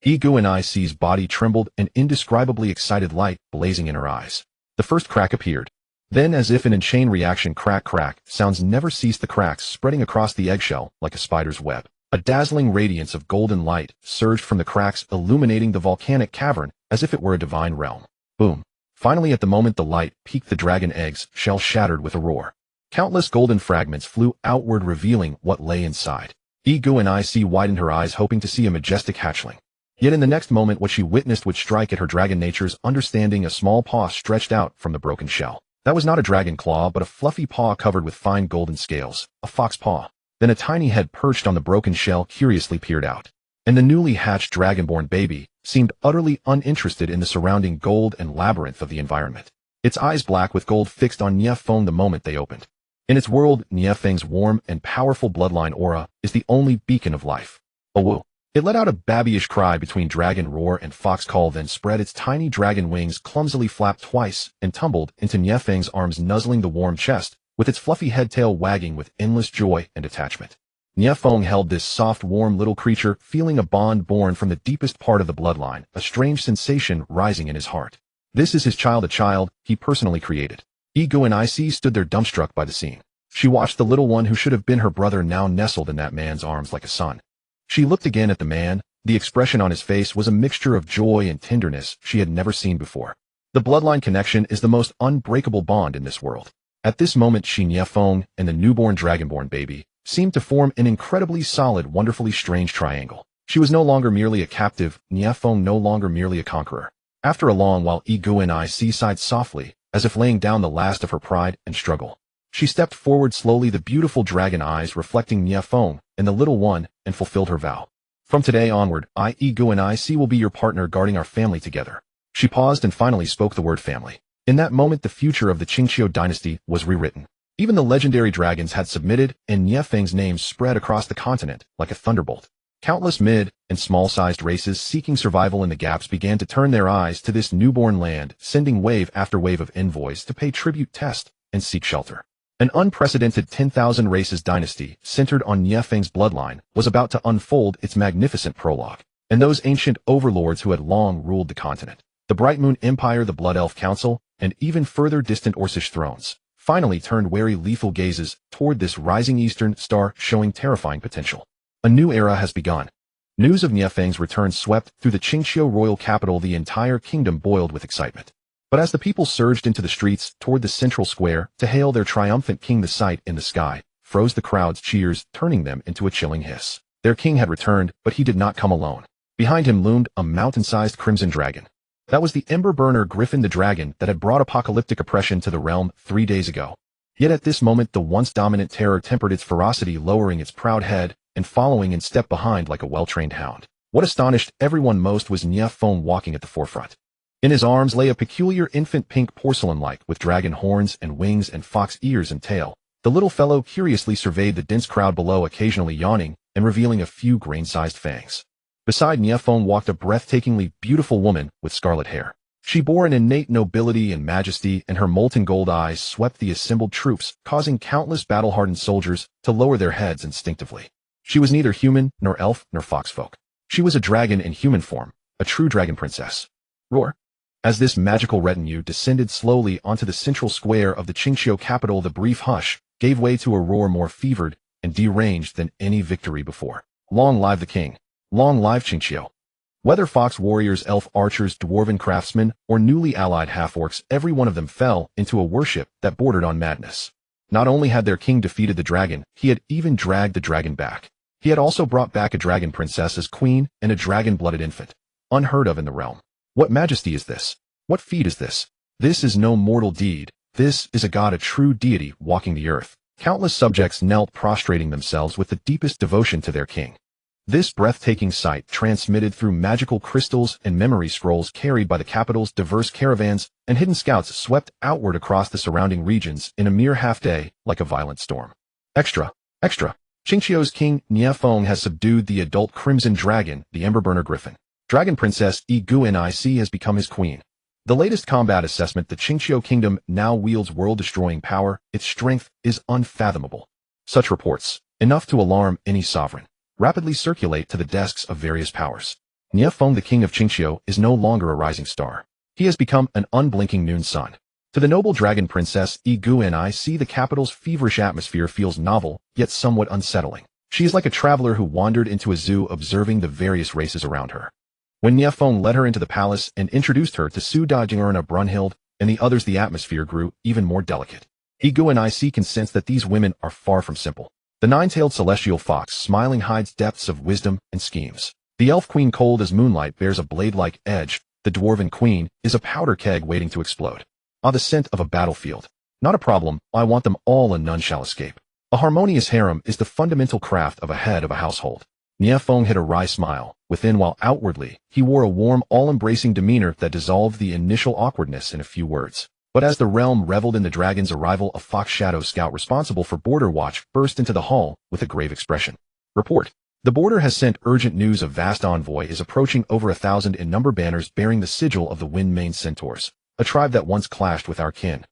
Iguani's body trembled, an indescribably excited light blazing in her eyes. The first crack appeared. Then, as if in a chain reaction, crack, crack, sounds never ceased, the cracks spreading across the eggshell like a spider's web. A dazzling radiance of golden light surged from the cracks, illuminating the volcanic cavern as if it were a divine realm. Boom. Finally, at the moment the light peaked, the dragon egg's shell shattered with a roar. Countless golden fragments flew outward, revealing what lay inside. Iguani widened her eyes, hoping to see a majestic hatchling. Yet in the next moment, what she witnessed would strike at her dragon nature's understanding. A small paw stretched out from the broken shell. That was not a dragon claw, but a fluffy paw covered with fine golden scales, a fox paw. Then a tiny head perched on the broken shell curiously peered out. And the newly hatched dragonborn baby seemed utterly uninterested in the surrounding gold and labyrinth of the environment. Its eyes black with gold fixed on Nie Feng the moment they opened. In its world, Nie Feng's warm and powerful bloodline aura is the only beacon of life. Oh woo. It let out a babyish cry between dragon roar and fox call, then spread its tiny dragon wings, clumsily flapped twice, and tumbled into Nie Feng's arms, nuzzling the warm chest, with its fluffy head tail wagging with endless joy and attachment. Nie Feng held this soft, warm little creature, feeling a bond born from the deepest part of the bloodline, a strange sensation rising in his heart. This is his child, a child he personally created. Iguani stood there dumbstruck by the scene. She watched the little one who should have been her brother now nestled in that man's arms like a son. She looked again at the man. The expression on his face was a mixture of joy and tenderness she had never seen before. The bloodline connection is the most unbreakable bond in this world. At this moment, Nie Feng and the newborn dragonborn baby seemed to form an incredibly solid, wonderfully strange triangle. She was no longer merely a captive, Nie Feng no longer merely a conqueror. After a long while, Iguani sighed softly, as if laying down the last of her pride and struggle. She stepped forward slowly, the beautiful dragon eyes reflecting Nie Feng and the little one, and fulfilled her vow. From today onward, Iguani will be your partner, guarding our family together. She paused and finally spoke the word family. In that moment, the future of the Qingqiu dynasty was rewritten. Even the legendary dragons had submitted, and Nie Feng's name spread across the continent like a thunderbolt. Countless mid- and small-sized races seeking survival in the gaps began to turn their eyes to this newborn land, sending wave after wave of envoys to pay tribute, test, and seek shelter. An unprecedented 10,000 races dynasty centered on Nie Feng's bloodline was about to unfold its magnificent prologue. And those ancient overlords who had long ruled the continent, the Bright Moon Empire, the Blood Elf Council, and even further distant Orcish thrones, finally turned wary, lethal gazes toward this rising eastern star, showing terrifying potential. A new era has begun. News of Nie Feng's return swept through the Qingqiu royal capital. The entire kingdom boiled with excitement. But as the people surged into the streets toward the central square to hail their triumphant king, the sight in the sky froze the crowd's cheers, turning them into a chilling hiss. Their king had returned, but he did not come alone. Behind him loomed a mountain-sized crimson dragon. That was the ember burner Griffin, the dragon that had brought apocalyptic oppression to the realm 3 days ago. Yet at this moment, the once dominant terror tempered its ferocity, lowering its proud head and following in step behind like a well-trained hound. What astonished everyone most was Nie Feng walking at the forefront. In his arms lay a peculiar infant, pink porcelain-like, with dragon horns and wings and fox ears and tail. The little fellow curiously surveyed the dense crowd below, occasionally yawning and revealing a few grain-sized fangs. Beside Nie Feng walked a breathtakingly beautiful woman with scarlet hair. She bore an innate nobility and majesty, and her molten gold eyes swept the assembled troops, causing countless battle-hardened soldiers to lower their heads instinctively. She was neither human, nor elf, nor foxfolk. She was a dragon in human form, a true dragon princess. Roar. As this magical retinue descended slowly onto the central square of the Qingqiu capital, the brief hush gave way to a roar more fevered and deranged than any victory before. Long live the king! Long live Qingqiu! Whether fox warriors, elf archers, dwarven craftsmen, or newly allied half-orcs, every one of them fell into a worship that bordered on madness. Not only had their king defeated the dragon, he had even dragged the dragon back. He had also brought back a dragon princess as queen and a dragon-blooded infant. Unheard of in the realm. What majesty is this? What feat is this? This is no mortal deed. This is a god, a true deity walking the earth. Countless subjects knelt, prostrating themselves with the deepest devotion to their king. This breathtaking sight transmitted through magical crystals and memory scrolls carried by the capital's diverse caravans, and hidden scouts swept outward across the surrounding regions in a mere half-day like a violent storm. Extra! Extra! Qingqiu's king, Nie Feng, has subdued the adult crimson dragon, the Emberburner Griffin. Dragon Princess Iguani has become his queen. The latest combat assessment: the Qingqiu kingdom now wields world-destroying power. Its strength is unfathomable. Such reports. enough to alarm any sovereign, rapidly circulate to the desks of various powers. Nie Feng, the king of Qingqiu, is no longer a rising star. He has become an unblinking noon sun. To the noble dragon princess, Yi Guanyi, the capital's feverish atmosphere feels novel, yet somewhat unsettling. She is like a traveler who wandered into a zoo observing the various races around her. When Nie Feng led her into the palace and introduced her to Su Dajing'erna Brunhild and the others, the atmosphere grew even more delicate. Yi Guanyi can sense that these women are far from simple. The nine-tailed celestial fox smiling hides depths of wisdom and schemes. The elf queen, cold as moonlight, bears a blade-like edge. The dwarven queen is a powder keg waiting to explode. Ah, the scent of a battlefield. Not a problem, I want them all and none shall escape. A harmonious harem is the fundamental craft of a head of a household. Nie Feng hid a wry smile within, while outwardly he wore a warm, all-embracing demeanor that dissolved the initial awkwardness in a few words. But as the realm reveled in the dragon's arrival, a fox shadow scout responsible for border watch burst into the hall with a grave expression. Report. The border has sent urgent news. A vast envoy is approaching, over 1,000 in number, banners bearing the sigil of the Wind Mane Centaurs, a tribe that once clashed with our kin.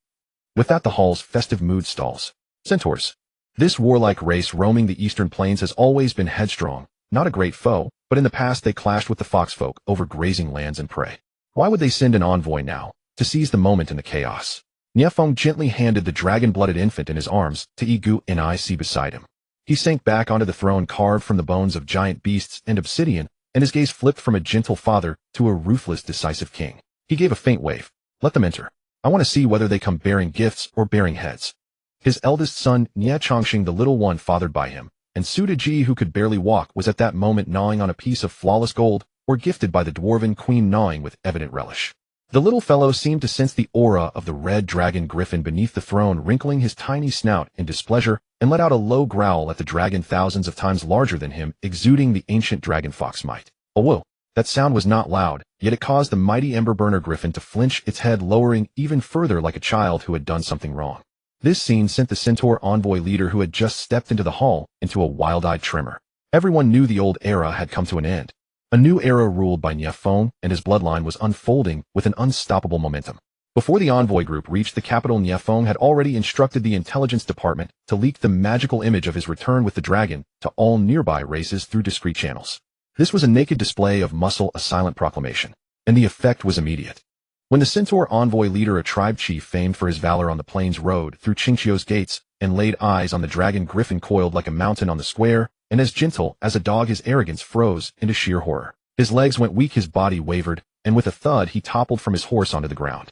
With that, the hall's festive mood stalls. Centaurs. This warlike race roaming the eastern plains has always been headstrong, not a great foe, but in the past they clashed with the foxfolk over grazing lands and prey. Why would they send an envoy now, to seize the moment in the chaos? Nie Feng gently handed the dragon-blooded infant in his arms to Yi Guanyi beside him. He sank back onto the throne carved from the bones of giant beasts and obsidian, and his gaze flipped from a gentle father to a ruthless, decisive king. He gave a faint wave. Let them enter. I want to see whether they come bearing gifts or bearing heads. His eldest son, Nie Chongqing, the little one fathered by him, and Su Daji, who could barely walk, was at that moment gnawing on a piece of flawless gold, or gifted by the dwarven queen, gnawing with evident relish. The little fellow seemed to sense the aura of the red dragon griffin beneath the throne, wrinkling his tiny snout in displeasure, and let out a low growl at the dragon thousands of times larger than him, exuding the ancient dragon fox might. Oh whoa! That sound was not loud, yet it caused the mighty ember-burner griffin to flinch, its head lowering even further like a child who had done something wrong. This scene sent the centaur envoy leader, who had just stepped into the hall, into a wild-eyed tremor. Everyone knew the old era had come to an end. A new era ruled by Nie Feng and his bloodline was unfolding with an unstoppable momentum. Before the envoy group reached the capital, Nie Feng had already instructed the intelligence department to leak the magical image of his return with the dragon to all nearby races through discreet channels. This was a naked display of muscle, a silent proclamation, and the effect was immediate. When the centaur envoy leader, a tribe chief famed for his valor on the plains, rode through Qingqiu's gates and laid eyes on the dragon griffin coiled like a mountain on the square, and as gentle as a dog, his arrogance froze into sheer horror. His legs went weak, his body wavered, and with a thud he toppled from his horse onto the ground.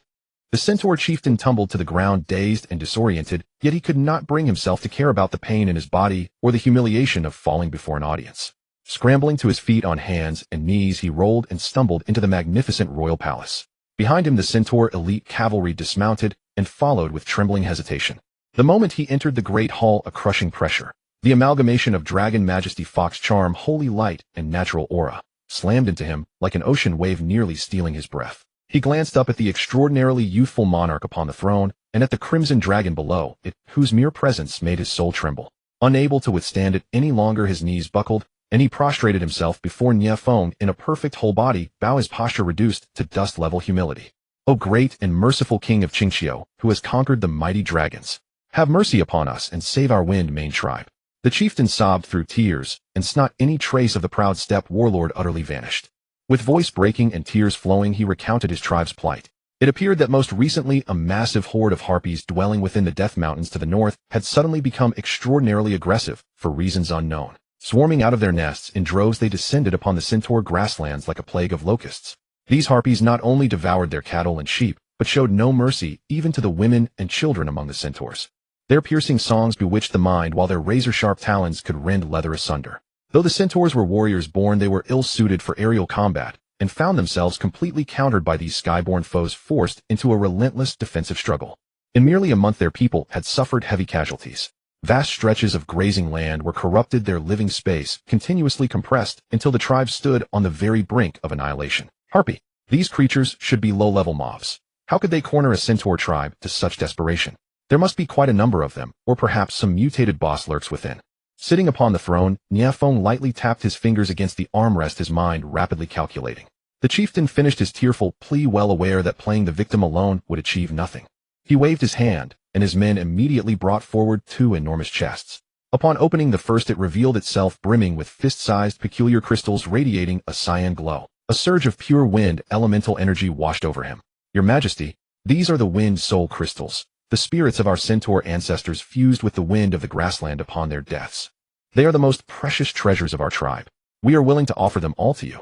The centaur chieftain tumbled to the ground, dazed and disoriented, yet he could not bring himself to care about the pain in his body or the humiliation of falling before an audience. Scrambling to his feet on hands and knees, he rolled and stumbled into the magnificent royal palace. Behind him, the centaur elite cavalry dismounted and followed with trembling hesitation. The moment he entered the great hall, a crushing pressure, the amalgamation of dragon majesty, fox charm, holy light, and natural aura, slammed into him like an ocean wave, nearly stealing his breath. He glanced up at the extraordinarily youthful monarch upon the throne, and at the crimson dragon below it, whose mere presence made his soul tremble. Unable to withstand it any longer, his knees buckled, and he prostrated himself before Nie Feng in a perfect whole body bow, his posture reduced to dust-level humility. O great and merciful king of Qingqiu, who has conquered the mighty dragons, have mercy upon us and save our Wind Mane tribe. The chieftain sobbed through tears, and not any trace of the proud steppe warlord utterly vanished. With voice breaking and tears flowing, he recounted his tribe's plight. It appeared that most recently a massive horde of harpies dwelling within the Death Mountains to the north had suddenly become extraordinarily aggressive, for reasons unknown. Swarming out of their nests in droves, they descended upon the centaur grasslands like a plague of locusts. These harpies not only devoured their cattle and sheep, but showed no mercy even to the women and children among the centaurs. Their piercing songs bewitched the mind, while their razor-sharp talons could rend leather asunder. Though the centaurs were warriors born, they were ill-suited for aerial combat, and found themselves completely countered by these skyborn foes, forced into a relentless defensive struggle. In merely a month, their people had suffered heavy casualties. Vast stretches of grazing land were corrupted, their living space continuously compressed until the tribe stood on the very brink of annihilation. Harpy. These creatures should be low-level mobs. How could they corner a centaur tribe to such desperation? There must be quite a number of them, or perhaps some mutated boss lurks within. Sitting upon the throne, Nie Feng lightly tapped his fingers against the armrest, his mind rapidly calculating. The chieftain finished his tearful plea, well aware that playing the victim alone would achieve nothing. He waved his hand, and his men immediately brought forward 2 enormous chests. Upon opening the first, it revealed itself brimming with fist-sized peculiar crystals radiating a cyan glow. A surge of pure wind elemental energy washed over him. Your Majesty, these are the wind soul crystals, the spirits of our centaur ancestors fused with the wind of the grassland upon their deaths. They are the most precious treasures of our tribe. We are willing to offer them all to you.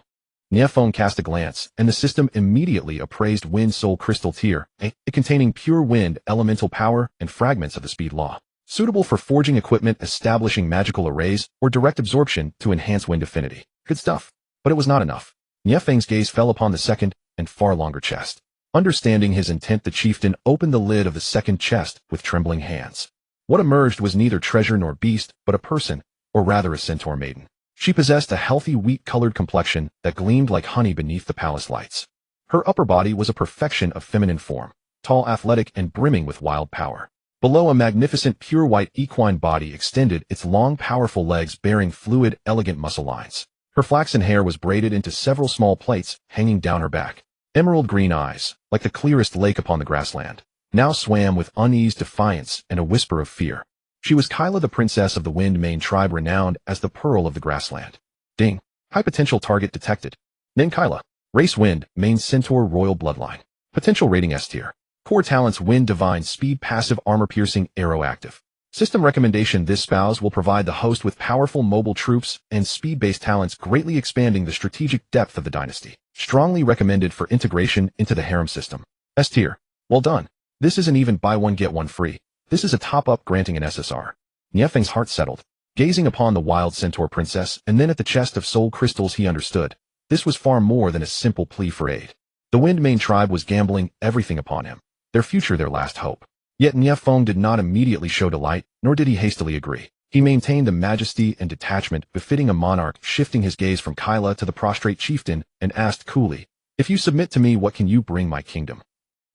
Nie Feng cast a glance, and the system immediately appraised wind soul crystal tier, containing pure wind elemental power and fragments of the speed law. Suitable for forging equipment, establishing magical arrays, or direct absorption to enhance wind affinity. Good stuff. But it was not enough. Nie Feng's gaze fell upon the second and far longer chest. Understanding his intent, the chieftain opened the lid of the second chest with trembling hands. What emerged was neither treasure nor beast, but a person, or rather a centaur maiden. She possessed a healthy wheat-colored complexion that gleamed like honey beneath the palace lights. Her upper body was a perfection of feminine form, tall, athletic, and brimming with wild power. Below, a magnificent pure white equine body extended, its long powerful legs bearing fluid, elegant muscle lines. Her flaxen hair was braided into several small plaits hanging down her back. Emerald green eyes, like the clearest lake upon the grassland, now swam with uneased defiance and a whisper of fear. She was Kyla, the princess of the Wind Mane tribe, renowned as the Pearl of the Grassland. Ding. High potential target detected. Name Kyla. Race Wind Mane Centaur Royal Bloodline. Potential rating S tier. Core talents: Wind Divine Speed, passive armor piercing, arrow active. System recommendation: this spouse will provide the host with powerful mobile troops and speed-based talents, greatly expanding the strategic depth of the dynasty. Strongly recommended for integration into the harem system. S tier. Well done. This isn't even buy one get one free. This is a top-up granting an SSR. Nie Feng's heart settled. Gazing upon the wild centaur princess and then at the chest of soul crystals, he understood. This was far more than a simple plea for aid. The Wind Mane tribe was gambling everything upon him. Their future, their last hope. Yet Nie Feng did not immediately show delight, nor did he hastily agree. He maintained the majesty and detachment befitting a monarch, shifting his gaze from Kyla to the prostrate chieftain, and asked coolly, "If you submit to me, what can you bring my kingdom?"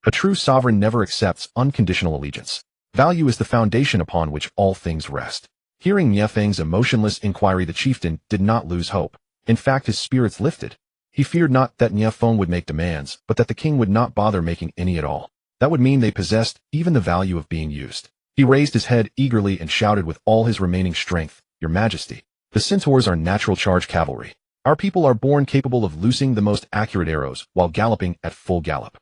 A true sovereign never accepts unconditional allegiance. Value is the foundation upon which all things rest. Hearing Nie Feng's emotionless inquiry, the chieftain did not lose hope. In fact, his spirits lifted. He feared not that Nie Feng would make demands, but that the king would not bother making any at all. That would mean they possessed even the value of being used. He raised his head eagerly and shouted with all his remaining strength, "Your Majesty, the centaurs are natural charge cavalry. Our people are born capable of loosing the most accurate arrows while galloping at full gallop.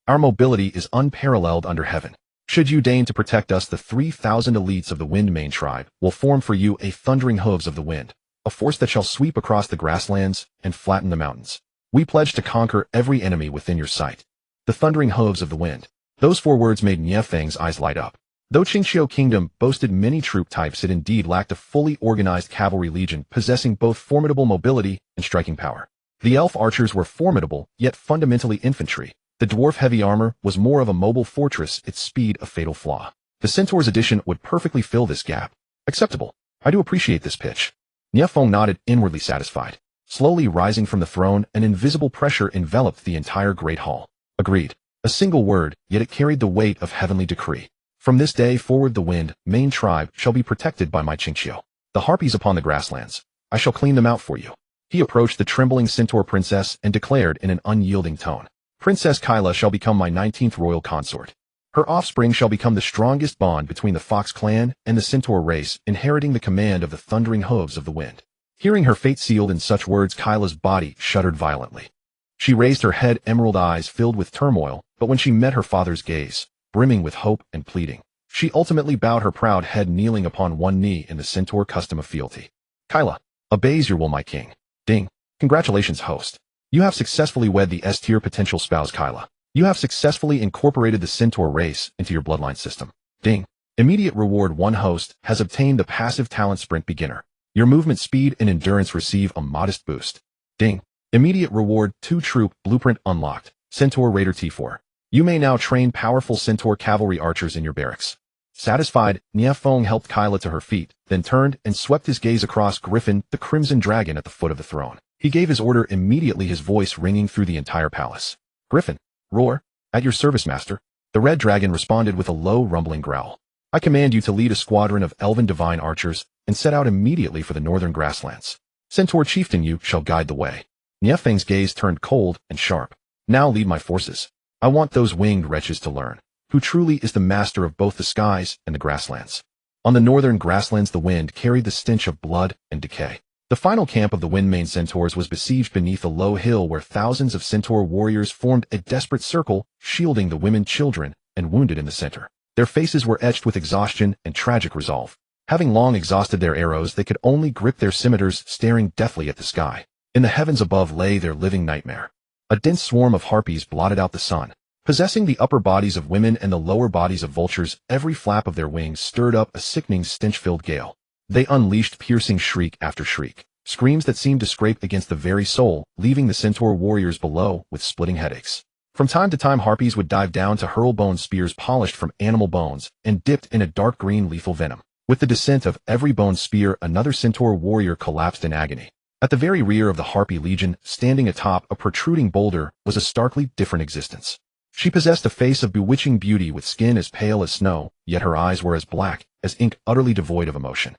Our mobility is unparalleled under heaven. Should you deign to protect us, the 3,000 elites of the Wind Mane tribe will form for you a thundering hooves of the wind, a force that shall sweep across the grasslands and flatten the mountains. We pledge to conquer every enemy within your sight." The thundering hooves of the wind. Those 4 words made Nie Feng's eyes light up. Though Qingqiu Kingdom boasted many troop types, it indeed lacked a fully organized cavalry legion possessing both formidable mobility and striking power. The elf archers were formidable, yet fundamentally infantry. The dwarf heavy armor was more of a mobile fortress, its speed a fatal flaw. The centaur's addition would perfectly fill this gap. Acceptable. I do appreciate this pitch. Nie Feng nodded, inwardly satisfied. Slowly rising from the throne, an invisible pressure enveloped the entire great hall. Agreed. A single word, yet it carried the weight of heavenly decree. From this day forward, the Wind Mane tribe shall be protected by my Qingqiu. The harpies upon the grasslands, I shall clean them out for you. He approached the trembling centaur princess and declared in an unyielding tone, "Princess Kyla shall become my 19th royal consort. Her offspring shall become the strongest bond between the Fox clan and the centaur race, inheriting the command of the thundering hooves of the wind." Hearing her fate sealed in such words, Kyla's body shuddered violently. She raised her head, emerald eyes filled with turmoil, but when she met her father's gaze, brimming with hope and pleading, she ultimately bowed her proud head, kneeling upon one knee in the centaur custom of fealty. "Kyla obeys your will, my king." Ding. Congratulations, host. You have successfully wed the S-tier potential spouse Kyla. You have successfully incorporated the centaur race into your bloodline system. Ding. Immediate reward: 1 host has obtained the passive talent Sprint Beginner. Your movement speed and endurance receive a modest boost. Ding. Immediate reward: 2 troop blueprint unlocked. Centaur Raider T4. You may now train powerful centaur cavalry archers in your barracks. Satisfied, Nie Feng helped Kyla to her feet, then turned and swept his gaze across Griffin, the crimson dragon at the foot of the throne. He gave his order immediately, his voice ringing through the entire palace. "Griffin, roar. At your service, master." The red dragon responded with a low rumbling growl. "I command you to lead a squadron of elven divine archers and set out immediately for the northern grasslands. Centaur chieftain, you shall guide the way." Nie Feng's gaze turned cold and sharp. "Now lead my forces. I want those winged wretches to learn who truly is the master of both the skies and the grasslands." On the northern grasslands, the wind carried the stench of blood and decay. The final camp of the Windmane centaurs was besieged beneath a low hill where thousands of centaur warriors formed a desperate circle, shielding the women, children, and wounded in the center. Their faces were etched with exhaustion and tragic resolve. Having long exhausted their arrows, they could only grip their scimitars, staring deathly at the sky. In the heavens above lay their living nightmare. A dense swarm of harpies blotted out the sun. Possessing the upper bodies of women and the lower bodies of vultures, every flap of their wings stirred up a sickening stench-filled gale. They unleashed piercing shriek after shriek, screams that seemed to scrape against the very soul, leaving the centaur warriors below with splitting headaches. From time to time, harpies would dive down to hurl bone spears polished from animal bones and dipped in a dark green lethal venom. With the descent of every bone spear, another centaur warrior collapsed in agony. At the very rear of the Harpy Legion, standing atop a protruding boulder, was a starkly different existence. She possessed a face of bewitching beauty with skin as pale as snow, yet her eyes were as black as ink, utterly devoid of emotion.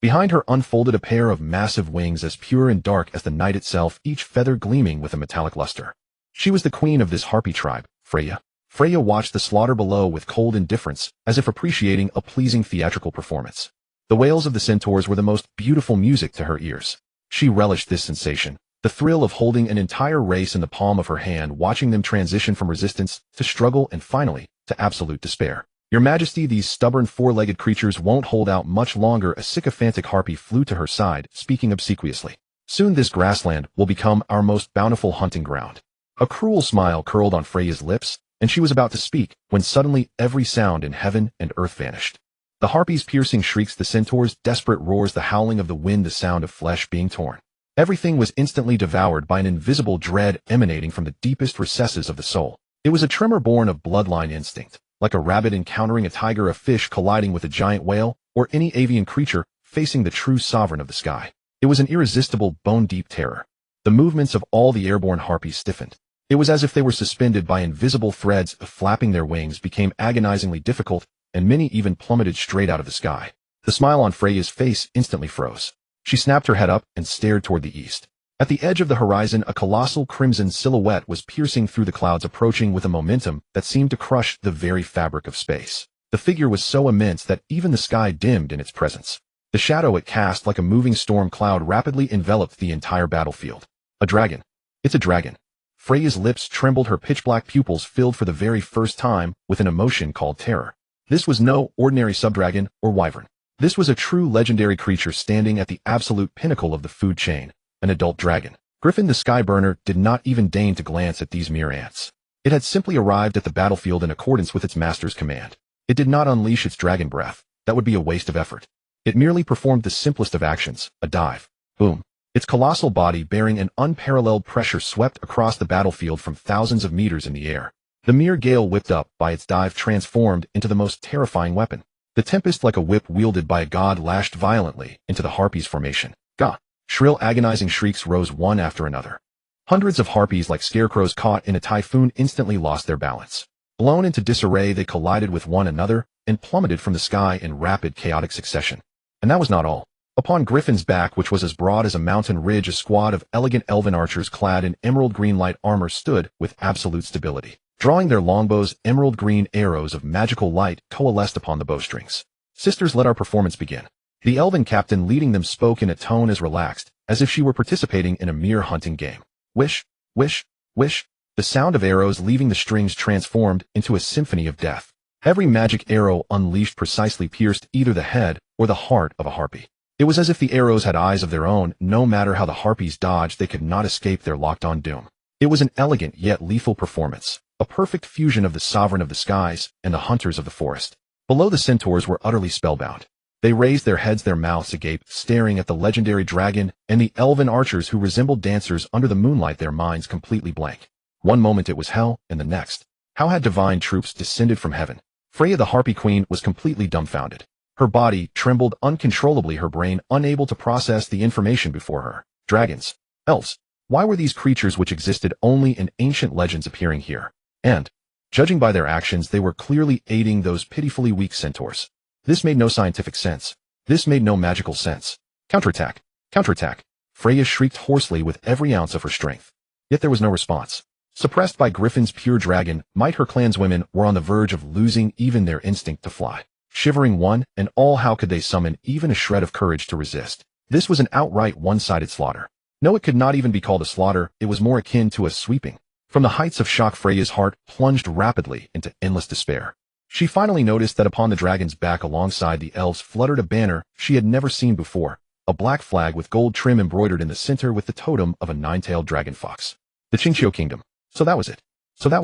Behind her unfolded a pair of massive wings as pure and dark as the night itself, each feather gleaming with a metallic luster. She was the queen of this Harpy tribe, Freya. Freya watched the slaughter below with cold indifference, as if appreciating a pleasing theatrical performance. The wails of the centaurs were the most beautiful music to her ears. She relished this sensation, the thrill of holding an entire race in the palm of her hand, watching them transition from resistance to struggle and finally to absolute despair. Your Majesty, these stubborn four-legged creatures won't hold out much longer. A sycophantic harpy flew to her side, speaking obsequiously. Soon this grassland will become our most bountiful hunting ground. A cruel smile curled on Freya's lips, and she was about to speak, when suddenly every sound in heaven and earth vanished. The harpies' piercing shrieks, the centaurs' desperate roars, the howling of the wind, the sound of flesh being torn. Everything was instantly devoured by an invisible dread emanating from the deepest recesses of the soul. It was a tremor born of bloodline instinct, like a rabbit encountering a tiger, a fish colliding with a giant whale, or any avian creature facing the true sovereign of the sky. It was an irresistible, bone-deep terror. The movements of all the airborne harpies stiffened. It was as if they were suspended by invisible threads. Flapping their wings became agonizingly difficult, and many even plummeted straight out of the sky. The smile on Freya's face instantly froze. She snapped her head up and stared toward the east. At the edge of the horizon, a colossal crimson silhouette was piercing through the clouds, approaching with a momentum that seemed to crush the very fabric of space. The figure was so immense that even the sky dimmed in its presence. The shadow it cast, like a moving storm cloud, rapidly enveloped the entire battlefield. A dragon. It's a dragon. Freya's lips trembled, her pitch-black pupils filled for the very first time with an emotion called terror. This was no ordinary subdragon or wyvern. This was a true legendary creature standing at the absolute pinnacle of the food chain, an adult dragon. Griffin the Skyburner did not even deign to glance at these mere ants. It had simply arrived at the battlefield in accordance with its master's command. It did not unleash its dragon breath. That would be a waste of effort. It merely performed the simplest of actions, a dive. Boom. Its colossal body, bearing an unparalleled pressure, swept across the battlefield from thousands of meters in the air. The mere gale whipped up by its dive transformed into the most terrifying weapon. The tempest, like a whip wielded by a god, lashed violently into the harpies' formation. Gah! Shrill, agonizing shrieks rose one after another. Hundreds of harpies, like scarecrows caught in a typhoon, instantly lost their balance. Blown into disarray, they collided with one another and plummeted from the sky in rapid, chaotic succession. And that was not all. Upon Griffin's back, which was as broad as a mountain ridge, a squad of elegant elven archers clad in emerald green light armor stood with absolute stability. Drawing their longbows, emerald green arrows of magical light coalesced upon the bowstrings. Sisters, let our performance begin. The elven captain leading them spoke in a tone as relaxed as if she were participating in a mere hunting game. Wish, wish, wish. The sound of arrows leaving the strings transformed into a symphony of death. Every magic arrow unleashed precisely pierced either the head or the heart of a harpy. It was as if the arrows had eyes of their own. No matter how the harpies dodged, they could not escape their locked-on doom. It was an elegant yet lethal performance, a perfect fusion of the sovereign of the skies and the hunters of the forest. Below, the centaurs were utterly spellbound. They raised their heads, their mouths agape, staring at the legendary dragon and the elven archers who resembled dancers under the moonlight, their minds completely blank. One moment it was hell, and the next, how had divine troops descended from heaven? Freya the Harpy Queen was completely dumbfounded. Her body trembled uncontrollably, her brain unable to process the information before her. Dragons. Elves. Why were these creatures which existed only in ancient legends appearing here? And, judging by their actions, they were clearly aiding those pitifully weak centaurs. This made no scientific sense. This made no magical sense. Counterattack! Counterattack! Freya shrieked hoarsely with every ounce of her strength. Yet there was no response. Suppressed by Griffin's pure dragon might, her clanswomen were on the verge of losing even their instinct to fly. Shivering one and all, how could they summon even a shred of courage to resist? This was an outright one-sided slaughter. No, it could not even be called a slaughter, it was more akin to a sweeping. From the heights of shock, Freya's heart plunged rapidly into endless despair. She finally noticed that upon the dragon's back alongside the elves fluttered a banner she had never seen before, a black flag with gold trim embroidered in the center with the totem of a nine-tailed dragon fox. The Qingqiu Kingdom. So that was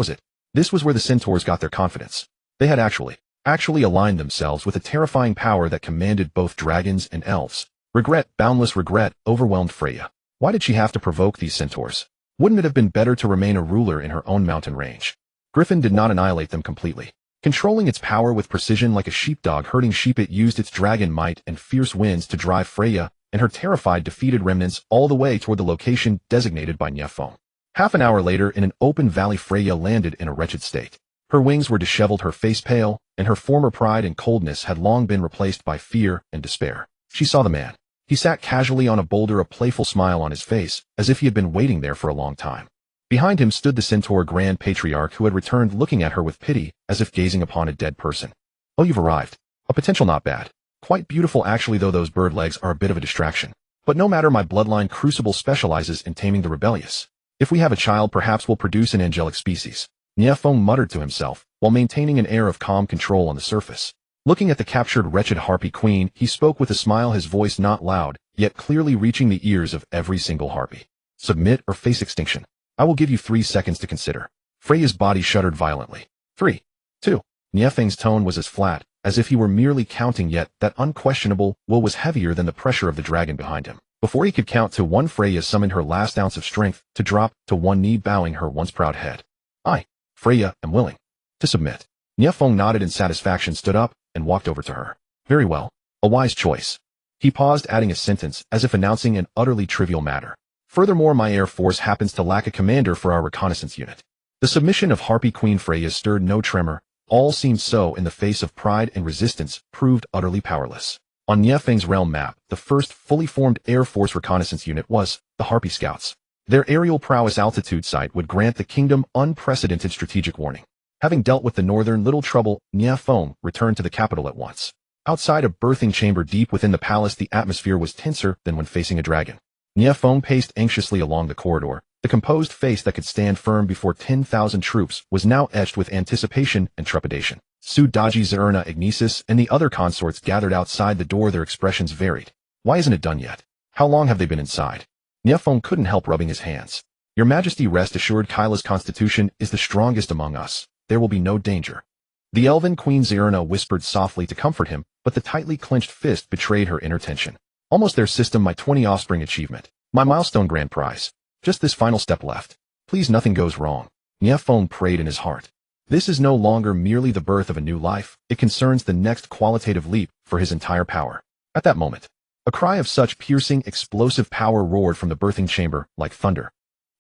it. This was where the centaurs got their confidence. They had actually aligned themselves with a terrifying power that commanded both dragons and elves. Regret, boundless regret, overwhelmed Freya. Why did she have to provoke these centaurs? Wouldn't it have been better to remain a ruler in her own mountain range? Griffin did not annihilate them completely. Controlling its power with precision like a sheepdog herding sheep, it used its dragon might and fierce winds to drive Freya and her terrified, defeated remnants all the way toward the location designated by Nie Feng. Half an hour later, in an open valley, Freya landed in a wretched state. Her wings were disheveled, her face pale, and her former pride and coldness had long been replaced by fear and despair. She saw the man. He sat casually on a boulder, a playful smile on his face, as if he had been waiting there for a long time. Behind him stood the centaur Grand Patriarch, who had returned, looking at her with pity, as if gazing upon a dead person. Oh, you've arrived. A potential not bad. Quite beautiful actually, though those bird legs are a bit of a distraction. But no matter, my bloodline crucible specializes in taming the rebellious. If we have a child, perhaps we'll produce an angelic species. Nie Feng muttered to himself, while maintaining an air of calm control on the surface. Looking at the captured wretched harpy queen, he spoke with a smile, his voice not loud, yet clearly reaching the ears of every single harpy. Submit or face extinction. I will give you 3 seconds to consider. Freya's body shuddered violently. 3, 2. Nie Feng's tone was as flat, as if he were merely counting, yet that unquestionable will was heavier than the pressure of the dragon behind him. Before he could count to 1, Freya summoned her last ounce of strength to drop to one knee, bowing her once proud head. I, Freya, am willing to submit. Nie Feng nodded in satisfaction, stood up, and walked over to her. Very well. A wise choice. He paused, adding a sentence, as if announcing an utterly trivial matter. Furthermore, my air force happens to lack a commander for our reconnaissance unit. The submission of Harpy Queen Freya stirred no tremor. All seemed so in the face of pride and resistance, proved utterly powerless. On Nie Feng's realm map, the first fully formed Air Force reconnaissance unit was the Harpy Scouts. Their aerial prowess altitude sight would grant the kingdom unprecedented strategic warning. Having dealt with the northern little trouble, Nie Feng returned to the capital at once. Outside a birthing chamber deep within the palace, the atmosphere was tenser than when facing a dragon. Nie Feng paced anxiously along the corridor. The composed face that could stand firm before 10,000 troops was now etched with anticipation and trepidation. Su Daji, Zerna, Ignisis, and the other consorts gathered outside the door, their expressions varied. Why isn't it done yet? How long have they been inside? Nie Feng couldn't help rubbing his hands. Your Majesty, rest assured, Kyla's constitution is the strongest among us. There will be no danger. The elven Queen Zerna whispered softly to comfort him, but the tightly clenched fist betrayed her inner tension. Almost their system, my 20 offspring achievement. My milestone grand prize. Just this final step left. Please, nothing goes wrong. Nie Feng prayed in his heart. This is no longer merely the birth of a new life, it concerns the next qualitative leap for his entire power. At that moment, a cry of such piercing, explosive power roared from the birthing chamber like thunder.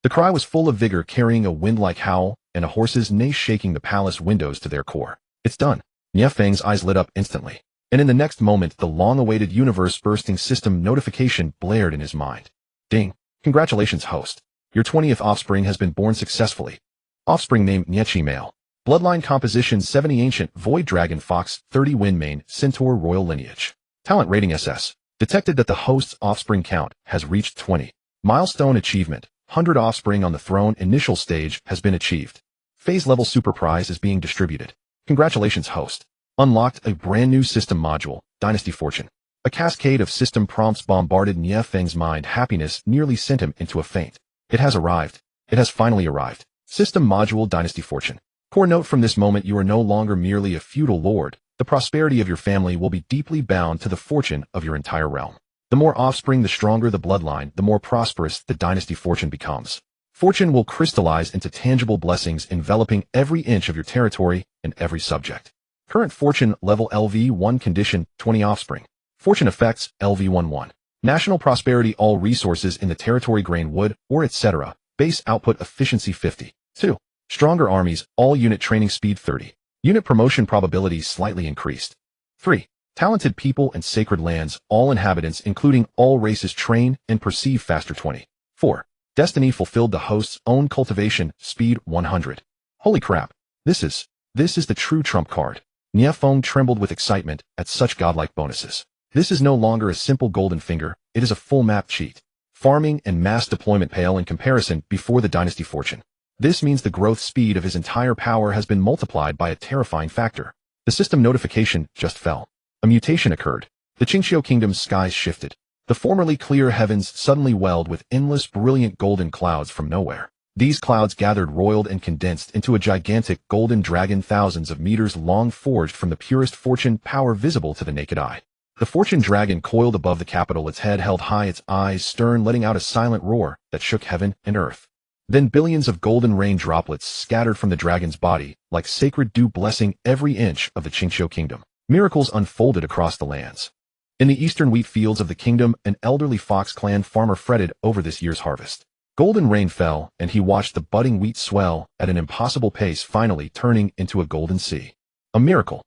The cry was full of vigor, carrying a wind-like howl, and a horse's neigh shaking the palace windows to their core. It's done. Nie Feng's eyes lit up instantly, and in the next moment the long-awaited universe-bursting system notification blared in his mind. Ding. Congratulations, host. Your 20th offspring has been born successfully. Offspring name Niechi male. Bloodline composition 70 ancient void dragon fox 30 wind mane centaur royal lineage. Talent rating SS. Detected that the host's offspring count has reached 20. Milestone achievement. 100 offspring on the throne initial stage has been achieved. Phase level super prize is being distributed. Congratulations, host. Unlocked a brand new system module, Dynasty Fortune. A cascade of system prompts bombarded Nie Feng's mind. Happiness nearly sent him into a faint. It has arrived. It has finally arrived. System module Dynasty Fortune. Core note: from this moment you are no longer merely a feudal lord. The prosperity of your family will be deeply bound to the fortune of your entire realm. The more offspring, the stronger the bloodline, the more prosperous the dynasty fortune becomes. Fortune will crystallize into tangible blessings enveloping every inch of your territory and every subject. Current fortune level LV1 condition 20 offspring. Fortune effects LV11. National prosperity, all resources in the territory grain, wood, or etc. Base output efficiency 50. 2. Stronger armies, all unit training speed 30. Unit promotion probability slightly increased. 3. Talented people and sacred lands, all inhabitants including all races train and perceive faster 20. 4. Destiny fulfilled the host's own cultivation, speed 100. Holy crap. This is the true trump card. Nie Feng trembled with excitement at such godlike bonuses. This is no longer a simple golden finger, it is a full map cheat. Farming and mass deployment pale in comparison before the dynasty fortune. This means the growth speed of his entire power has been multiplied by a terrifying factor. The system notification just fell. A mutation occurred. The Qingxiu kingdom's skies shifted. The formerly clear heavens suddenly welled with endless brilliant golden clouds from nowhere. These clouds gathered, roiled, and condensed into a gigantic golden dragon thousands of meters long, forged from the purest fortune power visible to the naked eye. The fortune dragon coiled above the capital, its head held high, its eyes stern, letting out a silent roar that shook heaven and earth. Then billions of golden rain droplets scattered from the dragon's body, like sacred dew, blessing every inch of the Qingxiu kingdom. Miracles unfolded across the lands. In the eastern wheat fields of the kingdom, an elderly Fox clan farmer fretted over this year's harvest. Golden rain fell, and he watched the budding wheat swell at an impossible pace, finally turning into a golden sea. A miracle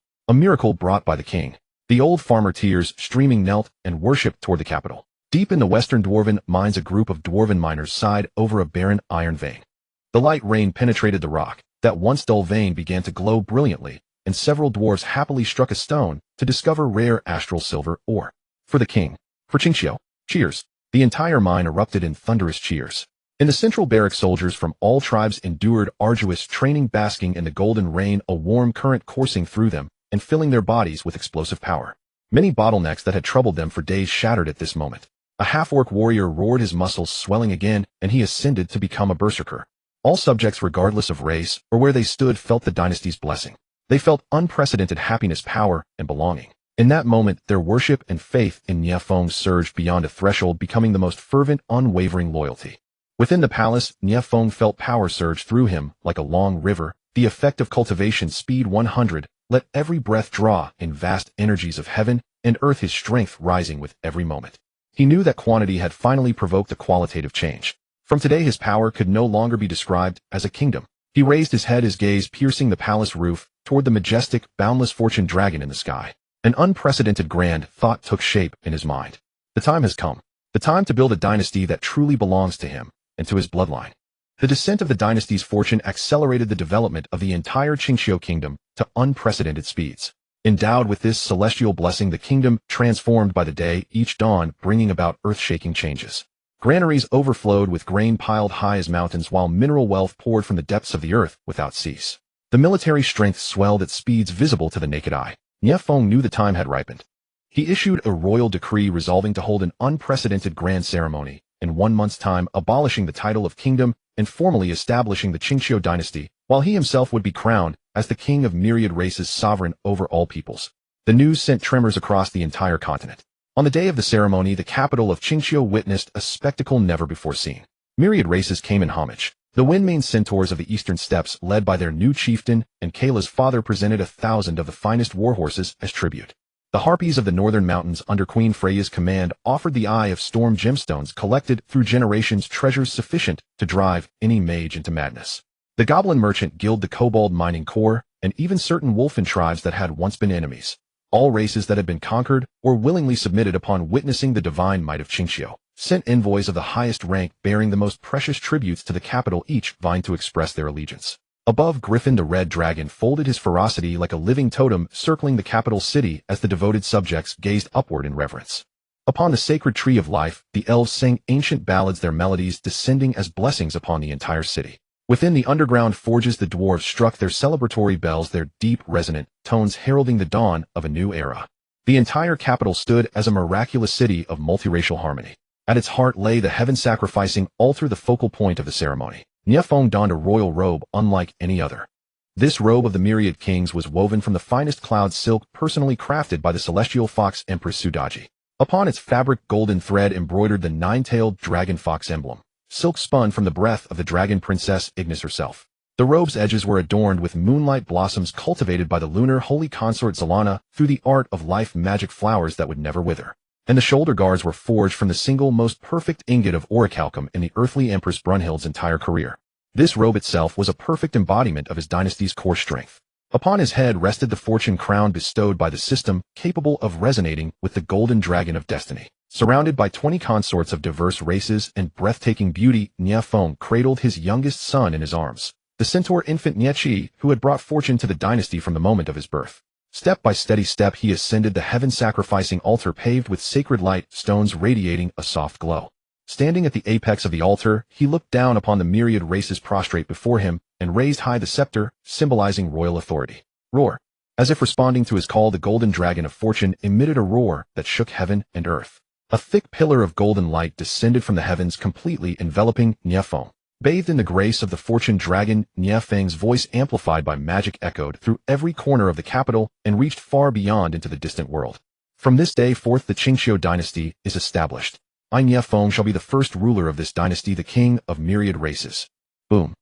brought by the king. The old farmer, tears streaming, knelt and worshipped toward the capital. Deep in the western dwarven mines, a group of dwarven miners sighed over a barren iron vein. The light rain penetrated the rock. That once dull vein began to glow brilliantly, and several dwarves happily struck a stone to discover rare astral silver ore. For the king. For Qingxiu. Cheers. The entire mine erupted in thunderous cheers. In the central barrack, soldiers from all tribes endured arduous training, basking in the golden rain, a warm current coursing through them and filling their bodies with explosive power. Many bottlenecks that had troubled them for days shattered at this moment. A half-orc warrior roared, his muscles swelling again, and he ascended to become a berserker. All subjects, regardless of race or where they stood, felt the dynasty's blessing. They felt unprecedented happiness, power, and belonging. In that moment, their worship and faith in Nie Feng surged beyond a threshold, becoming the most fervent, unwavering loyalty. Within the palace, Nie Feng felt power surge through him like a long river. The effect of cultivation, speed 100, let every breath draw in vast energies of heaven and earth, his strength rising with every moment. He knew that quantity had finally provoked a qualitative change. From today, his power could no longer be described as a kingdom. He raised his head, his gaze piercing the palace roof toward the majestic, boundless fortune dragon in the sky. An unprecedented grand thought took shape in his mind. The time has come. The time to build a dynasty that truly belongs to him and to his bloodline. The descent of the dynasty's fortune accelerated the development of the entire Qingxiu kingdom to unprecedented speeds. Endowed with this celestial blessing, the kingdom transformed by the day, each dawn bringing about earth-shaking changes. Granaries overflowed with grain piled high as mountains, while mineral wealth poured from the depths of the earth without cease. The military strength swelled at speeds visible to the naked eye. Nie Feng knew the time had ripened. He issued a royal decree resolving to hold an unprecedented grand ceremony in 1 month's time, abolishing the title of kingdom and formally establishing the Qingxiu dynasty, while he himself would be crowned as the king of myriad races, sovereign over all peoples. The news sent tremors across the entire continent. On the day of the ceremony, the capital of Qingxiu witnessed a spectacle never before seen. Myriad races came in homage. The Windmane centaurs of the eastern steppes, led by their new chieftain and Kayla's father, presented 1,000 of the finest warhorses as tribute. The harpies of the northern mountains, under Queen Freya's command, offered the Eye of Storm gemstones collected through generations, treasures sufficient to drive any mage into madness. The Goblin Merchant Guild, the Kobold Mining Corps, and even certain wolfen tribes that had once been enemies. All races that had been conquered or willingly submitted upon witnessing the divine might of Qingxiu, sent envoys of the highest rank bearing the most precious tributes to the capital, each vying to express their allegiance. Above, Griffin the Red Dragon folded his ferocity like a living totem, circling the capital city as the devoted subjects gazed upward in reverence. Upon the sacred tree of life, the elves sang ancient ballads, their melodies descending as blessings upon the entire city. Within the underground forges, the dwarves struck their celebratory bells, their deep, resonant tones heralding the dawn of a new era. The entire capital stood as a miraculous city of multiracial harmony. At its heart lay the heaven-sacrificing altar, the focal point of the ceremony. Nie Feng donned a royal robe unlike any other. This robe of the myriad kings was woven from the finest cloud silk, personally crafted by the celestial fox empress Daji. Upon its fabric, golden thread embroidered the nine-tailed dragon fox emblem. Silk spun from the breath of the dragon princess Ignis herself. The robe's edges were adorned with moonlight blossoms cultivated by the lunar holy consort Zelana through the art of life, magic flowers that would never wither. And the shoulder guards were forged from the single most perfect ingot of orichalcum in the earthly Empress Brunhild's entire career. This robe itself was a perfect embodiment of his dynasty's core strength. Upon his head rested the fortune crown bestowed by the system, capable of resonating with the golden dragon of destiny. Surrounded by 20 consorts of diverse races and breathtaking beauty, Nie Feng cradled his youngest son in his arms, the centaur infant Nie Chi, who had brought fortune to the dynasty from the moment of his birth. Step by steady step he ascended the heaven-sacrificing altar paved with sacred light, stones radiating a soft glow. Standing at the apex of the altar, he looked down upon the myriad races prostrate before him and raised high the scepter, symbolizing royal authority. Roar! As if responding to his call, the golden dragon of fortune emitted a roar that shook heaven and earth. A thick pillar of golden light descended from the heavens, completely enveloping Nie Feng. Bathed in the grace of the fortune dragon, Nie Feng's voice, amplified by magic, echoed through every corner of the capital and reached far beyond into the distant world. From this day forth the Qingxiu dynasty is established. I, Nie Feng, shall be the first ruler of this dynasty, the king of myriad races. Boom.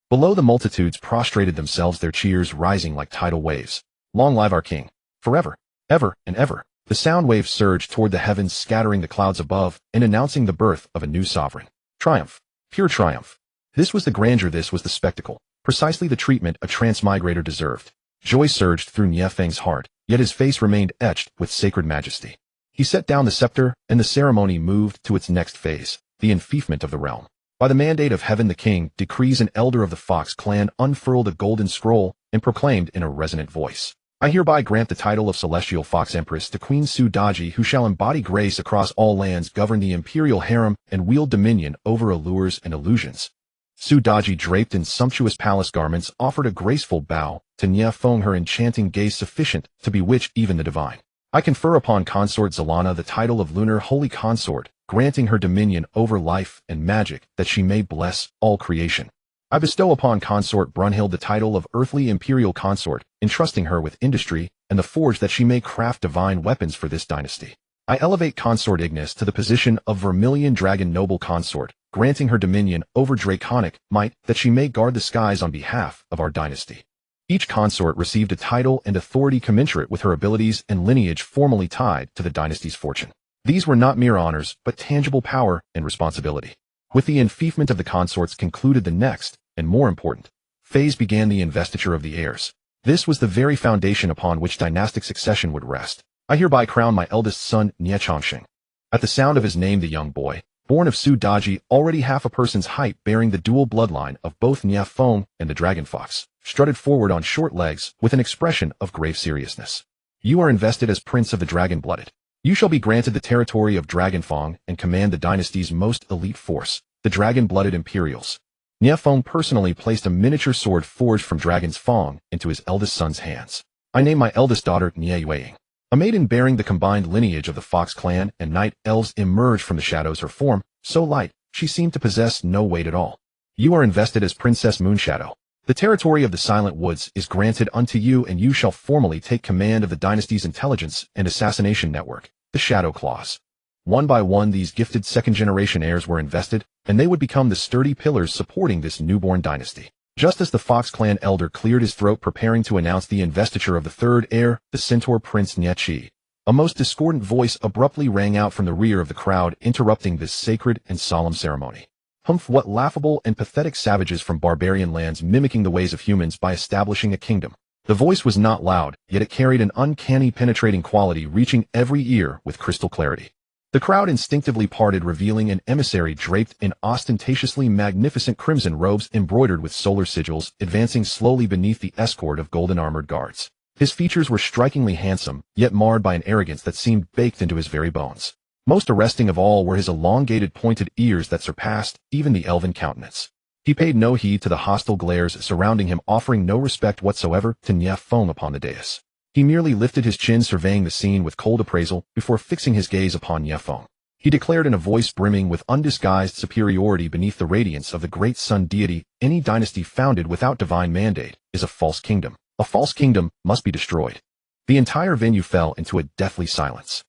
Below, the multitudes prostrated themselves, their cheers rising like tidal waves. Long live our king. Forever, ever, and ever. The sound waves surged toward the heavens, scattering the clouds above and announcing the birth of a new sovereign. Triumph. Pure triumph. This was the grandeur, this was the spectacle. Precisely the treatment a transmigrator deserved. Joy surged through Nie Feng's heart, yet his face remained etched with sacred majesty. He set down the scepter, and the ceremony moved to its next phase, the enfeoffment of the realm. By the mandate of heaven, the king, decrees, an elder of the Fox clan, unfurled a golden scroll and proclaimed in a resonant voice, I hereby grant the title of Celestial Fox Empress to Queen Su Daji, who shall embody grace across all lands, govern the imperial harem, and wield dominion over allures and illusions. Su Daji, draped in sumptuous palace garments, offered a graceful bow to Nie Feng, her enchanting gaze sufficient to bewitch even the divine. I confer upon Consort Zelana the title of Lunar Holy Consort, granting her dominion over life and magic, that she may bless all creation. I bestow upon Consort Brunhild the title of Earthly Imperial Consort, entrusting her with industry and the forge that she may craft divine weapons for this dynasty. I elevate Consort Ignis to the position of Vermilion Dragon Noble Consort, granting her dominion over draconic might, that she may guard the skies on behalf of our dynasty. Each consort received a title and authority commensurate with her abilities and lineage, formally tied to the dynasty's fortune. These were not mere honors, but tangible power and responsibility. With the enfeoffment of the consorts concluded the next, and more important, phase, began the investiture of the heirs. This was the very foundation upon which dynastic succession would rest. I hereby crown my eldest son, Nie Chongqing. At the sound of his name, the young boy, born of Su Daji, already half a person's height, bearing the dual bloodline of both Nie Feng and the Dragon Fox, strutted forward on short legs with an expression of grave seriousness. You are invested as Prince of the Dragon-Blooded. You shall be granted the territory of Dragonfang and command the dynasty's most elite force, the Dragon-Blooded Imperials. Nie Feng personally placed a miniature sword forged from Dragon's Fang into his eldest son's hands. I name my eldest daughter Nie Yueying. A maiden bearing the combined lineage of the Fox clan and night elves emerged from the shadows, her form so light she seemed to possess no weight at all. You are invested as Princess Moonshadow. The territory of the Silent Woods is granted unto you, and you shall formally take command of the dynasty's intelligence and assassination network, the Shadow Claws. One by one, these gifted second-generation heirs were invested, and they would become the sturdy pillars supporting this newborn dynasty. Just as the Fox clan elder cleared his throat preparing to announce the investiture of the third heir, the centaur Prince Nie Chi, a most discordant voice abruptly rang out from the rear of the crowd, interrupting this sacred and solemn ceremony. Humph, what laughable and pathetic savages from barbarian lands mimicking the ways of humans by establishing a kingdom. The voice was not loud, yet it carried an uncanny penetrating quality, reaching every ear with crystal clarity. The crowd instinctively parted, revealing an emissary draped in ostentatiously magnificent crimson robes embroidered with solar sigils, advancing slowly beneath the escort of golden armored guards. His features were strikingly handsome, yet marred by an arrogance that seemed baked into his very bones. Most arresting of all were his elongated pointed ears that surpassed even the elven countenance. He paid no heed to the hostile glares surrounding him, offering no respect whatsoever to Nie Feng upon the dais. He merely lifted his chin, surveying the scene with cold appraisal before fixing his gaze upon Nie Feng. He declared in a voice brimming with undisguised superiority, beneath the radiance of the great sun deity, any dynasty founded without divine mandate is a false kingdom. A false kingdom must be destroyed. The entire venue fell into a deathly silence.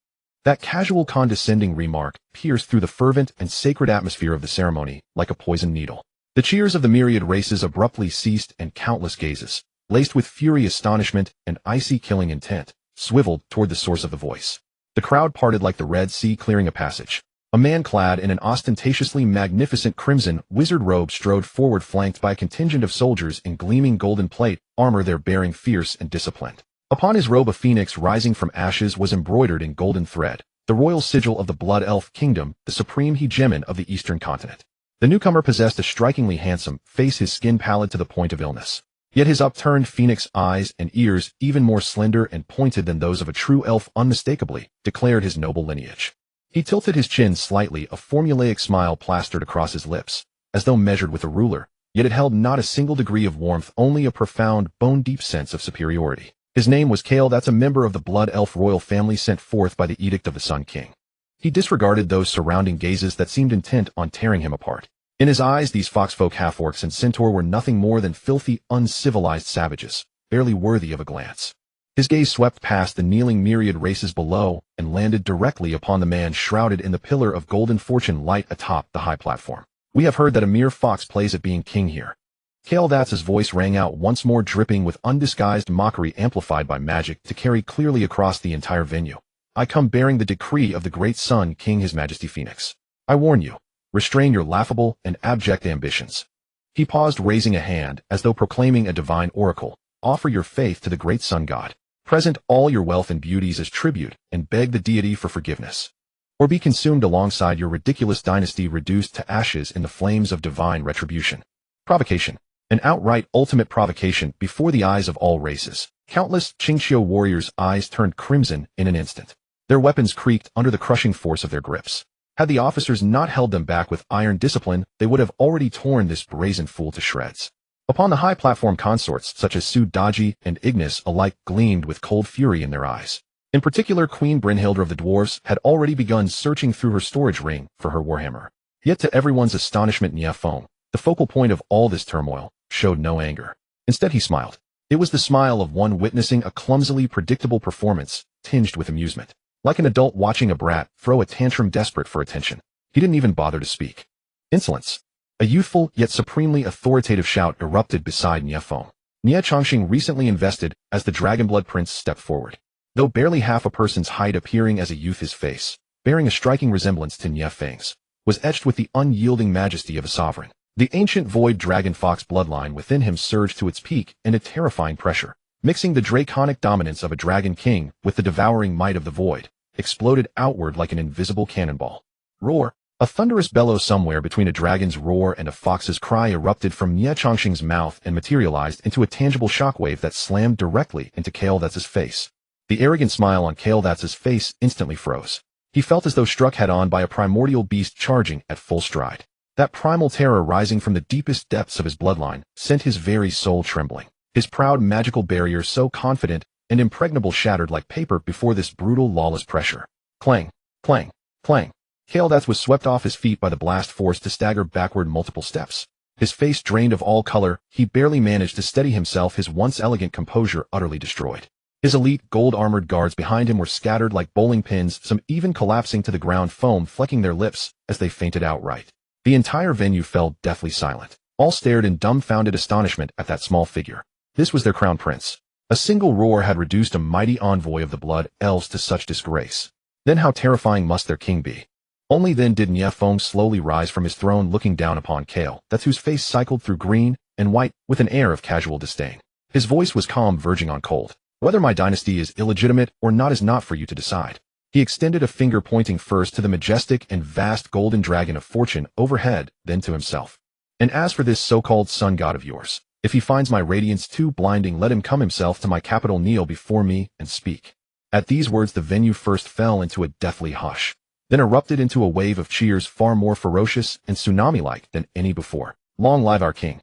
That casual condescending remark pierced through the fervent and sacred atmosphere of the ceremony like a poisoned needle. The cheers of the myriad races abruptly ceased, and countless gazes, laced with fury, astonishment, and icy killing intent, swiveled toward the source of the voice. The crowd parted like the Red Sea clearing a passage. A man clad in an ostentatiously magnificent crimson wizard robe strode forward, flanked by a contingent of soldiers in gleaming golden plate armor, their bearing fierce and disciplined. Upon his robe a phoenix rising from ashes was embroidered in golden thread, the royal sigil of the Blood Elf Kingdom, the supreme hegemon of the Eastern continent. The newcomer possessed a strikingly handsome face, his skin pallid to the point of illness. Yet his upturned phoenix eyes and ears, even more slender and pointed than those of a true elf, unmistakably declared his noble lineage. He tilted his chin slightly, a formulaic smile plastered across his lips, as though measured with a ruler, yet it held not a single degree of warmth, only a profound, bone-deep sense of superiority. His name was Kale, that's a member of the Blood Elf royal family sent forth by the Edict of the Sun King. He disregarded those surrounding gazes that seemed intent on tearing him apart. In his eyes, these foxfolk, half-orcs, and centaur were nothing more than filthy, uncivilized savages, barely worthy of a glance. His gaze swept past the kneeling myriad races below and landed directly upon the man shrouded in the pillar of golden fortune light atop the high platform. "We have heard that a mere fox plays at being king here." Kale Dats's voice rang out once more, dripping with undisguised mockery amplified by magic to carry clearly across the entire venue. "I come bearing the decree of the great Sun King, His Majesty Phoenix. I warn you, restrain your laughable and abject ambitions." He paused, raising a hand as though proclaiming a divine oracle. "Offer your faith to the great Sun God. Present all your wealth and beauties as tribute, and beg the deity for forgiveness. Or be consumed alongside your ridiculous dynasty, reduced to ashes in the flames of divine retribution." Provocation. An outright ultimate provocation before the eyes of all races. Countless Qingqiu warriors' eyes turned crimson in an instant. Their weapons creaked under the crushing force of their grips. Had the officers not held them back with iron discipline, they would have already torn this brazen fool to shreds. Upon the high platform, consorts such as Su, Daji, and Ignis alike gleamed with cold fury in their eyes. In particular, Queen Brynhildr of the dwarves had already begun searching through her storage ring for her warhammer. Yet to everyone's astonishment, Nie Feng, the focal point of all this turmoil, showed no anger. Instead, he smiled. It was the smile of one witnessing a clumsily predictable performance, tinged with amusement. Like an adult watching a brat throw a tantrum desperate for attention. He didn't even bother to speak. "Insolence." A youthful yet supremely authoritative shout erupted beside Nie Feng. Nie Chongqing, recently invested as the Dragonblood Prince, stepped forward. Though barely half a person's height, appearing as a youth, his face, bearing a striking resemblance to Nie Feng's, was etched with the unyielding majesty of a sovereign. The ancient void dragon fox bloodline within him surged to its peak in a terrifying pressure, mixing the draconic dominance of a dragon king with the devouring might of the void, exploded outward like an invisible cannonball. Roar! A thunderous bellow somewhere between a dragon's roar and a fox's cry erupted from Nie Chongqing's mouth and materialized into a tangible shockwave that slammed directly into Kale Dats's face. The arrogant smile on Kale Dats's face instantly froze. He felt as though struck head-on by a primordial beast charging at full stride. That primal terror rising from the deepest depths of his bloodline sent his very soul trembling. His proud magical barrier, so confident and impregnable, shattered like paper before this brutal, lawless pressure. Clang, clang, clang. Kale Dats was swept off his feet by the blast, forced to stagger backward multiple steps. His face drained of all color, he barely managed to steady himself, his once elegant composure utterly destroyed. His elite, gold-armored guards behind him were scattered like bowling pins, some even collapsing to the ground, foam flecking their lips as they fainted outright. The entire venue fell deathly silent. All stared in dumbfounded astonishment at that small figure. This was their crown prince. A single roar had reduced a mighty envoy of the Blood Elves to such disgrace. Then how terrifying must their king be? Only then did Nie Feng slowly rise from his throne, looking down upon Kale Dats, whose face cycled through green and white with an air of casual disdain. His voice was calm, verging on cold. "Whether my dynasty is illegitimate or not is not for you to decide." He extended a finger, pointing first to the majestic and vast golden dragon of fortune overhead, then to himself. "And as for this so-called sun god of yours, if he finds my radiance too blinding, let him come himself to my capital, kneel before me, and speak." At these words, the venue first fell into a deathly hush, then erupted into a wave of cheers far more ferocious and tsunami-like than any before. Long live our king!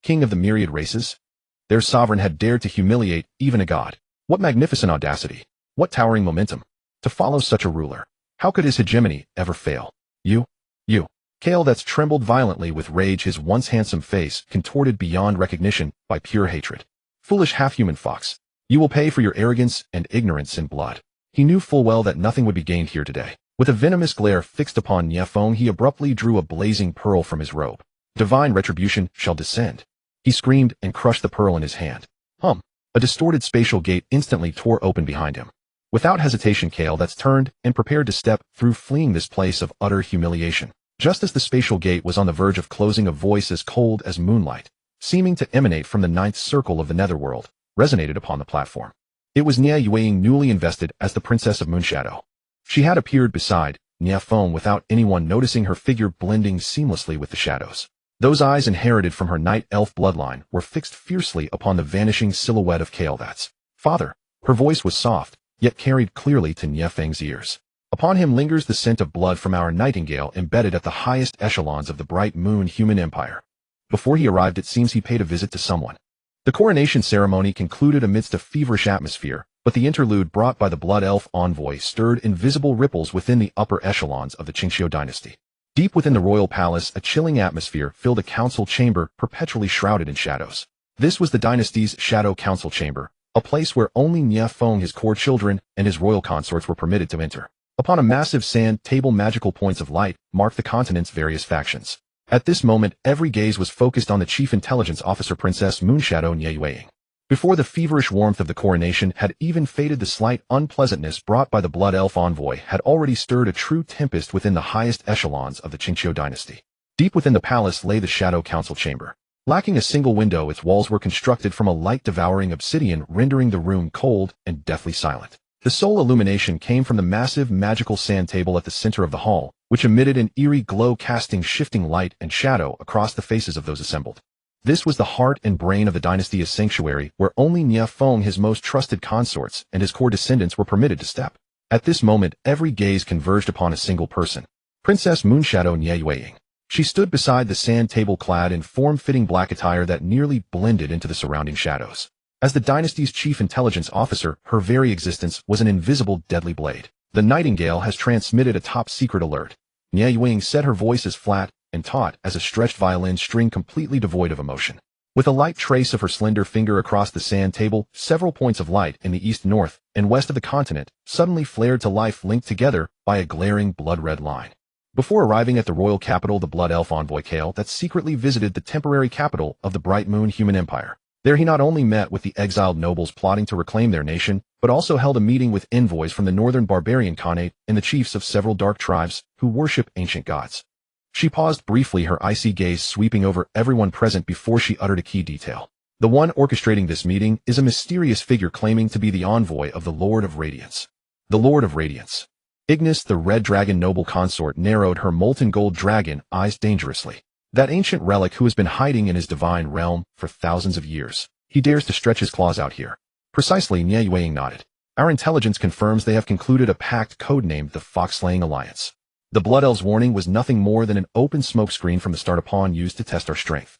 King of the myriad races! Their sovereign had dared to humiliate even a god. What magnificent audacity! What towering momentum! To follow such a ruler! How could his hegemony ever fail? You! Kale Dats trembled violently with rage, his once handsome face contorted beyond recognition by pure hatred. "Foolish half-human fox! You will pay for your arrogance and ignorance in blood." He knew full well that nothing would be gained here today. With a venomous glare fixed upon Nie Feng, he abruptly drew a blazing pearl from his robe. "Divine retribution shall descend." He screamed and crushed the pearl in his hand. A distorted spatial gate instantly tore open behind him. Without hesitation, Kael turned and prepared to step through, fleeing this place of utter humiliation. Just as the spatial gate was on the verge of closing, a voice as cold as moonlight, seeming to emanate from the ninth circle of the netherworld, resonated upon the platform. It was Nie Feng, newly invested as the Princess of Moonshadow. She had appeared beside Nie Feng without anyone noticing, her figure blending seamlessly with the shadows. Those eyes, inherited from her night elf bloodline, were fixed fiercely upon the vanishing silhouette of Kael's father. Her voice was soft, yet carried clearly to Nie Feng's ears. Upon him lingers the scent of blood from our nightingale, embedded at the highest echelons of the bright moon human empire. Before he arrived, it seems he paid a visit to someone. The coronation ceremony concluded amidst a feverish atmosphere, but the interlude brought by the blood elf envoy stirred invisible ripples within the upper echelons of the Qingxiu dynasty. Deep within the royal palace, a chilling atmosphere filled a council chamber perpetually shrouded in shadows. This was the dynasty's shadow council chamber, a place where only Nie Feng, his core children, and his royal consorts were permitted to enter. Upon a massive sand table, magical points of light marked the continent's various factions. At this moment, every gaze was focused on the chief intelligence officer, Princess Moonshadow Nie Feng. Before the feverish warmth of the coronation had even faded, the slight unpleasantness brought by the blood elf envoy had already stirred a true tempest within the highest echelons of the Qingxiu dynasty. Deep within the palace lay the shadow council chamber. Lacking a single window, its walls were constructed from a light-devouring obsidian, rendering the room cold and deathly silent. The sole illumination came from the massive magical sand table at the center of the hall, which emitted an eerie glow, casting shifting light and shadow across the faces of those assembled. This was the heart and brain of the dynasty, a sanctuary where only Nie Feng, his most trusted consorts, and his core descendants were permitted to step. At this moment, every gaze converged upon a single person, Princess Moonshadow Nie Feng. She stood beside the sand table, clad in form-fitting black attire that nearly blended into the surrounding shadows. As the dynasty's chief intelligence officer, her very existence was an invisible, deadly blade. The Nightingale has transmitted a top-secret alert. Nie Feng said, her voice as flat and taut as a stretched violin string, completely devoid of emotion. With a light trace of her slender finger across the sand table, several points of light in the east, north, and west of the continent suddenly flared to life, linked together by a glaring blood-red line. Before arriving at the royal capital, the blood elf envoy Kael secretly visited the temporary capital of the Bright Moon Human Empire. There he not only met with the exiled nobles plotting to reclaim their nation, but also held a meeting with envoys from the northern barbarian Khanate and the chiefs of several dark tribes who worship ancient gods. She paused briefly, her icy gaze sweeping over everyone present before she uttered a key detail. The one orchestrating this meeting is a mysterious figure claiming to be the envoy of the Lord of Radiance. The Lord of Radiance. Ignis, the red dragon noble consort, narrowed her molten gold dragon eyes dangerously. That ancient relic who has been hiding in his divine realm for thousands of years. He dares to stretch his claws out here. Precisely, Nie Feng nodded. Our intelligence confirms they have concluded a pact codenamed the Fox-Slaying Alliance. The Blood Elves' warning was nothing more than an open smokescreen from the start, a pawn used to test our strength.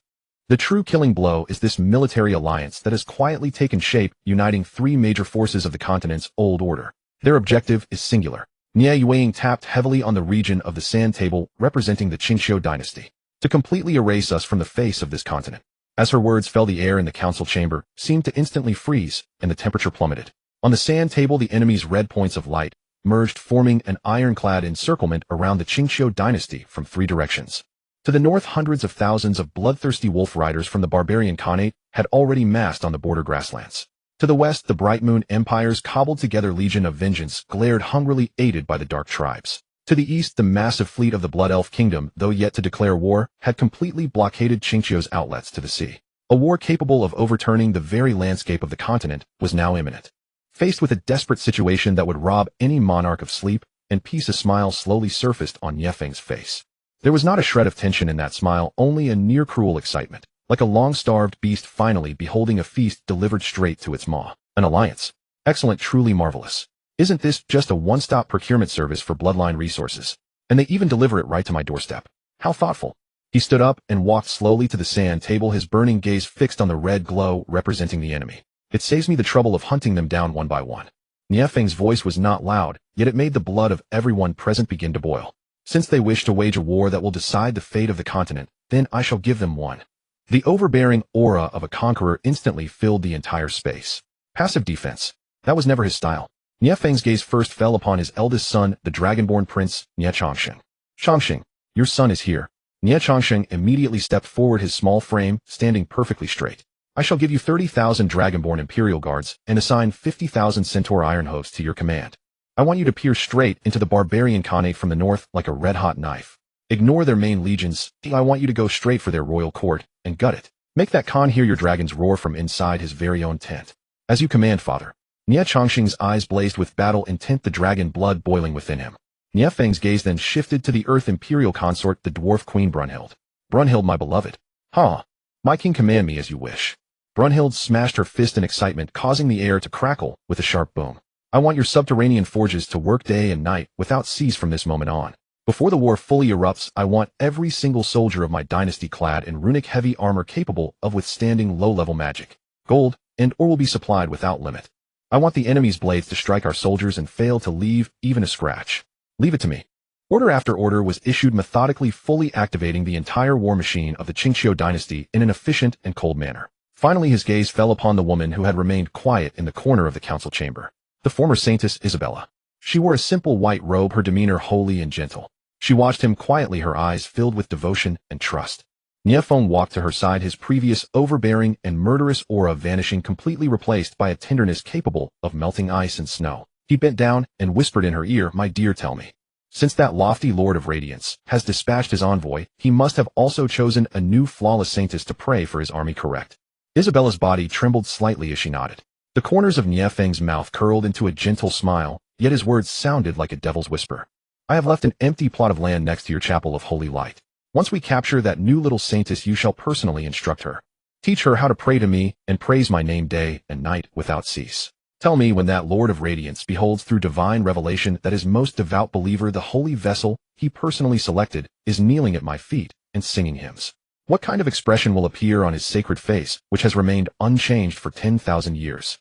The true killing blow is this military alliance that has quietly taken shape, uniting three major forces of the continent's old order. Their objective is singular. Nie Feng tapped heavily on the region of the sand table representing the Qingxiu dynasty. To completely erase us from the face of this continent. As her words fell, the air in the council chamber seemed to instantly freeze, and the temperature plummeted. On the sand table, the enemy's red points of light merged, forming an ironclad encirclement around the Qingxiu dynasty from three directions. To the north, hundreds of thousands of bloodthirsty wolf riders from the barbarian Khanate had already massed on the border grasslands. To the west, the Bright Moon Empire's cobbled-together Legion of Vengeance glared hungrily, aided by the dark tribes. To the east, the massive fleet of the Blood Elf Kingdom, though yet to declare war, had completely blockaded Qingxiu's outlets to the sea. A war capable of overturning the very landscape of the continent was now imminent. Faced with a desperate situation that would rob any monarch of sleep and peace, a smile slowly surfaced on Nie Feng's face. There was not a shred of tension in that smile, only a near-cruel excitement, like a long-starved beast finally beholding a feast delivered straight to its maw. An alliance. Excellent, truly marvelous. Isn't this just a one-stop procurement service for bloodline resources? And they even deliver it right to my doorstep. How thoughtful. He stood up and walked slowly to the sand table, his burning gaze fixed on the red glow representing the enemy. It saves me the trouble of hunting them down one by one. Nie Feng's voice was not loud, yet it made the blood of everyone present begin to boil. Since they wish to wage a war that will decide the fate of the continent, then I shall give them one. The overbearing aura of a conqueror instantly filled the entire space. Passive defense. That was never his style. Nie Feng's gaze first fell upon his eldest son, the dragonborn prince, Nie Changsheng. Changsheng, your son is here. Nie Changsheng immediately stepped forward, his small frame standing perfectly straight. I shall give you 30,000 Dragonborn Imperial Guards and assign 50,000 Centaur Iron Hooves to your command. I want you to peer straight into the barbarian Khanate from the north like a red-hot knife. Ignore their main legions. I want you to go straight for their royal court and gut it. Make that Khan hear your dragons roar from inside his very own tent. As you command, father. Nie Chongqing's eyes blazed with battle intent, the dragon blood boiling within him. Nie Feng's gaze then shifted to the Earth Imperial consort, the dwarf Queen Brunhild. Brunhild, my beloved. Huh. My king, command me as you wish. Brunhild smashed her fist in excitement, causing the air to crackle with a sharp boom. I want your subterranean forges to work day and night without cease from this moment on. Before the war fully erupts, I want every single soldier of my dynasty clad in runic heavy armor capable of withstanding low-level magic. Gold and ore will be supplied without limit. I want the enemy's blades to strike our soldiers and fail to leave even a scratch. Leave it to me. Order after order was issued, methodically, fully activating the entire war machine of the Qingqiu dynasty in an efficient and cold manner. Finally, his gaze fell upon the woman who had remained quiet in the corner of the council chamber. The former saintess Isabella. She wore a simple white robe, her demeanor holy and gentle. She watched him quietly, her eyes filled with devotion and trust. Nie Feng walked to her side, his previous overbearing and murderous aura vanishing, completely replaced by a tenderness capable of melting ice and snow. He bent down and whispered in her ear, my dear, tell me. Since that lofty Lord of Radiance has dispatched his envoy, he must have also chosen a new flawless saintess to pray for his army, correct? Isabella's body trembled slightly as she nodded. The corners of Nie Feng's mouth curled into a gentle smile, yet his words sounded like a devil's whisper. I have left an empty plot of land next to your chapel of holy light. Once we capture that new little saintess, you shall personally instruct her. Teach her how to pray to me and praise my name day and night without cease. Tell me when that Lord of Radiance beholds through divine revelation that his most devout believer, the holy vessel he personally selected, is kneeling at my feet and singing hymns. What kind of expression will appear on his sacred face, which has remained unchanged for 10,000 years?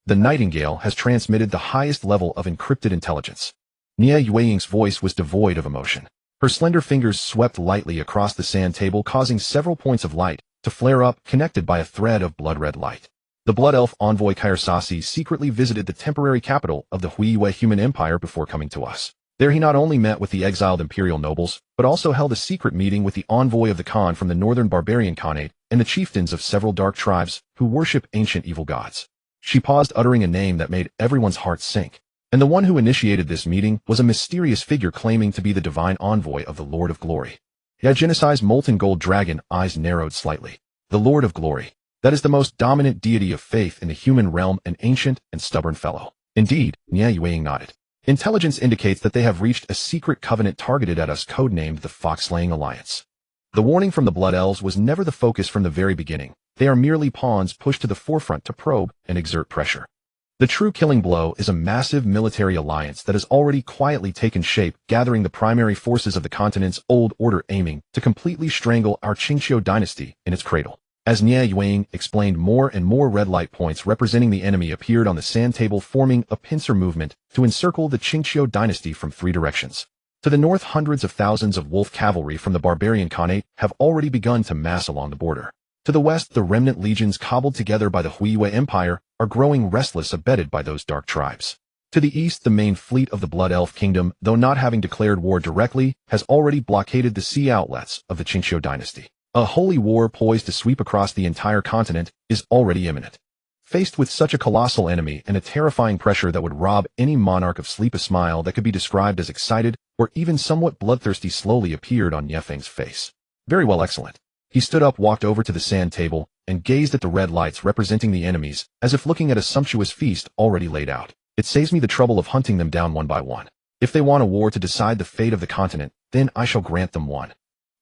The nightingale has transmitted the highest level of encrypted intelligence. Nie Yueying's voice was devoid of emotion. Her slender fingers swept lightly across the sand table, causing several points of light to flare up, connected by a thread of blood-red light. The Blood Elf envoy Kairsasi secretly visited the temporary capital of the Huiyue human empire before coming to us. There he not only met with the exiled imperial nobles, but also held a secret meeting with the envoy of the Khan from the northern barbarian Khanate and the chieftains of several dark tribes who worship ancient evil gods. She paused, uttering a name that made everyone's heart sink. And the one who initiated this meeting was a mysterious figure claiming to be the divine envoy of the Lord of Glory. Yagenesai's molten gold dragon eyes narrowed slightly. The Lord of Glory. That is the most dominant deity of faith in the human realm, an ancient and stubborn fellow. Indeed, Nie Yueying nodded. Intelligence indicates that they have reached a secret covenant targeted at us, codenamed the Fox-Slaying Alliance. The warning from the Blood Elves was never the focus from the very beginning. They are merely pawns pushed to the forefront to probe and exert pressure. The true killing blow is a massive military alliance that has already quietly taken shape, gathering the primary forces of the continent's old order, aiming to completely strangle our Qingqiu dynasty in its cradle. As Nie Yueying explained, more and more red light points representing the enemy appeared on the sand table, forming a pincer movement to encircle the Qingqiu dynasty from three directions. To the north, hundreds of thousands of wolf cavalry from the barbarian Khanate have already begun to mass along the border. To the west, the remnant legions cobbled together by the Huiyue Empire are growing restless, abetted by those dark tribes. To the east, the main fleet of the Blood Elf Kingdom, though not having declared war directly, has already blockaded the sea outlets of the Qingqiu dynasty. A holy war poised to sweep across the entire continent is already imminent. Faced with such a colossal enemy and a terrifying pressure that would rob any monarch of sleep, a smile that could be described as excited or even somewhat bloodthirsty slowly appeared on Nie Feng's face. Very well, excellent. He stood up, walked over to the sand table, and gazed at the red lights representing the enemies, as if looking at a sumptuous feast already laid out. It saves me the trouble of hunting them down one by one. If they want a war to decide the fate of the continent, then I shall grant them one.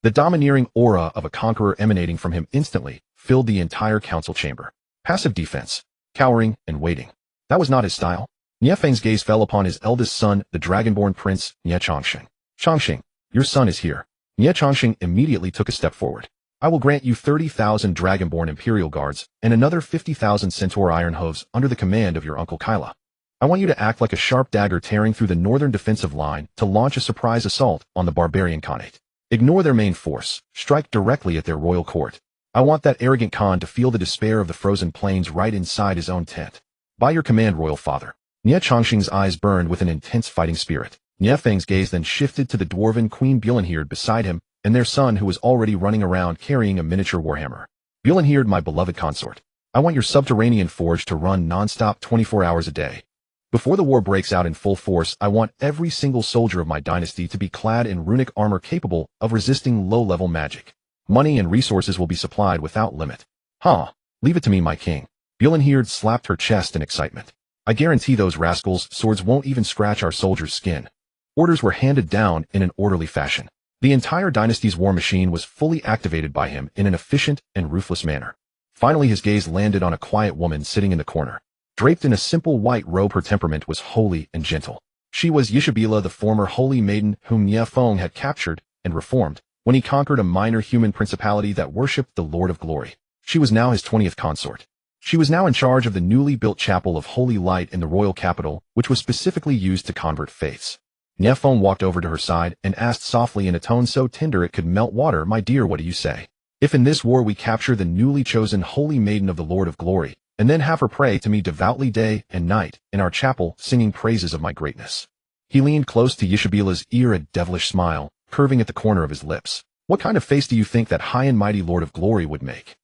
The domineering aura of a conqueror emanating from him instantly filled the entire council chamber. Passive defense, cowering and waiting. That was not his style. Nie Feng's gaze fell upon his eldest son, the dragonborn prince, Nie Chongqing. Chongqing, your son is here. Nie Chongqing immediately took a step forward. I will grant you 30,000 Dragonborn Imperial Guards and another 50,000 Centaur Iron Hooves under the command of your uncle Kyla. I want you to act like a sharp dagger tearing through the northern defensive line to launch a surprise assault on the barbarian Khanate. Ignore their main force, strike directly at their royal court. I want that arrogant Khan to feel the despair of the frozen plains right inside his own tent. By your command, royal father. Nie Chongqing's eyes burned with an intense fighting spirit. Nie Feng's gaze then shifted to the dwarven Queen Bjornherd beside him, and their son who was already running around carrying a miniature warhammer. Bjornherd, my beloved consort. I want your subterranean forge to run non-stop 24 hours a day. Before the war breaks out in full force, I want every single soldier of my dynasty to be clad in runic armor capable of resisting low-level magic. Money and resources will be supplied without limit. Huh. Leave it to me, my king. Bjornhjerd slapped her chest in excitement. I guarantee those rascals' swords won't even scratch our soldiers' skin. Orders were handed down in an orderly fashion. The entire dynasty's war machine was fully activated by him in an efficient and ruthless manner. Finally, his gaze landed on a quiet woman sitting in the corner. Draped in a simple white robe, her temperament was holy and gentle. She was Yishabela, the former holy maiden whom Nie Feng had captured and reformed when he conquered a minor human principality that worshipped the Lord of Glory. She was now his 20th consort. She was now in charge of the newly built Chapel of Holy Light in the royal capital, which was specifically used to convert faiths. Nie Feng walked over to her side and asked softly in a tone so tender it could melt water, "My dear, what do you say? If in this war we capture the newly chosen holy maiden of the Lord of Glory, and then have her pray to me devoutly day and night in our chapel, singing praises of my greatness." He leaned close to Yishabela's ear, a devilish smile curving at the corner of his lips. "What kind of face do you think that high and mighty Lord of Glory would make?"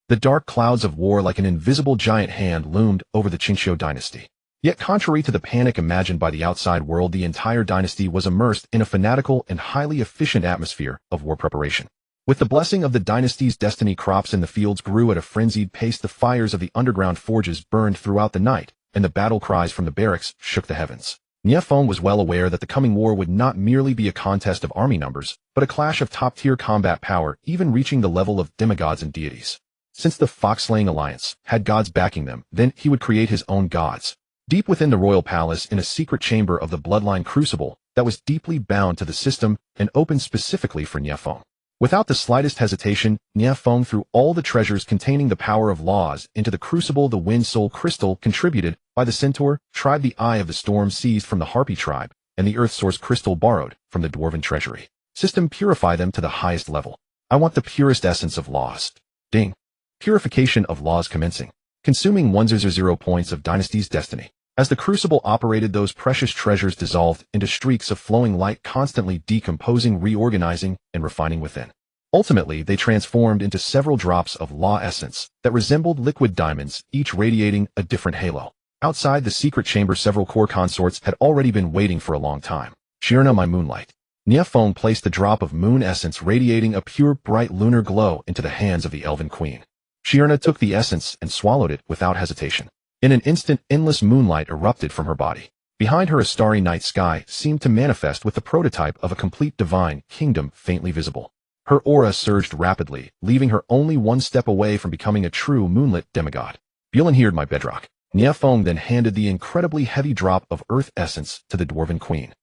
The dark clouds of war like an invisible giant hand loomed over the Qingqiu dynasty. Yet contrary to the panic imagined by the outside world, the entire dynasty was immersed in a fanatical and highly efficient atmosphere of war preparation. With the blessing of the dynasty's destiny, crops in the fields grew at a frenzied pace, the fires of the underground forges burned throughout the night, and the battle cries from the barracks shook the heavens. Nie Feng was well aware that the coming war would not merely be a contest of army numbers, but a clash of top-tier combat power, even reaching the level of demigods and deities. Since the Fox-slaying alliance had gods backing them, then he would create his own gods. Deep within the royal palace, in a secret chamber of the bloodline crucible that was deeply bound to the system and opened specifically for Nie Feng. Without the slightest hesitation, Nie Feng threw all the treasures containing the power of laws into the crucible. The wind soul crystal contributed by the centaur tribe, the eye of the storm seized from the harpy tribe, and the earth source crystal borrowed from the dwarven treasury system purify them to the highest level. I want the purest essence of laws. Ding. Purification of laws commencing. Consuming 100 points of dynasty's destiny. As the crucible operated, those precious treasures dissolved into streaks of flowing light, constantly decomposing, reorganizing, and refining within. Ultimately, they transformed into several drops of law essence that resembled liquid diamonds, each radiating a different halo. Outside the secret chamber, several core consorts had already been waiting for a long time. "Shirna, my moonlight." Nie Feng placed the drop of moon essence radiating a pure, bright lunar glow into the hands of the elven queen. Shirna took the essence and swallowed it without hesitation. In an instant, endless moonlight erupted from her body. Behind her, a starry night sky seemed to manifest with the prototype of a complete divine kingdom faintly visible. Her aura surged rapidly, leaving her only one step away from becoming a true moonlit demigod. Bjornhjerd, my bedrock. Nie Feng then handed the incredibly heavy drop of earth essence to the dwarven queen.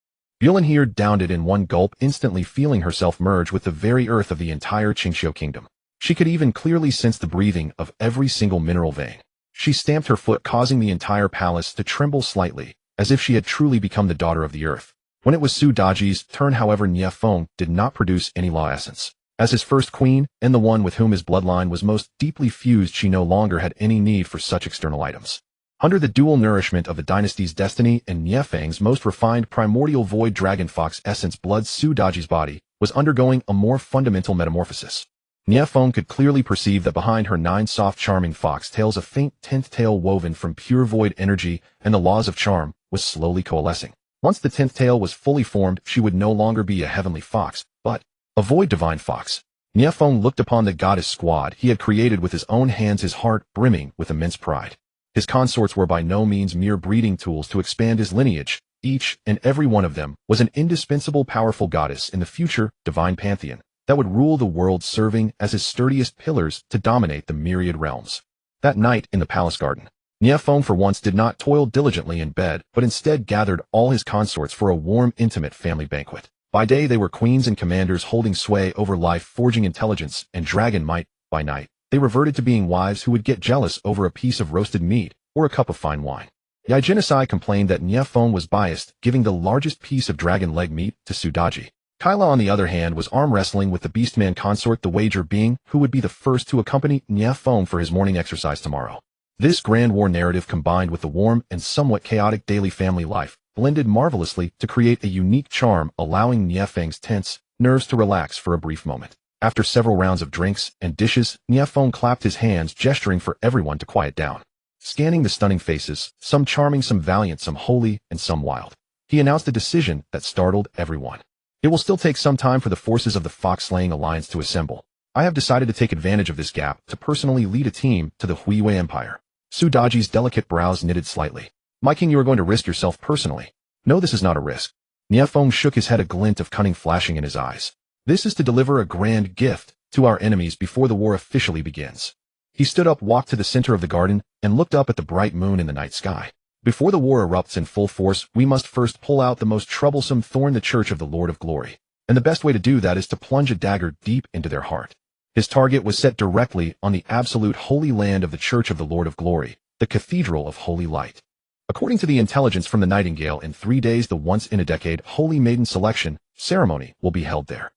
Bjornhjerd downed it in one gulp, instantly feeling herself merge with the very earth of the entire Qingqiu kingdom. She could even clearly sense the breathing of every single mineral vein. She stamped her foot, causing the entire palace to tremble slightly, as if she had truly become the daughter of the earth. When it was Su Daji's turn, however, Nie Feng did not produce any law essence. As his first queen, and the one with whom his bloodline was most deeply fused, she no longer had any need for such external items. Under the dual nourishment of the dynasty's destiny and Nie Feng's most refined primordial void dragon fox essence blood, Su Daji's body was undergoing a more fundamental metamorphosis. Nie Feng could clearly perceive that behind her 9 soft charming fox tails, a faint 10th tail woven from pure void energy and the laws of charm was slowly coalescing. Once the 10th tail was fully formed, she would no longer be a heavenly fox, but a void divine fox. Nie Feng looked upon the goddess squad he had created with his own hands, his heart brimming with immense pride. His consorts were by no means mere breeding tools to expand his lineage. Each and every one of them was an indispensable, powerful goddess in the future divine pantheon that would rule the world, serving as his sturdiest pillars to dominate the myriad realms. That night in the palace garden, Nie Feng for once did not toil diligently in bed, but instead gathered all his consorts for a warm, intimate family banquet. By day they were queens and commanders holding sway over life, forging intelligence and dragon might. By night, they reverted to being wives who would get jealous over a piece of roasted meat or a cup of fine wine. Yajinisai complained that Nie Feng was biased, giving the largest piece of dragon leg meat to Su Daji. Kyla, on the other hand, was arm wrestling with the Beastman consort, the wager being who would be the first to accompany Nie Feng for his morning exercise tomorrow. This grand war narrative, combined with the warm and somewhat chaotic daily family life, blended marvelously to create a unique charm, allowing Nie Feng's tense nerves to relax for a brief moment. After several rounds of drinks and dishes, Nie Feng clapped his hands, gesturing for everyone to quiet down. Scanning the stunning faces, some charming, some valiant, some holy, and some wild, he announced a decision that startled everyone. It will still take some time for the forces of the Fox-slaying alliance to assemble. I have decided to take advantage of this gap to personally lead a team to the Huiwei Empire. Su Daji's delicate brows knitted slightly. My king, you are going to risk yourself personally. No, this is not a risk. Nie Feng shook his head, a glint of cunning flashing in his eyes. This is to deliver a grand gift to our enemies before the war officially begins. He stood up, walked to the center of the garden, and looked up at the bright moon in the night sky. Before the war erupts in full force, we must first pull out the most troublesome thorn, the Church of the Lord of Glory. And the best way to do that is to plunge a dagger deep into their heart. His target was set directly on the absolute holy land of the Church of the Lord of Glory, the Cathedral of Holy Light. According to the intelligence from the Nightingale, in 3 days the once-in-a-decade Holy Maiden Selection ceremony will be held there.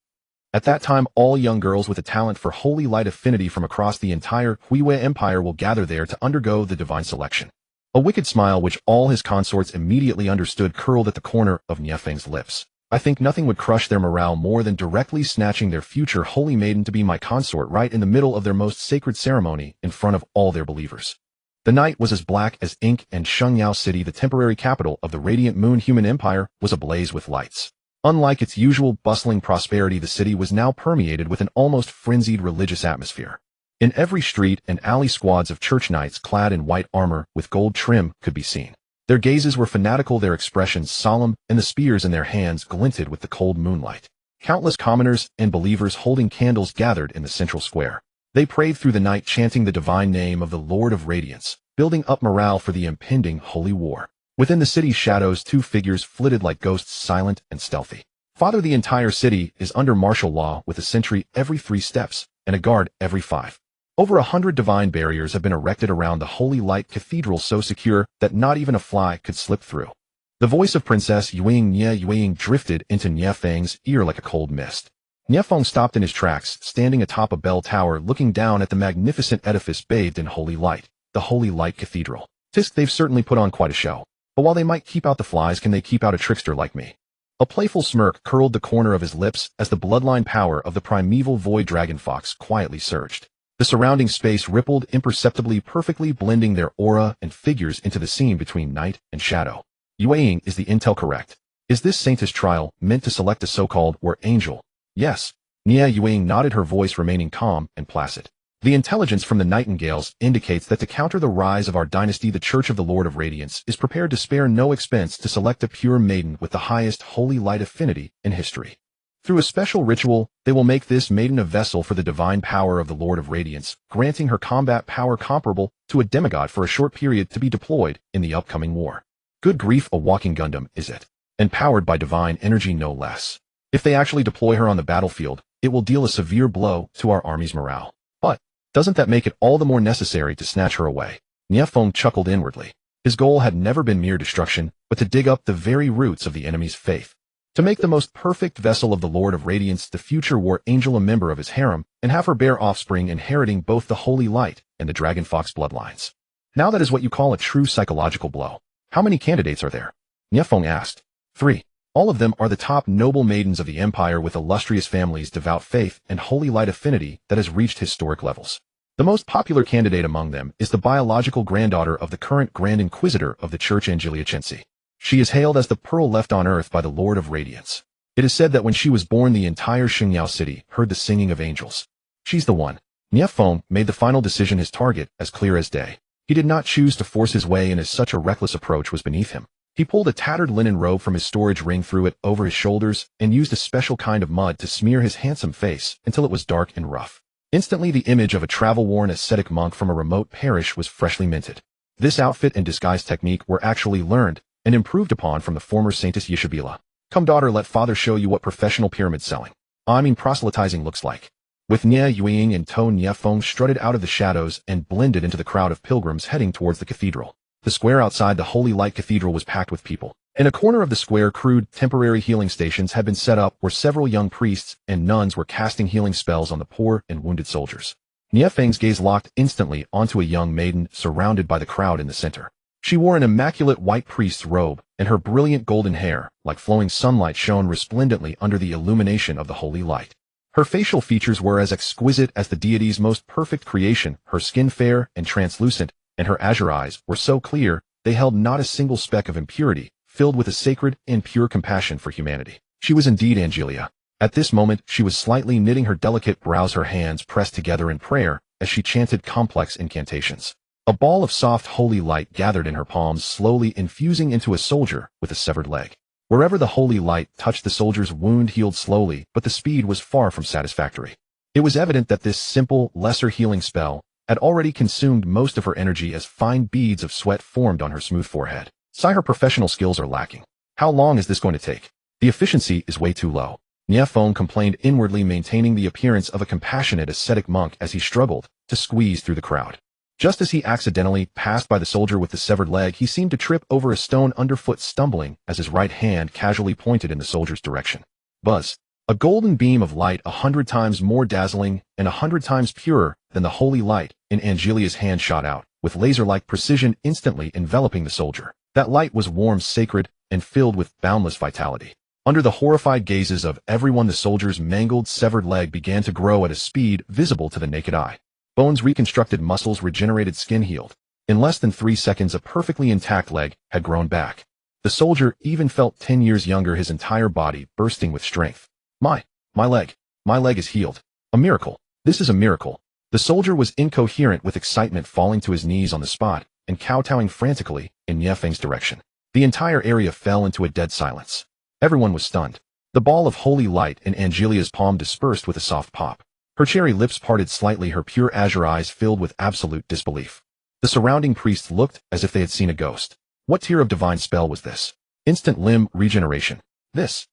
At that time, all young girls with a talent for holy light affinity from across the entire Huiwei Empire will gather there to undergo the divine selection. A wicked smile, which all his consorts immediately understood, curled at the corner of Nie Feng's lips. I think nothing would crush their morale more than directly snatching their future holy maiden to be my consort right in the middle of their most sacred ceremony in front of all their believers. The night was as black as ink, and Shengyao City, the temporary capital of the radiant moon human empire, was ablaze with lights. Unlike its usual bustling prosperity, the city was now permeated with an almost frenzied religious atmosphere. In every street and alley, squads of church knights clad in white armor with gold trim could be seen. Their gazes were fanatical, their expressions solemn, and the spears in their hands glinted with the cold moonlight. Countless commoners and believers holding candles gathered in the central square. They prayed through the night, chanting the divine name of the Lord of Radiance, building up morale for the impending holy war. Within the city's shadows, 2 figures flitted like ghosts, silent and stealthy. Father, the entire city is under martial law, with a sentry every 3 steps and a guard every 5. Over 100 divine barriers have been erected around the Holy Light Cathedral, so secure that not even a fly could slip through. The voice of Princess Yueying drifted into Nie Feng's ear like a cold mist. Nie Feng stopped in his tracks, standing atop a bell tower, looking down at the magnificent edifice bathed in holy light, the Holy Light Cathedral. Tisk, they've certainly put on quite a show. But while they might keep out the flies, can they keep out a trickster like me? A playful smirk curled the corner of his lips as the bloodline power of the primeval void dragon fox quietly surged. The surrounding space rippled imperceptibly, perfectly blending their aura and figures into the scene between night and shadow. Yueying, is the intel correct? Is this saintess trial meant to select a so-called war angel? Yes. Nie Yueying nodded, her voice remaining calm and placid. The intelligence from the Nightingales indicates that to counter the rise of our dynasty, the Church of the Lord of Radiance is prepared to spare no expense to select a pure maiden with the highest holy light affinity in history. Through a special ritual, they will make this maiden a vessel for the divine power of the Lord of Radiance, granting her combat power comparable to a demigod for a short period to be deployed in the upcoming war. Good grief, a walking Gundam, is it? And powered by divine energy, no less. If they actually deploy her on the battlefield, it will deal a severe blow to our army's morale. But doesn't that make it all the more necessary to snatch her away? Nie Feng chuckled inwardly. His goal had never been mere destruction, but to dig up the very roots of the enemy's faith. To make the most perfect vessel of the Lord of Radiance, the future war angel, a member of his harem, and have her bear offspring inheriting both the Holy Light and the Dragon Fox bloodlines. Now that is what you call a true psychological blow. How many candidates are there? Nie Feng asked. 3. All of them are the top noble maidens of the empire, with illustrious families, devout faith, and holy light affinity that has reached historic levels. The most popular candidate among them is the biological granddaughter of the current Grand Inquisitor of the Church, Angeliacensi. She is hailed as the pearl left on earth by the Lord of Radiance. It is said that when she was born, the entire Shengyao City heard the singing of angels. She's the one. Nie Feng made the final decision, his target as clear as day. He did not choose to force his way in, as such a reckless approach was beneath him. He pulled a tattered linen robe from his storage ring, threw it over his shoulders, and used a special kind of mud to smear his handsome face until it was dark and rough. Instantly, the image of a travel-worn ascetic monk from a remote parish was freshly minted. This outfit and disguise technique were actually learned and improved upon from the former Saintess Yeshabila. Come, daughter, let father show you what professional pyramid selling, proselytizing looks like. With Nie Yueying in tow, Nie Feng strutted out of the shadows and blended into the crowd of pilgrims heading towards the cathedral. The square outside the Holy Light Cathedral was packed with people. In a corner of the square, crude temporary healing stations had been set up where several young priests and nuns were casting healing spells on the poor and wounded soldiers. Nie Feng's gaze locked instantly onto a young maiden surrounded by the crowd in the center. She wore an immaculate white priest's robe, and her brilliant golden hair, like flowing sunlight, shone resplendently under the illumination of the holy light. Her facial features were as exquisite as the deity's most perfect creation, her skin fair and translucent, and her azure eyes were so clear they held not a single speck of impurity, filled with a sacred and pure compassion for humanity. She was indeed Angelia. At this moment, she was slightly knitting her delicate brows, her hands pressed together in prayer as she chanted complex incantations. A ball of soft holy light gathered in her palms, slowly infusing into a soldier with a severed leg. Wherever the holy light touched, the soldier's wound healed slowly, but the speed was far from satisfactory. It was evident that this simple, lesser healing spell had already consumed most of her energy as fine beads of sweat formed on her smooth forehead. Sigh, her professional skills are lacking. How long is this going to take? The efficiency is way too low. Nie Feng complained inwardly, maintaining the appearance of a compassionate ascetic monk as he struggled to squeeze through the crowd. Just as he accidentally passed by the soldier with the severed leg, he seemed to trip over a stone underfoot, stumbling as his right hand casually pointed in the soldier's direction. Buzz. A golden beam of light 100 times more dazzling and 100 times purer than the holy light in Angelia's hand shot out, with laser-like precision, instantly enveloping the soldier. That light was warm, sacred, and filled with boundless vitality. Under the horrified gazes of everyone, the soldier's mangled, severed leg began to grow at a speed visible to the naked eye. Bones reconstructed, muscles regenerated, skin healed. In less than 3 seconds, a perfectly intact leg had grown back. The soldier even felt 10 years younger, his entire body bursting with strength. My leg is healed. A miracle. This is a miracle. The soldier was incoherent with excitement, falling to his knees on the spot and kowtowing frantically in Nie Feng's direction. The entire area fell into a dead silence. Everyone was stunned. The ball of holy light in Angelia's palm dispersed with a soft pop. Her cherry lips parted slightly, her pure azure eyes filled with absolute disbelief. The surrounding priests looked as if they had seen a ghost. What tier of divine spell was this? Instant limb regeneration. This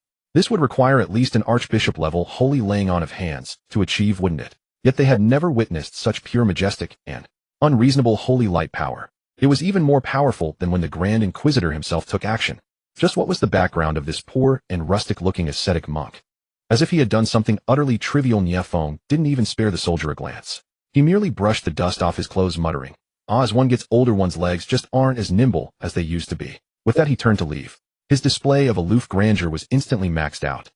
would require at least an archbishop-level holy laying on of hands to achieve, wouldn't it? Yet they had never witnessed such pure, majestic, and unreasonable holy light power. It was even more powerful than when the Grand Inquisitor himself took action. Just what was the background of this poor and rustic-looking ascetic monk? As if he had done something utterly trivial, Nie Feng didn't even spare the soldier a glance. He merely brushed the dust off his clothes, muttering, as one gets older, one's legs just aren't as nimble as they used to be." With that, he turned to leave. His display of aloof grandeur was instantly maxed out.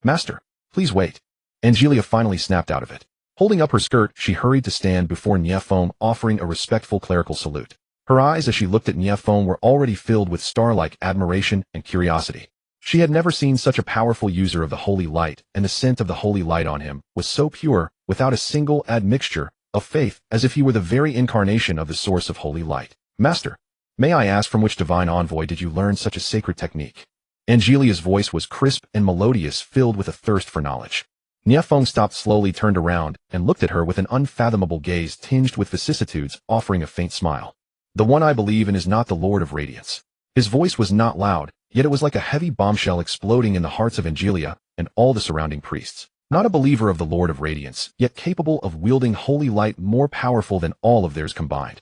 Master, please wait." Angelia finally snapped out of it. Holding up her skirt, she hurried to stand before Nie Feng, offering a respectful clerical salute. Her eyes, as she looked at Nie Feng, were already filled with star-like admiration and curiosity. She had never seen such a powerful user of the holy light, and the scent of the holy light on him was so pure, without a single admixture of faith, as if he were the very incarnation of the source of holy light. "Master, may I ask from which divine envoy did you learn such a sacred technique?" Angelia's voice was crisp and melodious, filled with a thirst for knowledge. Nie Feng stopped slowly, turned around, and looked at her with an unfathomable gaze tinged with vicissitudes, offering a faint smile. "The one I believe in is not the Lord of Radiance." His voice was not loud, yet it was like a heavy bombshell exploding in the hearts of Angelia and all the surrounding priests. Not a believer of the Lord of Radiance, yet capable of wielding holy light more powerful than all of theirs combined.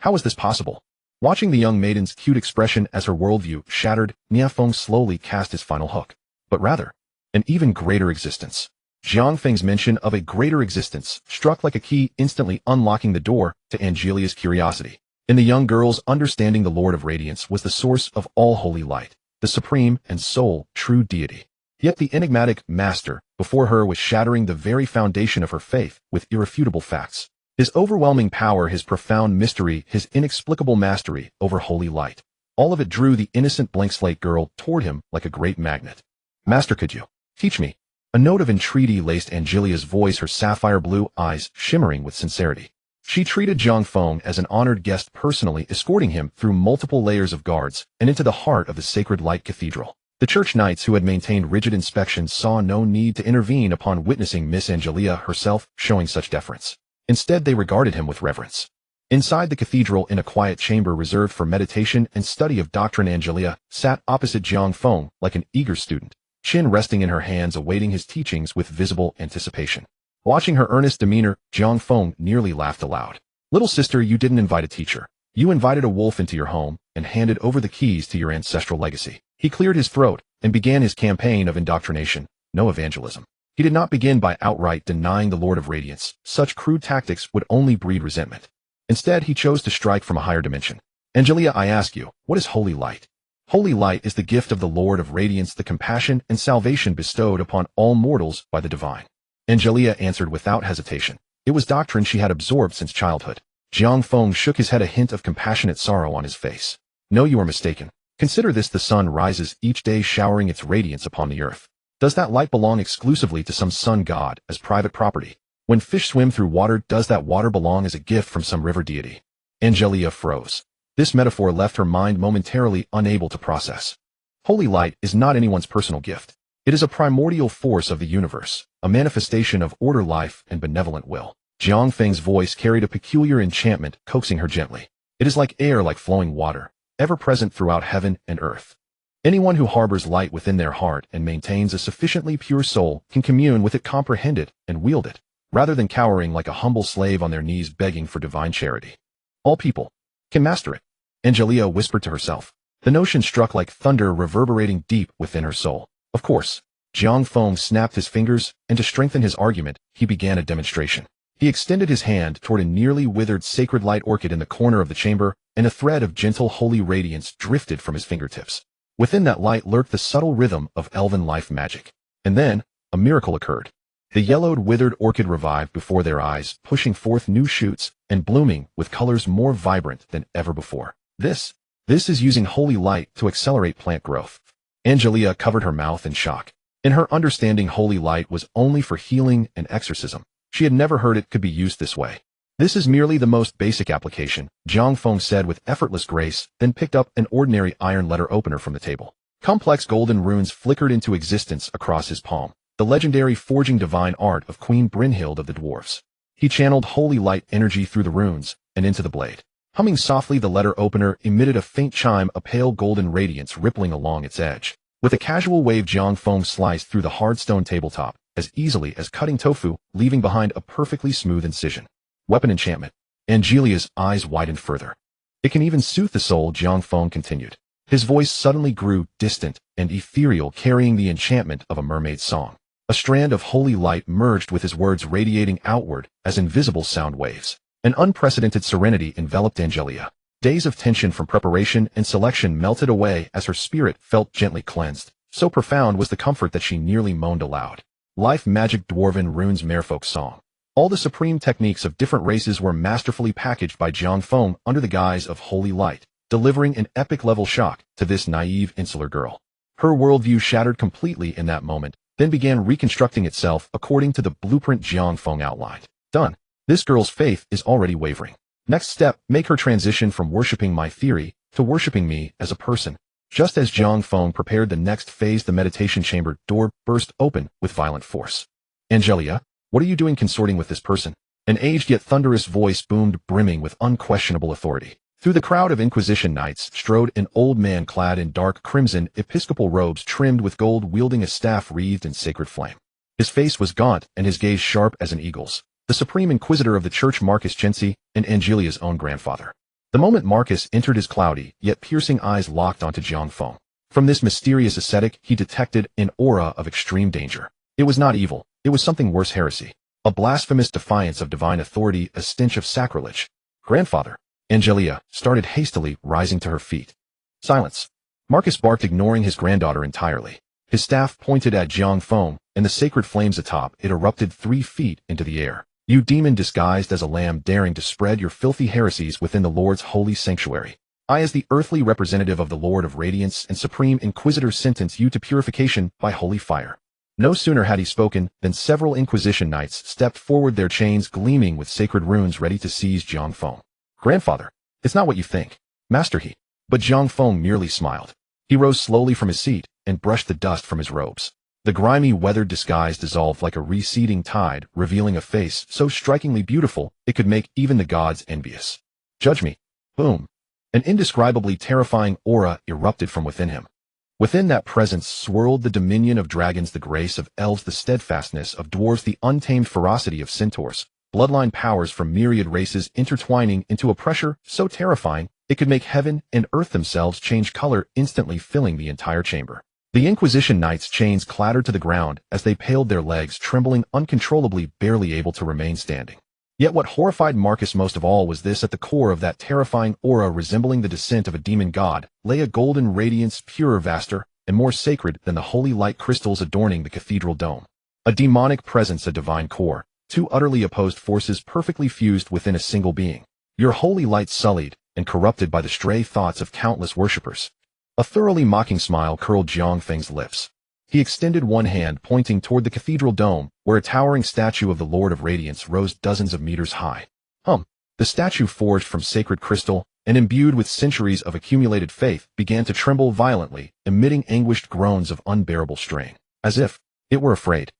How is this possible? Watching the young maiden's cute expression as her worldview shattered, Nie Feng slowly cast his final hook. But rather, an even greater existence. Jiang Feng's mention of a greater existence struck like a key, instantly unlocking the door to Angelia's curiosity. In the young girl's understanding, the Lord of Radiance was the source of all holy light, the supreme and sole true deity. Yet the enigmatic master before her was shattering the very foundation of her faith with irrefutable facts. His overwhelming power, his profound mystery, his inexplicable mastery over holy light. All of it drew the innocent blank slate girl toward him like a great magnet. "Master, could you teach me?" A note of entreaty laced Angelia's voice, her sapphire blue eyes shimmering with sincerity. She treated Jiang Feng as an honored guest, personally escorting him through multiple layers of guards and into the heart of the Sacred Light Cathedral. The church knights, who had maintained rigid inspections, saw no need to intervene upon witnessing Miss Angelia herself showing such deference. Instead, they regarded him with reverence. Inside the cathedral, in a quiet chamber reserved for meditation and study of doctrine, Angelia sat opposite Jiang Feng like an eager student, chin resting in her hands, awaiting his teachings with visible anticipation. Watching her earnest demeanor, Jiang Feng nearly laughed aloud. "Little sister, you didn't invite a teacher. You invited a wolf into your home and handed over the keys to your ancestral legacy." He cleared his throat and began his campaign of indoctrination, no evangelism. He did not begin by outright denying the Lord of Radiance. Such crude tactics would only breed resentment. Instead, he chose to strike from a higher dimension. "Angelia, I ask you, what is holy light?" Holy light is the gift of the Lord of Radiance, the compassion and salvation bestowed upon all mortals by the divine. Angelia answered without hesitation. It was doctrine she had absorbed since childhood. Jiang Feng shook his head, a hint of compassionate sorrow on his face. No, you are mistaken. Consider this: the sun rises each day, showering its radiance upon the earth. Does that light belong exclusively to some sun god as private property? When fish swim through water, does that water belong as a gift from some river deity? Angelia froze. This metaphor left her mind momentarily unable to process. Holy light is not anyone's personal gift. It is a primordial force of the universe, a manifestation of order, life, and benevolent will. Jiang Feng's voice carried a peculiar enchantment, coaxing her gently. It is like air, like flowing water, ever present throughout heaven and earth. Anyone who harbors light within their heart and maintains a sufficiently pure soul can commune with it, comprehend it, and wield it, rather than cowering like a humble slave on their knees begging for divine charity. All people can master it, Angelia whispered to herself. The notion struck like thunder, reverberating deep within her soul. Of course. Jiang Feng snapped his fingers, and to strengthen his argument, he began a demonstration. He extended his hand toward a nearly withered sacred light orchid in the corner of the chamber, and a thread of gentle holy radiance drifted from his fingertips. Within that light lurked the subtle rhythm of elven life magic. And then, a miracle occurred. The yellowed, withered orchid revived before their eyes, pushing forth new shoots and blooming with colors more vibrant than ever before. This is using holy light to accelerate plant growth. Angelia covered her mouth in shock. In her understanding, holy light was only for healing and exorcism. She had never heard it could be used this way. This is merely the most basic application, Jiang Feng said with effortless grace, then picked up an ordinary iron letter opener from the table. Complex golden runes flickered into existence across his palm, the legendary forging divine art of Queen Brynhild of the dwarves. He channeled holy light energy through the runes and into the blade. Humming softly, the letter opener emitted a faint chime, a pale golden radiance rippling along its edge. With a casual wave, Jiang Feng sliced through the hard stone tabletop, as easily as cutting tofu, leaving behind a perfectly smooth incision. Weapon enchantment. Angelia's eyes widened further. It can even soothe the soul, Jiang Feng continued. His voice suddenly grew distant and ethereal, carrying the enchantment of a mermaid's song. A strand of holy light merged with his words, radiating outward as invisible sound waves. An unprecedented serenity enveloped Angelia. Days of tension from preparation and selection melted away as her spirit felt gently cleansed. So profound was the comfort that she nearly moaned aloud. Life magic, dwarven runes, merfolk song. All the supreme techniques of different races were masterfully packaged by Jiang Feng under the guise of holy light, delivering an epic-level shock to this naive, insular girl. Her worldview shattered completely in that moment, then began reconstructing itself according to the blueprint Jiang Feng outlined. Done. This girl's faith is already wavering. Next step, make her transition from worshipping my theory to worshipping me as a person. Just as Jiang Feng prepared the next phase, the meditation chamber door burst open with violent force. Angelia, what are you doing consorting with this person? An aged yet thunderous voice boomed, brimming with unquestionable authority. Through the crowd of Inquisition knights strode an old man clad in dark crimson episcopal robes trimmed with gold, wielding a staff wreathed in sacred flame. His face was gaunt and his gaze sharp as an eagle's. The Supreme Inquisitor of the Church, Marcus Gensi, and Angelia's own grandfather. The moment Marcus entered, his cloudy, yet piercing eyes locked onto Jiang Feng. From this mysterious ascetic, he detected an aura of extreme danger. It was not evil, it was something worse: heresy. A blasphemous defiance of divine authority, a stench of sacrilege. Grandfather. Angelia started hastily, rising to her feet. Silence. Marcus barked, ignoring his granddaughter entirely. His staff pointed at Jiang Feng, and the sacred flames atop it erupted 3 feet into the air. You demon disguised as a lamb, daring to spread your filthy heresies within the Lord's holy sanctuary. I, as the earthly representative of the Lord of Radiance and Supreme Inquisitor, sentence you to purification by holy fire. No sooner had he spoken than several Inquisition knights stepped forward, their chains gleaming with sacred runes, ready to seize Jiang Feng. Grandfather, it's not what you think. Master, he. But Jiang Feng merely smiled. He rose slowly from his seat and brushed the dust from his robes. The grimy, weathered disguise dissolved like a receding tide, revealing a face so strikingly beautiful it could make even the gods envious. Judge me. Boom. An indescribably terrifying aura erupted from within him. Within that presence swirled the dominion of dragons, the grace of elves, the steadfastness of dwarves, the untamed ferocity of centaurs, bloodline powers from myriad races intertwining into a pressure so terrifying it could make heaven and earth themselves change color, instantly filling the entire chamber. The Inquisition knights' chains clattered to the ground as they paled, their legs trembling uncontrollably, barely able to remain standing. Yet what horrified Marcus most of all was this: at the core of that terrifying aura resembling the descent of a demon god, lay a golden radiance purer, vaster, and more sacred than the holy light crystals adorning the cathedral dome. A demonic presence, a divine core, two utterly opposed forces perfectly fused within a single being. Your holy light sullied and corrupted by the stray thoughts of countless worshippers. A thoroughly mocking smile curled Jiang Feng's lips. He extended one hand, pointing toward the cathedral dome, where a towering statue of the Lord of Radiance rose dozens of meters high. The statue, forged from sacred crystal and imbued with centuries of accumulated faith, began to tremble violently, emitting anguished groans of unbearable strain, as if it were afraid.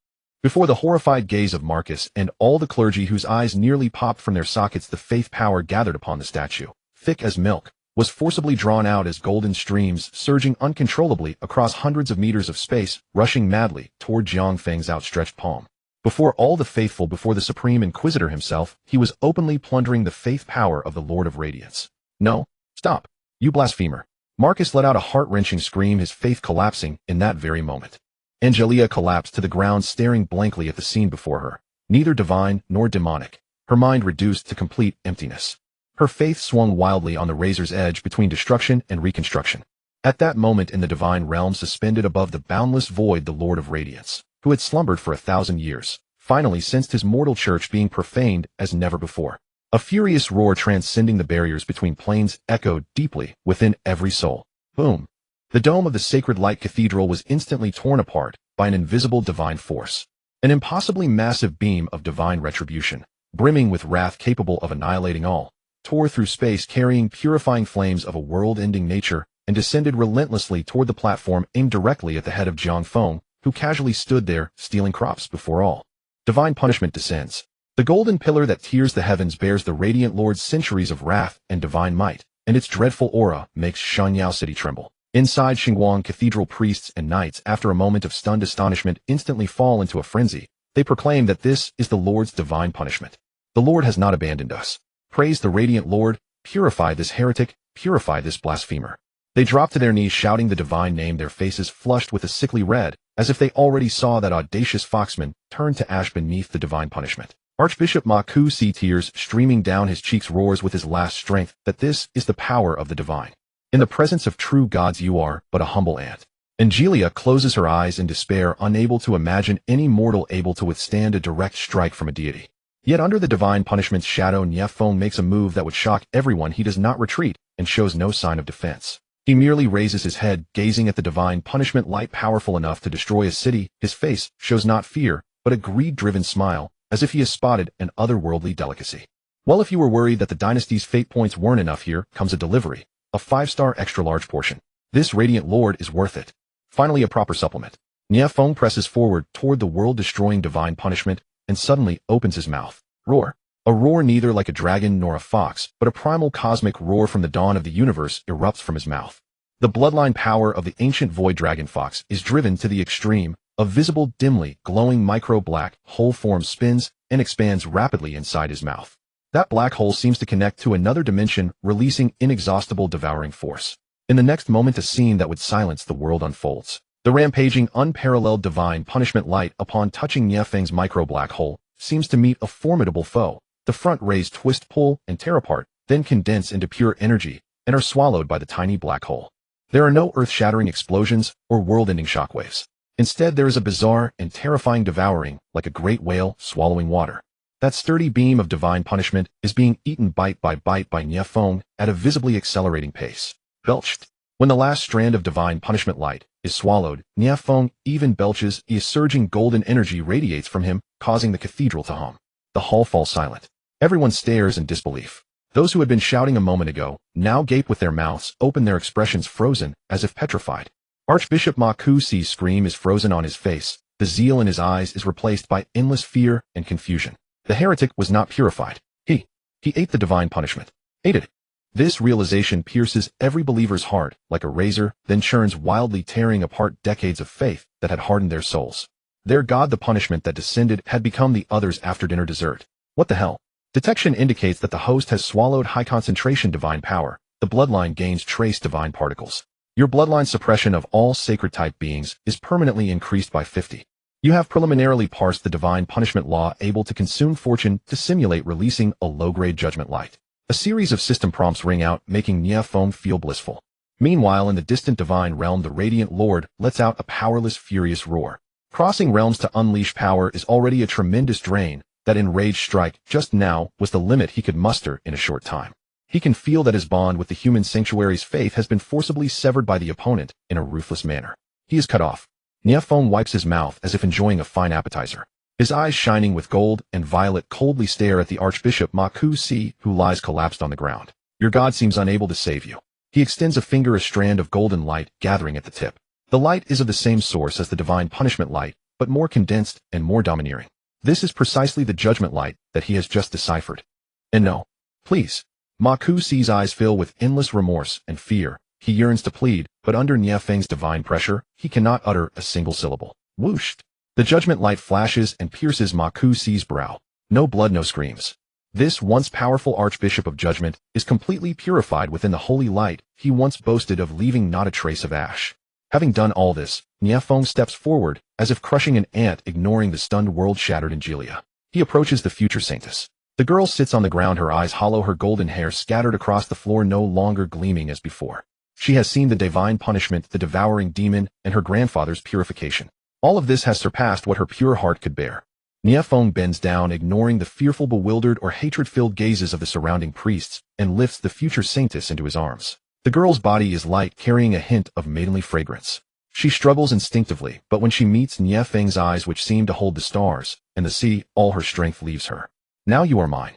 Before the horrified gaze of Marcus and all the clergy, whose eyes nearly popped from their sockets, the faith power gathered upon the statue, thick as milk, was forcibly drawn out as golden streams, surging uncontrollably across hundreds of meters of space, rushing madly toward Jiang Feng's outstretched palm. Before all the faithful, before the Supreme Inquisitor himself, he was openly plundering the faith power of the Lord of Radiance. No, stop, you blasphemer. Marcus let out a heart-wrenching scream, his faith collapsing in that very moment. Angelia collapsed to the ground, staring blankly at the scene before her, neither divine nor demonic, her mind reduced to complete emptiness. Her faith swung wildly on the razor's edge between destruction and reconstruction. At that moment, in the divine realm, suspended above the boundless void, the Lord of Radiance, who had slumbered for 1,000 years, finally sensed his mortal church being profaned as never before. A furious roar transcending the barriers between planes echoed deeply within every soul. Boom! The dome of the sacred light cathedral was instantly torn apart by an invisible divine force. An impossibly massive beam of divine retribution, brimming with wrath capable of annihilating all, tore through space, carrying purifying flames of a world-ending nature, and descended relentlessly toward the platform, aimed directly at the head of Jiang Feng, who casually stood there, stealing crops before all. Divine punishment descends. The golden pillar that tears the heavens bears the radiant Lord's centuries of wrath and divine might, and its dreadful aura makes Shanyao City tremble. Inside Xinguang, cathedral priests and knights, after a moment of stunned astonishment, instantly fall into a frenzy. They proclaim that this is the Lord's divine punishment. The Lord has not abandoned us. Praise the radiant Lord, purify this heretic, purify this blasphemer. They drop to their knees, shouting the divine name, their faces flushed with a sickly red, as if they already saw that audacious foxman turn to ash beneath the divine punishment. Archbishop Ma Ku, see tears streaming down his cheeks, roars with his last strength that this is the power of the divine. In the presence of true gods you are but a humble ant. Angelia closes her eyes in despair, unable to imagine any mortal able to withstand a direct strike from a deity. Yet under the divine punishment's shadow, Nie Feng makes a move that would shock everyone. He does not retreat and shows no sign of defense. He merely raises his head, gazing at the divine punishment light powerful enough to destroy a city. His face shows not fear, but a greed-driven smile, as if he has spotted an otherworldly delicacy. Well, if you were worried that the dynasty's fate points weren't enough, here comes a delivery. A 5-star extra-large portion. This radiant lord is worth it. Finally, a proper supplement. Nie Feng presses forward toward the world-destroying divine punishment, and suddenly opens his mouth. Roar. A roar neither like a dragon nor a fox, but a primal cosmic roar from the dawn of the universe erupts from his mouth. The bloodline power of the ancient void dragon fox is driven to the extreme. A visible, dimly glowing micro-black hole forms, spins, and expands rapidly inside his mouth. That black hole seems to connect to another dimension, releasing inexhaustible devouring force. In the next moment, a scene that would silence the world unfolds. The rampaging, unparalleled divine punishment light, upon touching Nie Feng's micro-black hole, seems to meet a formidable foe. The front rays twist, pull, and tear apart, then condense into pure energy, and are swallowed by the tiny black hole. There are no earth-shattering explosions or world-ending shockwaves. Instead, there is a bizarre and terrifying devouring, like a great whale swallowing water. That sturdy beam of divine punishment is being eaten bite by bite by Nie Feng at a visibly accelerating pace. Belched. When the last strand of divine punishment light is swallowed, Nie Feng even belches. A surging golden energy radiates from him, causing the cathedral to hum. The hall falls silent. Everyone stares in disbelief. Those who had been shouting a moment ago now gape with their mouths open, their expressions frozen, as if petrified. Archbishop Ma Ku's scream is frozen on his face. The zeal in his eyes is replaced by endless fear and confusion. The heretic was not purified. He ate the divine punishment. Ate it. This realization pierces every believer's heart like a razor, then churns wildly, tearing apart decades of faith that had hardened their souls. Their god, the punishment that descended, had become the other's after-dinner dessert. What the hell? Detection indicates that the host has swallowed high-concentration divine power. The bloodline gains trace divine particles. Your bloodline suppression of all sacred-type beings is permanently increased by 50. You have preliminarily parsed the divine punishment law able to consume fortune to simulate releasing a low-grade judgment light. A series of system prompts ring out, making Nie Feng feel blissful. Meanwhile, in the distant divine realm, the Radiant Lord lets out a powerless, furious roar. Crossing realms to unleash power is already a tremendous drain. That enraged strike just now was the limit he could muster in a short time. He can feel that his bond with the human sanctuary's faith has been forcibly severed by the opponent in a ruthless manner. He is cut off. Nie Feng wipes his mouth as if enjoying a fine appetizer. His eyes shining with gold and violet coldly stare at the Archbishop Ma Ku-si, who lies collapsed on the ground. Your god seems unable to save you. He extends a finger, a strand of golden light gathering at the tip. The light is of the same source as the divine punishment light, but more condensed and more domineering. This is precisely the judgment light that he has just deciphered. And no, please. Ma Ku-si's eyes fill with endless remorse and fear. He yearns to plead, but under Nie Feng's divine pressure, he cannot utter a single syllable. Whooshed. The judgment light flashes and pierces Ma Ku-si's brow. No blood, no screams. This once powerful Archbishop of Judgment is completely purified within the holy light he once boasted of, leaving not a trace of ash. Having done all this, Nie Feng steps forward, as if crushing an ant, ignoring the stunned world-shattered Angelia. He approaches the future saintess. The girl sits on the ground, her eyes hollow, her golden hair scattered across the floor, no longer gleaming as before. She has seen the divine punishment, the devouring demon, and her grandfather's purification. All of this has surpassed what her pure heart could bear. Nie Feng bends down, ignoring the fearful, bewildered, or hatred-filled gazes of the surrounding priests, and lifts the future saintess into his arms. The girl's body is light, carrying a hint of maidenly fragrance. She struggles instinctively, but when she meets Nie Feng's eyes, which seem to hold the stars and the sea, all her strength leaves her. Now you are mine.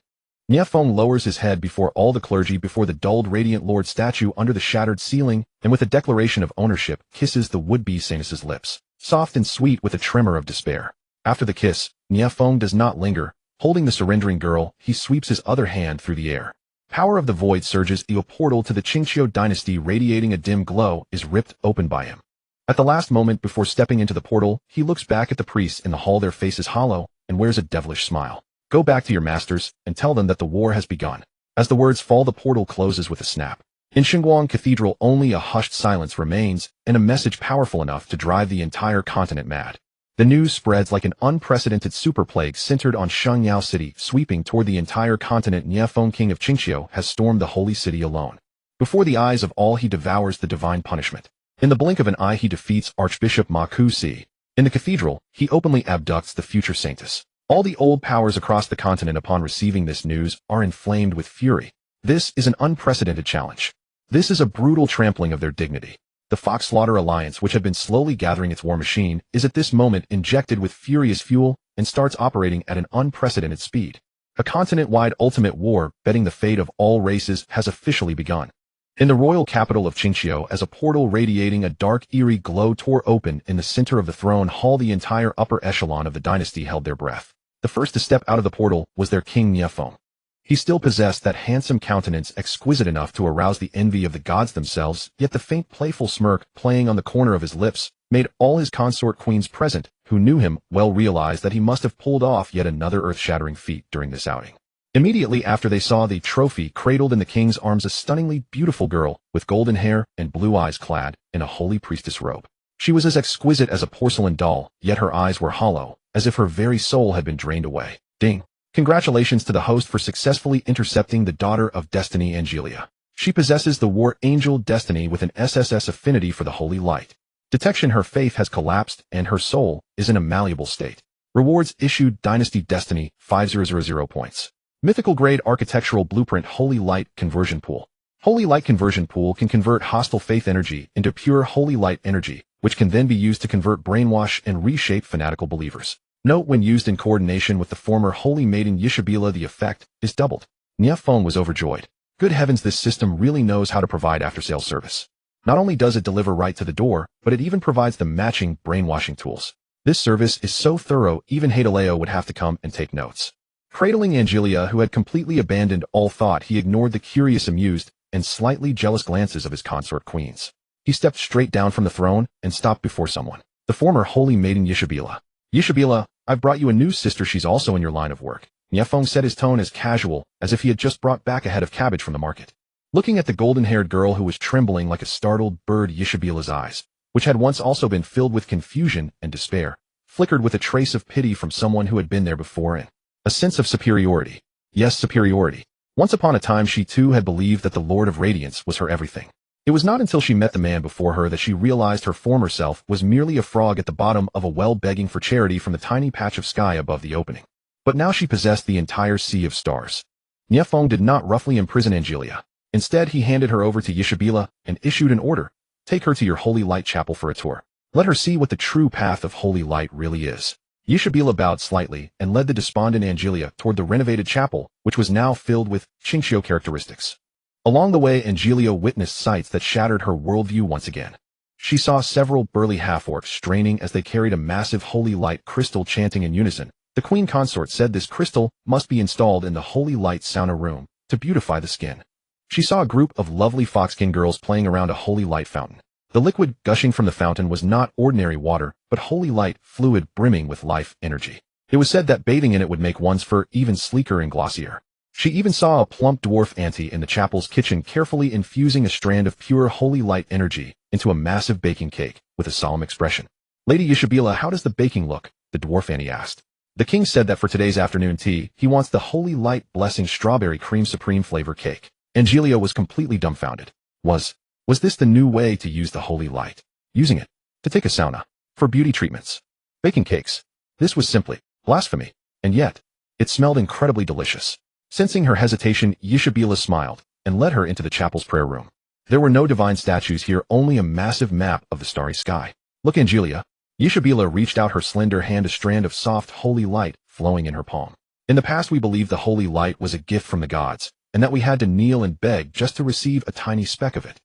Nie Feng lowers his head before all the clergy, before the dulled Radiant Lord statue under the shattered ceiling, and with a declaration of ownership, kisses the would-be saintess's lips, soft and sweet with a tremor of despair. After the kiss, Nie Feng does not linger. Holding the surrendering girl, he sweeps his other hand through the air. Power of the void surges. A portal to the Qingqiu dynasty, radiating a dim glow, is ripped open by him. At the last moment before stepping into the portal, he looks back at the priests in the hall, their faces hollow, and wears a devilish smile. Go back to your masters, and tell them that the war has begun. As the words fall, the portal closes with a snap. In Xinguang Cathedral, only a hushed silence remains, and a message powerful enough to drive the entire continent mad. The news spreads like an unprecedented super plague centered on Shengyao City, sweeping toward the entire continent. Nie Feng, king of Qingqiu, has stormed the holy city alone. Before the eyes of all, he devours the divine punishment. In the blink of an eye, he defeats Archbishop Ma Ku-si. In the cathedral, he openly abducts the future saintess. All the old powers across the continent, upon receiving this news, are inflamed with fury. This is an unprecedented challenge. This is a brutal trampling of their dignity. The Fox Slaughter Alliance, which had been slowly gathering its war machine, is at this moment injected with furious fuel and starts operating at an unprecedented speed. A continent-wide ultimate war, betting the fate of all races, has officially begun. In the royal capital of Qingqiu, as a portal radiating a dark, eerie glow tore open in the center of the throne hall, the entire upper echelon of the dynasty held their breath. The first to step out of the portal was their king Nie Feng. He still possessed that handsome countenance, exquisite enough to arouse the envy of the gods themselves, yet the faint playful smirk playing on the corner of his lips made all his consort queens present, who knew him well, realize that he must have pulled off yet another earth-shattering feat during this outing. Immediately after they saw the trophy cradled in the king's arms, a stunningly beautiful girl with golden hair and blue eyes clad in a holy priestess robe. She was as exquisite as a porcelain doll, yet her eyes were hollow, as if her very soul had been drained away. Ding! Congratulations to the host for successfully intercepting the daughter of Destiny, Angelia. She possesses the war angel Destiny with an SSS affinity for the holy light. Detection: her faith has collapsed and her soul is in a malleable state. Rewards issued: Dynasty Destiny, 5000 points. Mythical grade architectural blueprint Holy Light Conversion Pool. Holy Light Conversion Pool can convert hostile faith energy into pure holy light energy, which can then be used to convert, brainwash, and reshape fanatical believers. Note: when used in coordination with the former holy maiden Yishabila, the effect is doubled. Nie Feng was overjoyed. Good heavens, this system really knows how to provide after-sales service. Not only does it deliver right to the door, but it even provides the matching brainwashing tools. This service is so thorough, even Hadaleo would have to come and take notes. Cradling Angelia, who had completely abandoned all thought, he ignored the curious, amused, and slightly jealous glances of his consort queens. He stepped straight down from the throne and stopped before someone. The former holy maiden Yishabila. Yishabila, I've brought you a new sister. She's also in your line of work. Nie Feng said, his tone as casual as if he had just brought back a head of cabbage from the market. Looking at the golden-haired girl who was trembling like a startled bird, Yishabila's eyes, which had once also been filled with confusion and despair, flickered with a trace of pity from someone who had been there before and a sense of superiority. Yes, superiority. Once upon a time she too had believed that the Lord of Radiance was her everything. It was not until she met the man before her that she realized her former self was merely a frog at the bottom of a well begging for charity from the tiny patch of sky above the opening. But now she possessed the entire sea of stars. Nie Feng did not roughly imprison Angelia. Instead, he handed her over to Yishabela and issued an order. Take her to your holy light chapel for a tour. Let her see what the true path of holy light really is. Yishabela bowed slightly and led the despondent Angelia toward the renovated chapel, which was now filled with Qingxiu characteristics. Along the way, Angelia witnessed sights that shattered her worldview once again. She saw several burly half-orcs straining as they carried a massive holy light crystal chanting in unison. The queen consort said this crystal must be installed in the holy light sauna room to beautify the skin. She saw a group of lovely foxkin girls playing around a holy light fountain. The liquid gushing from the fountain was not ordinary water, but holy light fluid brimming with life energy. It was said that bathing in it would make one's fur even sleeker and glossier. She even saw a plump dwarf auntie in the chapel's kitchen carefully infusing a strand of pure holy light energy into a massive baking cake with a solemn expression. Lady Yishabela, how does the baking look? The dwarf auntie asked. The king said that for today's afternoon tea, he wants the holy light blessing strawberry cream supreme flavor cake. Angelia was completely dumbfounded. Was this the new way to use the holy light? Using it to take a sauna for beauty treatments, baking cakes. This was simply blasphemy, and yet it smelled incredibly delicious. Sensing her hesitation, Yishabela smiled and led her into the chapel's prayer room. There were no divine statues here, only a massive map of the starry sky. Look, Angelia. Yishabela reached out her slender hand, a strand of soft holy light flowing in her palm. In the past, we believed the holy light was a gift from the gods, and that we had to kneel and beg just to receive a tiny speck of it.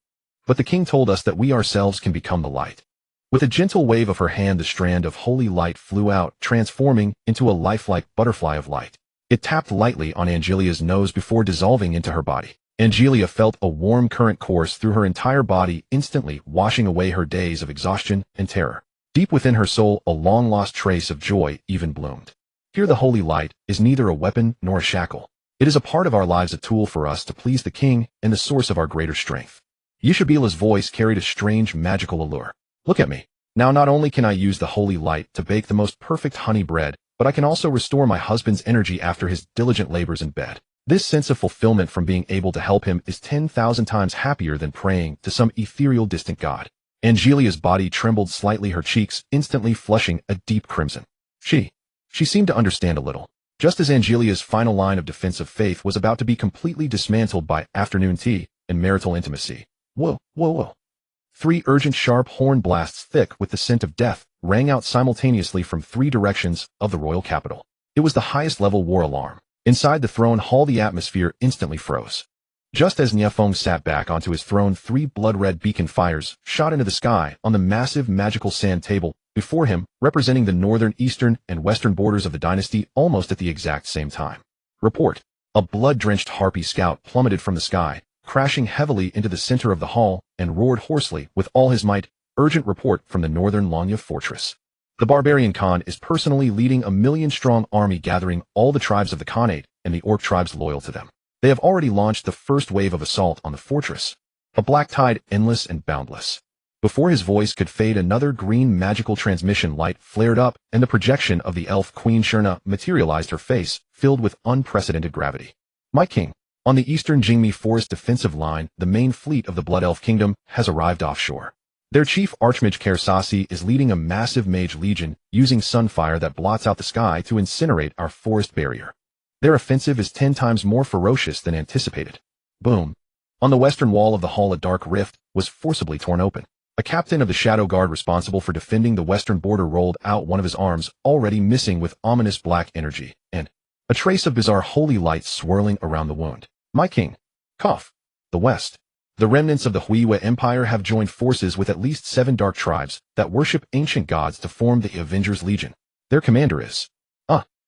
But the king told us that we ourselves can become the light. With a gentle wave of her hand, the strand of holy light flew out, transforming into a lifelike butterfly of light. It tapped lightly on Angelia's nose before dissolving into her body. Angelia felt a warm current course through her entire body, instantly washing away her days of exhaustion and terror. Deep within her soul, a long-lost trace of joy even bloomed. Here the holy light is neither a weapon nor a shackle. It is a part of our lives, a tool for us to please the king and the source of our greater strength. Yishabela's voice carried a strange magical allure. Look at me. Now not only can I use the holy light to bake the most perfect honey bread, but I can also restore my husband's energy after his diligent labors in bed. This sense of fulfillment from being able to help him is 10,000 times happier than praying to some ethereal distant god. Angelia's body trembled slightly, her cheeks instantly flushing a deep crimson. She seemed to understand a little. Just as Angelia's final line of defensive faith was about to be completely dismantled by afternoon tea and marital intimacy. Whoa, whoa, whoa. 3 urgent sharp horn blasts thick with the scent of death rang out simultaneously from 3 directions of the royal capital. It was the highest level war alarm. Inside the throne hall, the atmosphere instantly froze. Just as Nie Feng sat back onto his throne, 3 blood-red beacon fires shot into the sky on the massive magical sand table before him, representing the northern, eastern, and western borders of the dynasty almost at the exact same time. Report. A blood-drenched harpy scout plummeted from the sky, crashing heavily into the center of the hall, and roared hoarsely with all his might, urgent report from the northern Lanya fortress. The barbarian Khan is personally leading a 1,000,000-strong army, gathering all the tribes of the Khanate and the orc tribes loyal to them. They have already launched the first wave of assault on the fortress. A black tide, endless and boundless. Before his voice could fade, another green magical transmission light flared up, and the projection of the elf Queen Shurna materialized, her face filled with unprecedented gravity. My king. On the eastern Jingmi Forest defensive line, the main fleet of the Blood Elf Kingdom has arrived offshore. Their chief Archmage Kersasi is leading a massive mage legion, using sunfire that blots out the sky to incinerate our forest barrier. Their offensive is 10 times more ferocious than anticipated. Boom. On the western wall of the hall, a dark rift was forcibly torn open. A captain of the Shadow Guard responsible for defending the western border rolled out one of his arms, already missing with ominous black energy, and a trace of bizarre holy light swirling around the wound. My king. Cough. The west. The remnants of the Huiwa Empire have joined forces with at least 7 dark tribes that worship ancient gods to form the Avengers Legion. Their commander is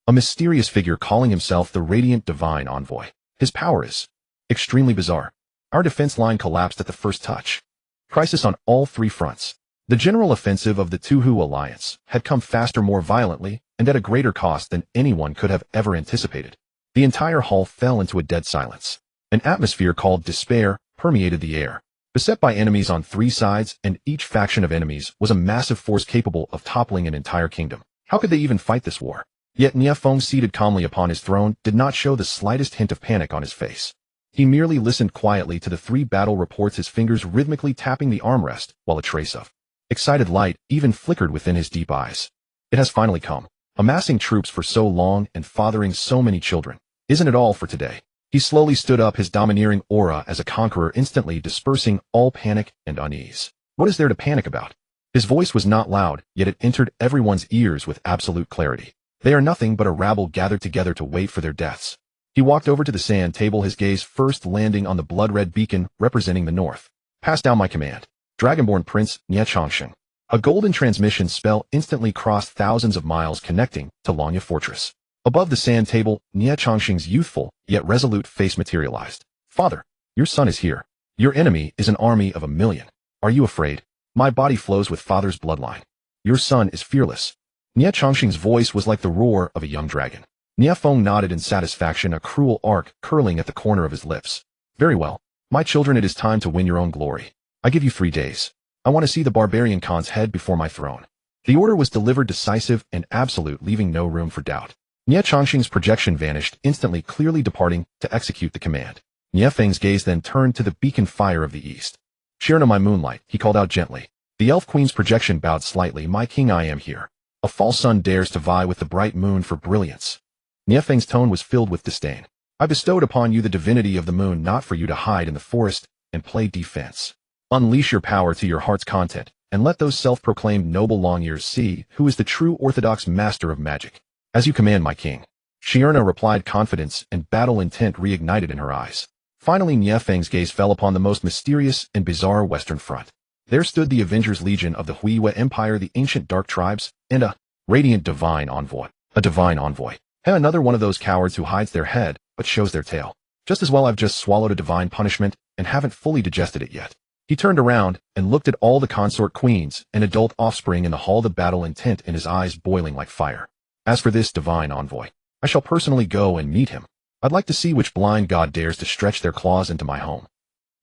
a mysterious figure calling himself the Radiant Divine Envoy. His power is extremely bizarre. Our defense line collapsed at the first touch. Crisis on all 3 fronts. The general offensive of the Tuhu Alliance had come faster, more violently, and at a greater cost than anyone could have ever anticipated. The entire hall fell into a dead silence. An atmosphere called despair permeated the air. Beset by enemies on 3 sides, and each faction of enemies was a massive force capable of toppling an entire kingdom. How could they even fight this war? Yet Nie Feng, seated calmly upon his throne, did not show the slightest hint of panic on his face. He merely listened quietly to the 3 battle reports, his fingers rhythmically tapping the armrest, while a trace of excited light even flickered within his deep eyes. It has finally come. Amassing troops for so long and fathering so many children. Isn't it all for today? He slowly stood up, his domineering aura as a conqueror instantly dispersing all panic and unease. What is there to panic about? His voice was not loud, yet it entered everyone's ears with absolute clarity. They are nothing but a rabble gathered together to wait for their deaths. He walked over to the sand table, his gaze first landing on the blood-red beacon representing the north. Pass down my command. Dragonborn Prince Nie Feng. A golden transmission spell instantly crossed thousands of miles connecting to Lanya Fortress. Above the sand table, Nie Feng's youthful, yet resolute face materialized. Father, your son is here. Your enemy is an army of 1,000,000. Are you afraid? My body flows with father's bloodline. Your son is fearless. Nie Feng's voice was like the roar of a young dragon. Nie Feng nodded in satisfaction, a cruel arc curling at the corner of his lips. Very well. My children, it is time to win your own glory. I give you 3 days. I want to see the barbarian Khan's head before my throne. The order was delivered, decisive and absolute, leaving no room for doubt. Nie Feng's projection vanished, instantly clearly departing to execute the command. Nie Feng's gaze then turned to the beacon fire of the east. Shirna, my moonlight, he called out gently. The elf queen's projection bowed slightly. My king, I am here. A false sun dares to vie with the bright moon for brilliance. Nie Feng's tone was filled with disdain. I bestowed upon you the divinity of the moon, not for you to hide in the forest and play defense. Unleash your power to your heart's content, and let those self-proclaimed noble long ears see who is the true orthodox master of magic. As you command, my king. Shirna replied, confidence and battle intent reignited in her eyes. Finally, Nie Feng's gaze fell upon the most mysterious and bizarre western front. There stood the Avengers Legion of the Huiwa Empire, the ancient dark tribes, and a radiant divine envoy. A divine envoy. Another one of those cowards who hides their head, but shows their tail. Just as well I've just swallowed a divine punishment and haven't fully digested it yet. He turned around and looked at all the consort queens and adult offspring in the hall, the battle intent in his eyes boiling like fire. As for this divine envoy, I shall personally go and meet him. I'd like to see which blind god dares to stretch their claws into my home.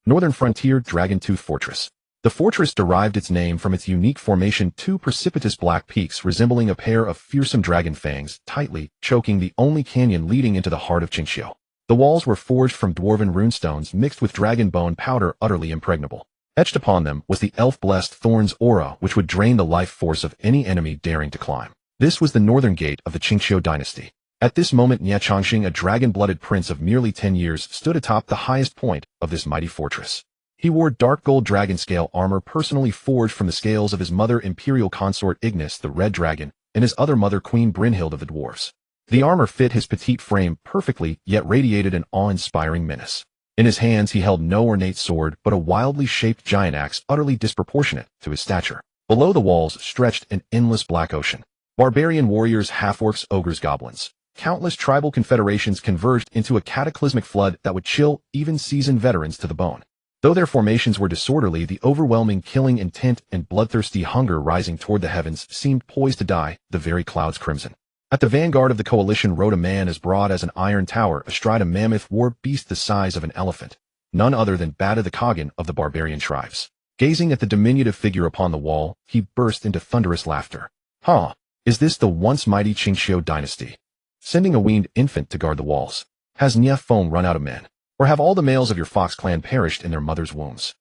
Northern Frontier Dragon Tooth Fortress. The fortress derived its name from its unique formation, 2 precipitous black peaks resembling a pair of fearsome dragon fangs, tightly choking the only canyon leading into the heart of Qingxiu. The walls were forged from dwarven runestones mixed with dragon bone powder, utterly impregnable. Etched upon them was the elf-blessed Thorn's aura, which would drain the life force of any enemy daring to climb. This was the northern gate of the Qingxiu dynasty. At this moment, Nie Feng, a dragon-blooded prince of merely 10 years, stood atop the highest point of this mighty fortress. He wore dark gold dragon scale armor personally forged from the scales of his mother imperial consort Ignis the Red Dragon and his other mother Queen Brynhild of the Dwarves. The armor fit his petite frame perfectly, yet radiated an awe-inspiring menace. In his hands he held no ornate sword, but a wildly shaped giant axe utterly disproportionate to his stature. Below the walls stretched an endless black ocean. Barbarian warriors, half-orcs, ogres, goblins. Countless tribal confederations converged into a cataclysmic flood that would chill even seasoned veterans to the bone. Though their formations were disorderly, the overwhelming killing intent and bloodthirsty hunger rising toward the heavens seemed poised to dye the very clouds crimson. At the vanguard of the coalition rode a man as broad as an iron tower astride a mammoth war beast the size of an elephant, none other than Bada the Khagan of the barbarian tribes. Gazing at the diminutive figure upon the wall, he burst into thunderous laughter. Is this the once mighty Qingxiu dynasty? Sending a weaned infant to guard the walls. Has Nie Feng run out of men? Or have all the males of your Fox clan perished in their mother's wombs?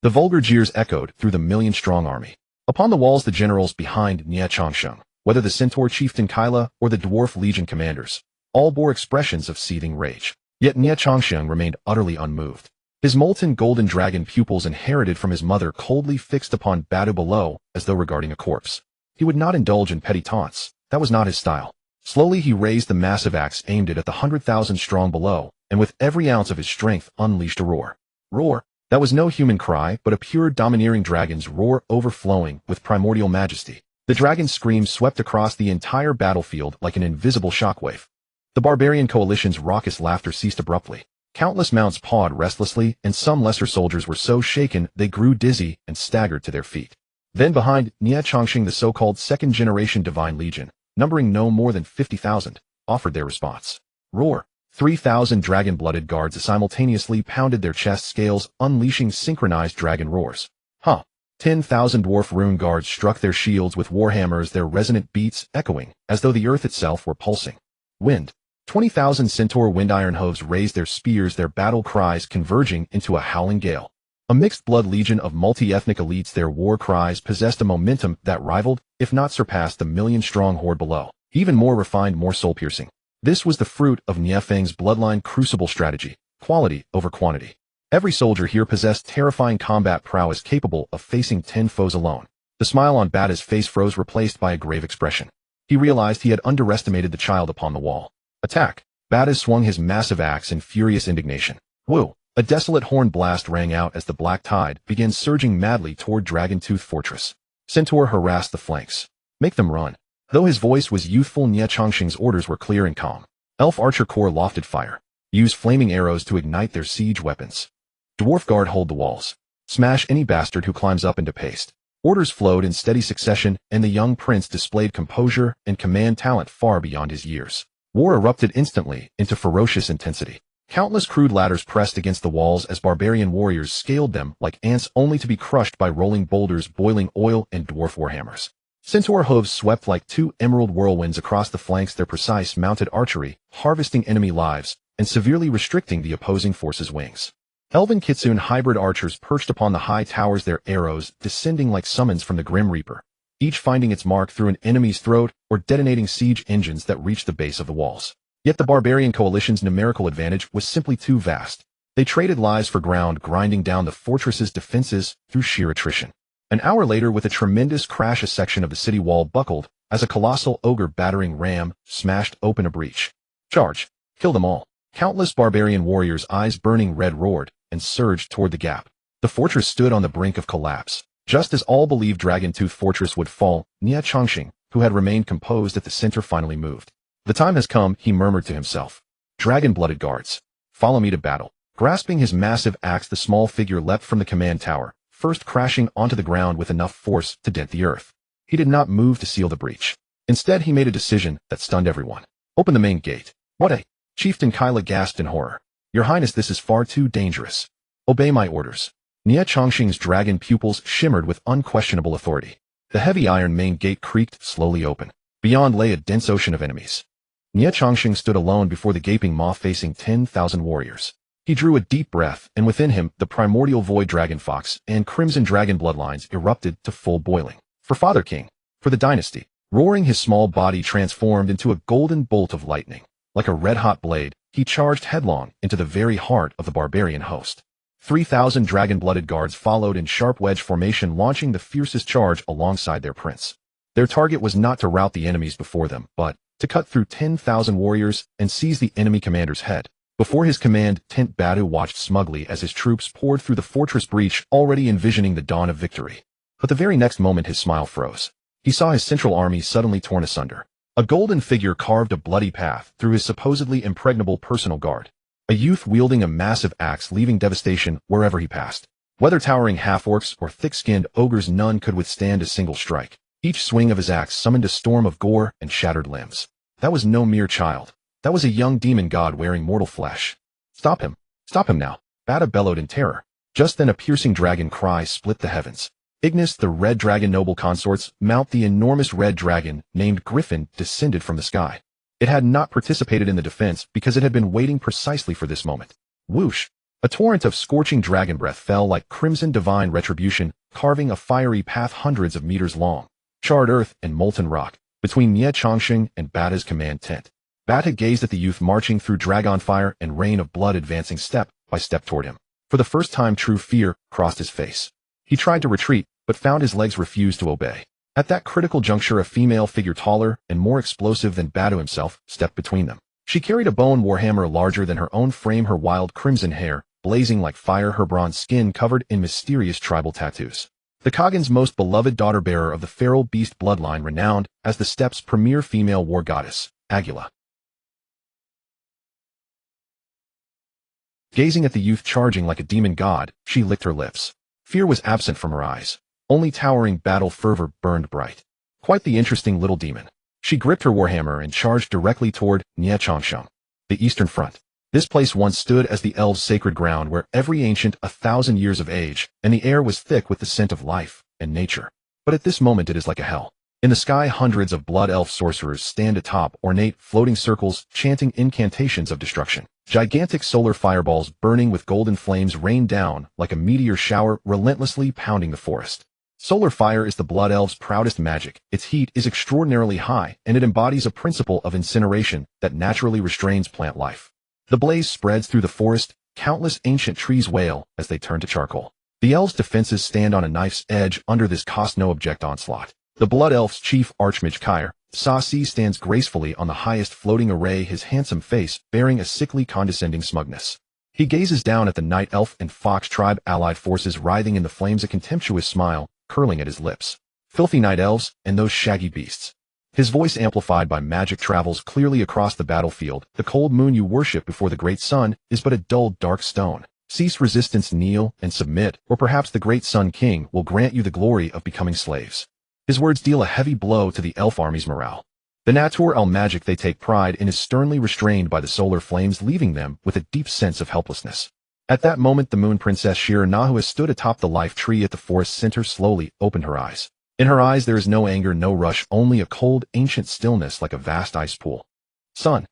The vulgar jeers echoed through the 1,000,000-strong army. Upon the walls the generals behind Nie Feng, whether the centaur chieftain Kyla or the dwarf legion commanders, all bore expressions of seething rage. Yet Nie Feng remained utterly unmoved. His molten golden dragon pupils inherited from his mother coldly fixed upon Badu below as though regarding a corpse. He would not indulge in petty taunts. That was not his style. Slowly he raised the massive axe, aimed it at the 100,000 strong below, and with every ounce of his strength unleashed a roar. Roar. That was no human cry, but a pure domineering dragon's roar overflowing with primordial majesty. The dragon's scream swept across the entire battlefield like an invisible shockwave. The barbarian coalition's raucous laughter ceased abruptly. Countless mounts pawed restlessly, and some lesser soldiers were so shaken they grew dizzy and staggered to their feet. Then behind Nie Feng, the so-called second-generation Divine Legion, numbering no more than 50,000, offered their response. Roar. 3,000 dragon-blooded guards simultaneously pounded their chest scales, unleashing synchronized dragon roars. 10,000 dwarf rune guards struck their shields with warhammers, their resonant beats echoing, as though the earth itself were pulsing. Wind. 20,000 centaur wind-iron hooves raised their spears, their battle cries converging into a howling gale. A mixed-blood legion of multi-ethnic elites, their war cries possessed a momentum that rivaled, if not surpassed, the million-strong horde below. Even more refined, more soul-piercing. This was the fruit of Nie Feng's bloodline crucible strategy, quality over quantity. Every soldier here possessed terrifying combat prowess capable of facing 10 foes alone. The smile on Bada's face froze, replaced by a grave expression. He realized he had underestimated the child upon the wall. Attack! Bada swung his massive axe in furious indignation. Woo! A desolate horn blast rang out as the black tide began surging madly toward Dragon-Tooth Fortress. Centaur harassed the flanks. Make them run. Though his voice was youthful, Nie Chongqing's orders were clear and calm. Elf Archer Corps lofted fire. Use flaming arrows to ignite their siege weapons. Dwarf Guard, hold the walls. Smash any bastard who climbs up into paste. Orders flowed in steady succession, and the young prince displayed composure and command talent far beyond his years. War erupted instantly into ferocious intensity. Countless crude ladders pressed against the walls as barbarian warriors scaled them like ants, only to be crushed by rolling boulders, boiling oil, and dwarf warhammers. Centaur hooves swept like two emerald whirlwinds across the flanks, their precise mounted archery harvesting enemy lives and severely restricting the opposing force's wings. Elven Kitsune hybrid archers perched upon the high towers, their arrows descending like summons from the Grim Reaper, each finding its mark through an enemy's throat or detonating siege engines that reached the base of the walls. Yet the barbarian coalition's numerical advantage was simply too vast. They traded lives for ground, grinding down the fortress's defenses through sheer attrition. An hour later, with a tremendous crash, a section of the city wall buckled as a colossal ogre battering ram smashed open a breach. Charge! Kill them all! Countless barbarian warriors, eyes burning red, roared and surged toward the gap. The fortress stood on the brink of collapse. Just as all believed Dragon-Tooth Fortress would fall, Nie Chongqing, who had remained composed at the center, finally moved. The time has come, he murmured to himself. Dragon-blooded guards, follow me to battle. Grasping his massive axe, the small figure leapt from the command tower, first crashing onto the ground with enough force to dent the earth. He did not move to seal the breach. Instead, he made a decision that stunned everyone. Open the main gate. What a... Chieftain Kyla gasped in horror. Your Highness, this is far too dangerous. Obey my orders. Nie Chongqing's dragon pupils shimmered with unquestionable authority. The heavy iron main gate creaked slowly open. Beyond lay a dense ocean of enemies. Nie Chongqing stood alone before the gaping maw, facing 10,000 warriors. He drew a deep breath, and within him, the primordial void dragon fox and crimson dragon bloodlines erupted to full boiling. For Father King. For the dynasty. Roaring, his small body transformed into a golden bolt of lightning. Like a red-hot blade, he charged headlong into the very heart of the barbarian host. 3,000 dragon-blooded guards followed in sharp wedge formation, launching the fiercest charge alongside their prince. Their target was not to rout the enemies before them, but to cut through 10,000 warriors and seize the enemy commander's head. Before his command tent, Badu watched smugly as his troops poured through the fortress breach, already envisioning the dawn of victory. But the very next moment his smile froze. He saw his central army suddenly torn asunder. A golden figure carved a bloody path through his supposedly impregnable personal guard. A youth wielding a massive axe, leaving devastation wherever he passed. Whether towering half-orcs or thick-skinned ogres, none could withstand a single strike. Each swing of his axe summoned a storm of gore and shattered limbs. That was no mere child. That was a young demon god wearing mortal flesh. Stop him. Stop him now. Bada bellowed in terror. Just then a piercing dragon cry split the heavens. Ignis, the red dragon noble consorts, mount the enormous red dragon named Griffin, descended from the sky. It had not participated in the defense because it had been waiting precisely for this moment. Whoosh! A torrent of scorching dragon breath fell like crimson divine retribution, carving a fiery path hundreds of meters long. Charred earth and molten rock, between Nie Chongqing and Bada's command tent. Bada gazed at the youth marching through dragon fire and rain of blood, advancing step by step toward him. For the first time, true fear crossed his face. He tried to retreat, but found his legs refused to obey. At that critical juncture, a female figure taller and more explosive than Badu himself stepped between them. She carried a bone warhammer larger than her own frame, her wild crimson hair blazing like fire, her bronze skin covered in mysterious tribal tattoos. The Khagan's most beloved daughter-bearer of the feral beast bloodline, renowned as the steppes' premier female war goddess, Agula. Gazing at the youth charging like a demon god, she licked her lips. Fear was absent from her eyes. Only towering battle fervor burned bright. Quite the interesting little demon. She gripped her warhammer and charged directly toward Nie Chongqing, the eastern front. This place once stood as the elves' sacred ground, where every ancient 1,000 years of age, and the air was thick with the scent of life, and nature. But at this moment it is like a hell. In the sky, hundreds of blood elf sorcerers stand atop ornate, floating circles, chanting incantations of destruction. Gigantic solar fireballs burning with golden flames rain down like a meteor shower, relentlessly pounding the forest. Solar fire is the blood elves' proudest magic. Its heat is extraordinarily high, and it embodies a principle of incineration that naturally restrains plant life. The blaze spreads through the forest, countless ancient trees wail as they turn to charcoal. The elves' defenses stand on a knife's edge under this cost-no-object onslaught. The blood elf's chief archmage Kyr Sa-Si stands gracefully on the highest floating array, his handsome face bearing a sickly condescending smugness. He gazes down at the night elf and fox tribe allied forces writhing in the flames, a contemptuous smile curling at his lips. Filthy night elves, and those shaggy beasts. His voice, amplified by magic, travels clearly across the battlefield. The cold moon you worship before the great sun is but a dull, dark stone. Cease resistance, kneel, and submit, or perhaps the great Sun King will grant you the glory of becoming slaves. His words deal a heavy blow to the elf army's morale. The natural magic they take pride in is sternly restrained by the solar flames, leaving them with a deep sense of helplessness. At that moment, the moon princess Shir-Na, who has stood atop the life tree at the forest center, slowly opened her eyes. In her eyes there is no anger, no rush, only a cold, ancient stillness like a vast ice pool. Son,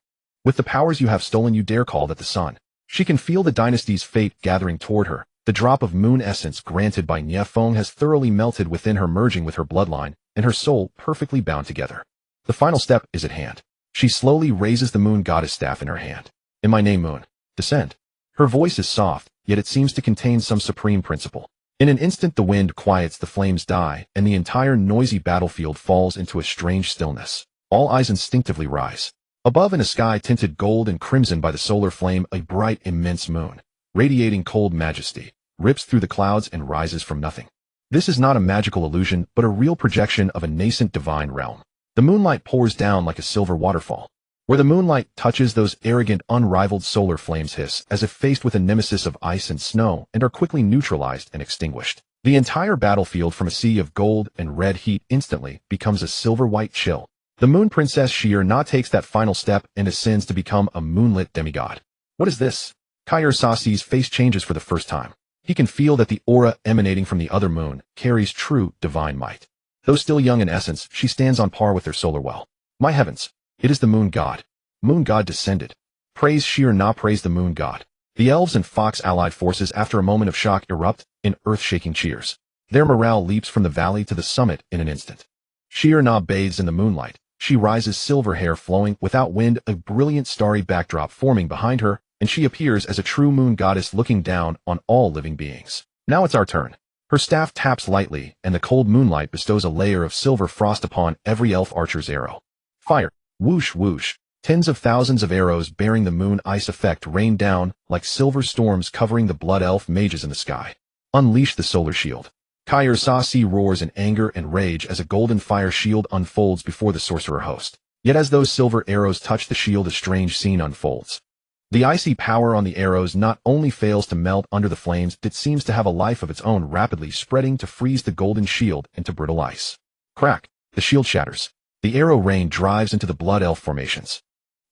with the powers you have stolen, you dare call that the sun? She can feel the dynasty's fate gathering toward her. The drop of moon essence granted by Nie Feng has thoroughly melted within her, merging with her bloodline, and her soul perfectly bound together. The final step is at hand. She slowly raises the moon goddess staff in her hand. In my name, Moon, descend. Her voice is soft, yet it seems to contain some supreme principle. In an instant the wind quiets, the flames die, and the entire noisy battlefield falls into a strange stillness. All eyes instinctively rise. Above, in a sky tinted gold and crimson by the solar flame, a bright, immense moon, radiating cold majesty, rips through the clouds and rises from nothing. This is not a magical illusion, but a real projection of a nascent divine realm. The moonlight pours down like a silver waterfall. Where the moonlight touches, those arrogant, unrivaled solar flames hiss, as if faced with a nemesis of ice and snow, and are quickly neutralized and extinguished. The entire battlefield, from a sea of gold and red heat, instantly becomes a silver-white chill. The moon princess Shir-Na takes that final step and ascends to become a moonlit demigod. What is this? Kyr Sa-Si's face changes for the first time. He can feel that the aura emanating from the other moon carries true divine might. Though still young in essence, she stands on par with their solar well. My heavens! It is the moon god. Moon god descended. Praise Shir-Na, praise the moon god. The elves and fox allied forces, after a moment of shock, erupt in earth-shaking cheers. Their morale leaps from the valley to the summit in an instant. Shir-Na bathes in the moonlight. She rises, silver hair flowing, without wind, a brilliant starry backdrop forming behind her, and she appears as a true moon goddess looking down on all living beings. Now it's our turn. Her staff taps lightly, and the cold moonlight bestows a layer of silver frost upon every elf archer's arrow. Fire! Whoosh, whoosh. Tens of thousands of arrows bearing the moon ice effect rain down like silver storms, covering the blood elf mages in the sky. Unleash the solar shield. Kyr Sa-Si roars in anger and rage as a golden fire shield unfolds before the sorcerer host. Yet as those silver arrows touch the shield, a strange scene unfolds. The icy power on the arrows not only fails to melt under the flames, it seems to have a life of its own, rapidly spreading to freeze the golden shield into brittle ice. Crack! The shield shatters. The arrow rain drives into the blood elf formations.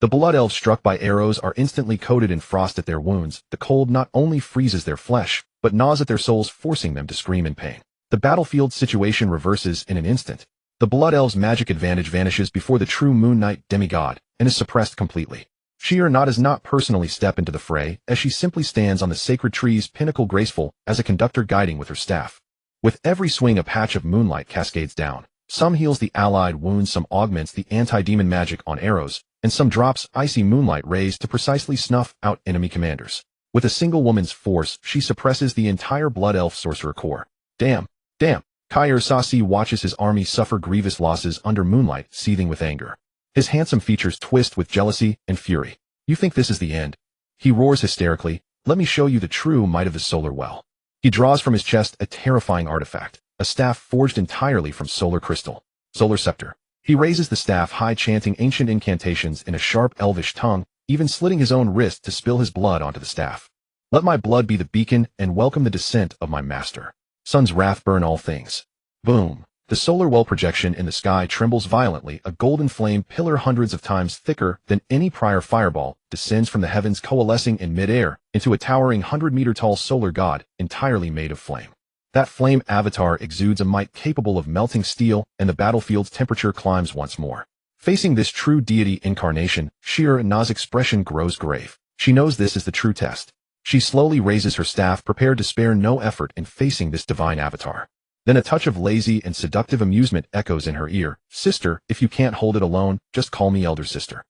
The blood elves struck by arrows are instantly coated in frost at their wounds. The cold not only freezes their flesh, but gnaws at their souls, forcing them to scream in pain. The battlefield situation reverses in an instant. The blood elves' magic advantage vanishes before the true Moon Knight demigod, and is suppressed completely. Shir-Na does not personally step into the fray, as she simply stands on the sacred tree's pinnacle, graceful as a conductor guiding with her staff. With every swing, a patch of moonlight cascades down. Some heals the allied wounds, some augments the anti-demon magic on arrows, and some drops icy moonlight rays to precisely snuff out enemy commanders. With a single woman's force, she suppresses the entire blood elf sorcerer corps. Damn! Damn! Kyr Sa-Si watches his army suffer grievous losses under moonlight, seething with anger. His handsome features twist with jealousy and fury. You think this is the end? He roars hysterically. Let me show you the true might of the solar well. He draws from his chest a terrifying artifact, a staff forged entirely from solar crystal. Solar scepter. He raises the staff high, chanting ancient incantations in a sharp elvish tongue, even slitting his own wrist to spill his blood onto the staff. Let my blood be the beacon and welcome the descent of my master. Sun's wrath burn all things. Boom. The solar well projection in the sky trembles violently. A golden flame pillar hundreds of times thicker than any prior fireball descends from the heavens, coalescing in midair into a towering 100-meter tall solar god entirely made of flame. That flame avatar exudes a might capable of melting steel, and the battlefield's temperature climbs once more. Facing this true deity incarnation, Na's expression grows grave. She knows this is the true test. She slowly raises her staff, prepared to spare no effort in facing this divine avatar. Then a touch of lazy and seductive amusement echoes in her ear. Sister, if you can't hold it alone, just call me elder sister.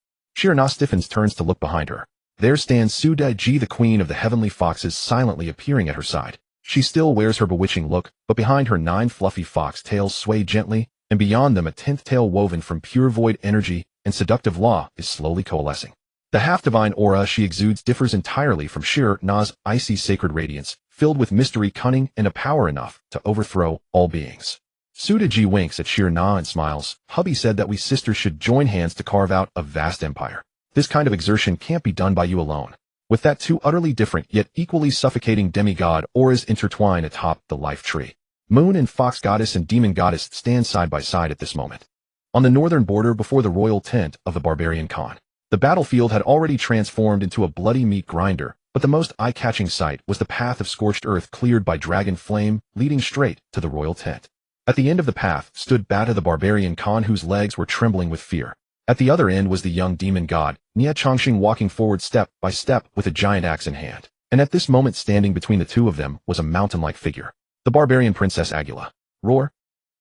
Na stiffens, turns to look behind her. There stands Daji, the queen of the heavenly foxes, silently appearing at her side. She still wears her bewitching look, but behind her 9 fluffy fox tails sway gently, and beyond them a 10th tail woven from pure void energy and seductive law is slowly coalescing. The half-divine aura she exudes differs entirely from Na's icy sacred radiance, filled with mystery, cunning, and a power enough to overthrow all beings. Daji winks at Na and smiles. Hubby said that we sisters should join hands to carve out a vast empire. This kind of exertion can't be done by you alone. With that, 2 utterly different yet equally suffocating demigod auras intertwine atop the life tree. Moon and Fox Goddess and Demon Goddess stand side by side at this moment. On the northern border before the royal tent of the barbarian Khan, the battlefield had already transformed into a bloody meat grinder, but the most eye-catching sight was the path of scorched earth cleared by dragon flame, leading straight to the royal tent. At the end of the path stood Bata, the barbarian Khan, whose legs were trembling with fear. At the other end was the young demon god, Nie Feng, walking forward step by step with a giant axe in hand. And at this moment, standing between the two of them, was a mountain-like figure. The barbarian princess Agula. Roar!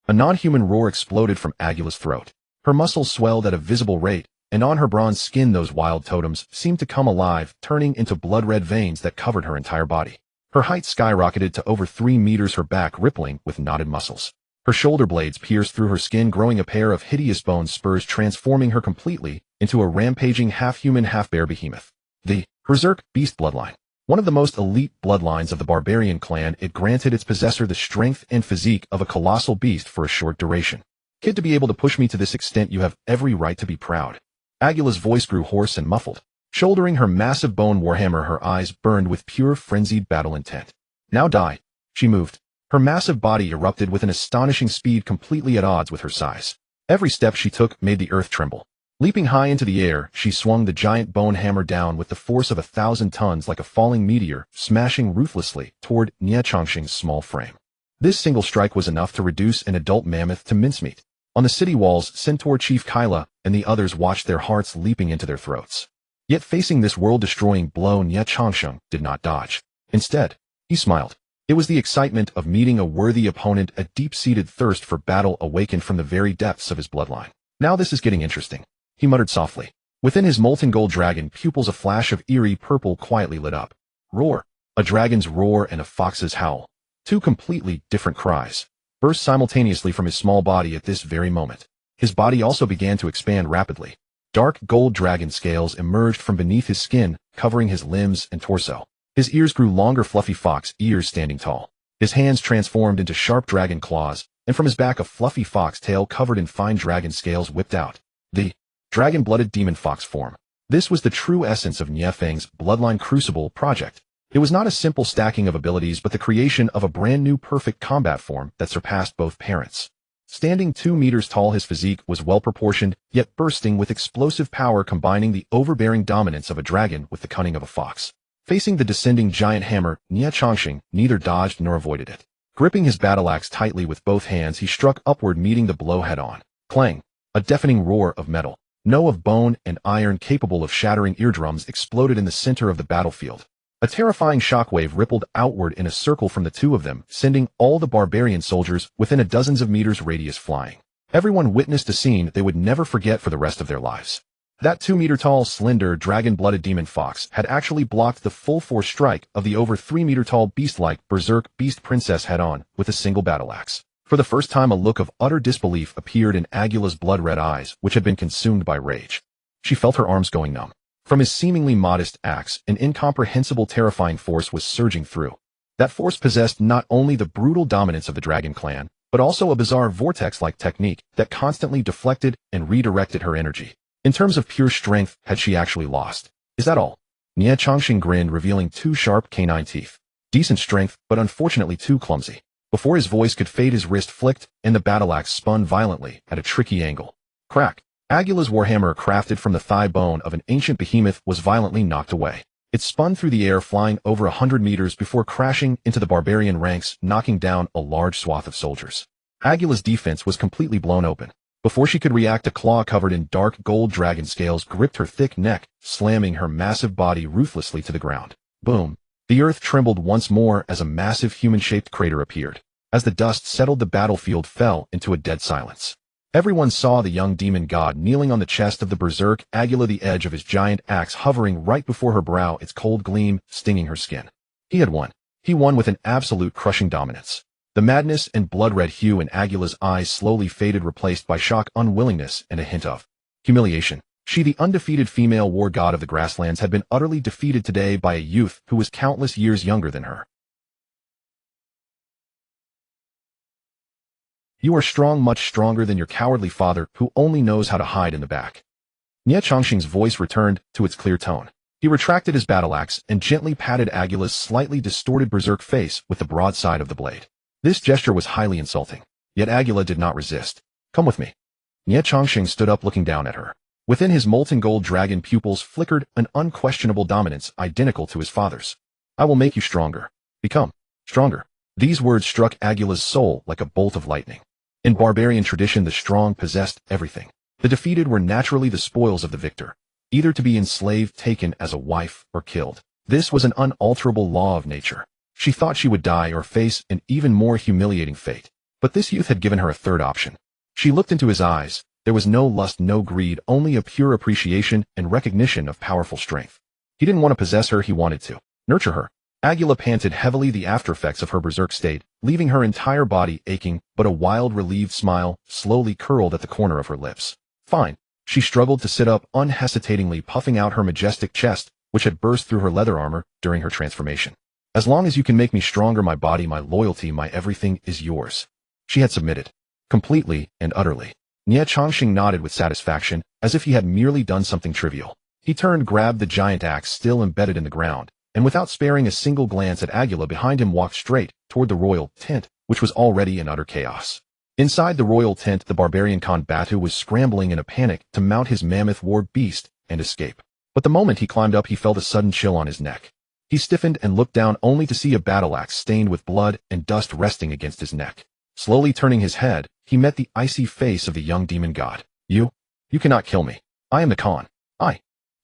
A non-human roar exploded from Agula's throat. Her muscles swelled at a visible rate, and on her bronze skin those wild totems seemed to come alive, turning into blood-red veins that covered her entire body. Her height skyrocketed to over 3 meters, her back rippling with knotted muscles. Her shoulder blades pierced through her skin, growing a pair of hideous bone spurs, transforming her completely into a rampaging half-human, half-bear behemoth. The Berserk Beast Bloodline. One of the most elite bloodlines of the barbarian clan, it granted its possessor the strength and physique of a colossal beast for a short duration. Kid, to be able to push me to this extent, you have every right to be proud. Agula's voice grew hoarse and muffled. Shouldering her massive bone warhammer, her eyes burned with pure frenzied battle intent. Now die. She moved. Her massive body erupted with an astonishing speed, completely at odds with her size. Every step she took made the earth tremble. Leaping high into the air, she swung the giant bone hammer down with the force of 1,000 tons, like a falling meteor, smashing ruthlessly toward Nie Feng's small frame. This single strike was enough to reduce an adult mammoth to mincemeat. On the city walls, Centaur Chief Kyla and the others watched, their hearts leaping into their throats. Yet facing this world-destroying blow, Nie Feng did not dodge. Instead, he smiled. It was the excitement of meeting a worthy opponent, a deep-seated thirst for battle awakened from the very depths of his bloodline. Now this is getting interesting, he muttered softly. Within his molten gold dragon pupils, a flash of eerie purple quietly lit up. Roar! A dragon's roar and a fox's howl. 2 completely different cries burst simultaneously from his small body at this very moment. His body also began to expand rapidly. Dark gold dragon scales emerged from beneath his skin, covering his limbs and torso. His ears grew longer, fluffy fox ears standing tall. His hands transformed into sharp dragon claws, and from his back a fluffy fox tail covered in fine dragon scales whipped out. The dragon-blooded demon fox form. This was the true essence of Nie Feng's Bloodline Crucible project. It was not a simple stacking of abilities, but the creation of a brand new perfect combat form that surpassed both parents. Standing 2 meters tall, his physique was well-proportioned, yet bursting with explosive power, combining the overbearing dominance of a dragon with the cunning of a fox. Facing the descending giant hammer, Nie Feng neither dodged nor avoided it. Gripping his battle axe tightly with both hands, he struck upward, meeting the blow head-on. Clang! A deafening roar of metal, no of bone and iron, capable of shattering eardrums, exploded in the center of the battlefield. A terrifying shockwave rippled outward in a circle from the 2 of them, sending all the barbarian soldiers within a dozens of meters radius flying. Everyone witnessed a scene they would never forget for the rest of their lives. That 2-meter-tall, slender, dragon-blooded demon fox had actually blocked the full-force strike of the over 3-meter-tall beast-like Berserk Beast Princess head-on with a single battle axe. For the first time, a look of utter disbelief appeared in Agula's blood-red eyes, which had been consumed by rage. She felt her arms going numb. From his seemingly modest axe, an incomprehensible, terrifying force was surging through. That force possessed not only the brutal dominance of the Dragon Clan, but also a bizarre vortex-like technique that constantly deflected and redirected her energy. In terms of pure strength, had she actually lost? Is that all? Nie Feng grinned, revealing 2 sharp canine teeth. Decent strength, but unfortunately too clumsy. Before his voice could fade, his wrist flicked, and the battle axe spun violently at a tricky angle. Crack! Agula's warhammer, crafted from the thigh bone of an ancient behemoth, was violently knocked away. It spun through the air, flying over 100 meters before crashing into the barbarian ranks, knocking down a large swath of soldiers. Aguila's defense was completely blown open. Before she could react, a claw covered in dark gold dragon scales gripped her thick neck, slamming her massive body ruthlessly to the ground. Boom! The earth trembled once more as a massive human-shaped crater appeared. As the dust settled, the battlefield fell into a dead silence. Everyone saw the young demon god kneeling on the chest of the berserk Aguila, the edge of his giant axe hovering right before her brow, its cold gleam stinging her skin. He had won. He won with an absolute crushing dominance. The madness and blood-red hue in Aguila's eyes slowly faded, replaced by shock, unwillingness, and a hint of humiliation. She, the undefeated female war god of the grasslands, had been utterly defeated today by a youth who was countless years younger than her. You are strong, much stronger than your cowardly father, who only knows how to hide in the back. Nie Feng's voice returned to its clear tone. He retracted his battle axe and gently patted Aguila's slightly distorted berserk face with the broad side of the blade. This gesture was highly insulting, yet Aguila did not resist. Come with me. Nie Feng stood up, looking down at her. Within his molten gold dragon pupils flickered an unquestionable dominance identical to his father's. I will make you stronger. Become stronger. These words struck Aguila's soul like a bolt of lightning. In barbarian tradition, the strong possessed everything. The defeated were naturally the spoils of the victor, either to be enslaved, taken as a wife, or killed. This was an unalterable law of nature. She thought she would die or face an even more humiliating fate. But this youth had given her a third option. She looked into his eyes. There was no lust, no greed, only a pure appreciation and recognition of powerful strength. He didn't want to possess her, he wanted to nurture her. Aguila panted heavily, the aftereffects of her berserk state, leaving her entire body aching, but a wild, relieved smile slowly curled at the corner of her lips. Fine. She struggled to sit up, unhesitatingly puffing out her majestic chest, which had burst through her leather armor during her transformation. As long as you can make me stronger, my body, my loyalty, my everything is yours. She had submitted. Completely and utterly. Nie Feng nodded with satisfaction, as if he had merely done something trivial. He turned, grabbed the giant axe still embedded in the ground, and without sparing a single glance at Aguila behind him, walked straight toward the royal tent, which was already in utter chaos. Inside the royal tent, the barbarian Khan Batu was scrambling in a panic to mount his mammoth war beast and escape. But the moment he climbed up, he felt a sudden chill on his neck. He stiffened and looked down, only to see a battle axe stained with blood and dust resting against his neck. Slowly turning his head, he met the icy face of the young demon god. You cannot kill me. I am the Khan.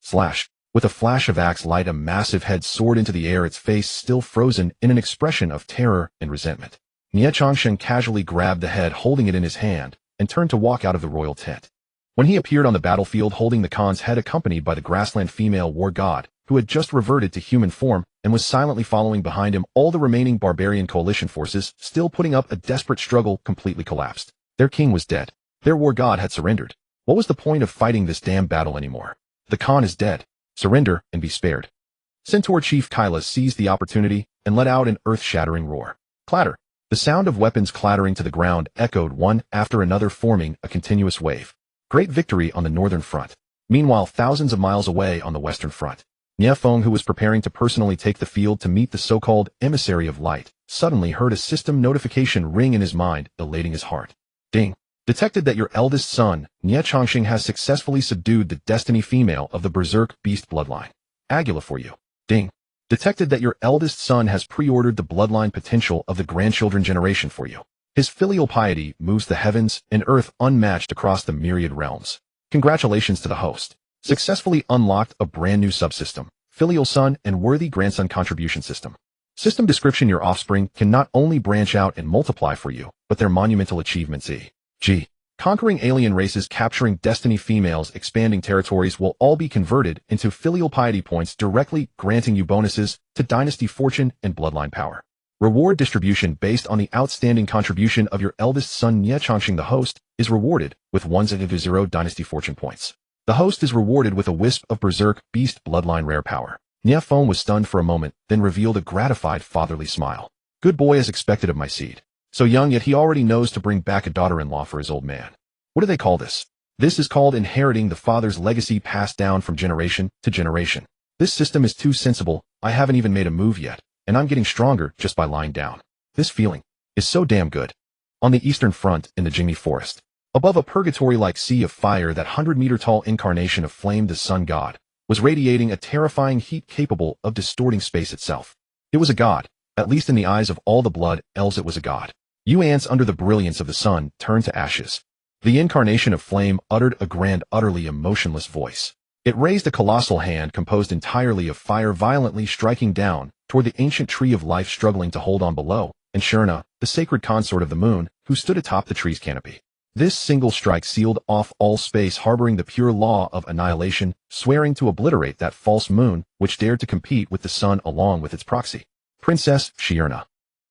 Slash. With a flash of axe light, a massive head soared into the air, its face still frozen in an expression of terror and resentment. Nie Feng casually grabbed the head, holding it in his hand, and turned to walk out of the royal tent. When he appeared on the battlefield holding the Khan's head, accompanied by the grassland female war god, who had just reverted to human form and was silently following behind him, all the remaining barbarian coalition forces, still putting up a desperate struggle, completely collapsed. Their king was dead. Their war god had surrendered. What was the point of fighting this damn battle anymore? The Khan is dead. Surrender and be spared. Centaur Chief Kyla seized the opportunity and let out an earth-shattering roar. Clatter. The sound of weapons clattering to the ground echoed one after another, forming a continuous wave. Great victory on the northern front. Meanwhile, thousands of miles away on the western front, Nie Feng, who was preparing to personally take the field to meet the so-called emissary of light, suddenly heard a system notification ring in his mind, elating his heart. Ding. Detected that your eldest son, Nie Feng, has successfully subdued the destiny female of the berserk beast bloodline. Aguila for you. Ding. Detected that your eldest son has pre-ordered the bloodline potential of the grandchildren generation for you. His filial piety moves the heavens and earth unmatched across the myriad realms. Congratulations to the host. Successfully unlocked a brand new subsystem, filial son and worthy grandson contribution system. System description: your offspring can not only branch out and multiply for you, but their monumental achievements e.g. conquering alien races, capturing destiny females, expanding territories will all be converted into filial piety points, directly granting you bonuses to dynasty fortune and bloodline power. Reward distribution based on the outstanding contribution of your eldest son Nie Feng. The host is rewarded with 1/0 dynasty fortune points. The host is rewarded with a wisp of berserk beast bloodline rare power. Nie Feng was stunned for a moment, then revealed a gratified fatherly smile. Good boy, as expected of my seed. So young, yet he already knows to bring back a daughter-in-law for his old man. What do they call this? This is called inheriting the father's legacy, passed down from generation to generation. This system is too sensible. I haven't even made a move yet, and I'm getting stronger just by lying down. This feeling is so damn good. On the eastern front, in the Jingmi forest, above a purgatory-like sea of fire, that 100-meter-tall incarnation of Flame, the sun god, was radiating a terrifying heat capable of distorting space itself. It was a god. At least in the eyes of all the blood elves it was a god. You ants under the brilliance of the sun turned to ashes. The incarnation of flame uttered a grand, utterly emotionless voice. It raised a colossal hand composed entirely of fire violently striking down toward the ancient tree of life struggling to hold on below, and Shirna, the sacred consort of the moon, who stood atop the tree's canopy. This single strike sealed off all space harboring the pure law of annihilation, swearing to obliterate that false moon which dared to compete with the sun along with its proxy. Princess Shirna.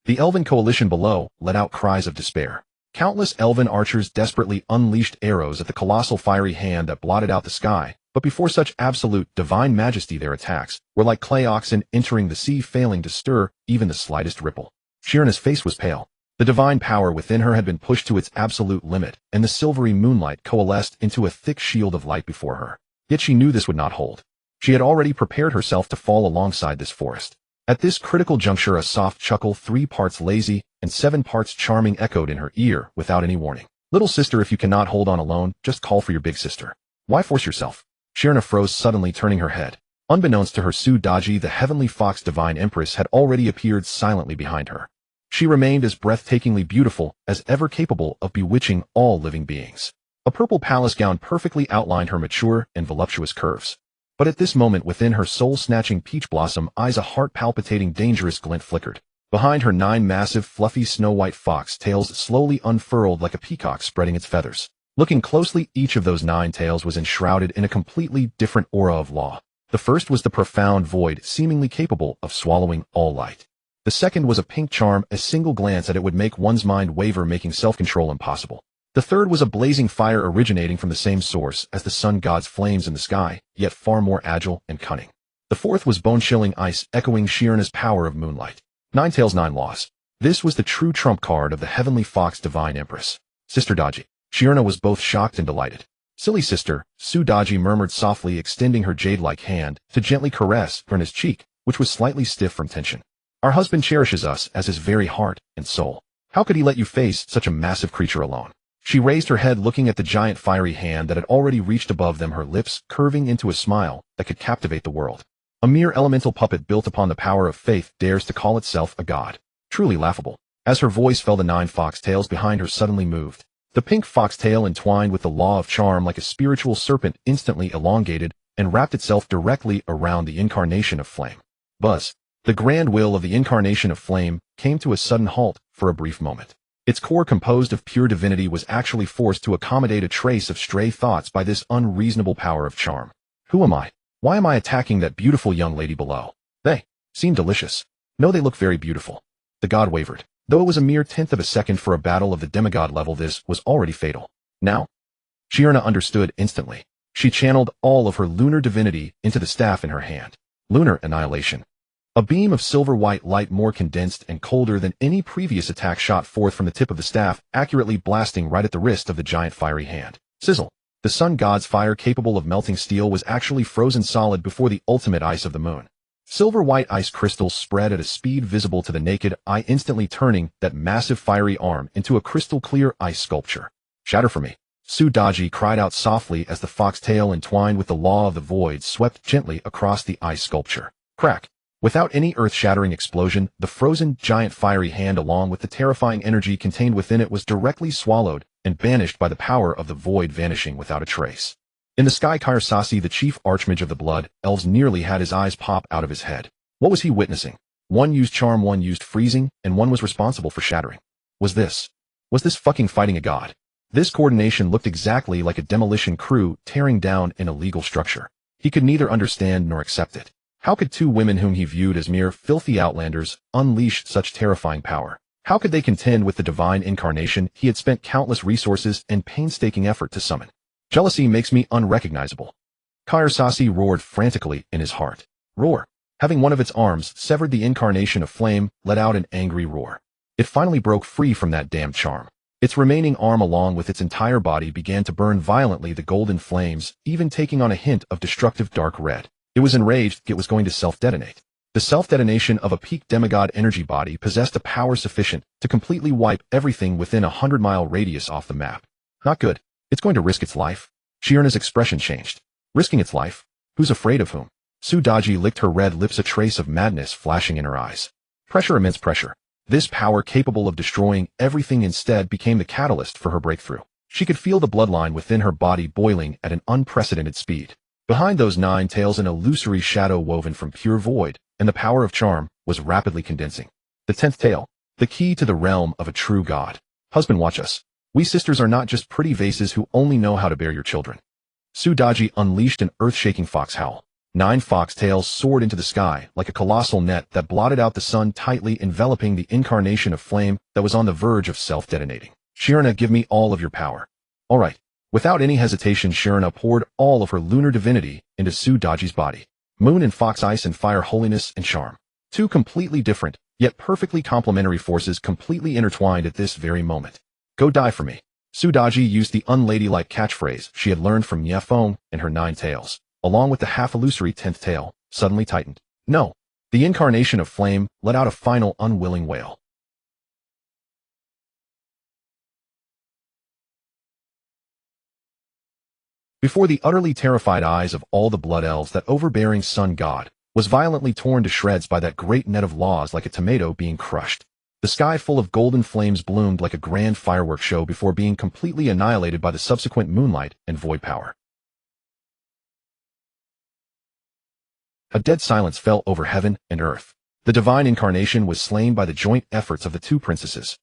The elven coalition below let out cries of despair. Countless elven archers desperately unleashed arrows at the colossal fiery hand that blotted out the sky, but before such absolute divine majesty their attacks were like clay oxen entering the sea failing to stir even the slightest ripple. Shirna's face was pale. The divine power within her had been pushed to its absolute limit, and the silvery moonlight coalesced into a thick shield of light before her. Yet she knew this would not hold. She had already prepared herself to fall alongside this forest. At this critical juncture a soft chuckle 3 parts lazy and 7 parts charming echoed in her ear without any warning. Little sister, if you cannot hold on alone, just call for your big sister. Why force yourself? Shirna froze suddenly, turning her head. Unbeknownst to her, Daji, the heavenly fox divine empress, had already appeared silently behind her. She remained as breathtakingly beautiful as ever, capable of bewitching all living beings. A purple palace gown perfectly outlined her mature and voluptuous curves. But at this moment within her soul-snatching peach blossom eyes a heart-palpitating dangerous glint flickered. Behind her 9 massive fluffy snow-white fox tails slowly unfurled like a peacock spreading its feathers. Looking closely, each of those 9 tails was enshrouded in a completely different aura of law. The first was the profound void, seemingly capable of swallowing all light. The second was a pink charm, a single glance at it would make one's mind waver, making self-control impossible. The third was a blazing fire originating from the same source as the sun god's flames in the sky, yet far more agile and cunning. The fourth was bone-chilling ice, echoing Shirna's power of moonlight. 9 tails, 9 laws. This was the true trump card of the heavenly fox divine empress. Sister Daji. Shirna was both shocked and delighted. Silly sister, Daji murmured softly, extending her jade-like hand to gently caress Shirna's cheek, which was slightly stiff from tension. Our husband cherishes us as his very heart and soul. How could he let you face such a massive creature alone? She raised her head, looking at the giant fiery hand that had already reached above them, her lips curving into a smile that could captivate the world. A mere elemental puppet built upon the power of faith dares to call itself a god. Truly laughable. As her voice fell, the 9 foxtails behind her suddenly moved. The pink foxtail, entwined with the law of charm like a spiritual serpent, instantly elongated and wrapped itself directly around the incarnation of flame. Buzz. The grand will of the incarnation of flame came to a sudden halt for a brief moment. Its core, composed of pure divinity, was actually forced to accommodate a trace of stray thoughts by this unreasonable power of charm. Who am I? Why am I attacking that beautiful young lady below? They seem delicious. No, they look very beautiful. The god wavered. Though it was a mere 1/10 of a second for a battle of the demigod level, this was already fatal. Now? Shirna understood instantly. She channeled all of her lunar divinity into the staff in her hand. Lunar annihilation. A beam of silver-white light, more condensed and colder than any previous attack, shot forth from the tip of the staff, accurately blasting right at the wrist of the giant fiery hand. Sizzle. The sun god's fire, capable of melting steel, was actually frozen solid before the ultimate ice of the moon. Silver-white ice crystals spread at a speed visible to the naked eye, instantly turning that massive fiery arm into a crystal-clear ice sculpture. Shatter for me. Daji cried out softly as the foxtail, entwined with the law of the void, swept gently across the ice sculpture. Crack. Without any earth-shattering explosion, the frozen giant fiery hand, along with the terrifying energy contained within it, was directly swallowed and banished by the power of the void, vanishing without a trace. In the sky, Kairsasi, the chief archmage of the blood elves, nearly had his eyes pop out of his head. What was he witnessing? One used charm, one used freezing, and one was responsible for shattering. Was this fucking fighting a god? This coordination looked exactly like a demolition crew tearing down an illegal structure. He could neither understand nor accept it. How could 2 women whom he viewed as mere filthy outlanders unleash such terrifying power? How could they contend with the divine incarnation he had spent countless resources and painstaking effort to summon? Jealousy makes me unrecognizable. Kairsasi roared frantically in his heart. Roar. Having one of its arms severed, the incarnation of flame let out an angry roar. It finally broke free from that damned charm. Its remaining arm, along with its entire body, began to burn violently, the golden flames even taking on a hint of destructive dark red. It was enraged. It was going to self-detonate. The self-detonation of a peak demigod energy body possessed a power sufficient to completely wipe everything within a 100-mile radius off the map. Not good. It's going to risk its life. Shirna's expression changed. Risking its life? Who's afraid of whom? Su Daji licked her red lips, a trace of madness flashing in her eyes. Pressure, immense pressure. This power capable of destroying everything instead became the catalyst for her breakthrough. She could feel the bloodline within her body boiling at an unprecedented speed. Behind those 9 tails, an illusory shadow woven from pure void, and the power of charm was rapidly condensing. The 10th tail, the key to the realm of a true god. Husband, watch us. We sisters are not just pretty vases who only know how to bear your children. Su Daji unleashed an earth-shaking fox howl. 9 fox tails soared into the sky like a colossal net that blotted out the sun, tightly enveloping the incarnation of flame that was on the verge of self-detonating. Shirana, give me all of your power. All right. Without any hesitation, Shirana poured all of her lunar divinity into Su Daji's body. Moon and fox, ice and fire, holiness and charm. 2 completely different, yet perfectly complementary forces completely intertwined at this very moment. Go die for me. Su Daji used the unladylike catchphrase she had learned from Nie Feng and her 9 tails, along with the half-illusory 10th tail, suddenly tightened. No. The incarnation of flame let out a final unwilling wail. Before the utterly terrified eyes of all the blood elves, that overbearing sun god was violently torn to shreds by that great net of laws, like a tomato being crushed. The sky full of golden flames bloomed like a grand fireworks show before being completely annihilated by the subsequent moonlight and void power. A dead silence fell over heaven and earth. The divine incarnation was slain by the joint efforts of the 2 princesses.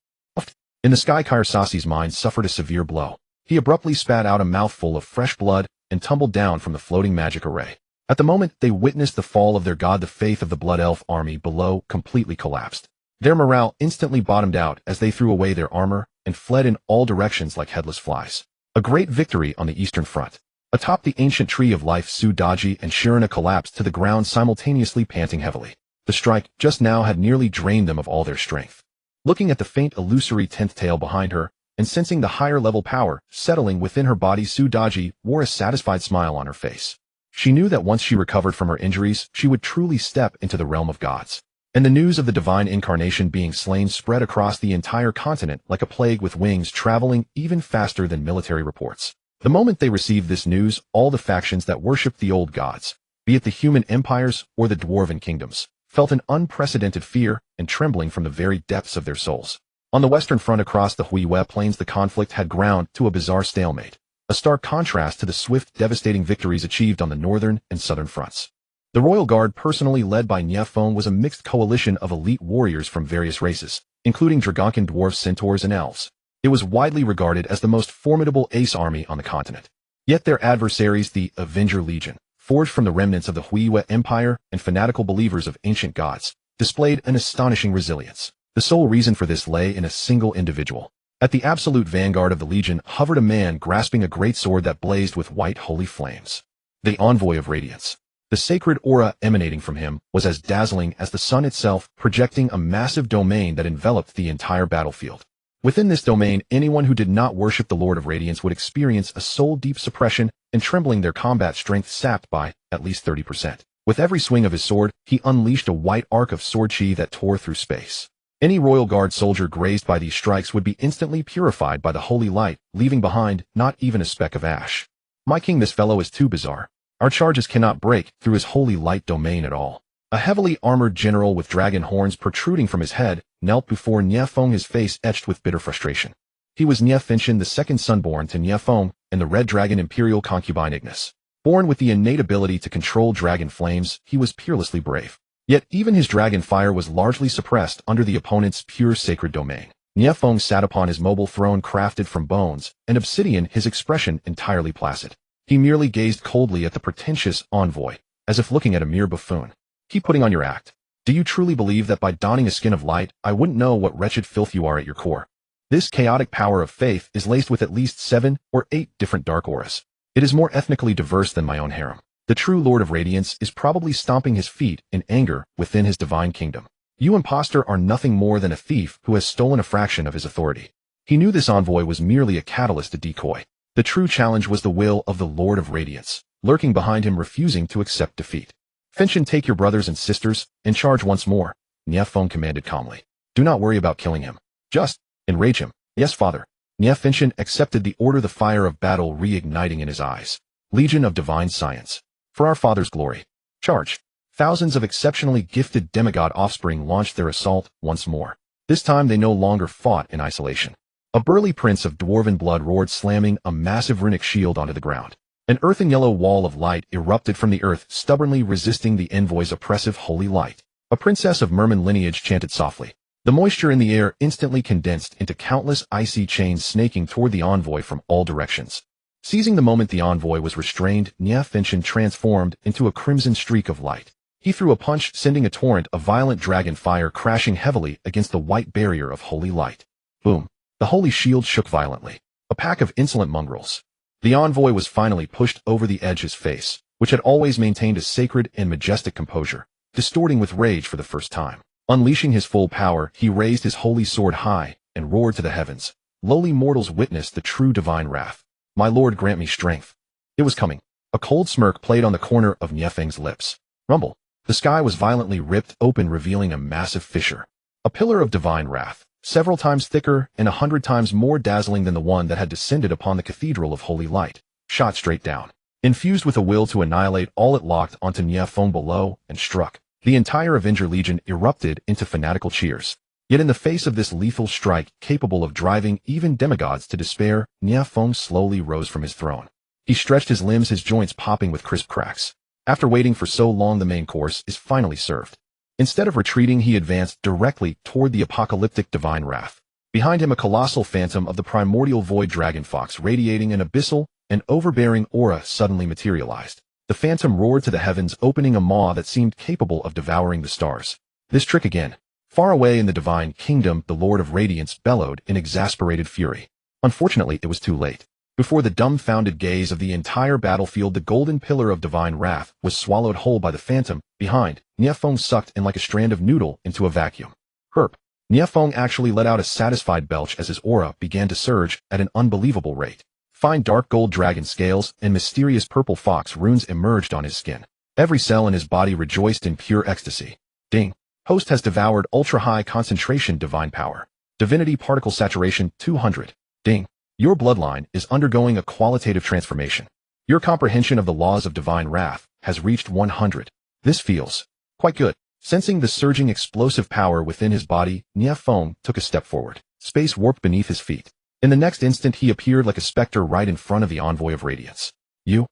In the sky, Kairasasi's mind suffered a severe blow. He abruptly spat out a mouthful of fresh blood and tumbled down from the floating magic array. At the moment they witnessed the fall of their god, the faith of the blood elf army below completely collapsed. Their morale instantly bottomed out as they threw away their armor and fled in all directions like headless flies. A great victory on the eastern front. Atop the ancient tree of life, Su Daji and Shirana collapsed to the ground simultaneously, panting heavily. The strike just now had nearly drained them of all their strength. Looking at the faint illusory 10th tail behind her, and sensing the higher level power settling within her body, Su Daji wore a satisfied smile on her face. She knew that once she recovered from her injuries, she would truly step into the realm of gods. And the news of the divine incarnation being slain spread across the entire continent like a plague, with wings traveling even faster than military reports. The moment they received this news, all the factions that worshipped the old gods, be it the human empires or the dwarven kingdoms, felt an unprecedented fear and trembling from the very depths of their souls. On the western front across the Huiwe plains, the conflict had ground to a bizarre stalemate, a stark contrast to the swift, devastating victories achieved on the northern and southern fronts. The Royal Guard, personally led by Nie Feng, was a mixed coalition of elite warriors from various races, including Dragonkin, dwarves, centaurs, and elves. It was widely regarded as the most formidable ace army on the continent. Yet their adversaries, the Avenger Legion, forged from the remnants of the Huiwe Empire and fanatical believers of ancient gods, displayed an astonishing resilience. The sole reason for this lay in a single individual. At the absolute vanguard of the Legion hovered a man grasping a great sword that blazed with white holy flames. The Envoy of Radiance. The sacred aura emanating from him was as dazzling as the sun itself, projecting a massive domain that enveloped the entire battlefield. Within this domain, anyone who did not worship the Lord of Radiance would experience a soul-deep suppression and trembling, their combat strength sapped by at least 30%. With every swing of his sword, he unleashed a white arc of sword chi that tore through space. Any Royal Guard soldier grazed by these strikes would be instantly purified by the holy light, leaving behind not even a speck of ash. My king, this fellow is too bizarre. Our charges cannot break through his holy light domain at all. A heavily armored general with dragon horns protruding from his head knelt before Nie Feng, his face etched with bitter frustration. He was Nie Feng, the second son-born to Nie Feng and the Red Dragon Imperial concubine Ignis. Born with the innate ability to control dragon flames, he was peerlessly brave. Yet even his dragon fire was largely suppressed under the opponent's pure sacred domain. Nie Feng sat upon his mobile throne crafted from bones and obsidian, his expression entirely placid. He merely gazed coldly at the pretentious envoy, as if looking at a mere buffoon. Keep putting on your act. Do you truly believe that by donning a skin of light, I wouldn't know what wretched filth you are at your core? This chaotic power of faith is laced with at least 7 or 8 different dark auras. It is more ethnically diverse than my own harem. The true Lord of Radiance is probably stomping his feet in anger within his divine kingdom. You impostor are nothing more than a thief who has stolen a fraction of his authority. He knew this envoy was merely a catalyst, a decoy. The true challenge was the will of the Lord of Radiance, lurking behind him, refusing to accept defeat. Fenshin, take your brothers and sisters and charge once more, Nie Feng commanded calmly. Do not worry about killing him. Just enrage him. Yes, father. Nie Fenshin accepted the order, the fire of battle reigniting in his eyes. Legion of Divine Science. For our father's glory. Charge. Thousands of exceptionally gifted demigod offspring launched their assault once more. This time they no longer fought in isolation. A burly prince of dwarven blood roared, slamming a massive runic shield onto the ground. An earthen yellow wall of light erupted from the earth, stubbornly resisting the envoy's oppressive holy light. A princess of merman lineage chanted softly. The moisture in the air instantly condensed into countless icy chains snaking toward the envoy from all directions. Seizing the moment the envoy was restrained, Nie Feng transformed into a crimson streak of light. He threw a punch, sending a torrent of violent dragon fire crashing heavily against the white barrier of holy light. Boom. The holy shield shook violently. A pack of insolent mongrels. The envoy was finally pushed over the edge. His face, which had always maintained a sacred and majestic composure, distorting with rage for the first time. Unleashing his full power, he raised his holy sword high and roared to the heavens. Lowly mortals witnessed the true divine wrath. My lord, grant me strength. It was coming. A cold smirk played on the corner of Nie Feng's lips. Rumble. The sky was violently ripped open, revealing a massive fissure. A pillar of divine wrath, several times thicker and 100 times more dazzling than the one that had descended upon the cathedral of holy light, shot straight down. Infused with a will to annihilate all, it locked onto Nie Feng below and struck. The entire Avenger Legion erupted into fanatical cheers. Yet in the face of this lethal strike, capable of driving even demigods to despair, Nie Feng slowly rose from his throne. He stretched his limbs, his joints popping with crisp cracks. After waiting for so long, the main course is finally served. Instead of retreating, he advanced directly toward the apocalyptic divine wrath. Behind him, a colossal phantom of the primordial void dragon fox, radiating an abyssal and overbearing aura, suddenly materialized. The phantom roared to the heavens, opening a maw that seemed capable of devouring the stars. This trick again. Far away in the divine kingdom, the Lord of Radiance bellowed in exasperated fury. Unfortunately, it was too late. Before the dumbfounded gaze of the entire battlefield, the golden pillar of divine wrath was swallowed whole by the phantom. Behind, Nie Feng sucked in like a strand of noodle into a vacuum. Herp. Nie Feng actually let out a satisfied belch as his aura began to surge at an unbelievable rate. Fine dark gold dragon scales and mysterious purple fox runes emerged on his skin. Every cell in his body rejoiced in pure ecstasy. Ding. Host has devoured ultra-high concentration divine power. Divinity particle saturation 200. Ding. Your bloodline is undergoing a qualitative transformation. Your comprehension of the laws of divine wrath has reached 100. This feels quite good. Sensing the surging explosive power within his body, Nie Feng took a step forward. Space warped beneath his feet. In the next instant, he appeared like a specter right in front of the envoy of radiance. You.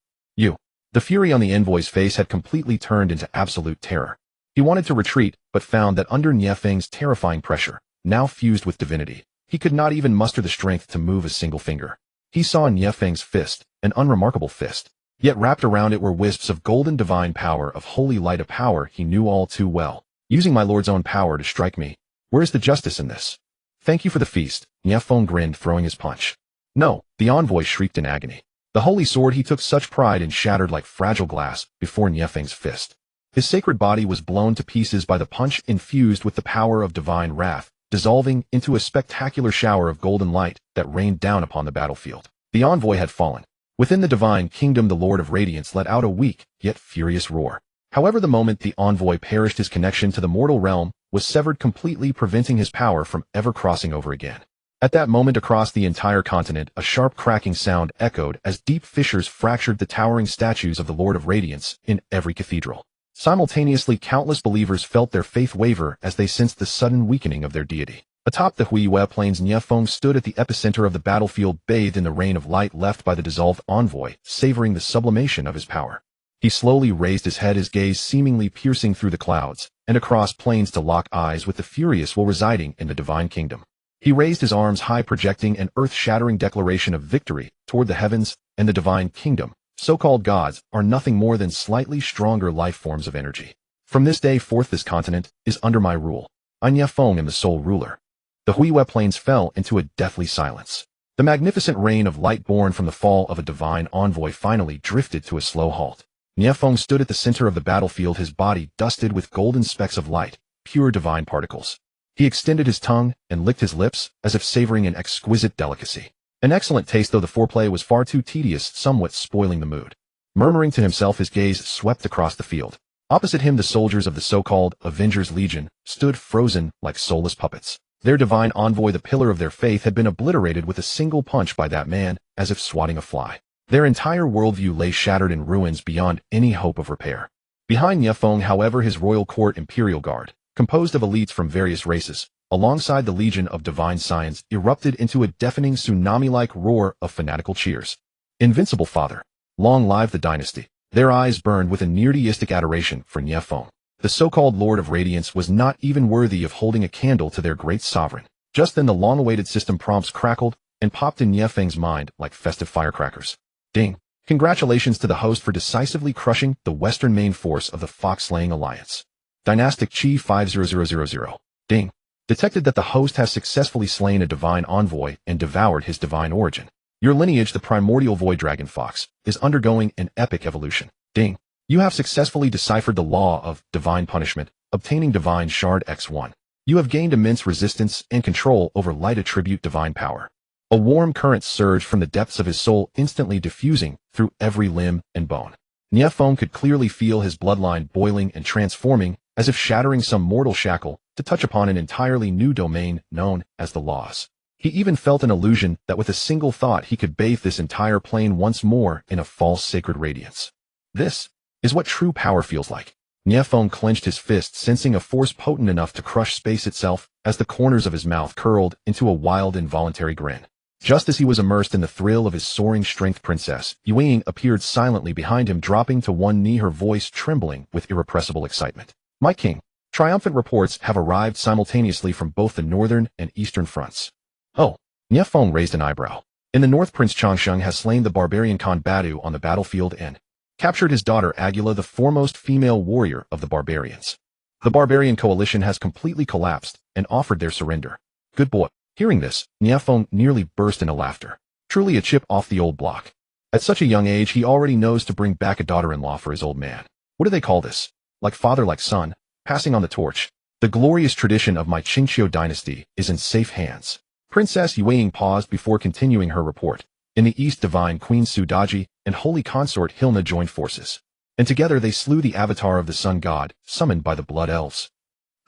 The fury on the envoy's face had completely turned into absolute terror. He wanted to retreat, but found that under Nie Feng's terrifying pressure, now fused with divinity, he could not even muster the strength to move a single finger. He saw Nie Feng's fist, an unremarkable fist, yet wrapped around it were wisps of golden divine power, of holy light, a power he knew all too well. Using my lord's own power to strike me. Where is the justice in this? Thank you for the feast, Nie Feng grinned, throwing his punch. No, the envoy shrieked in agony. The holy sword he took such pride in shattered like fragile glass before Nie Feng's fist. His sacred body was blown to pieces by the punch, infused with the power of divine wrath, dissolving into a spectacular shower of golden light that rained down upon the battlefield. The envoy had fallen. Within the divine kingdom, the Lord of Radiance let out a weak, yet furious roar. However, the moment the envoy perished, his connection to the mortal realm was severed completely, preventing his power from ever crossing over again. At that moment, across the entire continent, a sharp cracking sound echoed as deep fissures fractured the towering statues of the Lord of Radiance in every cathedral. Simultaneously, countless believers felt their faith waver as they sensed the sudden weakening of their deity. Atop the Huiyue plains, Nie Feng stood at the epicenter of the battlefield, bathed in the rain of light left by the dissolved envoy, savoring the sublimation of his power. He slowly raised his head, his gaze seemingly piercing through the clouds and across plains to lock eyes with the furious will residing in the divine kingdom. He raised his arms high, projecting an earth-shattering declaration of victory toward the heavens and the divine kingdom. So-called gods are nothing more than slightly stronger life forms of energy. From this day forth, this continent is under my rule. I, Nie Feng, am the sole ruler. The Huiyue plains fell into a deathly silence. The magnificent rain of light born from the fall of a divine envoy finally drifted to a slow halt. Nie Feng stood at the center of the battlefield, his body dusted with golden specks of light, pure divine particles. He extended his tongue and licked his lips as if savoring an exquisite delicacy. An excellent taste, though the foreplay was far too tedious, somewhat spoiling the mood. Murmuring to himself, his gaze swept across the field. Opposite him, the soldiers of the so-called Avengers Legion stood frozen like soulless puppets. Their divine envoy, the pillar of their faith, had been obliterated with a single punch by that man, as if swatting a fly. Their entire worldview lay shattered in ruins beyond any hope of repair. Behind Nie Feng, however, his royal court imperial guard, composed of elites from various races, alongside the legion of divine science, erupted into a deafening tsunami-like roar of fanatical cheers. Invincible father. Long live the dynasty. Their eyes burned with a near-deistic adoration for Nie Feng. The so-called Lord of Radiance was not even worthy of holding a candle to their great sovereign. Just then the long-awaited system prompts crackled and popped in Nie Feng's mind like festive firecrackers. Ding. Congratulations to the host for decisively crushing the western main force of the Fox-slaying alliance. Dynastic Chi 50000. Ding. Detected that the host has successfully slain a divine envoy and devoured his divine origin. Your lineage, the primordial void dragon fox, is undergoing an epic evolution. Ding. You have successfully deciphered the law of divine punishment, obtaining divine shard X1. You have gained immense resistance and control over light attribute divine power. A warm current surged from the depths of his soul, instantly diffusing through every limb and bone. Nie Feng could clearly feel his bloodline boiling and transforming, as if shattering some mortal shackle to touch upon an entirely new domain known as the laws. He even felt an illusion that with a single thought he could bathe this entire plane once more in a false sacred radiance. This is what true power feels like. Nie Feng clenched his fist, sensing a force potent enough to crush space itself, as the corners of his mouth curled into a wild involuntary grin. Just as he was immersed in the thrill of his soaring strength, Princess Ying appeared silently behind him, dropping to one knee, her voice trembling with irrepressible excitement. My king, triumphant reports have arrived simultaneously from both the northern and eastern fronts. Oh, Nie Feng raised an eyebrow. In the north, Prince Changsheng has slain the barbarian Khan Badu on the battlefield and captured his daughter Agula, the foremost female warrior of the barbarians. The barbarian coalition has completely collapsed and offered their surrender. Good boy. Hearing this, Nie Feng nearly burst into laughter. Truly a chip off the old block. At such a young age, he already knows to bring back a daughter-in-law for his old man. What do they call this? Like father, like son, passing on the torch. The glorious tradition of my Qingqiu dynasty is in safe hands. Princess Ying paused before continuing her report. In the east, divine Queen Su Daji and holy consort Hilna joined forces. And together they slew the avatar of the sun god, summoned by the Blood Elves.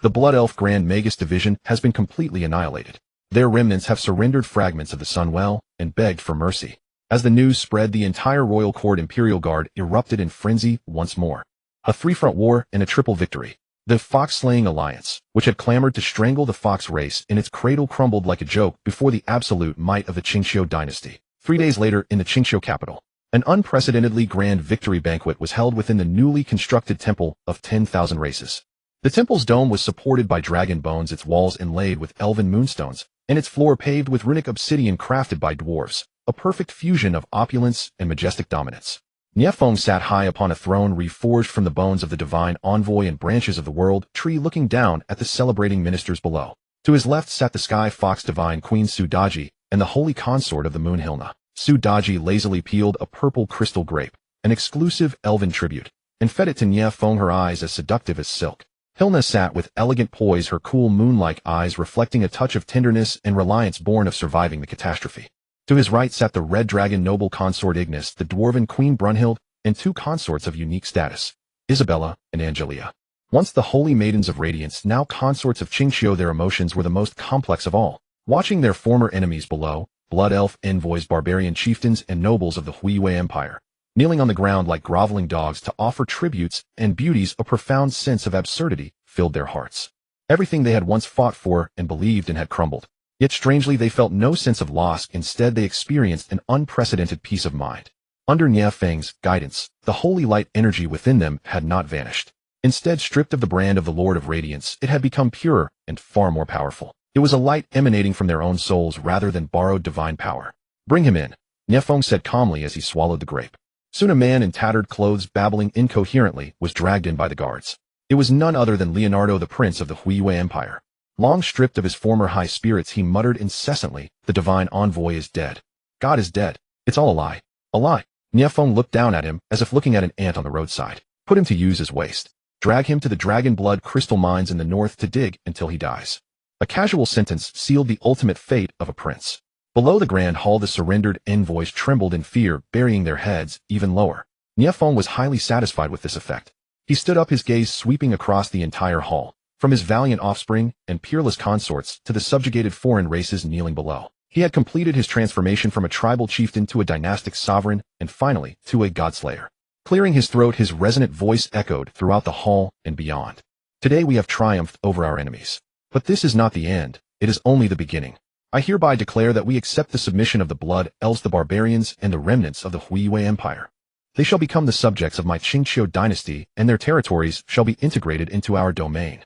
The Blood Elf Grand Magus division has been completely annihilated. Their remnants have surrendered fragments of the Sunwell and begged for mercy. As the news spread, the entire royal court imperial guard erupted in frenzy once more. A three-front war and a triple victory. The Fox-slaying alliance, which had clamored to strangle the Fox race in its cradle, crumbled like a joke before the absolute might of the Qingqiu dynasty. 3 days later, in the Qingqiu capital, an unprecedentedly grand victory banquet was held within the newly constructed Temple of 10,000 Races. The temple's dome was supported by dragon bones, its walls inlaid with elven moonstones, and its floor paved with runic obsidian crafted by dwarves, a perfect fusion of opulence and majestic dominance. Nie Feng sat high upon a throne reforged from the bones of the divine envoy and branches of the world tree, looking down at the celebrating ministers below. To his left sat the sky fox divine Queen Su Daji and the holy consort of the moon Hilna. Su Daji lazily peeled a purple crystal grape, an exclusive elven tribute, and fed it to Nie Feng, her eyes as seductive as silk. Hilna sat with elegant poise, her cool moon-like eyes reflecting a touch of tenderness and reliance born of surviving the catastrophe. To his right sat the red dragon noble consort Ignis, the dwarven Queen Brunhild, and 2 consorts of unique status, Isabella and Angelia. Once the holy maidens of radiance, now consorts of Qingqiu, their emotions were the most complex of all. Watching their former enemies below, blood elf envoys, barbarian chieftains, and nobles of the Huiyue Empire, kneeling on the ground like groveling dogs to offer tributes and beauties, a profound sense of absurdity filled their hearts. Everything they had once fought for and believed in had crumbled. Yet strangely, they felt no sense of loss. Instead, they experienced an unprecedented peace of mind. Under Nie Feng's guidance, the holy light energy within them had not vanished. Instead, stripped of the brand of the Lord of Radiance, it had become purer and far more powerful. It was a light emanating from their own souls rather than borrowed divine power. Bring him in, Nie Feng said calmly as he swallowed the grape. Soon a man in tattered clothes, babbling incoherently, was dragged in by the guards. It was none other than Leonardo, the prince of the Huiyue Empire. Long stripped of his former high spirits, he muttered incessantly, "The divine envoy is dead. God is dead. It's all a lie. A lie." Nie Feng looked down at him as if looking at an ant on the roadside. Put him to use as waste. Drag him to the dragon blood crystal mines in the north to dig until he dies. A casual sentence sealed the ultimate fate of a prince. Below the grand hall, the surrendered envoys trembled in fear, burying their heads even lower. Nie Feng was highly satisfied with this effect. He stood up, his gaze sweeping across the entire hall, from his valiant offspring and peerless consorts to the subjugated foreign races kneeling below. He had completed his transformation from a tribal chieftain to a dynastic sovereign, and finally, to a godslayer. Clearing his throat, his resonant voice echoed throughout the hall and beyond. Today we have triumphed over our enemies. But this is not the end, it is only the beginning. I hereby declare that we accept the submission of the Blood Elves, the barbarians, and the remnants of the Huiyue Empire. They shall become the subjects of my Qingqiu dynasty, and their territories shall be integrated into our domain.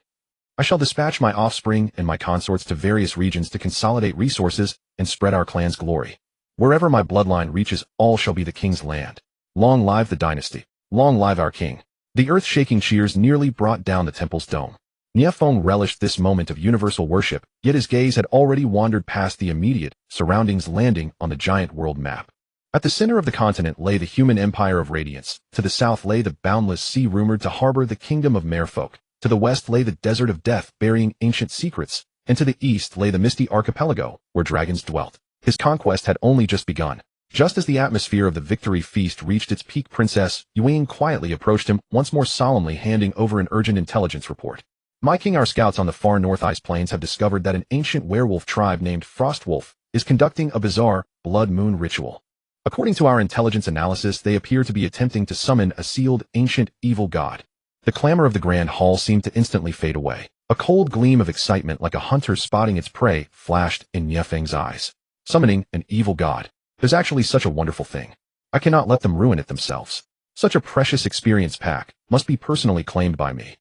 I shall dispatch my offspring and my consorts to various regions to consolidate resources and spread our clan's glory. Wherever my bloodline reaches, all shall be the king's land. Long live the dynasty. Long live our king. The earth-shaking cheers nearly brought down the temple's dome. Nie Feng relished this moment of universal worship, yet his gaze had already wandered past the immediate surroundings, landing on the giant world map. At the center of the continent lay the human empire of Radiance. To the south lay the boundless sea rumored to harbor the kingdom of Merfolk. To the west lay the desert of death burying ancient secrets, and to the east lay the misty archipelago where dragons dwelt. His conquest had only just begun. Just as the atmosphere of the victory feast reached its peak, Princess Yuing quietly approached him, once more solemnly handing over an urgent intelligence report. My king, our scouts on the far north ice plains have discovered that an ancient werewolf tribe named Frostwolf is conducting a bizarre blood moon ritual. According to our intelligence analysis, they appear to be attempting to summon a sealed ancient evil god. The clamor of the grand hall seemed to instantly fade away. A cold gleam of excitement, like a hunter spotting its prey, flashed in Nie Feng's eyes. Summoning an evil god. There's actually such a wonderful thing. I cannot let them ruin it themselves. Such a precious experience pack must be personally claimed by me.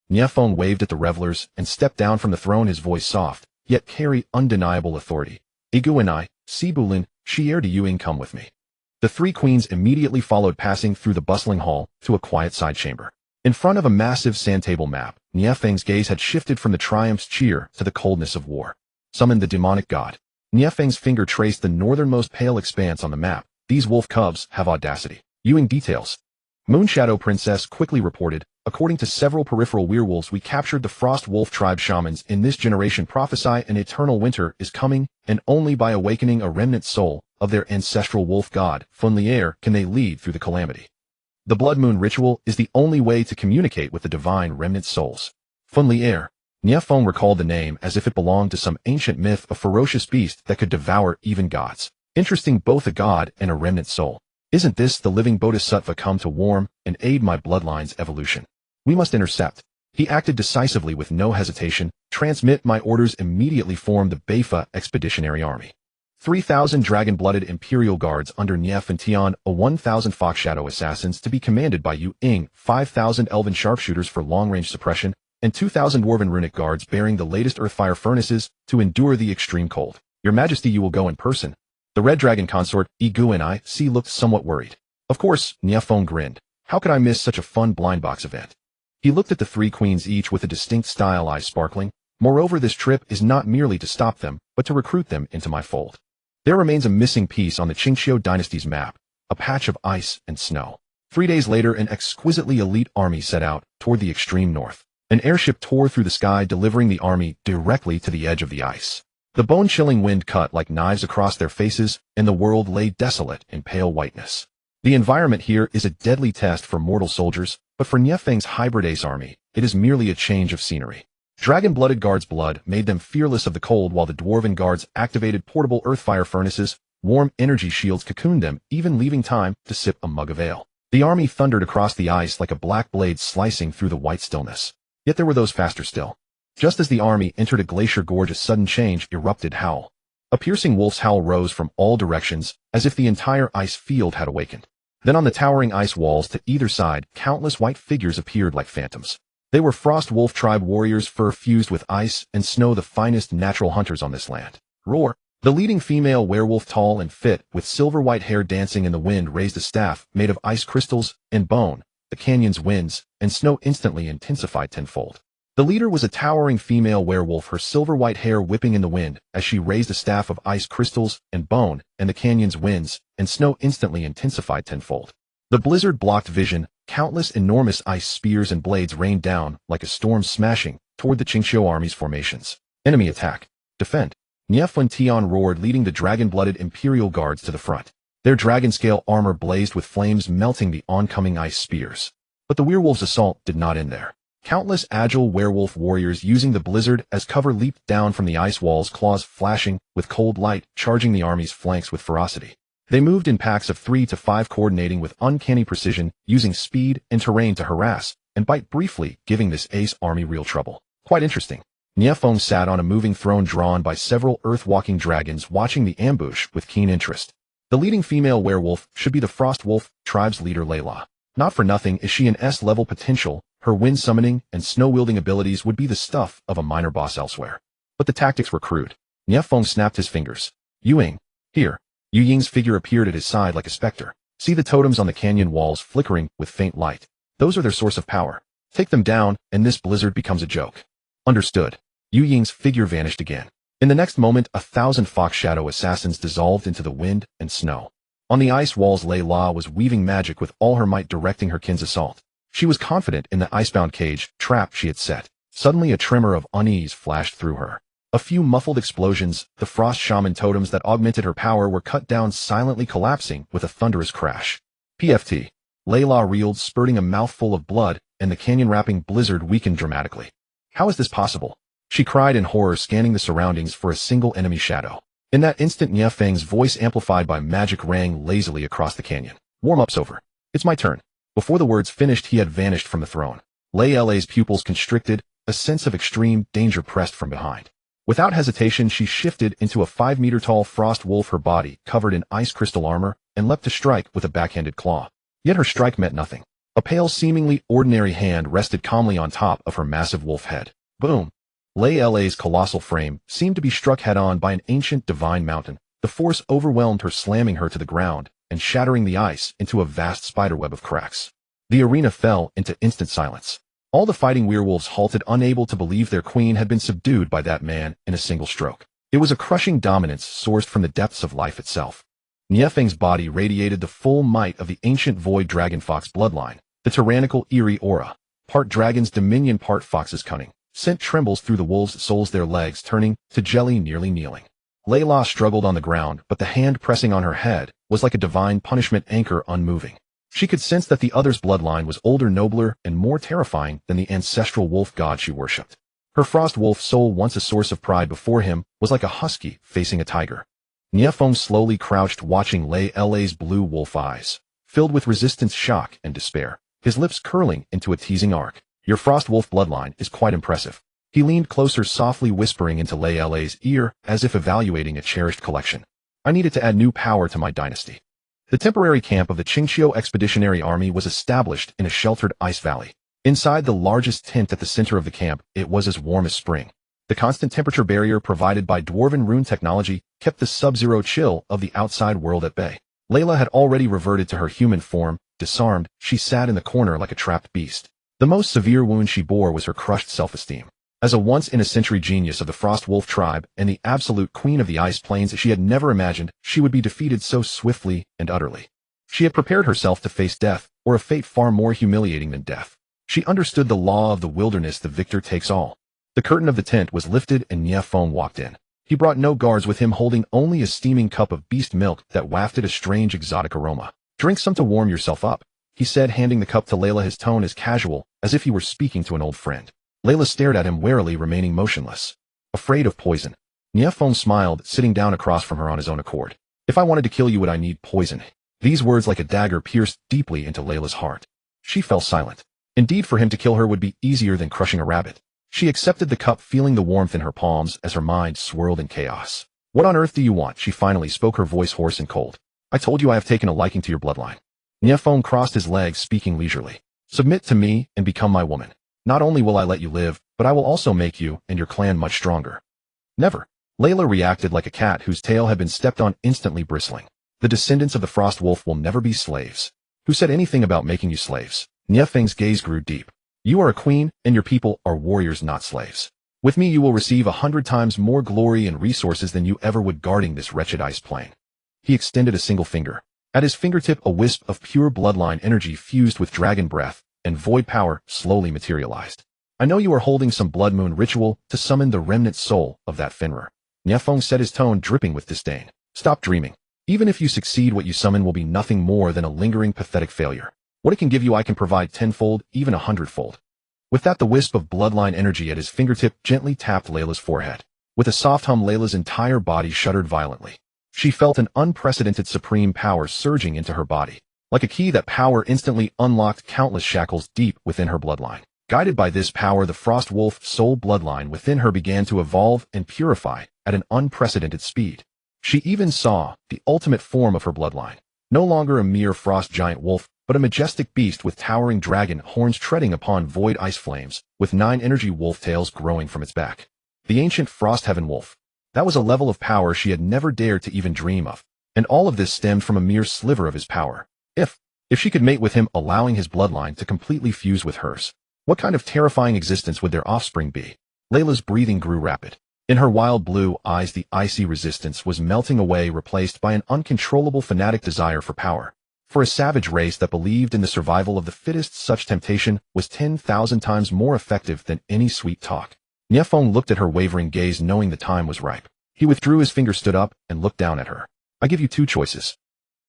Nie Feng waved at the revelers and stepped down from the throne, his voice soft, yet carry undeniable authority. Igu and I, Sibulin, Xier de Yuing, come with me. The three queens immediately followed, passing through the bustling hall to a quiet side chamber. In front of a massive sand table map, Nie Feng's gaze had shifted from the triumph's cheer to the coldness of war. Summon the demonic god. Nie Feng's finger traced the northernmost pale expanse on the map. These wolf cubs have audacity. Yuing details. Moonshadow Princess quickly reported, according to several peripheral werewolves, we captured the Frost Wolf tribe. Shamans in this generation prophesy an eternal winter is coming, and only by awakening a remnant soul of their ancestral wolf god, Funlier, can they lead through the calamity. The blood moon ritual is the only way to communicate with the divine remnant souls. Funlier. Nie Feng recalled the name as if it belonged to some ancient myth, a ferocious beast that could devour even gods. Interesting, both a god and a remnant soul. Isn't this the living bodhisattva come to warm and aid my bloodline's evolution? We must intercept. He acted decisively with no hesitation. Transmit my orders. Immediately form the Beifa Expeditionary Army. 3,000 dragon-blooded Imperial Guards under Nie Feng Tian, a 1,000 Fox Shadow Assassins to be commanded by Yu Ying, 5,000 Elven Sharpshooters for long-range suppression, and 2,000 Dwarven Runic Guards bearing the latest Earthfire furnaces to endure the extreme cold. Your Majesty, you will go in person. The Red Dragon consort, Igu and I, looked somewhat worried. Of course, Nie Feng grinned. How could I miss such a fun blind box event? He looked at the three queens, each with a distinct style, eyes sparkling. Moreover, this trip is not merely to stop them, but to recruit them into my fold. There remains a missing piece on the Qingqiu dynasty's map, a patch of ice and snow. 3 days later, an exquisitely elite army set out toward the extreme north. An airship tore through the sky, delivering the army directly to the edge of the ice. The bone-chilling wind cut like knives across their faces, and the world lay desolate in pale whiteness. The environment here is a deadly test for mortal soldiers, but for Nie Feng's hybrid ace army, it is merely a change of scenery. Dragon-blooded guards' blood made them fearless of the cold, while the dwarven guards activated portable earthfire furnaces. Warm energy shields cocooned them, even leaving time to sip a mug of ale. The army thundered across the ice like a black blade slicing through the white stillness. Yet there were those faster still. Just as the army entered a glacier gorge, a sudden change erupted. Howl. A piercing wolf's howl rose from all directions, as if the entire ice field had awakened. Then on the towering ice walls to either side, countless white figures appeared like phantoms. They were Frost Wolf tribe warriors, fur fused with ice and snow, the finest natural hunters on this land. Roar. The leading female werewolf, tall and fit, with silver-white hair dancing in the wind, raised a staff made of ice crystals and bone. The canyon's winds and snow instantly intensified tenfold. The leader was a towering female werewolf, her silver-white hair whipping in the wind as she raised a staff of ice crystals and bone, and the canyon's winds and snow instantly intensified tenfold. The blizzard blocked vision. Countless enormous ice spears and blades rained down like a storm, smashing toward the Qingqiu army's formations. Enemy attack. Defend. Nie Feng Tian roared, leading the dragon-blooded Imperial Guards to the front. Their dragon-scale armor blazed with flames, melting the oncoming ice spears. But the werewolves' assault did not end there. Countless agile werewolf warriors using the blizzard as cover leaped down from the ice walls, claws flashing with cold light, charging the army's flanks with ferocity. They moved in packs of 3 to 5, coordinating with uncanny precision, using speed and terrain to harass and bite briefly, giving this ace army real trouble. Quite interesting. Nie Feng sat on a moving throne drawn by several earth-walking dragons, watching the ambush with keen interest. The leading female werewolf should be the Frost Wolf tribe's leader, Layla. Not for nothing is she an S-level potential. Her wind summoning and snow-wielding abilities would be the stuff of a minor boss elsewhere. But the tactics were crude. Nie Feng snapped his fingers. Ying, here. Yu Ying's figure appeared at his side like a specter. See the totems on the canyon walls flickering with faint light. Those are their source of power. Take them down, and this blizzard becomes a joke. Understood. Yu Ying's figure vanished again. In the next moment, 1,000 fox shadow assassins dissolved into the wind and snow. On the ice walls, Layla was weaving magic with all her might, directing her kin's assault. She was confident in the icebound cage trap she had set. Suddenly a tremor of unease flashed through her. A few muffled explosions, the frost shaman totems that augmented her power were cut down, silently collapsing with a thunderous crash. PFT. Layla reeled, spurting a mouthful of blood, and the canyon-wrapping blizzard weakened dramatically. How is this possible? She cried in horror, scanning the surroundings for a single enemy shadow. In that instant, Nie Feng's voice, amplified by magic, rang lazily across the canyon. Warm-up's over. It's my turn. Before the words finished, he had vanished from the throne. Layla's pupils constricted, a sense of extreme danger pressed from behind. Without hesitation, she shifted into a 5-meter-tall frost wolf, her body covered in ice crystal armor, and leapt to strike with a backhanded claw. Yet her strike meant nothing. A pale, seemingly ordinary hand rested calmly on top of her massive wolf head. Boom! Layla's colossal frame seemed to be struck head-on by an ancient divine mountain. The force overwhelmed her, slamming her to the ground and shattering the ice into a vast spiderweb of cracks. The arena fell into instant silence. All the fighting werewolves halted, unable to believe their queen had been subdued by that man in a single stroke. It was a crushing dominance sourced from the depths of life itself. Nie Feng's body radiated the full might of the ancient void dragon fox bloodline. The tyrannical, eerie aura, part dragon's dominion, part fox's cunning, sent trembles through the wolves' souls, their legs turning to jelly, nearly kneeling. Layla struggled on the ground, but the hand pressing on her head was like a divine punishment, anchor unmoving. She could sense that the other's bloodline was older, nobler, and more terrifying than the ancestral wolf god she worshipped. Her frost wolf soul, once a source of pride before him, was like a husky facing a tiger. Nie Feng slowly crouched, watching Layla's blue wolf eyes, filled with resistance, shock, and despair, his lips curling into a teasing arc. Your frost wolf bloodline is quite impressive. He leaned closer, softly whispering into Layla's ear, as if evaluating a cherished collection. I needed to add new power to my dynasty. The temporary camp of the Qingqiu Expeditionary Army was established in a sheltered ice valley. Inside the largest tent at the center of the camp, it was as warm as spring. The constant temperature barrier provided by dwarven rune technology kept the sub-zero chill of the outside world at bay. Layla had already reverted to her human form. Disarmed, she sat in the corner like a trapped beast. The most severe wound she bore was her crushed self-esteem. As a once-in-a-century genius of the Frost Wolf tribe and the absolute queen of the Ice Plains, she had never imagined she would be defeated so swiftly and utterly. She had prepared herself to face death, or a fate far more humiliating than death. She understood the law of the wilderness: the victor takes all. The curtain of the tent was lifted and Nie Feng walked in. He brought no guards with him, holding only a steaming cup of beast milk that wafted a strange exotic aroma. Drink some to warm yourself up, he said, handing the cup to Layla, his tone as casual as if he were speaking to an old friend. Layla stared at him warily, remaining motionless. Afraid of poison? Nie Feng smiled, sitting down across from her on his own accord. If I wanted to kill you, would I need poison? These words, like a dagger, pierced deeply into Layla's heart. She fell silent. Indeed, for him to kill her would be easier than crushing a rabbit. She accepted the cup, feeling the warmth in her palms as her mind swirled in chaos. What on earth do you want? She finally spoke, her voice hoarse and cold. I told you I have taken a liking to your bloodline. Nie Feng crossed his legs, speaking leisurely. Submit to me and become my woman. Not only will I let you live, but I will also make you and your clan much stronger. Never. Layla reacted like a cat whose tail had been stepped on, instantly bristling. The descendants of the Frost Wolf will never be slaves. Who said anything about making you slaves? Nie Feng's gaze grew deep. You are a queen, and your people are warriors, not slaves. With me you will receive 100 times more glory and resources than you ever would guarding this wretched ice plain. He extended a single finger. At his fingertip, a wisp of pure bloodline energy fused with dragon breath and void power slowly materialized. I know you are holding some blood moon ritual to summon the remnant soul of that Fenrir. Nie Feng said, his tone dripping with disdain. Stop dreaming. Even if you succeed, what you summon will be nothing more than a lingering, pathetic failure. What it can give you I can provide tenfold, even 100-fold. With that, the wisp of bloodline energy at his fingertip gently tapped Layla's forehead. With a soft hum, Layla's entire body shuddered violently. She felt an unprecedented supreme power surging into her body. Like a key, that power instantly unlocked countless shackles deep within her bloodline. Guided by this power, the Frost Wolf soul bloodline within her began to evolve and purify at an unprecedented speed. She even saw the ultimate form of her bloodline. No longer a mere frost giant wolf, but a majestic beast with towering dragon horns treading upon void ice flames, with 9 energy wolf tails growing from its back. The ancient Frost Heaven Wolf. That was a level of power she had never dared to even dream of. And all of this stemmed from a mere sliver of his power. If she could mate with him, allowing his bloodline to completely fuse with hers, what kind of terrifying existence would their offspring be? Layla's breathing grew rapid. In her wild blue eyes, the icy resistance was melting away, replaced by an uncontrollable fanatic desire for power. For a savage race that believed in the survival of the fittest, such temptation was 10,000 times more effective than any sweet talk. Nie Feng looked at her wavering gaze, knowing the time was ripe. He withdrew his finger, stood up, and looked down at her. I give you 2 choices.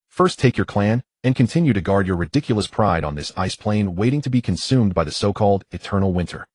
First, take your clan, and continue to guard your ridiculous pride on this ice plain waiting to be consumed by the so-called eternal winter.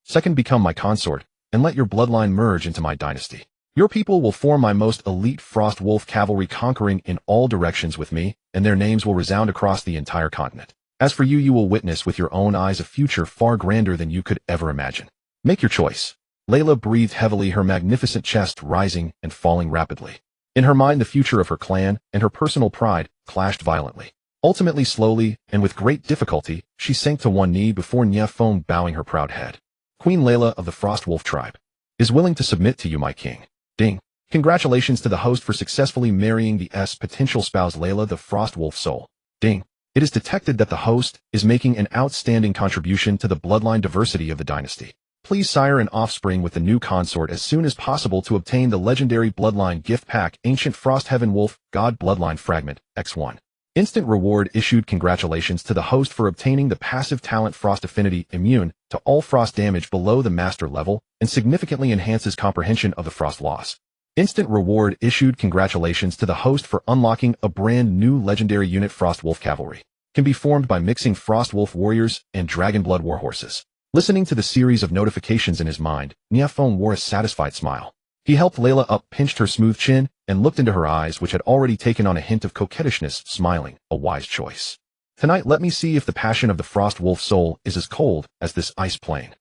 Second, become my consort, and let your bloodline merge into my dynasty. Your people will form my most elite Frost Wolf cavalry, conquering in all directions with me, and their names will resound across the entire continent. As for you, you will witness with your own eyes a future far grander than you could ever imagine. Make your choice. Layla breathed heavily, her magnificent chest rising and falling rapidly. In her mind, the future of her clan and her personal pride clashed violently. Ultimately, slowly, and with great difficulty, she sank to one knee before Nie Feng, bowing her proud head. Queen Layla of the Frost Wolf tribe is willing to submit to you, my king. Ding. Congratulations to the host for successfully marrying the potential spouse Layla, the Frost Wolf soul. Ding. It is detected that the host is making an outstanding contribution to the bloodline diversity of the dynasty. Please sire an offspring with the new consort as soon as possible to obtain the legendary bloodline gift pack, Ancient Frost Heaven Wolf God Bloodline Fragment, X1. Instant reward issued. Congratulations to the host for obtaining the passive talent Frost Affinity, immune to all frost damage below the master level, and significantly enhances comprehension of the frost laws. Instant reward issued. Congratulations to the host for unlocking a brand new legendary unit, Frost Wolf Cavalry. Can be formed by mixing Frost Wolf warriors and Dragon Blood warhorses. Listening to the series of notifications in his mind, Nie Feng wore a satisfied smile. He helped Layla up, pinched her smooth chin, and looked into her eyes, which had already taken on a hint of coquettishness, smiling, a wise choice. Tonight, let me see if the passion of the Frost Wolf soul is as cold as this ice plain.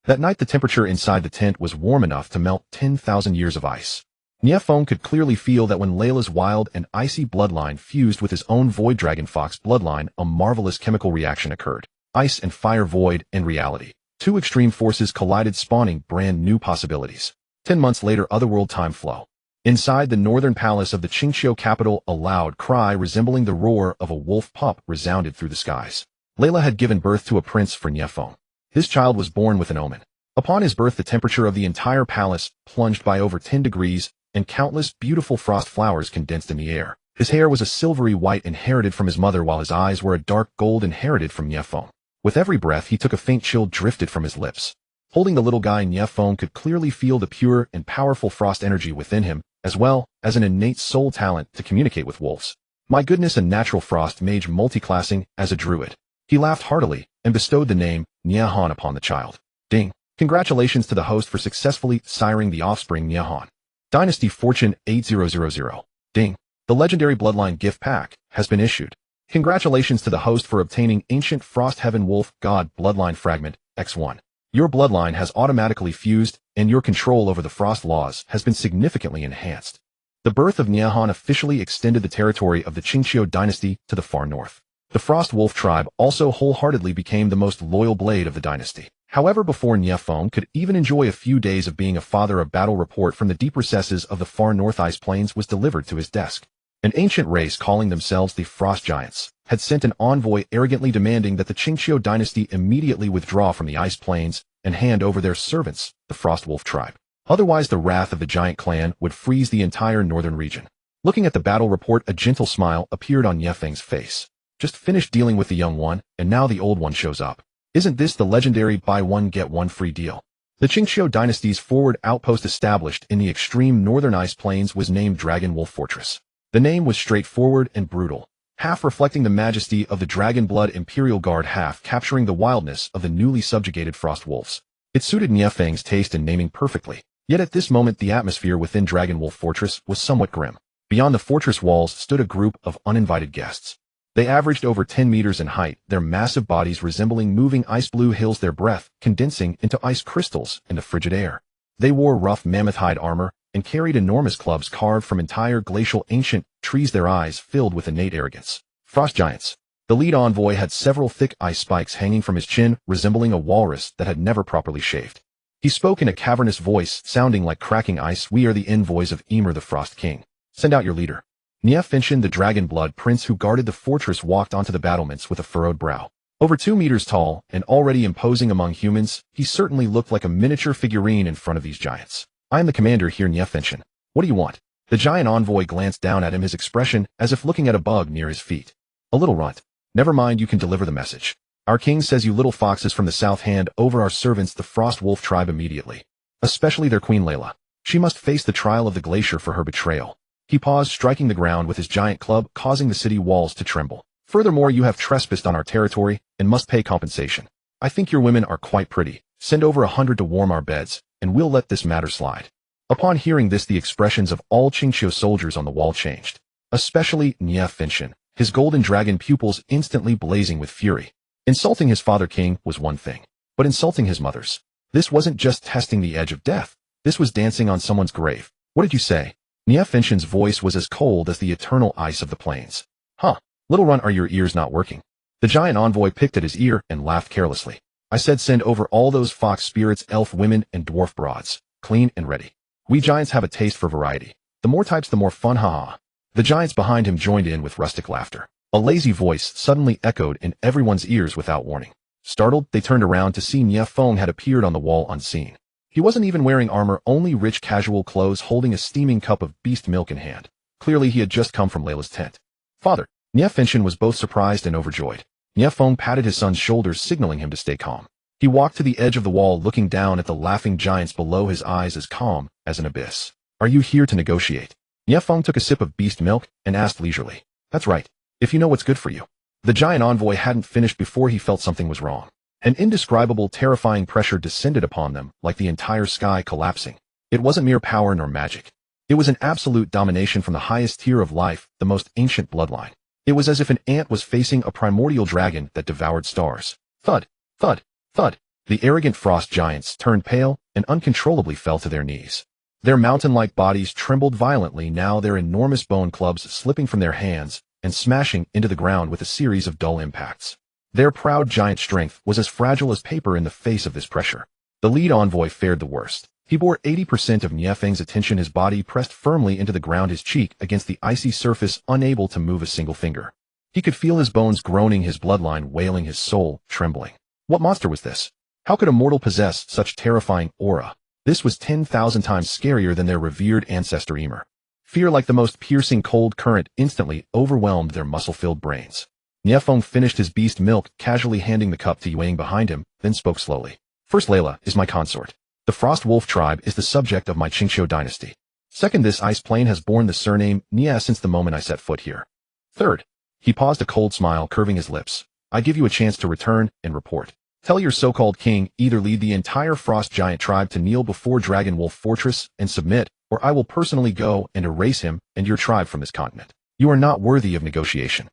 That night, the temperature inside the tent was warm enough to melt 10,000 years of ice. Nie Feng could clearly feel that when Layla's wild and icy bloodline fused with his own Void Dragon Fox bloodline, a marvelous chemical reaction occurred. Ice and fire, void and reality. 2 extreme forces collided, spawning brand new possibilities. 10 months later, otherworld time flow. Inside the northern palace of the Qingqiu capital, a loud cry resembling the roar of a wolf pup resounded through the skies. Layla had given birth to a prince for Nie Feng. His child was born with an omen. Upon his birth, the temperature of the entire palace plunged by over 10 degrees, and countless beautiful frost flowers condensed in the air. His hair was a silvery white inherited from his mother, while his eyes were a dark gold inherited from Nie Feng. With every breath he took, a faint chill drifted from his lips. Holding the little guy, Nie Feng could clearly feel the pure and powerful frost energy within him, as well as an innate soul talent to communicate with wolves. My goodness, a natural frost mage multiclassing as a druid. He laughed heartily and bestowed the name Nie Han upon the child. Ding. Congratulations to the host for successfully siring the offspring Nie Han. Dynasty Fortune 8000. Ding. The legendary bloodline gift pack has been issued. Congratulations to the host for obtaining Ancient Frost Heaven Wolf God Bloodline Fragment, X1. Your bloodline has automatically fused, and your control over the frost laws has been significantly enhanced. The birth of Nie Han officially extended the territory of the Qingqiu dynasty to the far north. The Frost Wolf tribe also wholeheartedly became the most loyal blade of the dynasty. However, before Nie Feng could even enjoy a few days of being a father, a battle report from the deep recesses of the far north ice plains was delivered to his desk. An ancient race calling themselves the Frost Giants had sent an envoy arrogantly demanding that the Qingqiu dynasty immediately withdraw from the ice plains and hand over their servants, the Frost Wolf tribe. Otherwise, the wrath of the giant clan would freeze the entire northern region. Looking at the battle report, a gentle smile appeared on Nie Feng's face. Just finished dealing with the young one, and now the old one shows up. Isn't this the legendary buy one get one free deal? The Qingqiu dynasty's forward outpost established in the extreme northern ice plains was named Dragon Wolf Fortress. The name was straightforward and brutal. half reflecting the majesty of the Dragon Blood Imperial Guard, half capturing the wildness of the newly subjugated Frost Wolves. It suited Nie Feng's taste in naming perfectly. Yet at this moment the atmosphere within Dragon Wolf Fortress was somewhat grim. Beyond the fortress walls stood a group of uninvited guests. They averaged over 10 meters in height, their massive bodies resembling moving ice blue hills, their breath condensing into ice crystals in the frigid air. They wore rough mammoth hide armor and carried enormous clubs carved from entire glacial ancient trees, their eyes filled with innate arrogance. Frost giants. The lead envoy had several thick ice spikes hanging from his chin, resembling a walrus that had never properly shaved. He spoke in a cavernous voice, sounding like cracking ice. "We are the envoys of Ymir the Frost King. Send out your leader." Nie Feng, the Dragon Blood Prince who guarded the fortress, walked onto the battlements with a furrowed brow. Over 2 meters tall and already imposing among humans, he certainly looked like a miniature figurine in front of these giants. "I am the commander here, Nie Feng. What do you want?" The giant envoy glanced down at him, his expression as if looking at a bug near his feet. A little runt. "Never mind, you can deliver the message. Our king says you little foxes from the south hand over our servants, the Frost Wolf tribe, immediately. Especially their queen Layla. She must face the trial of the glacier for her betrayal." He paused, striking the ground with his giant club, causing the city walls to tremble. "Furthermore, you have trespassed on our territory and must pay compensation. I think your women are quite pretty. Send over 100 to warm our beds, and we'll let this matter slide." Upon hearing this, the expressions of all Qingqiu soldiers on the wall changed. Especially Nie Feng, his golden dragon pupils instantly blazing with fury. Insulting his father king was one thing, but insulting his mothers. This wasn't just testing the edge of death. This was dancing on someone's grave. "What did you say?" Nie Feng's voice was as cold as the eternal ice of the plains. "Huh, little runt, are your ears not working?" The giant envoy picked at his ear and laughed carelessly. "I said send over all those fox spirits, elf women, and dwarf broads, clean and ready. We giants have a taste for variety. The more types, the more fun, haha." The giants behind him joined in with rustic laughter. A lazy voice suddenly echoed in everyone's ears without warning. Startled, they turned around to see Nie Feng had appeared on the wall unseen. He wasn't even wearing armor, only rich casual clothes, holding a steaming cup of beast milk in hand. Clearly he had just come from Layla's tent. "Father." Nie Feng was both surprised and overjoyed. Nie Feng patted his son's shoulders, signaling him to stay calm. He walked to the edge of the wall, looking down at the laughing giants below, his eyes as calm as an abyss. "Are you here to negotiate?" Nie Feng took a sip of beast milk and asked leisurely. "That's right. If you know what's good for you." The giant envoy hadn't finished before he felt something was wrong. An indescribable, terrifying pressure descended upon them, like the entire sky collapsing. It wasn't mere power nor magic. It was an absolute domination from the highest tier of life, the most ancient bloodline. It was as if an ant was facing a primordial dragon that devoured stars. Thud, thud, thud. The arrogant frost giants turned pale and uncontrollably fell to their knees. Their mountain-like bodies trembled violently, now their enormous bone clubs slipping from their hands and smashing into the ground with a series of dull impacts. Their proud giant strength was as fragile as paper in the face of this pressure. The lead envoy fared the worst. He bore 80% of Nie Feng's attention, his body pressed firmly into the ground, his cheek against the icy surface, unable to move a single finger. He could feel his bones groaning, his bloodline wailing, his soul trembling. What monster was this? How could a mortal possess such terrifying aura? This was 10,000 times scarier than their revered ancestor Ymir. Fear, like the most piercing cold current, instantly overwhelmed their muscle-filled brains. Nie Feng finished his beast milk, casually handing the cup to Yuang behind him, then spoke slowly. "First, Layla is my consort. The Frost Wolf tribe is the subject of my Qingqiu dynasty. Second, this ice plain has borne the surname Nie since the moment I set foot here. Third," he paused, a cold smile curving his lips, "I give you a chance to return and report. Tell your so-called king, either lead the entire frost giant tribe to kneel before Dragon Wolf Fortress and submit, or I will personally go and erase him and your tribe from this continent. You are not worthy of negotiation.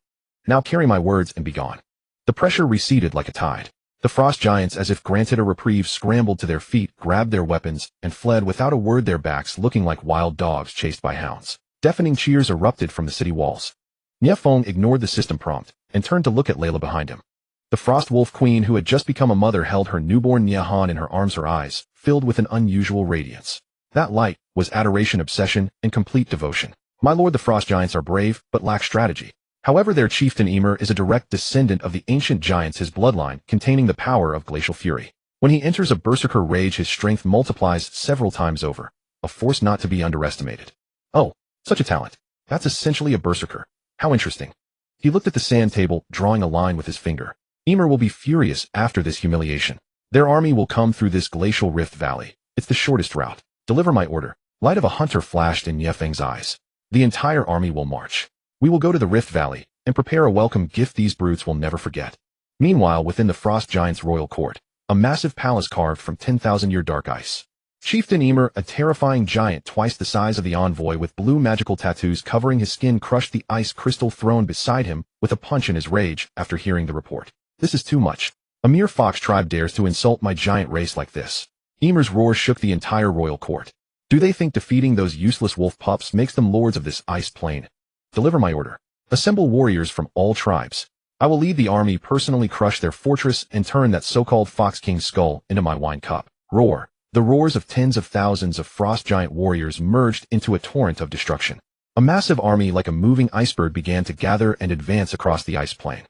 Now carry my words and be gone." The pressure receded like a tide. The frost giants, as if granted a reprieve, scrambled to their feet, grabbed their weapons, and fled without a word, their backs looking like wild dogs chased by hounds. Deafening cheers erupted from the city walls. Nie Feng ignored the system prompt and turned to look at Layla behind him. The Frost Wolf Queen, who had just become a mother, held her newborn Nie Han in her arms, her eyes filled with an unusual radiance. That light was adoration, obsession, and complete devotion. "My lord, the frost giants are brave, but lack strategy. However, their chieftain Ymir is a direct descendant of the ancient giants, his bloodline containing the power of glacial fury. When he enters a berserker rage, his strength multiplies several times over, a force not to be underestimated." "Oh, such a talent. That's essentially a berserker. How interesting." He looked at the sand table, drawing a line with his finger. "Ymir will be furious after this humiliation. Their army will come through this glacial rift valley. It's the shortest route. Deliver my order." Light of a hunter flashed in Nie Feng's eyes. "The entire army will march. We will go to the Rift Valley, and prepare a welcome gift these brutes will never forget. Meanwhile, within the Frost Giant's royal court, a massive palace carved from 10,000-year dark ice. Chieftain Ymir, a terrifying giant twice the size of the envoy with blue magical tattoos covering his skin, crushed the ice crystal throne beside him with a punch in his rage after hearing the report. This is too much. A mere fox tribe dares to insult my giant race like this. Ymir's roar shook the entire royal court. Do they think defeating those useless wolf pups makes them lords of this ice plain? Deliver my order. Assemble warriors from all tribes. I will lead the army, personally crush their fortress, and turn that so-called Fox King's skull into my wine cup. Roar. The roars of tens of thousands of frost giant warriors merged into a torrent of destruction. A massive army like a moving iceberg began to gather and advance across the ice plain.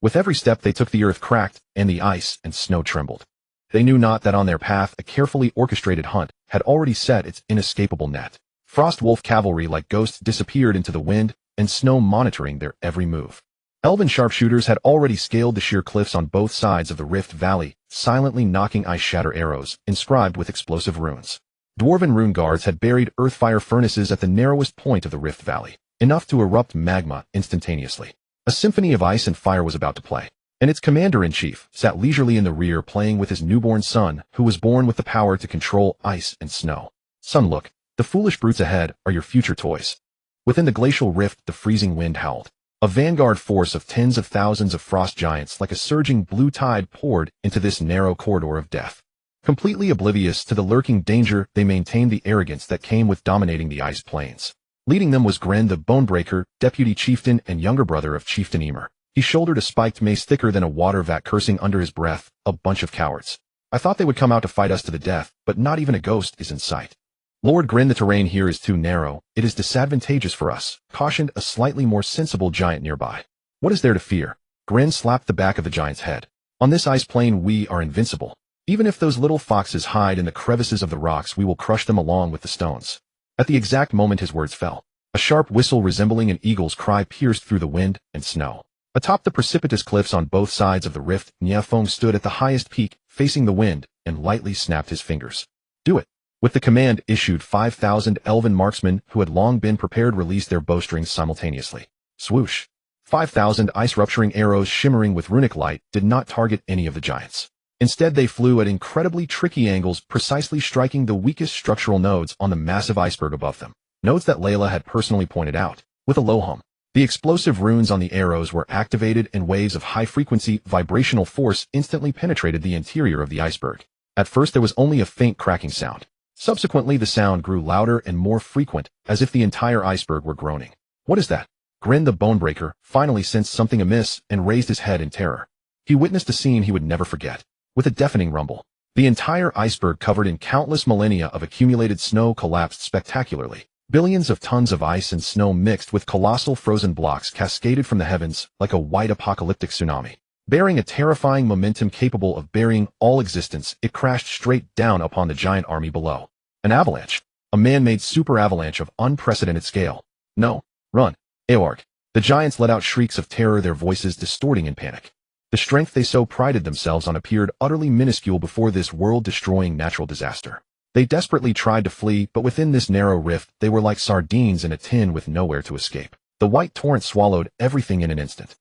With every step they took, the earth cracked, and the ice and snow trembled. They knew not that on their path a carefully orchestrated hunt had already set its inescapable net. Frost wolf cavalry like ghosts disappeared into the wind, and snow monitoring their every move. Elven sharpshooters had already scaled the sheer cliffs on both sides of the Rift Valley, silently knocking ice shatter arrows, inscribed with explosive runes. Dwarven rune guards had buried earthfire furnaces at the narrowest point of the Rift Valley, enough to erupt magma instantaneously. A symphony of ice and fire was about to play, and its commander-in-chief sat leisurely in the rear playing with his newborn son, who was born with the power to control ice and snow. Son, look, the foolish brutes ahead are your future toys. Within the glacial rift, the freezing wind howled. A vanguard force of tens of thousands of frost giants like a surging blue tide poured into this narrow corridor of death. Completely oblivious to the lurking danger, they maintained the arrogance that came with dominating the ice plains. Leading them was Gren the Bonebreaker, deputy chieftain and younger brother of Chieftain Ymir. He shouldered a spiked mace thicker than a water vat, cursing under his breath, "A bunch of cowards. I thought they would come out to fight us to the death, but not even a ghost is in sight." Lord Gren, the terrain here is too narrow. It is disadvantageous for us, cautioned a slightly more sensible giant nearby. What is there to fear? Gren slapped the back of the giant's head. On this ice plain we are invincible. Even if those little foxes hide in the crevices of the rocks, we will crush them along with the stones. At the exact moment his words fell, a sharp whistle resembling an eagle's cry pierced through the wind and snow. Atop the precipitous cliffs on both sides of the rift, Nie Feng stood at the highest peak, facing the wind, and lightly snapped his fingers. Do it. With the command issued, 5,000 elven marksmen who had long been prepared released their bowstrings simultaneously. Swoosh. 5,000 ice-rupturing arrows shimmering with runic light did not target any of the giants. Instead, they flew at incredibly tricky angles, precisely striking the weakest structural nodes on the massive iceberg above them. Nodes that Layla had personally pointed out. With a low hum, the explosive runes on the arrows were activated, and waves of high-frequency vibrational force instantly penetrated the interior of the iceberg. At first, there was only a faint cracking sound. Subsequently, the sound grew louder and more frequent, as if the entire iceberg were groaning. What is that? Gren the Bonebreaker finally sensed something amiss and raised his head in terror. He witnessed a scene he would never forget. With a deafening rumble, the entire iceberg, covered in countless millennia of accumulated snow, collapsed spectacularly. Billions of tons of ice and snow mixed with colossal frozen blocks cascaded from the heavens like a white apocalyptic tsunami. Bearing a terrifying momentum capable of burying all existence, it crashed straight down upon the giant army below. An avalanche. A man-made super avalanche of unprecedented scale. No. Run. Eorg. The giants let out shrieks of terror, their voices distorting in panic. The strength they so prided themselves on appeared utterly minuscule before this world-destroying natural disaster. They desperately tried to flee, but within this narrow rift, they were like sardines in a tin with nowhere to escape. The white torrent swallowed everything in an instant.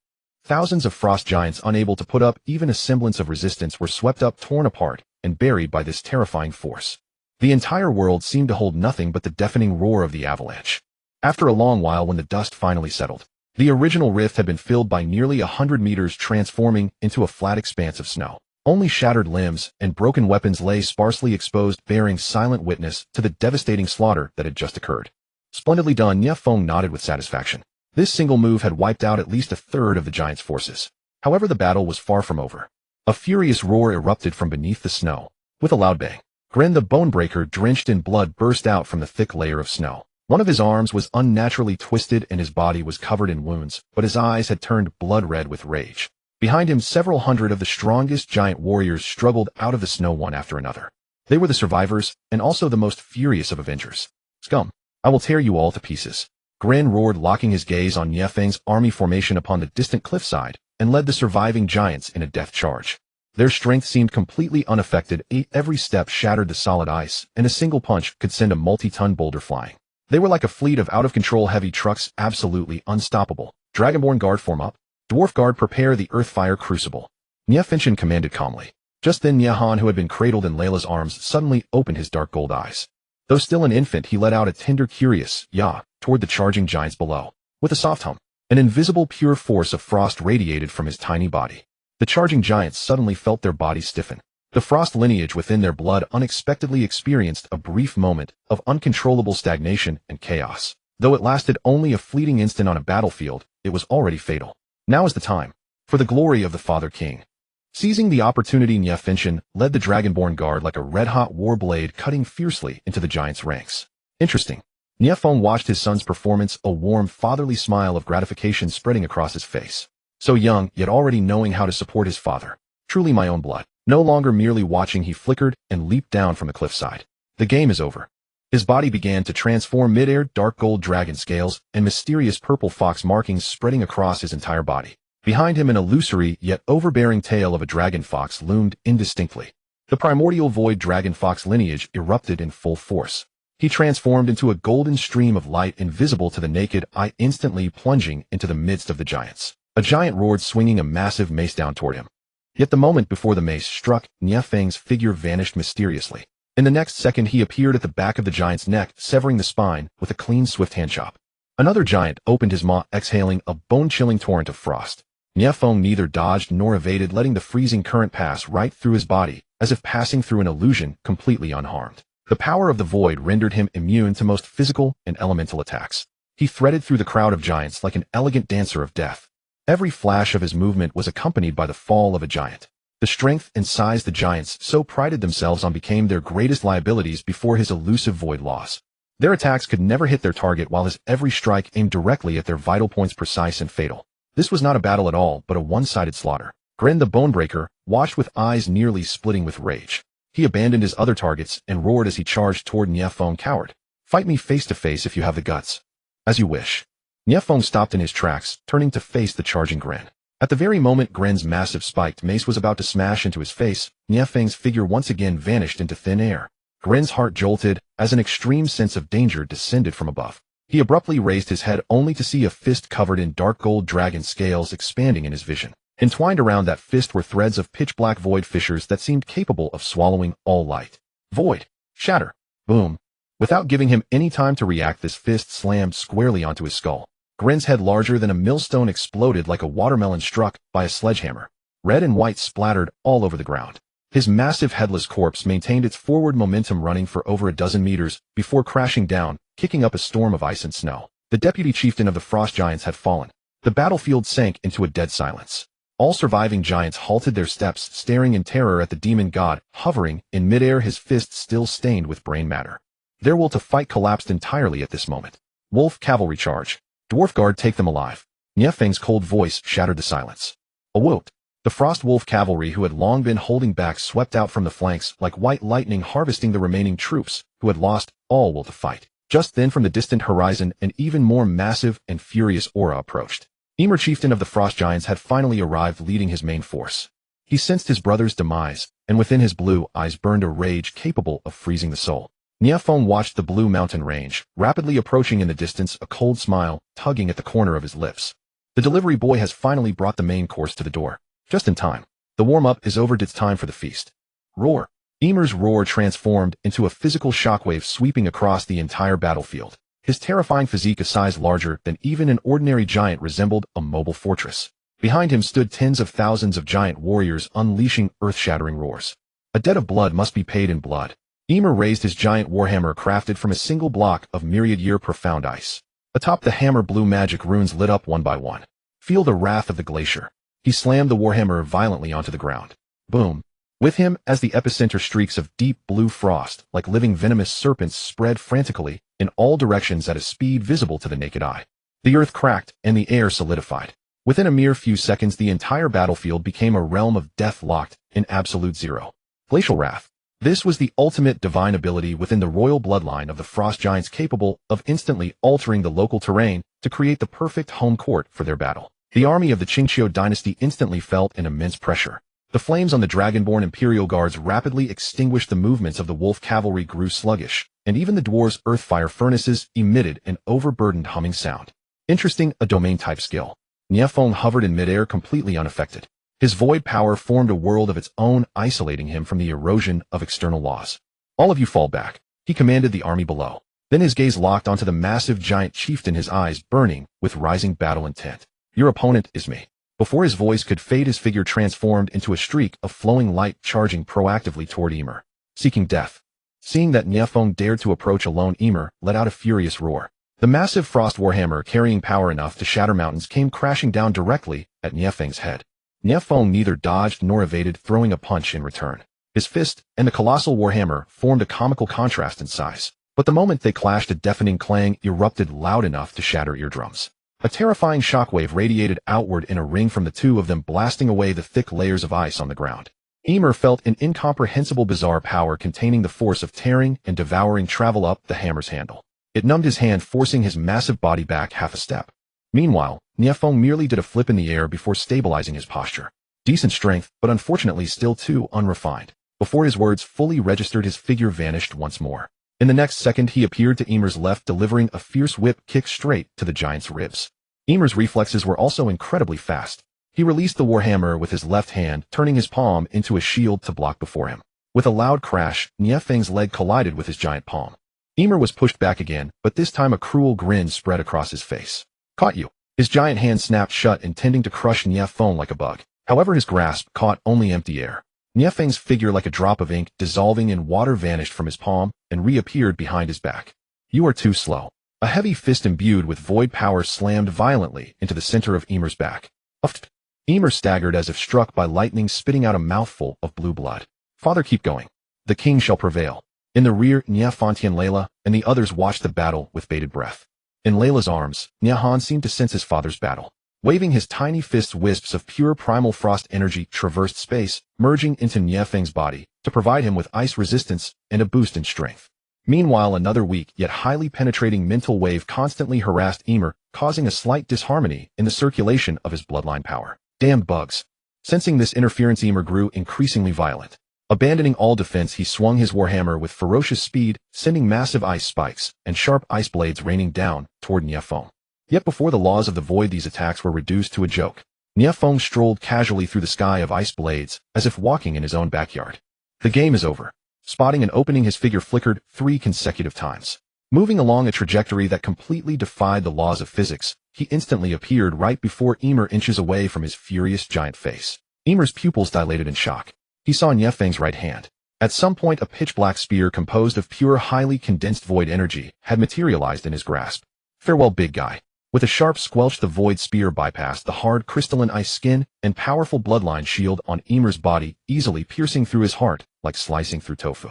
Thousands of frost giants, unable to put up even a semblance of resistance, were swept up, torn apart, and buried by this terrifying force. The entire world seemed to hold nothing but the deafening roar of the avalanche. After a long while, when the dust finally settled, the original rift had been filled by nearly 100 meters, transforming into a flat expanse of snow. Only shattered limbs and broken weapons lay sparsely exposed, bearing silent witness to the devastating slaughter that had just occurred. Splendidly done, Nie Feng nodded with satisfaction. This single move had wiped out at least a third of the giants' forces. However, the battle was far from over. A furious roar erupted from beneath the snow. With a loud bang, Gren the Bonebreaker, drenched in blood, burst out from the thick layer of snow. One of his arms was unnaturally twisted and his body was covered in wounds, but his eyes had turned blood red with rage. Behind him, several hundred of the strongest giant warriors struggled out of the snow one after another. They were the survivors, and also the most furious of avengers. Scum! I will tear you all to pieces. Gren roared, locking his gaze on Nie Feng's army formation upon the distant cliffside, and led the surviving giants in a death charge. Their strength seemed completely unaffected. Every step shattered the solid ice, and a single punch could send a multi-ton boulder flying. They were like a fleet of out-of-control heavy trucks, absolutely unstoppable. Dragonborn Guard form up. Dwarf Guard prepare the Earthfire Crucible. Nie Feng commanded calmly. Just then Nie Han, who had been cradled in Layla's arms, suddenly opened his dark gold eyes. Though still an infant, he let out a tender, curious "yah" toward the charging giants below. With a soft hum, an invisible pure force of frost radiated from his tiny body. The charging giants suddenly felt their bodies stiffen. The frost lineage within their blood unexpectedly experienced a brief moment of uncontrollable stagnation and chaos. Though it lasted only a fleeting instant on a battlefield, it was already fatal. Now is the time, for the glory of the Father King. Seizing the opportunity, Nie Feng led the Dragonborn Guard like a red-hot war blade, cutting fiercely into the giants' ranks. Interesting. Nie Feng watched his son's performance, a warm, fatherly smile of gratification spreading across his face. So young, yet already knowing how to support his father. Truly my own blood. No longer merely watching, he flickered and leaped down from the cliffside. The game is over. His body began to transform mid-air, dark gold dragon scales and mysterious purple fox markings spreading across his entire body. Behind him, an illusory yet overbearing tail of a dragon fox loomed indistinctly. The primordial void dragon fox lineage erupted in full force. He transformed into a golden stream of light invisible to the naked eye, instantly plunging into the midst of the giants. A giant roared, swinging a massive mace down toward him. Yet the moment before the mace struck, Nie Feng's figure vanished mysteriously. In the next second, he appeared at the back of the giant's neck, severing the spine with a clean, swift hand chop. Another giant opened his maw, exhaling a bone-chilling torrent of frost. Nie Feng neither dodged nor evaded, letting the freezing current pass right through his body, as if passing through an illusion, completely unharmed. The power of the void rendered him immune to most physical and elemental attacks. He threaded through the crowd of giants like an elegant dancer of death. Every flash of his movement was accompanied by the fall of a giant. The strength and size the giants so prided themselves on became their greatest liabilities before his elusive void loss. Their attacks could never hit their target, while his every strike aimed directly at their vital points, precise and fatal. This was not a battle at all, but a one-sided slaughter. Gren the Bonebreaker watched with eyes nearly splitting with rage. He abandoned his other targets and roared as he charged toward Nie Feng. Coward. Fight me face to face if you have the guts. As you wish. Nie Feng stopped in his tracks, turning to face the charging Gren. At the very moment Gren's massive spiked mace was about to smash into his face, Nie Feng's figure once again vanished into thin air. Gren's heart jolted as an extreme sense of danger descended from above. He abruptly raised his head only to see a fist covered in dark gold dragon scales expanding in his vision. Entwined around that fist were threads of pitch-black void fissures that seemed capable of swallowing all light. Void. Shatter. Boom. Without giving him any time to react, this fist slammed squarely onto his skull. Gren's head, larger than a millstone, exploded like a watermelon struck by a sledgehammer. Red and white splattered all over the ground. His massive headless corpse maintained its forward momentum, running for over a dozen meters before crashing down, kicking up a storm of ice and snow. The deputy chieftain of the frost giants had fallen. The battlefield sank into a dead silence. All surviving giants halted their steps, staring in terror at the demon god, hovering in midair, his fists still stained with brain matter. Their will to fight collapsed entirely at this moment. Wolf cavalry charge. Dwarf guard, take them alive. Nie Feng's cold voice shattered the silence. Awoke. The frost wolf cavalry, who had long been holding back, swept out from the flanks like white lightning, harvesting the remaining troops, who had lost all will to fight. Just then, from the distant horizon, an even more massive and furious aura approached. Ymir, chieftain of the frost giants, had finally arrived, leading his main force. He sensed his brother's demise, and within his blue eyes burned a rage capable of freezing the soul. Nie Feng watched the blue mountain range, rapidly approaching in the distance, a cold smile tugging at the corner of his lips. The delivery boy has finally brought the main course to the door. Just in time. The warm-up is over. It's time for the feast. Roar. Ymir's roar transformed into a physical shockwave sweeping across the entire battlefield. His terrifying physique, a size larger than even an ordinary giant, resembled a mobile fortress. Behind him stood tens of thousands of giant warriors, unleashing earth-shattering roars. A debt of blood must be paid in blood. Ymir raised his giant warhammer, crafted from a single block of myriad-year profound ice. Atop the hammer, blue magic runes lit up one by one. Feel the wrath of the glacier. He slammed the warhammer violently onto the ground. Boom. With him, as the epicenter, streaks of deep blue frost, like living venomous serpents, spread frantically in all directions at a speed visible to the naked eye. The earth cracked and the air solidified. Within a mere few seconds, the entire battlefield became a realm of death, locked in absolute zero. Glacial wrath. This was the ultimate divine ability within the royal bloodline of the frost giants, capable of instantly altering the local terrain to create the perfect home court for their battle. The army of the Qingqiu dynasty instantly felt an immense pressure. The flames on the dragonborn imperial guards rapidly extinguished, the movements of the wolf cavalry grew sluggish, and even the dwarves' earthfire furnaces emitted an overburdened humming sound. Interesting, a domain-type skill. Nie Feng hovered in midair completely unaffected. His void power formed a world of its own, isolating him from the erosion of external laws. All of you fall back, he commanded the army below. Then his gaze locked onto the massive giant chieftain, his eyes burning with rising battle intent. Your opponent is me. Before his voice could fade, his figure transformed into a streak of flowing light, charging proactively toward Ymir, seeking death. Seeing that Nie Feng dared to approach alone, Ymir let out a furious roar. The massive frost warhammer, carrying power enough to shatter mountains, came crashing down directly at Nie Feng's head. Nie Feng neither dodged nor evaded, throwing a punch in return. His fist and the colossal warhammer formed a comical contrast in size. But the moment they clashed, a deafening clang erupted loud enough to shatter eardrums. A terrifying shockwave radiated outward in a ring from the two of them, blasting away the thick layers of ice on the ground. Ymir felt an incomprehensible, bizarre power containing the force of tearing and devouring travel up the hammer's handle. It numbed his hand, forcing his massive body back half a step. Meanwhile, Nie Feng merely did a flip in the air before stabilizing his posture. Decent strength, but unfortunately still too unrefined. Before his words fully registered, his figure vanished once more. In the next second, he appeared to Ymir's left, delivering a fierce whip kick straight to the giant's ribs. Ymir's reflexes were also incredibly fast. He released the warhammer with his left hand, turning his palm into a shield to block before him. With a loud crash, Nie Feng's leg collided with his giant palm. Ymir was pushed back again, but this time a cruel grin spread across his face. Caught you. His giant hand snapped shut, intending to crush Nie Feng like a bug. However, his grasp caught only empty air. Nie Feng's figure, like a drop of ink dissolving in water, vanished from his palm and reappeared behind his back. You are too slow. A heavy fist imbued with void power slammed violently into the center of Ymir's back. Uft. Ymir staggered as if struck by lightning, spitting out a mouthful of blue blood. Father, keep going. The king shall prevail. In the rear, Nie Fontaine, Layla, and the others watched the battle with bated breath. In Layla's arms, Nie Han seemed to sense his father's battle. Waving his tiny fists, wisps of pure primal frost energy traversed space, merging into Nie Feng's body to provide him with ice resistance and a boost in strength. Meanwhile, another weak yet highly penetrating mental wave constantly harassed Ymir, causing a slight disharmony in the circulation of his bloodline power. Damned bugs. Sensing this interference, Ymir grew increasingly violent. Abandoning all defense, he swung his warhammer with ferocious speed, sending massive ice spikes and sharp ice blades raining down toward Nie Feng. Yet before the laws of the void, these attacks were reduced to a joke. Nie Feng strolled casually through the sky of ice blades, as if walking in his own backyard. The game is over. Spotting an opening, his figure flickered 3 consecutive times. Moving along a trajectory that completely defied the laws of physics, he instantly appeared right before Ymir, inches away from his furious giant face. Ymir's pupils dilated in shock. He saw Nie Feng's right hand. At some point, a pitch-black spear composed of pure, highly condensed void energy had materialized in his grasp. Farewell, big guy. With a sharp squelch, the void spear bypassed the hard crystalline ice skin and powerful bloodline shield on Ymir's body, easily piercing through his heart like slicing through tofu.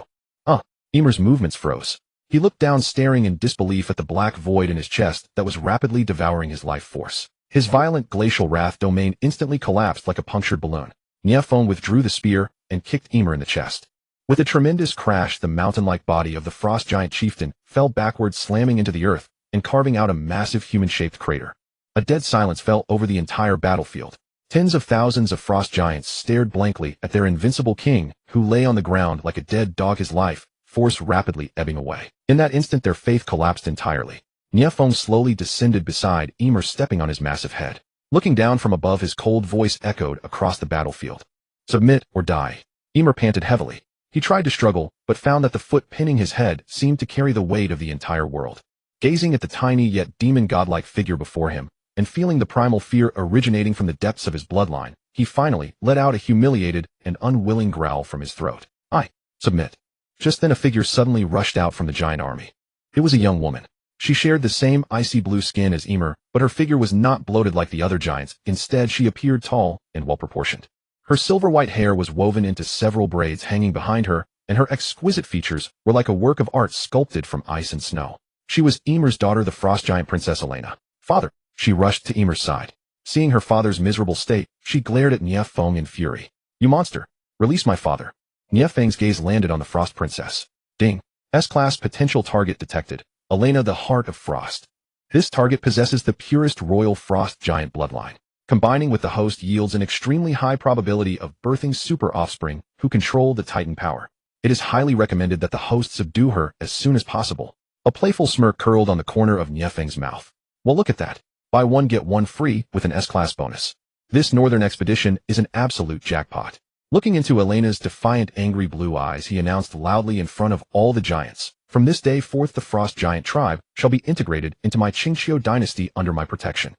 Ymir's movements froze. He looked down, staring in disbelief at the black void in his chest that was rapidly devouring his life force. His violent glacial wrath domain instantly collapsed like a punctured balloon. Nie Feng withdrew the spear and kicked Ymir in the chest. With a tremendous crash, the mountain-like body of the frost giant chieftain fell backwards, slamming into the earth and carving out a massive human-shaped crater. A dead silence fell over the entire battlefield. Tens of thousands of frost giants stared blankly at their invincible king, who lay on the ground like a dead dog, his life force rapidly ebbing away. In that instant, their faith collapsed entirely. Nie Feng slowly descended beside Ymir, stepping on his massive head. Looking down from above, his cold voice echoed across the battlefield. Submit or die. Ymir panted heavily. He tried to struggle, but found that the foot pinning his head seemed to carry the weight of the entire world. Gazing at the tiny yet demon-godlike figure before him, and feeling the primal fear originating from the depths of his bloodline, he finally let out a humiliated and unwilling growl from his throat. I submit. Just then a figure suddenly rushed out from the giant army. It was a young woman. She shared the same icy blue skin as Ymir, but her figure was not bloated like the other giants. Instead, she appeared tall and well-proportioned. Her silver-white hair was woven into several braids hanging behind her, and her exquisite features were like a work of art sculpted from ice and snow. She was Ymir's daughter, the frost giant princess Elena. Father! She rushed to Ymir's side. Seeing her father's miserable state, she glared at Nie Feng in fury. You monster! Release my father! Nie Feng's gaze landed on the frost princess. Ding! S-class potential target detected. Elena, the heart of frost. This target possesses the purest royal frost giant bloodline. Combining with the host yields an extremely high probability of birthing super offspring who control the Titan power. It is highly recommended that the host subdue her as soon as possible. A playful smirk curled on the corner of Nie Feng's mouth. Well, look at that. Buy one get one free with an S-class bonus. This northern expedition is an absolute jackpot. Looking into Elena's defiant, angry blue eyes, he announced loudly in front of all the giants, "From this day forth the Frost Giant tribe shall be integrated into my Qingqiu dynasty under my protection."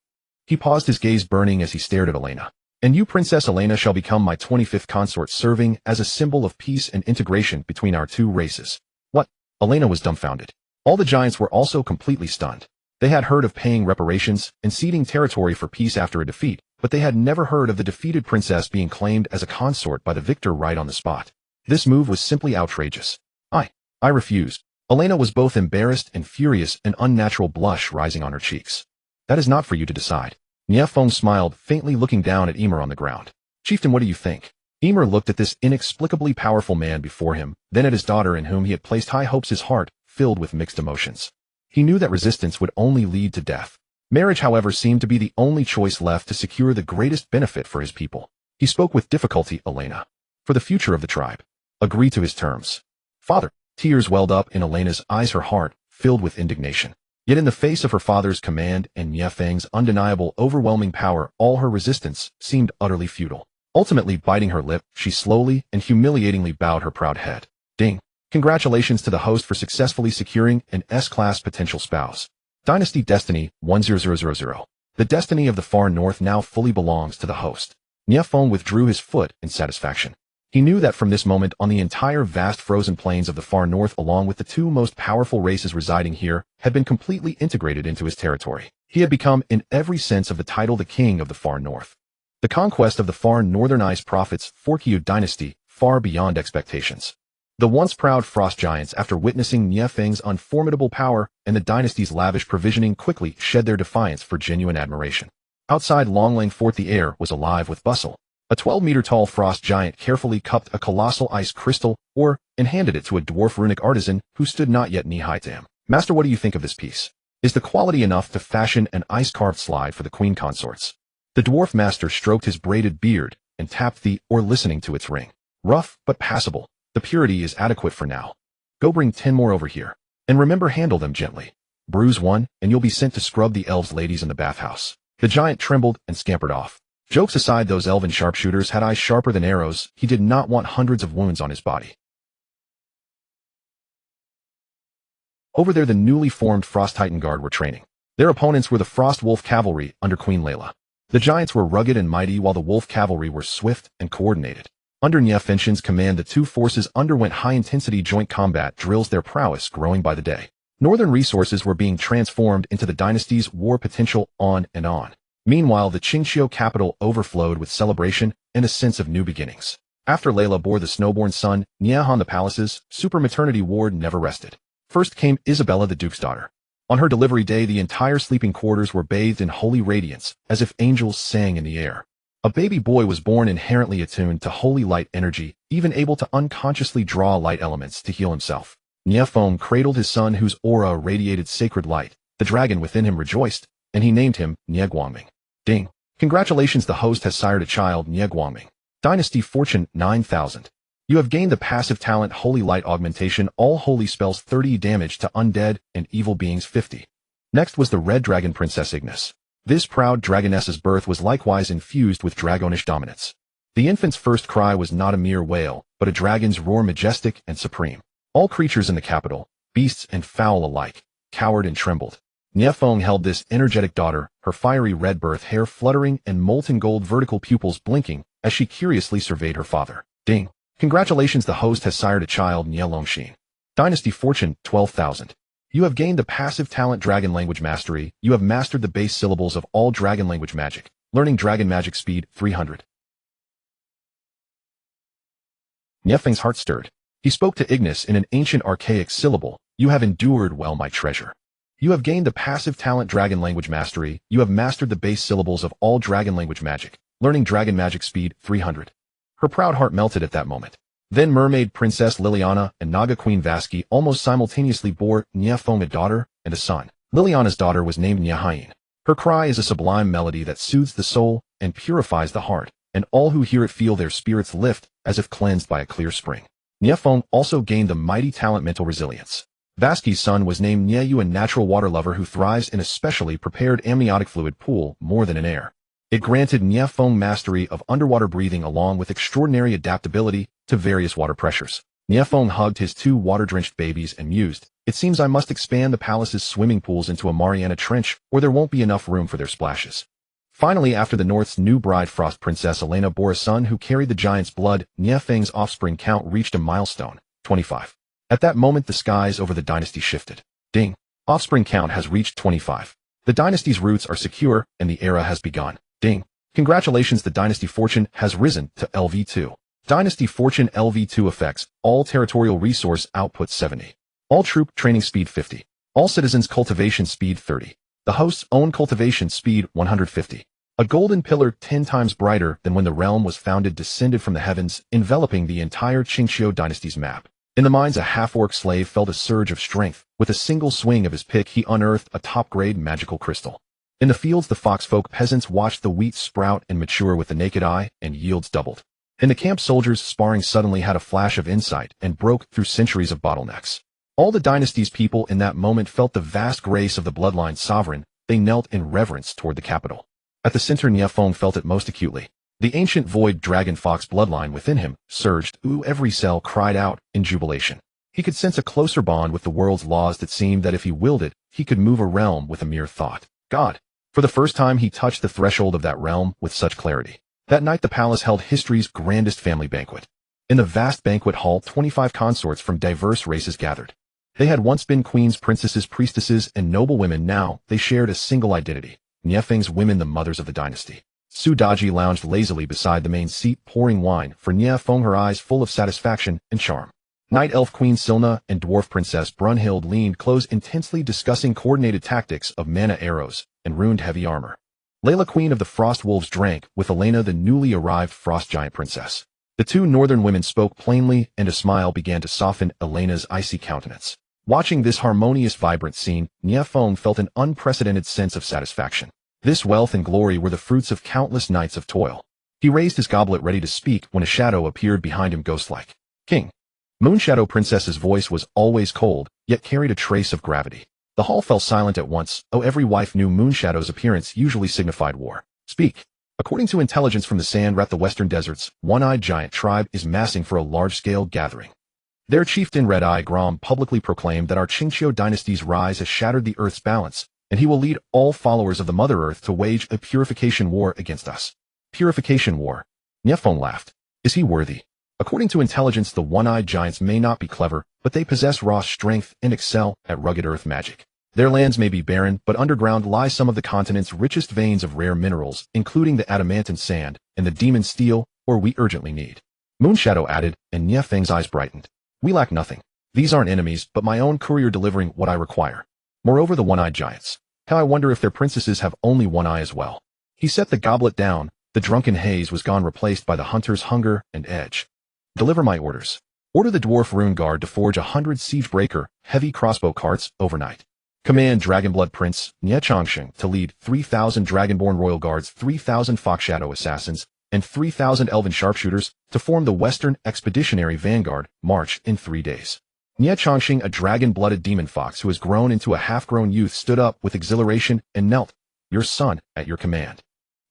He paused, his gaze burning as he stared at Elena. "And you, Princess Elena, shall become my 25th consort, serving as a symbol of peace and integration between our two races." What? Elena was dumbfounded. All the giants were also completely stunned. They had heard of paying reparations and ceding territory for peace after a defeat, but they had never heard of the defeated princess being claimed as a consort by the victor right on the spot. This move was simply outrageous. I refused. Elena was both embarrassed and furious, an unnatural blush rising on her cheeks. "That is not for you to decide." Nie Feng smiled, faintly looking down at Emer on the ground. "Chieftain, what do you think?" Emer looked at this inexplicably powerful man before him, then at his daughter in whom he had placed high hopes, his heart filled with mixed emotions. He knew that resistance would only lead to death. Marriage, however, seemed to be the only choice left to secure the greatest benefit for his people. He spoke with difficulty. "Elena, for the future of the tribe, agree to his terms." "Father." Tears welled up in Elena's eyes, her heart filled with indignation. Yet in the face of her father's command and Nie Feng's undeniable, overwhelming power, all her resistance seemed utterly futile. Ultimately, biting her lip, she slowly and humiliatingly bowed her proud head. Ding. Congratulations to the host for successfully securing an S-class potential spouse. Dynasty Destiny 10000. The destiny of the far north now fully belongs to the host. Nie Feng withdrew his foot in satisfaction. He knew that from this moment on, the entire vast frozen plains of the far north, along with the two most powerful races residing here, had been completely integrated into his territory. He had become, in every sense of the title, the king of the far north. The conquest of the far northern ice profits Forqiu dynasty far beyond expectations. The once proud frost giants, after witnessing Nie Feng's unformidable power and the dynasty's lavish provisioning, quickly shed their defiance for genuine admiration. Outside Longlang Fort, the air was alive with bustle. A 12-meter-tall frost giant carefully cupped a colossal ice crystal ore and handed it to a dwarf runic artisan who stood not yet knee-high to him. "Master, what do you think of this piece? Is the quality enough to fashion an ice-carved slide for the queen consorts?" The dwarf master stroked his braided beard and tapped the ore, listening to its ring. "Rough, but passable. The purity is adequate for now. Go bring 10 more over here. And remember, handle them gently. Bruise one, and you'll be sent to scrub the elves' ladies in the bathhouse." The giant trembled and scampered off. Jokes aside, those elven sharpshooters had eyes sharper than arrows. He did not want hundreds of wounds on his body. Over there, the newly formed Frost Titan Guard were training. Their opponents were the Frost Wolf Cavalry under Queen Layla. The giants were rugged and mighty, while the Wolf Cavalry were swift and coordinated. Under Nie Feng's command, the two forces underwent high-intensity joint combat drills, their prowess growing by the day. Northern resources were being transformed into the dynasty's war potential, on and on. Meanwhile, the Qingqiu capital overflowed with celebration and a sense of new beginnings. After Layla bore the snowborn son, Niahan, the palace's super maternity ward never rested. First came Isabella, the duke's daughter. On her delivery day, the entire sleeping quarters were bathed in holy radiance, as if angels sang in the air. A baby boy was born inherently attuned to holy light energy, even able to unconsciously draw light elements to heal himself. Nie Feng cradled his son, whose aura radiated sacred light. The dragon within him rejoiced, and he named him Nie Guangming. Ding. Congratulations, the host has sired a child, Nie Guangming. Dynasty Fortune 9000. You have gained the passive talent Holy Light Augmentation, all holy spells 30 damage to undead and evil beings 50. Next was the Red Dragon Princess Ignis. This proud dragoness's birth was likewise infused with dragonish dominance. The infant's first cry was not a mere wail, but a dragon's roar, majestic and supreme. All creatures in the capital, beasts and fowl alike, cowered and trembled. Nie Feng held this energetic daughter, her fiery red birth hair fluttering and molten gold vertical pupils blinking, as she curiously surveyed her father. Ding. Congratulations, the host has sired a child, Nie Longxin. Dynasty Fortune 12,000. You have gained the passive talent Dragon Language Mastery. You have mastered the base syllables of all dragon language magic. Learning dragon magic speed 300. Nie Feng's heart stirred. He spoke to Ignis in an ancient archaic syllable. You have endured well, my treasure. You have gained the passive talent Dragon Language Mastery. You have mastered the base syllables of all dragon language magic. Learning dragon magic speed 300. Her proud heart melted at that moment. Then Mermaid Princess Liliana and Naga Queen Vasky almost simultaneously bore Nie Feng a daughter and a son. Liliana's daughter was named Nie Hien. Her cry is a sublime melody that soothes the soul and purifies the heart, and all who hear it feel their spirits lift as if cleansed by a clear spring. Nie Feng also gained the mighty talent Mental Resilience. Vasky's son was named Nie Yu, a natural water lover who thrives in a specially prepared amniotic fluid pool more than in air. It granted Nie Feng mastery of underwater breathing along with extraordinary adaptability to various water pressures. Nie Feng hugged his 2 water-drenched babies and mused, "It seems I must expand the palace's swimming pools into a Mariana Trench, or there won't be enough room for their splashes." Finally, after the North's new bride Frost Princess Elena bore a son who carried the giant's blood, Nie Feng's offspring count reached a milestone, 25. At that moment the skies over the dynasty shifted. Ding! Offspring count has reached 25. The dynasty's roots are secure, and the era has begun. Ding! Congratulations, the dynasty fortune has risen to LV2. Dynasty fortune LV2 effects, all territorial resource output 70. All troop training speed 50. All citizens cultivation speed 30. The host's own cultivation speed 150. A golden pillar 10 times brighter than when the realm was founded descended from the heavens, enveloping the entire Qingqiu dynasty's map. In the mines, a half-orc slave felt a surge of strength. With a single swing of his pick, he unearthed a top-grade magical crystal. In the fields, the foxfolk peasants watched the wheat sprout and mature with the naked eye, and yields doubled. In the camp, soldiers sparring suddenly had a flash of insight and broke through centuries of bottlenecks. All the dynasty's people in that moment felt the vast grace of the bloodline sovereign. They knelt in reverence toward the capital. At the center, Nie Feng felt it most acutely. The ancient void dragon fox bloodline within him surged. Ooh, every cell cried out in jubilation. He could sense a closer bond with the world's laws that seemed that if he willed it, he could move a realm with a mere thought. God. For the first time, he touched the threshold of that realm with such clarity. That night, the palace held history's grandest family banquet. In the vast banquet hall, 25 consorts from diverse races gathered. They had once been queens, princesses, priestesses, and noble women. Now, they shared a single identity. Nie Feng's women, the mothers of the dynasty. Su Daji lounged lazily beside the main seat, pouring wine for Nie Feng, her eyes full of satisfaction and charm. Night Elf Queen Silna and Dwarf Princess Brunhild leaned close, intensely discussing coordinated tactics of mana arrows and ruined heavy armor. Layla, Queen of the Frost Wolves, drank with Elena, the newly arrived Frost Giant Princess. The 2 northern women spoke plainly, and a smile began to soften Elena's icy countenance. Watching this harmonious, vibrant scene, Nie Feng felt an unprecedented sense of satisfaction. This wealth and glory were the fruits of countless nights of toil. He raised his goblet ready to speak when a shadow appeared behind him, ghostlike. "King." Moonshadow Princess's voice was always cold, yet carried a trace of gravity. The hall fell silent at once. Oh, every wife knew Moonshadow's appearance usually signified war. "Speak." According to intelligence from the Sand Rat, the Western Deserts, one-eyed giant tribe is massing for a large-scale gathering. Their chieftain Red Eye Grom publicly proclaimed that our Qingqiu dynasty's rise has shattered the Earth's balance, and he will lead all followers of the Mother Earth to wage a purification war against us. Purification war? Nie Feng laughed. Is he worthy? According to intelligence, the one-eyed giants may not be clever, but they possess raw strength and excel at rugged earth magic. Their lands may be barren, but underground lie some of the continent's richest veins of rare minerals, including the adamantine sand and the demon steel, or we urgently need. Moonshadow added, and Nie Feng's eyes brightened. We lack nothing. These aren't enemies, but my own courier delivering what I require. Moreover, the one-eyed giants. How I wonder if their princesses have only one eye as well. He set the goblet down. The drunken haze was gone, replaced by the hunter's hunger and edge. Deliver my orders. Order the dwarf rune guard to forge 100 siege-breaker, heavy crossbow carts overnight. Command Dragonblood Prince Nie Changsheng to lead 3,000 Dragonborn Royal Guards, 3,000 Fox Shadow Assassins, and 3,000 Elven Sharpshooters to form the Western Expeditionary Vanguard march in 3 days. Nie Changsheng, a dragon-blooded demon fox who has grown into a half-grown youth, stood up with exhilaration and knelt. Your son, at your command.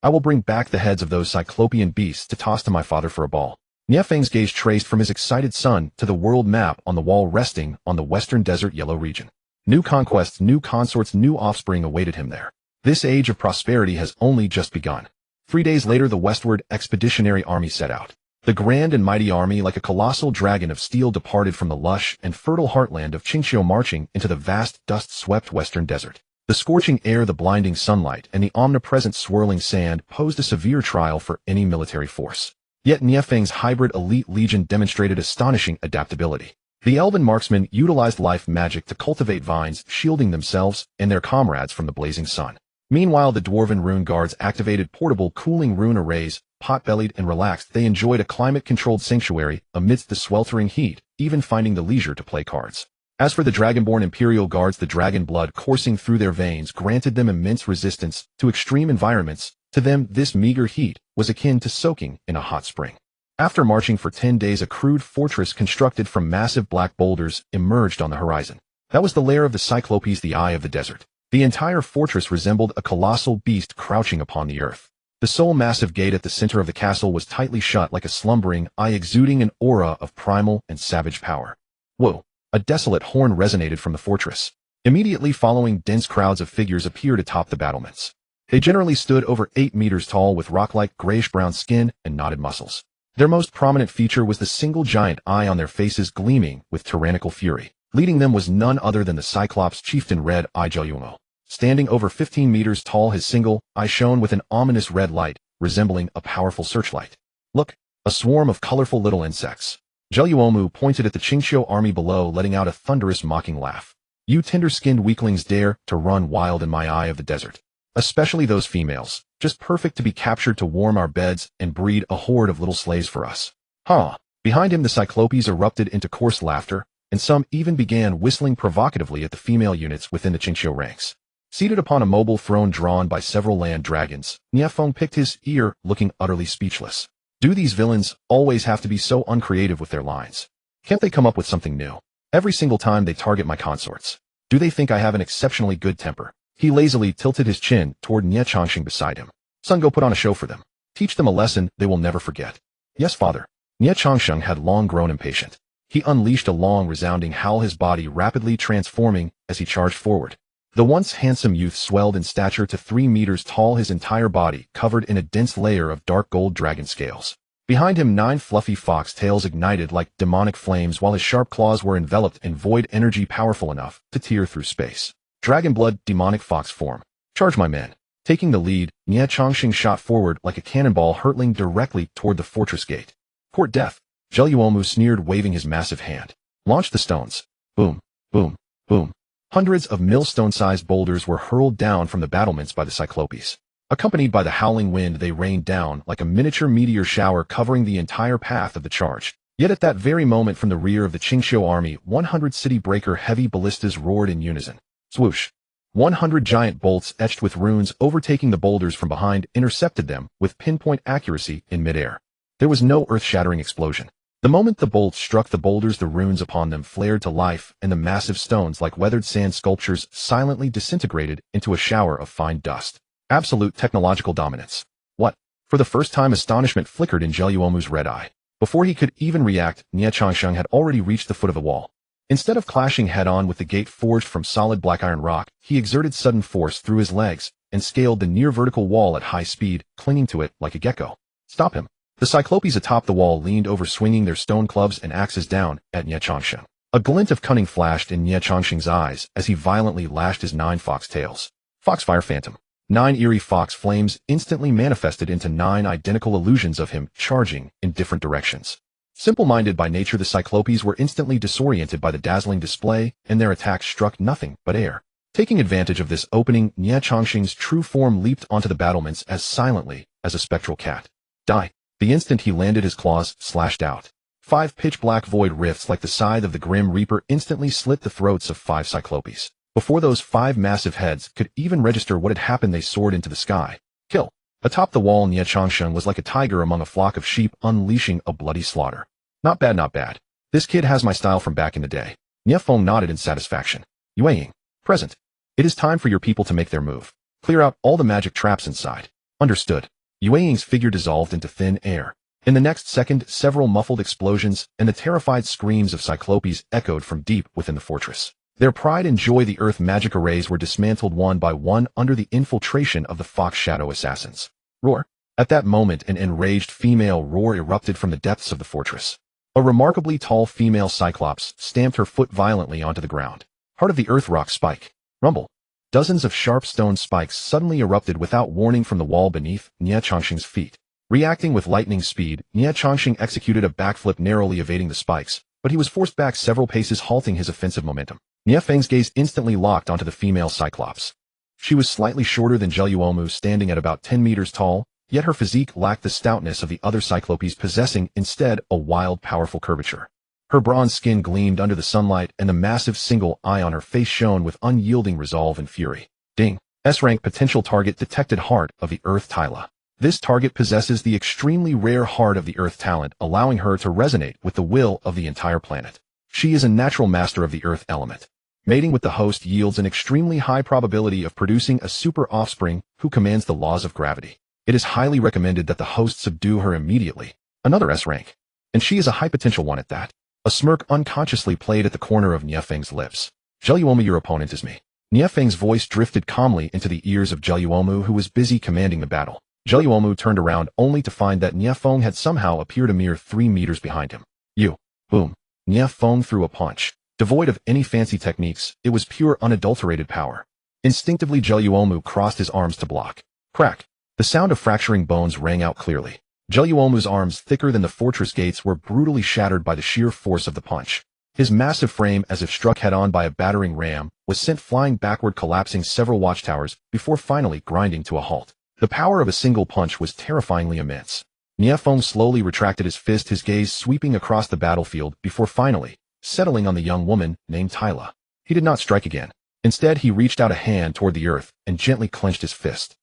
I will bring back the heads of those cyclopean beasts to toss to my father for a ball. Nie Feng's gaze traced from his excited son to the world map on the wall resting on the Western Desert Yellow region. New conquests, new consorts, new offspring awaited him there. This age of prosperity has only just begun. 3 days later, the westward expeditionary army set out. The grand and mighty army, like a colossal dragon of steel, departed from the lush and fertile heartland of Qingqiu, marching into the vast, dust-swept western desert. The scorching air, the blinding sunlight, and the omnipresent swirling sand posed a severe trial for any military force. Yet Nie Feng's hybrid elite legion demonstrated astonishing adaptability. The elven marksmen utilized life magic to cultivate vines, shielding themselves and their comrades from the blazing sun. Meanwhile, the dwarven rune guards activated portable cooling rune arrays. Pot-bellied and relaxed, they enjoyed a climate-controlled sanctuary amidst the sweltering heat, even finding the leisure to play cards. As for the Dragonborn Imperial Guards, the dragon blood coursing through their veins granted them immense resistance to extreme environments. To them, this meager heat was akin to soaking in a hot spring. After marching for 10 days, a crude fortress constructed from massive black boulders emerged on the horizon. That was the lair of the Cyclopes, the Eye of the Desert. The entire fortress resembled a colossal beast crouching upon the earth. The sole massive gate at the center of the castle was tightly shut like a slumbering eye, exuding an aura of primal and savage power. Whoa! A desolate horn resonated from the fortress. Immediately following, dense crowds of figures appeared atop the battlements. They generally stood over 8 meters tall with rock-like grayish-brown skin and knotted muscles. Their most prominent feature was the single giant eye on their faces gleaming with tyrannical fury. Leading them was none other than the Cyclops chieftain Red Eye Jellumo. Standing over 15 meters tall, his single eye shone with an ominous red light, resembling a powerful searchlight. Look, a swarm of colorful little insects. Jelluomu pointed at the Qingqiu army below, letting out a thunderous mocking laugh. You tender-skinned weaklings dare to run wild in my Eye of the Desert. Especially those females, just perfect to be captured to warm our beds and breed a horde of little slaves for us. Huh. Behind him, the Cyclopes erupted into coarse laughter, and some even began whistling provocatively at the female units within the Qingqiu ranks. Seated upon a mobile throne drawn by several land dragons, Nie Feng picked his ear, looking utterly speechless. Do these villains always have to be so uncreative with their lines? Can't they come up with something new? Every single time they target my consorts. Do they think I have an exceptionally good temper? He lazily tilted his chin toward Nie Changxing beside him. Son, go put on a show for them. Teach them a lesson they will never forget. Yes, father. Nie Changxing had long grown impatient. He unleashed a long, resounding howl, his body rapidly transforming as he charged forward. The once handsome youth swelled in stature to 3 meters tall, his entire body covered in a dense layer of dark gold dragon scales. Behind him, 9 fluffy fox tails ignited like demonic flames, while his sharp claws were enveloped in void energy powerful enough to tear through space. Dragon blood, demonic fox form. Charge, my men. Taking the lead, Nie Changxing shot forward like a cannonball, hurtling directly toward the fortress gate. Court death. Jelluomu sneered, waving his massive hand. Launch the stones. Boom, boom, boom. Hundreds of millstone-sized boulders were hurled down from the battlements by the Cyclopes. Accompanied by the howling wind, they rained down like a miniature meteor shower, covering the entire path of the charge. Yet at that very moment, from the rear of the Qingqiu army, 100 city-breaker heavy ballistas roared in unison. Swoosh! 100 giant bolts etched with runes, overtaking the boulders from behind, intercepted them with pinpoint accuracy in midair. There was no earth-shattering explosion. The moment the bolts struck the boulders, the runes upon them flared to life, and the massive stones, like weathered sand sculptures, silently disintegrated into a shower of fine dust. Absolute technological dominance. What? For the first time, astonishment flickered in Jelluomu's red eye. Before he could even react, Nie Changxing had already reached the foot of the wall. Instead of clashing head-on with the gate forged from solid black iron rock, he exerted sudden force through his legs and scaled the near-vertical wall at high speed, clinging to it like a gecko. Stop him. The Cyclopes atop the wall leaned over, swinging their stone clubs and axes down at Nie Changxing. A glint of cunning flashed in Nie Changxing's eyes as he violently lashed his 9 fox tails. Foxfire Phantom. 9 eerie fox flames instantly manifested into 9 identical illusions of him charging in different directions. Simple-minded by nature, the Cyclopes were instantly disoriented by the dazzling display, and their attacks struck nothing but air. Taking advantage of this opening, Nie Changxing's true form leaped onto the battlements as silently as a spectral cat. Die. The instant he landed, his claws slashed out. 5 pitch-black void rifts like the scythe of the Grim Reaper instantly slit the throats of 5 Cyclopes. Before those 5 massive heads could even register what had happened, they soared into the sky. Kill. Atop the wall, Nie Changxing was like a tiger among a flock of sheep, unleashing a bloody slaughter. Not bad, not bad. This kid has my style from back in the day. Nie Feng nodded in satisfaction. Yueying. Present. It is time for your people to make their move. Clear out all the magic traps inside. Understood. Yueying's figure dissolved into thin air. In the next second, several muffled explosions and the terrified screams of Cyclopes echoed from deep within the fortress. Their pride and joy, the earth magic arrays, were dismantled one by one under the infiltration of the Fox Shadow assassins. Roar. At that moment, an enraged female roar erupted from the depths of the fortress. A remarkably tall female Cyclops stamped her foot violently onto the ground. Heart of the earth rock spike. Rumble. Dozens of sharp stone spikes suddenly erupted without warning from the wall beneath Nie Changxing's feet. Reacting with lightning speed, Nie Changxing executed a backflip, narrowly evading the spikes, but he was forced back several paces, halting his offensive momentum. Nie Feng's gaze instantly locked onto the female Cyclops. She was slightly shorter than Jelluomu, standing at about 10 meters tall, yet her physique lacked the stoutness of the other Cyclopes, possessing instead a wild, powerful curvature. Her bronze skin gleamed under the sunlight, and the massive single eye on her face shone with unyielding resolve and fury. Ding. S-rank potential target detected. Heart of the Earth Tyla. This target possesses the extremely rare Heart of the Earth talent, allowing her to resonate with the will of the entire planet. She is a natural master of the Earth element. Mating with the host yields an extremely high probability of producing a super offspring who commands the laws of gravity. It is highly recommended that the host subdue her immediately. Another S rank. And she is a high potential one at that. A smirk unconsciously played at the corner of Nie Feng's lips. Jelluomu, your opponent is me. Nie Feng's voice drifted calmly into the ears of Jelluomu, who was busy commanding the battle. Jelluomu turned around only to find that Nie Feng had somehow appeared a mere 3 meters behind him. You. Boom. Nie Feng threw a punch. Devoid of any fancy techniques, it was pure unadulterated power. Instinctively, Jelluomu crossed his arms to block. Crack. The sound of fracturing bones rang out clearly. Jelluomu's arms, thicker than the fortress gates, were brutally shattered by the sheer force of the punch. His massive frame, as if struck head-on by a battering ram, was sent flying backward, collapsing several watchtowers before finally grinding to a halt. The power of a single punch was terrifyingly immense. Nie Feng slowly retracted his fist, his gaze sweeping across the battlefield before finally settling on the young woman named Tyla. He did not strike again. Instead, he reached out a hand toward the earth and gently clenched his fist.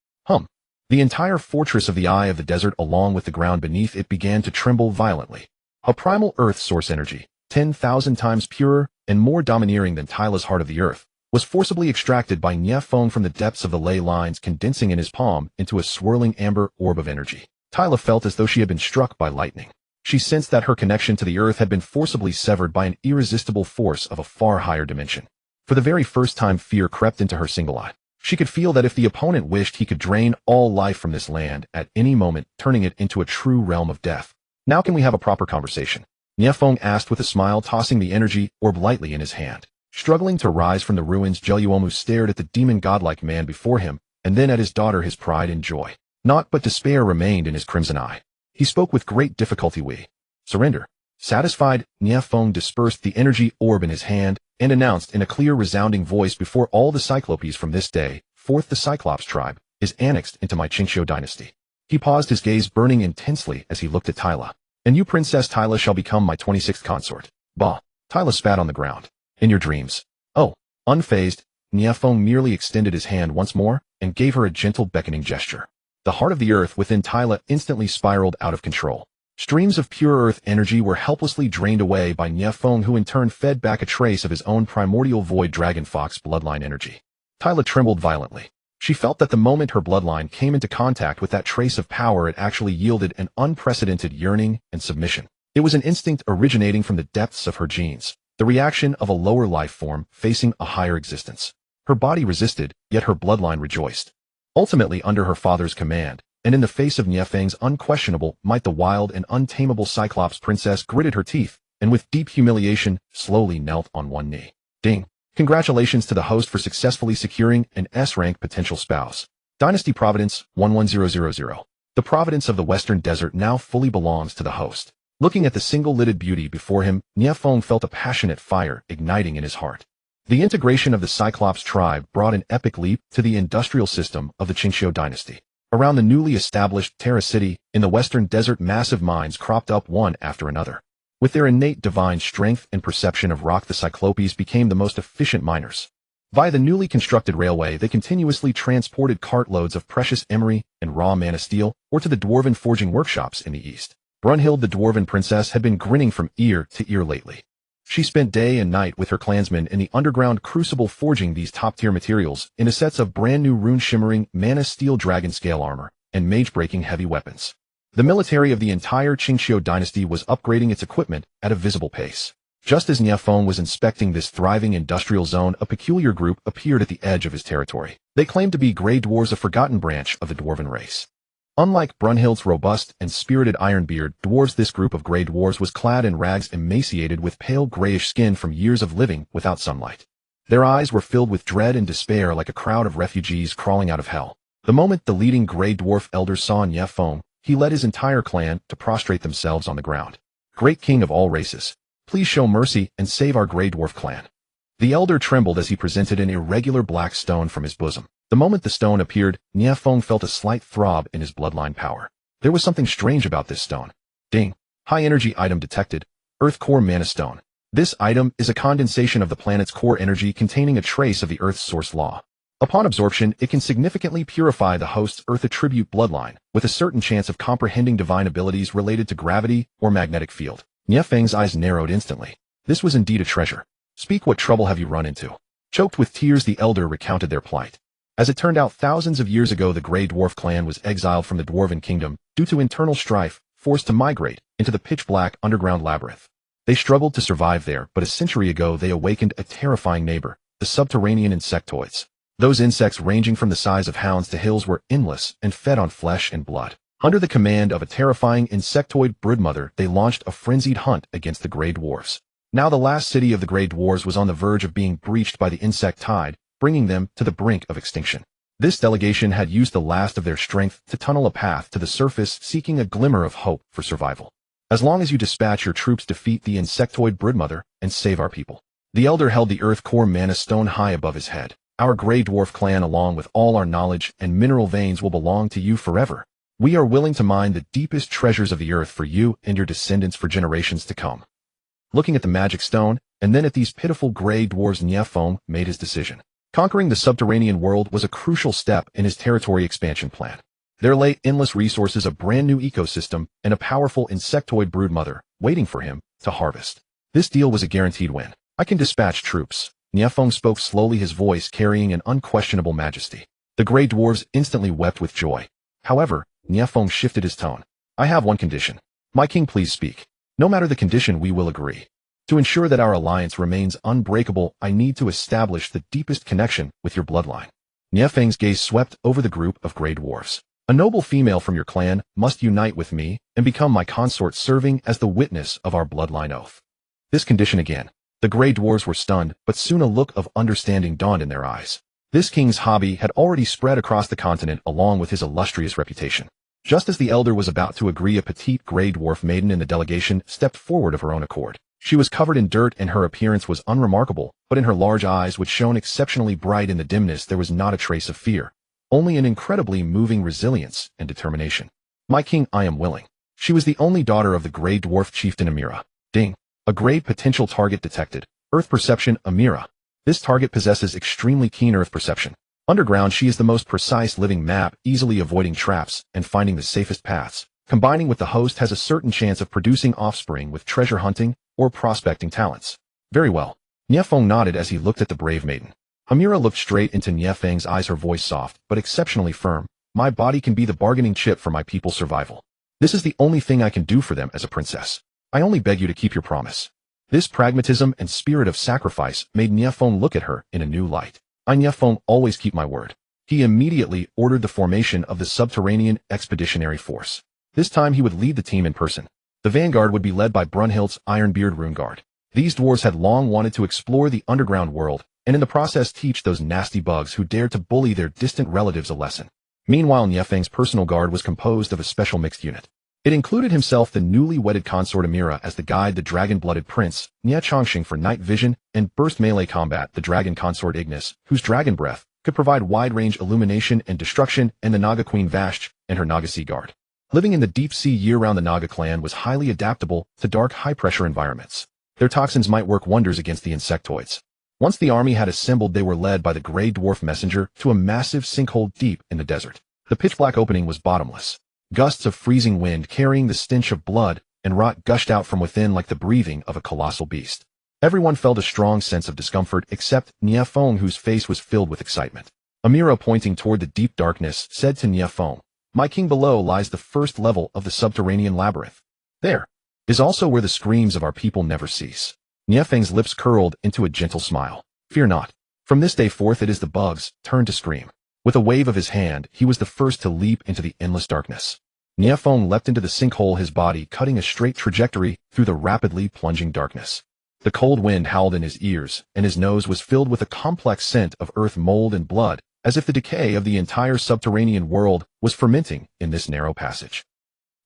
The entire fortress of the Eye of the Desert, along with the ground beneath it, began to tremble violently. A primal earth source energy, 10,000 times purer and more domineering than Tyla's heart of the earth, was forcibly extracted by Nie Feng from the depths of the ley lines, condensing in his palm into a swirling amber orb of energy. Tyla felt as though she had been struck by lightning. She sensed that her connection to the earth had been forcibly severed by an irresistible force of a far higher dimension. For the very first time, fear crept into her single eye. She could feel that if the opponent wished, he could drain all life from this land at any moment, turning it into a true realm of death. Now can we have a proper conversation? Nie Feng asked with a smile, tossing the energy orb lightly in his hand. Struggling to rise from the ruins, Jelluomu stared at the demon godlike man before him, and then at his daughter. His pride and joy, naught but despair, remained in his crimson eye. He spoke with great difficulty. We surrender. Satisfied, Nie Feng dispersed the energy orb in his hand and announced in a clear, resounding voice before all the Cyclopes, from this day forth the Cyclops tribe is annexed into my Qingxiu dynasty. He paused, his gaze burning intensely as he looked at Tyla. And you, Princess Tyla, shall become my 26th consort. Bah. Tyla spat on the ground. In your dreams. Oh. Unfazed, Nie Feng merely extended his hand once more and gave her a gentle beckoning gesture. The heart of the earth within Tyla instantly spiraled out of control. Streams of pure earth energy were helplessly drained away by Nie Feng, who in turn fed back a trace of his own primordial void dragon fox bloodline energy. Tyla trembled violently. She felt that the moment her bloodline came into contact with that trace of power, it actually yielded an unprecedented yearning and submission. It was an instinct originating from the depths of her genes, the reaction of a lower life form facing a higher existence. Her body resisted, yet her bloodline rejoiced. Ultimately, under her father's command, and in the face of Nie Feng's unquestionable might, the wild and untamable Cyclops princess gritted her teeth, and with deep humiliation, slowly knelt on one knee. Ding. Congratulations to the host for successfully securing an S-rank potential spouse. Dynasty Providence 11000. The Providence of the Western Desert now fully belongs to the host. Looking at the single-lidded beauty before him, Nie Feng felt a passionate fire igniting in his heart. The integration of the Cyclops tribe brought an epic leap to the industrial system of the Qingxiu dynasty. Around the newly established Terra City in the Western Desert, massive mines cropped up one after another. With their innate divine strength and perception of rock, the Cyclopes became the most efficient miners. Via the newly constructed railway, they continuously transported cartloads of precious emery and raw mana steel, or to the dwarven forging workshops in the east. Brunhild, the dwarven princess, had been grinning from ear to ear lately. She spent day and night with her clansmen in the underground crucible, forging these top-tier materials into sets of brand-new rune-shimmering mana steel dragon scale armor and mage-breaking heavy weapons. The military of the entire Qingxiu dynasty was upgrading its equipment at a visible pace. Just as Nie Feng was inspecting this thriving industrial zone, a peculiar group appeared at the edge of his territory. They claimed to be Grey Dwarves, a forgotten branch of the dwarven race. Unlike Brunhild's robust and spirited Ironbeard dwarves, this group of Grey Dwarves was clad in rags, emaciated with pale grayish skin from years of living without sunlight. Their eyes were filled with dread and despair, like a crowd of refugees crawling out of hell. The moment the leading Grey Dwarf elder saw Nie Feng, he led his entire clan to prostrate themselves on the ground. Great king of all races, please show mercy and save our Grey Dwarf clan. The elder trembled as he presented an irregular black stone from his bosom. The moment the stone appeared, Nie Feng felt a slight throb in his bloodline power. There was something strange about this stone. Ding. High energy item detected. Earth Core Mana Stone. This item is a condensation of the planet's core energy, containing a trace of the Earth's source law. Upon absorption, it can significantly purify the host's Earth attribute bloodline, with a certain chance of comprehending divine abilities related to gravity or magnetic field. Nie Feng's eyes narrowed instantly. This was indeed a treasure. Speak, what trouble have you run into? Choked with tears, the elder recounted their plight. As it turned out, thousands of years ago the Grey Dwarf clan was exiled from the Dwarven Kingdom due to internal strife, forced to migrate into the pitch-black underground labyrinth. They struggled to survive there, but a century ago they awakened a terrifying neighbor, the subterranean insectoids. Those insects, ranging from the size of hounds to hills, were endless and fed on flesh and blood. Under the command of a terrifying insectoid broodmother, they launched a frenzied hunt against the Grey Dwarves. Now the last city of the Grey Dwarves was on the verge of being breached by the insect tide, bringing them to the brink of extinction. This delegation had used the last of their strength to tunnel a path to the surface, seeking a glimmer of hope for survival. As long as you dispatch your troops, defeat the insectoid broodmother, and save our people. The elder held the earth core mana stone high above his head. Our Grey Dwarf clan, along with all our knowledge and mineral veins, will belong to you forever. We are willing to mine the deepest treasures of the earth for you and your descendants for generations to come. Looking at the magic stone, and then at these pitiful Grey Dwarves, Nie Feng made his decision. Conquering the subterranean world was a crucial step in his territory expansion plan. There lay endless resources, a brand new ecosystem, and a powerful insectoid broodmother waiting for him to harvest. This deal was a guaranteed win. I can dispatch troops. Nie Feng spoke slowly, his voice carrying an unquestionable majesty. The Grey Dwarves instantly wept with joy. However, Nie Feng shifted his tone. I have one condition. My king, please speak. No matter the condition, we will agree. To ensure that our alliance remains unbreakable, I need to establish the deepest connection with your bloodline. Nie Feng's gaze swept over the group of Grey Dwarves. A noble female from your clan must unite with me and become my consort, serving as the witness of our bloodline oath. This condition again. The Grey Dwarves were stunned, but soon a look of understanding dawned in their eyes. This king's hobby had already spread across the continent along with his illustrious reputation. Just as the elder was about to agree, a petite Grey Dwarf maiden in the delegation stepped forward of her own accord. She was covered in dirt and her appearance was unremarkable, but in her large eyes, which shone exceptionally bright in the dimness, there was not a trace of fear, only an incredibly moving resilience and determination. My king, I am willing. She was the only daughter of the Grey Dwarf chieftain Amira. Ding. A grey potential target detected. Earth perception, Amira. This target possesses extremely keen earth perception. Underground, she is the most precise living map, easily avoiding traps and finding the safest paths. Combining with the host, has a certain chance of producing offspring with treasure hunting or prospecting talents. Very well. Nie Feng nodded as he looked at the brave maiden. Amira looked straight into Nie Feng's eyes, her voice soft but exceptionally firm. My body can be the bargaining chip for my people's survival. This is the only thing I can do for them as a princess. I only beg you to keep your promise. This pragmatism and spirit of sacrifice made Nie Feng look at her in a new light. I, Nie Feng, always keep my word. He immediately ordered the formation of the Subterranean Expeditionary Force. This time he would lead the team in person. The vanguard would be led by Brunhild's Ironbeard Rune Guard. These dwarves had long wanted to explore the underground world, and in the process teach those nasty bugs who dared to bully their distant relatives a lesson. Meanwhile, Nie Feng's personal guard was composed of a special mixed unit. It included himself, the newly wedded consort Amira as the guide, the dragon-blooded prince, Nie Chongqing for night vision and burst melee combat, the dragon consort Ignis, whose dragon breath could provide wide-range illumination and destruction, and the Naga queen Vashj and her Naga sea guard. Living in the deep sea year-round, the Naga clan was highly adaptable to dark, high-pressure environments. Their toxins might work wonders against the insectoids. Once the army had assembled, they were led by the Grey Dwarf messenger to a massive sinkhole deep in the desert. The pitch-black opening was bottomless. Gusts of freezing wind carrying the stench of blood and rot gushed out from within like the breathing of a colossal beast. Everyone felt a strong sense of discomfort except Nie Feng, whose face was filled with excitement. Amira, pointing toward the deep darkness, said to Nie Feng, "My king, below lies the first level of the subterranean labyrinth. There is also where the screams of our people never cease." Nie Feng's lips curled into a gentle smile. "Fear not. From this day forth it is the bugs' turn to scream." With a wave of his hand, he was the first to leap into the endless darkness. Nie Feng leapt into the sinkhole, his body cutting a straight trajectory through the rapidly plunging darkness. The cold wind howled in his ears, and his nose was filled with a complex scent of earth, mold, and blood, as if the decay of the entire subterranean world was fermenting in this narrow passage.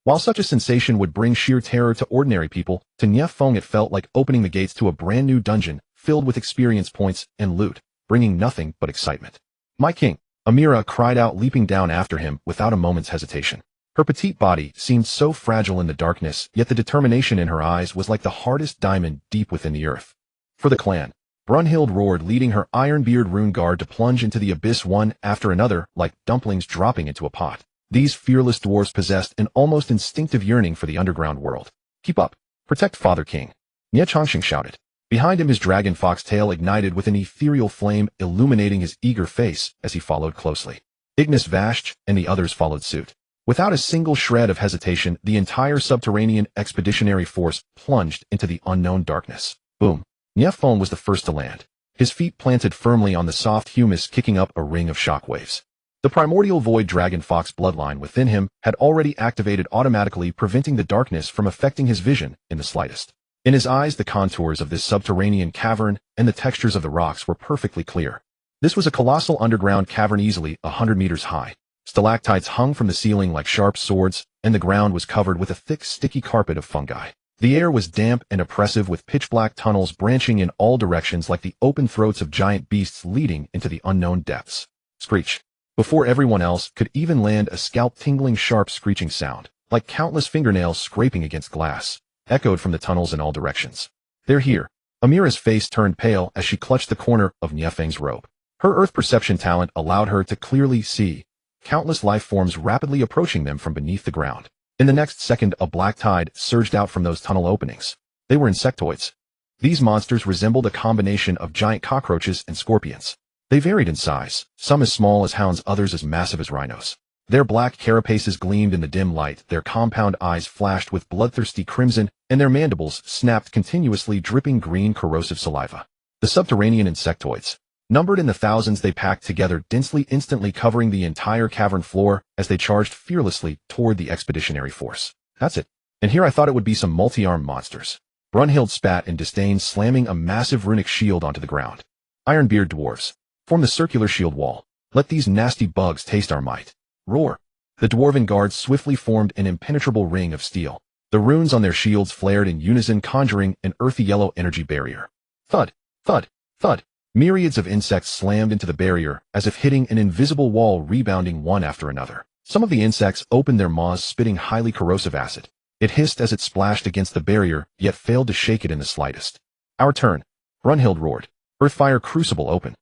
While such a sensation would bring sheer terror to ordinary people, to Nie Feng it felt like opening the gates to a brand new dungeon filled with experience points and loot, bringing nothing but excitement. "My king!" Amira cried out, leaping down after him without a moment's hesitation. Her petite body seemed so fragile in the darkness, yet the determination in her eyes was like the hardest diamond deep within the earth. For the clan, Brunhild roared, leading her Ironbeard Rune Guard to plunge into the abyss one after another, like dumplings dropping into a pot. These fearless dwarves possessed an almost instinctive yearning for the underground world. "Keep up. Protect Father King," Nie Chongqing shouted. Behind him, his dragon fox tail ignited with an ethereal flame, illuminating his eager face as he followed closely. Ignis Vasht and the others followed suit. Without a single shred of hesitation, the entire subterranean expeditionary force plunged into the unknown darkness. Boom. Nie Feng was the first to land, his feet planted firmly on the soft humus, kicking up a ring of shockwaves. The primordial void dragon fox bloodline within him had already activated automatically, preventing the darkness from affecting his vision in the slightest. In his eyes, the contours of this subterranean cavern and the textures of the rocks were perfectly clear. This was a colossal underground cavern, easily 100 meters high. Stalactites hung from the ceiling like sharp swords, and the ground was covered with a thick, sticky carpet of fungi. The air was damp and oppressive, with pitch-black tunnels branching in all directions like the open throats of giant beasts leading into the unknown depths. Screech. Before everyone else could even land, a scalp-tingling sharp screeching sound, like countless fingernails scraping against glass, echoed from the tunnels in all directions. "They're here." Amira's face turned pale as she clutched the corner of Nie Feng's robe. Her earth perception talent allowed her to clearly see countless life forms rapidly approaching them from beneath the ground. In the next second, a black tide surged out from those tunnel openings. They were insectoids. These monsters resembled a combination of giant cockroaches and scorpions. They varied in size, some as small as hounds, others as massive as rhinos. Their black carapaces gleamed in the dim light, their compound eyes flashed with bloodthirsty crimson, and their mandibles snapped continuously, dripping green corrosive saliva. The subterranean insectoids. Numbered in the thousands, they packed together densely, instantly covering the entire cavern floor as they charged fearlessly toward the expeditionary force. "That's it. And here I thought it would be some multi-armed monsters." Brunhild spat in disdain, slamming a massive runic shield onto the ground. "Ironbeard dwarves. Form the circular shield wall. Let these nasty bugs taste our might." Roar. The dwarven guards swiftly formed an impenetrable ring of steel. The runes on their shields flared in unison, conjuring an earthy yellow energy barrier. Thud, thud, thud. Myriads of insects slammed into the barrier, as if hitting an invisible wall, rebounding one after another. Some of the insects opened their maws, spitting highly corrosive acid. It hissed as it splashed against the barrier, yet failed to shake it in the slightest. "Our turn." Brunhild roared. Earthfire crucible open.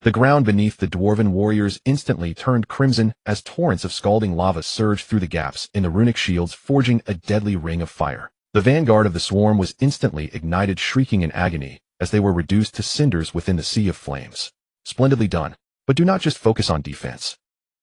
The ground beneath the dwarven warriors instantly turned crimson as torrents of scalding lava surged through the gaps in the runic shields, forging a deadly ring of fire. The vanguard of the swarm was instantly ignited, shrieking in agony as they were reduced to cinders within the sea of flames. "Splendidly done. But do not just focus on defense."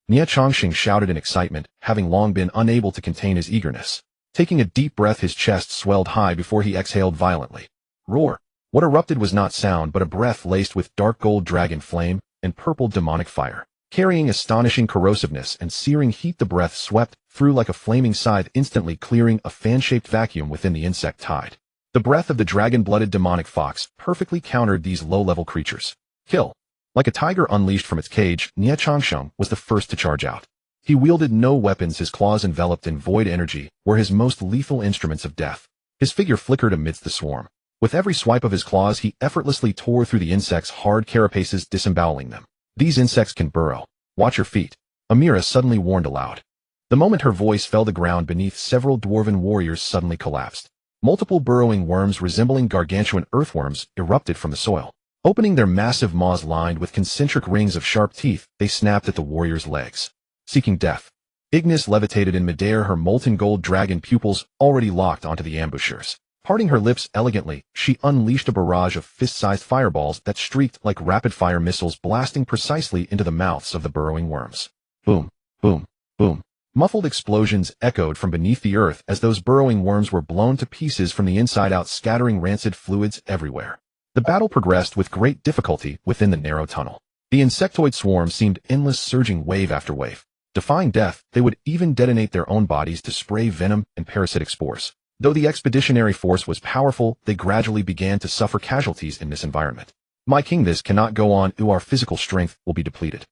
Nie Chongqing shouted in excitement, having long been unable to contain his eagerness. Taking a deep breath, his chest swelled high before he exhaled violently. Roar. What erupted was not sound, but a breath laced with dark gold dragon flame and purple demonic fire. Carrying astonishing corrosiveness and searing heat, the breath swept through like a flaming scythe, instantly clearing a fan-shaped vacuum within the insect tide. The breath of the dragon-blooded demonic fox perfectly countered these low-level creatures. Kill. Like a tiger unleashed from its cage, Nie Chongqing was the first to charge out. He wielded no weapons, his claws enveloped in void energy were his most lethal instruments of death. His figure flickered amidst the swarm. With every swipe of his claws, he effortlessly tore through the insects' hard carapaces, disemboweling them. "These insects can burrow. Watch your feet," Amira suddenly warned aloud. The moment her voice fell, the ground beneath several dwarven warriors suddenly collapsed. Multiple burrowing worms resembling gargantuan earthworms erupted from the soil. Opening their massive maws lined with concentric rings of sharp teeth, they snapped at the warriors' legs. Seeking death. Ignis levitated in midair, her molten gold dragon pupils already locked onto the ambushers. Parting her lips elegantly, she unleashed a barrage of fist-sized fireballs that streaked like rapid-fire missiles, blasting precisely into the mouths of the burrowing worms. Boom, boom, boom. Muffled explosions echoed from beneath the earth as those burrowing worms were blown to pieces from the inside out, scattering rancid fluids everywhere. The battle progressed with great difficulty within the narrow tunnel. The insectoid swarm seemed endless, surging wave after wave. Defying death, they would even detonate their own bodies to spray venom and parasitic spores. Though the expeditionary force was powerful, they gradually began to suffer casualties in this environment. "My king, this cannot go on, or our physical strength will be depleted."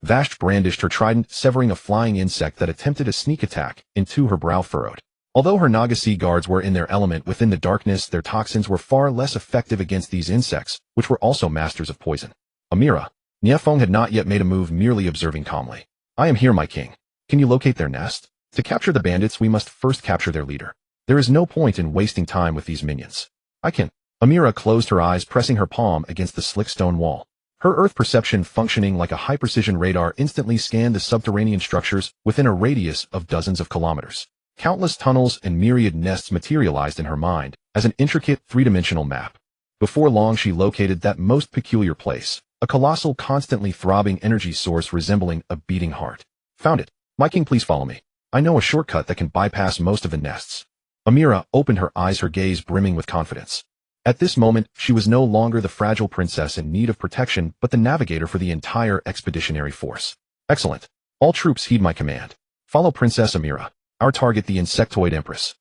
Vasht brandished her trident, severing a flying insect that attempted a sneak attack into her brow furrowed. Although her Naga sea guards were in their element within the darkness, their toxins were far less effective against these insects, which were also masters of poison. Amira. Nie Feng had not yet made a move, merely observing calmly. "I am here, my king. Can you locate their nest? To capture the bandits, we must first capture their leader. There is no point in wasting time with these minions." "I can." Amira closed her eyes, pressing her palm against the slick stone wall. Her earth perception, functioning like a high-precision radar, instantly scanned the subterranean structures within a radius of dozens of kilometers. Countless tunnels and myriad nests materialized in her mind as an intricate three-dimensional map. Before long she located that most peculiar place, a colossal, constantly throbbing energy source resembling a beating heart. Found it. My king, please follow me. I know a shortcut that can bypass most of the nests. Amira opened her eyes, her gaze brimming with confidence. At this moment, she was no longer the fragile princess in need of protection, but the navigator for the entire expeditionary force. Excellent. All troops heed my command. Follow Princess Amira. Our target, the insectoid empress.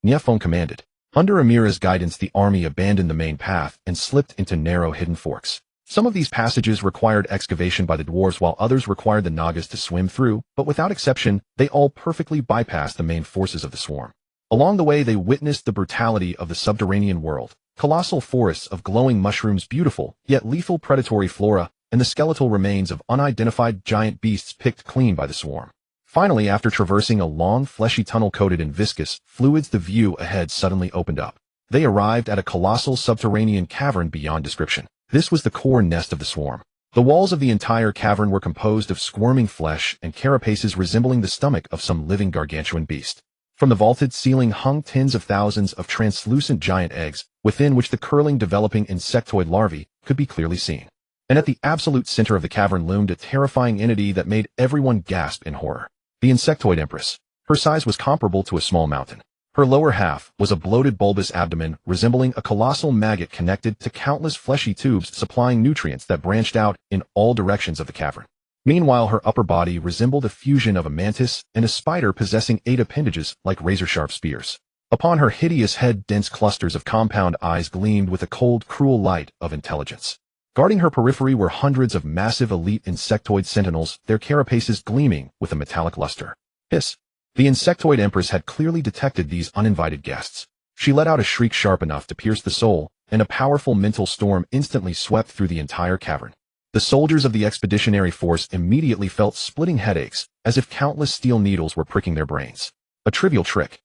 Nie Feng commanded. Under Amira's guidance, the army abandoned the main path and slipped into narrow hidden forks. Some of these passages required excavation by the dwarves while others required the Nagas to swim through, but without exception, they all perfectly bypassed the main forces of the swarm. Along the way they witnessed the brutality of the subterranean world, colossal forests of glowing mushrooms, beautiful, yet lethal predatory flora, and the skeletal remains of unidentified giant beasts picked clean by the swarm. Finally, after traversing a long, fleshy tunnel coated in viscous fluids, the view ahead suddenly opened up. They arrived at a colossal subterranean cavern beyond description. This was the core nest of the swarm. The walls of the entire cavern were composed of squirming flesh and carapaces resembling the stomach of some living gargantuan beast. From the vaulted ceiling hung tens of thousands of translucent giant eggs, within which the curling, developing insectoid larvae could be clearly seen. And at the absolute center of the cavern loomed a terrifying entity that made everyone gasp in horror. The insectoid empress. Her size was comparable to a small mountain. Her lower half was a bloated bulbous abdomen resembling a colossal maggot connected to countless fleshy tubes supplying nutrients that branched out in all directions of the cavern. Meanwhile, her upper body resembled a fusion of a mantis and a spider possessing 8 appendages like razor-sharp spears. Upon her hideous head, dense clusters of compound eyes gleamed with a cold, cruel light of intelligence. Guarding her periphery were hundreds of massive elite insectoid sentinels, their carapaces gleaming with a metallic luster. Hiss! The insectoid empress had clearly detected these uninvited guests. She let out a shriek sharp enough to pierce the soul, and a powerful mental storm instantly swept through the entire cavern. The soldiers of the expeditionary force immediately felt splitting headaches, as if countless steel needles were pricking their brains. A trivial trick.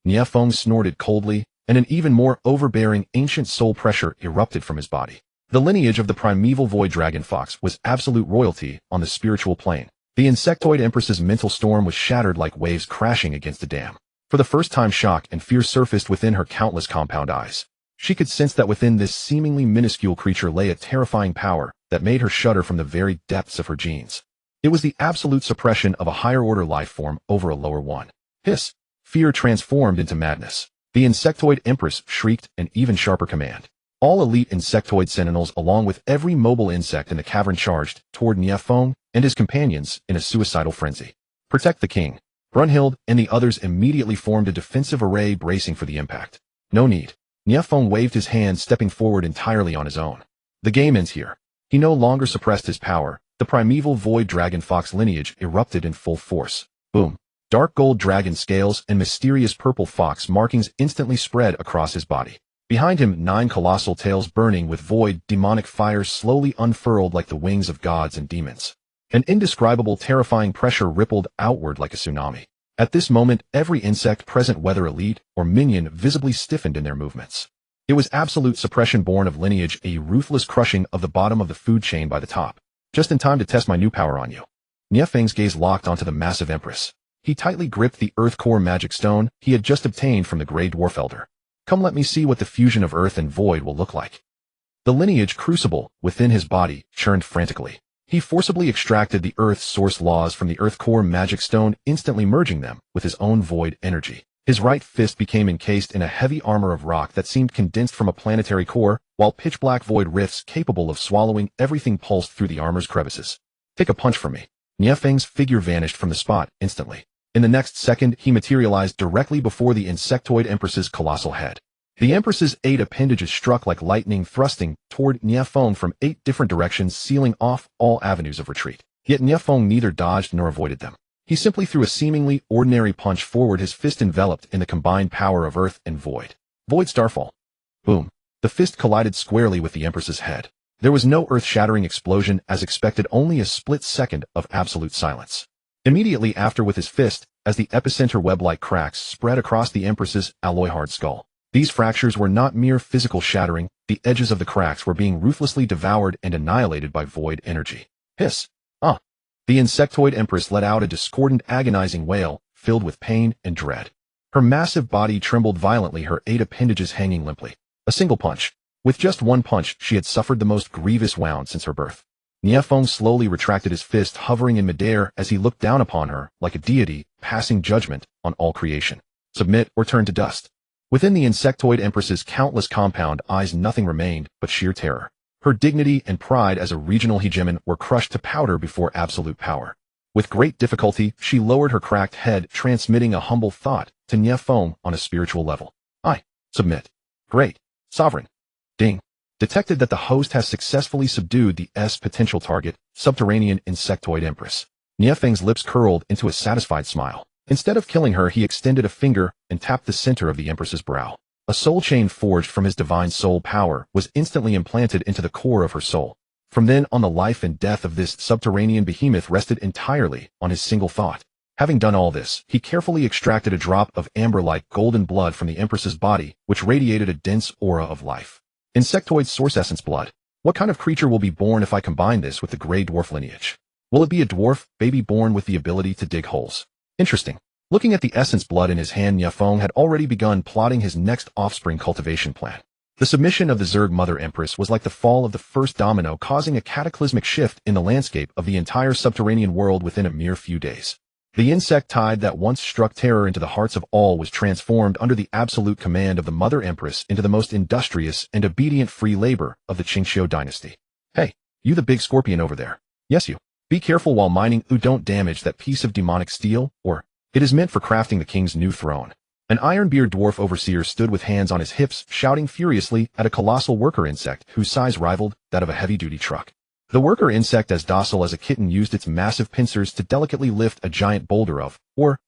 Nie Feng snorted coldly, and an even more overbearing ancient soul pressure erupted from his body. The lineage of the primeval void dragon fox was absolute royalty on the spiritual plane. The insectoid empress's mental storm was shattered like waves crashing against a dam. For the first time, shock and fear surfaced within her countless compound eyes. She could sense that within this seemingly minuscule creature lay a terrifying power that made her shudder from the very depths of her genes. It was the absolute suppression of a higher-order life form over a lower one. Hiss! Fear transformed into madness. The insectoid empress shrieked an even sharper command. All elite insectoid sentinels along with every mobile insect in the cavern charged toward Nie Feng and his companions in a suicidal frenzy. Protect the king. Brunhild and the others immediately formed a defensive array bracing for the impact. No need. Nie Feng waved his hand, stepping forward entirely on his own. The game ends here. He no longer suppressed his power. The primeval void dragon fox lineage erupted in full force. Boom. Dark gold dragon scales and mysterious purple fox markings instantly spread across his body. Behind him, 9 colossal tails burning with void, demonic fires slowly unfurled like the wings of gods and demons. An indescribable, terrifying pressure rippled outward like a tsunami. At this moment, every insect present, whether elite or minion, visibly stiffened in their movements. It was absolute suppression born of lineage, a ruthless crushing of the bottom of the food chain by the top. Just in time to test my new power on you. Nie Feng's gaze locked onto the massive empress. He tightly gripped the earth core magic stone he had just obtained from the Grey Dwarf Elder. Come, let me see what the fusion of earth and void will look like. The lineage crucible within his body churned frantically. He forcibly extracted the earth's source laws from the earth core magic stone, instantly merging them with his own void energy. His right fist became encased in a heavy armor of rock that seemed condensed from a planetary core, while pitch-black void rifts capable of swallowing everything pulsed through the armor's crevices. Take a punch from me. Nie Feng's figure vanished from the spot instantly. In the next second, he materialized directly before the insectoid empress's colossal head. The empress's 8 appendages struck like lightning, thrusting toward Nie Feng from 8 different directions, sealing off all avenues of retreat. Yet Nie Feng neither dodged nor avoided them. He simply threw a seemingly ordinary punch forward, his fist enveloped in the combined power of earth and void. Void starfall. Boom. The fist collided squarely with the empress's head. There was no earth-shattering explosion as expected, only a split second of absolute silence. Immediately after, with his fist, as the epicenter web-like cracks spread across the empress's alloy-hard skull. These fractures were not mere physical shattering, the edges of the cracks were being ruthlessly devoured and annihilated by void energy. Hiss! Ah! The insectoid empress let out a discordant, agonizing wail, filled with pain and dread. Her massive body trembled violently, her 8 appendages hanging limply. A single punch With just one punch, she had suffered the most grievous wound since her birth. Nie Feng slowly retracted his fist, hovering in midair as he looked down upon her like a deity, passing judgment on all creation. Submit or turn to dust. Within the insectoid empress's countless compound eyes nothing remained but sheer terror. Her dignity and pride as a regional hegemon were crushed to powder before absolute power. With great difficulty, she lowered her cracked head, transmitting a humble thought to Nie Feng on a spiritual level. I submit. Great. Sovereign. Ding. Detected that the host has successfully subdued the potential target, subterranean insectoid empress. Nie Feng's lips curled into a satisfied smile. Instead of killing her, he extended a finger and tapped the center of the empress's brow. A soul chain forged from his divine soul power was instantly implanted into the core of her soul. From then on, the life and death of this subterranean behemoth rested entirely on his single thought. Having done all this, he carefully extracted a drop of amber-like golden blood from the empress's body, which radiated a dense aura of life. Insectoid source essence blood. What kind of creature will be born if I combine this with the gray dwarf lineage? Will it be a dwarf baby born with the ability to dig holes? Interesting. Looking at the essence blood in his hand, Nie Feng had already begun plotting his next offspring cultivation plan. The submission of the Zerg Mother Empress was like the fall of the first domino, causing a cataclysmic shift in the landscape of the entire subterranean world within a mere few days. The insect tide that once struck terror into the hearts of all was transformed under the absolute command of the Mother Empress into the most industrious and obedient free labor of the Qingxiu dynasty. Hey, you the big scorpion over there. Yes, you. Be careful while mining. Don't damage that piece of demonic steel, or it is meant for crafting the king's new throne. An iron-beard dwarf overseer stood with hands on his hips, shouting furiously at a colossal worker insect whose size rivaled that of a heavy-duty truck. The worker insect, as docile as a kitten, used its massive pincers to delicately lift a giant boulder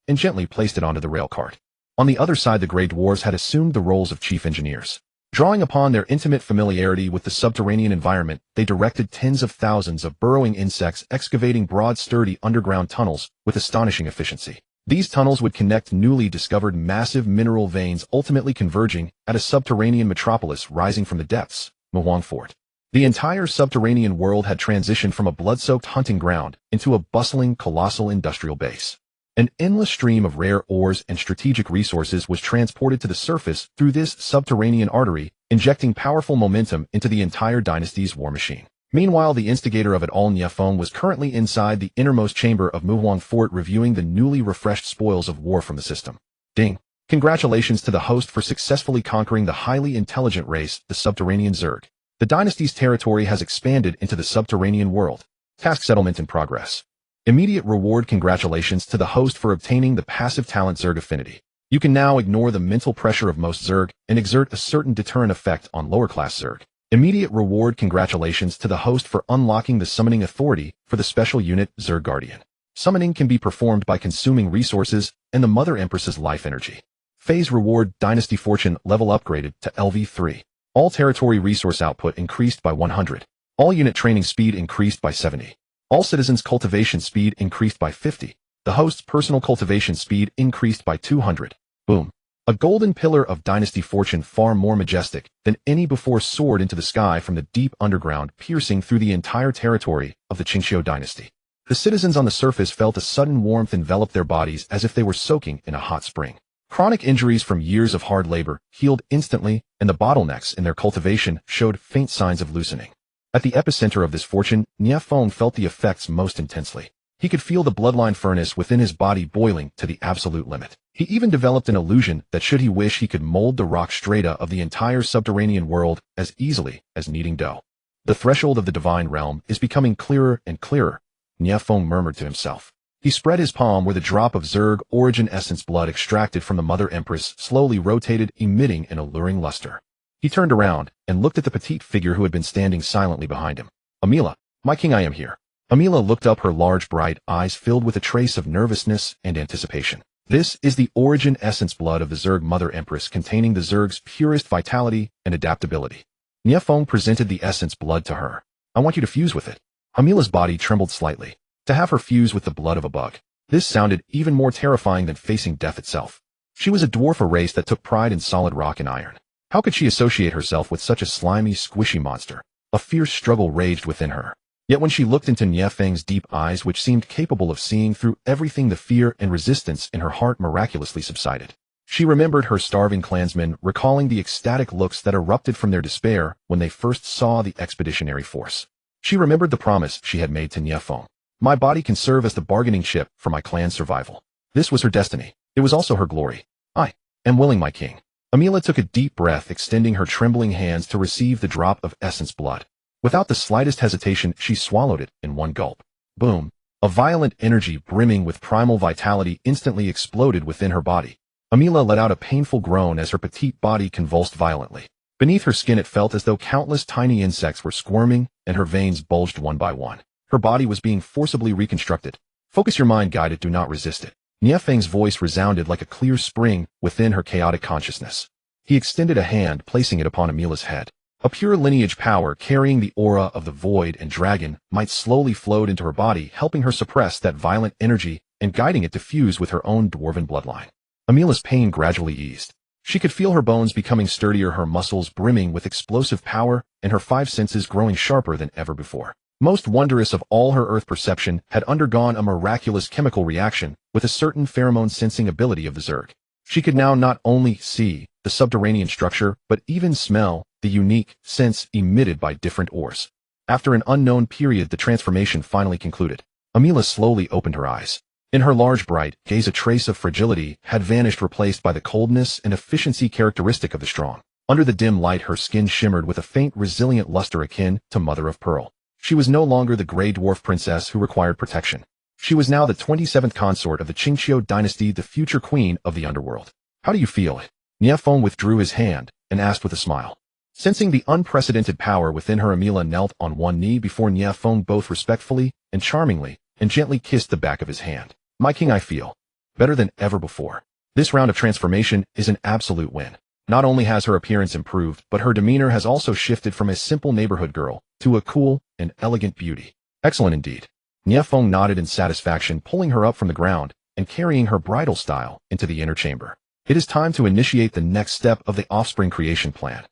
and gently placed it onto the rail cart. On the other side, the gray dwarves had assumed the roles of chief engineers. Drawing upon their intimate familiarity with the subterranean environment, they directed tens of thousands of burrowing insects excavating broad, sturdy underground tunnels with astonishing efficiency. These tunnels would connect newly discovered massive mineral veins, ultimately converging at a subterranean metropolis rising from the depths, Muhuang Fort. The entire subterranean world had transitioned from a blood-soaked hunting ground into a bustling, colossal industrial base. An endless stream of rare ores and strategic resources was transported to the surface through this subterranean artery, injecting powerful momentum into the entire dynasty's war machine. Meanwhile, the instigator of it all, Nie Feng, was currently inside the innermost chamber of Muhuang Fort, reviewing the newly refreshed spoils of war from the system. Ding! Congratulations to the host for successfully conquering the highly intelligent race, the subterranean Zerg. The dynasty's territory has expanded into the subterranean world. Task settlement in progress. Immediate reward. Congratulations to the host for obtaining the passive talent Zerg Affinity. You can now ignore the mental pressure of most Zerg and exert a certain deterrent effect on lower-class Zerg. Immediate reward. Congratulations to the host for unlocking the summoning authority for the special unit Zerg Guardian. Summoning can be performed by consuming resources and the Mother Empress's life energy. Phase reward. Dynasty Fortune level upgraded to LV3. All territory resource output increased by 100. All unit training speed increased by 70. All citizens' cultivation speed increased by 50. The host's personal cultivation speed increased by 200. Boom. A golden pillar of Dynasty Fortune, far more majestic than any before, soared into the sky from the deep underground, piercing through the entire territory of the Qingxiu dynasty. The citizens on the surface felt a sudden warmth envelop their bodies as if they were soaking in a hot spring. Chronic injuries from years of hard labor healed instantly, and the bottlenecks in their cultivation showed faint signs of loosening. At the epicenter of this fortune, Nie Feng felt the effects most intensely. He could feel the bloodline furnace within his body boiling to the absolute limit. He even developed an illusion that should he wish, he could mold the rock strata of the entire subterranean world as easily as kneading dough. The threshold of the divine realm is becoming clearer and clearer, Nie Feng murmured to himself. He spread his palm where the drop of Zerg origin essence blood extracted from the Mother Empress slowly rotated, emitting an alluring luster. He turned around and looked at the petite figure who had been standing silently behind him. Amila, my king, I am here. Amila looked up, her large bright eyes filled with a trace of nervousness and anticipation. This is the origin essence blood of the Zerg Mother Empress, containing the Zerg's purest vitality and adaptability. Nie Feng presented the essence blood to her. I want you to fuse with it. Amila's body trembled slightly. To have her fuse with the blood of a bug. This sounded even more terrifying than facing death itself. She was a dwarf, a race that took pride in solid rock and iron. How could she associate herself with such a slimy, squishy monster? A fierce struggle raged within her. Yet when she looked into Nie Feng's deep eyes, which seemed capable of seeing through everything, the fear and resistance in her heart miraculously subsided. She remembered her starving clansmen, recalling the ecstatic looks that erupted from their despair when they first saw the expeditionary force. She remembered the promise she had made to Nie Feng. My body can serve as the bargaining chip for my clan's survival. This was her destiny. It was also her glory. I am willing, my king. Amila took a deep breath, extending her trembling hands to receive the drop of essence blood. Without the slightest hesitation, she swallowed it in one gulp. Boom! A violent energy brimming with primal vitality instantly exploded within her body. Amila let out a painful groan as her petite body convulsed violently. Beneath her skin it felt as though countless tiny insects were squirming, and her veins bulged one by one. Her body was being forcibly reconstructed. Focus your mind, guide it, do not resist it. Nie Feng's voice resounded like a clear spring within her chaotic consciousness. He extended a hand, placing it upon Amila's head. A pure lineage power carrying the aura of the void and dragon might slowly flowed into her body, helping her suppress that violent energy and guiding it to fuse with her own dwarven bloodline. Amila's pain gradually eased. She could feel her bones becoming sturdier, her muscles brimming with explosive power, and her five senses growing sharper than ever before. Most wondrous of all, her earth perception had undergone a miraculous chemical reaction with a certain pheromone-sensing ability of the Zerg. She could now not only see the subterranean structure, but even smell the unique scents emitted by different ores. After an unknown period, the transformation finally concluded. Amila slowly opened her eyes. In her large, bright gaze, a trace of fragility had vanished, replaced by the coldness and efficiency characteristic of the strong. Under the dim light, her skin shimmered with a faint, resilient luster akin to mother of pearl. She was no longer the gray dwarf princess who required protection. She was now the 27th consort of the Qingqiu dynasty, the future queen of the underworld. How do you feel? Nie Feng withdrew his hand and asked with a smile. Sensing the unprecedented power within her, Amila knelt on one knee before Nie Feng, both respectfully and charmingly, and gently kissed the back of his hand. My king, I feel better than ever before. This round of transformation is an absolute win. Not only has her appearance improved, but her demeanor has also shifted from a simple neighborhood girl to a cool and elegant beauty. Excellent indeed. Nie Feng nodded in satisfaction, pulling her up from the ground and carrying her bridal style into the inner chamber. It is time to initiate the next step of the offspring creation plan.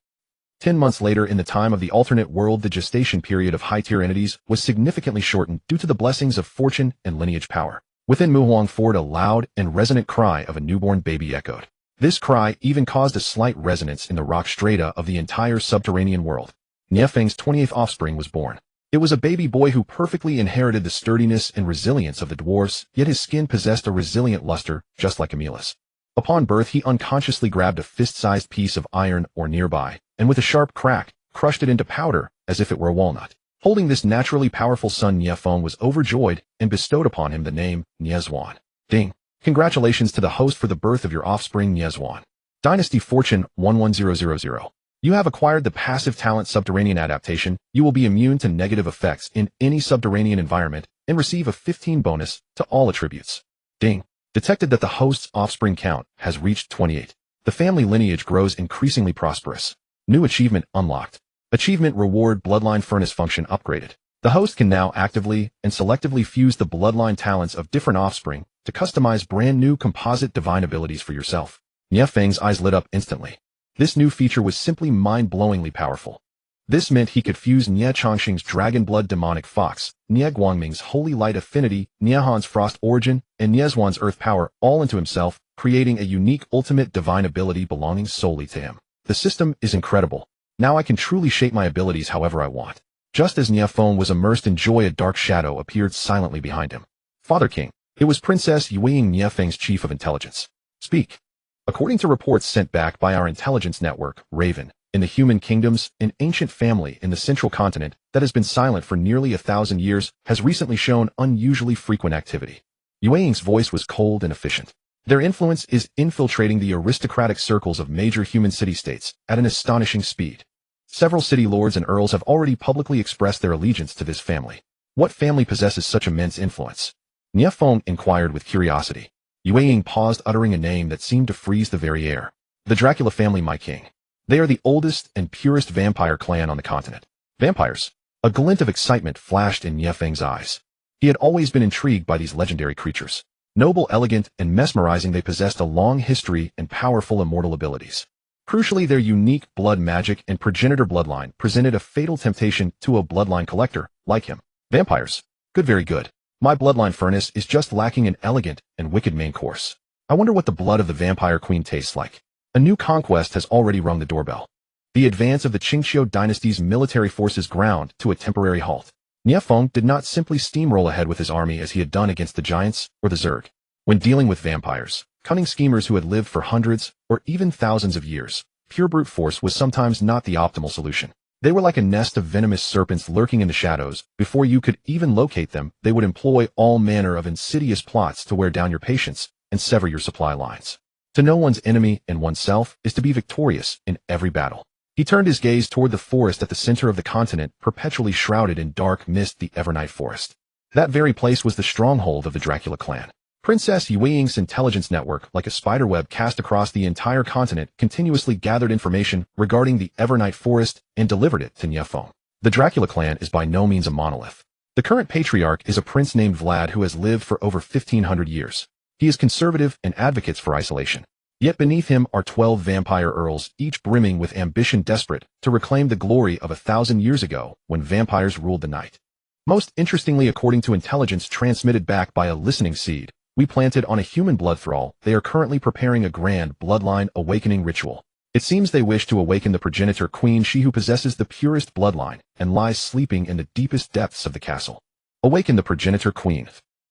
10 months later, in the time of the alternate world, the gestation period of high-tier entities was significantly shortened due to the blessings of fortune and lineage power. Within Muhuang Fort, a loud and resonant cry of a newborn baby echoed. This cry even caused a slight resonance in the rock strata of the entire subterranean world. Nie Feng's 28th offspring was born. It was a baby boy who perfectly inherited the sturdiness and resilience of the dwarfs, yet his skin possessed a resilient luster, just like Amila's. Upon birth, he unconsciously grabbed a fist-sized piece of iron or nearby, and with a sharp crack, crushed it into powder as if it were a walnut. Holding this naturally powerful son, Nie Feng was overjoyed and bestowed upon him the name Nie Xuan. Ding! Congratulations to the host for the birth of your offspring, Nie Xuan. Dynasty Fortune 11000. You have acquired the passive talent Subterranean Adaptation. You will be immune to negative effects in any subterranean environment and receive a 15 bonus to all attributes. Ding! Detected that the host's offspring count has reached 28. The family lineage grows increasingly prosperous. New achievement unlocked. Achievement reward: Bloodline Furnace function upgraded. The host can now actively and selectively fuse the bloodline talents of different offspring to customize brand new composite divine abilities for yourself. Nie Feng's eyes lit up instantly. This new feature was simply mind-blowingly powerful. This meant he could fuse Nie Chongqing's Dragon Blood Demonic Fox, Nie Guangming's Holy Light Affinity, Nie Han's Frost Origin, and Nie Xuan's Earth Power all into himself, creating a unique ultimate divine ability belonging solely to him. The system is incredible. Now I can truly shape my abilities however I want. Just as Nie Feng was immersed in joy, a dark shadow appeared silently behind him. Father King. It was Princess Yueying, Nie Feng's chief of intelligence. Speak. According to reports sent back by our intelligence network, Raven, in the human kingdoms, an ancient family in the central continent that has been silent for nearly 1,000 years has recently shown unusually frequent activity. Yueying's voice was cold and efficient. Their influence is infiltrating the aristocratic circles of major human city-states at an astonishing speed. Several city lords and earls have already publicly expressed their allegiance to this family. What family possesses such immense influence? Nie Feng inquired with curiosity. Yueying paused, uttering a name that seemed to freeze the very air. The Dracula family, my king. They are the oldest and purest vampire clan on the continent. Vampires. A glint of excitement flashed in Nie Feng's eyes. He had always been intrigued by these legendary creatures. Noble, elegant, and mesmerizing, they possessed a long history and powerful immortal abilities. Crucially, their unique blood magic and progenitor bloodline presented a fatal temptation to a bloodline collector like him. Vampires. Good, very good. My bloodline furnace is just lacking an elegant and wicked main course. I wonder what the blood of the vampire queen tastes like. A new conquest has already rung the doorbell. The advance of the Qingqiu dynasty's military forces ground to a temporary halt. Nie Feng did not simply steamroll ahead with his army as he had done against the giants or the Zerg. When dealing with vampires, cunning schemers who had lived for hundreds or even thousands of years, pure brute force was sometimes not the optimal solution. They were like a nest of venomous serpents lurking in the shadows. Before you could even locate them, they would employ all manner of insidious plots to wear down your patience and sever your supply lines. To know one's enemy and oneself is to be victorious in every battle. He turned his gaze toward the forest at the center of the continent, perpetually shrouded in dark mist, the Evernight Forest. That very place was the stronghold of the Dracula clan. Princess Yueying's intelligence network, like a spiderweb cast across the entire continent, continuously gathered information regarding the Evernight Forest and delivered it to Nie Feng. The Dracula clan is by no means a monolith. The current patriarch is a prince named Vlad who has lived for over 1,500 years. He is conservative and advocates for isolation. Yet beneath him are 12 vampire earls, each brimming with ambition, desperate to reclaim the glory of 1,000 years ago when vampires ruled the night. Most interestingly, according to intelligence transmitted back by a listening seed we planted on a human blood thrall, they are currently preparing a grand bloodline awakening ritual. It seems they wish to awaken the progenitor queen, she who possesses the purest bloodline and lies sleeping in the deepest depths of the castle. Awaken the progenitor queen.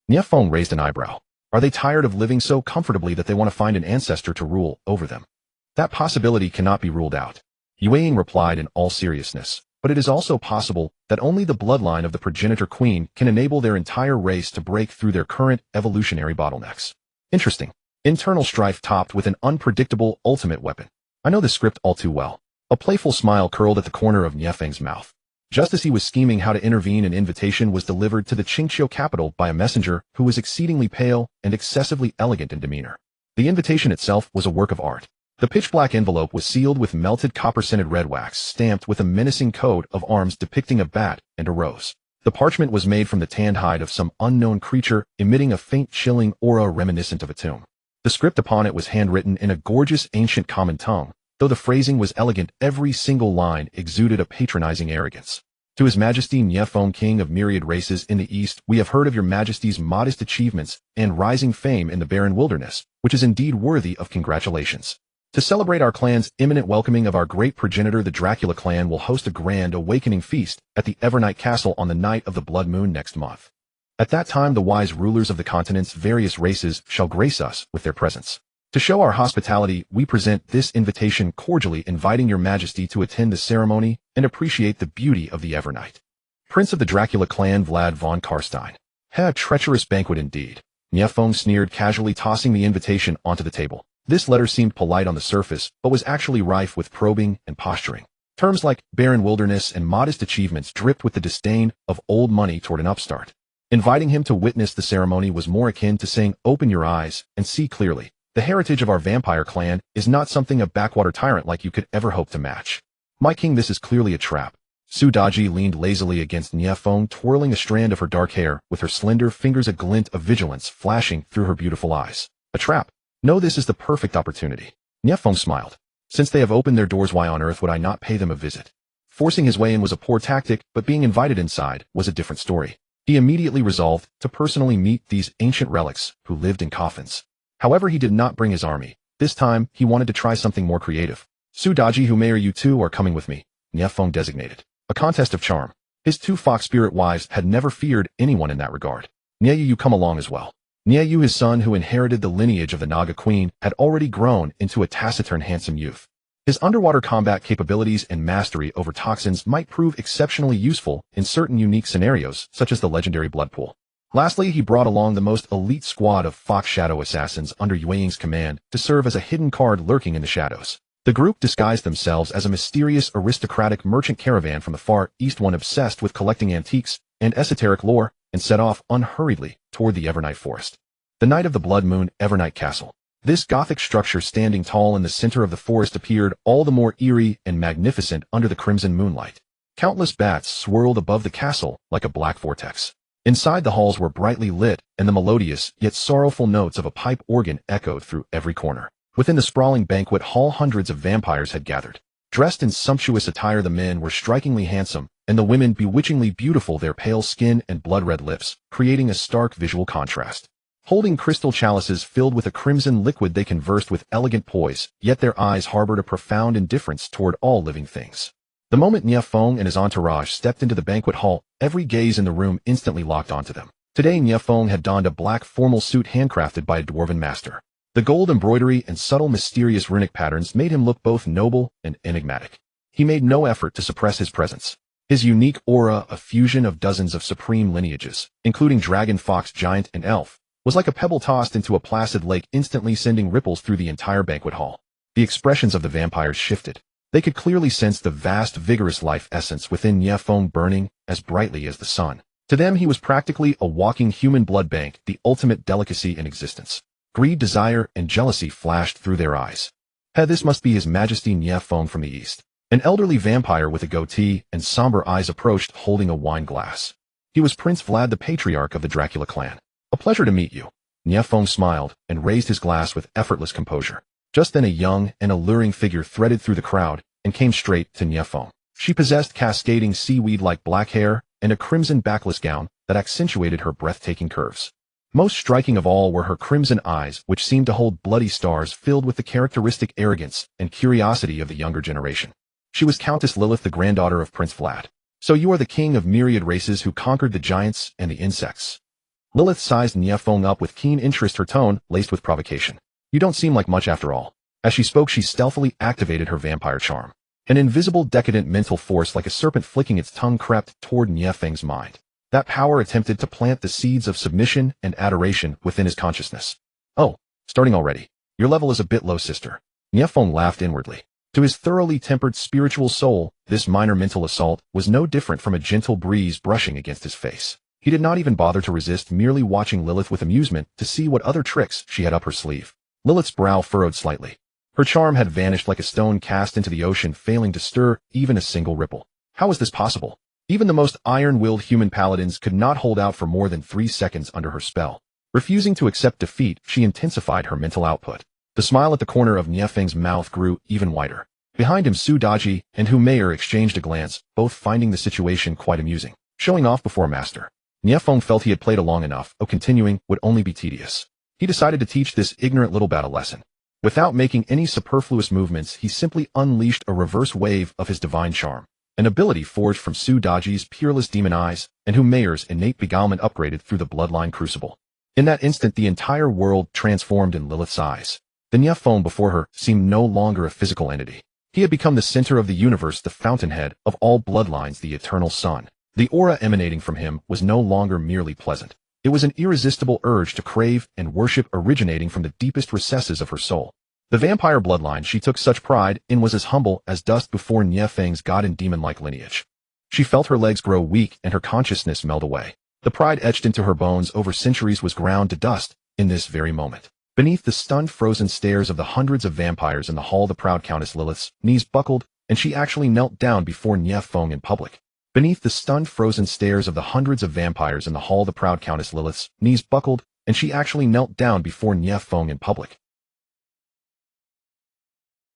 Nie Feng raised an eyebrow. Are they tired of living so comfortably that they want to find an ancestor to rule over them? That possibility cannot be ruled out. Yueying replied in all seriousness, but it is also possible that only the bloodline of the progenitor queen can enable their entire race to break through their current evolutionary bottlenecks. Interesting. Internal strife topped with an unpredictable ultimate weapon. I know the script all too well. A playful smile curled at the corner of Nie Feng's mouth. Just as he was scheming how to intervene, an invitation was delivered to the Qingqiu capital by a messenger who was exceedingly pale and excessively elegant in demeanor. The invitation itself was a work of art. The pitch-black envelope was sealed with melted copper-scented red wax, stamped with a menacing coat of arms depicting a bat and a rose. The parchment was made from the tanned hide of some unknown creature, emitting a faint chilling aura reminiscent of a tomb. The script upon it was handwritten in a gorgeous ancient common tongue. Though the phrasing was elegant, every single line exuded a patronizing arrogance. To His Majesty Nie Feng, King of myriad races in the East, we have heard of your Majesty's modest achievements and rising fame in the barren wilderness, which is indeed worthy of congratulations. To celebrate our clan's imminent welcoming of our great progenitor, the Dracula clan will host a grand awakening feast at the Evernight Castle on the night of the blood moon next month. At that time, the wise rulers of the continent's various races shall grace us with their presence. To show our hospitality, we present this invitation, cordially inviting your Majesty to attend the ceremony and appreciate the beauty of the Evernight. Prince of the Dracula clan Vlad von Karstein. A treacherous banquet indeed. Nie Feng sneered, casually tossing the invitation onto the table. This letter seemed polite on the surface, but was actually rife with probing and posturing. Terms like barren wilderness and modest achievements dripped with the disdain of old money toward an upstart. Inviting him to witness the ceremony was more akin to saying, open your eyes and see clearly. The heritage of our vampire clan is not something a backwater tyrant like you could ever hope to match. My king, this is clearly a trap. Daji leaned lazily against Nie Feng, twirling a strand of her dark hair, with her slender fingers a glint of vigilance flashing through her beautiful eyes. A trap? No, this is the perfect opportunity. Nie Feng smiled. Since they have opened their doors, why on earth would I not pay them a visit? Forcing his way in was a poor tactic, but being invited inside was a different story. He immediately resolved to personally meet these ancient relics who lived in coffins. However, he did not bring his army. This time, he wanted to try something more creative. Daji, who may or you two are coming with me, Nie Feng designated. A contest of charm. His two fox spirit wives had never feared anyone in that regard. Nie, you come along as well. Nie, his son, who inherited the lineage of the Naga Queen, had already grown into a taciturn, handsome youth. His underwater combat capabilities and mastery over toxins might prove exceptionally useful in certain unique scenarios, such as the legendary blood pool. Lastly, he brought along the most elite squad of Fox Shadow assassins under Yueying's command to serve as a hidden card lurking in the shadows. The group disguised themselves as a mysterious aristocratic merchant caravan from the Far East, one obsessed with collecting antiques and esoteric lore, and set off unhurriedly toward the Evernight Forest. The night of the blood moon, Evernight Castle. This Gothic structure standing tall in the center of the forest appeared all the more eerie and magnificent under the crimson moonlight. Countless bats swirled above the castle like a black vortex. Inside, the halls were brightly lit, and the melodious yet sorrowful notes of a pipe organ echoed through every corner. Within the sprawling banquet hall, hundreds of vampires had gathered. Dressed in sumptuous attire, the men were strikingly handsome, and the women bewitchingly beautiful, their pale skin and blood-red lips, creating a stark visual contrast. Holding crystal chalices filled with a crimson liquid, they conversed with elegant poise, yet their eyes harbored a profound indifference toward all living things. The moment Nie Feng and his entourage stepped into the banquet hall, every gaze in the room instantly locked onto them. Today Nie Feng had donned a black formal suit handcrafted by a dwarven master. The gold embroidery and subtle mysterious runic patterns made him look both noble and enigmatic. He made no effort to suppress his presence. His unique aura, a fusion of dozens of supreme lineages, including dragon, fox, giant, and elf, was like a pebble tossed into a placid lake, instantly sending ripples through the entire banquet hall. The expressions of the vampires shifted. They could clearly sense the vast, vigorous life essence within Nie Feng burning as brightly as the sun. To them, he was practically a walking human blood bank, the ultimate delicacy in existence. Greed, desire, and jealousy flashed through their eyes. This must be His Majesty Nie Feng from the east. An elderly vampire with a goatee and somber eyes approached, holding a wine glass. He was Prince Vlad, the patriarch of the Dracula clan. A pleasure to meet you. Nie Feng smiled and raised his glass with effortless composure. Just then a young and alluring figure threaded through the crowd and came straight to Nie Feng. She possessed cascading seaweed-like black hair and a crimson backless gown that accentuated her breathtaking curves. Most striking of all were her crimson eyes, which seemed to hold bloody stars filled with the characteristic arrogance and curiosity of the younger generation. She was Countess Lilith, the granddaughter of Prince Vlad. So you are the king of myriad races who conquered the giants and the insects. Lilith sized Nie Feng up with keen interest, her tone laced with provocation. You don't seem like much after all. As she spoke, she stealthily activated her vampire charm. An invisible, decadent mental force like a serpent flicking its tongue crept toward Nie Feng's mind. That power attempted to plant the seeds of submission and adoration within his consciousness. Oh, starting already. Your level is a bit low, sister. Nie Feng laughed inwardly. To his thoroughly tempered spiritual soul, this minor mental assault was no different from a gentle breeze brushing against his face. He did not even bother to resist, merely watching Lilith with amusement to see what other tricks she had up her sleeve. Lilith's brow furrowed slightly. Her charm had vanished like a stone cast into the ocean, failing to stir even a single ripple. How was this possible? Even the most iron-willed human paladins could not hold out for more than 3 seconds under her spell. Refusing to accept defeat, she intensified her mental output. The smile at the corner of Nie Feng's mouth grew even wider. Behind him, Daji and Mayer exchanged a glance, both finding the situation quite amusing. Showing off before a master. Nie Feng felt he had played along enough, continuing would only be tedious. He decided to teach this ignorant little bat a lesson. Without making any superfluous movements, he simply unleashed a reverse wave of his divine charm, an ability forged from Daji's peerless demon eyes and Mayer's innate beguilement upgraded through the bloodline crucible. In that instant, the entire world transformed in Lilith's eyes. The Nie Feng before her seemed no longer a physical entity. He had become the center of the universe, the fountainhead of all bloodlines, the eternal sun. The aura emanating from him was no longer merely pleasant. It was an irresistible urge to crave and worship, originating from the deepest recesses of her soul. The vampire bloodline she took such pride in was as humble as dust before Nie Feng's god and demon-like lineage. She felt her legs grow weak and her consciousness melt away. The pride etched into her bones over centuries was ground to dust in this very moment. Beneath the stunned, frozen stares of the hundreds of vampires in the hall, the proud Countess Lilith's knees buckled, and she actually knelt down before Nie Feng in public. Beneath the stunned, frozen stares of the hundreds of vampires in the hall, the proud Countess Lilith's knees buckled, and she actually knelt down before Nie Feng in public.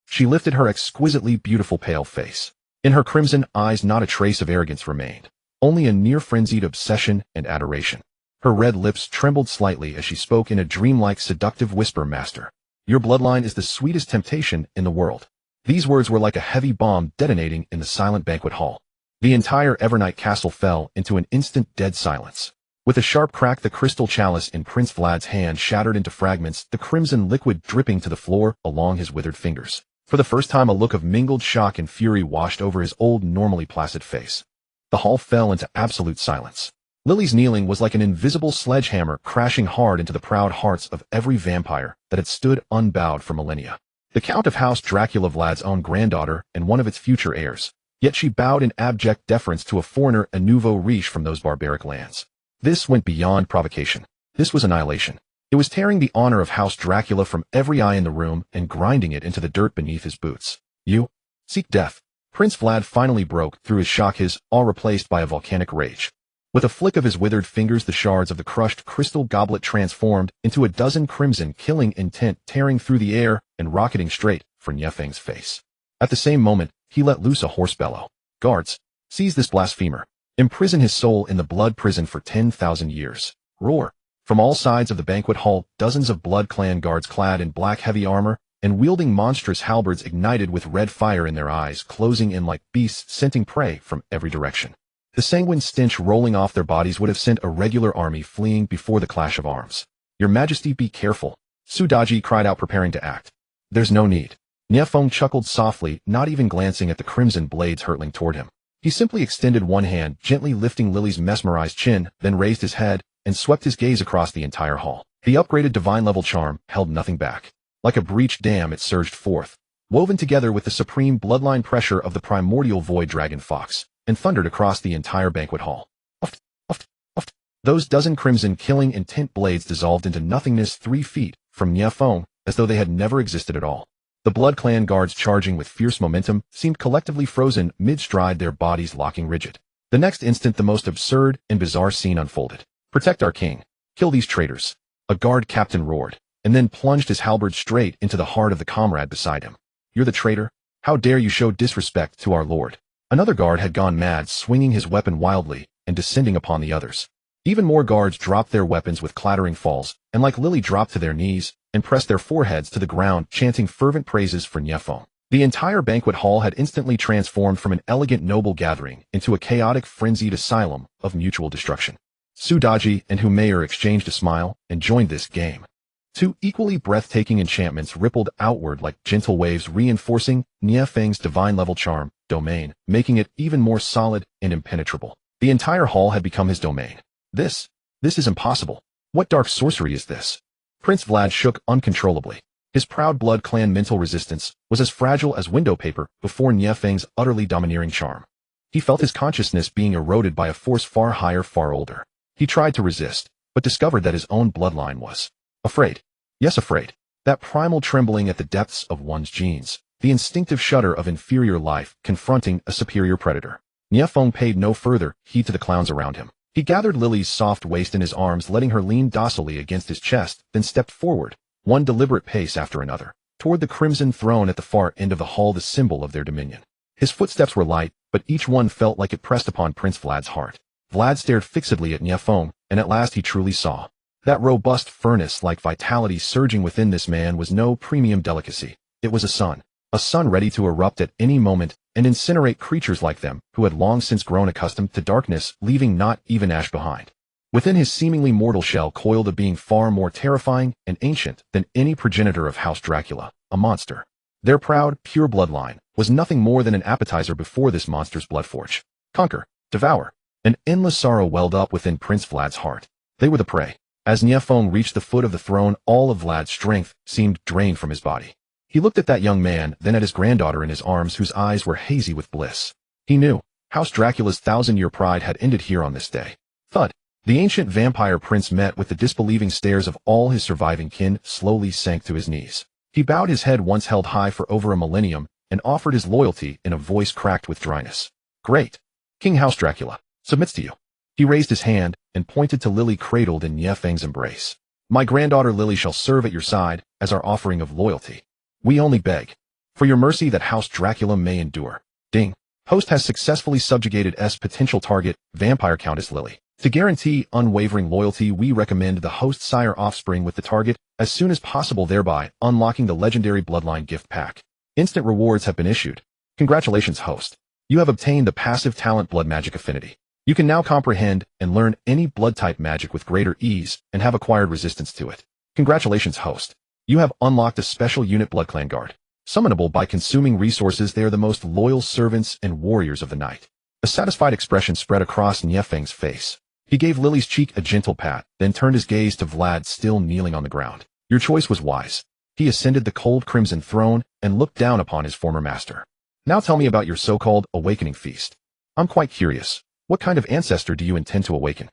She lifted her exquisitely beautiful pale face. In her crimson eyes not a trace of arrogance remained, only a near-frenzied obsession and adoration. Her red lips trembled slightly as she spoke in a dreamlike, seductive whisper, Master, your bloodline is the sweetest temptation in the world. These words were like a heavy bomb detonating in the silent banquet hall. The entire Evernight castle fell into an instant dead silence. With a sharp crack, the crystal chalice in Prince Vlad's hand shattered into fragments, the crimson liquid dripping to the floor along his withered fingers. For the first time, a look of mingled shock and fury washed over his old, normally placid face. The hall fell into absolute silence. Lily's kneeling was like an invisible sledgehammer crashing hard into the proud hearts of every vampire that had stood unbowed for millennia. The Count of House Dracula, Vlad's own granddaughter and one of its future heirs. Yet she bowed in abject deference to a foreigner, a nouveau riche from those barbaric lands. This went beyond provocation. This was annihilation. It was tearing the honor of House Dracula from every eye in the room and grinding it into the dirt beneath his boots. You seek death. Prince Vlad finally broke through his shock, his awe replaced by a volcanic rage. With a flick of his withered fingers, the shards of the crushed crystal goblet transformed into a dozen crimson, killing intent, tearing through the air and rocketing straight for Nie Feng's face. At the same moment, he let loose a hoarse bellow. Guards, seize this blasphemer. Imprison his soul in the blood prison for 10,000 years. Roar. From all sides of the banquet hall, dozens of Blood Clan guards clad in black heavy armor and wielding monstrous halberds ignited with red fire in their eyes, closing in like beasts scenting prey from every direction. The sanguine stench rolling off their bodies would have sent a regular army fleeing before the clash of arms. "Your Majesty, be careful," Daji cried out, preparing to act. "There's no need." Nie Feng chuckled softly, not even glancing at the crimson blades hurtling toward him. He simply extended one hand, gently lifting Lily's mesmerized chin, then raised his head and swept his gaze across the entire hall. The upgraded divine-level charm held nothing back. Like a breached dam, it surged forth, woven together with the supreme bloodline pressure of the primordial void dragon fox, and thundered across the entire banquet hall. Uft, uft, uft. Those dozen crimson killing intent blades dissolved into nothingness 3 feet from Nie Feng, as though they had never existed at all. The Blood Clan guards, charging with fierce momentum, seemed collectively frozen mid-stride, their bodies locking rigid. The next instant, the most absurd and bizarre scene unfolded. "Protect our king. Kill these traitors," a guard captain roared, and then plunged his halberd straight into the heart of the comrade beside him. "You're the traitor? How dare you show disrespect to our lord?" Another guard had gone mad, swinging his weapon wildly and descending upon the others. Even more guards dropped their weapons with clattering falls, and like Lily dropped to their knees and pressed their foreheads to the ground, chanting fervent praises for Nie Feng. The entire banquet hall had instantly transformed from an elegant noble gathering into a chaotic, frenzied asylum of mutual destruction. Daji and Humayer exchanged a smile and joined this game. 2 equally breathtaking enchantments rippled outward like gentle waves, reinforcing Nie Feng's divine-level charm domain, making it even more solid and impenetrable. The entire hall had become his domain. This is impossible. What dark sorcery is this? Prince Vlad shook uncontrollably. His proud Blood Clan mental resistance was as fragile as window paper before Nie Feng's utterly domineering charm. He felt his consciousness being eroded by a force far higher, far older. He tried to resist, but discovered that his own bloodline was afraid. Yes, afraid. That primal trembling at the depths of one's genes. The instinctive shudder of inferior life confronting a superior predator. Nie Feng paid no further heed to the clowns around him. He gathered Lily's soft waist in his arms, letting her lean docilely against his chest, then stepped forward, one deliberate pace after another, toward the crimson throne at the far end of the hall, the symbol of their dominion. His footsteps were light, but each one felt like it pressed upon Prince Vlad's heart. Vlad stared fixedly at Nie Feng, and at last he truly saw. That robust furnace-like vitality surging within this man was no premium delicacy. It was a sun ready to erupt at any moment and incinerate creatures like them who had long since grown accustomed to darkness, leaving not even ash behind. Within his seemingly mortal shell coiled a being far more terrifying and ancient than any progenitor of House Dracula, a monster. Their proud, pure bloodline was nothing more than an appetizer before this monster's bloodforge. Conquer, devour. An endless sorrow welled up within Prince Vlad's heart. They were the prey. As Nie Feng reached the foot of the throne, all of Vlad's strength seemed drained from his body. He looked at that young man, then at his granddaughter in his arms, whose eyes were hazy with bliss. He knew. House Dracula's 1,000-year pride had ended here on this day. Thud. The ancient vampire prince met with the disbelieving stares of all his surviving kin, slowly sank to his knees. He bowed his head, once held high for over a millennium, and offered his loyalty in a voice cracked with dryness. "Great. King House Dracula submits to you." He raised his hand and pointed to Lily cradled in Nie Feng's embrace. "My granddaughter Lily shall serve at your side as our offering of loyalty. We only beg for your mercy that House Dracula may endure." Ding. Host has successfully subjugated S potential target, Vampire Countess Lily. To guarantee unwavering loyalty, we recommend the host sire offspring with the target as soon as possible, thereby unlocking the legendary Bloodline gift pack. Instant rewards have been issued. Congratulations, host. You have obtained the passive talent Blood Magic Affinity. You can now comprehend and learn any blood-type magic with greater ease and have acquired resistance to it. Congratulations, host. You have unlocked a special unit Blood Clan Guard. Summonable by consuming resources, they are the most loyal servants and warriors of the night. A satisfied expression spread across Nie Feng's face. He gave Lily's cheek a gentle pat, then turned his gaze to Vlad, still kneeling on the ground. Your choice was wise. He ascended the cold crimson throne and looked down upon his former master. Now tell me about your so-called awakening feast. I'm quite curious. What kind of ancestor do you intend to awaken?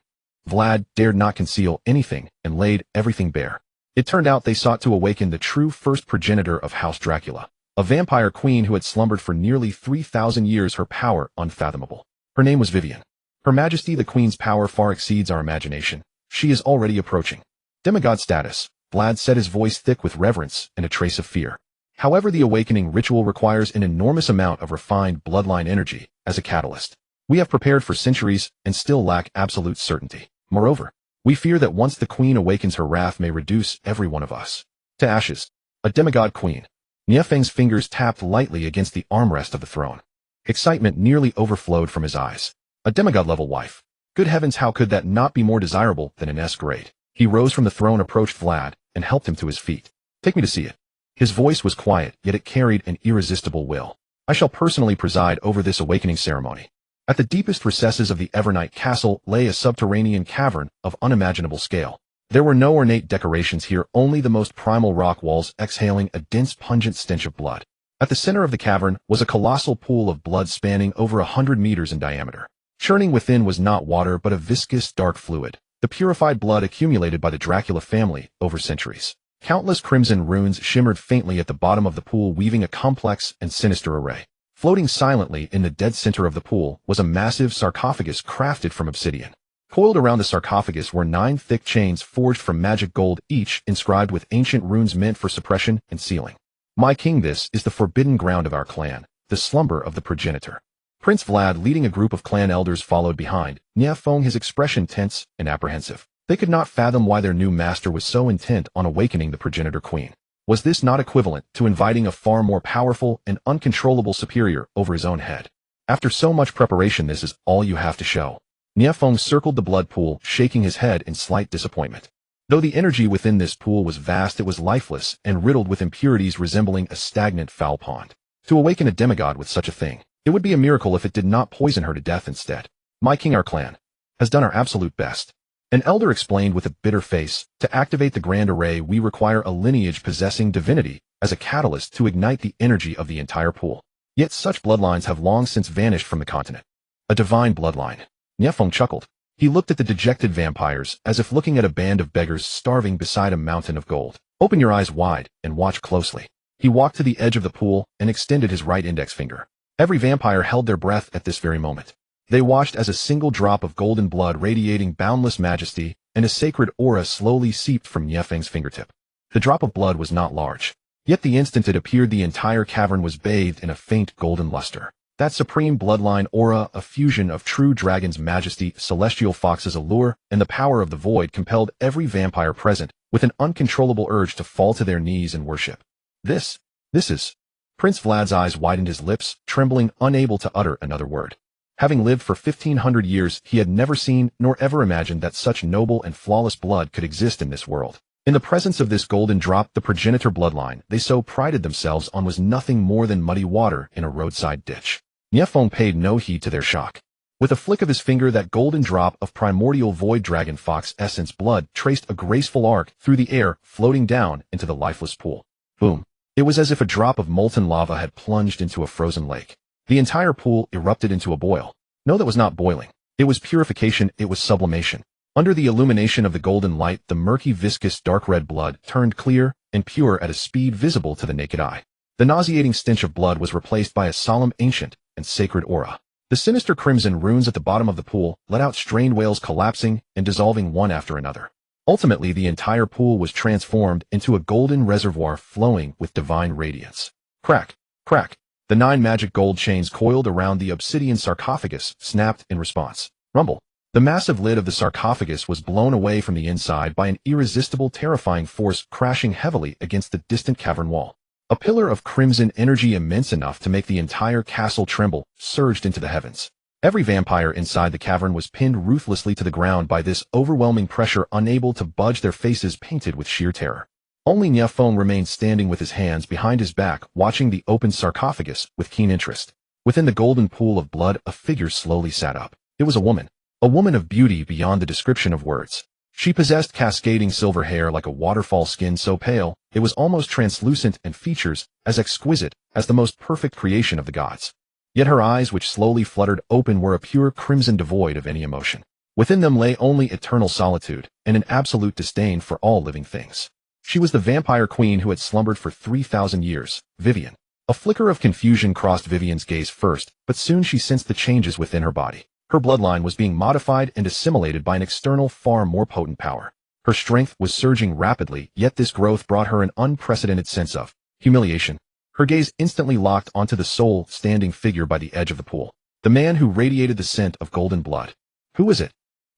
Vlad dared not conceal anything and laid everything bare. It turned out they sought to awaken the true first progenitor of House Dracula, a vampire queen who had slumbered for nearly 3,000 years, her power unfathomable. Her name was Vivian. Her Majesty the Queen's power far exceeds our imagination. She is already approaching demigod status. Vlad said, his voice thick with reverence and a trace of fear. However, the awakening ritual requires an enormous amount of refined bloodline energy as a catalyst. We have prepared for centuries and still lack absolute certainty. Moreover, We fear that once the queen awakens, her wrath may reduce every one of us to ashes. A demigod queen. Nie Feng's fingers tapped lightly against the armrest of the throne. Excitement nearly overflowed from his eyes. A demigod-level wife. Good heavens, how could that not be more desirable than an S-grade? He rose from the throne, approached Vlad, and helped him to his feet. Take me to see it. His voice was quiet, yet it carried an irresistible will. I shall personally preside over this awakening ceremony. At the deepest recesses of the Evernight castle lay a subterranean cavern of unimaginable scale. There were no ornate decorations here, only the most primal rock walls exhaling a dense, pungent stench of blood. At the center of the cavern was a colossal pool of blood spanning over 100 meters in diameter. Churning within was not water but a viscous, dark fluid, the purified blood accumulated by the Dracula family over centuries. Countless crimson runes shimmered faintly at the bottom of the pool, weaving a complex and sinister array. Floating silently in the dead center of the pool was a massive sarcophagus crafted from obsidian. Coiled around the sarcophagus were 9 thick chains forged from magic gold, each inscribed with ancient runes meant for suppression and sealing. My king, this is the forbidden ground of our clan, the slumber of the progenitor. Prince Vlad, leading a group of clan elders, followed behind, Nie Feng, his expression tense and apprehensive. They could not fathom why their new master was so intent on awakening the progenitor queen. Was this not equivalent to inviting a far more powerful and uncontrollable superior over his own head? After so much preparation, this is all you have to show. Nie Feng circled the blood pool, shaking his head in slight disappointment. Though the energy within this pool was vast, it was lifeless and riddled with impurities resembling a stagnant foul pond. To awaken a demigod with such a thing, it would be a miracle if it did not poison her to death instead. My king, our clan, has done our absolute best. An elder explained with a bitter face. To activate the grand array, we require a lineage possessing divinity as a catalyst to ignite the energy of the entire pool. Yet such bloodlines have long since vanished from the continent. A divine bloodline. Nie Feng chuckled. He looked at the dejected vampires as if looking at a band of beggars starving beside a mountain of gold. Open your eyes wide and watch closely. He walked to the edge of the pool and extended his right index finger. Every vampire held their breath at this very moment. They watched as a single drop of golden blood radiating boundless majesty and a sacred aura slowly seeped from Nie Feng's fingertip. The drop of blood was not large, yet the instant it appeared, the entire cavern was bathed in a faint golden luster. That supreme bloodline aura, a fusion of true dragon's majesty, celestial fox's allure, and the power of the void, compelled every vampire present with an uncontrollable urge to fall to their knees and worship. This is... Prince Vlad's eyes widened, his lips trembling, unable to utter another word. Having lived for 1,500 years, he had never seen nor ever imagined that such noble and flawless blood could exist in this world. In the presence of this golden drop, the progenitor bloodline they so prided themselves on was nothing more than muddy water in a roadside ditch. Nie Feng paid no heed to their shock. With a flick of his finger, that golden drop of primordial void dragon fox essence blood traced a graceful arc through the air, floating down into the lifeless pool. Boom. It was as if a drop of molten lava had plunged into a frozen lake. The entire pool erupted into a boil. No, that was not boiling. It was purification, it was sublimation. Under the illumination of the golden light, the murky, viscous, dark red blood turned clear and pure at a speed visible to the naked eye. The nauseating stench of blood was replaced by a solemn, ancient, and sacred aura. The sinister crimson runes at the bottom of the pool let out strained wails, collapsing and dissolving one after another. Ultimately, the entire pool was transformed into a golden reservoir flowing with divine radiance. Crack, crack. The 9 magic gold chains coiled around the obsidian sarcophagus snapped in response. Rumble. The massive lid of the sarcophagus was blown away from the inside by an irresistible, terrifying force, crashing heavily against the distant cavern wall. A pillar of crimson energy immense enough to make the entire castle tremble surged into the heavens. Every vampire inside the cavern was pinned ruthlessly to the ground by this overwhelming pressure, unable to budge, their faces painted with sheer terror. Only Nie Feng remained standing with his hands behind his back, watching the open sarcophagus with keen interest. Within the golden pool of blood, a figure slowly sat up. It was a woman of beauty beyond the description of words. She possessed cascading silver hair like a waterfall, skin so pale it was almost translucent, and features as exquisite as the most perfect creation of the gods. Yet her eyes, which slowly fluttered open, were a pure crimson devoid of any emotion. Within them lay only eternal solitude and an absolute disdain for all living things. She was the vampire queen who had slumbered for 3,000 years, Vivian. A flicker of confusion crossed Vivian's gaze first, but soon she sensed the changes within her body. Her bloodline was being modified and assimilated by an external, far more potent power. Her strength was surging rapidly, yet this growth brought her an unprecedented sense of humiliation. Her gaze instantly locked onto the soul-standing figure by the edge of the pool. The man who radiated the scent of golden blood. Who was it?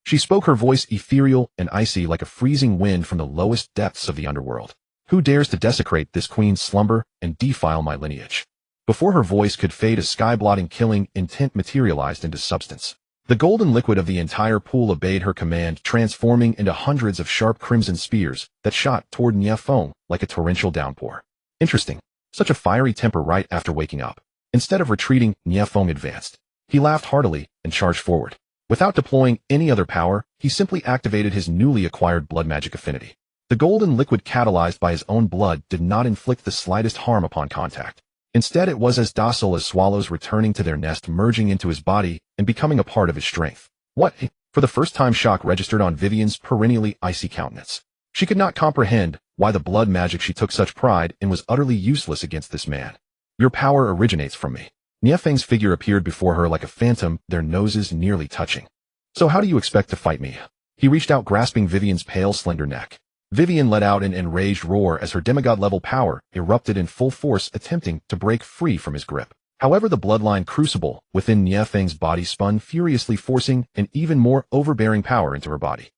She spoke, her voice ethereal and icy like a freezing wind from the lowest depths of the underworld. Who dares to desecrate this queen's slumber and defile my lineage? Before her voice could fade, a sky-blotting killing intent materialized into substance. The golden liquid of the entire pool obeyed her command, transforming into hundreds of sharp crimson spears that shot toward Nie Feng like a torrential downpour. Interesting. Such a fiery temper right after waking up. Instead of retreating, Nie Feng advanced. He laughed heartily and charged forward. Without deploying any other power, he simply activated his newly acquired blood magic affinity. The golden liquid catalyzed by his own blood did not inflict the slightest harm upon contact. Instead, it was as docile as swallows returning to their nest, merging into his body and becoming a part of his strength. What? For the first time, shock registered on Vivian's perennially icy countenance. She could not comprehend why the blood magic she took such pride in was utterly useless against this man. Your power originates from me. Nie Feng's figure appeared before her like a phantom, their noses nearly touching. So how do you expect to fight me? He reached out, grasping Vivian's pale, slender neck. Vivian let out an enraged roar as her demigod-level power erupted in full force, attempting to break free from his grip. However, the bloodline crucible within Nie Feng's body spun furiously, forcing an even more overbearing power into her body.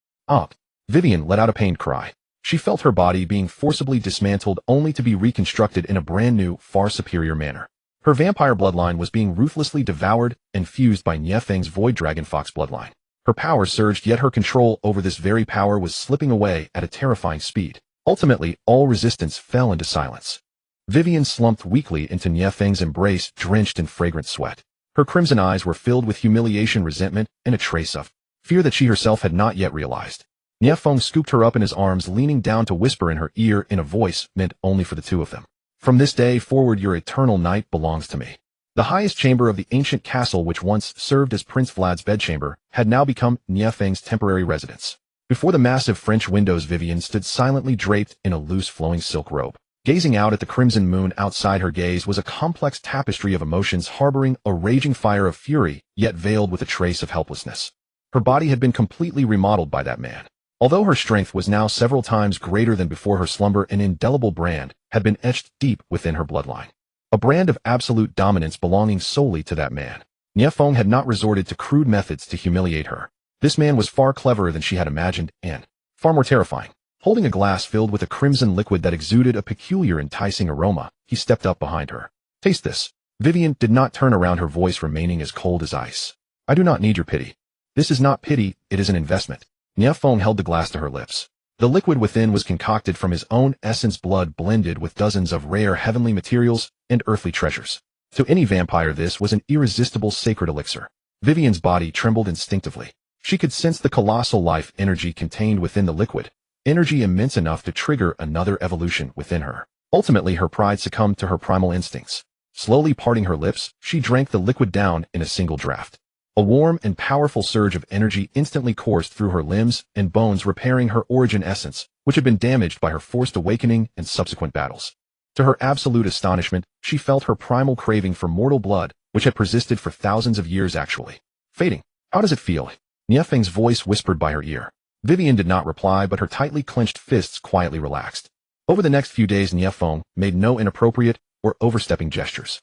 Vivian let out a pained cry. She felt her body being forcibly dismantled, only to be reconstructed in a brand new, far superior manner. Her vampire bloodline was being ruthlessly devoured and fused by Nie Feng's void dragon fox bloodline. Her power surged, yet her control over this very power was slipping away at a terrifying speed. Ultimately, all resistance fell into silence. Vivian slumped weakly into Nie Feng's embrace, drenched in fragrant sweat. Her crimson eyes were filled with humiliation, resentment, and a trace of fear that she herself had not yet realized. Nie Feng scooped her up in his arms, leaning down to whisper in her ear in a voice meant only for the two of them. From this day forward, your eternal night belongs to me. The highest chamber of the ancient castle, which once served as Prince Vlad's bedchamber, had now become Nie Feng's temporary residence. Before the massive French windows, Vivian stood silently draped in a loose flowing silk robe. Gazing out at the crimson moon outside, her gaze was a complex tapestry of emotions, harboring a raging fire of fury, yet veiled with a trace of helplessness. Her body had been completely remodeled by that man. Although her strength was now several times greater than before her slumber, an indelible brand had been etched deep within her bloodline. A brand of absolute dominance belonging solely to that man. Nie Feng had not resorted to crude methods to humiliate her. This man was far cleverer than she had imagined, and far more terrifying. Holding a glass filled with a crimson liquid that exuded a peculiar, enticing aroma, he stepped up behind her. Taste this. Vivian did not turn around, her voice remaining as cold as ice. I do not need your pity. This is not pity, it is an investment. Nie Feng held the glass to her lips. The liquid within was concocted from his own essence, blood blended with dozens of rare heavenly materials and earthly treasures. To any vampire, this was an irresistible sacred elixir. Vivian's body trembled instinctively. She could sense the colossal life energy contained within the liquid, energy immense enough to trigger another evolution within her. Ultimately, her pride succumbed to her primal instincts. Slowly parting her lips, she drank the liquid down in a single draught. A warm and powerful surge of energy instantly coursed through her limbs and bones, repairing her origin essence, which had been damaged by her forced awakening and subsequent battles. To her absolute astonishment, she felt her primal craving for mortal blood, which had persisted for thousands of years, actually fading. How does it feel? Nie Feng's voice whispered by her ear. Vivian did not reply, but her tightly clenched fists quietly relaxed. Over the next few days, Nie Feng made no inappropriate or overstepping gestures.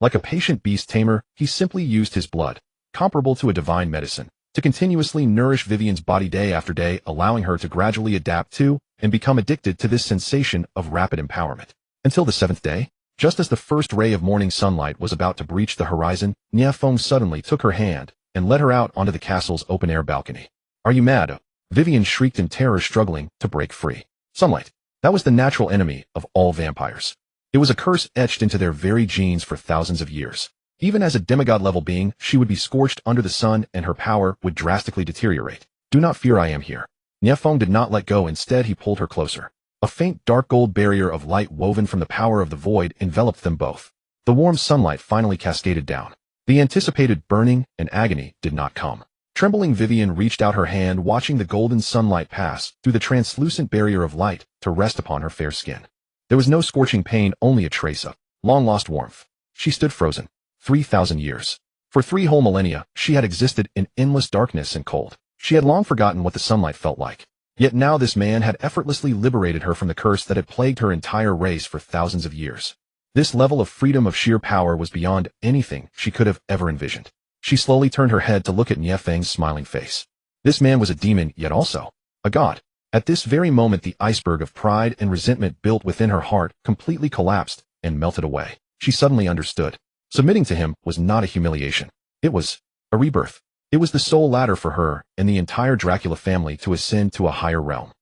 Like a patient beast tamer, he simply used his blood, comparable to a divine medicine, to continuously nourish Vivian's body day after day, allowing her to gradually adapt to and become addicted to this sensation of rapid empowerment. Until the seventh day, just as the first ray of morning sunlight was about to breach the horizon, Nie Feng suddenly took her hand and led her out onto the castle's open-air balcony. Are you mad? Vivian shrieked in terror, struggling to break free. Sunlight. That was the natural enemy of all vampires. It was a curse etched into their very genes for thousands of years. Even as a demigod-level being, she would be scorched under the sun and her power would drastically deteriorate. Do not fear, I am here. Nie Feng did not let go. Instead, he pulled her closer. A faint dark gold barrier of light woven from the power of the void enveloped them both. The warm sunlight finally cascaded down. The anticipated burning and agony did not come. Trembling, Vivian reached out her hand, watching the golden sunlight pass through the translucent barrier of light to rest upon her fair skin. There was no scorching pain, only a trace of long-lost warmth. She stood frozen. 3,000 years. For 3 whole millennia, she had existed in endless darkness and cold. She had long forgotten what the sunlight felt like. Yet now this man had effortlessly liberated her from the curse that had plagued her entire race for thousands of years. This level of freedom, of sheer power, was beyond anything she could have ever envisioned. She slowly turned her head to look at Nie Feng's smiling face. This man was a demon, yet also a god. At this very moment, the iceberg of pride and resentment built within her heart completely collapsed and melted away. She suddenly understood. Submitting to him was not a humiliation. It was a rebirth. It was the sole ladder for her and the entire Dracula family to ascend to a higher realm.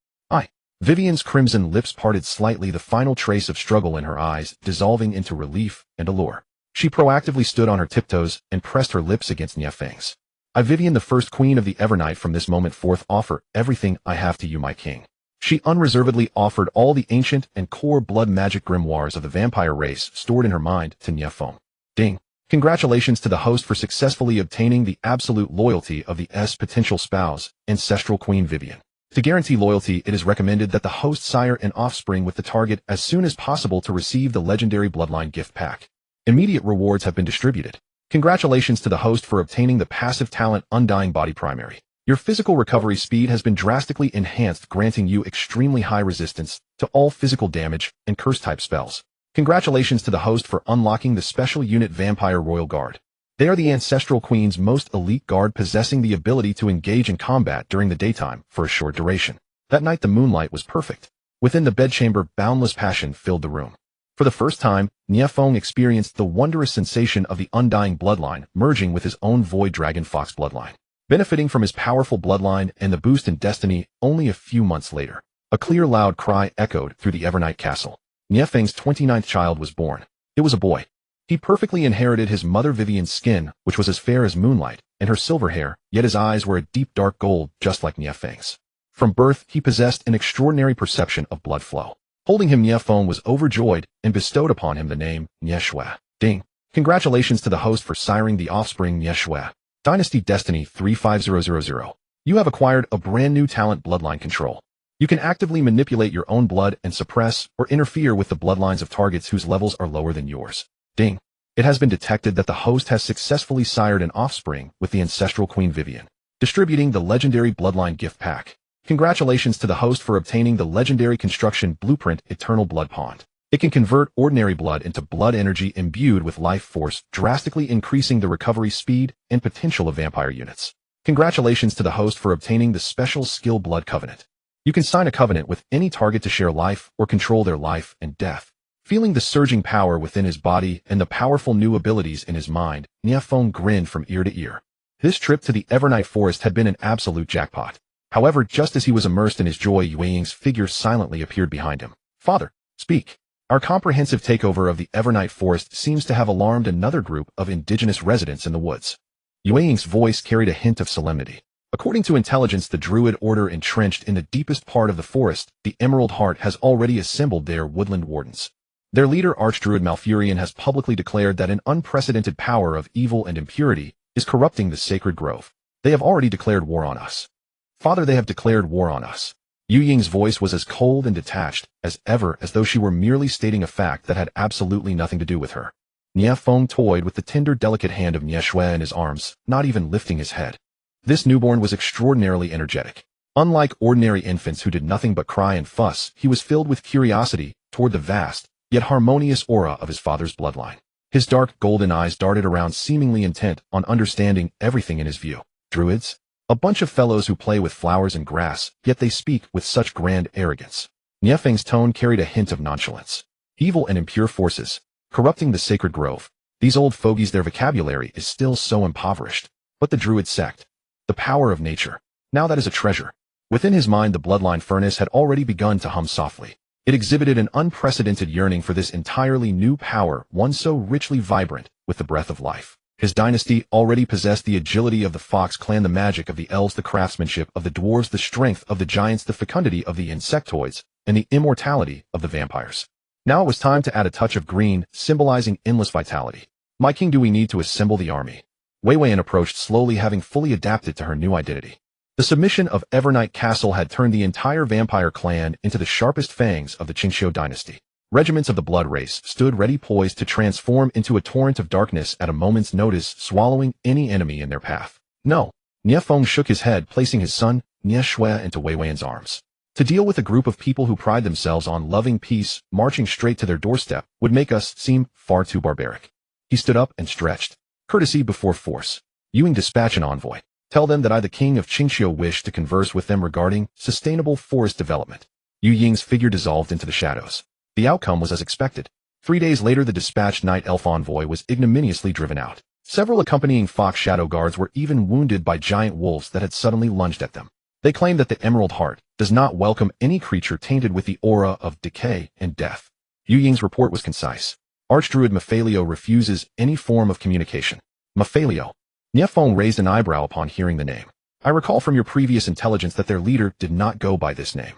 Vivian's crimson lips parted slightly, the final trace of struggle in her eyes dissolving into relief and allure. She proactively stood on her tiptoes and pressed her lips against Nie Feng's. I, Vivian, the first queen of the Evernight, from this moment forth offer everything I have to you, my king. She unreservedly offered all the ancient and core blood magic grimoires of the vampire race stored in her mind to Nie Feng. Ding. Congratulations to the host for successfully obtaining the absolute loyalty of the potential spouse, ancestral Queen Vivian. To guarantee loyalty, it is recommended that the host sire an offspring with the target as soon as possible to receive the legendary bloodline gift pack. Immediate rewards have been distributed. Congratulations to the host for obtaining the passive talent Undying Body Primary. Your physical recovery speed has been drastically enhanced, granting you extremely high resistance to all physical damage and curse-type spells. Congratulations to the host for unlocking the special unit Vampire Royal Guard. They are the Ancestral Queen's most elite guard, possessing the ability to engage in combat during the daytime for a short duration. That night the moonlight was perfect. Within the bedchamber, boundless passion filled the room. For the first time, Nie Feng experienced the wondrous sensation of the Undying Bloodline merging with his own Void Dragon Fox Bloodline. Benefiting from his powerful bloodline and the boost in destiny, only a few months later, a clear loud cry echoed through the Evernight castle. Nie Feng's 29th child was born. It was a boy. He perfectly inherited his mother Vivian's skin, which was as fair as moonlight, and her silver hair, yet his eyes were a deep dark gold, just like Nie Feng's. From birth, he possessed an extraordinary perception of blood flow. Holding him, Nie Feng was overjoyed and bestowed upon him the name Nie Shui. Ding. Congratulations to the host for siring the offspring Nie Shui. Dynasty Destiny 35000. You have acquired a brand new talent, Bloodline Control. You can actively manipulate your own blood and suppress or interfere with the bloodlines of targets whose levels are lower than yours. Ding. It has been detected that the host has successfully sired an offspring with the ancestral Queen Vivian, distributing the legendary Bloodline gift pack. Congratulations to the host for obtaining the legendary construction blueprint Eternal Blood Pond. It can convert ordinary blood into blood energy imbued with life force, drastically increasing the recovery speed and potential of vampire units. Congratulations to the host for obtaining the special skill Blood Covenant. You can sign a covenant with any target to share life or control their life and death. Feeling the surging power within his body and the powerful new abilities in his mind, Nie Feng grinned from ear to ear. This trip to the Evernight Forest had been an absolute jackpot. However, just as he was immersed in his joy, Yueying's figure silently appeared behind him. Father, speak. Our comprehensive takeover of the Evernight Forest seems to have alarmed another group of indigenous residents in the woods. Yueying's voice carried a hint of solemnity. According to intelligence, the Druid Order entrenched in the deepest part of the forest, the Emerald Heart, has already assembled their woodland wardens. Their leader, Archdruid Malfurion, has publicly declared that an unprecedented power of evil and impurity is corrupting the sacred grove. They have already declared war on us. Father, they have declared war on us. Yueying's voice was as cold and detached as ever, as though she were merely stating a fact that had absolutely nothing to do with her. Nie Feng toyed with the tender, delicate hand of Nie Shui in his arms, not even lifting his head. This newborn was extraordinarily energetic. Unlike ordinary infants who did nothing but cry and fuss, he was filled with curiosity toward the vast, yet harmonious aura of his father's bloodline. His dark golden eyes darted around, seemingly intent on understanding everything in his view. Druids? A bunch of fellows who play with flowers and grass, yet they speak with such grand arrogance. Nie Feng's tone carried a hint of nonchalance. Evil and impure forces, corrupting the sacred grove. These old fogies, their vocabulary is still so impoverished. But the Druid sect, the power of nature, now that is a treasure. Within his mind, the bloodline furnace had already begun to hum softly. It exhibited an unprecedented yearning for this entirely new power, one so richly vibrant with the breath of life. His dynasty already possessed the agility of the Fox clan, the magic of the elves, the craftsmanship of the dwarves, the strength of the giants, the fecundity of the insectoids, and the immortality of the vampires. Now it was time to add a touch of green, symbolizing endless vitality. My king, do we need to assemble the army? Wei Weian approached slowly, having fully adapted to her new identity. The submission of Evernight Castle had turned the entire vampire clan into the sharpest fangs of the Qingxiu dynasty. Regiments of the blood race stood ready, poised to transform into a torrent of darkness at a moment's notice, swallowing any enemy in their path. No. Nie Feng shook his head, placing his son, Nie Shui, into Wei Weian's arms. To deal with a group of people who pride themselves on loving peace, marching straight to their doorstep, would make us seem far too barbaric. He stood up and stretched. Courtesy before force. Yueying, dispatch an envoy. Tell them that I, the king of Qingxiu, wish to converse with them regarding sustainable forest development. Yu Ying's figure dissolved into the shadows. The outcome was as expected. 3 days later, the dispatched night elf envoy was ignominiously driven out. Several accompanying fox shadow guards were even wounded by giant wolves that had suddenly lunged at them. They claimed that the Emerald Heart does not welcome any creature tainted with the aura of decay and death. Yu Ying's report was concise. Archdruid Mephalio refuses any form of communication. Mephalio. Nie Feng raised an eyebrow upon hearing the name. I recall from your previous intelligence that their leader did not go by this name.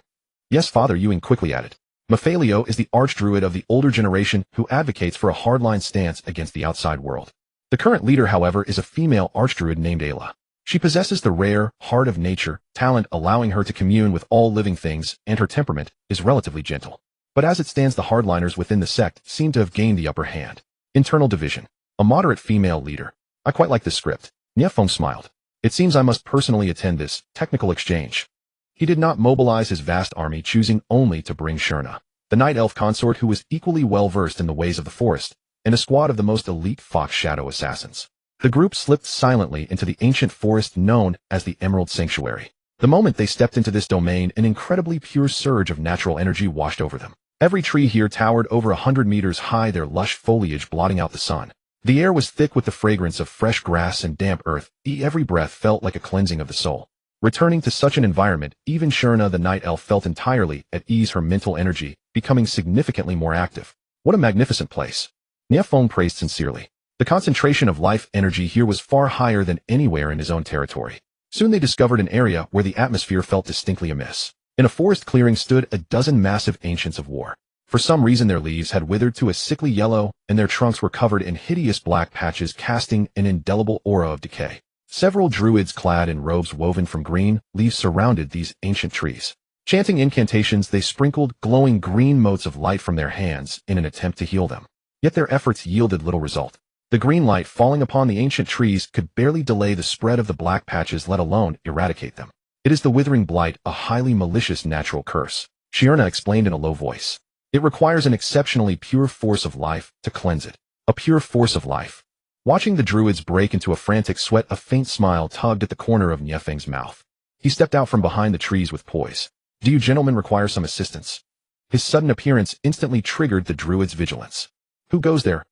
Yes, Father, Yu Ying quickly added. Mephalio is the archdruid of the older generation who advocates for a hardline stance against the outside world. The current leader, however, is a female archdruid named Ayla. She possesses the rare heart of nature, talent allowing her to commune with all living things, and her temperament is relatively gentle. But as it stands, the hardliners within the sect seem to have gained the upper hand. Internal division. A moderate female leader. I quite like this script. Nie Feng smiled. It seems I must personally attend this technical exchange. He did not mobilize his vast army, choosing only to bring Shurna, the night elf consort who was equally well versed in the ways of the forest, and a squad of the most elite fox shadow assassins. The group slipped silently into the ancient forest known as the Emerald Sanctuary. The moment they stepped into this domain, an incredibly pure surge of natural energy washed over them. Every tree here towered over 100 meters high, their lush foliage blotting out the sun. The air was thick with the fragrance of fresh grass and damp earth. Every breath felt like a cleansing of the soul. Returning to such an environment, even Shurna the night elf felt entirely at ease, her mental energy becoming significantly more active. What a magnificent place. Nie Feng praised sincerely. The concentration of life energy here was far higher than anywhere in his own territory. Soon they discovered an area where the atmosphere felt distinctly amiss. In a forest clearing stood a dozen massive ancients of war. For some reason their leaves had withered to a sickly yellow, and their trunks were covered in hideous black patches casting an indelible aura of decay. Several druids clad in robes woven from green leaves surrounded these ancient trees. Chanting incantations, they sprinkled glowing green motes of light from their hands in an attempt to heal them. Yet their efforts yielded little result. The green light falling upon the ancient trees could barely delay the spread of the black patches, let alone eradicate them. It is the withering blight, a highly malicious natural curse, Shurna explained in a low voice. It requires an exceptionally pure force of life to cleanse it. A pure force of life. Watching the druids break into a frantic sweat, a faint smile tugged at the corner of Nie Feng's mouth. He stepped out from behind the trees with poise. Do you gentlemen require some assistance? His sudden appearance instantly triggered the druids' vigilance. Who goes there?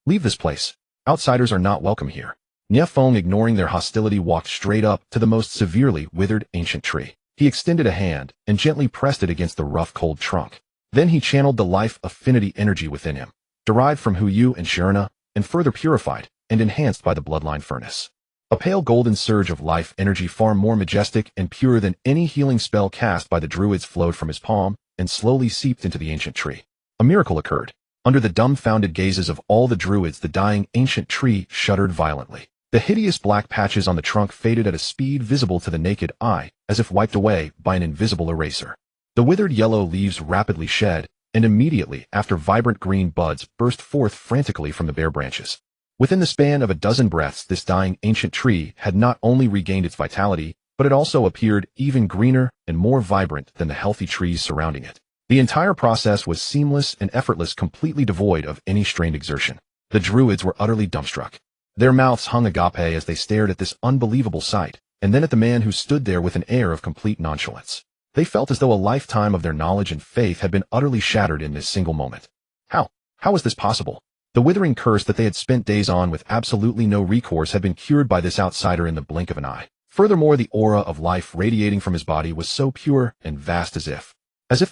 Leave this place. Outsiders are not welcome here. Nie Feng, ignoring their hostility, walked straight up to the most severely withered ancient tree. He extended a hand and gently pressed it against the rough, cold trunk. Then he channeled the life affinity energy within him, derived from Hu Yu and Shurna, and further purified and enhanced by the bloodline furnace. A pale golden surge of life energy far more majestic and pure than any healing spell cast by the druids flowed from his palm and slowly seeped into the ancient tree. A miracle occurred. Under the dumbfounded gazes of all the druids, the dying ancient tree shuddered violently. The hideous black patches on the trunk faded at a speed visible to the naked eye, as if wiped away by an invisible eraser. The withered yellow leaves rapidly shed, and immediately after vibrant green buds burst forth frantically from the bare branches. Within the span of a dozen breaths, this dying ancient tree had not only regained its vitality, but it also appeared even greener and more vibrant than the healthy trees surrounding it. The entire process was seamless and effortless, completely devoid of any strained exertion. The druids were utterly dumbstruck. Their mouths hung agape as they stared at this unbelievable sight, and then at the man who stood there with an air of complete nonchalance. They felt as though a lifetime of their knowledge and faith had been utterly shattered in this single moment. How was this possible? The withering curse that they had spent days on with absolutely no recourse had been cured by this outsider in the blink of an eye. Furthermore, the aura of life radiating from his body was so pure and vast as if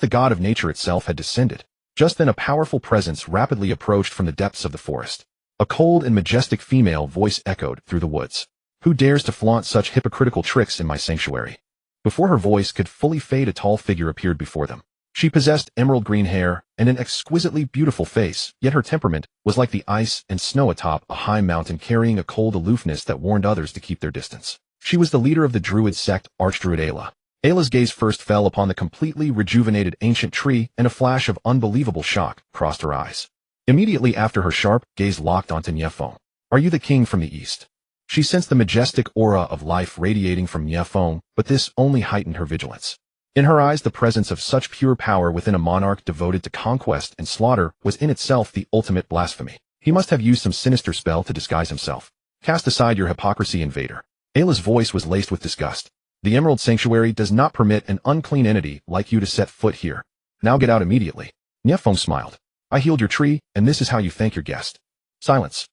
the god of nature itself had descended. Just then a powerful presence rapidly approached from the depths of the forest. A cold and majestic female voice echoed through the woods. Who dares to flaunt such hypocritical tricks in my sanctuary? Before her voice could fully fade, a tall figure appeared before them. She possessed emerald green hair and an exquisitely beautiful face, yet her temperament was like the ice and snow atop a high mountain, carrying a cold aloofness that warned others to keep their distance. She was the leader of the druid sect, Archdruid Ayla. Ayla's gaze first fell upon the completely rejuvenated ancient tree, and a flash of unbelievable shock crossed her eyes. Immediately after, her sharp gaze locked onto Nie Feng. Are you the king from the east? She sensed the majestic aura of life radiating from Nie Feng, but this only heightened her vigilance. In her eyes, the presence of such pure power within a monarch devoted to conquest and slaughter was in itself the ultimate blasphemy. He must have used some sinister spell to disguise himself. Cast aside your hypocrisy, invader. Ayla's voice was laced with disgust. The Emerald Sanctuary does not permit an unclean entity like you to set foot here. Now get out immediately. Nie Feng smiled. I healed your tree, and this is how you thank your guest. Silence.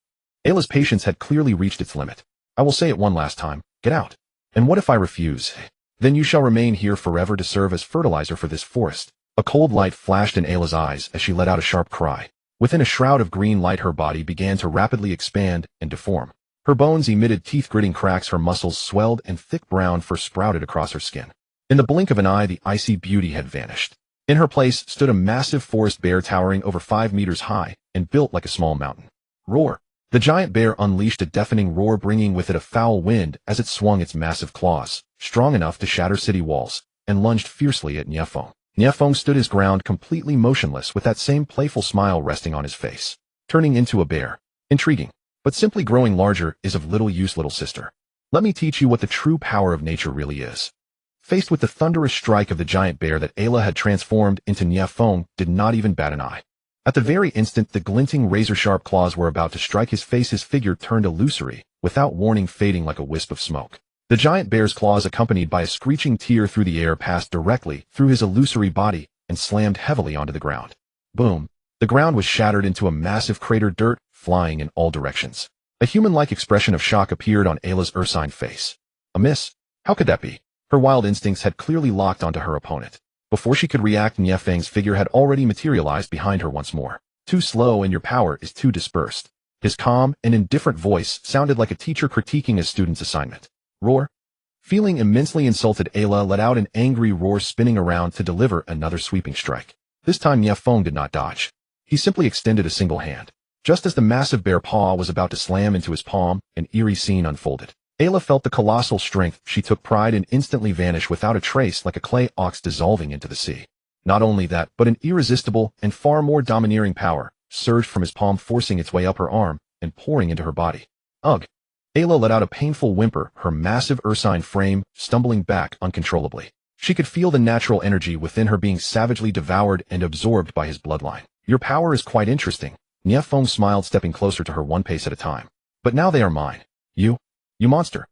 Ayla's patience had clearly reached its limit. I will say it one last time. Get out. And what if I refuse? Then you shall remain here forever to serve as fertilizer for this forest. A cold light flashed in Ayla's eyes as she let out a sharp cry. Within a shroud of green light her body began to rapidly expand and deform. Her bones emitted teeth-gritting cracks, her muscles swelled, and thick brown fur sprouted across her skin. In the blink of an eye, the icy beauty had vanished. In her place stood a massive forest bear towering over 5 meters high and built like a small mountain. Roar! The giant bear unleashed a deafening roar, bringing with it a foul wind as it swung its massive claws, strong enough to shatter city walls, and lunged fiercely at Nie Feng. Nie Feng stood his ground, completely motionless, with that same playful smile resting on his face. Turning into a bear. Intriguing. But simply growing larger is of little use, little sister. Let me teach you what the true power of nature really is. Faced with the thunderous strike of the giant bear that Ayla had transformed into, Nie Feng did not even bat an eye. At the very instant the glinting razor-sharp claws were about to strike his face, his figure turned illusory, without warning fading like a wisp of smoke. The giant bear's claws, accompanied by a screeching tear through the air, passed directly through his illusory body and slammed heavily onto the ground. Boom! The ground was shattered into a massive crater, dirt flying in all directions. A human-like expression of shock appeared on Ayla's ursine face. A miss? How could that be? Her wild instincts had clearly locked onto her opponent. Before she could react, Nie Feng's figure had already materialized behind her once more. Too slow, and your power is too dispersed. His calm and indifferent voice sounded like a teacher critiquing a student's assignment. Roar! Feeling immensely insulted, Ayla let out an angry roar, spinning around to deliver another sweeping strike. This time Nie Feng did not dodge. He simply extended a single hand. Just as the massive bear paw was about to slam into his palm, an eerie scene unfolded. Ayla felt the colossal strength she took pride in instantly vanish without a trace, like a clay ox dissolving into the sea. Not only that, but an irresistible and far more domineering power surged from his palm, forcing its way up her arm and pouring into her body. Ugh! Ayla let out a painful whimper, her massive ursine frame stumbling back uncontrollably. She could feel the natural energy within her being savagely devoured and absorbed by his bloodline. Your power is quite interesting. Nie Feng smiled, stepping closer to her, one pace at a time. But now they are mine. You monster.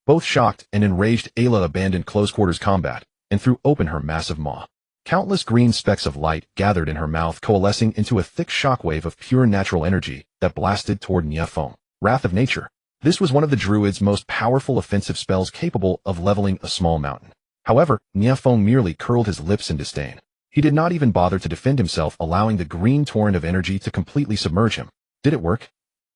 Both shocked and enraged, Ayla abandoned close-quarters combat and threw open her massive maw. Countless green specks of light gathered in her mouth, coalescing into a thick shockwave of pure natural energy that blasted toward Nie Feng. Wrath of Nature. This was one of the druid's most powerful offensive spells, capable of leveling a small mountain. However, Nie Feng merely curled his lips in disdain. He did not even bother to defend himself, allowing the green torrent of energy to completely submerge him. Did it work?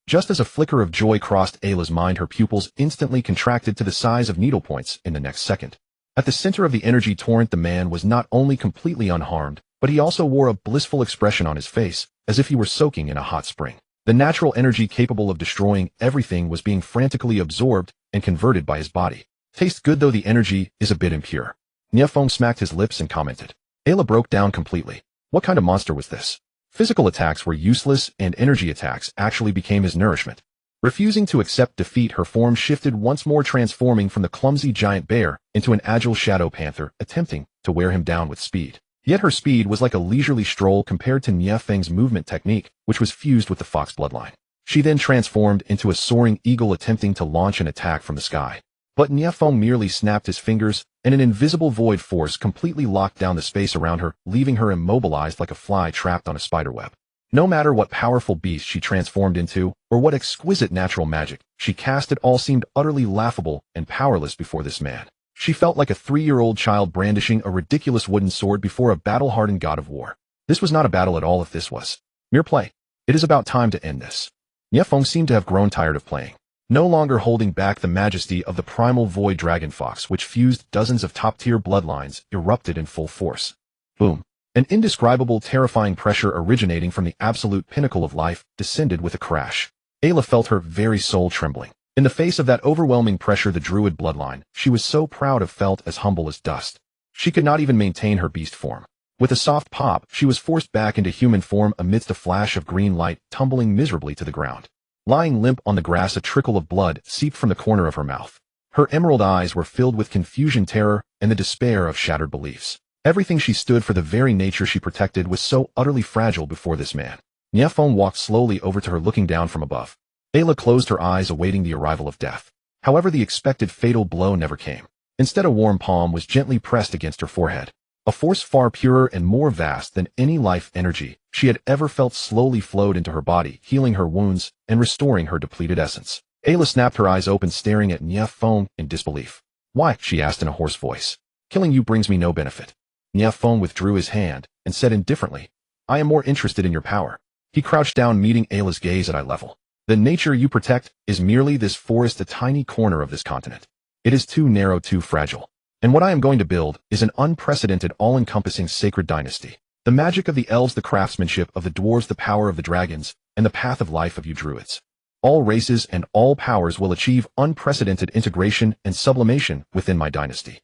Just as a flicker of joy crossed Ayla's mind, her pupils instantly contracted to the size of needlepoints in the next second. At the center of the energy torrent, the man was not only completely unharmed, but he also wore a blissful expression on his face, as if he were soaking in a hot spring. The natural energy capable of destroying everything was being frantically absorbed and converted by his body. Tastes good, though the energy is a bit impure. Nie Feng smacked his lips and commented. Ayla broke down completely. What kind of monster was this? Physical attacks were useless, and energy attacks actually became his nourishment. Refusing to accept defeat, her form shifted once more, transforming from the clumsy giant bear into an agile shadow panther, attempting to wear him down with speed. Yet her speed was like a leisurely stroll compared to Nie Feng's movement technique, which was fused with the fox bloodline. She then transformed into a soaring eagle, attempting to launch an attack from the sky. But Nie Feng merely snapped his fingers, and an invisible void force completely locked down the space around her, leaving her immobilized like a fly trapped on a spiderweb. No matter what powerful beast she transformed into, or what exquisite natural magic she cast, it all seemed utterly laughable and powerless before this man. She felt like a 3-year-old child brandishing a ridiculous wooden sword before a battle-hardened god of war. This was not a battle at all. If this was mere play, it is about time to end this. Nie Feng seemed to have grown tired of playing. No longer holding back, the majesty of the primal void dragon fox, which fused dozens of top-tier bloodlines, erupted in full force. Boom! An indescribable, terrifying pressure originating from the absolute pinnacle of life descended with a crash. Ayla felt her very soul trembling. In the face of that overwhelming pressure, the druid bloodline she was so proud of felt as humble as dust. She could not even maintain her beast form. With a soft pop, she was forced back into human form amidst a flash of green light, tumbling miserably to the ground. Lying limp on the grass, a trickle of blood seeped from the corner of her mouth. Her emerald eyes were filled with confusion, terror, and the despair of shattered beliefs. Everything she stood for, the very nature she protected, was so utterly fragile before this man. Nie Feng walked slowly over to her, looking down from above. Ayla closed her eyes, awaiting the arrival of death. However, the expected fatal blow never came. Instead, a warm palm was gently pressed against her forehead. A force far purer and more vast than any life energy she had ever felt slowly flowed into her body, healing her wounds and restoring her depleted essence. Ayla snapped her eyes open, staring at Nie Feng in disbelief. "Why?" she asked in a hoarse voice. "Killing you brings me no benefit." Nie Feng withdrew his hand and said indifferently, "I am more interested in your power." He crouched down, meeting Ayla's gaze at eye level. "The nature you protect is merely this forest, a tiny corner of this continent. It is too narrow, too fragile. And what I am going to build is an unprecedented, all-encompassing sacred dynasty. The magic of the elves, the craftsmanship of the dwarves, the power of the dragons, and the path of life of you druids. All races and all powers will achieve unprecedented integration and sublimation within my dynasty.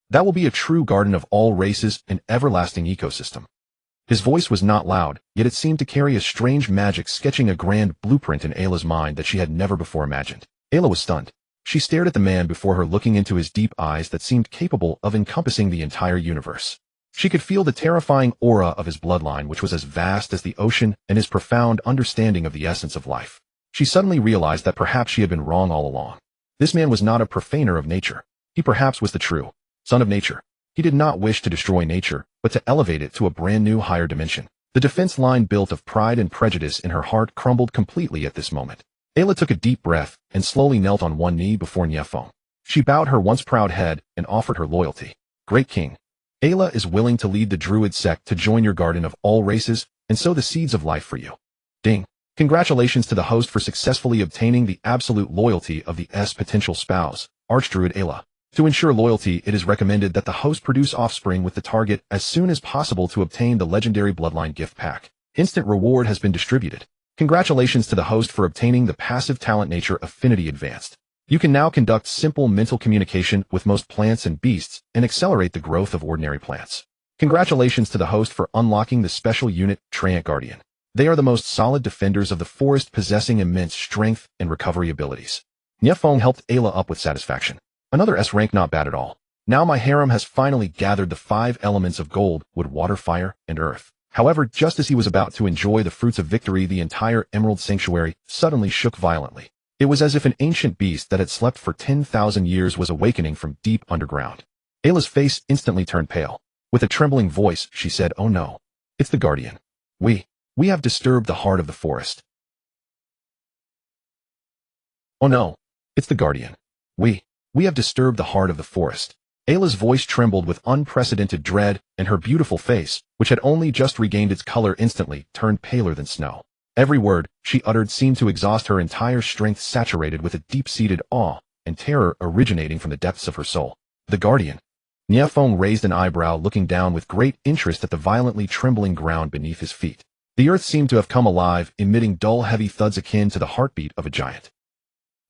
That will be a true garden of all races, an everlasting ecosystem." His voice was not loud, yet it seemed to carry a strange magic, sketching a grand blueprint in Ayla's mind that she had never before imagined. Ayla was stunned. She stared at the man before her, looking into his deep eyes that seemed capable of encompassing the entire universe. She could feel the terrifying aura of his bloodline, which was as vast as the ocean, and his profound understanding of the essence of life. She suddenly realized that perhaps she had been wrong all along. This man was not a profaner of nature. He perhaps was the true son of nature. He did not wish to destroy nature, but to elevate it to a brand new, higher dimension. The defense line built of pride and prejudice in her heart crumbled completely at this moment. Ayla took a deep breath and slowly knelt on one knee before Nie Feng. She bowed her once proud head and offered her loyalty. "Great king, Ayla is willing to lead the druid sect to join your garden of all races and sow the seeds of life for you." Ding. Congratulations to the host for successfully obtaining the absolute loyalty of the potential spouse, Archdruid Ayla. To ensure loyalty, it is recommended that the host produce offspring with the target as soon as possible to obtain the legendary bloodline gift pack. Instant reward has been distributed. Congratulations to the host for obtaining the passive talent Nature Affinity Advanced. You can now conduct simple mental communication with most plants and beasts and accelerate the growth of ordinary plants. Congratulations to the host for unlocking the special unit Treant Guardian. They are the most solid defenders of the forest, possessing immense strength and recovery abilities. Nie Feng helped Ayla up with satisfaction. Another S rank, not bad at all. Now my harem has finally gathered the 5 elements of gold, wood, water, fire, and earth. However, just as he was about to enjoy the fruits of victory, the entire Emerald Sanctuary suddenly shook violently. It was as if an ancient beast that had slept for 10,000 years was awakening from deep underground. Ayla's face instantly turned pale. With a trembling voice, she said, "Oh no. It's the Guardian. We have disturbed the heart of the forest." "Oh no. It's the Guardian. We have disturbed the heart of the forest." Ayla's voice trembled with unprecedented dread, and her beautiful face, which had only just regained its color, instantly turned paler than snow. Every word she uttered seemed to exhaust her entire strength, saturated with a deep-seated awe and terror originating from the depths of her soul. "The Guardian." Nie Feng raised an eyebrow, looking down with great interest at the violently trembling ground beneath his feet. The earth seemed to have come alive, emitting dull, heavy thuds akin to the heartbeat of a giant.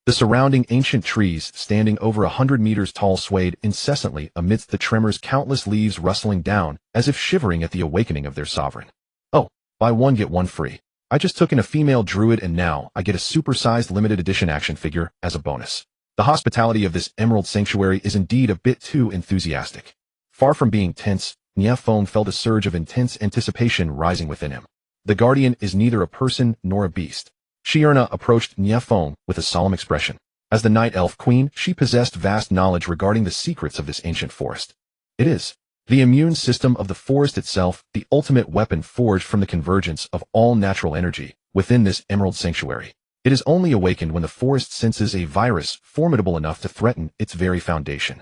The surrounding ancient trees, standing over 100 meters tall, swayed incessantly amidst the tremors, countless leaves rustling down, as if shivering at the awakening of their sovereign. "Oh, buy one get one free. I just took in a female druid and now I get a super-sized limited edition action figure as a bonus." The hospitality of this Emerald Sanctuary is indeed a bit too enthusiastic. Far from being tense, Nie Feng felt a surge of intense anticipation rising within him. The Guardian is neither a person nor a beast. Shierna approached Nie Feng with a solemn expression. As the Night Elf Queen, she possessed vast knowledge regarding the secrets of this ancient forest. It is the immune system of the forest itself, the ultimate weapon forged from the convergence of all natural energy within this Emerald Sanctuary. It is only awakened when the forest senses a virus formidable enough to threaten its very foundation.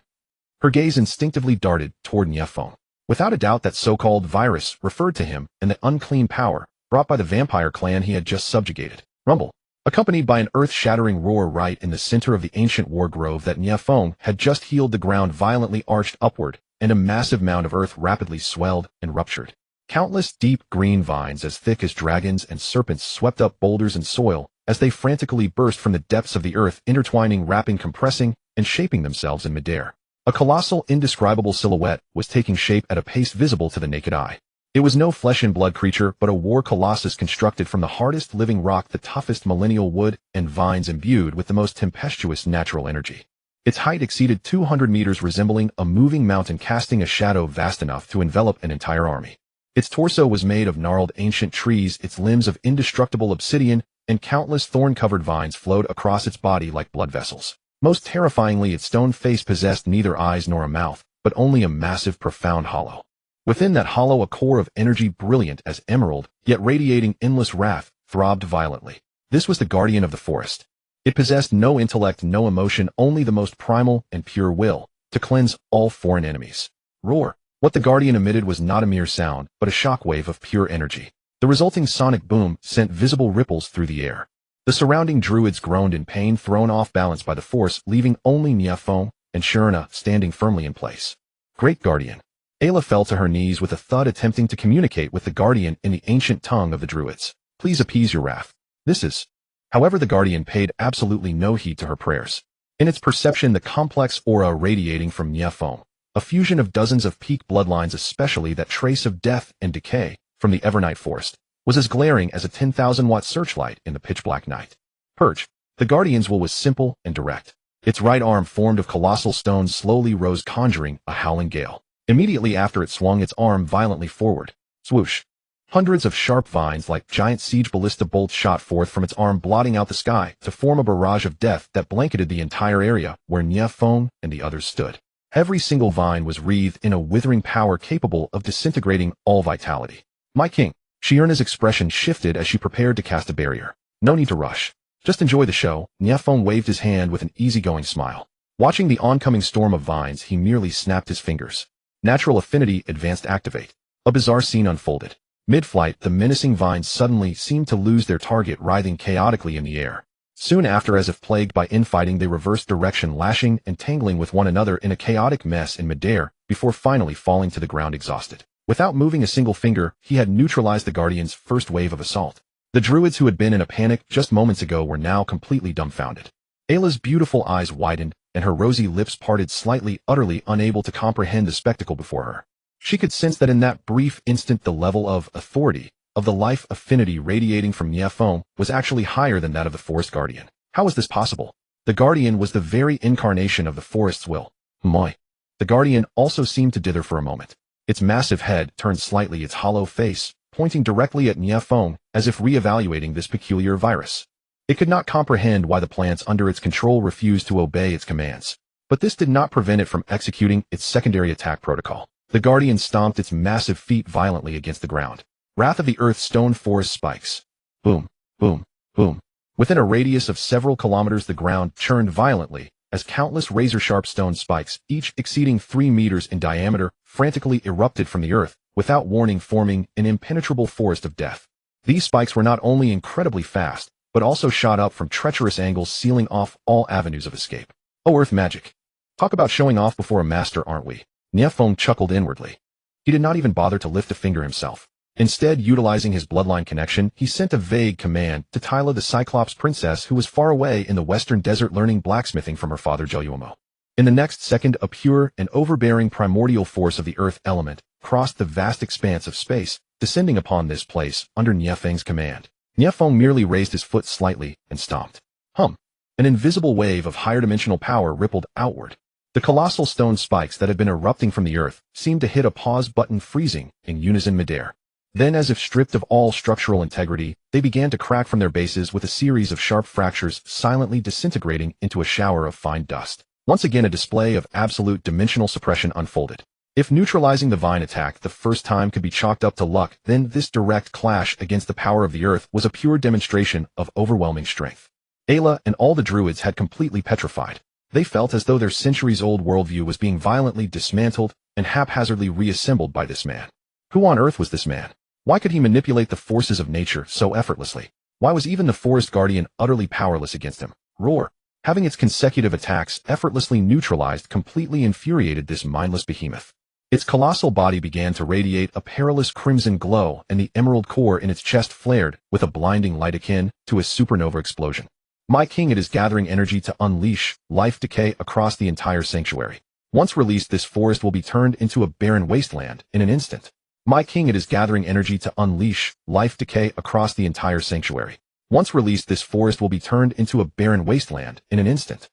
Her gaze instinctively darted toward Nie Feng. Without a doubt, that so-called virus referred to him and the unclean power brought by the vampire clan he had just subjugated. Rumble, accompanied by an earth-shattering roar right in the center of the ancient war grove that Nie Feng had just healed, the ground violently arched upward, and a massive mound of earth rapidly swelled and ruptured. Countless deep green vines as thick as dragons and serpents swept up boulders and soil as they frantically burst from the depths of the earth, intertwining, wrapping, compressing, and shaping themselves in midair. A colossal, indescribable silhouette was taking shape at a pace visible to the naked eye. It was no flesh-and-blood creature, but a war colossus constructed from the hardest living rock, the toughest millennial wood, and vines imbued with the most tempestuous natural energy. Its height exceeded 200 meters, resembling a moving mountain casting a shadow vast enough to envelop an entire army. Its torso was made of gnarled ancient trees, its limbs of indestructible obsidian, and countless thorn-covered vines flowed across its body like blood vessels. Most terrifyingly, its stone face possessed neither eyes nor a mouth, but only a massive, profound hollow. Within that hollow, a core of energy brilliant as emerald, yet radiating endless wrath, throbbed violently. This was the guardian of the forest. It possessed no intellect, no emotion, only the most primal and pure will, to cleanse all foreign enemies. Roar! What the guardian emitted was not a mere sound, but a shockwave of pure energy. The resulting sonic boom sent visible ripples through the air. The surrounding druids groaned in pain, thrown off balance by the force, leaving only Nie Feng and Shurna standing firmly in place. Great Guardian. Ayla fell to her knees with a thud, attempting to communicate with the Guardian in the ancient tongue of the druids. Please appease your wrath. This is... However, the Guardian paid absolutely no heed to her prayers. In its perception, the complex aura radiating from Nie Feng, a fusion of dozens of peak bloodlines, especially that trace of death and decay from the Evernight forest, was as glaring as a 10,000-watt searchlight in the pitch-black night. Purge. The Guardian's will was simple and direct. Its right arm, formed of colossal stones, slowly rose, conjuring a howling gale. Immediately after, it swung its arm violently forward. Swoosh. Hundreds of sharp vines like giant siege ballista bolts shot forth from its arm, blotting out the sky to form a barrage of death that blanketed the entire area where Nie Feng and the others stood. Every single vine was wreathed in a withering power capable of disintegrating all vitality. My king. Shurna's expression shifted as she prepared to cast a barrier. No need to rush. Just enjoy the show. Nie Feng waved his hand with an easygoing smile. Watching the oncoming storm of vines, he merely snapped his fingers. Natural affinity advanced activate. A bizarre scene unfolded. Mid-flight, the menacing vines suddenly seemed to lose their target, writhing chaotically in the air. Soon after, as if plagued by infighting, they reversed direction, lashing and tangling with one another in a chaotic mess in midair, before finally falling to the ground exhausted. Without moving a single finger, he had neutralized the Guardian's first wave of assault. The druids who had been in a panic just moments ago were now completely dumbfounded. Ayla's beautiful eyes widened, and her rosy lips parted slightly, utterly unable to comprehend the spectacle before her. She could sense that in that brief instant the level of authority, of the life affinity radiating from Nie Feng, was actually higher than that of the Forest Guardian. How was this possible? The Guardian was the very incarnation of the forest's will. Moi. The Guardian also seemed to dither for a moment. Its massive head turned slightly, its hollow face pointing directly at Nie Feng, as if re-evaluating this peculiar virus. It could not comprehend why the plants under its control refused to obey its commands. But this did not prevent it from executing its secondary attack protocol. The Guardian stomped its massive feet violently against the ground. Wrath of the Earth stone forest spikes. Boom, boom, boom. Within a radius of several kilometers, the ground churned violently, as countless razor-sharp stone spikes, each exceeding 3 meters in diameter, frantically erupted from the earth, without warning, forming an impenetrable forest of death. These spikes were not only incredibly fast, but also shot up from treacherous angles, sealing off all avenues of escape. Oh, Earth magic. Talk about showing off before a master, aren't we? Nie Feng chuckled inwardly. He did not even bother to lift a finger himself. Instead, utilizing his bloodline connection, he sent a vague command to Tyla, the Cyclops princess, who was far away in the western desert learning blacksmithing from her father Joyuomo. In the next second, a pure and overbearing primordial force of the earth element crossed the vast expanse of space, descending upon this place under Nie Feng's command. Nie Feng merely raised his foot slightly and stomped. Hum. An invisible wave of higher dimensional power rippled outward. The colossal stone spikes that had been erupting from the earth seemed to hit a pause button, freezing in unison midair. Then, as if stripped of all structural integrity, they began to crack from their bases with a series of sharp fractures, silently disintegrating into a shower of fine dust. Once again, a display of absolute dimensional suppression unfolded. If neutralizing the vine attack the first time could be chalked up to luck, then this direct clash against the power of the earth was a pure demonstration of overwhelming strength. Ayla and all the druids had completely petrified. They felt as though their centuries-old worldview was being violently dismantled and haphazardly reassembled by this man. Who on earth was this man? Why could he manipulate the forces of nature so effortlessly? Why was even the Forest Guardian utterly powerless against him? Roar. Having its consecutive attacks effortlessly neutralized completely infuriated this mindless behemoth. Its colossal body began to radiate a perilous crimson glow, and the emerald core in its chest flared with a blinding light akin to a supernova explosion. My king, it is gathering energy to unleash life decay across the entire sanctuary. Once released, this forest will be turned into a barren wasteland in an instant. My king, it is gathering energy to unleash life decay across the entire sanctuary. Once released, this forest will be turned into a barren wasteland in an instant.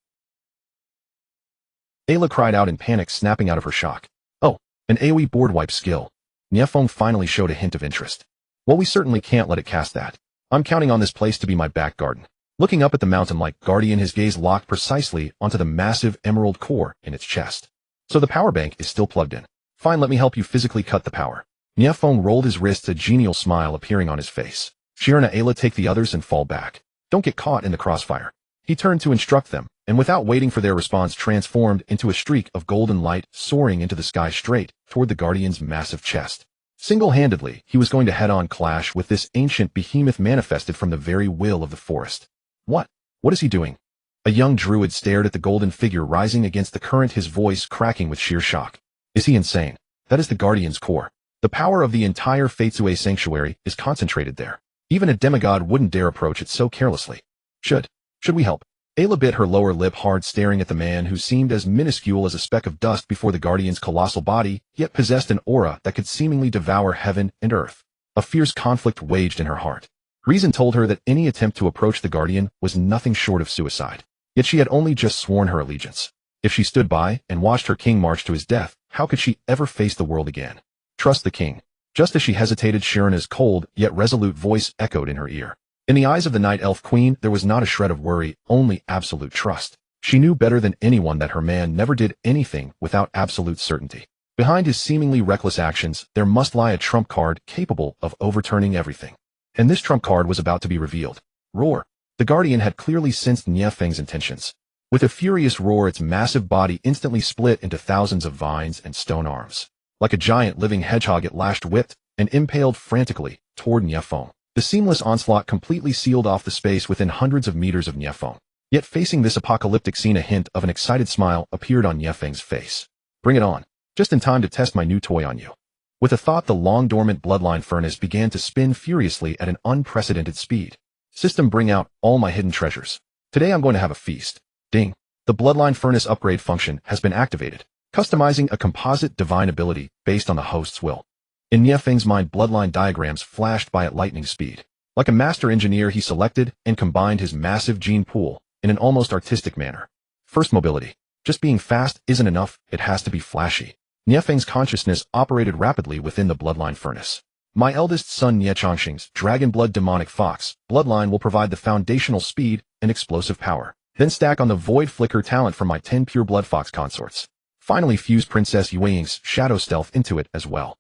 Ayla cried out in panic, snapping out of her shock. Oh, an AoE board wipe skill. Nie Feng finally showed a hint of interest. Well, we certainly can't let it cast that. I'm counting on this place to be my back garden. Looking up at the mountain-like guardian, his gaze locked precisely onto the massive emerald core in its chest. So the power bank is still plugged in. Fine, let me help you physically cut the power. Nie Feng rolled his wrists, a genial smile appearing on his face. Shirna, Ayla, take the others and fall back. Don't get caught in the crossfire. He turned to instruct them, and without waiting for their response, transformed into a streak of golden light soaring into the sky straight toward the guardian's massive chest. Single-handedly, he was going to head-on clash with this ancient behemoth manifested from the very will of the forest. What? What is he doing? A young druid stared at the golden figure rising against the current, his voice cracking with sheer shock. Is he insane? That is the guardian's core. The power of the entire Feitsue sanctuary is concentrated there. Even a demigod wouldn't dare approach it so carelessly. Should we help? Ayla bit her lower lip hard, staring at the man who seemed as minuscule as a speck of dust before the guardian's colossal body, yet possessed an aura that could seemingly devour heaven and earth. A fierce conflict waged in her heart. Reason told her that any attempt to approach the guardian was nothing short of suicide. Yet she had only just sworn her allegiance. If she stood by and watched her king march to his death, how could she ever face the world again? Trust the king. Just as she hesitated, Shirana's cold yet resolute voice echoed in her ear. In the eyes of the Night Elf Queen, there was not a shred of worry, only absolute trust. She knew better than anyone that her man never did anything without absolute certainty. Behind his seemingly reckless actions, there must lie a trump card capable of overturning everything. And this trump card was about to be revealed. Roar. The guardian had clearly sensed Nie Feng's intentions. With a furious roar, its massive body instantly split into thousands of vines and stone arms. Like a giant living hedgehog, it lashed, whipped, and impaled frantically toward Nie Feng. The seamless onslaught completely sealed off the space within hundreds of meters of Nie Feng. Yet facing this apocalyptic scene, a hint of an excited smile appeared on Nie Feng's face. Bring it on. Just in time to test my new toy on you. With a thought, the long-dormant bloodline furnace began to spin furiously at an unprecedented speed. System, bring out all my hidden treasures. Today I'm going to have a feast. Ding. The bloodline furnace upgrade function has been activated, customizing a composite divine ability based on the host's will. In Nie Feng's mind, bloodline diagrams flashed by at lightning speed. Like a master engineer, he selected and combined his massive gene pool in an almost artistic manner. First, mobility. Just being fast isn't enough, it has to be flashy. Nie Feng's consciousness operated rapidly within the bloodline furnace. My eldest son Nie Chongqing's dragon blood demonic fox bloodline will provide the foundational speed and explosive power. Then stack on the void flicker talent from my 10 pure blood fox consorts. Finally fuse Princess Yueying's shadow stealth into it as well.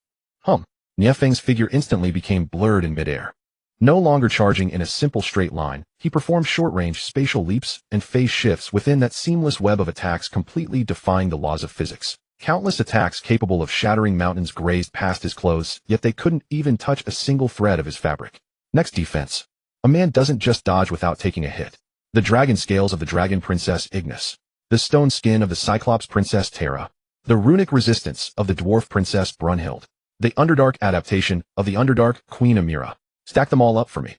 Nie Feng's figure instantly became blurred in midair. No longer charging in a simple straight line, he performed short-range spatial leaps and phase shifts within that seamless web of attacks, completely defying the laws of physics. Countless attacks capable of shattering mountains grazed past his clothes, yet they couldn't even touch a single thread of his fabric. Next, defense. A man doesn't just dodge without taking a hit. The dragon scales of the dragon princess Ignis, the stone skin of the cyclops princess Terra, the runic resistance of the dwarf princess Brunhild, the Underdark adaptation of the Underdark Queen Amira. Stack them all up for me.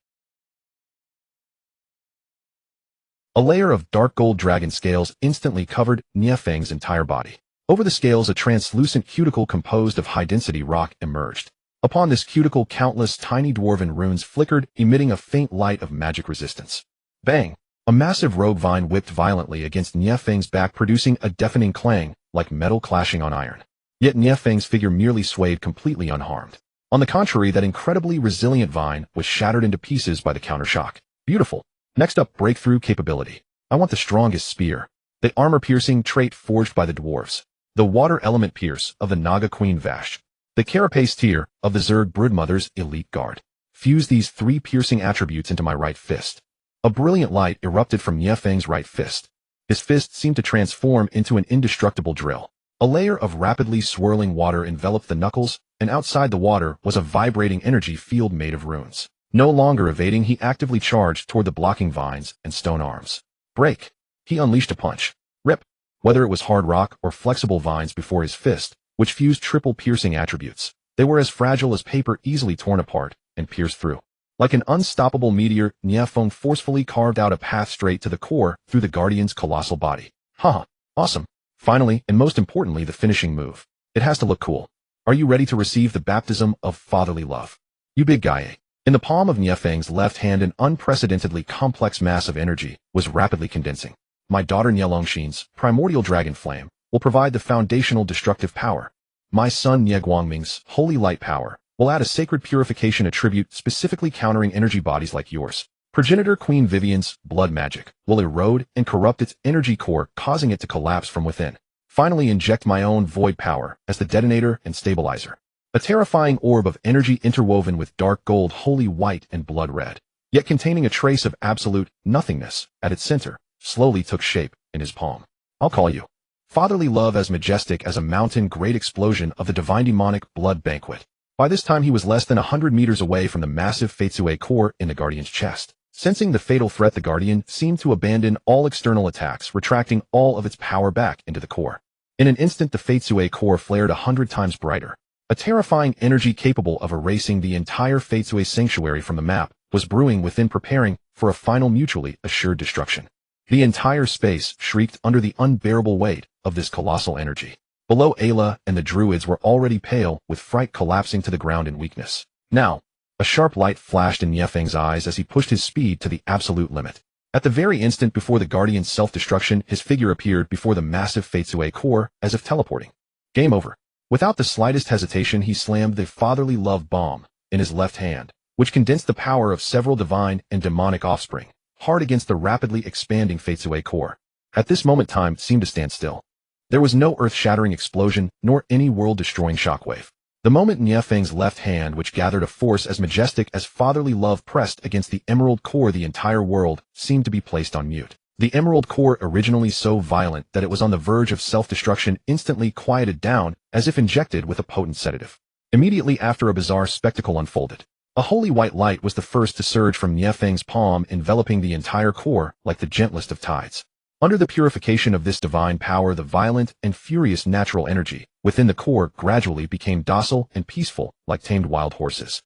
A layer of dark gold dragon scales instantly covered Nie Feng's entire body. Over the scales, a translucent cuticle composed of high-density rock emerged. Upon this cuticle, countless tiny dwarven runes flickered, emitting a faint light of magic resistance. Bang! A massive rogue vine whipped violently against Nie Feng's back, producing a deafening clang, like metal clashing on iron. Yet Nie Feng's figure merely swayed, completely unharmed. On the contrary, that incredibly resilient vine was shattered into pieces by the countershock. Beautiful. Next up, breakthrough capability. I want the strongest spear. The armor-piercing trait forged by the dwarves. The water element pierce of the Naga Queen Vash. The carapace tier of the Zerg Broodmother's elite guard. Fuse these three piercing attributes into my right fist. A brilliant light erupted from Nie Feng's right fist. His fist seemed to transform into an indestructible drill. A layer of rapidly swirling water enveloped the knuckles, and outside the water was a vibrating energy field made of runes. No longer evading, he actively charged toward the blocking vines and stone arms. Break! He unleashed a punch. Rip! Whether it was hard rock or flexible vines before his fist, which fused triple piercing attributes, they were as fragile as paper, easily torn apart and pierced through. Like an unstoppable meteor, Nie Feng forcefully carved out a path straight to the core through the guardian's colossal body. Haha, awesome. Finally, and most importantly, the finishing move. It has to look cool. Are you ready to receive the baptism of fatherly love? You big guy, eh? In the palm of Nie Feng's left hand, an unprecedentedly complex mass of energy was rapidly condensing. My daughter Nie Longxin's primordial dragon flame will provide the foundational destructive power. My son Nie Guangming's holy light power will add a sacred purification attribute, specifically countering energy bodies like yours. Progenitor Queen Vivian's blood magic will erode and corrupt its energy core, causing it to collapse from within. Finally, inject my own void power as the detonator and stabilizer. A terrifying orb of energy interwoven with dark gold, holy white, and blood red, yet containing a trace of absolute nothingness at its center, slowly took shape in his palm. I'll call you. Fatherly love, as majestic as a mountain, great explosion of the divine demonic blood banquet. By this time he was less than 100 meters away from the massive Feitsue core in the Guardian's chest. Sensing the fatal threat, the Guardian seemed to abandon all external attacks, retracting all of its power back into the core. In an instant, the Feitsue core flared 100 times brighter. A terrifying energy capable of erasing the entire Feitsue sanctuary from the map was brewing within, preparing for a final mutually assured destruction. The entire space shrieked under the unbearable weight of this colossal energy. Below, Ayla and the druids were already pale with fright, collapsing to the ground in weakness. Now, a sharp light flashed in Nie Feng's eyes as he pushed his speed to the absolute limit. At the very instant before the Guardian's self-destruction, his figure appeared before the massive Feitsue core, as if teleporting. Game over. Without the slightest hesitation, he slammed the fatherly love bomb in his left hand, which condensed the power of several divine and demonic offspring, hard against the rapidly expanding Feitsue core. At this moment, time seemed to stand still. There was no earth-shattering explosion, nor any world-destroying shockwave. The moment Nie Feng's left hand, which gathered a force as majestic as fatherly love, pressed against the emerald core, the entire world seemed to be placed on mute. The emerald core, originally so violent that it was on the verge of self-destruction, instantly quieted down as if injected with a potent sedative. Immediately after, a bizarre spectacle unfolded. A holy white light was the first to surge from Nie Feng's palm, enveloping the entire core like the gentlest of tides. Under the purification of this divine power, the violent and furious natural energy within the core gradually became docile and peaceful, like tamed wild horses.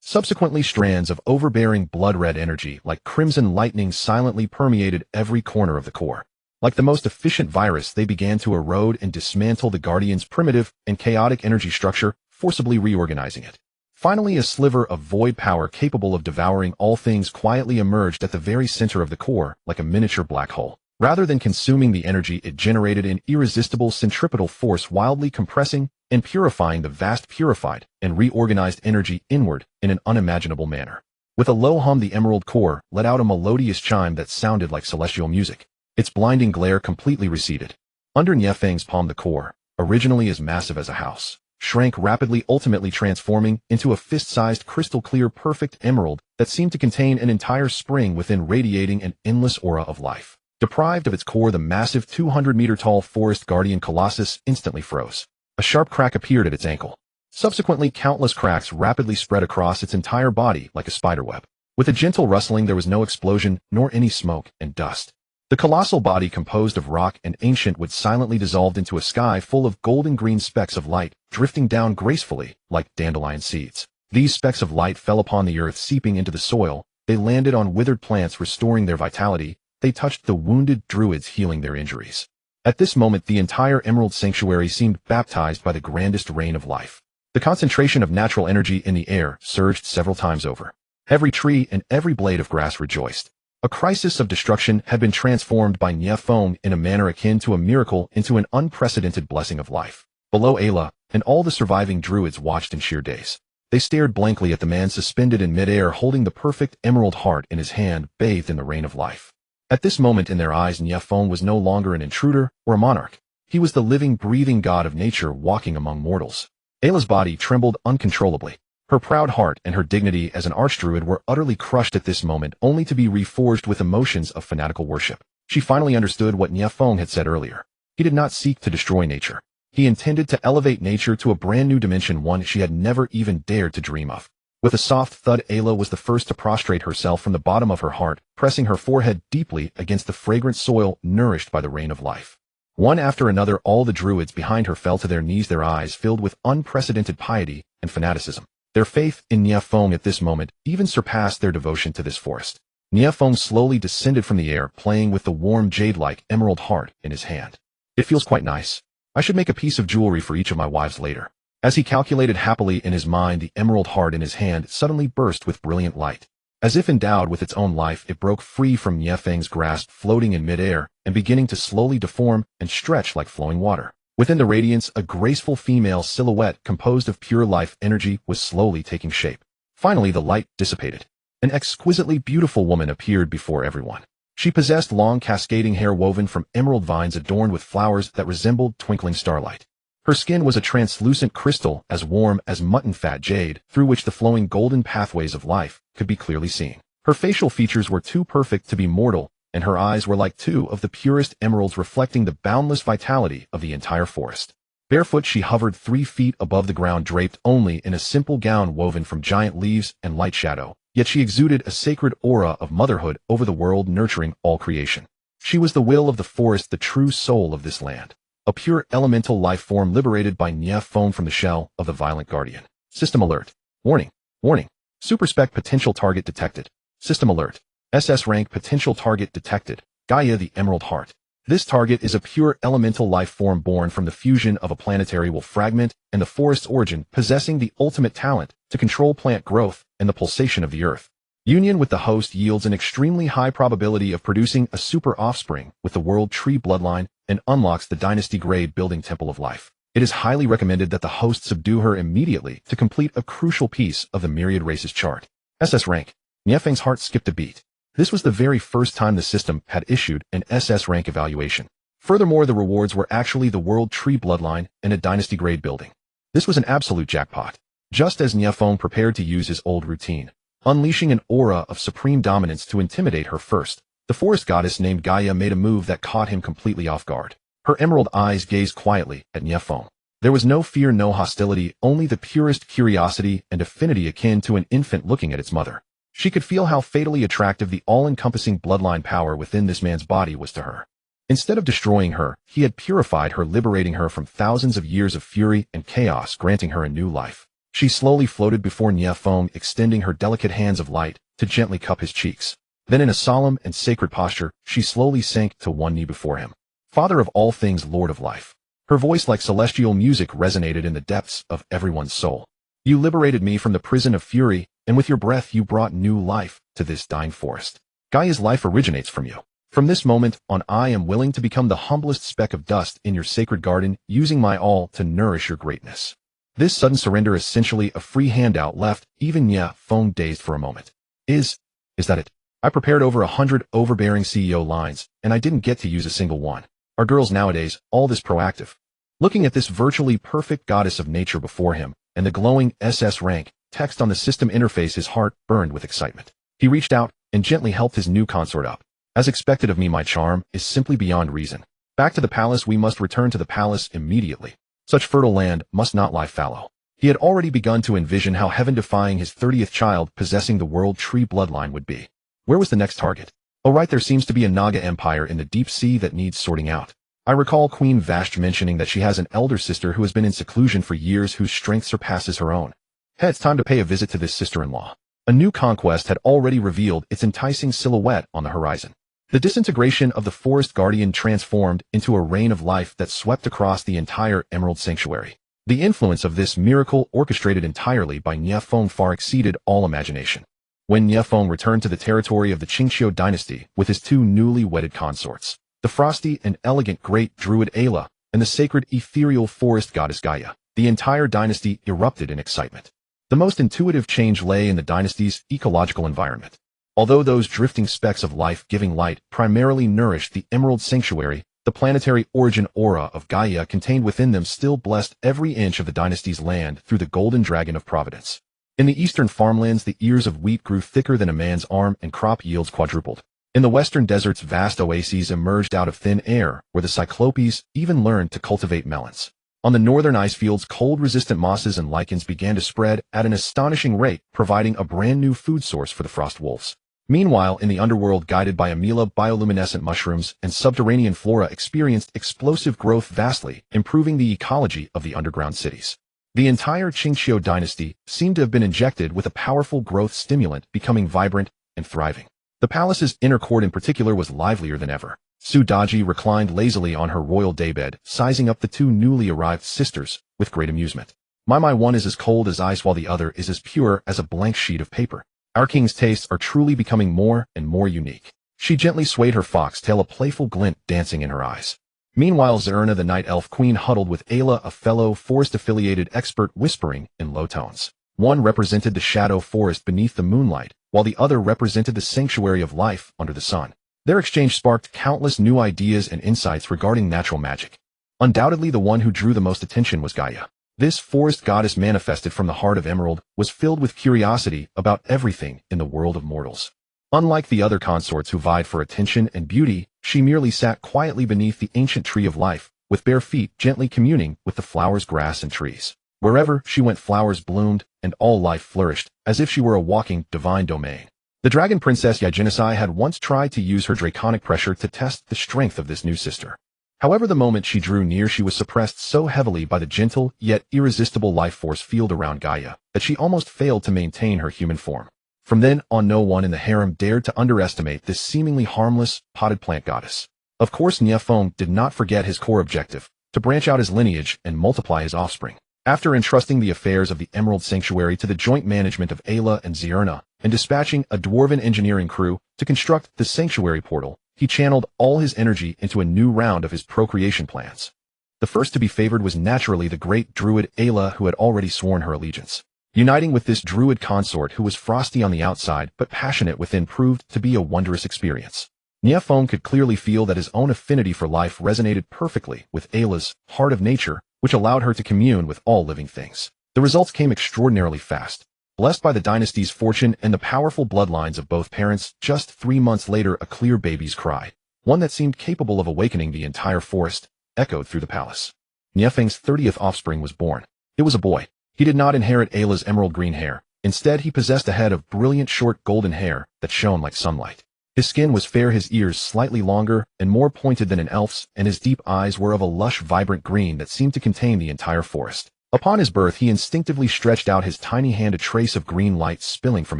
Subsequently, strands of overbearing blood-red energy, like crimson lightning, silently permeated every corner of the core. Like the most efficient virus, they began to erode and dismantle the Guardian's primitive and chaotic energy structure, forcibly reorganizing it. Finally, a sliver of void power capable of devouring all things quietly emerged at the very center of the core, like a miniature black hole. Rather than consuming the energy, it generated an irresistible centripetal force, wildly compressing and purifying the vast purified and reorganized energy inward in an unimaginable manner. With a low hum, the emerald core let out a melodious chime that sounded like celestial music. Its blinding glare completely receded. Under Nie Feng's palm, the core, originally as massive as a house, shrank rapidly, ultimately transforming into a fist-sized, crystal-clear, perfect emerald that seemed to contain an entire spring within, radiating an endless aura of life. Deprived of its core, the massive 200-meter-tall forest guardian colossus instantly froze. A sharp crack appeared at its ankle. Subsequently, countless cracks rapidly spread across its entire body like a spiderweb. With a gentle rustling, there was no explosion, nor any smoke and dust. The colossal body, composed of rock and ancient wood, silently dissolved into a sky full of golden green specks of light, drifting down gracefully like dandelion seeds. These specks of light fell upon the earth, seeping into the soil. They landed on withered plants, restoring their vitality. They touched the wounded druids, healing their injuries. At this moment, the entire Emerald Sanctuary seemed baptized by the grandest rain of life. The concentration of natural energy in the air surged several times over. Every tree and every blade of grass rejoiced. A crisis of destruction had been transformed by Nie Feng in a manner akin to a miracle into an unprecedented blessing of life. Below, Ayla and all the surviving druids watched in sheer daze. They stared blankly at the man suspended in midair, holding the perfect emerald heart in his hand, bathed in the rain of life. At this moment, in their eyes, Nie Feng was no longer an intruder or a monarch. He was the living, breathing god of nature walking among mortals. Ayla's body trembled uncontrollably. Her proud heart and her dignity as an archdruid were utterly crushed at this moment, only to be reforged with emotions of fanatical worship. She finally understood what Nie Feng had said earlier. He did not seek to destroy nature. He intended to elevate nature to a brand new dimension, one she had never even dared to dream of. With a soft thud, Ayla was the first to prostrate herself from the bottom of her heart, pressing her forehead deeply against the fragrant soil nourished by the rain of life. One after another, all the druids behind her fell to their knees, their eyes filled with unprecedented piety and fanaticism. Their faith in Nie Feng at this moment even surpassed their devotion to this forest. Nie Feng slowly descended from the air, playing with the warm jade-like emerald heart in his hand. It feels quite nice. I should make a piece of jewelry for each of my wives later. As he calculated happily in his mind, the emerald heart in his hand suddenly burst with brilliant light. As if endowed with its own life, it broke free from Nie Feng's grasp, floating in midair and beginning to slowly deform and stretch like flowing water. Within the radiance, a graceful female silhouette composed of pure life energy was slowly taking shape. Finally, the light dissipated. An exquisitely beautiful woman appeared before everyone. She possessed long cascading hair woven from emerald vines adorned with flowers that resembled twinkling starlight. Her skin was a translucent crystal as warm as mutton-fat jade, through which the flowing golden pathways of life could be clearly seen. Her facial features were too perfect to be mortal, and her eyes were like two of the purest emeralds reflecting the boundless vitality of the entire forest. Barefoot she hovered 3 feet above the ground, draped only in a simple gown woven from giant leaves and light shadow, yet she exuded a sacred aura of motherhood over the world, nurturing all creation. She was the will of the forest, the true soul of this land. A pure elemental life form liberated by Nie Feng from the shell of the violent guardian. System alert. Warning. Warning. Superspec potential target detected. System alert. SS rank potential target detected. Gaia the Emerald Heart. This target is a pure elemental life form born from the fusion of a planetary wolf fragment and the forest's origin, possessing the ultimate talent to control plant growth and the pulsation of the earth. Union with the host yields an extremely high probability of producing a super offspring with the world tree bloodline and unlocks the dynasty-grade building temple of life. It is highly recommended that the host subdue her immediately to complete a crucial piece of the myriad races chart. SS rank. Nie Feng's heart skipped a beat. This was the very first time the system had issued an SS rank evaluation. Furthermore, the rewards were actually the world tree bloodline and a dynasty-grade building. This was an absolute jackpot. Just as Nie Feng prepared to use his old routine, unleashing an aura of supreme dominance to intimidate her first, the forest goddess named Gaia made a move that caught him completely off guard. Her emerald eyes gazed quietly at Nie Feng. There was no fear, no hostility, only the purest curiosity and affinity akin to an infant looking at its mother. She could feel how fatally attractive the all-encompassing bloodline power within this man's body was to her. Instead of destroying her, he had purified her, liberating her from thousands of years of fury and chaos, granting her a new life. She slowly floated before Nie Feng, extending her delicate hands of light to gently cup his cheeks. Then in a solemn and sacred posture, she slowly sank to one knee before him. Father of all things, Lord of life. Her voice like celestial music resonated in the depths of everyone's soul. You liberated me from the prison of fury, and with your breath you brought new life to this dying forest. Gaia's life originates from you. From this moment on, I am willing to become the humblest speck of dust in your sacred garden, using my all to nourish your greatness. This sudden surrender, essentially a free handout, left even Nie Feng dazed for a moment. Is that it? I prepared over 100 overbearing CEO lines, and I didn't get to use a single one. Are girls nowadays all this proactive? Looking at this virtually perfect goddess of nature before him, and the glowing SS rank text on the system interface, his heart burned with excitement. He reached out and gently helped his new consort up. As expected of me, my charm is simply beyond reason. Back to the palace, we must return to the palace immediately. Such fertile land must not lie fallow. He had already begun to envision how heaven-defying his 30th child possessing the world tree bloodline would be. Where was the next target? Oh right, there seems to be a Naga empire in the deep sea that needs sorting out. I recall Queen Vashti mentioning that she has an elder sister who has been in seclusion for years, whose strength surpasses her own. Hey, it's time to pay a visit to this sister-in-law. A new conquest had already revealed its enticing silhouette on the horizon. The disintegration of the forest guardian transformed into a rain of life that swept across the entire Emerald Sanctuary. The influence of this miracle, orchestrated entirely by Nie Feng, far exceeded all imagination. When Nie Feng returned to the territory of the Qingqiu dynasty with his 2 newly wedded consorts, the frosty and elegant great druid Ayla and the sacred ethereal forest goddess Gaia, the entire dynasty erupted in excitement. The most intuitive change lay in the dynasty's ecological environment. Although those drifting specks of life-giving light primarily nourished the Emerald Sanctuary, the planetary origin aura of Gaia contained within them still blessed every inch of the dynasty's land through the golden dragon of providence. In the eastern farmlands, the ears of wheat grew thicker than a man's arm and crop yields quadrupled. In the western deserts, vast oases emerged out of thin air, where the cyclopes even learned to cultivate melons. On the northern ice fields, cold-resistant mosses and lichens began to spread at an astonishing rate, providing a brand-new food source for the frost wolves. Meanwhile, in the underworld, guided by Amila, bioluminescent mushrooms and subterranean flora experienced explosive growth, vastly improving the ecology of the underground cities. The entire Qingqiu dynasty seemed to have been injected with a powerful growth stimulant, becoming vibrant and thriving. The palace's inner court in particular was livelier than ever. Daji reclined lazily on her royal daybed, sizing up the 2 newly arrived sisters with great amusement. My, one is as cold as ice while the other is as pure as a blank sheet of paper. Our king's tastes are truly becoming more and more unique. She gently swayed her foxtail, a playful glint dancing in her eyes. Meanwhile, Zerna, the night elf queen, huddled with Ayla, a fellow forest-affiliated expert, whispering in low tones. One represented the shadow forest beneath the moonlight, while the other represented the sanctuary of life under the sun. Their exchange sparked countless new ideas and insights regarding natural magic. Undoubtedly the one who drew the most attention was Gaia. This forest goddess manifested from the heart of Emerald was filled with curiosity about everything in the world of mortals. Unlike the other consorts who vied for attention and beauty, she merely sat quietly beneath the ancient tree of life, with bare feet gently communing with the flowers, grass, and trees. Wherever she went, flowers bloomed, and all life flourished, as if she were a walking, divine domain. The dragon princess Yajinisai had once tried to use her draconic pressure to test the strength of this new sister. However, the moment she drew near, she was suppressed so heavily by the gentle, yet irresistible life force field around Gaia, that she almost failed to maintain her human form. From then on, no one in the harem dared to underestimate this seemingly harmless, potted plant goddess. Of course, Nie Feng did not forget his core objective, to branch out his lineage and multiply his offspring. After entrusting the affairs of the Emerald Sanctuary to the joint management of Ayla and Zierna, and dispatching a dwarven engineering crew to construct the sanctuary portal, he channeled all his energy into a new round of his procreation plans. The first to be favored was naturally the great druid Ayla, who had already sworn her allegiance. Uniting with this druid consort who was frosty on the outside but passionate within proved to be a wondrous experience. Nie Feng could clearly feel that his own affinity for life resonated perfectly with Ayla's heart of nature, which allowed her to commune with all living things. The results came extraordinarily fast. Blessed by the dynasty's fortune and the powerful bloodlines of both parents, just 3 months later a clear baby's cry, one that seemed capable of awakening the entire forest, echoed through the palace. Nie Feng's 30th offspring was born. It was a boy. He did not inherit Ayla's emerald green hair. Instead, he possessed a head of brilliant short golden hair that shone like sunlight. His skin was fair, his ears slightly longer and more pointed than an elf's, and his deep eyes were of a lush, vibrant green that seemed to contain the entire forest. Upon his birth, he instinctively stretched out his tiny hand, a trace of green light spilling from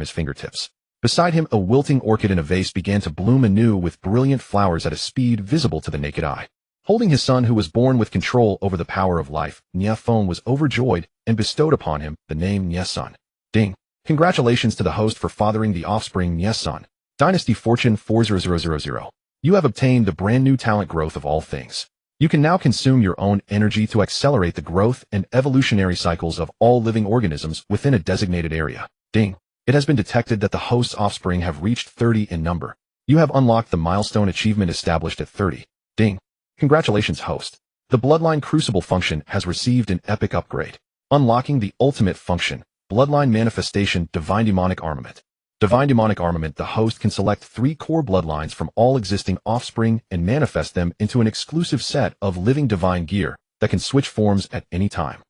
his fingertips. Beside him, a wilting orchid in a vase began to bloom anew with brilliant flowers at a speed visible to the naked eye. Holding his son, who was born with control over the power of life, Nie Feng was overjoyed and bestowed upon him the name Nie Sun. Ding! Congratulations to the host for fathering the offspring Nie Sun. Dynasty Fortune 40000. You have obtained the brand new talent growth of all things. You can now consume your own energy to accelerate the growth and evolutionary cycles of all living organisms within a designated area. Ding! It has been detected that the host's offspring have reached 30 in number. You have unlocked the milestone achievement established at 30. Ding! Congratulations, host. The Bloodline Crucible function has received an epic upgrade. Unlocking the ultimate function, Bloodline Manifestation Divine Demonic Armament. Divine Demonic Armament. The host can select 3 core bloodlines from all existing offspring and manifest them into an exclusive set of living divine gear that can switch forms at any time.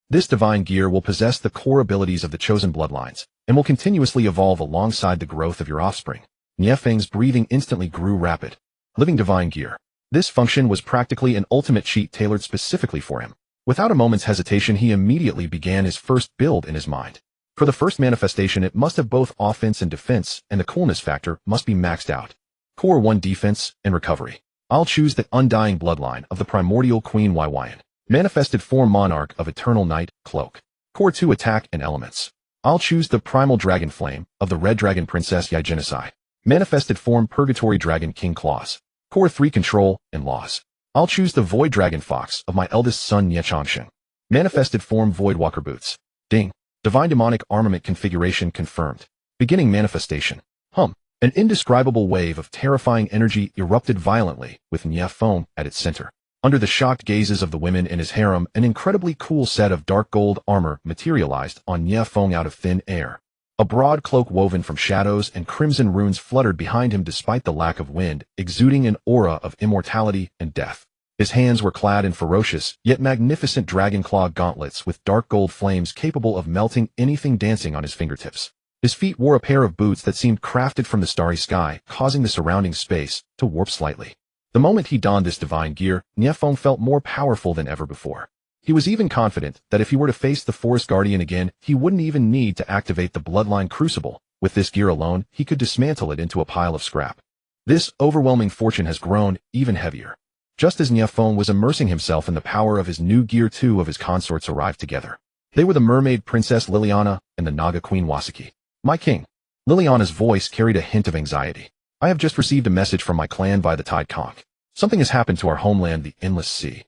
This divine gear will possess the core abilities of the chosen bloodlines and will continuously evolve alongside the growth of your offspring. Nie Feng's breathing instantly grew rapid. Living divine gear. This function was practically an ultimate cheat tailored specifically for him. Without a moment's hesitation, he immediately began his first build in his mind. For the first manifestation, it must have both offense and defense, and the coolness factor must be maxed out. Core 1 defense and recovery. I'll choose the undying bloodline of the primordial queen Yyyn. Manifested form monarch of eternal night, cloak. Core 2 attack and elements. I'll choose the primal dragon flame of the red dragon princess Yajinisai. Manifested form purgatory dragon king claws. Core 3 control and laws. I'll choose the void dragon fox of my eldest son Nie Changshen. Manifested form voidwalker boots. Ding! Divine demonic armament configuration confirmed. Beginning manifestation. An indescribable wave of terrifying energy erupted violently with Nie Feng at its center. Under the shocked gazes of the women in his harem, an incredibly cool set of dark gold armor materialized on Nie Feng out of thin air. A broad cloak woven from shadows and crimson runes fluttered behind him despite the lack of wind, exuding an aura of immortality and death. His hands were clad in ferocious, yet magnificent dragon claw gauntlets with dark gold flames capable of melting anything dancing on his fingertips. His feet wore a pair of boots that seemed crafted from the starry sky, causing the surrounding space to warp slightly. The moment he donned this divine gear, Nie Feng felt more powerful than ever before. He was even confident that if he were to face the Forest Guardian again, he wouldn't even need to activate the Bloodline Crucible. With this gear alone, he could dismantle it into a pile of scrap. This overwhelming fortune has grown even heavier. Just as Nie Feng was immersing himself in the power of his new gear, 2 of his consorts arrived together. They were the mermaid princess Liliana and the Naga queen Wasaki. My king. Liliana's voice carried a hint of anxiety. I have just received a message from my clan via the Tide Conch. Something has happened to our homeland, the Endless Sea.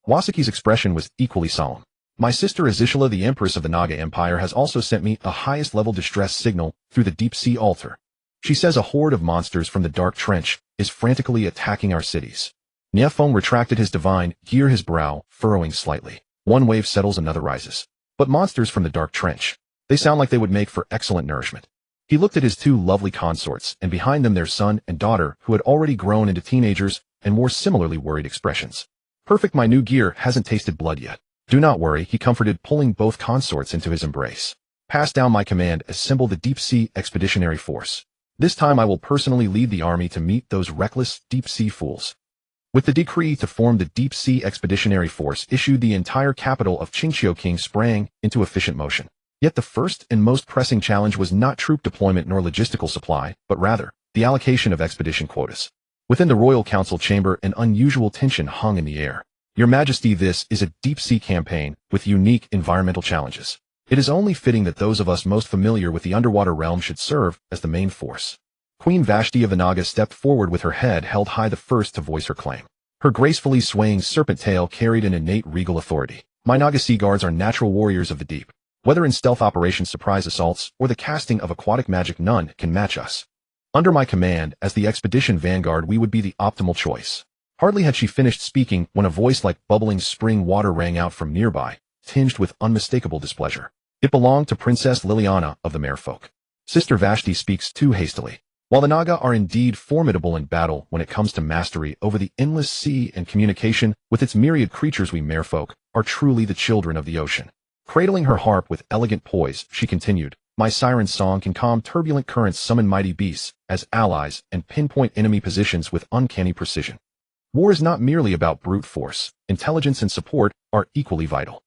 Wasaki's expression was equally solemn. My sister Azishila, the Empress of the Naga Empire, has also sent me a highest-level distress signal through the deep-sea altar. She says a horde of monsters from the Dark Trench is frantically attacking our cities. Nie Feng retracted his divine gear, his brow furrowing slightly. One wave settles, another rises. But monsters from the Dark Trench. They sound like they would make for excellent nourishment. He looked at his two lovely consorts, and behind them their son and daughter, who had already grown into teenagers and wore similarly worried expressions. Perfect, my new gear hasn't tasted blood yet. Do not worry, he comforted, pulling both consorts into his embrace. Pass down my command, assemble the deep-sea expeditionary force. This time I will personally lead the army to meet those reckless deep-sea fools. With the decree to form the deep-sea expeditionary force issued, the entire capital of Qingqiu King sprang into efficient motion. Yet the first and most pressing challenge was not troop deployment nor logistical supply, but rather the allocation of expedition quotas. Within the Royal Council chamber, an unusual tension hung in the air. Your Majesty, this is a deep-sea campaign with unique environmental challenges. It is only fitting that those of us most familiar with the underwater realm should serve as the main force. Queen Vashti of the Naga stepped forward with her head held high, the first to voice her claim. Her gracefully swaying serpent tail carried an innate regal authority. My Naga sea guards are natural warriors of the deep. Whether in stealth operations, surprise assaults, or the casting of aquatic magic, none can match us. Under my command, as the expedition vanguard, we would be the optimal choice. Hardly had she finished speaking when a voice like bubbling spring water rang out from nearby, tinged with unmistakable displeasure. It belonged to Princess Liliana of the Merfolk. Sister Vashti speaks too hastily. While the Naga are indeed formidable in battle when it comes to mastery over the endless sea and communication with its myriad creatures, we Merfolk are truly the children of the ocean. Cradling her harp with elegant poise, she continued, my siren song can calm turbulent currents, summon mighty beasts as allies, and pinpoint enemy positions with uncanny precision. War is not merely about brute force. Intelligence and support are equally vital.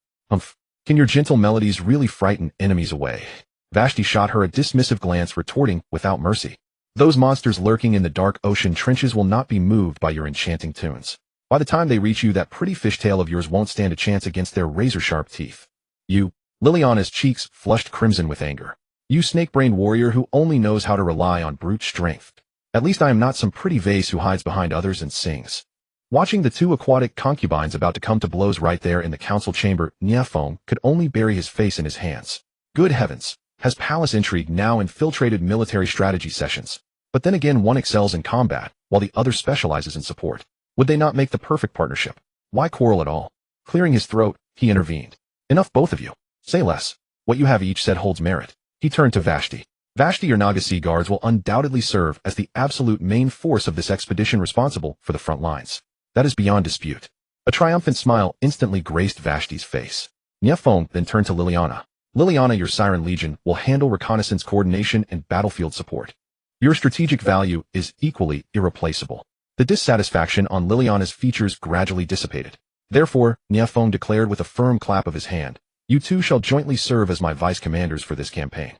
Can your gentle melodies really frighten enemies away? Vashti shot her a dismissive glance, retorting without mercy. Those monsters lurking in the dark ocean trenches will not be moved by your enchanting tunes. By the time they reach you, that pretty fishtail of yours won't stand a chance against their razor-sharp teeth. You, Liliana's cheeks flushed crimson with anger. You snake-brained warrior who only knows how to rely on brute strength. At least I am not some pretty vase who hides behind others and sings. Watching the two aquatic concubines about to come to blows right there in the council chamber, Nie Feng could only bury his face in his hands. Good heavens, has palace intrigue now infiltrated military strategy sessions? But then again, one excels in combat, while the other specializes in support. Would they not make the perfect partnership? Why quarrel at all? Clearing his throat, he intervened. Enough, both of you. Say less. What you have each said holds merit. He turned to Vashti. Vashti, your Naga Sea Guards will undoubtedly serve as the absolute main force of this expedition, responsible for the front lines. That is beyond dispute. A triumphant smile instantly graced Vashti's face. Nie Feng then turned to Liliana. Liliana, your Siren Legion will handle reconnaissance, coordination, and battlefield support. Your strategic value is equally irreplaceable. The dissatisfaction on Liliana's features gradually dissipated. Therefore, Nie Feng declared with a firm clap of his hand, you two shall jointly serve as my vice-commanders for this campaign.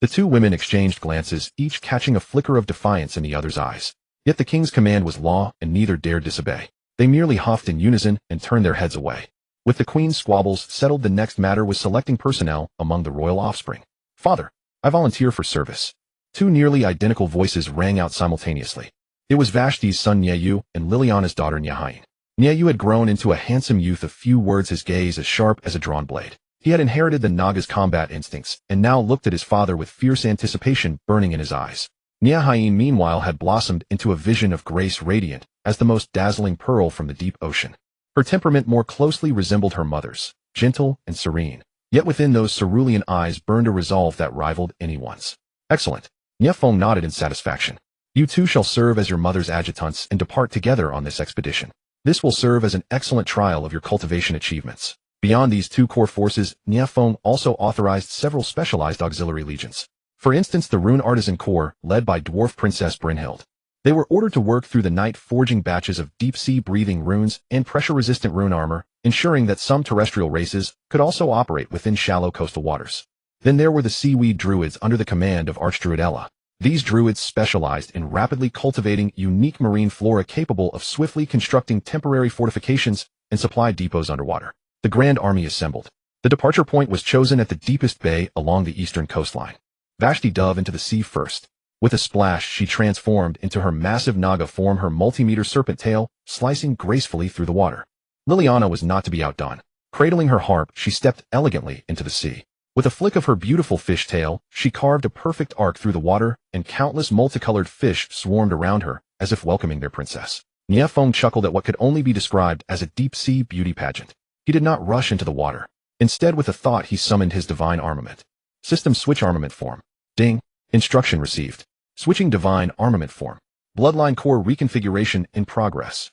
The two women exchanged glances, each catching a flicker of defiance in the other's eyes. Yet the king's command was law, and neither dared disobey. They merely huffed in unison and turned their heads away. With the queen's squabbles settled, the next matter was selecting personnel among the royal offspring. Father, I volunteer for service. Two nearly identical voices rang out simultaneously. It was Vashti's son Nieyu and Liliana's daughter Niehain. Nieyu had grown into a handsome youth of few words, his gaze as sharp as a drawn blade. He had inherited the Naga's combat instincts, and now looked at his father with fierce anticipation burning in his eyes. Niehain, meanwhile, had blossomed into a vision of grace radiant as the most dazzling pearl from the deep ocean. Her temperament more closely resembled her mother's, gentle and serene. Yet within those cerulean eyes burned a resolve that rivaled anyone's. Excellent. Nie Feng nodded in satisfaction. You two shall serve as your mother's adjutants and depart together on this expedition. This will serve as an excellent trial of your cultivation achievements. Beyond these two core forces, Nie Feng also authorized several specialized auxiliary legions. For instance, the Rune Artisan Corps, led by Dwarf Princess Brynhild. They were ordered to work through the night forging batches of deep-sea breathing runes and pressure-resistant rune armor, ensuring that some terrestrial races could also operate within shallow coastal waters. Then there were the seaweed druids under the command of Archdruid Ella. These druids specialized in rapidly cultivating unique marine flora capable of swiftly constructing temporary fortifications and supply depots underwater. The Grand Army assembled. The departure point was chosen at the deepest bay along the eastern coastline. Vashti dove into the sea first. With a splash, she transformed into her massive Naga form, her multi-meter serpent tail slicing gracefully through the water. Liliana was not to be outdone. Cradling her harp, she stepped elegantly into the sea. With a flick of her beautiful fish tail, she carved a perfect arc through the water, and countless multicolored fish swarmed around her, as if welcoming their princess. Nie Feng chuckled at what could only be described as a deep-sea beauty pageant. He did not rush into the water. Instead, with a thought, he summoned his divine armament. System switch armament form. Ding. Instruction received. Switching divine armament form. Bloodline core reconfiguration in progress.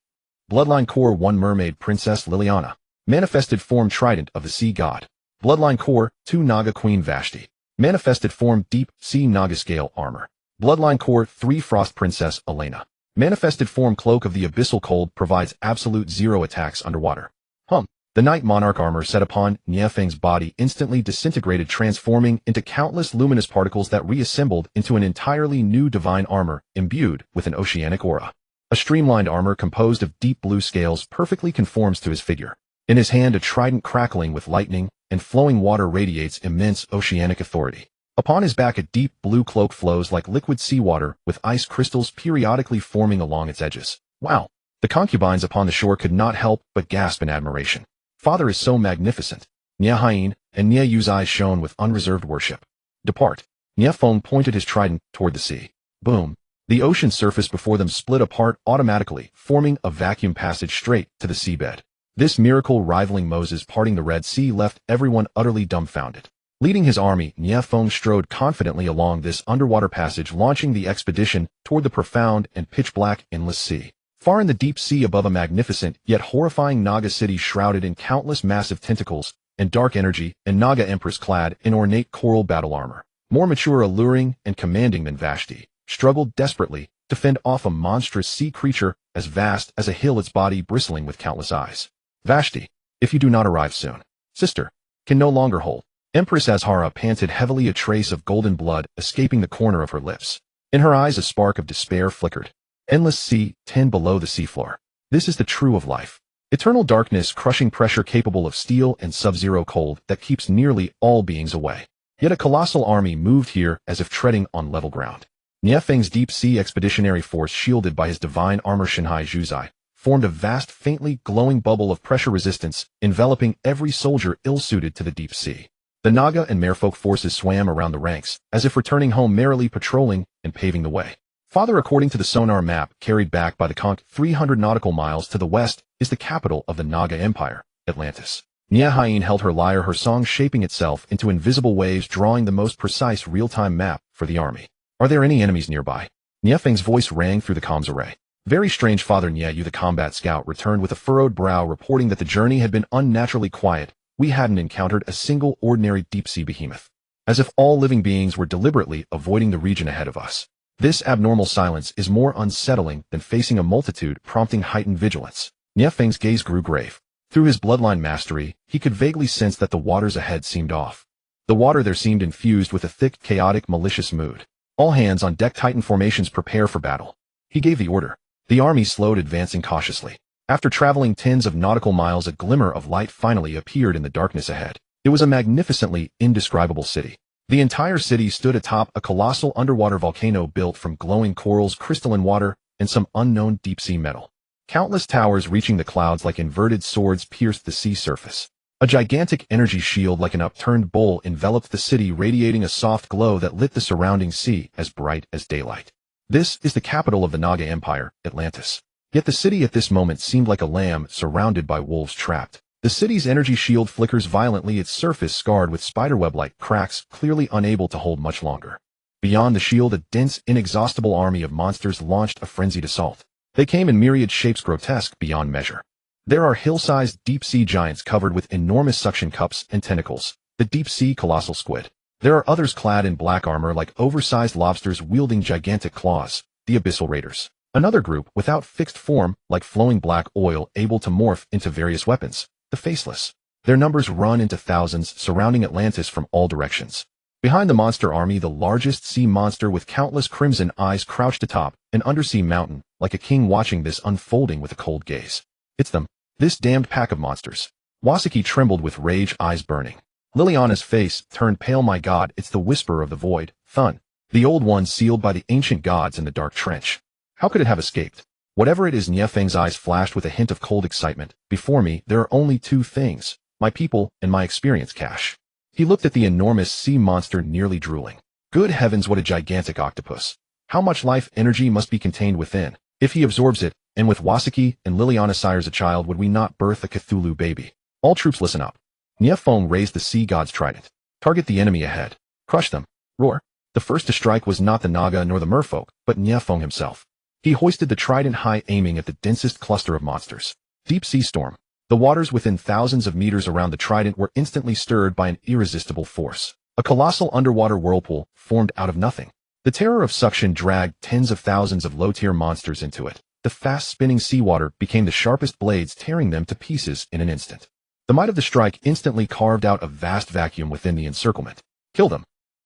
Bloodline core 1 Mermaid Princess Liliana. Manifested form Trident of the Sea God. Bloodline core 2 Naga Queen Vashti. Manifested form Deep Sea Naga Scale Armor. Bloodline core 3 Frost Princess Elena. Manifested form Cloak of the Abyssal Cold provides absolute 0 attacks underwater. The Night Monarch armor set upon Nie Feng's body instantly disintegrated, transforming into countless luminous particles that reassembled into an entirely new divine armor imbued with an oceanic aura. A streamlined armor composed of deep blue scales perfectly conforms to his figure. In his hand, a trident crackling with lightning, and flowing water radiates immense oceanic authority. Upon his back, a deep blue cloak flows like liquid seawater, with ice crystals periodically forming along its edges. Wow! The concubines upon the shore could not help but gasp in admiration. Father is so magnificent. Nie Hien and Nie Yu's eyes shone with unreserved worship. Depart. Nie Feng pointed his trident toward the sea. Boom. The ocean surface before them split apart automatically, forming a vacuum passage straight to the seabed. This miracle rivaling Moses parting the Red Sea left everyone utterly dumbfounded. Leading his army, Nie Feng strode confidently along this underwater passage, launching the expedition toward the profound and pitch-black endless sea. Far in the deep sea above, a magnificent yet horrifying Naga city shrouded in countless massive tentacles and dark energy, and Naga empress clad in ornate coral battle armor, more mature, alluring, and commanding than Vashti, struggled desperately to fend off a monstrous sea creature as vast as a hill, its body bristling with countless eyes. Vashti, if you do not arrive soon, sister, can no longer hold. Empress Azhara panted heavily, a trace of golden blood escaping the corner of her lips. In her eyes a spark of despair flickered. Endless sea, 10 below the seafloor. This is the true of life. Eternal darkness, crushing pressure capable of steel and sub-zero cold that keeps nearly all beings away. Yet a colossal army moved here as if treading on level ground. Nie Feng's deep sea expeditionary force, shielded by his divine armor Shanhai Zhuzai, formed a vast, faintly glowing bubble of pressure resistance, enveloping every soldier ill-suited to the deep sea. The Naga and merfolk forces swam around the ranks, as if returning home, merrily patrolling and paving the way. Father, according to the sonar map carried back by the conch 300 nautical miles to the west, is the capital of the Naga Empire, Atlantis. Nie Hien held her lyre, her song shaping itself into invisible waves, drawing the most precise real-time map for the army. Are there any enemies nearby? Nie Feng's voice rang through the comms array. Very strange. Father Nie Yu, the combat scout, returned with a furrowed brow, reporting that the journey had been unnaturally quiet. We hadn't encountered a single ordinary deep-sea behemoth. As if all living beings were deliberately avoiding the region ahead of us. This abnormal silence is more unsettling than facing a multitude, prompting heightened vigilance. Nie Feng's gaze grew grave. Through his bloodline mastery, he could vaguely sense that the waters ahead seemed off. The water there seemed infused with a thick, chaotic, malicious mood. All hands on deck, Titan formations, prepare for battle. He gave the order. The army slowed, advancing cautiously. After traveling tens of nautical miles, a glimmer of light finally appeared in the darkness ahead. It was a magnificently indescribable city. The entire city stood atop a colossal underwater volcano built from glowing corals, crystalline water, and some unknown deep-sea metal. Countless towers reaching the clouds like inverted swords pierced the sea surface. A gigantic energy shield like an upturned bowl enveloped the city, radiating a soft glow that lit the surrounding sea as bright as daylight. This is the capital of the Naga Empire, Atlantis. Yet the city at this moment seemed like a lamb surrounded by wolves trapped. The city's energy shield flickers violently, its surface scarred with spiderweb-like cracks, clearly unable to hold much longer. Beyond the shield, a dense, inexhaustible army of monsters launched a frenzied assault. They came in myriad shapes, grotesque beyond measure. There are hill-sized deep-sea giants covered with enormous suction cups and tentacles, the deep-sea colossal squid. There are others clad in black armor like oversized lobsters wielding gigantic claws, the abyssal raiders. Another group without fixed form, like flowing black oil, able to morph into various weapons, the faceless. Their numbers run into thousands, surrounding Atlantis from all directions. Behind the monster army, the largest sea monster with countless crimson eyes crouched atop an undersea mountain, like a king watching this unfolding with a cold gaze. It's them. This damned pack of monsters. Wasaki trembled with rage, eyes burning. Liliana's face turned pale. My God, it's the whisper of the void, Thun. The old one sealed by the ancient gods in the dark trench. How could it have escaped? Whatever it is, Nie Feng's eyes flashed with a hint of cold excitement. Before me, there are only two things. my people, and my experience cache. He looked at the enormous sea monster, nearly drooling. Good heavens, what a gigantic octopus. How much life energy must be contained within. If he absorbs it, and with Wasaki and Liliana sires a child, would we not birth a Cthulhu baby? All troops listen up. Nie Feng raised the sea god's trident. Target the enemy ahead. Crush them. Roar. The first to strike was not the Naga nor the merfolk, but Nie Feng himself. He hoisted the trident high, aiming at the densest cluster of monsters. Deep sea storm. The waters within thousands of meters around the trident were instantly stirred by an irresistible force. A colossal underwater whirlpool formed out of nothing. The terror of suction dragged tens of thousands of low-tier monsters into it. The fast-spinning seawater became the sharpest blades, tearing them to pieces in an instant. The might of the strike instantly carved out a vast vacuum within the encirclement. Kill them.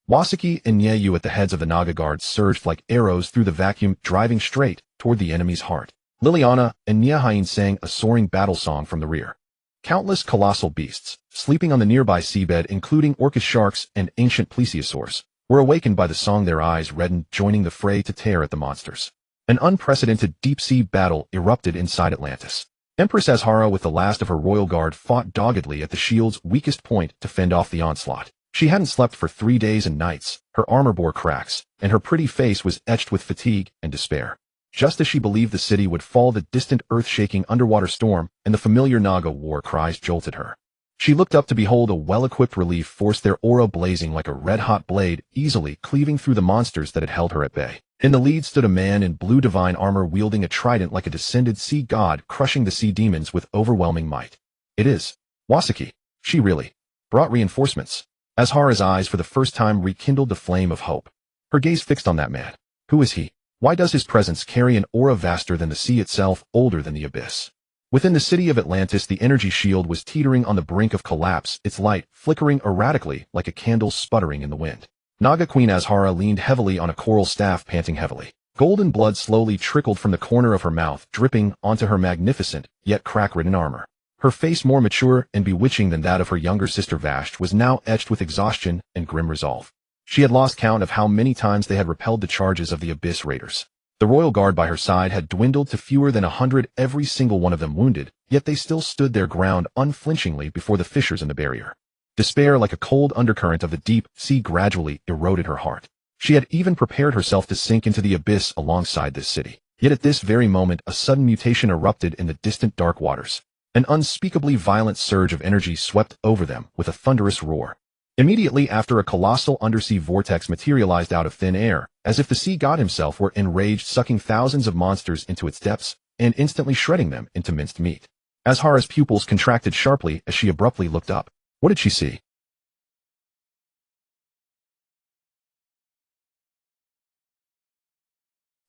Wasaki and Nyeyu at the heads of the Naga guards surged like arrows through the vacuum, driving straight toward the enemy's heart. Liliana and Nyehain sang a soaring battle song from the rear. Countless colossal beasts, sleeping on the nearby seabed, including orcus sharks and ancient plesiosaurs, were awakened by the song, their eyes reddened, joining the fray to tear at the monsters. An unprecedented deep-sea battle erupted inside Atlantis. Empress Azhara with the last of her royal guard fought doggedly at the shield's weakest point to fend off the onslaught. She hadn't slept for 3 days and nights, her armor bore cracks, and her pretty face was etched with fatigue and despair. Just as she believed the city would fall, the distant earth-shaking underwater storm and the familiar Naga war cries jolted her. She looked up to behold a well-equipped relief force, their aura blazing like a red-hot blade, easily cleaving through the monsters that had held her at bay. In the lead stood a man in blue divine armor, wielding a trident like a descended sea god, crushing the sea demons with overwhelming might. It is Wasaki. She really brought reinforcements. Azhara's eyes for the first time rekindled the flame of hope. Her gaze fixed on that man. Who is he? Why does his presence carry an aura vaster than the sea itself, older than the abyss? Within the city of Atlantis, the energy shield was teetering on the brink of collapse, its light flickering erratically like a candle sputtering in the wind. Naga Queen Azhara leaned heavily on a coral staff, panting heavily. Golden blood slowly trickled from the corner of her mouth, dripping onto her magnificent, yet crack-ridden armor. Her face, more mature and bewitching than that of her younger sister Vashti, was now etched with exhaustion and grim resolve. She had lost count of how many times they had repelled the charges of the Abyss Raiders. The royal guard by her side had dwindled to fewer than 100, every single one of them wounded, yet they still stood their ground unflinchingly before the fissures in the barrier. Despair, like a cold undercurrent of the deep sea, gradually eroded her heart. She had even prepared herself to sink into the abyss alongside this city. Yet at this very moment, a sudden mutation erupted in the distant dark waters. An unspeakably violent surge of energy swept over them with a thunderous roar. Immediately after, a colossal undersea vortex materialized out of thin air, as if the sea god himself were enraged, sucking thousands of monsters into its depths and instantly shredding them into minced meat. Azhara's pupils contracted sharply as she abruptly looked up. What did she see?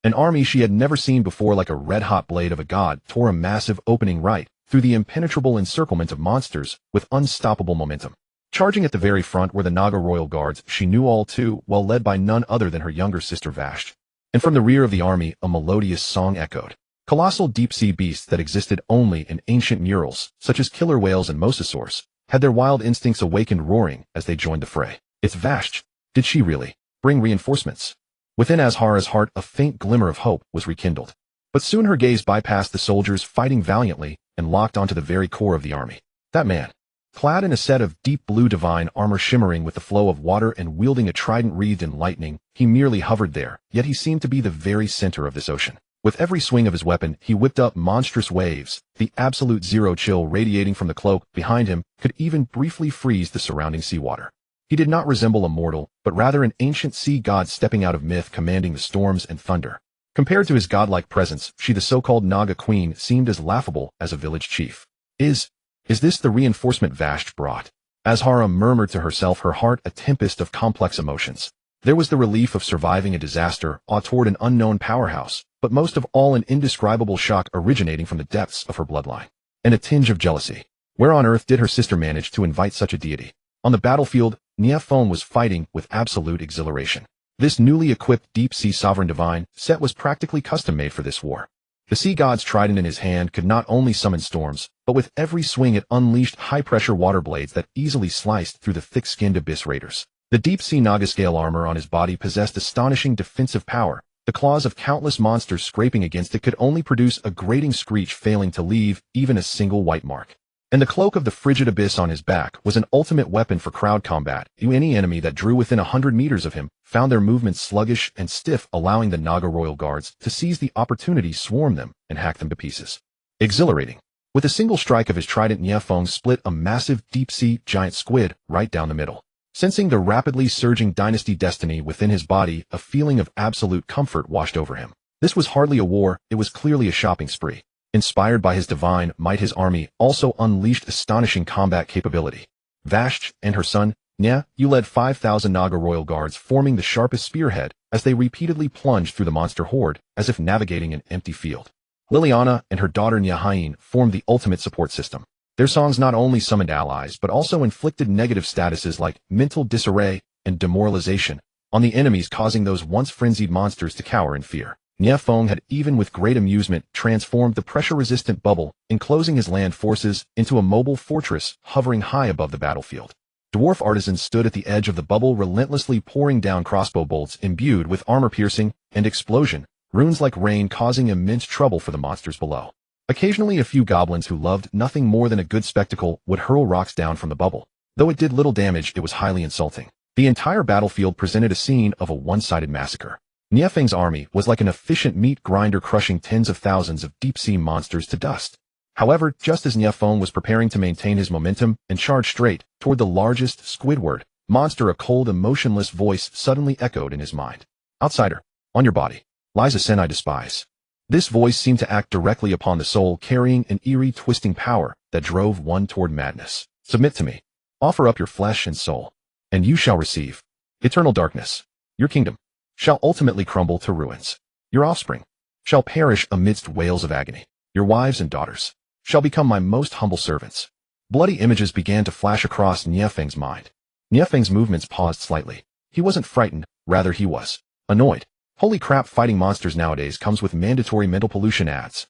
An army she had never seen before, like a red-hot blade of a god, tore a massive opening right through the impenetrable encirclement of monsters with unstoppable momentum. Charging at the very front were the Naga royal guards she knew all too well, led by none other than her younger sister Vashti. And from the rear of the army, a melodious song echoed. Colossal deep-sea beasts that existed only in ancient murals, such as killer whales and mosasaurs, had their wild instincts awakened, roaring as they joined the fray. It's Vashti. Did she really bring reinforcements? Within Azhara's heart, a faint glimmer of hope was rekindled. But soon her gaze bypassed the soldiers fighting valiantly and locked onto the very core of the army. That man, clad in a set of deep blue divine armor shimmering with the flow of water and wielding a trident wreathed in lightning, he merely hovered there, yet he seemed to be the very center of this ocean. With every swing of his weapon, he whipped up monstrous waves. The absolute zero chill radiating from the cloak behind him could even briefly freeze the surrounding seawater. He did not resemble a mortal, but rather an ancient sea god stepping out of myth, commanding the storms and thunder. Compared to his godlike presence, she, the so-called Naga Queen, seemed as laughable as a village chief. Is this the reinforcement Vashti brought? Azhara murmured to herself, her heart a tempest of complex emotions. There was the relief of surviving a disaster, awe toward an unknown powerhouse, but most of all an indescribable shock originating from the depths of her bloodline. And a tinge of jealousy. Where on earth did her sister manage to invite such a deity? On the battlefield, Nie Feng was fighting with absolute exhilaration. This newly equipped deep-sea sovereign divine set was practically custom-made for this war. The sea god's trident in his hand could not only summon storms, but with every swing it unleashed high-pressure water blades that easily sliced through the thick-skinned abyss raiders. The deep-sea Naga-scale armor on his body possessed astonishing defensive power. The claws of countless monsters scraping against it could only produce a grating screech, failing to leave even a single white mark. and the cloak of the frigid abyss on his back was an ultimate weapon for crowd combat. Any enemy that drew within 100 meters of him found their movements sluggish and stiff, allowing the Naga royal guards to seize the opportunity, swarm them, and hack them to pieces. Exhilarating. With a single strike of his trident, Nie Feng split a massive deep-sea giant squid right down the middle. Sensing the rapidly surging dynasty destiny within his body, a feeling of absolute comfort washed over him. This was hardly a war, it was clearly a shopping spree. Inspired by his divine might, his army also unleashed astonishing combat capability. Vashj and her son, Nie, you led 5,000 Naga royal guards, forming the sharpest spearhead as they repeatedly plunged through the monster horde as if navigating an empty field. Liliana and her daughter Nie Hien formed the ultimate support system. Their songs not only summoned allies but also inflicted negative statuses like mental disarray and demoralization on the enemies, causing those once frenzied monsters to cower in fear. Nie Feng had, even with great amusement, transformed the pressure-resistant bubble, enclosing his land forces into a mobile fortress hovering high above the battlefield. Dwarf artisans stood at the edge of the bubble, relentlessly pouring down crossbow bolts imbued with armor-piercing and explosion runes like rain, causing immense trouble for the monsters below. Occasionally, a few goblins who loved nothing more than a good spectacle would hurl rocks down from the bubble. Though it did little damage, it was highly insulting. The entire battlefield presented a scene of a one-sided massacre. Nie Feng's army was like an efficient meat grinder, crushing tens of thousands of deep-sea monsters to dust. However, just as Nie Feng was preparing to maintain his momentum and charge straight toward the largest Squidward monster, a cold, emotionless voice suddenly echoed in his mind. "Outsider, on your body lies a sin I despise." This voice seemed to act directly upon the soul, carrying an eerie, twisting power that drove one toward madness. "Submit to me. Offer up your flesh and soul, and you shall receive eternal darkness. Your kingdom shall ultimately crumble to ruins. Your offspring shall perish amidst wails of agony. Your wives and daughters shall become my most humble servants." Bloody images began to flash across Nie Feng's mind. Nie Feng's movements paused slightly. He wasn't frightened, rather he was annoyed. Holy crap, fighting monsters nowadays comes with mandatory mental pollution ads.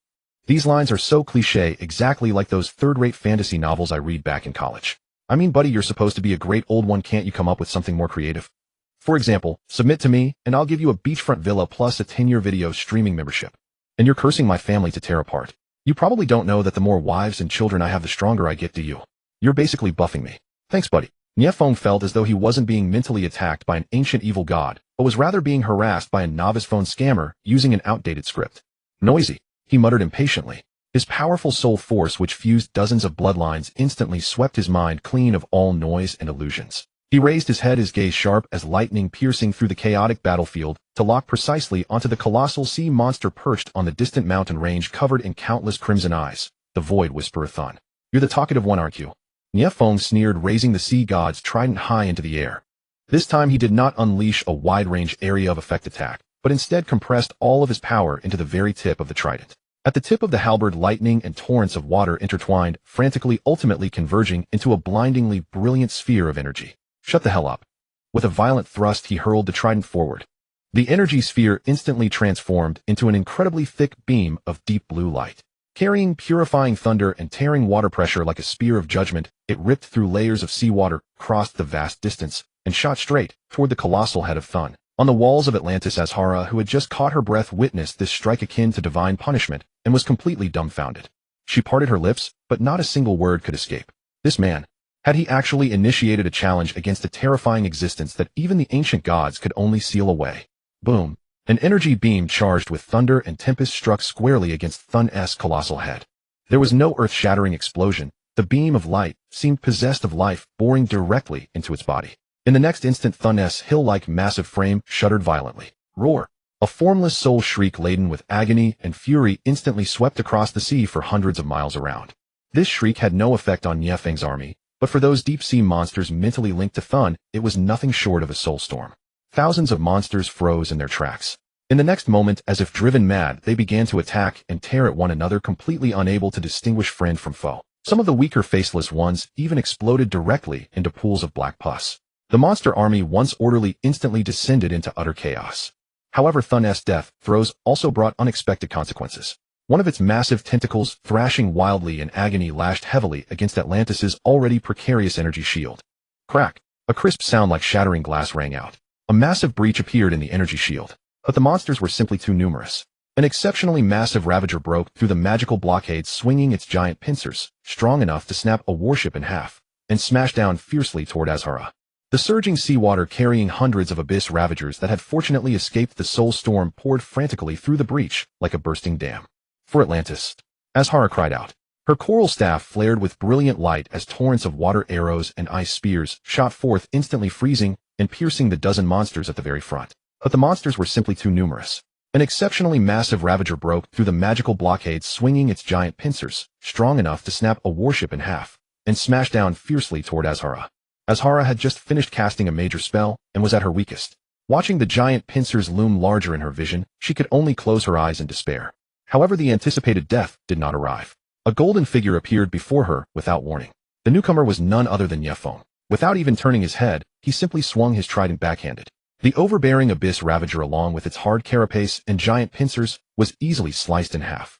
These lines are so cliché, exactly like those third-rate fantasy novels I read back in college. I mean, buddy, you're supposed to be a great old one, can't you come up with something more creative? For example, submit to me, and I'll give you a beachfront villa plus a 10-year video streaming membership. And you're cursing my family to tear apart. You probably don't know that the more wives and children I have, the stronger I get, do you? You're basically buffing me. Thanks, buddy. Nie Feng felt as though he wasn't being mentally attacked by an ancient evil god, but was rather being harassed by a novice phone scammer using an outdated script. "Noisy," he muttered impatiently. His powerful soul force, which fused dozens of bloodlines, instantly swept his mind clean of all noise and illusions. He raised his head, his gaze sharp as lightning, piercing through the chaotic battlefield to lock precisely onto the colossal sea monster perched on the distant mountain range, covered in countless crimson eyes. The void whisperer Thun. "You're the talkative one, aren't you?" Nie Feng sneered, raising the sea god's trident high into the air. This time he did not unleash a wide-range area of effect attack, but instead compressed all of his power into the very tip of the trident. At the tip of the halberd, lightning and torrents of water intertwined, frantically, ultimately converging into a blindingly brilliant sphere of energy. "Shut the hell up." With a violent thrust, he hurled the trident forward. The energy sphere instantly transformed into an incredibly thick beam of deep blue light. Carrying purifying thunder and tearing water pressure like a spear of judgment, it ripped through layers of seawater, crossed the vast distance, and shot straight toward the colossal head of Thun. On the walls of Atlantis, Azhara, who had just caught her breath, witnessed this strike akin to divine punishment and was completely dumbfounded. She parted her lips, but not a single word could escape. This man, had he actually initiated a challenge against a terrifying existence that even the ancient gods could only seal away? Boom. An energy beam charged with thunder and tempest struck squarely against Thun's colossal head. There was no earth-shattering explosion. The beam of light seemed possessed of life, boring directly into its body. In the next instant, Thun's hill-like massive frame shuddered violently. Roar! A formless soul shriek laden with agony and fury instantly swept across the sea for hundreds of miles around. This shriek had no effect on Nie Feng's army, but for those deep-sea monsters mentally linked to Thun, it was nothing short of a soul storm. Thousands of monsters froze in their tracks. In the next moment, as if driven mad, they began to attack and tear at one another, completely unable to distinguish friend from foe. Some of the weaker, faceless ones even exploded directly into pools of black pus. The monster army, once orderly, instantly descended into utter chaos. However, Thun's death throes also brought unexpected consequences. One of its massive tentacles, thrashing wildly in agony, lashed heavily against Atlantis's already precarious energy shield. Crack! A crisp sound like shattering glass rang out. A massive breach appeared in the energy shield. But the monsters were simply too numerous. An exceptionally massive ravager broke through the magical blockade, swinging its giant pincers, strong enough to snap a warship in half, and smash down fiercely toward Azhara. The surging seawater carrying hundreds of abyss ravagers that had fortunately escaped the soul storm poured frantically through the breach like a bursting dam. For Atlantis, Azhara cried out. Her coral staff flared with brilliant light as torrents of water arrows and ice spears shot forth, instantly freezing and piercing the dozen monsters at the very front. But the monsters were simply too numerous. An exceptionally massive ravager broke through the magical blockade, swinging its giant pincers, strong enough to snap a warship in half, and smash down fiercely toward Azhara. Azhara had just finished casting a major spell and was at her weakest. Watching the giant pincers loom larger in her vision, she could only close her eyes in despair. However, the anticipated death did not arrive. A golden figure appeared before her without warning. The newcomer was none other than Nie Feng. Without even turning his head, he simply swung his trident backhanded. The overbearing abyss ravager, along with its hard carapace and giant pincers, was easily sliced in half.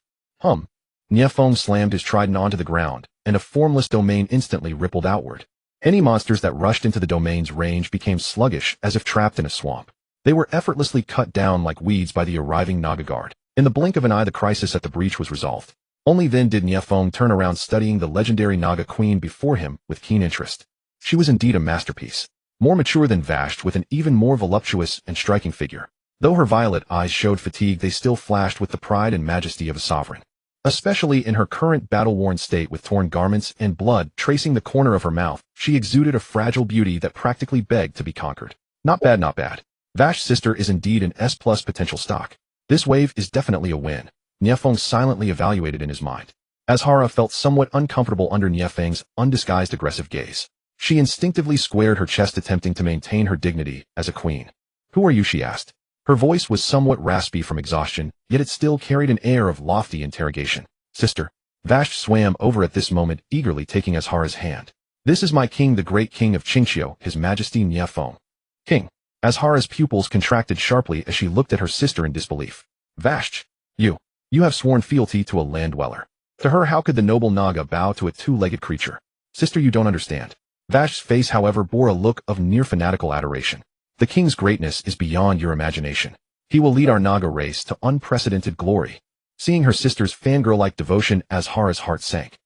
Nie Feng slammed his trident onto the ground, and a formless domain instantly rippled outward. Any monsters that rushed into the domain's range became sluggish, as if trapped in a swamp. They were effortlessly cut down like weeds by the arriving Naga guard. In the blink of an eye, the crisis at the breach was resolved. Only then did Nie Feng turn around, studying the legendary Naga queen before him with keen interest. She was indeed a masterpiece. More mature than Vashj, with an even more voluptuous and striking figure. Though her violet eyes showed fatigue, they still flashed with the pride and majesty of a sovereign. Especially in her current battle-worn state, with torn garments and blood tracing the corner of her mouth, she exuded a fragile beauty that practically begged to be conquered. Not bad, not bad. Vashj's sister is indeed an S+ potential stock. This wave is definitely a win, Nie Feng silently evaluated in his mind. Azhara felt somewhat uncomfortable under Nie Feng's undisguised aggressive gaze. She instinctively squared her chest, attempting to maintain her dignity as a queen. Who are you? She asked. Her voice was somewhat raspy from exhaustion, yet it still carried an air of lofty interrogation. Sister. Vashj swam over at this moment, eagerly taking Azhara's hand. This is my king, the great king of Qingqiu, His Majesty Nie Feng. King. Azhara's pupils contracted sharply as she looked at her sister in disbelief. Vashj. You have sworn fealty to a land dweller. To her, how could the noble Naga bow to a two-legged creature? Sister, you don't understand. Vashj's face, however, bore a look of near fanatical adoration. The king's greatness is beyond your imagination. He will lead our Naga race to unprecedented glory. Seeing her sister's fangirl-like devotion, Azhara's heart sank.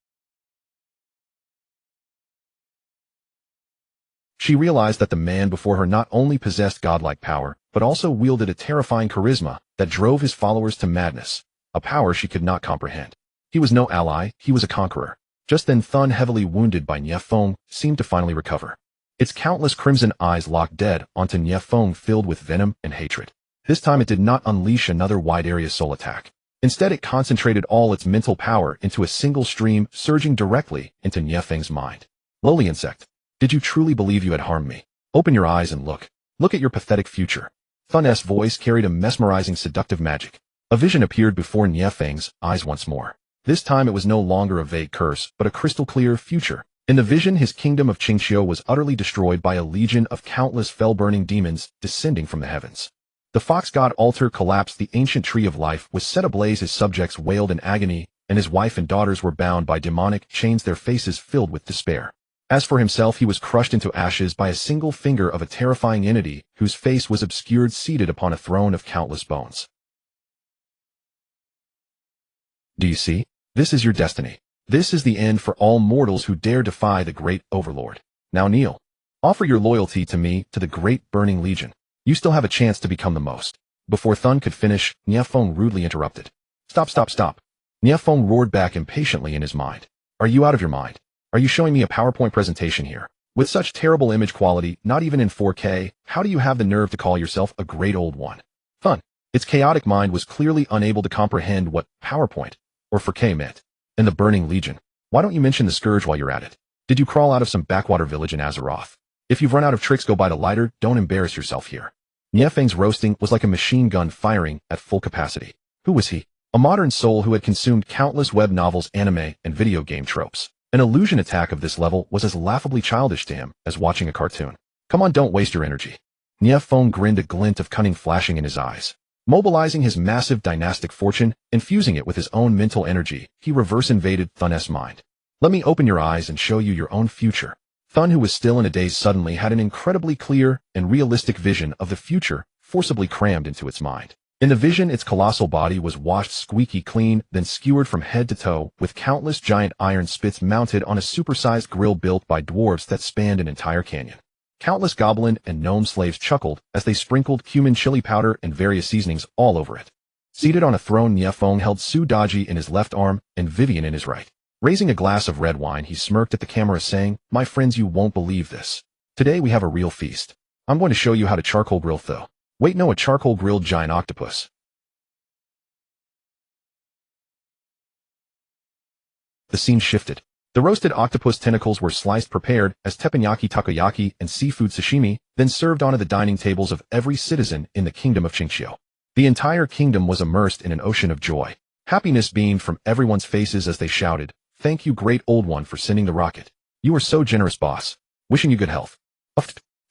She realized that the man before her not only possessed godlike power, but also wielded a terrifying charisma that drove his followers to madness, a power she could not comprehend. He was no ally, he was a conqueror. Just then Thun, heavily wounded by Nie Feng, seemed to finally recover. Its countless crimson eyes locked dead onto Nie Feng, filled with venom and hatred. This time it did not unleash another wide-area soul attack. Instead, it concentrated all its mental power into a single stream, surging directly into Nie Feng's mind. Lowly insect. Did you truly believe you had harmed me? Open your eyes and look. Look at your pathetic future. Thun's voice carried a mesmerizing, seductive magic. A vision appeared before Nie Feng's eyes once more. This time it was no longer a vague curse, but a crystal-clear future. In the vision, his kingdom of Qingqiu was utterly destroyed by a legion of countless fell-burning demons descending from the heavens. The fox god altar collapsed, the ancient tree of life was set ablaze, his subjects wailed in agony, and his wife and daughters were bound by demonic chains, their faces filled with despair. As for himself, he was crushed into ashes by a single finger of a terrifying entity whose face was obscured, seated upon a throne of countless bones. Do you see? This is your destiny. This is the end for all mortals who dare defy the great overlord. Now kneel. Offer your loyalty to me, to the great burning legion. You still have a chance to become the most. Before Thun could finish, Nie Feng rudely interrupted. Stop. Nie Feng roared back impatiently in his mind. Are you out of your mind? Are you showing me a PowerPoint presentation here? With such terrible image quality, not even in 4K, how do you have the nerve to call yourself a great old one? Thun. Its chaotic mind was clearly unable to comprehend what PowerPoint, or 4K, meant. In the Burning Legion. Why don't you mention the Scourge while you're at it? Did you crawl out of some backwater village in Azeroth? If you've run out of tricks, go buy the lighter, don't embarrass yourself here. Nie Feng's roasting was like a machine gun firing at full capacity. Who was he? A modern soul who had consumed countless web novels, anime, and video game tropes. An illusion attack of this level was as laughably childish to him as watching a cartoon. Come on, don't waste your energy. Nie Feng grinned, a glint of cunning flashing in his eyes. Mobilizing his massive dynastic fortune, infusing it with his own mental energy, he reverse-invaded Thun's mind. Let me open your eyes and show you your own future. Thun, who was still in a daze, suddenly had an incredibly clear and realistic vision of the future forcibly crammed into its mind. In the vision, its colossal body was washed squeaky clean, then skewered from head to toe, with countless giant iron spits mounted on a supersized grill built by dwarves that spanned an entire canyon. Countless goblin and gnome slaves chuckled as they sprinkled cumin chili powder and various seasonings all over it. Seated on a throne, Nie Feng held Su Daji in his left arm and Vivian in his right. Raising a glass of red wine, he smirked at the camera saying, "My friends, you won't believe this. Today we have a real feast. I'm going to show you how to charcoal grill though. Wait, no, a charcoal grilled giant octopus." The scene shifted. The roasted octopus tentacles were sliced prepared as teppanyaki takoyaki and seafood sashimi, then served onto the dining tables of every citizen in the kingdom of Qingqiu. The entire kingdom was immersed in an ocean of joy. Happiness beamed from everyone's faces as they shouted, "Thank you, great old one, for sending the rocket. You were so generous, boss. Wishing you good health."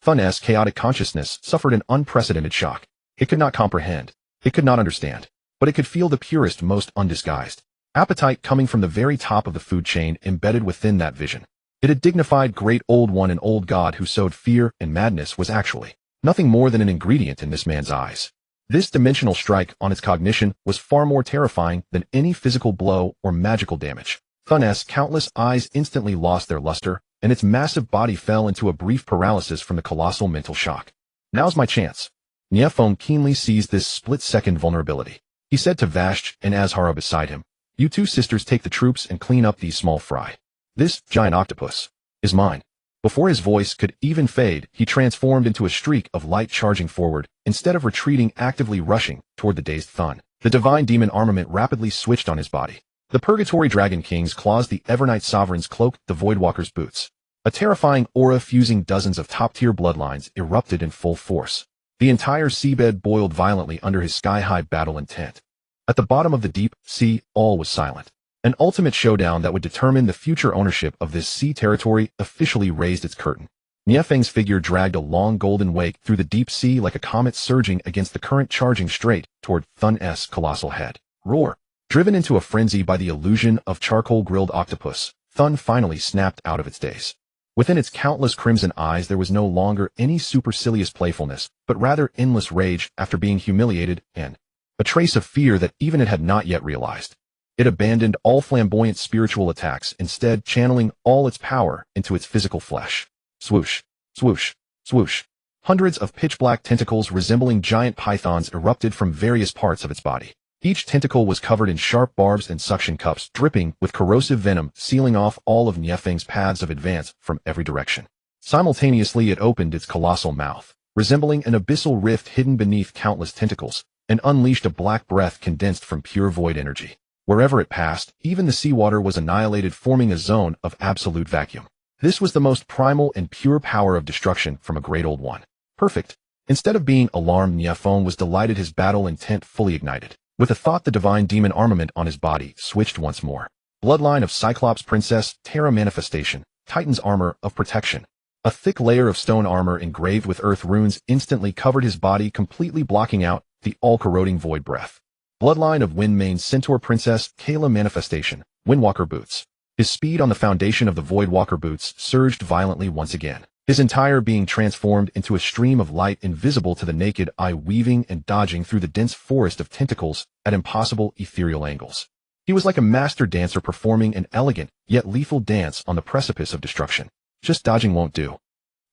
Thun's chaotic consciousness suffered an unprecedented shock. It could not comprehend. It could not understand. But it could feel the purest, most undisguised appetite coming from the very top of the food chain embedded within that vision. It had dignified great old one, an old god who sowed fear and madness was actually nothing more than an ingredient in this man's eyes. This dimensional strike on its cognition was far more terrifying than any physical blow or magical damage. Thun's countless eyes instantly lost their luster, and its massive body fell into a brief paralysis from the colossal mental shock. "Now's my chance." Nie Feng keenly seized this split-second vulnerability. He said to Vashj and Azhara beside him, "You two sisters take the troops and clean up these small fry. This giant octopus is mine." Before his voice could even fade, he transformed into a streak of light charging forward, instead of retreating, actively rushing toward the dazed Thun. The divine demon armament rapidly switched on his body. The Purgatory Dragon King's claws, the Evernight Sovereign's cloak, the Voidwalker's boots. A terrifying aura fusing dozens of top-tier bloodlines erupted in full force. The entire seabed boiled violently under his sky-high battle intent. At the bottom of the deep sea, all was silent. An ultimate showdown that would determine the future ownership of this sea territory officially raised its curtain. Nie Feng's figure dragged a long golden wake through the deep sea like a comet surging against the current, charging straight toward Thun's colossal head. Roar! Driven into a frenzy by the illusion of charcoal-grilled octopus, Thun finally snapped out of its daze. Within its countless crimson eyes there was no longer any supercilious playfulness, but rather endless rage after being humiliated and a trace of fear that even it had not yet realized. It abandoned all flamboyant spiritual attacks, instead channeling all its power into its physical flesh. Swoosh, swoosh, swoosh. Hundreds of pitch-black tentacles resembling giant pythons erupted from various parts of its body. Each tentacle was covered in sharp barbs and suction cups, dripping with corrosive venom, sealing off all of Nie Feng's paths of advance from every direction. Simultaneously, it opened its colossal mouth, resembling an abyssal rift hidden beneath countless tentacles, and unleashed a black breath condensed from pure void energy. Wherever it passed, even the seawater was annihilated, forming a zone of absolute vacuum. This was the most primal and pure power of destruction from a great old one. Perfect. Instead of being alarmed, Nie Feng was delighted, his battle intent fully ignited. With a thought, the divine demon armament on his body switched once more. Bloodline of Cyclops Princess, Terra Manifestation, Titan's armor of protection. A thick layer of stone armor engraved with earth runes instantly covered his body, completely blocking out the all-corroding void breath. Bloodline of Windmane Centaur Princess, Kayla Manifestation, Windwalker Boots. His speed on the foundation of the Voidwalker Boots surged violently once again, his entire being transformed into a stream of light invisible to the naked eye, weaving and dodging through the dense forest of tentacles at impossible ethereal angles. He was like a master dancer performing an elegant yet lethal dance on the precipice of destruction. Just dodging won't do.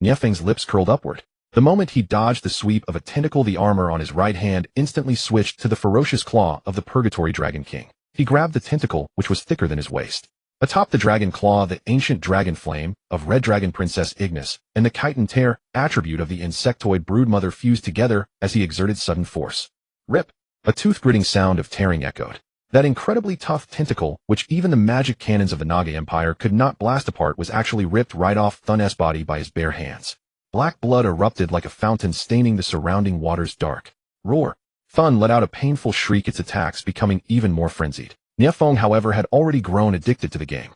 Nie Feng's lips curled upward. The moment he dodged the sweep of a tentacle, the armor on his right hand instantly switched to the ferocious claw of the Purgatory Dragon King. He grabbed the tentacle, which was thicker than his waist. Atop the dragon claw, the ancient dragon flame of Red Dragon Princess Ignis and the chitin tear, attribute of the insectoid broodmother, fused together as he exerted sudden force. Rip! A tooth-gritting sound of tearing echoed. That incredibly tough tentacle, which even the magic cannons of the Naga Empire could not blast apart, was actually ripped right off Thun's body by his bare hands. Black blood erupted like a fountain, staining the surrounding waters dark. Roar! Thun let out a painful shriek, its attacks becoming even more frenzied. Nie Feng, however, had already grown addicted to the game.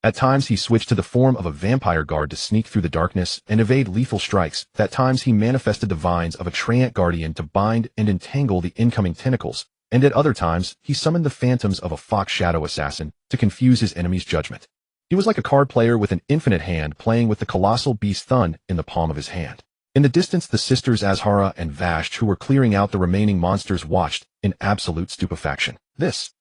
At times he switched to the form of a vampire guard to sneak through the darkness and evade lethal strikes. At times he manifested the vines of a Treant guardian to bind and entangle the incoming tentacles, and at other times he summoned the phantoms of a fox shadow assassin to confuse his enemy's judgment. He was like a card player with an infinite hand, playing with the colossal beast Thun in the palm of his hand. In the distance, the sisters Azhara and Vashti, who were clearing out the remaining monsters, watched in absolute stupefaction. This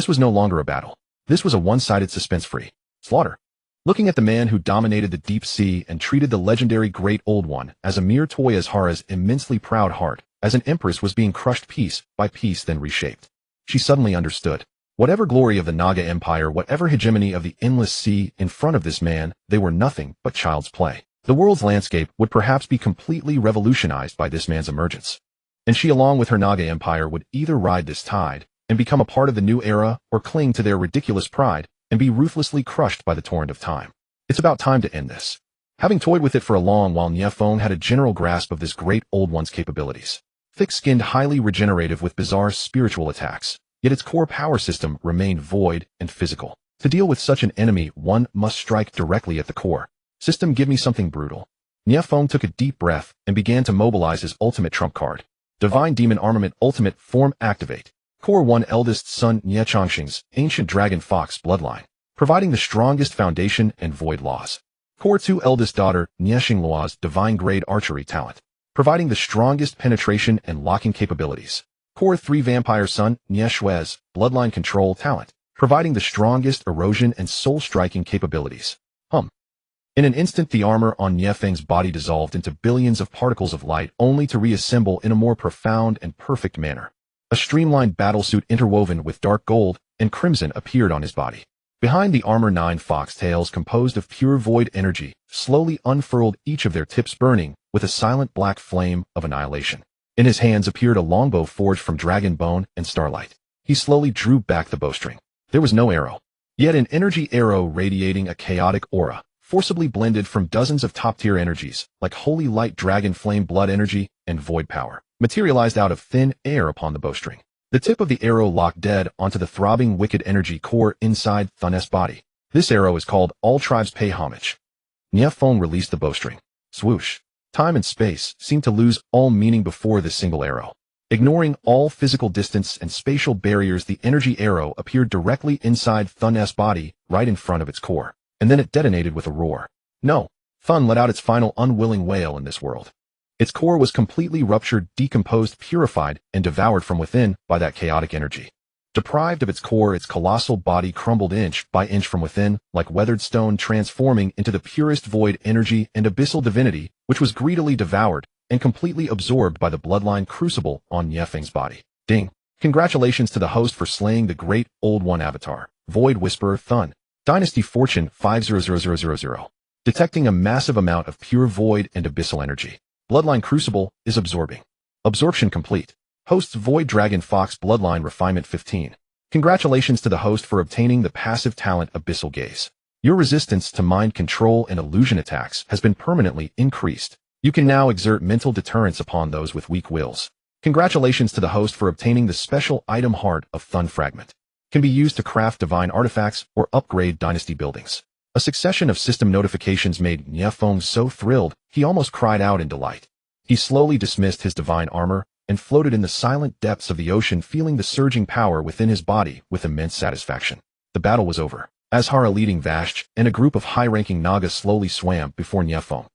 was no longer a battle. This was a one-sided suspense-free slaughter. Looking at the man who dominated the deep sea and treated the legendary Great Old One as a mere toy, Azhara's immensely proud heart, as an empress, was being crushed piece by piece, then reshaped. She suddenly understood. Whatever glory of the Naga Empire, whatever hegemony of the endless sea, in front of this man, they were nothing but child's play. The world's landscape would perhaps be completely revolutionized by this man's emergence. And she, along with her Naga Empire, would either ride this tide and become a part of the new era, or cling to their ridiculous pride and be ruthlessly crushed by the torrent of time. It's about time to end this. Having toyed with it for a long while, Nie Feng had a general grasp of this Great Old One's capabilities. Thick-skinned, highly regenerative with bizarre spiritual attacks, yet its core power system remained void and physical. To deal with such an enemy, one must strike directly at the core. System, give me something brutal. Nie Feng took a deep breath and began to mobilize his ultimate trump card. Divine Demon Armament Ultimate Form Activate. Core 1, eldest son Nie Chongqing's Ancient Demon Fox Bloodline, providing the strongest foundation and void laws. Core 2, eldest daughter Nie Xingluo's Divine Grade Archery talent, providing the strongest penetration and locking capabilities. Core 3, vampire son Nie Shui's Bloodline Control talent, providing the strongest erosion and soul-striking capabilities. In an instant, the armor on Nie Feng's body dissolved into billions of particles of light, only to reassemble in a more profound and perfect manner. A streamlined battlesuit interwoven with dark gold and crimson appeared on his body. Behind the armor, 9 foxtails composed of pure void energy slowly unfurled, each of their tips burning with a silent black flame of annihilation. In his hands appeared a longbow forged from dragon bone and starlight. He slowly drew back the bowstring. There was no arrow, yet an energy arrow radiating a chaotic aura, forcibly blended from dozens of top-tier energies, like holy light, dragon flame, blood energy, and void power, materialized out of thin air upon the bowstring. The tip of the arrow locked dead onto the throbbing wicked energy core inside Thun's body. This arrow is called All Tribes Pay Homage. Nie Feng released the bowstring. Swoosh. Time and space seemed to lose all meaning before this single arrow. Ignoring all physical distance and spatial barriers, the energy arrow appeared directly inside Thun's body, right in front of its core. And then it detonated with a roar. No. Thun let out its final unwilling wail in this world. Its core was completely ruptured, decomposed, purified, and devoured from within by that chaotic energy. Deprived of its core, its colossal body crumbled inch by inch from within, like weathered stone, transforming into the purest void energy and abyssal divinity, which was greedily devoured and completely absorbed by the bloodline crucible on Nie Feng's body. Ding. Congratulations to the host for slaying the Great Old One avatar, Void Whisperer Thun. Dynasty Fortune 500000. Detecting a massive amount of pure void and abyssal energy. Bloodline Crucible is absorbing. Absorption complete. Host's Void Dragon Fox Bloodline Refinement 15. Congratulations to the host for obtaining the passive talent Abyssal Gaze. Your resistance to mind control and illusion attacks has been permanently increased. You can now exert mental deterrence upon those with weak wills. Congratulations to the host for obtaining the special item Heart of Thun Fragment. Can be used to craft divine artifacts or upgrade dynasty buildings. A succession of system notifications made Nie Feng so thrilled, he almost cried out in delight. He slowly dismissed his divine armor and floated in the silent depths of the ocean, feeling the surging power within his body with immense satisfaction. The battle was over. Azhara, leading Vashti and a group of high-ranking Nagas, slowly swam before Nie Feng.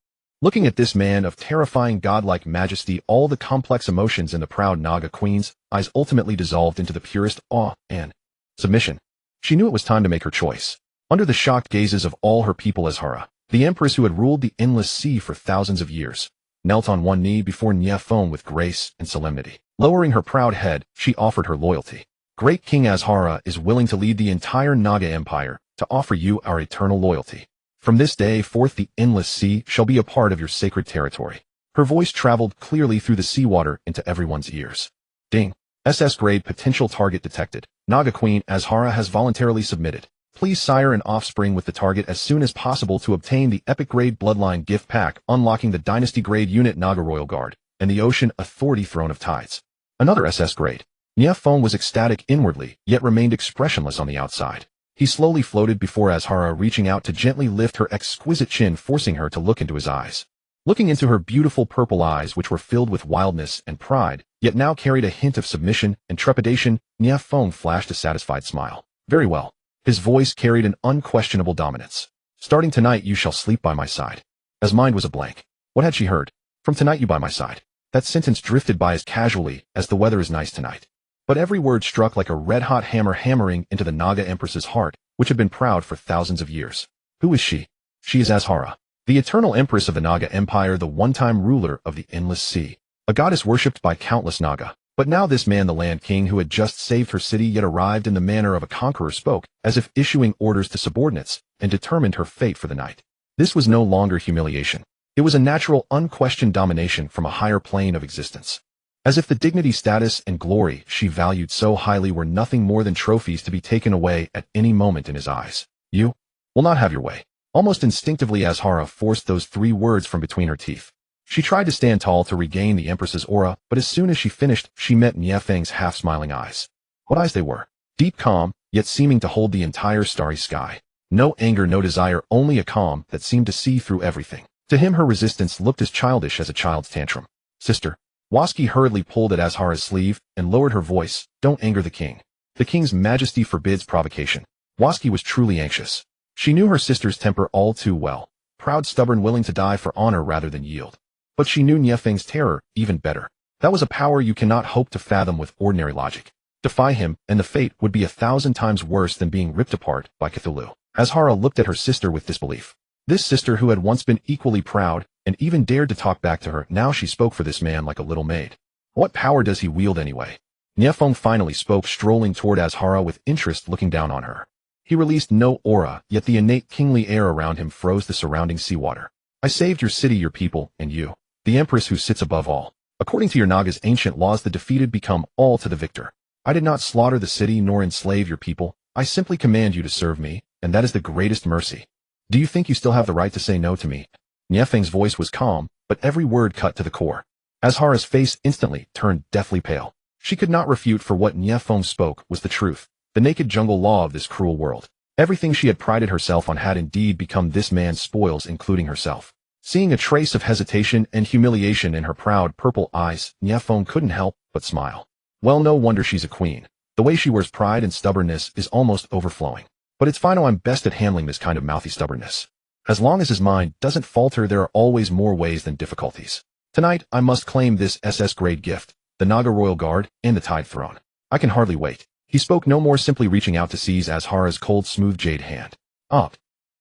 Looking at this man of terrifying godlike majesty, all the complex emotions in the proud Naga queen's eyes ultimately dissolved into the purest awe and submission. She knew it was time to make her choice. Under the shocked gazes of all her people, Azhara, the empress who had ruled the endless sea for thousands of years, knelt on one knee before Nie Feng with grace and solemnity. Lowering her proud head, she offered her loyalty. Great King Azhara is willing to lead the entire Naga Empire to offer you our eternal loyalty. From this day forth, the endless sea shall be a part of your sacred territory. Her voice traveled clearly through the seawater into everyone's ears. Ding. SS grade potential target detected. Naga Queen Azhara has voluntarily submitted. Please sire an offspring with the target as soon as possible to obtain the epic grade bloodline gift pack, unlocking the dynasty grade unit Naga Royal Guard and the Ocean Authority Throne of Tides. Another SS grade. Nie Feng was ecstatic inwardly, yet remained expressionless on the outside. He slowly floated before Azhara, reaching out to gently lift her exquisite chin, forcing her to look into his eyes. Looking into her beautiful purple eyes, which were filled with wildness and pride, yet now carried a hint of submission and trepidation, Nie Feng flashed a satisfied smile. Very well. His voice carried an unquestionable dominance. Starting tonight, you shall sleep by my side. His mind was a blank. What had she heard? From tonight you by my side. That sentence drifted by as casually as the weather is nice tonight. But every word struck like a red-hot hammer hammering into the Naga Empress's heart, which had been proud for thousands of years. Who is she? She is Azhara, the eternal empress of the Naga Empire, the one-time ruler of the Endless Sea. A goddess worshipped by countless Naga. But now this man, the Land King, who had just saved her city yet arrived in the manner of a conqueror, spoke, as if issuing orders to subordinates, and determined her fate for the night. This was no longer humiliation. It was a natural, unquestioned domination from a higher plane of existence. As if the dignity, status, and glory she valued so highly were nothing more than trophies to be taken away at any moment in his eyes. You will not have your way. Almost instinctively, Azhara forced those 3 words from between her teeth. She tried to stand tall to regain the Empress's aura, but as soon as she finished, she met Nie Feng's half-smiling eyes. What eyes they were! Deep calm, yet seeming to hold the entire starry sky. No anger, no desire, only a calm that seemed to see through everything. To him her resistance looked as childish as a child's tantrum. Sister. Waski hurriedly pulled at Azhara's sleeve and lowered her voice. Don't anger the king. The king's majesty forbids provocation. Waski was truly anxious. She knew her sister's temper all too well. Proud, stubborn, willing to die for honor rather than yield. But she knew Nie Feng's terror even better. That was a power you cannot hope to fathom with ordinary logic. Defy him, and the fate would be 1,000 times worse than being ripped apart by Cthulhu. Azhara looked at her sister with disbelief. This sister who had once been equally proud, and even dared to talk back to her, now she spoke for this man like a little maid. What power does he wield anyway? Nie Feng finally spoke, strolling toward Azhara with interest, looking down on her. He released no aura, yet the innate kingly air around him froze the surrounding seawater. I saved your city, your people, and you. The Empress who sits above all. According to your Naga's ancient laws, the defeated become all to the victor. I did not slaughter the city nor enslave your people. I simply command you to serve me, and that is the greatest mercy. Do you think you still have the right to say no to me? Nie Feng's voice was calm, but every word cut to the core. Azhara's face instantly turned deathly pale. She could not refute, for what Nie Feng spoke was the truth, the naked jungle law of this cruel world. Everything she had prided herself on had indeed become this man's spoils, including herself. Seeing a trace of hesitation and humiliation in her proud purple eyes, Nie Feng couldn't help but smile. Well, no wonder she's a queen. The way she wears pride and stubbornness is almost overflowing. But it's fine, I'm best at handling this kind of mouthy stubbornness. As long as his mind doesn't falter, there are always more ways than difficulties. Tonight, I must claim this SS-grade gift, the Naga Royal Guard, and the Tide Throne. I can hardly wait. He spoke no more, simply reaching out to seize Azhara's cold, smooth jade hand. Up.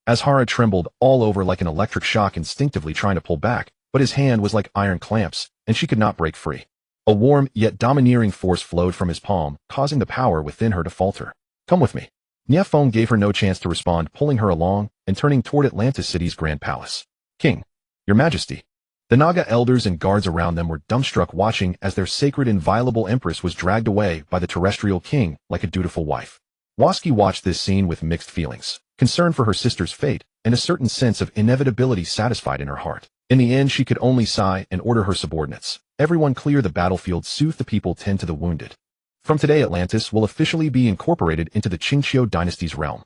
Azhara trembled all over like an electric shock, instinctively trying to pull back, but his hand was like iron clamps, and she could not break free. A warm yet domineering force flowed from his palm, causing the power within her to falter. Come with me. Nie Feng gave her no chance to respond, pulling her along and turning toward Atlantis City's Grand Palace. King. Your Majesty. The Naga elders and guards around them were dumbstruck, watching as their sacred, inviolable empress was dragged away by the terrestrial king like a dutiful wife. Waski watched this scene with mixed feelings. Concern for her sister's fate, and a certain sense of inevitability satisfied in her heart. In the end, she could only sigh and order her subordinates. Everyone clear the battlefield, soothe the people, tend to the wounded. From today, Atlantis will officially be incorporated into the Qingqiu dynasty's realm.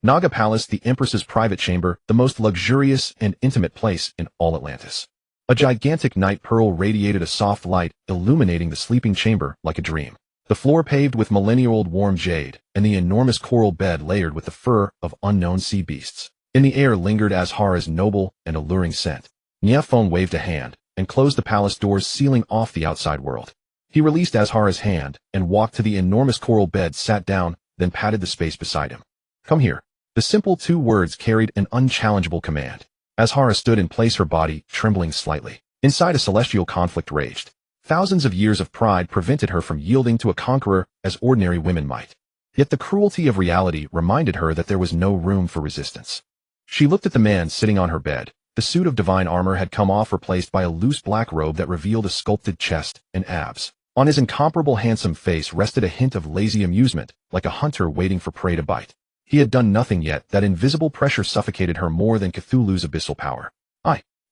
Naga Palace, the Empress's private chamber, the most luxurious and intimate place in all Atlantis. A gigantic night pearl radiated a soft light, illuminating the sleeping chamber like a dream. The floor paved with millennia-old warm jade, and the enormous coral bed layered with the fur of unknown sea beasts. In the air lingered Azhara's noble and alluring scent. Nie Feng waved a hand, and closed the palace doors, sealing off the outside world. He released Azhara's hand, and walked to the enormous coral bed, sat down, then patted the space beside him. Come here. The simple 2 words carried an unchallengeable command. Azhara stood in place, her body trembling slightly. Inside, a celestial conflict raged. Thousands of years of pride prevented her from yielding to a conqueror as ordinary women might. Yet the cruelty of reality reminded her that there was no room for resistance. She looked at the man sitting on her bed. The suit of divine armor had come off, replaced by a loose black robe that revealed a sculpted chest and abs. On his incomparable handsome face rested a hint of lazy amusement, like a hunter waiting for prey to bite. He had done nothing yet. That invisible pressure suffocated her more than Cthulhu's abyssal power.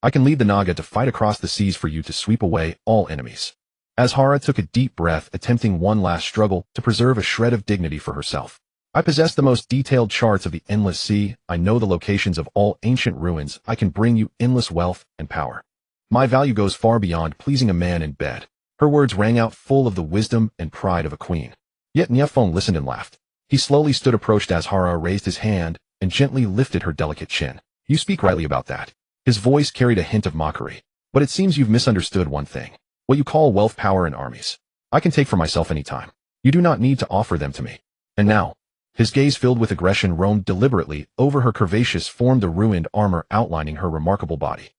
I can lead the Naga to fight across the seas for you, to sweep away all enemies. Azhara took a deep breath, attempting one last struggle to preserve a shred of dignity for herself. I possess the most detailed charts of the Endless Sea. I know the locations of all ancient ruins. I can bring you endless wealth and power. My value goes far beyond pleasing a man in bed. Her words rang out, full of the wisdom and pride of a queen. Yet Nie Feng listened and laughed. He slowly stood, approached Azhara, raised his hand, and gently lifted her delicate chin. You speak rightly about that. His voice carried a hint of mockery. But it seems you've misunderstood one thing. What you call wealth, power, and armies. I can take for myself any time. You do not need to offer them to me. And now, his gaze filled with aggression roamed deliberately over her curvaceous form, the ruined armor outlining her remarkable body.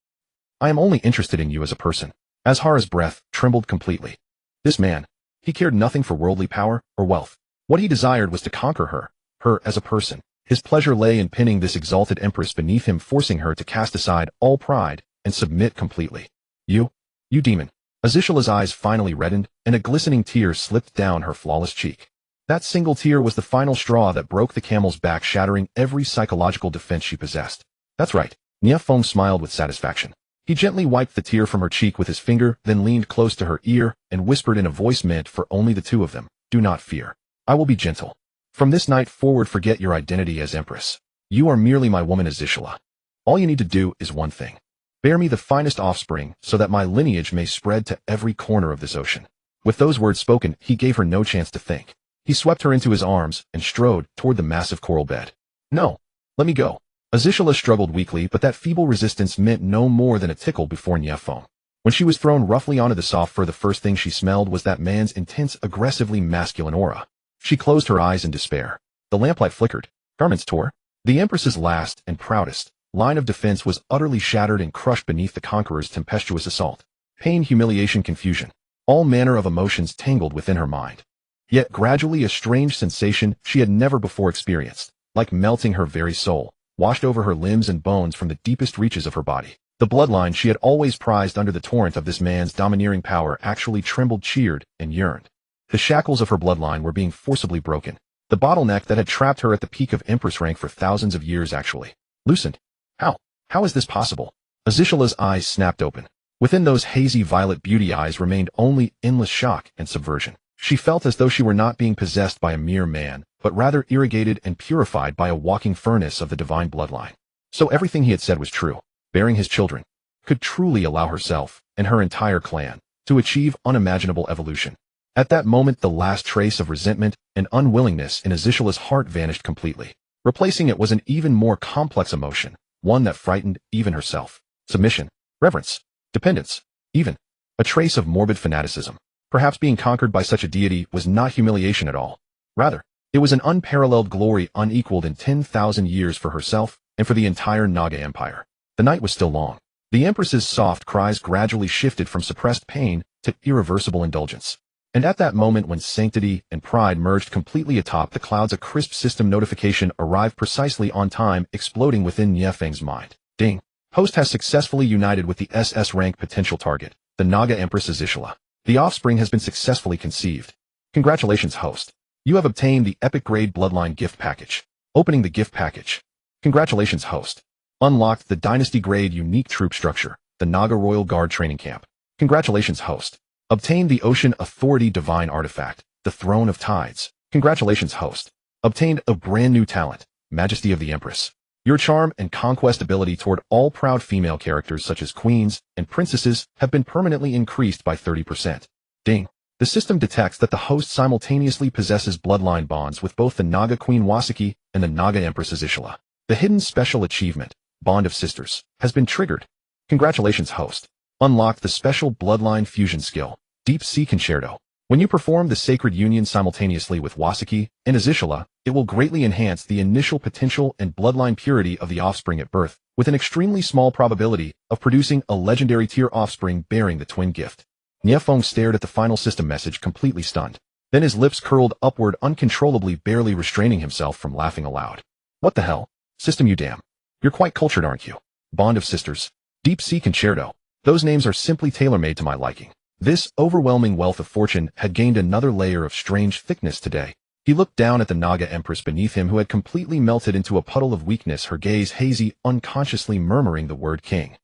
I am only interested in you as a person. Azhara's breath trembled completely. This man, he cared nothing for worldly power or wealth. What he desired was to conquer her as a person. His pleasure lay in pinning this exalted empress beneath him, forcing her to cast aside all pride and submit completely. You demon. Azishala's eyes finally reddened, and a glistening tear slipped down her flawless cheek. That single tear was the final straw that broke the camel's back, shattering every psychological defense she possessed. That's right. Nie Feng smiled with satisfaction. He gently wiped the tear from her cheek with his finger, then leaned close to her ear and whispered in a voice meant for only the two of them, "Do not fear. I will be gentle. From this night forward, forget your identity as empress. You are merely my woman, Azishala. All you need to do is one thing. Bear me the finest offspring so that my lineage may spread to every corner of this ocean." With those words spoken, he gave her no chance to think. He swept her into his arms and strode toward the massive coral bed. "No, let me go." Azishala struggled weakly, but that feeble resistance meant no more than a tickle before Nie Feng. When she was thrown roughly onto the soft fur, the first thing she smelled was that man's intense, aggressively masculine aura. She closed her eyes in despair. The lamplight flickered. Garments tore. The empress's last and proudest line of defense was utterly shattered and crushed beneath the conqueror's tempestuous assault. Pain, humiliation, confusion. All manner of emotions tangled within her mind. Yet gradually a strange sensation she had never before experienced, like melting her very soul, washed over her limbs and bones from the deepest reaches of her body. The bloodline she had always prized under the torrent of this man's domineering power actually trembled, cheered, and yearned. The shackles of her bloodline were being forcibly broken. The bottleneck that had trapped her at the peak of empress rank for thousands of years actually loosened. How is this possible? Azishala's eyes snapped open. Within those hazy violet beauty eyes remained only endless shock and subversion. She felt as though she were not being possessed by a mere man, but rather irrigated and purified by a walking furnace of the divine bloodline. So everything he had said was true. Bearing his children could truly allow herself and her entire clan to achieve unimaginable evolution. At that moment, the last trace of resentment and unwillingness in Azishala's heart vanished completely. Replacing it was an even more complex emotion, one that frightened even herself. Submission, reverence, dependence, even a trace of morbid fanaticism. Perhaps being conquered by such a deity was not humiliation at all. Rather, it was an unparalleled glory unequaled in 10,000 years for herself and for the entire Naga Empire. The night was still long. The Empress's soft cries gradually shifted from suppressed pain to irreversible indulgence. And at that moment when sanctity and pride merged completely atop the clouds, a crisp system notification arrived precisely on time, exploding within Nie Feng's mind. Ding. Host has successfully united with the SS rank potential target, the Naga Empress Azishala. The offspring has been successfully conceived. Congratulations, host. You have obtained the epic grade bloodline gift package. Opening the gift package. Congratulations, host. Unlocked the dynasty grade unique troop structure, the Naga Royal Guard training camp. Congratulations, host. Obtained the Ocean Authority divine artifact, the Throne of Tides. Congratulations, host. Obtained a brand new talent, Majesty of the Empress. Your charm and conquest ability toward all proud female characters such as queens and princesses have been permanently increased by 30%. Ding. The system detects that the host simultaneously possesses bloodline bonds with both the Naga Queen Wasaki and the Naga Empress Azishala. The hidden special achievement, Bond of Sisters, has been triggered. Congratulations, host. Unlocked the special bloodline fusion skill, Deep Sea Concerto. When you perform the sacred union simultaneously with Wasaki and Azishala, it will greatly enhance the initial potential and bloodline purity of the offspring at birth, with an extremely small probability of producing a legendary tier offspring bearing the twin gift. Nie Feng stared at the final system message, completely stunned. Then his lips curled upward uncontrollably, barely restraining himself from laughing aloud. What the hell? System, you damn. You're quite cultured, aren't you? Bond of Sisters. Deep Sea Concerto. Those names are simply tailor-made to my liking. This overwhelming wealth of fortune had gained another layer of strange thickness today. He looked down at the Naga Empress beneath him, who had completely melted into a puddle of weakness, her gaze hazy, unconsciously murmuring the word king.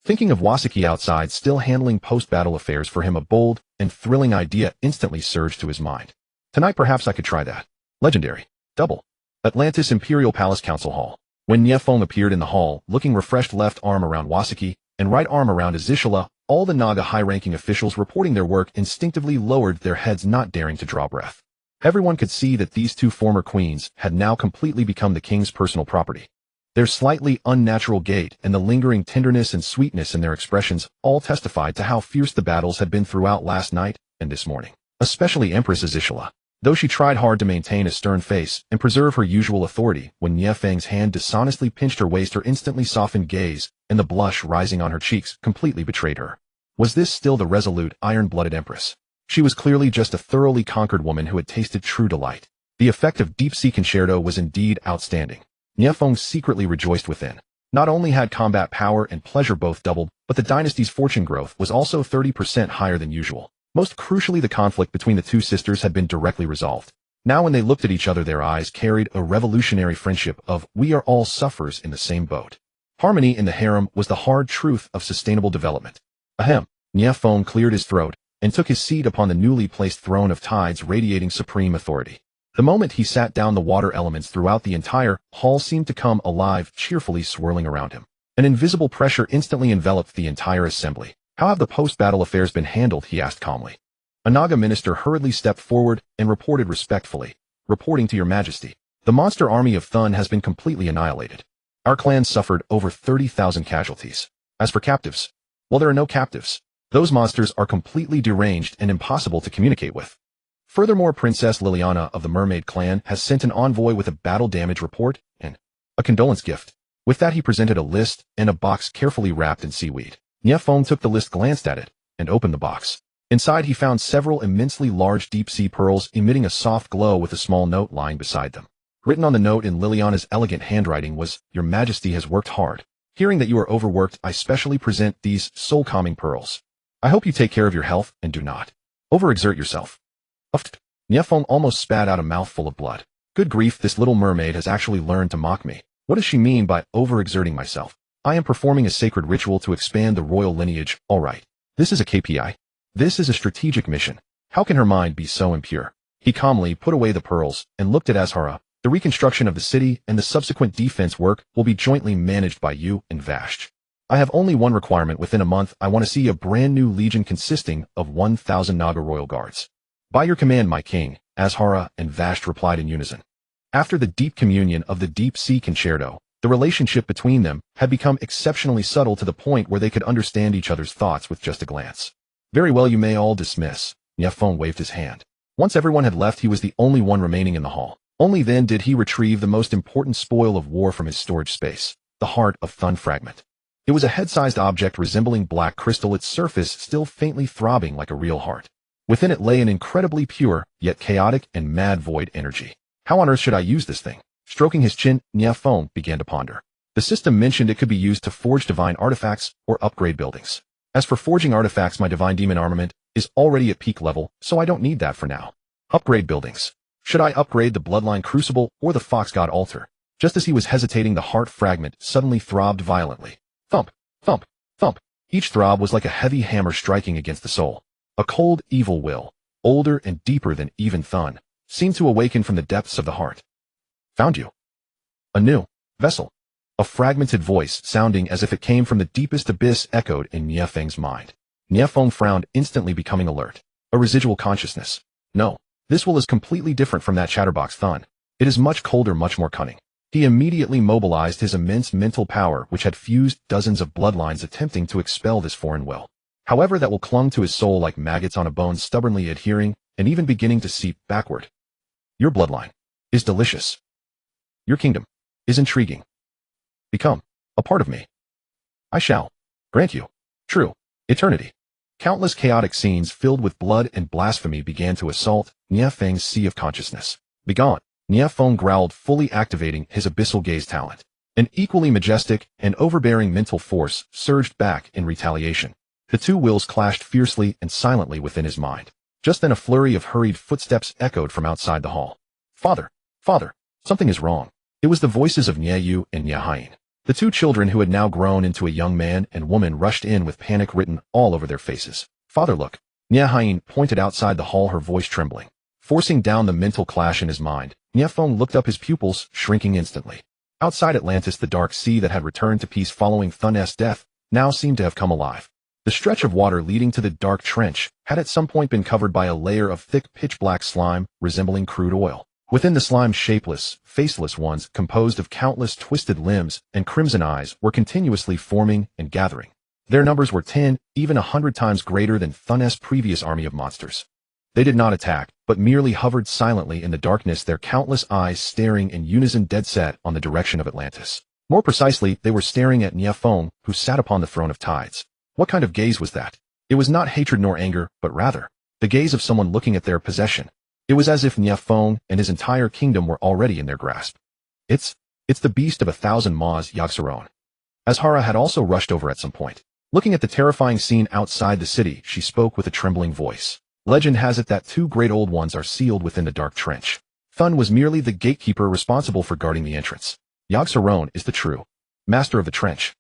Thinking of Wasaki outside, still handling post-battle affairs for him, a bold and thrilling idea instantly surged to his mind. Tonight perhaps I could try that. Legendary. Double. Atlantis Imperial Palace Council Hall. When Nie Feng appeared in the hall, looking refreshed, left arm around Wasaki and right arm around Azishala, all the Naga high-ranking officials reporting their work instinctively lowered their heads, not daring to draw breath. Everyone could see that these two former queens had now completely become the king's personal property. Their slightly unnatural gait and the lingering tenderness and sweetness in their expressions all testified to how fierce the battles had been throughout last night and this morning. Especially Empress Azishula. Though she tried hard to maintain a stern face and preserve her usual authority, when Nie Feng's hand dishonestly pinched her waist, her instantly softened gaze and the blush rising on her cheeks completely betrayed her. Was this still the resolute, iron-blooded Empress? She was clearly just a thoroughly conquered woman who had tasted true delight. The effect of Deep Sea Concerto was indeed outstanding. Nie Feng secretly rejoiced within. Not only had combat power and pleasure both doubled, but the dynasty's fortune growth was also 30% higher than usual. Most crucially, the conflict between the two sisters had been directly resolved. Now when they looked at each other, their eyes carried a revolutionary friendship of, we are all sufferers in the same boat. Harmony in the harem was the hard truth of sustainable development. Ahem. Nie Feng cleared his throat and took his seat upon the newly placed throne of tides radiating supreme authority. The moment he sat down, the water elements throughout the entire hall seemed to come alive, cheerfully swirling around him. An invisible pressure instantly enveloped the entire assembly. How have the post-battle affairs been handled? He asked calmly. A Naga minister hurriedly stepped forward and reported respectfully. Reporting to your majesty. The monster army of Thun has been completely annihilated. Our clan suffered over 30,000 casualties. As for captives, well, there are no captives. Those monsters are completely deranged and impossible to communicate with. Furthermore, Princess Liliana of the Mermaid clan has sent an envoy with a battle damage report and a condolence gift. With that, he presented a list and a box carefully wrapped in seaweed. Nie Feng took the list, glanced at it, and opened the box. Inside, he found several immensely large deep-sea pearls emitting a soft glow with a small note lying beside them. Written on the note in Liliana's elegant handwriting was, Your Majesty has worked hard. Hearing that you are overworked, I specially present these soul-calming pearls. I hope you take care of your health and do not overexert yourself. Uft. Nie Feng almost spat out a mouthful of blood. Good grief, this little mermaid has actually learned to mock me. What does she mean by overexerting myself? I am performing a sacred ritual to expand the royal lineage. All right. This is a KPI. This is a strategic mission. How can her mind be so impure? He calmly put away the pearls and looked at Azhara. The reconstruction of the city and the subsequent defense work will be jointly managed by you and Vashj. I have only one requirement. Within a month, I want to see a brand new legion consisting of 1,000 Naga royal guards. By your command, my king, Azhara and Vashj replied in unison. After the deep communion of the Deep Sea Concerto, the relationship between them had become exceptionally subtle to the point where they could understand each other's thoughts with just a glance. Very well, you may all dismiss. Nie Feng waved his hand. Once everyone had left, he was the only one remaining in the hall. Only then did he retrieve the most important spoil of war from his storage space, the heart of Thun fragment. It was a head-sized object resembling black crystal, its surface still faintly throbbing like a real heart. Within it lay an incredibly pure, yet chaotic and mad void energy. How on earth should I use this thing? Stroking his chin, Nie Feng began to ponder. The system mentioned it could be used to forge divine artifacts or upgrade buildings. As for forging artifacts, my divine demon armament is already at peak level, so I don't need that for now. Upgrade buildings. Should I upgrade the Bloodline Crucible or the Fox God Altar? Just as he was hesitating, the heart fragment suddenly throbbed violently. Thump, thump, thump. Each throb was like a heavy hammer striking against the soul. A cold, evil will, older and deeper than even Thun, seemed to awaken from the depths of the heart. Found you. A new vessel. A fragmented voice, sounding as if it came from the deepest abyss, echoed in Nie Feng's mind. Nie Feng frowned, instantly becoming alert. A residual consciousness. No, this will is completely different from that chatterbox Thun. It is much colder, much more cunning. He immediately mobilized his immense mental power, which had fused dozens of bloodlines attempting to expel this foreign will. However, that will clung to his soul like maggots on a bone, stubbornly adhering and even beginning to seep backward. Your bloodline is delicious. Your kingdom is intriguing. Become a part of me. I shall grant you true eternity. Countless chaotic scenes filled with blood and blasphemy began to assault Nie Feng's sea of consciousness. Begone. Nie Feng growled, fully activating his abyssal gaze talent. An equally majestic and overbearing mental force surged back in retaliation. The two wills clashed fiercely and silently within his mind. Just then a flurry of hurried footsteps echoed from outside the hall. Father, father, something is wrong. It was the voices of Nie Yu and Nie Hein. The two children, who had now grown into a young man and woman, rushed in with panic written all over their faces. Father, look. Nie Hein pointed outside the hall, her voice trembling. Forcing down the mental clash in his mind, Nie Feng looked up, his pupils shrinking instantly. Outside Atlantis, the dark sea that had returned to peace following Thun's death now seemed to have come alive. The stretch of water leading to the dark trench had at some point been covered by a layer of thick pitch-black slime resembling crude oil. Within the slime's shapeless, faceless ones composed of countless twisted limbs and crimson eyes were continuously forming and gathering. Their numbers were 10, even 100 times greater than Thun's previous army of monsters. They did not attack, but merely hovered silently in the darkness, their countless eyes staring in unison, dead set on the direction of Atlantis. More precisely, they were staring at Nie Feng, who sat upon the throne of tides. What kind of gaze was that? It was not hatred nor anger, but rather the gaze of someone looking at their possession. It was as if Nie Feng and his entire kingdom were already in their grasp. It's the beast of 1,000 maws, Yogg-Saron. Azhara had also rushed over at some point. Looking at the terrifying scene outside the city, she spoke with a trembling voice. Legend has it that 2 great old ones are sealed within the dark trench. Thun was merely the gatekeeper responsible for guarding the entrance. Yogg-Saron is the true master of the trench.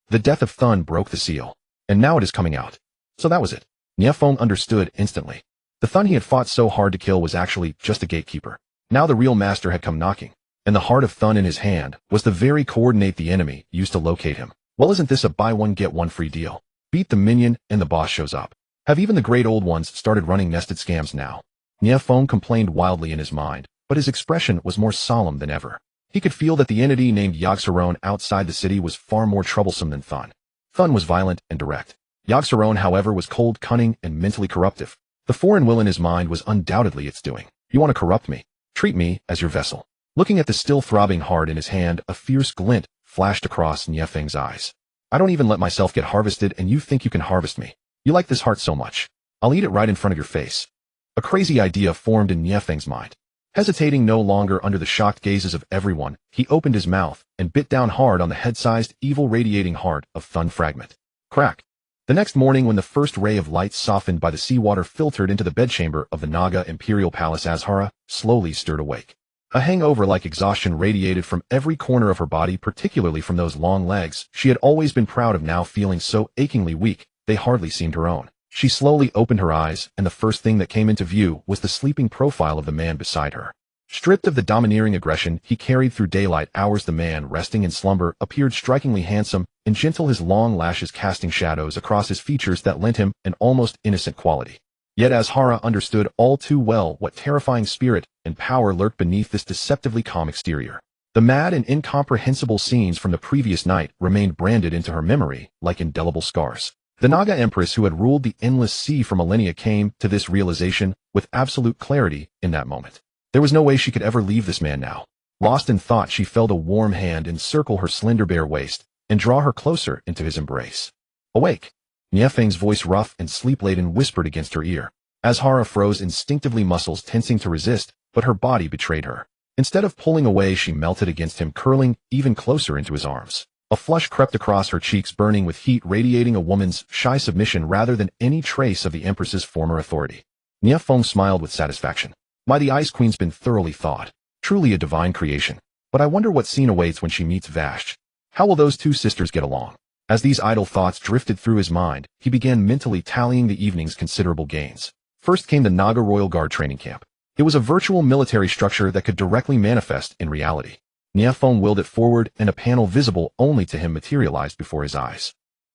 The death of Thun broke the seal, and now it is coming out. So that was it. Nie Feng understood instantly. The Thun he had fought so hard to kill was actually just a gatekeeper. Now the real master had come knocking, and the heart of Thun in his hand was the very coordinate the enemy used to locate him. Well, isn't this a buy one get one free deal? Beat the minion and the boss shows up. Have even the great old ones started running nested scams now? Nie Feng complained wildly in his mind, but his expression was more solemn than ever. He could feel that the entity named Yogg-Saron outside the city was far more troublesome than Thun. Thun was violent and direct. Yogg-Saron, however, was cold, cunning, and mentally corruptive. The foreign will in his mind was undoubtedly its doing. You want to corrupt me? Treat me as your vessel. Looking at the still throbbing heart in his hand, a fierce glint flashed across Nie Feng's eyes. I don't even let myself get harvested, and you think you can harvest me. You like this heart so much. I'll eat it right in front of your face. A crazy idea formed in Nie Feng's mind. Hesitating no longer under the shocked gazes of everyone, he opened his mouth and bit down hard on the head-sized, evil radiating heart of Thun Fragment. Crack. The next morning, when the first ray of light softened by the seawater filtered into the bedchamber of the Naga Imperial Palace, Azhara slowly stirred awake. A hangover-like exhaustion radiated from every corner of her body, particularly from those long legs she had always been proud of, now feeling so achingly weak they hardly seemed her own. She slowly opened her eyes, and the first thing that came into view was the sleeping profile of the man beside her. Stripped of the domineering aggression he carried through daylight hours, the man resting in slumber appeared strikingly handsome and gentle, his long lashes casting shadows across his features that lent him an almost innocent quality. Yet Azhara understood all too well what terrifying spirit and power lurked beneath this deceptively calm exterior. The mad and incomprehensible scenes from the previous night remained branded into her memory like indelible scars. The Naga Empress who had ruled the endless sea for millennia came to this realization with absolute clarity in that moment. There was no way she could ever leave this man now. Lost in thought, she felt a warm hand encircle her slender bare waist and draw her closer into his embrace. Awake! Nie Feng's voice, rough and sleep-laden, whispered against her ear. Azhara froze instinctively, muscles tensing to resist, but her body betrayed her. Instead of pulling away, she melted against him, curling even closer into his arms. A flush crept across her cheeks, burning with heat, radiating a woman's shy submission rather than any trace of the Empress's former authority. Nie Feng smiled with satisfaction. My, the Ice Queen's been thoroughly thought. Truly a divine creation. But I wonder what scene awaits when she meets Vashj. How will those two sisters get along? As these idle thoughts drifted through his mind, he began mentally tallying the evening's considerable gains. First came the Naga Royal Guard training camp. It was a virtual military structure that could directly manifest in reality. Nie Feng willed it forward, and a panel visible only to him materialized before his eyes.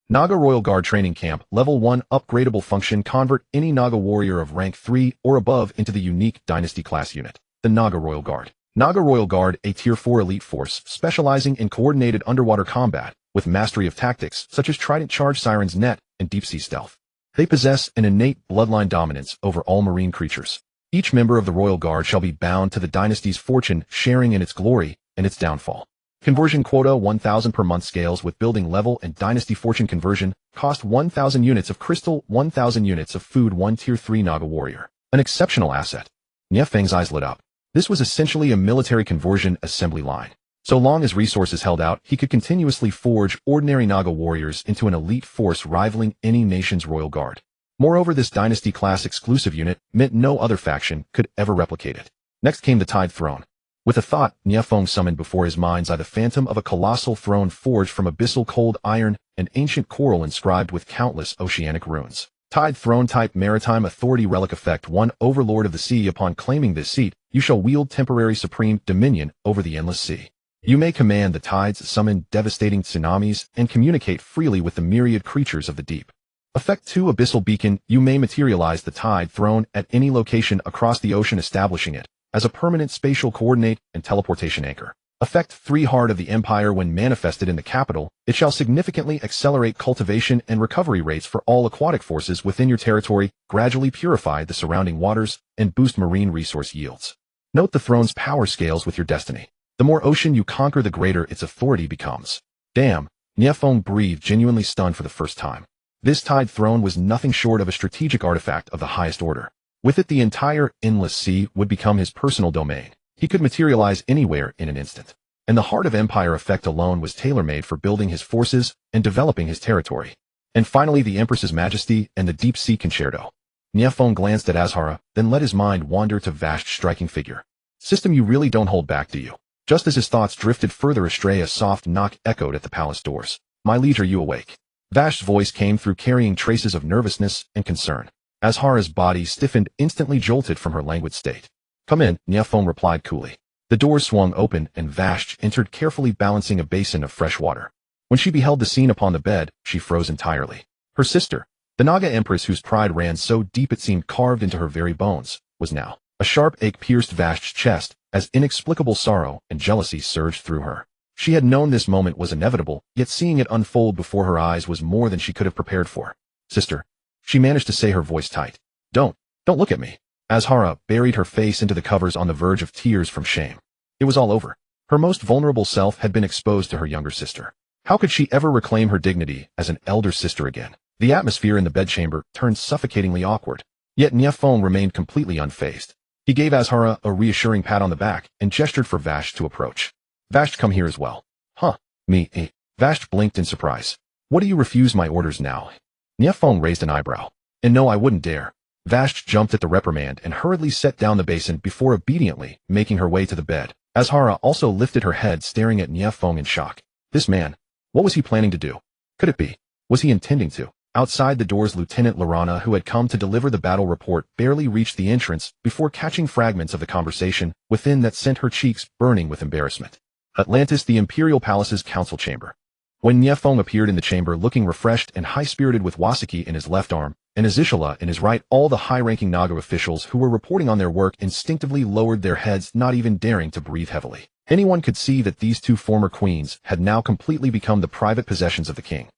Naga Royal Guard Training Camp, Level 1, upgradable function, convert any Naga warrior of rank 3 or above into the unique Dynasty class unit, the Naga Royal Guard. Naga Royal Guard, a Tier 4 elite force specializing in coordinated underwater combat, with mastery of tactics such as Trident Charge, Siren's Net, and Deep-Sea Stealth. They possess an innate bloodline dominance over all marine creatures. Each member of the Royal Guard shall be bound to the Dynasty's fortune, sharing in its glory and its downfall. Conversion quota 1,000 per month, scales with building level and Dynasty fortune conversion, cost 1,000 units of crystal, 1,000 units of food, 1 Tier 3 Naga warrior. An exceptional asset. Nie Feng's eyes lit up. This was essentially a military conversion assembly line. So long as resources held out, he could continuously forge ordinary Naga warriors into an elite force rivaling any nation's royal guard. Moreover, this Dynasty class exclusive unit meant no other faction could ever replicate it. Next came the Tide Throne. With a thought, Nie Feng summoned before his mind's eye the phantom of a colossal throne forged from abyssal cold iron and ancient coral inscribed with countless oceanic runes. Tide Throne type, maritime authority, relic effect 1, overlord of the sea. Upon claiming this seat, you shall wield temporary supreme dominion over the endless sea. You may command the tides, summon devastating tsunamis, and communicate freely with the myriad creatures of the deep. Effect 2, abyssal beacon, you may materialize the Tide Throne at any location across the ocean, establishing it as a permanent spatial coordinate and teleportation anchor. Effect 3 Heart of the Empire. When manifested in the capital, it shall significantly accelerate cultivation and recovery rates for all aquatic forces within your territory, gradually purify the surrounding waters, and boost marine resource yields. Note the throne's power scales with your destiny. The more ocean you conquer, the greater its authority becomes. Damn, Nie Feng breathed, genuinely stunned for the first time. This Tide Throne was nothing short of a strategic artifact of the highest order. With it, the entire endless sea would become his personal domain. He could materialize anywhere in an instant. And the Heart of Empire effect alone was tailor-made for building his forces and developing his territory. And finally, the Empress's Majesty and the Deep Sea Concerto. Nie Feng glanced at Azhara, then let his mind wander to Vash's striking figure. System, you really don't hold back, do you? Just as his thoughts drifted further astray, a soft knock echoed at the palace doors. My liege, are you awake? Vash's voice came through, carrying traces of nervousness and concern. Azhara's body stiffened, instantly jolted from her languid state. Come in, Nie Feng replied coolly. The doors swung open, and Vash entered, carefully balancing a basin of fresh water. When she beheld the scene upon the bed, she froze entirely. Her sister, the Naga Empress whose pride ran so deep it seemed carved into her very bones, was now. A sharp ache pierced Vash's chest, as inexplicable sorrow and jealousy surged through her. She had known this moment was inevitable, yet seeing it unfold before her eyes was more than she could have prepared for. Sister, she managed to say, her voice tight. Don't look at me. Azhara buried her face into the covers on the verge of tears from shame. It was all over. Her most vulnerable self had been exposed to her younger sister. How could she ever reclaim her dignity as an elder sister again? The atmosphere in the bedchamber turned suffocatingly awkward. Yet Nie Feng remained completely unfazed. He gave Azhara a reassuring pat on the back and gestured for Vash to approach. Vash, come here as well. Huh? Me, eh? Vash blinked in surprise. What do you refuse my orders now? Nie Feng raised an eyebrow. And no, I wouldn't dare. Vash jumped at the reprimand and hurriedly set down the basin before obediently making her way to the bed. Azhara also lifted her head, staring at Nie Feng in shock. This man, what was he planning to do? Could it be? Was he intending to? Outside the doors, Lieutenant Lorana, who had come to deliver the battle report, barely reached the entrance before catching fragments of the conversation within that sent her cheeks burning with embarrassment. Atlantis, the Imperial Palace's council chamber. When Nie Feng appeared in the chamber looking refreshed and high-spirited with Wasaki in his left arm and Azishala in his right, all the high-ranking Naga officials who were reporting on their work instinctively lowered their heads, not even daring to breathe heavily. Anyone could see that these two former queens had now completely become the private possessions of the king.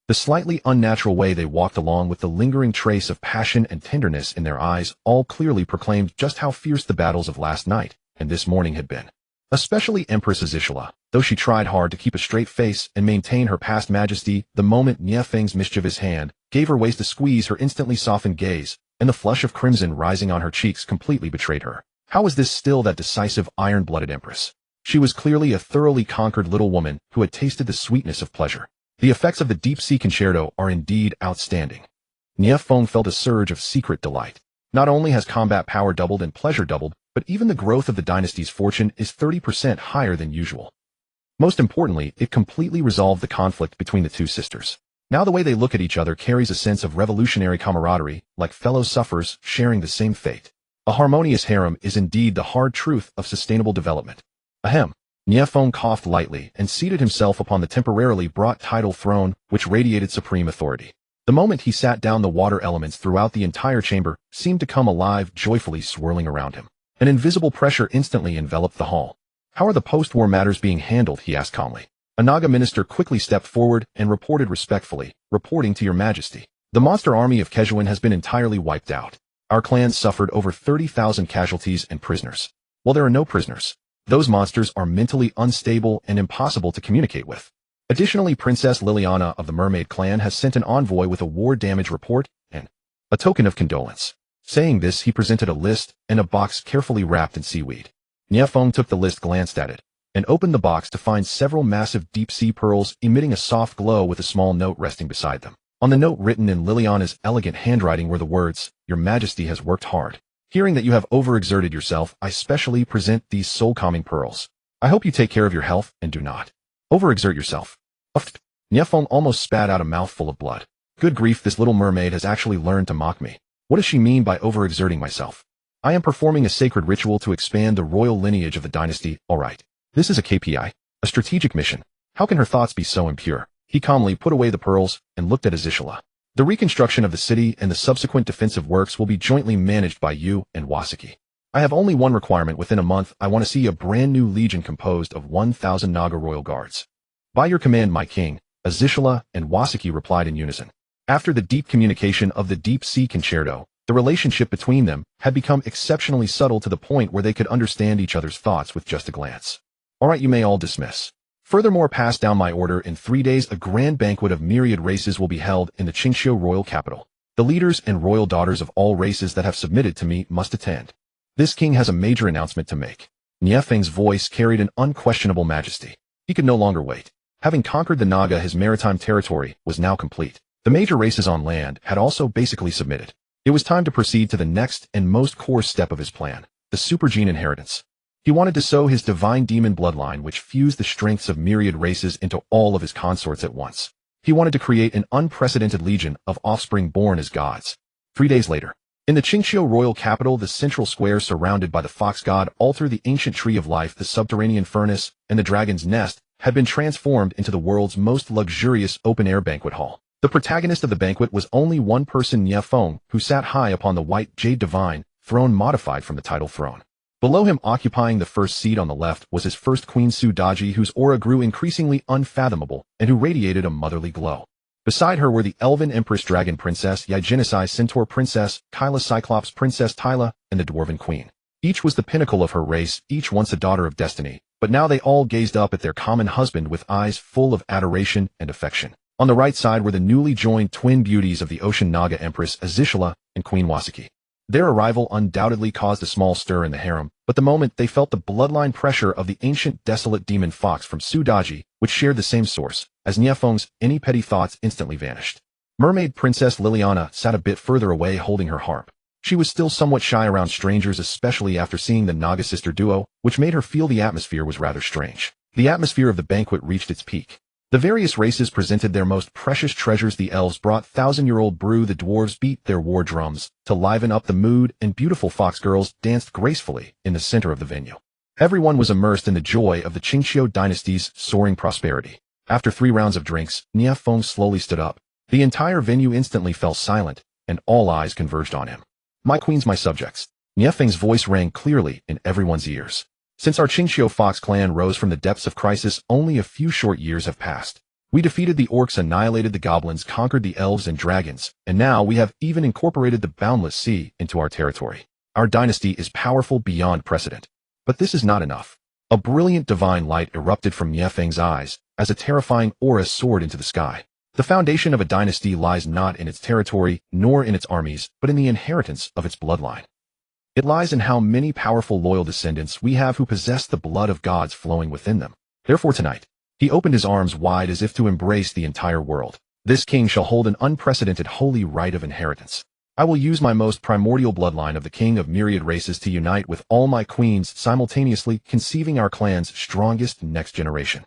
The slightly unnatural way they walked along, with the lingering trace of passion and tenderness in their eyes, all clearly proclaimed just how fierce the battles of last night and this morning had been. Especially Empress Azishala, though she tried hard to keep a straight face and maintain her past majesty, the moment Nie Feng's mischievous hand gave her waist a squeeze, her instantly softened gaze and the flush of crimson rising on her cheeks completely betrayed her. How was this still that decisive, iron-blooded empress? She was clearly a thoroughly conquered little woman who had tasted the sweetness of pleasure. The effects of the Deep Sea Concerto are indeed outstanding. Nie Feng felt a surge of secret delight. Not only has combat power doubled and pleasure doubled, but even the growth of the dynasty's fortune is 30% higher than usual. Most importantly, it completely resolved the conflict between the two sisters. Now the way they look at each other carries a sense of revolutionary camaraderie, like fellow sufferers sharing the same fate. A harmonious harem is indeed the hard truth of sustainable development. Ahem. Nie Feng coughed lightly and seated himself upon the temporarily brought tidal throne, which radiated supreme authority. The moment he sat down, the water elements throughout the entire chamber seemed to come alive, joyfully swirling around him. An invisible pressure instantly enveloped the hall. How are the post-war matters being handled? He asked calmly. A Naga minister quickly stepped forward and reported respectfully, reporting to your majesty. The monster army of Kejuan has been entirely wiped out. Our clan suffered over 30,000 casualties and prisoners. Well, there are no prisoners. Those monsters are mentally unstable and impossible to communicate with. Additionally, Princess Liliana of the Mermaid clan has sent an envoy with a war damage report and a token of condolence. Saying this, he presented a list and a box carefully wrapped in seaweed. Nie Feng took the list, glanced at it, and opened the box to find several massive deep-sea pearls emitting a soft glow with a small note resting beside them. On the note, written in Liliana's elegant handwriting, were the words, "Your Majesty has worked hard. Hearing that you have overexerted yourself, I specially present these soul-calming pearls. I hope you take care of your health and do not overexert yourself." Nie Feng almost spat out a mouthful of blood. Good grief, this little mermaid has actually learned to mock me. What does she mean by overexerting myself? I am performing a sacred ritual to expand the royal lineage of the dynasty. All right. This is a KPI, a strategic mission. How can her thoughts be so impure? He calmly put away the pearls and looked at Azishala. The reconstruction of the city and the subsequent defensive works will be jointly managed by you and Wasaki. I have only one requirement. Within a month, I want to see a brand new legion composed of 1,000 Naga royal guards. By your command, my king, Azishala and Wasaki replied in unison. After the deep communication of the Deep Sea Concerto, the relationship between them had become exceptionally subtle to the point where they could understand each other's thoughts with just a glance. All right, you may all dismiss. Furthermore, pass down my order. In 3 days, a grand banquet of myriad races will be held in the Qingxiu royal capital. The leaders and royal daughters of all races that have submitted to me must attend. This king has a major announcement to make. Nie Feng's voice carried an unquestionable majesty. He could no longer wait. Having conquered the Naga, his maritime territory was now complete. The major races on land had also basically submitted. It was time to proceed to the next and most core step of his plan, the supergene inheritance. He wanted to sow his divine demon bloodline, which fused the strengths of myriad races into all of his consorts at once. He wanted to create an unprecedented legion of offspring born as gods. 3 days later, in the Qingxiu royal capital, the central square surrounded by the fox god altar, the ancient tree of life, the subterranean furnace, and the dragon's nest had been transformed into the world's most luxurious open-air banquet hall. The protagonist of the banquet was only one person, Nie Feng, who sat high upon the white jade divine throne modified from the title throne. Below him, occupying the first seat on the left, was his first queen, Daji, whose aura grew increasingly unfathomable and who radiated a motherly glow. Beside her were the Elven Empress Dragon Princess, Yigenisai Centaur Princess, Kyla Cyclops Princess Tyla, and the Dwarven Queen. Each was the pinnacle of her race, each once a daughter of destiny, but now they all gazed up at their common husband with eyes full of adoration and affection. On the right side were the newly joined twin beauties of the Ocean Naga Empress Azishala and Queen Wasaki. Their arrival undoubtedly caused a small stir in the harem, but the moment they felt the bloodline pressure of the ancient desolate demon fox from Daji, which shared the same source as Nie Feng's, any petty thoughts instantly vanished. Mermaid Princess Liliana sat a bit further away holding her harp. She was still somewhat shy around strangers, especially after seeing the Naga sister duo, which made her feel the atmosphere was rather strange. The atmosphere of the banquet reached its peak. The various races presented their most precious treasures. The elves brought 1,000-year-old brew, the dwarves beat their war drums to liven up the mood, and beautiful fox girls danced gracefully in the center of the venue. Everyone was immersed in the joy of the Qingxiu dynasty's soaring prosperity. After 3 rounds of drinks, Nie Feng slowly stood up. The entire venue instantly fell silent, and all eyes converged on him. My queens, my subjects. Nie Feng's voice rang clearly in everyone's ears. Since our Qingxiu Fox clan rose from the depths of crisis, only a few short years have passed. We defeated the orcs, annihilated the goblins, conquered the elves and dragons, and now we have even incorporated the boundless sea into our territory. Our dynasty is powerful beyond precedent. But this is not enough. A brilliant divine light erupted from Nie Feng's eyes as a terrifying aura soared into the sky. The foundation of a dynasty lies not in its territory, nor in its armies, but in the inheritance of its bloodline. It lies in how many powerful loyal descendants we have who possess the blood of gods flowing within them. Therefore tonight, he opened his arms wide as if to embrace the entire world. This king shall hold an unprecedented holy right of inheritance. I will use my most primordial bloodline of the king of myriad races to unite with all my queens, simultaneously conceiving our clan's strongest next generation.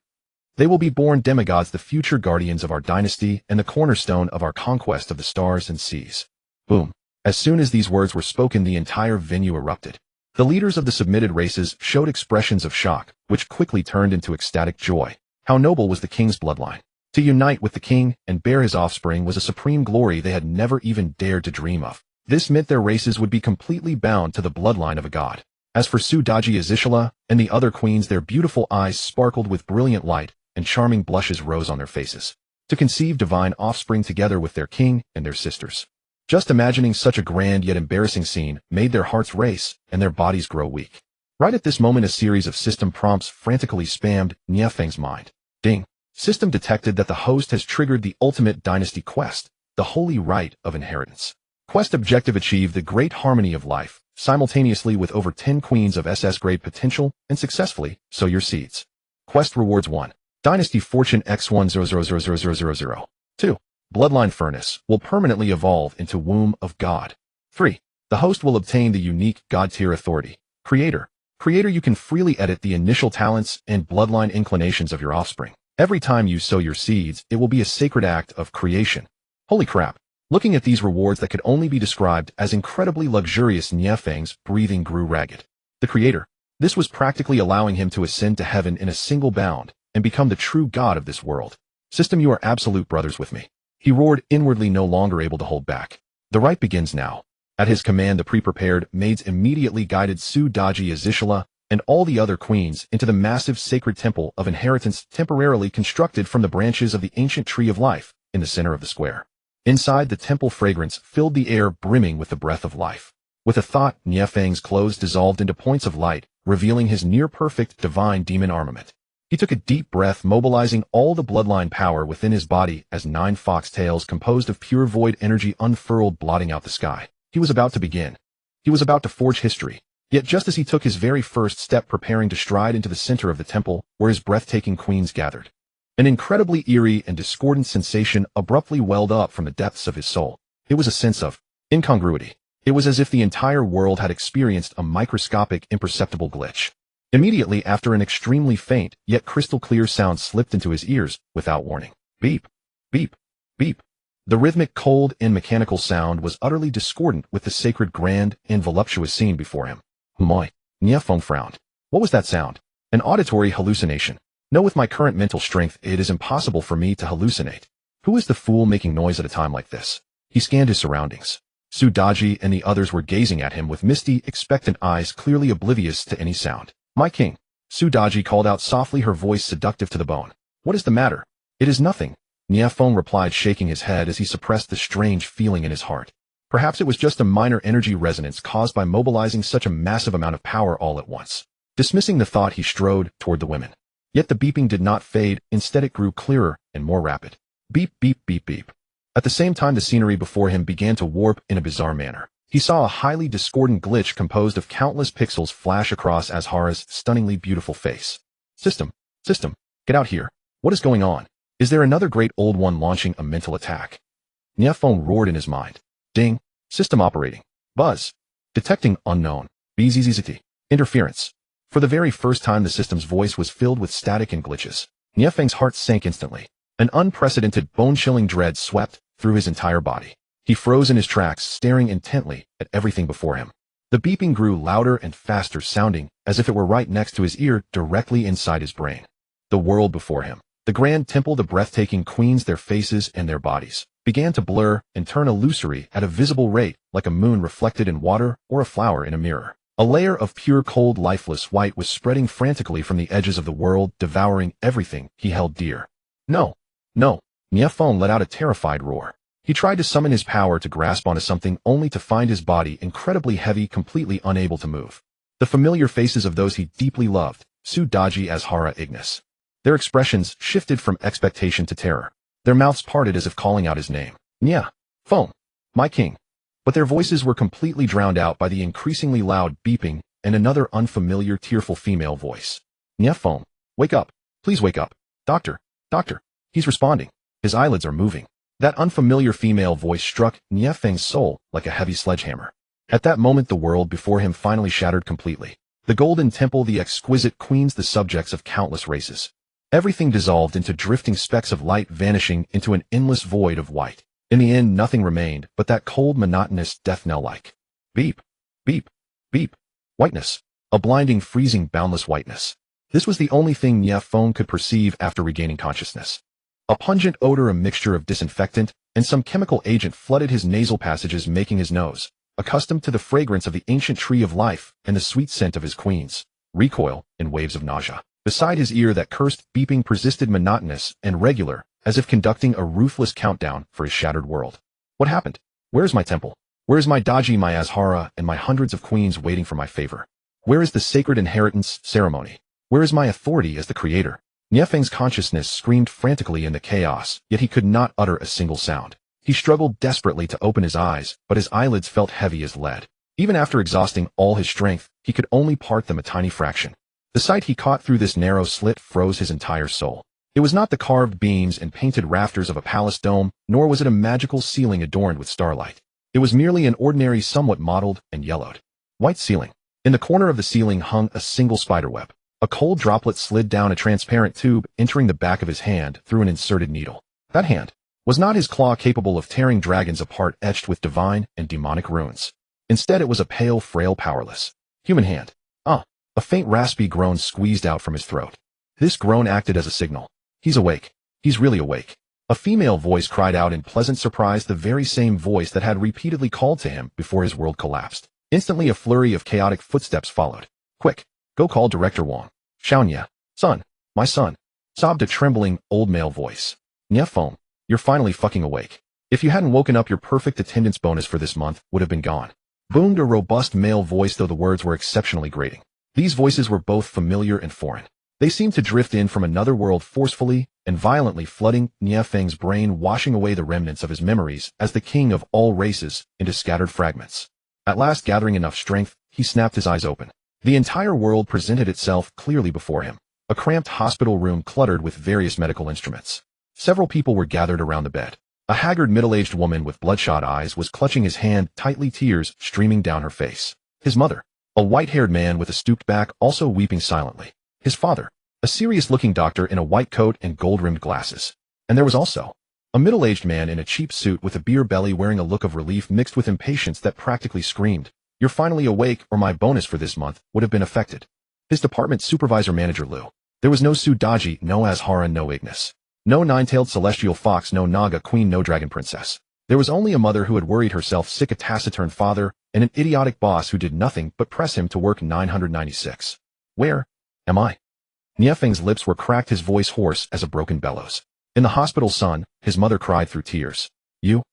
They will be born demigods, the future guardians of our dynasty and the cornerstone of our conquest of the stars and seas. Boom. As soon as these words were spoken, the entire venue erupted. The leaders of the submitted races showed expressions of shock, which quickly turned into ecstatic joy. How noble was the king's bloodline! To unite with the king and bear his offspring was a supreme glory they had never even dared to dream of. This meant their races would be completely bound to the bloodline of a god. As for Daji, Azishala, and the other queens, their beautiful eyes sparkled with brilliant light, and charming blushes rose on their faces. To conceive divine offspring together with their king and their sisters. Just imagining such a grand yet embarrassing scene made their hearts race and their bodies grow weak. Right at this moment, a series of system prompts frantically spammed Nie Feng's mind. Ding. System detected that the host has triggered the ultimate dynasty quest, the holy right of inheritance. Quest objective achieved, the great harmony of life, simultaneously with over 10 queens of SS grade potential, and successfully sow your seeds. Quest rewards 1. Dynasty Fortune X100000000. 2. Bloodline Furnace will permanently evolve into Womb of God. 3. The host will obtain the unique God tier authority. Creator. Creator, you can freely edit the initial talents and bloodline inclinations of your offspring. Every time you sow your seeds, it will be a sacred act of creation. Holy crap. Looking at these rewards that could only be described as incredibly luxurious, Nie Feng's breathing grew ragged. The Creator. This was practically allowing him to ascend to heaven in a single bound and become the true god of this world. System, you are absolute brothers with me. He roared inwardly, no longer able to hold back. The rite begins now. At his command, the pre-prepared maids immediately guided Su Daji Azishala and all the other queens into the massive sacred temple of inheritance temporarily constructed from the branches of the ancient tree of life in the center of the square. Inside, the temple fragrance filled the air, brimming with the breath of life. With a thought, Nie Feng's clothes dissolved into points of light, revealing his near-perfect divine demon armament. He took a deep breath, mobilizing all the bloodline power within his body as 9 foxtails composed of pure void energy unfurled, blotting out the sky. He was about to begin. He was about to forge history. Yet just as he took his very first step, preparing to stride into the center of the temple where his breathtaking queens gathered, an incredibly eerie and discordant sensation abruptly welled up from the depths of his soul. It was a sense of incongruity. It was as if the entire world had experienced a microscopic, imperceptible glitch. Immediately after, an extremely faint, yet crystal clear sound slipped into his ears without warning. Beep, beep, beep. The rhythmic, cold, and mechanical sound was utterly discordant with the sacred, grand, and voluptuous scene before him. Moi. Nie Feng frowned. What was that sound? An auditory hallucination. No, with my current mental strength, it is impossible for me to hallucinate. Who is the fool making noise at a time like this? He scanned his surroundings. Su Daji and the others were gazing at him with misty, expectant eyes, clearly oblivious to any sound. My king. Su Daji called out softly, her voice seductive to the bone. What is the matter? It is nothing. Nie Feng replied, shaking his head as he suppressed the strange feeling in his heart. Perhaps it was just a minor energy resonance caused by mobilizing such a massive amount of power all at once. Dismissing the thought, he strode toward the women. Yet the beeping did not fade. Instead, it grew clearer and more rapid. Beep, beep, beep, beep. At the same time, the scenery before him began to warp in a bizarre manner. He saw a highly discordant glitch composed of countless pixels flash across Azhara's stunningly beautiful face. System, get out here. What is going on? Is there another great old one launching a mental attack? Nie Feng roared in his mind. Ding. System operating. Buzz. Detecting unknown. BZZZT. Interference. For the very first time, the system's voice was filled with static and glitches. Nie Feng's heart sank instantly. An unprecedented, bone-chilling dread swept through his entire body. He froze in his tracks, staring intently at everything before him. The beeping grew louder and faster, sounding as if it were right next to his ear, directly inside his brain. The world before him, the grand temple, the breathtaking queens, their faces and their bodies, began to blur and turn illusory at a visible rate, like a moon reflected in water or a flower in a mirror. A layer of pure, cold, lifeless white was spreading frantically from the edges of the world, devouring everything he held dear. No. Nie Feng let out a terrified roar. He tried to summon his power to grasp onto something, only to find his body incredibly heavy, completely unable to move. The familiar faces of those he deeply loved, Su Daji, Azhara, Ignis. Their expressions shifted from expectation to terror. Their mouths parted as if calling out his name. Nie Feng, my king. But their voices were completely drowned out by the increasingly loud beeping and another unfamiliar, tearful female voice. Nie Feng, wake up. Please wake up. Doctor. He's responding. His eyelids are moving. That unfamiliar female voice struck Nie Feng's soul like a heavy sledgehammer. At that moment, the world before him finally shattered completely. The golden temple, the exquisite queens, the subjects of countless races. Everything dissolved into drifting specks of light, vanishing into an endless void of white. In the end, nothing remained but that cold, monotonous death knell-like beep, beep, beep. Whiteness. A blinding, freezing, boundless whiteness. This was the only thing Nie Feng could perceive after regaining consciousness. A pungent odor, a mixture of disinfectant and some chemical agent, flooded his nasal passages, making his nose, accustomed to the fragrance of the ancient tree of life and the sweet scent of his queens, recoil in waves of nausea. Beside his ear, that cursed beeping persisted, monotonous and regular, as if conducting a ruthless countdown for his shattered world. What happened? Where is my temple? Where is my Daji, my Azhara, and my hundreds of queens waiting for my favor? Where is the sacred inheritance ceremony? Where is my authority as the creator? Nie Feng's consciousness screamed frantically in the chaos, yet he could not utter a single sound. He struggled desperately to open his eyes, but his eyelids felt heavy as lead. Even after exhausting all his strength, he could only part them a tiny fraction. The sight he caught through this narrow slit froze his entire soul. It was not the carved beams and painted rafters of a palace dome, nor was it a magical ceiling adorned with starlight. It was merely an ordinary, somewhat mottled and yellowed white ceiling. In the corner of the ceiling hung a single spiderweb. A cold droplet slid down a transparent tube, entering the back of his hand through an inserted needle. That hand was not his claw, capable of tearing dragons apart, etched with divine and demonic runes. Instead, it was a pale, frail, powerless human hand. A faint, raspy groan squeezed out from his throat. This groan acted as a signal. He's awake. He's really awake. A female voice cried out in pleasant surprise, the very same voice that had repeatedly called to him before his world collapsed. Instantly a flurry of chaotic footsteps followed. Quick, go call Director Wang. Xiaonia, son, my son, sobbed a trembling, old male voice. Nie Feng, you're finally fucking awake. If you hadn't woken up, your perfect attendance bonus for this month would have been gone. Boomed a robust male voice, though the words were exceptionally grating. These voices were both familiar and foreign. They seemed to drift in from another world, forcefully and violently flooding Nie Feng's brain, washing away the remnants of his memories as the king of all races into scattered fragments. At last, gathering enough strength, he snapped his eyes open. The entire world presented itself clearly before him. A cramped hospital room cluttered with various medical instruments. Several people were gathered around the bed. A haggard middle-aged woman with bloodshot eyes was clutching his hand tightly, tears streaming down her face. His mother, a white-haired man with a stooped back, also weeping silently. His father, a serious-looking doctor in a white coat and gold-rimmed glasses. And there was also a middle-aged man in a cheap suit with a beer belly, wearing a look of relief mixed with impatience that practically screamed, "You're finally awake, or my bonus for this month would have been affected." His department supervisor, Manager Lu. There was no Su Daji, no Azhara, no Ignis. No nine-tailed celestial fox, no Naga queen, no dragon princess. There was only a mother who had worried herself sick, a taciturn father, and an idiotic boss who did nothing but press him to work 996. Where am I? Nie Feng's lips were cracked, his voice hoarse as a broken bellows. In the hospital, son, his mother cried through tears. You've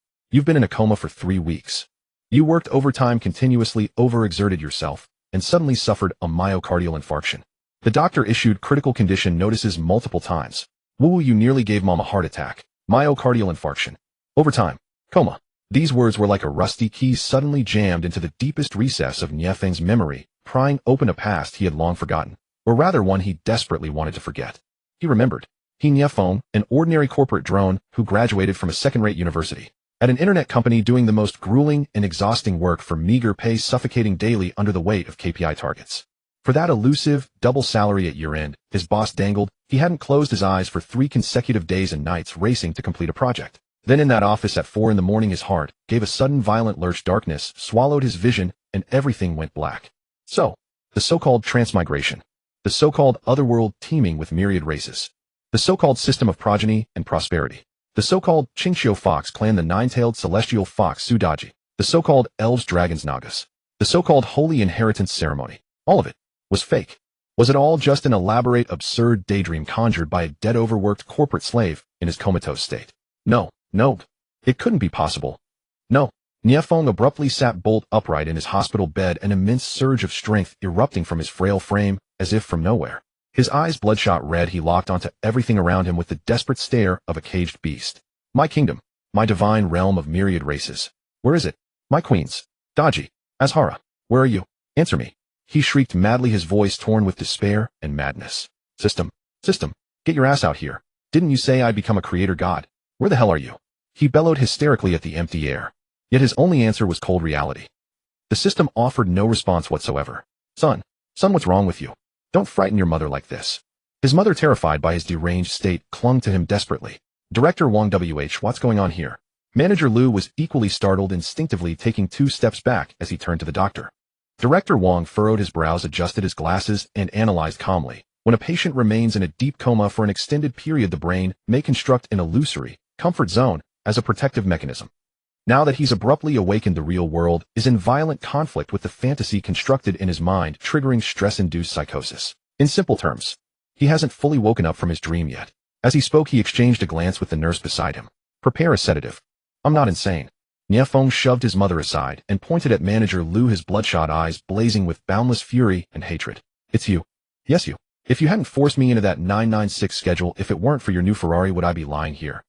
been in a coma for 3 weeks. You worked overtime continuously, overexerted yourself, and suddenly suffered a myocardial infarction. The doctor issued critical condition notices multiple times. Woo, you nearly gave mom a heart attack. Myocardial infarction. Overtime. Coma. These words were like a rusty key suddenly jammed into the deepest recess of Nie Feng's memory, prying open a past he had long forgotten, or rather one he desperately wanted to forget. He remembered. He, Nie Feng, an ordinary corporate drone who graduated from a second-rate university, at an internet company, doing the most grueling and exhausting work for meager pay, suffocating daily under the weight of KPI targets. For that elusive, double salary at year-end, his boss dangled. He hadn't closed his eyes for 3 consecutive days and nights, racing to complete a project. Then in that office at 4 in the morning, his heart gave a sudden violent lurch. Darkness swallowed his vision, and everything went black. So, the so-called transmigration. The so-called otherworld teeming with myriad races. The so-called system of progeny and prosperity. The so-called Qingxiu Fox clan, the nine-tailed celestial fox Sudaji. The so-called elves, dragons, nagas. The so-called holy inheritance ceremony. All of it was fake. Was it all just an elaborate, absurd daydream conjured by a dead, overworked corporate slave in his comatose state? No. It couldn't be possible. No. Nie Feng abruptly sat bolt upright in his hospital bed, an immense surge of strength erupting from his frail frame as if from nowhere. His eyes bloodshot red, he locked onto everything around him with the desperate stare of a caged beast. My kingdom, my divine realm of myriad races. Where is it? My queens. Daji, Azhara, where are you? Answer me. He shrieked madly, his voice torn with despair and madness. System, get your ass out here. Didn't you say I'd become a creator god? Where the hell are you? He bellowed hysterically at the empty air. Yet his only answer was cold reality. The system offered no response whatsoever. Son, what's wrong with you? Don't frighten your mother like this. His mother, terrified by his deranged state, clung to him desperately. Director Wang, what's going on here? Manager Lu was equally startled, instinctively taking 2 steps back as he turned to the doctor. Director Wang furrowed his brows, adjusted his glasses, and analyzed calmly. When a patient remains in a deep coma for an extended period, the brain may construct an illusory comfort zone as a protective mechanism. Now that he's abruptly awakened, the real world is in violent conflict with the fantasy constructed in his mind, triggering stress-induced psychosis. In simple terms, he hasn't fully woken up from his dream yet. As he spoke, he exchanged a glance with the nurse beside him. Prepare a sedative. I'm not insane. Nie Feng shoved his mother aside and pointed at Manager Lu, his bloodshot eyes blazing with boundless fury and hatred. It's you. Yes, you. If you hadn't forced me into that 996 schedule, if it weren't for your new Ferrari, would I be lying here?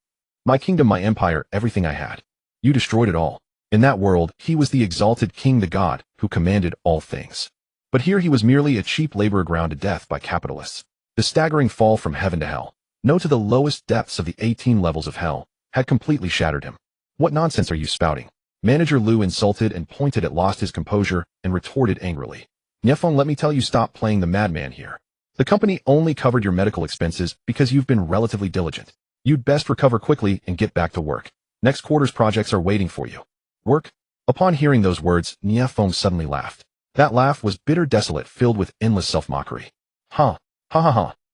My kingdom, my empire, everything I had. You destroyed it all. In that world, he was the exalted king, the god, who commanded all things. But here he was merely a cheap laborer ground to death by capitalists. The staggering fall from heaven to hell, no, to the lowest depths of the 18 levels of hell, had completely shattered him. What nonsense are you spouting? Manager Lu insulted and pointed at, lost his composure and retorted angrily. Nie Feng, let me tell you, stop playing the madman here. The company only covered your medical expenses because you've been relatively diligent. You'd best recover quickly and get back to work. Next quarter's projects are waiting for you. Work? Upon hearing those words, Nie Feng suddenly laughed. That laugh was bitter, desolate, filled with endless self-mockery. Ha.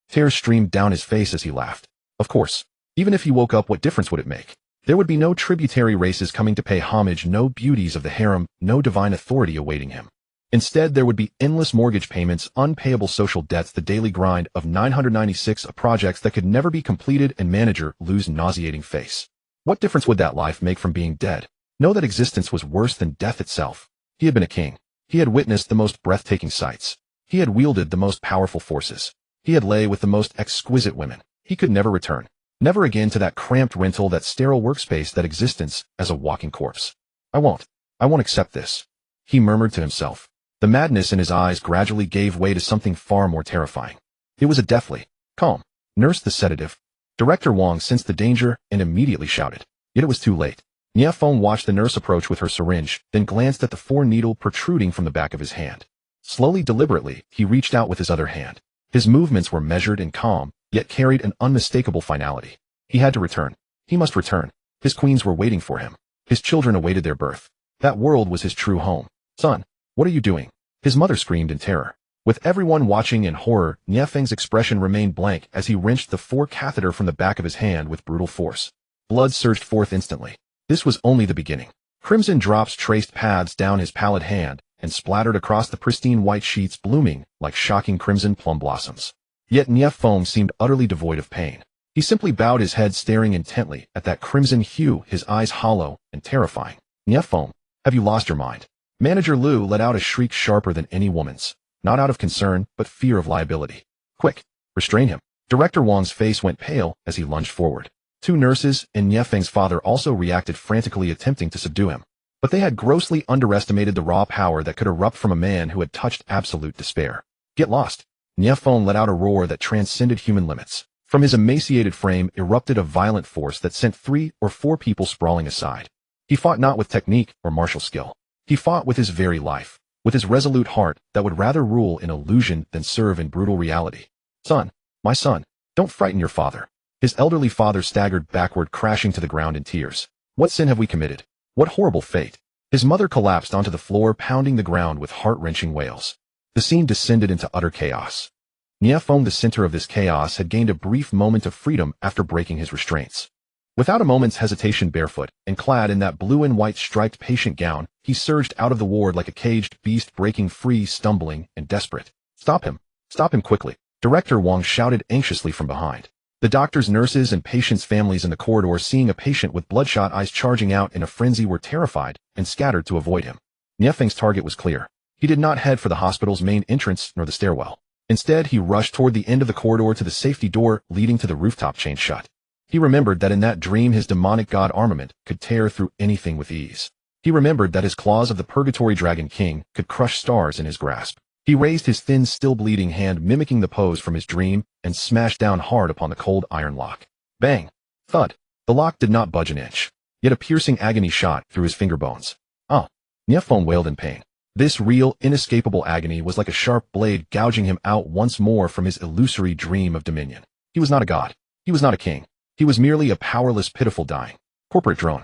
Tears streamed down his face as he laughed. Of course. Even if he woke up, what difference would it make? There would be no tributary races coming to pay homage, no beauties of the harem, no divine authority awaiting him. Instead, there would be endless mortgage payments, unpayable social debts, the daily grind of 996 projects that could never be completed, and manager lose nauseating face. What difference would that life make from being dead? Know that existence was worse than death itself. He had been a king. He had witnessed the most breathtaking sights. He had wielded the most powerful forces. He had lay with the most exquisite women. He could never return. Never again to that cramped rental, that sterile workspace, that existence as a walking corpse. I won't accept this, he murmured to himself. The madness in his eyes gradually gave way to something far more terrifying. It was a deathly calm. Nurse the sedative. Director Wong sensed the danger and immediately shouted. Yet it was too late. Nie Feng watched the nurse approach with her syringe, then glanced at the 4-needle protruding from the back of his hand. Slowly, deliberately, he reached out with his other hand. His movements were measured and calm, yet carried an unmistakable finality. He had to return. He must return. His queens were waiting for him. His children awaited their birth. That world was his true home. Son, what are you doing? His mother screamed in terror. With everyone watching in horror, Nie Feng's expression remained blank as he wrenched the 4 catheter from the back of his hand with brutal force. Blood surged forth instantly. This was only the beginning. Crimson drops traced paths down his pallid hand and splattered across the pristine white sheets, blooming like shocking crimson plum blossoms. Yet Nie Feng seemed utterly devoid of pain. He simply bowed his head, staring intently at that crimson hue, his eyes hollow and terrifying. Nie Feng, have you lost your mind? Manager Liu let out a shriek sharper than any woman's, not out of concern, but fear of liability. Quick, restrain him. Director Wong's face went pale as he lunged forward. 2 nurses and Nie Feng's father also reacted, frantically attempting to subdue him. But they had grossly underestimated the raw power that could erupt from a man who had touched absolute despair. Get lost. Nie Feng let out a roar that transcended human limits. From his emaciated frame erupted a violent force that sent 3 or 4 people sprawling aside. He fought not with technique or martial skill. He fought with his very life, with his resolute heart that would rather rule in illusion than serve in brutal reality. Son, my son, don't frighten your father. His elderly father staggered backward, crashing to the ground in tears. What sin have we committed? What horrible fate? His mother collapsed onto the floor, pounding the ground with heart-wrenching wails. The scene descended into utter chaos. Nie Feng, the center of this chaos, had gained a brief moment of freedom after breaking his restraints. Without a moment's hesitation, barefoot and clad in that blue and white striped patient gown, he surged out of the ward like a caged beast, breaking free, stumbling and desperate. Stop him! Stop him quickly! Director Wong shouted anxiously from behind. The doctors, nurses, and patients' families in the corridor, seeing a patient with bloodshot eyes charging out in a frenzy, were terrified and scattered to avoid him. Nie Feng's target was clear. He did not head for the hospital's main entrance nor the stairwell. Instead, he rushed toward the end of the corridor to the safety door leading to the rooftop, chained shut. He remembered that in that dream his demonic god armament could tear through anything with ease. He remembered that his claws of the Purgatory Dragon King could crush stars in his grasp. He raised his thin, still bleeding hand, mimicking the pose from his dream, and smashed down hard upon the cold iron lock. Bang! Thud! The lock did not budge an inch. Yet a piercing agony shot through his finger bones. Ah! Nie Feng wailed in pain. This real, inescapable agony was like a sharp blade gouging him out once more from his illusory dream of dominion. He was not a god. He was not a king. He was merely a powerless, pitiful, dying corporate drone.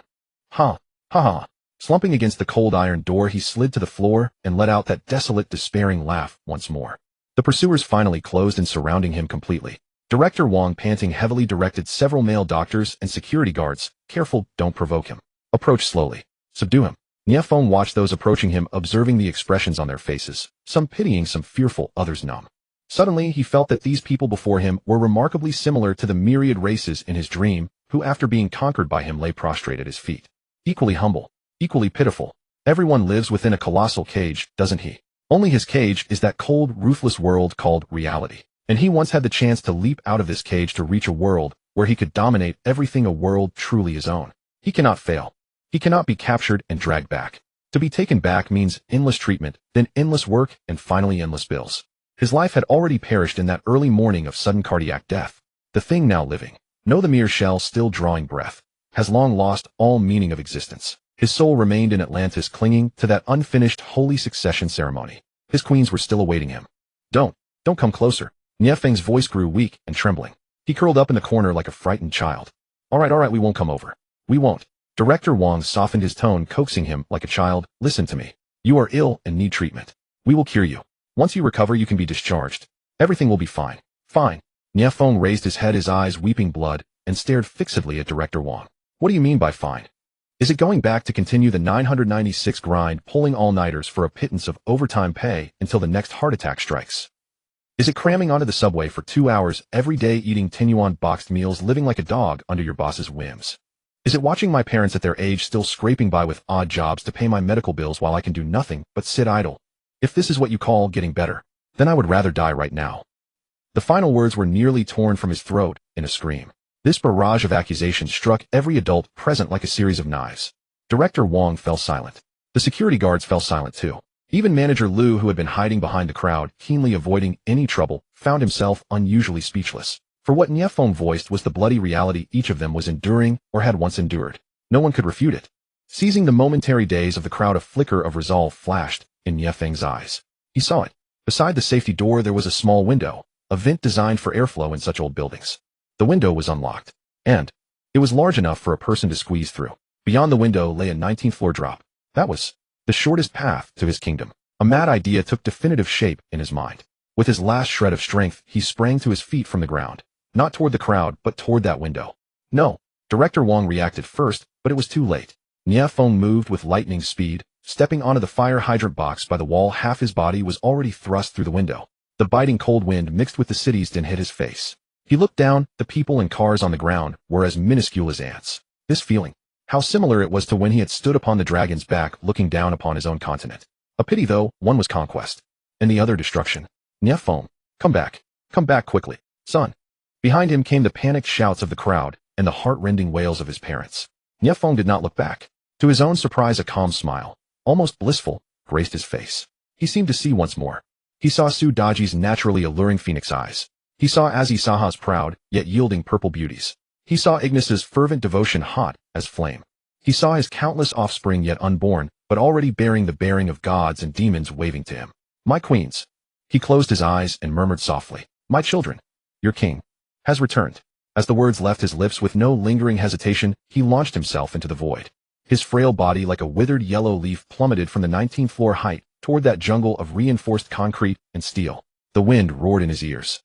Ha! Ha ha! Slumping against the cold iron door, he slid to the floor and let out that desolate, despairing laugh once more. The pursuers finally closed in, surrounding him completely. Director Wong, panting heavily, directed several male doctors and security guards. Careful, don't provoke him. Approach slowly. Subdue him. Nie Feng watched those approaching him, observing the expressions on their faces, some pitying, some fearful, others numb. Suddenly, he felt that these people before him were remarkably similar to the myriad races in his dream, who after being conquered by him lay prostrate at his feet. Equally humble, equally pitiful. Everyone lives within a colossal cage, doesn't he? Only his cage is that cold, ruthless world called reality. And he once had the chance to leap out of this cage to reach a world where he could dominate everything, a world truly his own. He cannot fail. He cannot be captured and dragged back. To be taken back means endless treatment, then endless work, and finally endless bills. His life had already perished in that early morning of sudden cardiac death. The thing now living, no, the mere shell still drawing breath, has long lost all meaning of existence. His soul remained in Atlantis, clinging to that unfinished holy succession ceremony. His queens were still awaiting him. Don't come closer. Nie Feng's voice grew weak and trembling. He curled up in the corner like a frightened child. All right, we won't come over. We won't. Director Wong softened his tone, coaxing him like a child. Listen to me. You are ill and need treatment. We will cure you. Once you recover, you can be discharged. Everything will be fine. Fine. Nie Feng raised his head, his eyes weeping blood, and stared fixedly at Director Wong. What do you mean by fine? Is it going back to continue the 996 grind, pulling all-nighters for a pittance of overtime pay until the next heart attack strikes? Is it cramming onto the subway for 2 hours every day, eating Tinyuan boxed meals, living like a dog under your boss's whims? Is it watching my parents at their age still scraping by with odd jobs to pay my medical bills while I can do nothing but sit idle? If this is what you call getting better, then I would rather die right now. The final words were nearly torn from his throat in a scream. This barrage of accusations struck every adult present like a series of knives. Director Wong fell silent. The security guards fell silent too. Even Manager Liu, who had been hiding behind the crowd, keenly avoiding any trouble, found himself unusually speechless. For what Nie Feng voiced was the bloody reality each of them was enduring or had once endured. No one could refute it. Seizing the momentary daze of the crowd, a flicker of resolve flashed in Nie Feng's eyes. He saw it. Beside the safety door there was a small window, a vent designed for airflow in such old buildings. The window was unlocked, and it was large enough for a person to squeeze through. Beyond the window lay a 19th floor drop. That was the shortest path to his kingdom. A mad idea took definitive shape in his mind. With his last shred of strength, he sprang to his feet from the ground, not toward the crowd, but toward that window. No, Director Wong reacted first, but it was too late. Nie Feng moved with lightning speed, stepping onto the fire hydrant box by the wall. Half his body was already thrust through the window. The biting cold wind mixed with the city's din hit his face. He looked down. The people and cars on the ground were as minuscule as ants. This feeling, how similar it was to when he had stood upon the dragon's back looking down upon his own continent. A pity though, one was conquest, and the other destruction. Nie Feng, come back quickly, son. Behind him came the panicked shouts of the crowd and the heart-rending wails of his parents. Nie Feng did not look back. To his own surprise, a calm smile, almost blissful, graced his face. He seemed to see once more. He saw Su Daji's naturally alluring phoenix eyes. He saw Azi Saha's proud, yet yielding purple beauties. He saw Ignis's fervent devotion, hot as flame. He saw his countless offspring, yet unborn, but already bearing the bearing of gods and demons, waving to him. My queens. He closed his eyes and murmured softly, my children, your king has returned. As the words left his lips with no lingering hesitation, he launched himself into the void. His frail body, like a withered yellow leaf, plummeted from the 19th floor height toward that jungle of reinforced concrete and steel. The wind roared in his ears.